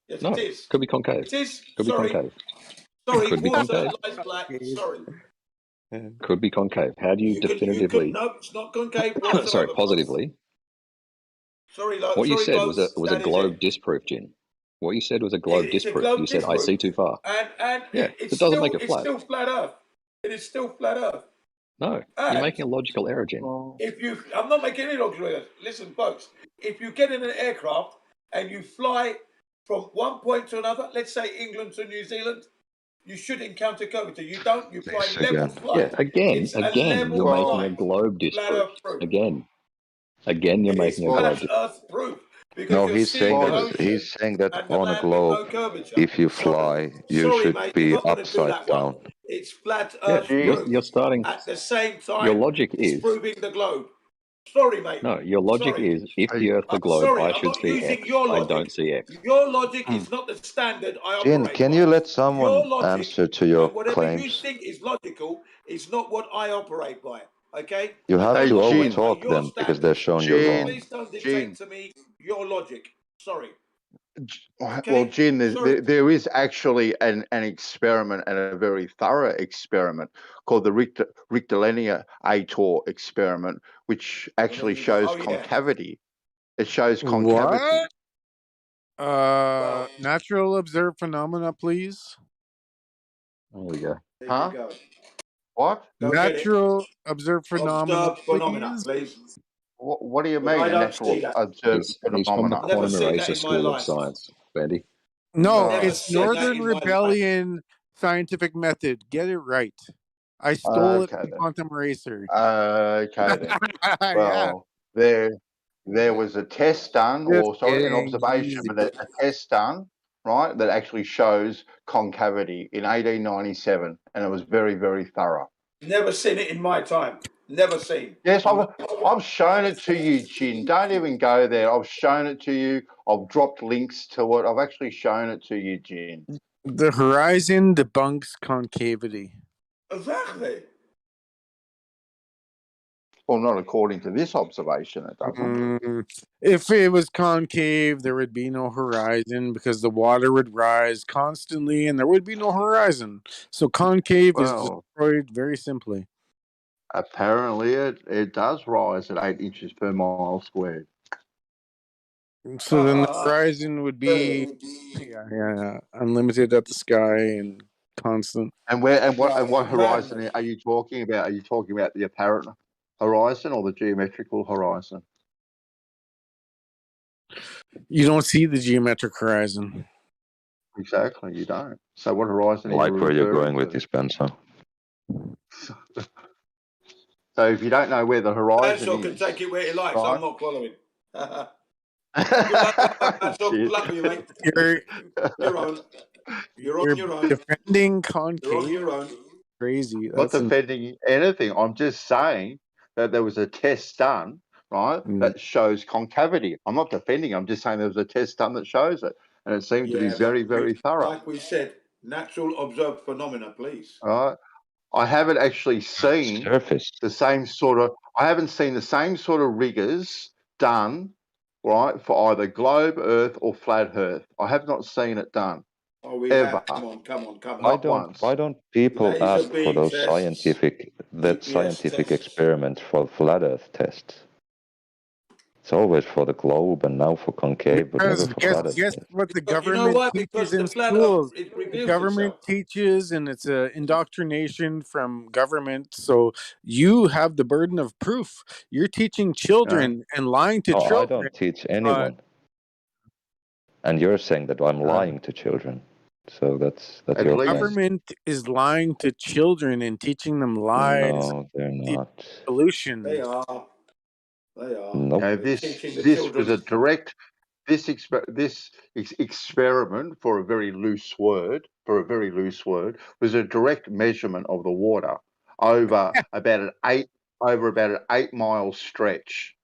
Yes, No, it is. could be concave. It is. Could be Sorry. concave. Sorry, Could be water concave. lies black. Sorry. Could be concave. How do you definitively? No, it's not concave whatsoever. Sorry, positively. Sorry, What you said was a that is globe it. disproof, Jin. What you said was a globe It's a disproof. globe You said I disproof. see too far. And Yeah, it's it doesn't still make it it's flat. still flat Earth. It is still flat Earth. No, And you're making a logical error, Jin. I'm not making any logical errors. Listen, folks, if you get in an aircraft and you fly from one point to another, let's say England to New Zealand, you should encounter curvature. You don't. You fly level flight. Yeah, again, you're making a globe Flat disproof. Earth proof. Again, you're making a globe. Flat Earth proof. Because No, you're he's seeing saying the that ocean and the on a land with no globe, curvature. if you fly, you Sorry, should mate, be you're not going to do upside that down. one. It's flat Yeah, Earth proof. you're starting. At the same time, Your logic it's is proving the globe. Sorry, mate. no. Your logic Sorry. is if the Earth's a globe, Sorry, I I'm should not see using X. your I logic. don't see X. Your logic is not the standard I Jin, operate can by. you let Your someone logic answer to your and whatever you claims? think is logical is not what I operate by. Okay? You have I to operate by overtalk your them because standards. they're showing you're So wrong. please don't dictate to me your logic. Sorry. Well, Jin, there is actually an experiment, and a very thorough experiment, called the Richter-Linear Ator experiment, which actually shows concavity. It shows concavity. What? Natural observed phenomena, please. There we go. Huh? What? Natural observed phenomena, Phenomena, please. please. What do you But mean, I a don't natural see that. observed He's from the phenomena? quantum eraser school of science, Bandy. No, Never it's seen that Northern in my life. Rebellion scientific method. Get it right. I stole it Okay from then. Quantum Eraser. Okay then. Yeah. Well, there was a test done, Just an kidding. observation, Easy. but a test done, right, that actually shows concavity in 1897, and it was very, very thorough. Never seen it in my time. Never seen. Yes, I've shown it to you, Jin. Don't even go there. I've shown it to you. I've dropped links to it. I've actually shown it to you, Jin. The horizon debunks concavity. Exactly. Well, not according to this observation, it doesn't. If it was concave, there would be no horizon because the water would rise constantly and there would be no horizon. So concave is destroyed very simply. Apparently, it does rise at 8 inches per mile squared. So then the horizon would be unlimited at the sky and constant. And what horizon are you talking about? Are you talking about the apparent horizon or the geometrical horizon? You don't see the geometric horizon. Exactly, you don't. So what horizon I are like you where you're referring going with to? this, Spencer. So if you don't know where the horizon Mansell is, can take it where he likes. right? I'm not following. Good luck, Mansell. Good luck with you, mate. You're on. You're on your own. Defending You're on concave. your own. Crazy. Not That's defending anything. I'm just saying that there was a test done, right, that shows concavity. I'm not defending. I'm just saying there was a test done that shows it, and it seemed to be Yeah, very, but very thorough. like we said, natural observed phenomena, please. Right? I haven't actually seen the same sort of. I haven't seen the same sort of rigors done, right, for either globe Earth or flat Earth. I have not seen it done. Oh, we Ever. have. Come on. Not once. Why don't people Laser ask for beam those tests, scientific GPS tests. experiments for flat Earth tests? It's always for the globe and now for concave, but never because for flat Earth. guess what the But you know government why? teaches Because in the flat schools. Earth, it The reveals government itself. teaches, and it's a indoctrination from government. So you have the burden of proof. You're teaching children and lying to No, I children. don't teach anyone. And you're saying that I'm lying to children. So that's At your least- claim. Government is lying to children and teaching them lies. No, they're not. Pollution. They are. Nope. Now, this was a direct. This experiment, for a very loose word, was a direct measurement of the water over about an 8-mile stretch.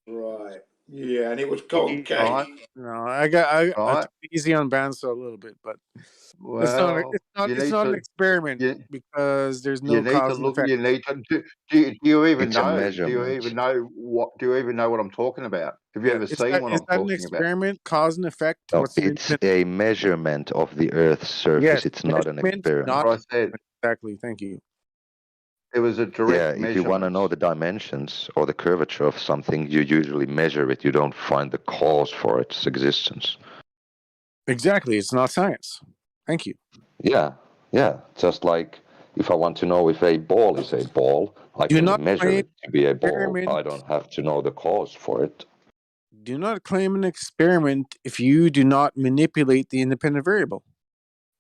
Right. Yeah, and it was concave. Right. No, I took it easy on Banso a little bit, but it's not an experiment because there's no You need cause to and look. effect. You need to. Do you even It's a know? Do measurement. you even know what? Do you even know what I'm talking about? Have you ever Is seen that, what is I'm that an talking about? experiment? Cause and effect? No, What's the it's a measurement of the Earth's surface. Yes, It's not an measurement, experiment. not What I said. exactly. Thank you. It was a direct Yeah, if you want to measurement. know the dimensions or the curvature of something, you usually measure it. You don't find the cause for its existence. Exactly. It's not science. Thank you. Yeah. Just like if I want to know if a ball is a ball, I Do can not measure claim it to be a ball. experiment. I don't have to know the cause for it. Do not claim an experiment if you do not manipulate the independent variable.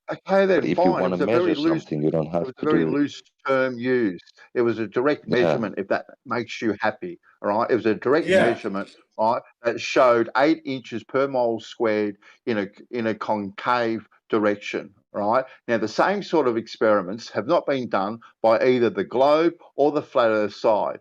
Okay, then But if fine. you It want was to a very measure loose. something, you don't It have was a to very do. loose term used. It was a direct Yeah. measurement. If that makes you happy, all right. It was a direct Yeah. measurement, right, that showed 8 inches per mile squared in a concave direction. Right. Now, the same sort of experiments have not been done by either the globe or the flat Earth side.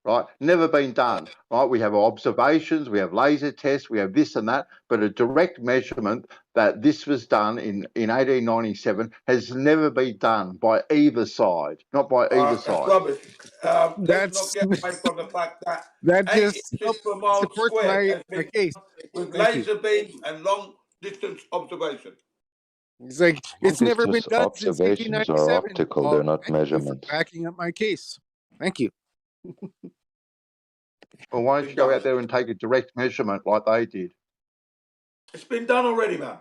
Right, never been done. Right, we have observations, we have laser tests, we have this and that, but a direct measurement that this was done in 1897 has never been done by either side. Not by either That's side. rubbish. Let's That's not get away from the fact that that 8 just inches per mile supports squared my has been case. with Thank you. laser beams and long distance observation. It's like it's Long never been distance done since observations are 1897. optical, Well, they're not thank you for measurements. backing up my case. Thank you. Well, why don't you go out there and take a direct measurement like they did? It's been done already, man.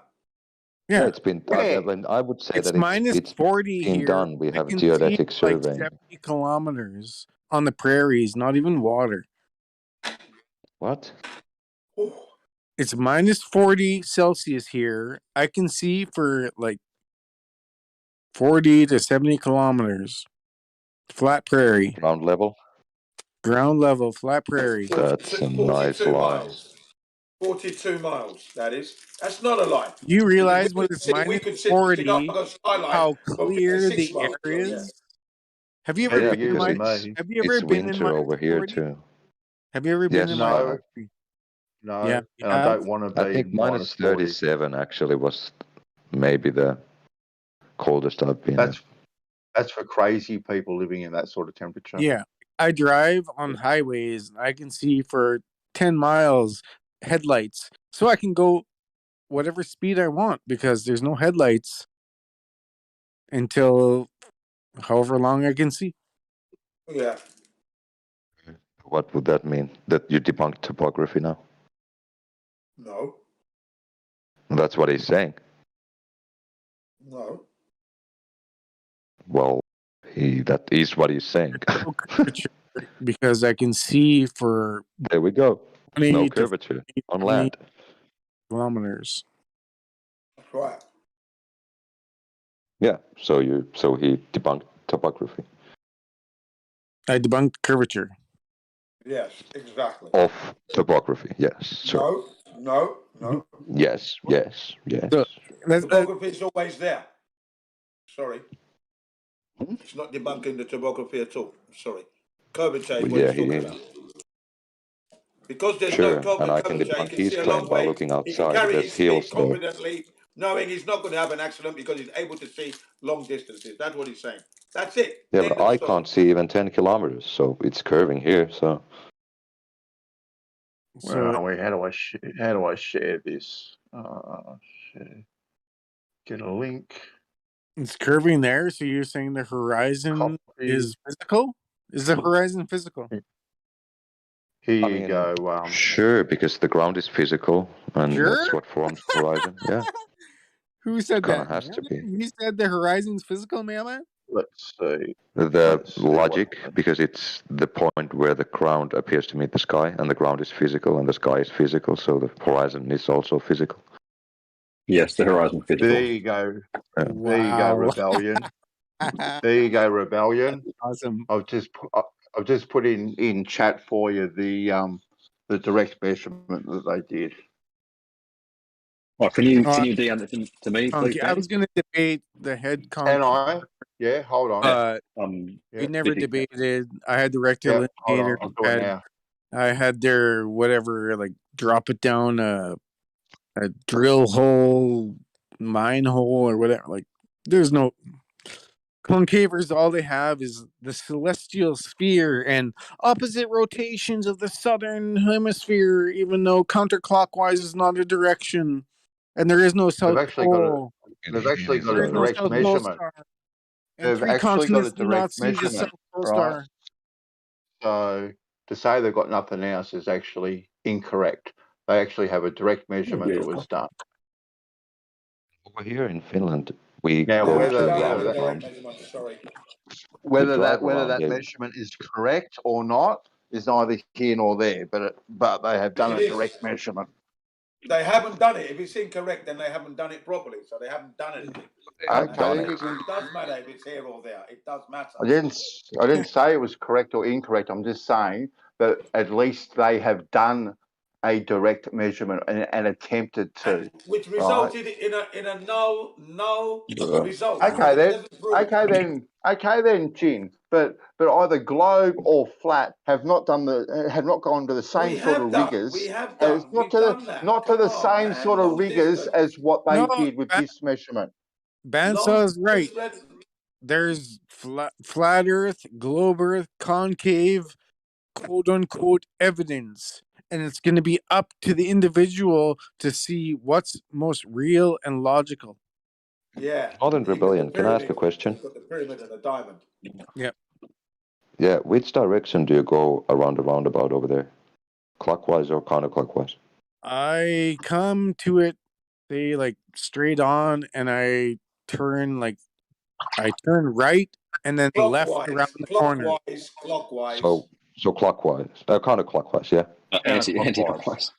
Yeah, it's been. Where? I would say It's that minus it's 40 been here. done. We I have can geodetic see like surveying. 70 kilometers on the prairies, not even water. What? It's minus 40 Celsius here. I can see for like 40 to 70 kilometers. Flat prairie. Ground level? Ground level, flat prairie. That's a nice 42 lie. miles. 42 miles, that is. That's not a lie. You realize when We it's could minus sit 40 Chicago skyline how from clear 6 the miles. air So, is? Have you ever Yeah, been in because Have you ever it's been in winter minus over here 40? too. Have you ever been Yes, in I minus have. 40? No, Yeah, you and I have? don't want to I be think minus 40. 37 actually was maybe the coldest I've been at. That's for crazy people living in that sort of temperature. Yeah. I drive on highways and I can see for 10 miles headlights. So I can go whatever speed I want because there's no headlights until however long I can see. yeah. What would that mean? That you debunked topography now? No. That's what he's saying. No. Well, that is what he's saying. Because I can see for There we go. 20 No to curvature on 20 land. kilometers. That's right. Yeah, so he debunked topography. I debunked curvature. Yes, exactly. Of topography, yes. Sure. No. Yes. So Topography is always there. Sorry. It's not debunking the topography at all. Sorry. Curvature is what Yeah, he's he talking is. about. Because there's Sure, no and I can curvature, he debunk can his see a long claim by way. looking He can outside. carry There's his speed hills there. confidently, knowing he's not going to have an accident because he's able to see long distances. That's what he's saying. That's it. Yeah, End but of I story. can't see even 10 kilometers, so it's curving here. So Where are we? How do I share this? Share. Get a link. It's curving there, so you're saying the horizon is physical? Is the horizon physical? Here I you mean, go. sure, because the ground is physical, and Sure? that's what forms the horizon. Yeah, Who said kind of that? has to be. You said the horizon's physical, Mailman? Let's see. The Let's see what logic, because it's the point where the ground appears to meet the sky, and the ground is physical, and the sky is physical, so the horizon is also physical. Yes, the horizon physical. There you go. Yeah. There you go, Rebellion. There you go, Rebellion. Awesome. I've just put in chat for you the direct measurement that they did. Well, can you DM it to me, please, I Dan? was going to debate the head Can I? Yeah, hold on. We never debated. I had the rectal hold on. indicator. I'll do it now. I had their whatever, like drop it down a drill hole, mine hole, or whatever. Like, there's no concavers. All they have is the celestial sphere and opposite rotations of the southern hemisphere, even though counterclockwise is not a direction, and there is no south pole. They've actually got There a is no direct south pole measurement. star, and They've three actually got a continents do not direct see the measurement, south pole right? star. So to say they've got nothing else is actually incorrect. They actually have a direct measurement that was done. Over here in Finland, we Now, go whether to Don't have a round direct farms. measurement, sorry. whether drive that around, measurement is correct or not is neither here nor there. But they have done a It is. direct measurement. They haven't done it. If it's incorrect, then they haven't done it properly. So they haven't done anything. Okay, It does matter if it's here or there. It does matter. I didn't say it was correct or incorrect. I'm just saying that at least they have done a direct measurement and attempted to, Which right? resulted in a no result. Okay then. It doesn't prove it. Okay then, Jin. But either globe or flat have not gone to the same sort of rigors. We have As done. not We've to done that. the same sort of rigors as what they did with this measurement. Bandsaw is right. There's flat Earth, globe Earth, concave, quote unquote evidence. And it's going to be up to the individual to see what's most real and logical. Yeah. Northern Rebellion, can I ask a question? You've got the pyramid and the diamond. Yep. Yeah, which direction do you go around the roundabout over there? Clockwise or counterclockwise? I come to it, say, like straight on, and I turn right and then left around the corner. Clockwise. So clockwise, counterclockwise, yeah. Anti-clockwise.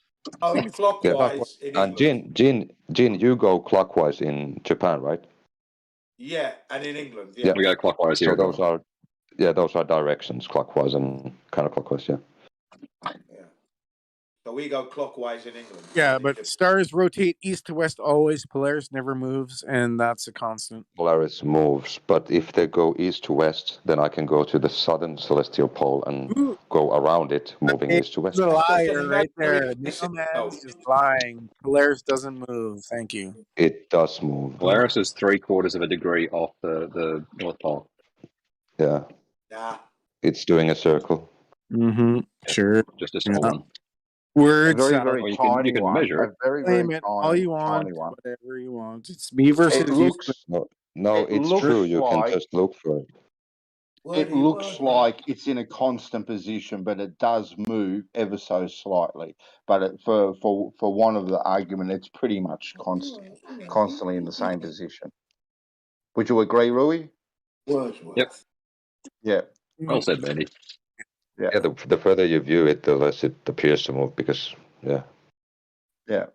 Oh, clockwise in And England. Jin, you go clockwise in Japan, right? Yeah, and in England. Yeah. We go clockwise here. So those are directions, clockwise and counterclockwise, yeah. So we go clockwise in England. Yeah, but stars rotate east to west always. Polaris never moves, and that's a constant. Polaris moves, but if they go east to west, then I can go to the southern celestial pole and go around it, moving east to west. The liar right there. Mailman is lying. Polaris doesn't move. Thank you. It does move. Polaris is 3/4 of a degree off the North Pole. Yeah. Nah. It's doing a circle. Mm-hmm. Sure. Just a small one. Words. A very tiny you can one. measure A it. very Claim very it all you want, tiny one. whatever you want. It's me versus It you. looks. No, It it's looks true. You can like- just look for it. It looks like it's in a constant position, but it does move ever so slightly. But for one of the argument, it's pretty much constantly in the same position. Would you agree, Rui? Yep. Yeah. Well said, Mandy. Yeah, the further you view it, the less it appears to move because, yeah. Yeah.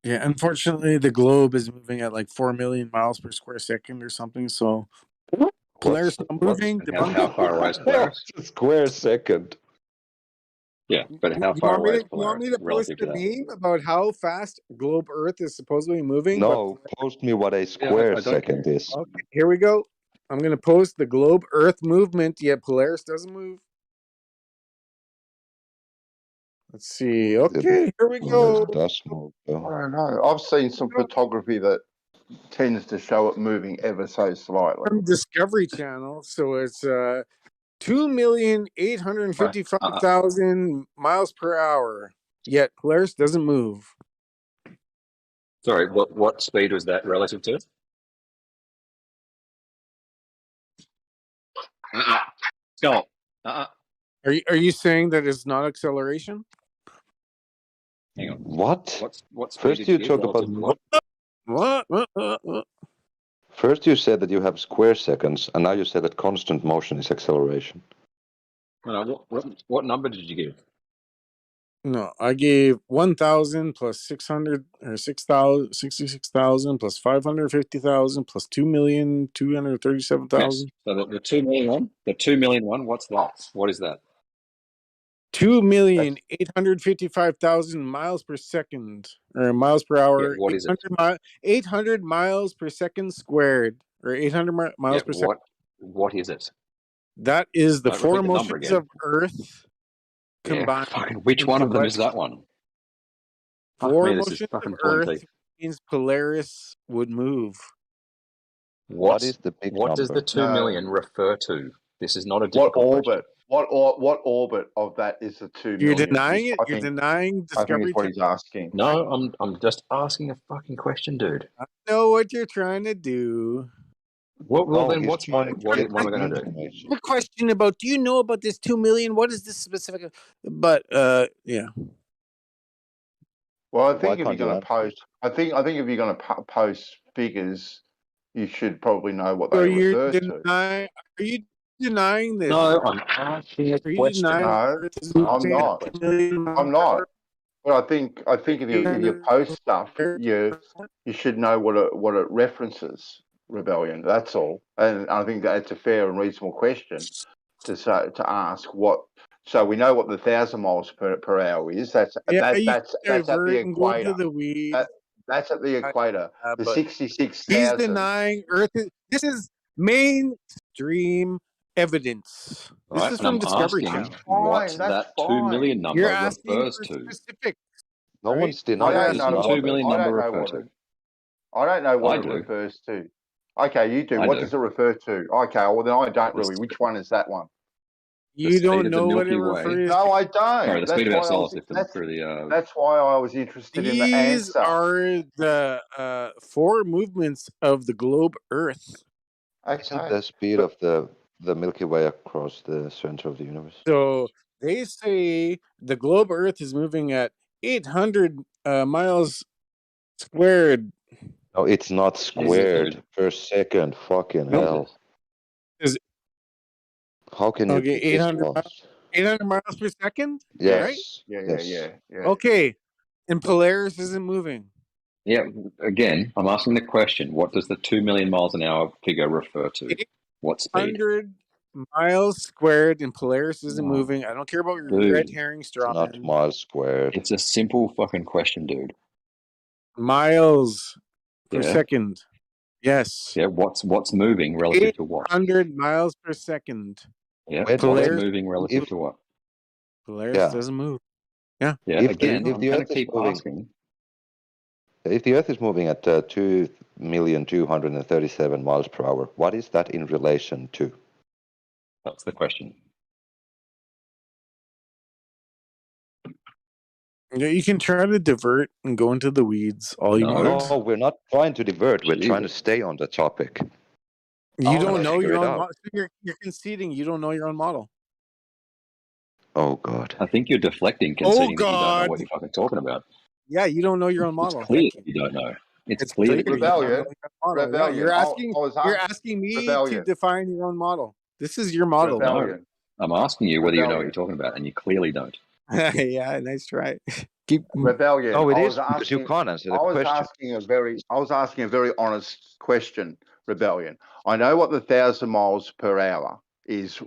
Yeah, unfortunately, the globe is moving at like 4 million miles per square second or something. So Polaris not moving. How far away is Polaris? A square second. Yeah, but how You far want me away to is you want me Polaris to post relative to the that? meme about how fast globe Earth is supposedly moving? But No, post me what a Yeah, square I don't care. second is. okay, here we go. I'm gonna post the globe Earth movement, yet Polaris doesn't move. Let's see. Okay, here we Polaris go. does move, I though. don't know. I've seen some photography that tends to show it moving ever so slightly. From Discovery Channel, so it's 2,855,000 miles per hour. Yet Polaris doesn't move. Sorry, what speed was that relative to? Go. Are you saying that it's not acceleration? Hang on. What? What speed First did you you give talk about relative to what? What? First you said that you have square seconds, and now you said that constant motion is acceleration. No, what number did you give? No, I gave 1,000 plus 600 or 6,000, 66,000 plus 550,000 plus 2,237,000. Yes. So the 2 million one, what's that? What is that? 2,855,000 miles per second or miles per hour. Yeah, what is it? 800 miles per second squared or 800 miles per second. What is it? That is the Like, four repeat the number motions again. of Earth Yeah, combined. fucking which one of them is that one? Fuck Four me, this is motions fucking of pulling Earth teeth. means Polaris would move. What is the big What does the number? 2 million refer to? This is not a What difficult orbit? question. What orbit of that is the 2 You're million? denying it. I You're think denying Discovery is what Channel. he's asking. No, I'm just asking a fucking question, dude. I know what you're trying to do. Well, No, then he's what's my trying to what get am I the going to do? information. A question about, do you know about this 2 million? What is this specific? But yeah. Well, I Why think if you're can't you going to answer? post, I think if you're going to post figures, you should probably know what So they you're refer to. denying? Are you denying this? No, I'm asking a Are you question. denying No, Earth is I'm moving at not. 2 million I'm not. But I think if you 800 post stuff, you should know what it references. Rebellion. That's all. And I think that's a fair and reasonable question to ask what. So we know what the 1,000 miles per hour is. That's Yeah, that's you that's can that's at the divert and go into equator. the weeds. That's at the equator. The But 66,000. he's denying Earth. This is mainstream evidence. All This right, is and from I'm Discovery asking Channel. what That's that 2 fine. million You're number asking refers for to. specifics. No right? one's I denying What don't does this know the what 2 million I number don't know refer what to? it. I don't know what I it do. refers to. Okay, you do. I What do. does it refer to? Okay, well then I don't The, really. Which one is that one? the You speed don't of the know what it Milky Way. refers No, to. I Sorry, don't. the speed That's of our why I solar was. system through the. That's why I was interested in the These answer. are the four movements of the globe Earth. Isn't Okay, the speed of the Milky Way across the center of the universe? So they say the globe Earth is moving at 800 miles squared. No, it's not Jesus, squared dude. per second. Fucking Nope. hell. Is How can you okay, get this 800 miles per second, Yes. right? Yeah. Okay, and Polaris isn't moving. Yeah, again, I'm asking the question: what does the 2 million miles an hour figure refer to? What speed? 800 miles squared, and Polaris isn't moving. I don't care about your red Dude, herring It's straw not man. miles squared. it's a simple fucking question, dude. Miles per Yeah. second. Yes. Yeah. What's moving relative to what? 800 miles per second. Yeah. Polaris, What's moving relative to what? Polaris Yeah. doesn't move. Yeah. Yeah. If Again, the I'm going Earth to is keep moving, asking. if the Earth is moving at 2,237 miles per hour, what is that in relation to? That's the question. Yeah, you can try to divert and go into the weeds all you want. No, we're not trying to divert. We're trying to Jesus. stay on the topic. You Oh, don't no, know figure your it own out. model. You're conceding you don't know your own model. Oh, God. I think you're deflecting, conceding that you don't know what you're fucking talking about. Yeah, you don't know your own model. It's clear Thank that you. you don't know. It's clear clear that you you don't don't know. know your model. Rebellion. Yeah, you're I asking. was You're asking me to Rebellion. define your own model. This is your model. Rebellion. No, I'm asking you whether you know what Rebellion. you're talking about, and you clearly don't. Yeah, nice try. Keep Rebellion. No, it I is was because you asking. can't answer the I was question. asking a very honest question. Rebellion. I know what the 1,000 miles per hour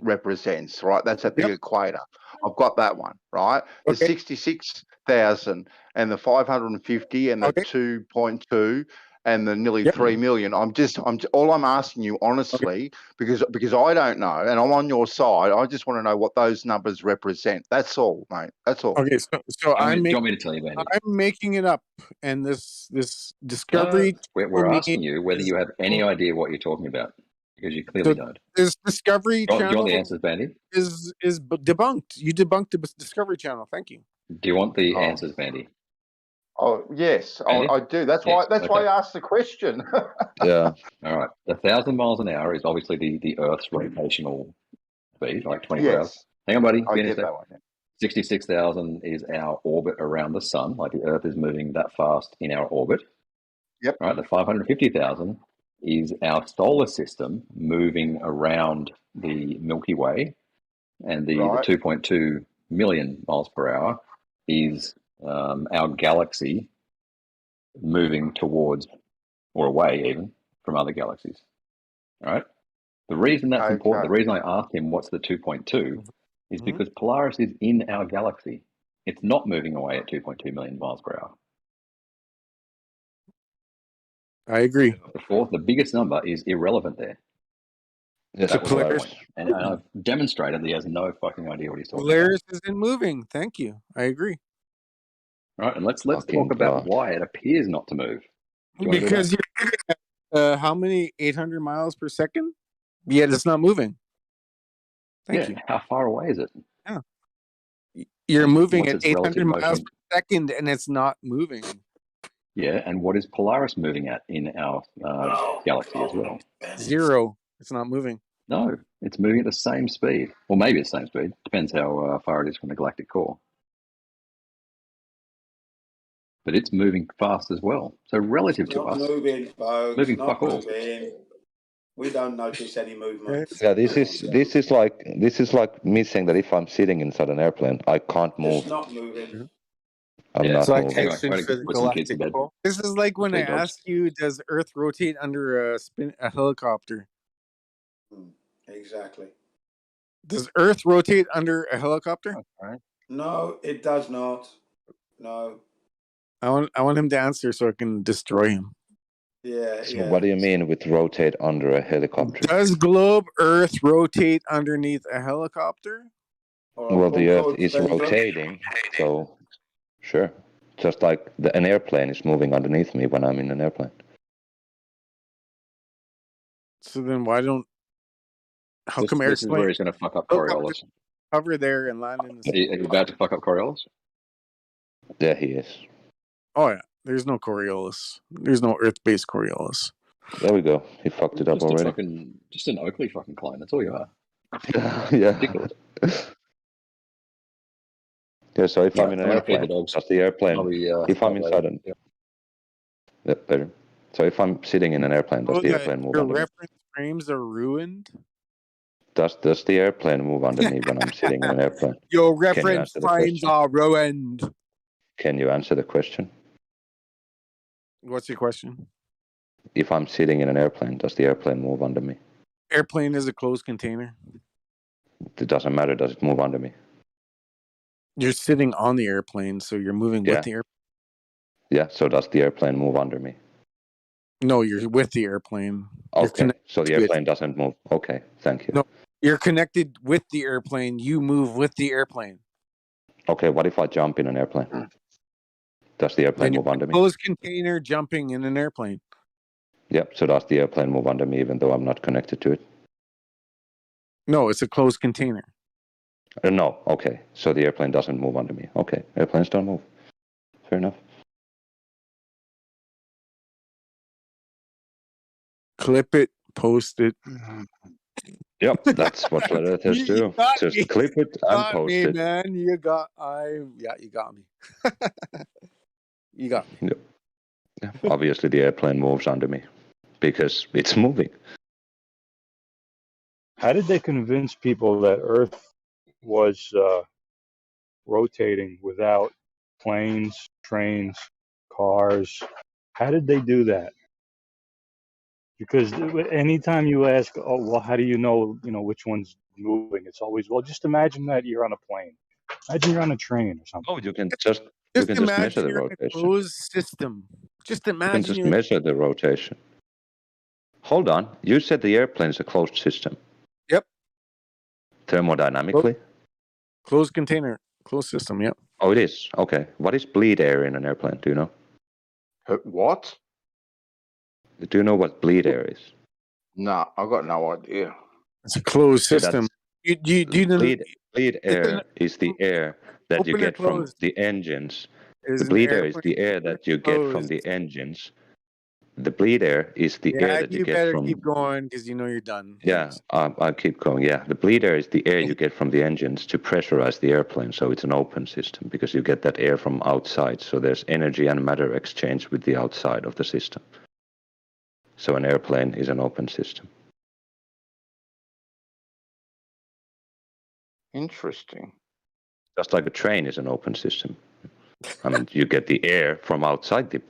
represents, right? That's at the equator. I've got that one, right? The 66,000 and the 550 and the 2.2 and the nearly 3 million. All I'm asking you honestly, because I don't know, and I'm on your side. I just want to know what those numbers represent. That's all, mate. That's all. Okay, so Do you I'm want me to tell you, Mandy? I'm making it up, and this No, discovery. we're asking you whether you have any idea what you're talking about, because you clearly don't. This Discovery Do you Channel want the answers, Bandy? is debunked. You debunked the Discovery Channel. Thank you. Do you want the answers, Bandy? Oh yes, Bandy? I do. That's why I asked the question. Yeah. All right. 1,000 miles an hour is obviously the Earth's rotational speed, like 24 hours. Yes. Hang on, buddy. I Give me a get sec. that one. 66,000 is our orbit around the sun, like the Earth is moving that fast in our orbit. Yep. Right. The 550,000 is our solar system moving around the Milky Way, and the 2.2 million miles per hour is our galaxy moving towards or away even from other galaxies. All right. The reason that's important, the reason I asked him what's the 2.2 is because Polaris is in our galaxy. It's not moving away at 2.2 million miles per hour. I agree. The biggest number is irrelevant there. Yes, That was my Polaris. point. And I've demonstrated that he has no fucking idea what he's talking Polaris isn't moving. Thank you. I agree. about. Right, and let's Fucking talk about God. why it appears not to move. Do you want to do Because that? you're looking at how many 800 miles per second? Yet it's not moving. Thank you. How far away is it? Yeah. You're moving What's at its 800 relative miles motion? per second, and it's not moving. Yeah, and what is Polaris moving at in our galaxy as well? 0. It's not moving. No, it's moving at the same speed. Well, maybe it's the same speed. Depends how far it is from the galactic core. But it's moving fast as well. So relative to Not us, moving, folks. moving Not fuck all. moving. We don't notice any movement. Yeah, this is like me saying that if I'm sitting inside an airplane, I can't move. Just not moving. I'm not like moving. Tyson for the galactic core. This is like when I ask you, does Earth rotate under a helicopter? Exactly. Does Earth rotate under a helicopter? No, it does not. No. I want him to answer so I can destroy him. Yeah, So what do you mean with rotate under a helicopter? Does globe Earth rotate underneath a helicopter? Well, the Earth is rotating, so sure. Just like an airplane is moving underneath me when I'm in an airplane. So then why don't... How come This is where he's going to fuck up Coriolis. Hover there and land in the... Are you about to fuck up Coriolis? Yeah, he is. Oh, yeah. There's no Coriolis. There's no Earth-based Coriolis. There we go. He fucked it up already. Just an Oakley fucking clone. That's all you are. Yeah. Yeah, so if I'm in an airplane, does the airplane... if I'm inside an... Yeah, better. So if I'm sitting in an airplane, does the airplane move your under me? reference frames are ruined? Does the airplane move under me when I'm sitting in an airplane? Your reference frames are ruined. Can you answer the question? What's your question? If I'm sitting in an airplane, does the airplane move under me? Airplane is a closed container. It doesn't matter. Does it move under me? You're sitting on the airplane, so you're moving with the airplane. Yeah, so does the airplane move under me? No, you're with the airplane. Okay, so the airplane doesn't move. Okay, thank you. No, you're connected with the airplane. You move with the airplane. Okay, what if I jump in an airplane? Does the airplane move under me? Closed container jumping in an airplane. Yeah, so does the airplane move under me even though I'm not connected to it? No, it's a closed container. No, okay. So the airplane doesn't move under me. Okay, airplanes don't move. Fair enough. Clip it, post it. Yep, that's what flat earthers do. Just clip it and post it. Man, you got me. You got me. Yep. Yeah, obviously the airplane moves under me because it's moving. How did they convince people that Earth was rotating without planes, trains, cars? How did they do that? Because anytime you ask, oh, well, how do you know which one's moving, it's always, well, just imagine that you're on a plane. Imagine you're on a train or something. Oh, you can just measure imagine the you're in a rotation. closed system. Just You can imagine just you're. measure the rotation. Hold on. You said the airplane is a closed system. Yep. Thermodynamically? Closed container, closed system. Yep. Oh, it is. Okay. What is bleed air in an airplane? Do you know? What? Do you know what bleed air is? No, I've got no idea. It's a closed Yeah, system. Do you know? Bleed air is the air that you Open or get from closed? the engines. Is The an bleed air is airplane the air that you get from closed? the engines. The bleed air is the air Yeah, that you you get better from. keep going because you know you're done. Yeah, I'll keep going. Yeah, the bleed air is the air you get from the engines to pressurize the airplane. So it's an open system because you get that air from outside. So there's energy and matter exchange with the outside of the system. So an airplane is an open system. Interesting. Just like a train is an open system. I mean, you get the air from outside the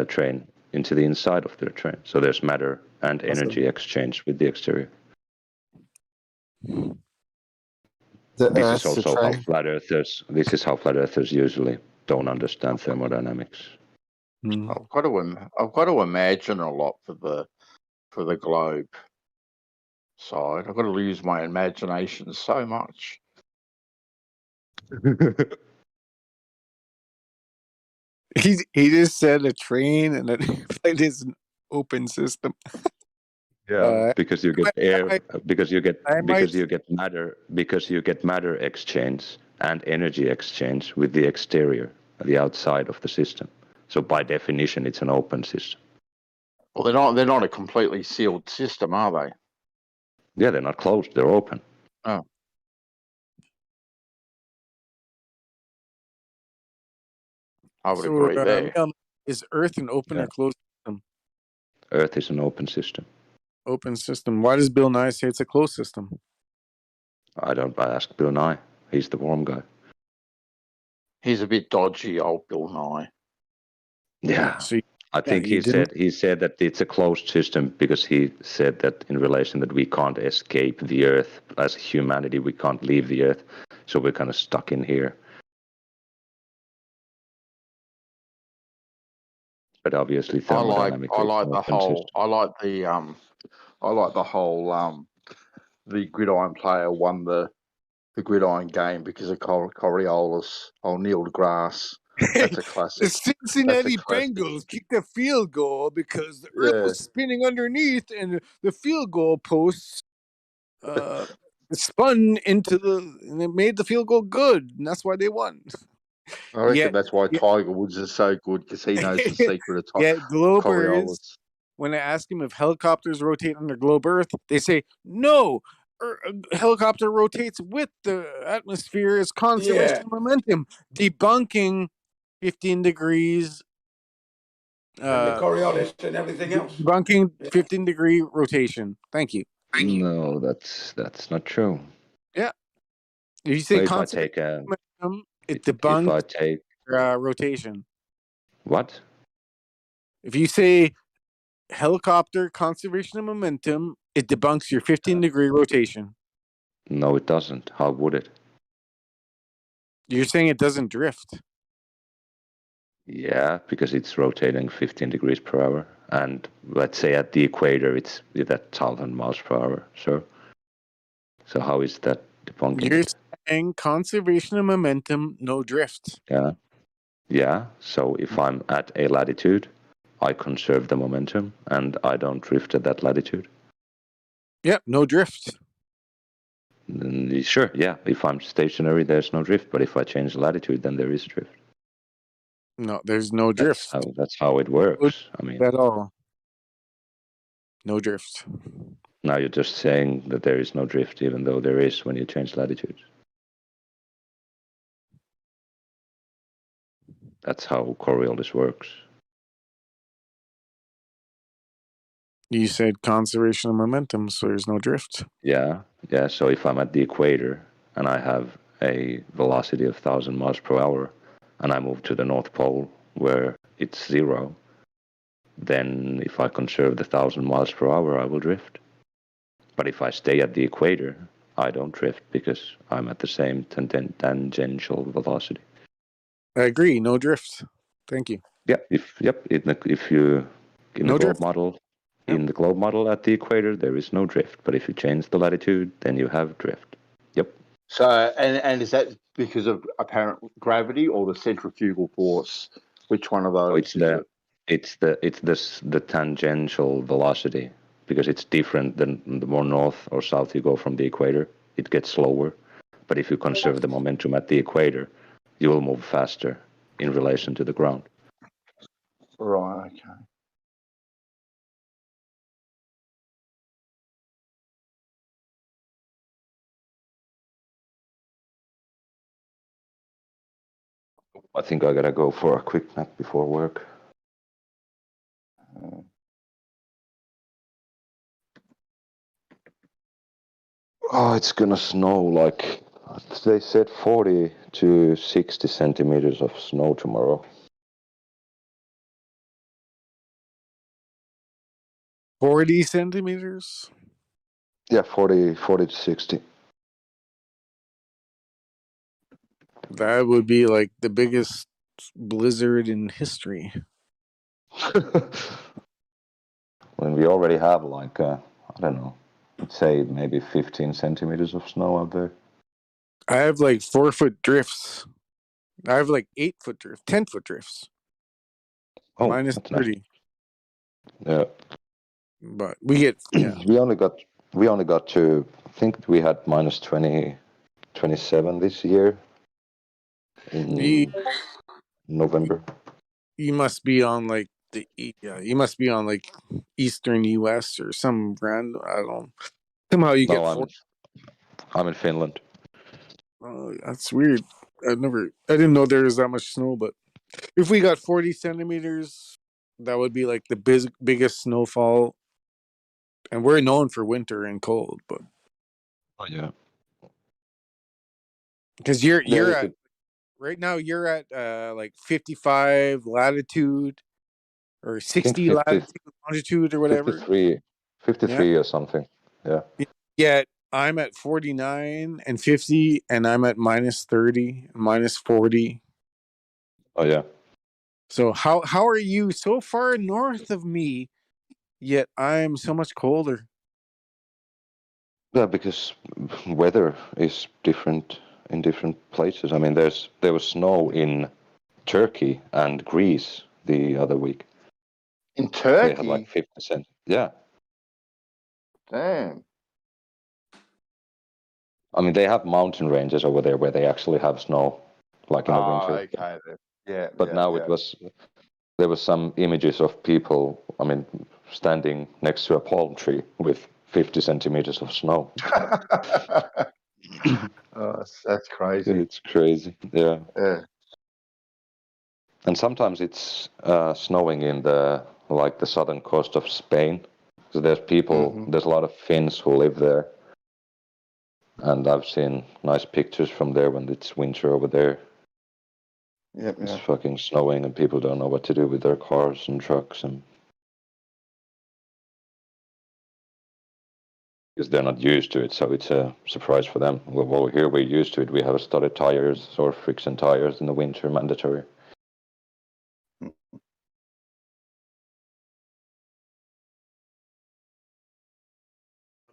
train into the inside of the train. So there's matter and energy exchange with the exterior. This is also how flat earthers. This is how flat earthers usually don't understand thermodynamics. I've got to imagine a lot for the globe side. I've got to use my imagination so much. He just said a train and it is an open system. Yeah, because you get air, because you get matter exchange and energy exchange with the exterior, the outside of the system. So by definition, it's an open system. Well, they're not a completely sealed system, are they? Yeah, they're not closed; they're open. Oh. I would agree there. Is Earth an open or closed system? Earth is an open system. Open system. Why does Bill Nye say it's a closed system? I ask Bill Nye. He's the warm guy. He's a bit dodgy, old Bill Nye. Yeah. So I think he said that it's a closed system because he said that in relation that we can't escape the Earth as humanity, we can't leave the Earth, so we're kind of stuck in here. But obviously, thermodynamically, the gridiron player won the gridiron game because of Coriolis. Neil deGrasse. That's a classic. The Cincinnati Bengals kicked a field goal because the Earth was spinning underneath and the field goal posts spun and it made the field goal good, and that's why they won. I reckon that's why Tiger Woods is so good because he knows the secret of Coriolis. When I ask him if helicopters rotate under globe Earth, they say no. A helicopter rotates with the atmosphere as conservation of momentum, debunking 15 degrees. And the Coriolis and everything else. Debunking 15-degree rotation. Thank you. No, that's not true. Yeah. If you say conservation momentum, it debunks rotation. What? If you say helicopter conservation of momentum, it debunks your 15-degree rotation. No, it doesn't. How would it? You're saying it doesn't drift. Yeah, because it's rotating 15 degrees per hour. And let's say at the equator, it's at 1,000 miles per hour. So how is that debunking? You're saying conservation of momentum, no drift. Yeah. Yeah. So if I'm at a latitude, I conserve the momentum and I don't drift at that latitude. Yeah, no drift. Sure, yeah. If I'm stationary, there's no drift. But if I change latitude, then there is drift. No, there's no drift. That's how it works. I mean, at all. No drift. Now you're just saying that there is no drift, even though there is when you change latitude. That's how Coriolis works. You said conservation of momentum, so there's no drift. Yeah. So if I'm at the equator and I have a velocity of 1,000 miles per hour, and I move to the North Pole where it's 0, then if I conserve the 1,000 miles per hour, I will drift. But if I stay at the equator, I don't drift because I'm at the same tangential velocity. I agree. No drift. Thank you. Yeah, if you in the No globe drift. model in the globe model at the equator there is no drift, but if you change the latitude, then you have drift. Yep. So, and is that because of apparent gravity or the centrifugal force? Which one of those is it? It's the tangential velocity, because it's different than the more north or south you go from the equator. It gets slower, but if you conserve the momentum at the equator, you will move faster in relation to the ground. Right. Okay. I think I gotta go for a quick nap before work. Oh, it's gonna snow like they said 40 to 60 centimeters of snow tomorrow. 40 centimeters? Yeah, 40 to 60. That would be like the biggest blizzard in history. When we already have like, I don't know, say maybe 15 centimeters of snow out there. I have like 4-foot drifts. I have like 8-foot drifts, 10-foot drifts. Oh, minus that's 30. Yeah. But we get, yeah. we only got to, I think we had minus 20, 27 this year in November. You must be on like you must be on like Eastern US or some random, I don't know. Somehow you get I'm in Finland. That's weird. I didn't know there was that much snow, but if we got 40 centimeters, that would be like the biggest snowfall. And we're known for winter and cold, but oh yeah, because you're at right now you're at like 55 latitude or 60 latitude longitude or whatever. 53 or something. Yeah. Yeah, I'm at 49 and 50, and I'm at minus 30, minus 40. Oh yeah. So how are you so far north of me, yet I'm so much colder? Yeah, because weather is different in different places. I mean, there was snow in Turkey and Greece the other week. In Turkey? They had like 50%. Yeah. Damn. I mean, they have mountain ranges over there where they actually have snow, like in the winter. Okay. Yeah. But now there was some images of people, I mean, standing next to a palm tree with 50 centimeters of snow. That's crazy. It's crazy, yeah. Yeah. And sometimes it's snowing in the southern coast of Spain. So there's there's a lot of Finns who live there. And I've seen nice pictures from there when it's winter over there. Yep, it's fucking snowing and people don't know what to do with their cars and trucks, and because they're not used to it, so it's a surprise for them. Well, here we're used to it. We have studded tires or friction tires in the winter, mandatory.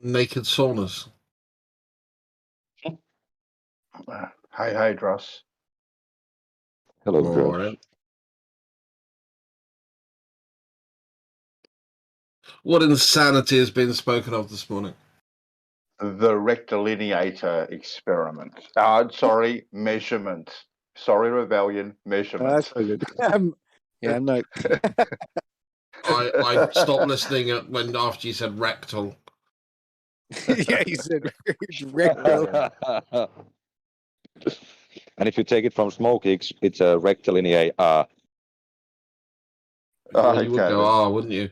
Naked saunas. Hey, Dross. Hello, Dross. What insanity has been spoken of this morning? The rectilineator experiment. Measurement. Sorry, rebellion. Measurement. That's good. I'm not. I stopped listening when after you said rectal. Yeah, you said rectal. And if you take it from smoke, it's a rectilinear. You would go, wouldn't you?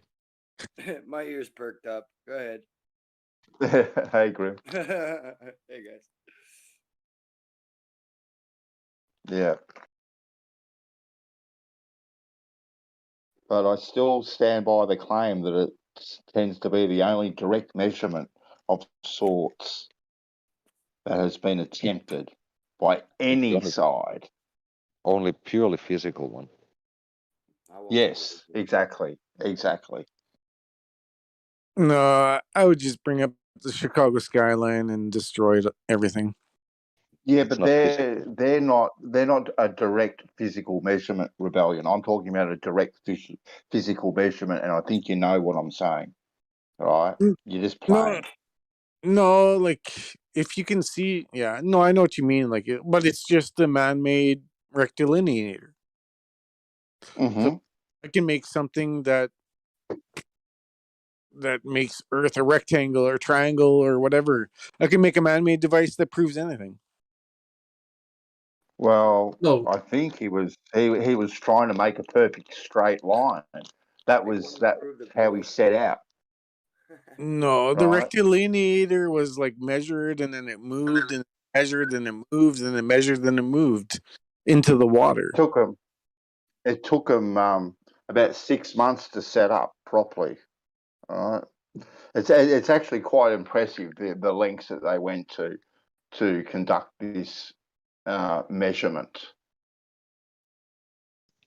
My ears perked up. Go ahead. Hey, Grim. Hey, guys. Yeah. But I still stand by the claim that it tends to be the only direct measurement of sorts. that has been attempted by any side. Only purely physical one. Yes, exactly. No, I would just bring up the Chicago skyline and destroy everything. Yeah, but they're not a direct physical measurement, Rebellion. I'm talking about a direct physical measurement, and I think you know what I'm saying, right? You're just playing. No, like if you can see, I know what you mean. Like, but it's just a man-made rectilineator. Mm-hmm. So I can make something that makes Earth a rectangle or triangle or whatever. I can make a man-made device that proves anything. Well, I think he was trying to make a perfect straight line. That was how he set out. No, the rectilineator was like measured and then it moved and measured and it moved and it measured and it moved into the water. It took him about 6 months to set up properly. All right. It's actually quite impressive the lengths that they went to conduct this measurement.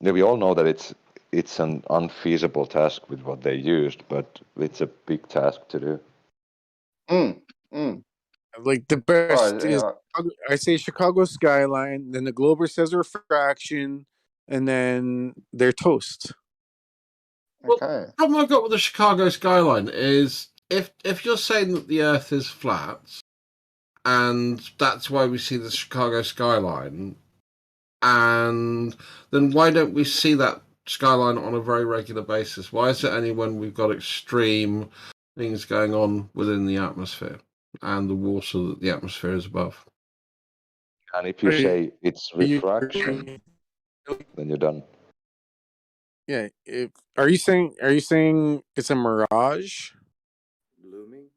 Yeah, we all know that it's an unfeasible task with what they used, but it's a big task to do. Like the best is I say Chicago skyline, then the Glober says refraction, and then they're toast. Well, the problem I've got with the Chicago skyline is if you're saying that the Earth is flat, and that's why we see the Chicago skyline, and then why don't we see that skyline on a very regular basis? Why is it only when we've got extreme things going on within the atmosphere and the water that the atmosphere is above? And if you say it's refraction, then you're done. Yeah. Are you saying it's a mirage? Blooming?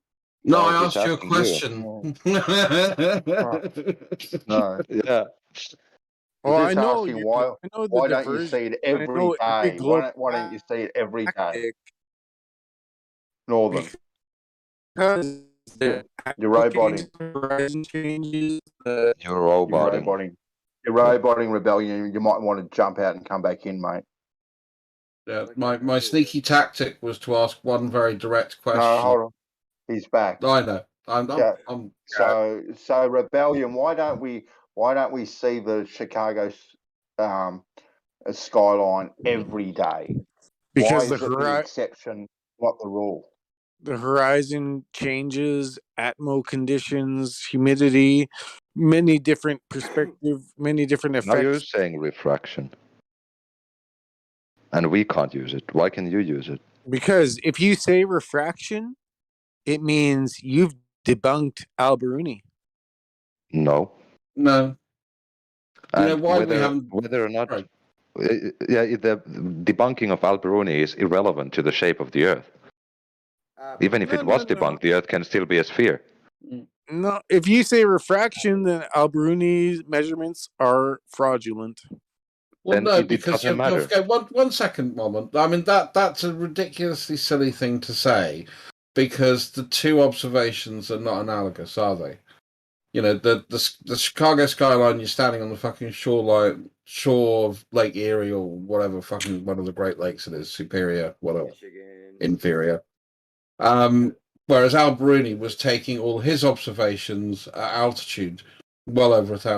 No, I he's asked you a asking question. No. Yeah. Oh, I Just know asking you. why I know the why don't you diversion. see it I every know every day? globe Why don't you see it every day? tactic Northern. because the You're roboting. horizon changes. You're roboting. You're roboting, Rebellion. You might want to jump out and come back in, mate. Yeah, my sneaky tactic was to ask one very direct question. No, hold on. He's back. I know. So Rebellion, why don't we see the Chicago skyline every day? Because why is it the exception, not the rule? The horizon changes, atmo conditions, humidity, many different perspectives, many different Now you're effects. saying refraction. And we can't use it. Why can you use it? Because if you say refraction, it means you've debunked Al-Biruni. No. No. And you know why whether, we haven't... Whether or not... Right. The debunking of Al-Biruni is irrelevant to the shape of the Earth. Even if it was debunked, the Earth can still be a sphere. No, if you say refraction, then Al-Biruni's measurements are fraudulent. Well, then no, it because doesn't matter. Okay, one second, moment. I mean, that's a ridiculously silly thing to say, because the two observations are not analogous, are they? You know, the Chicago skyline, you're standing on the fucking shore of Lake Erie or whatever fucking one of the Great Lakes it is, Superior, whatever, Inferior. Whereas Al-Biruni was taking all his observations at altitude well over 1,000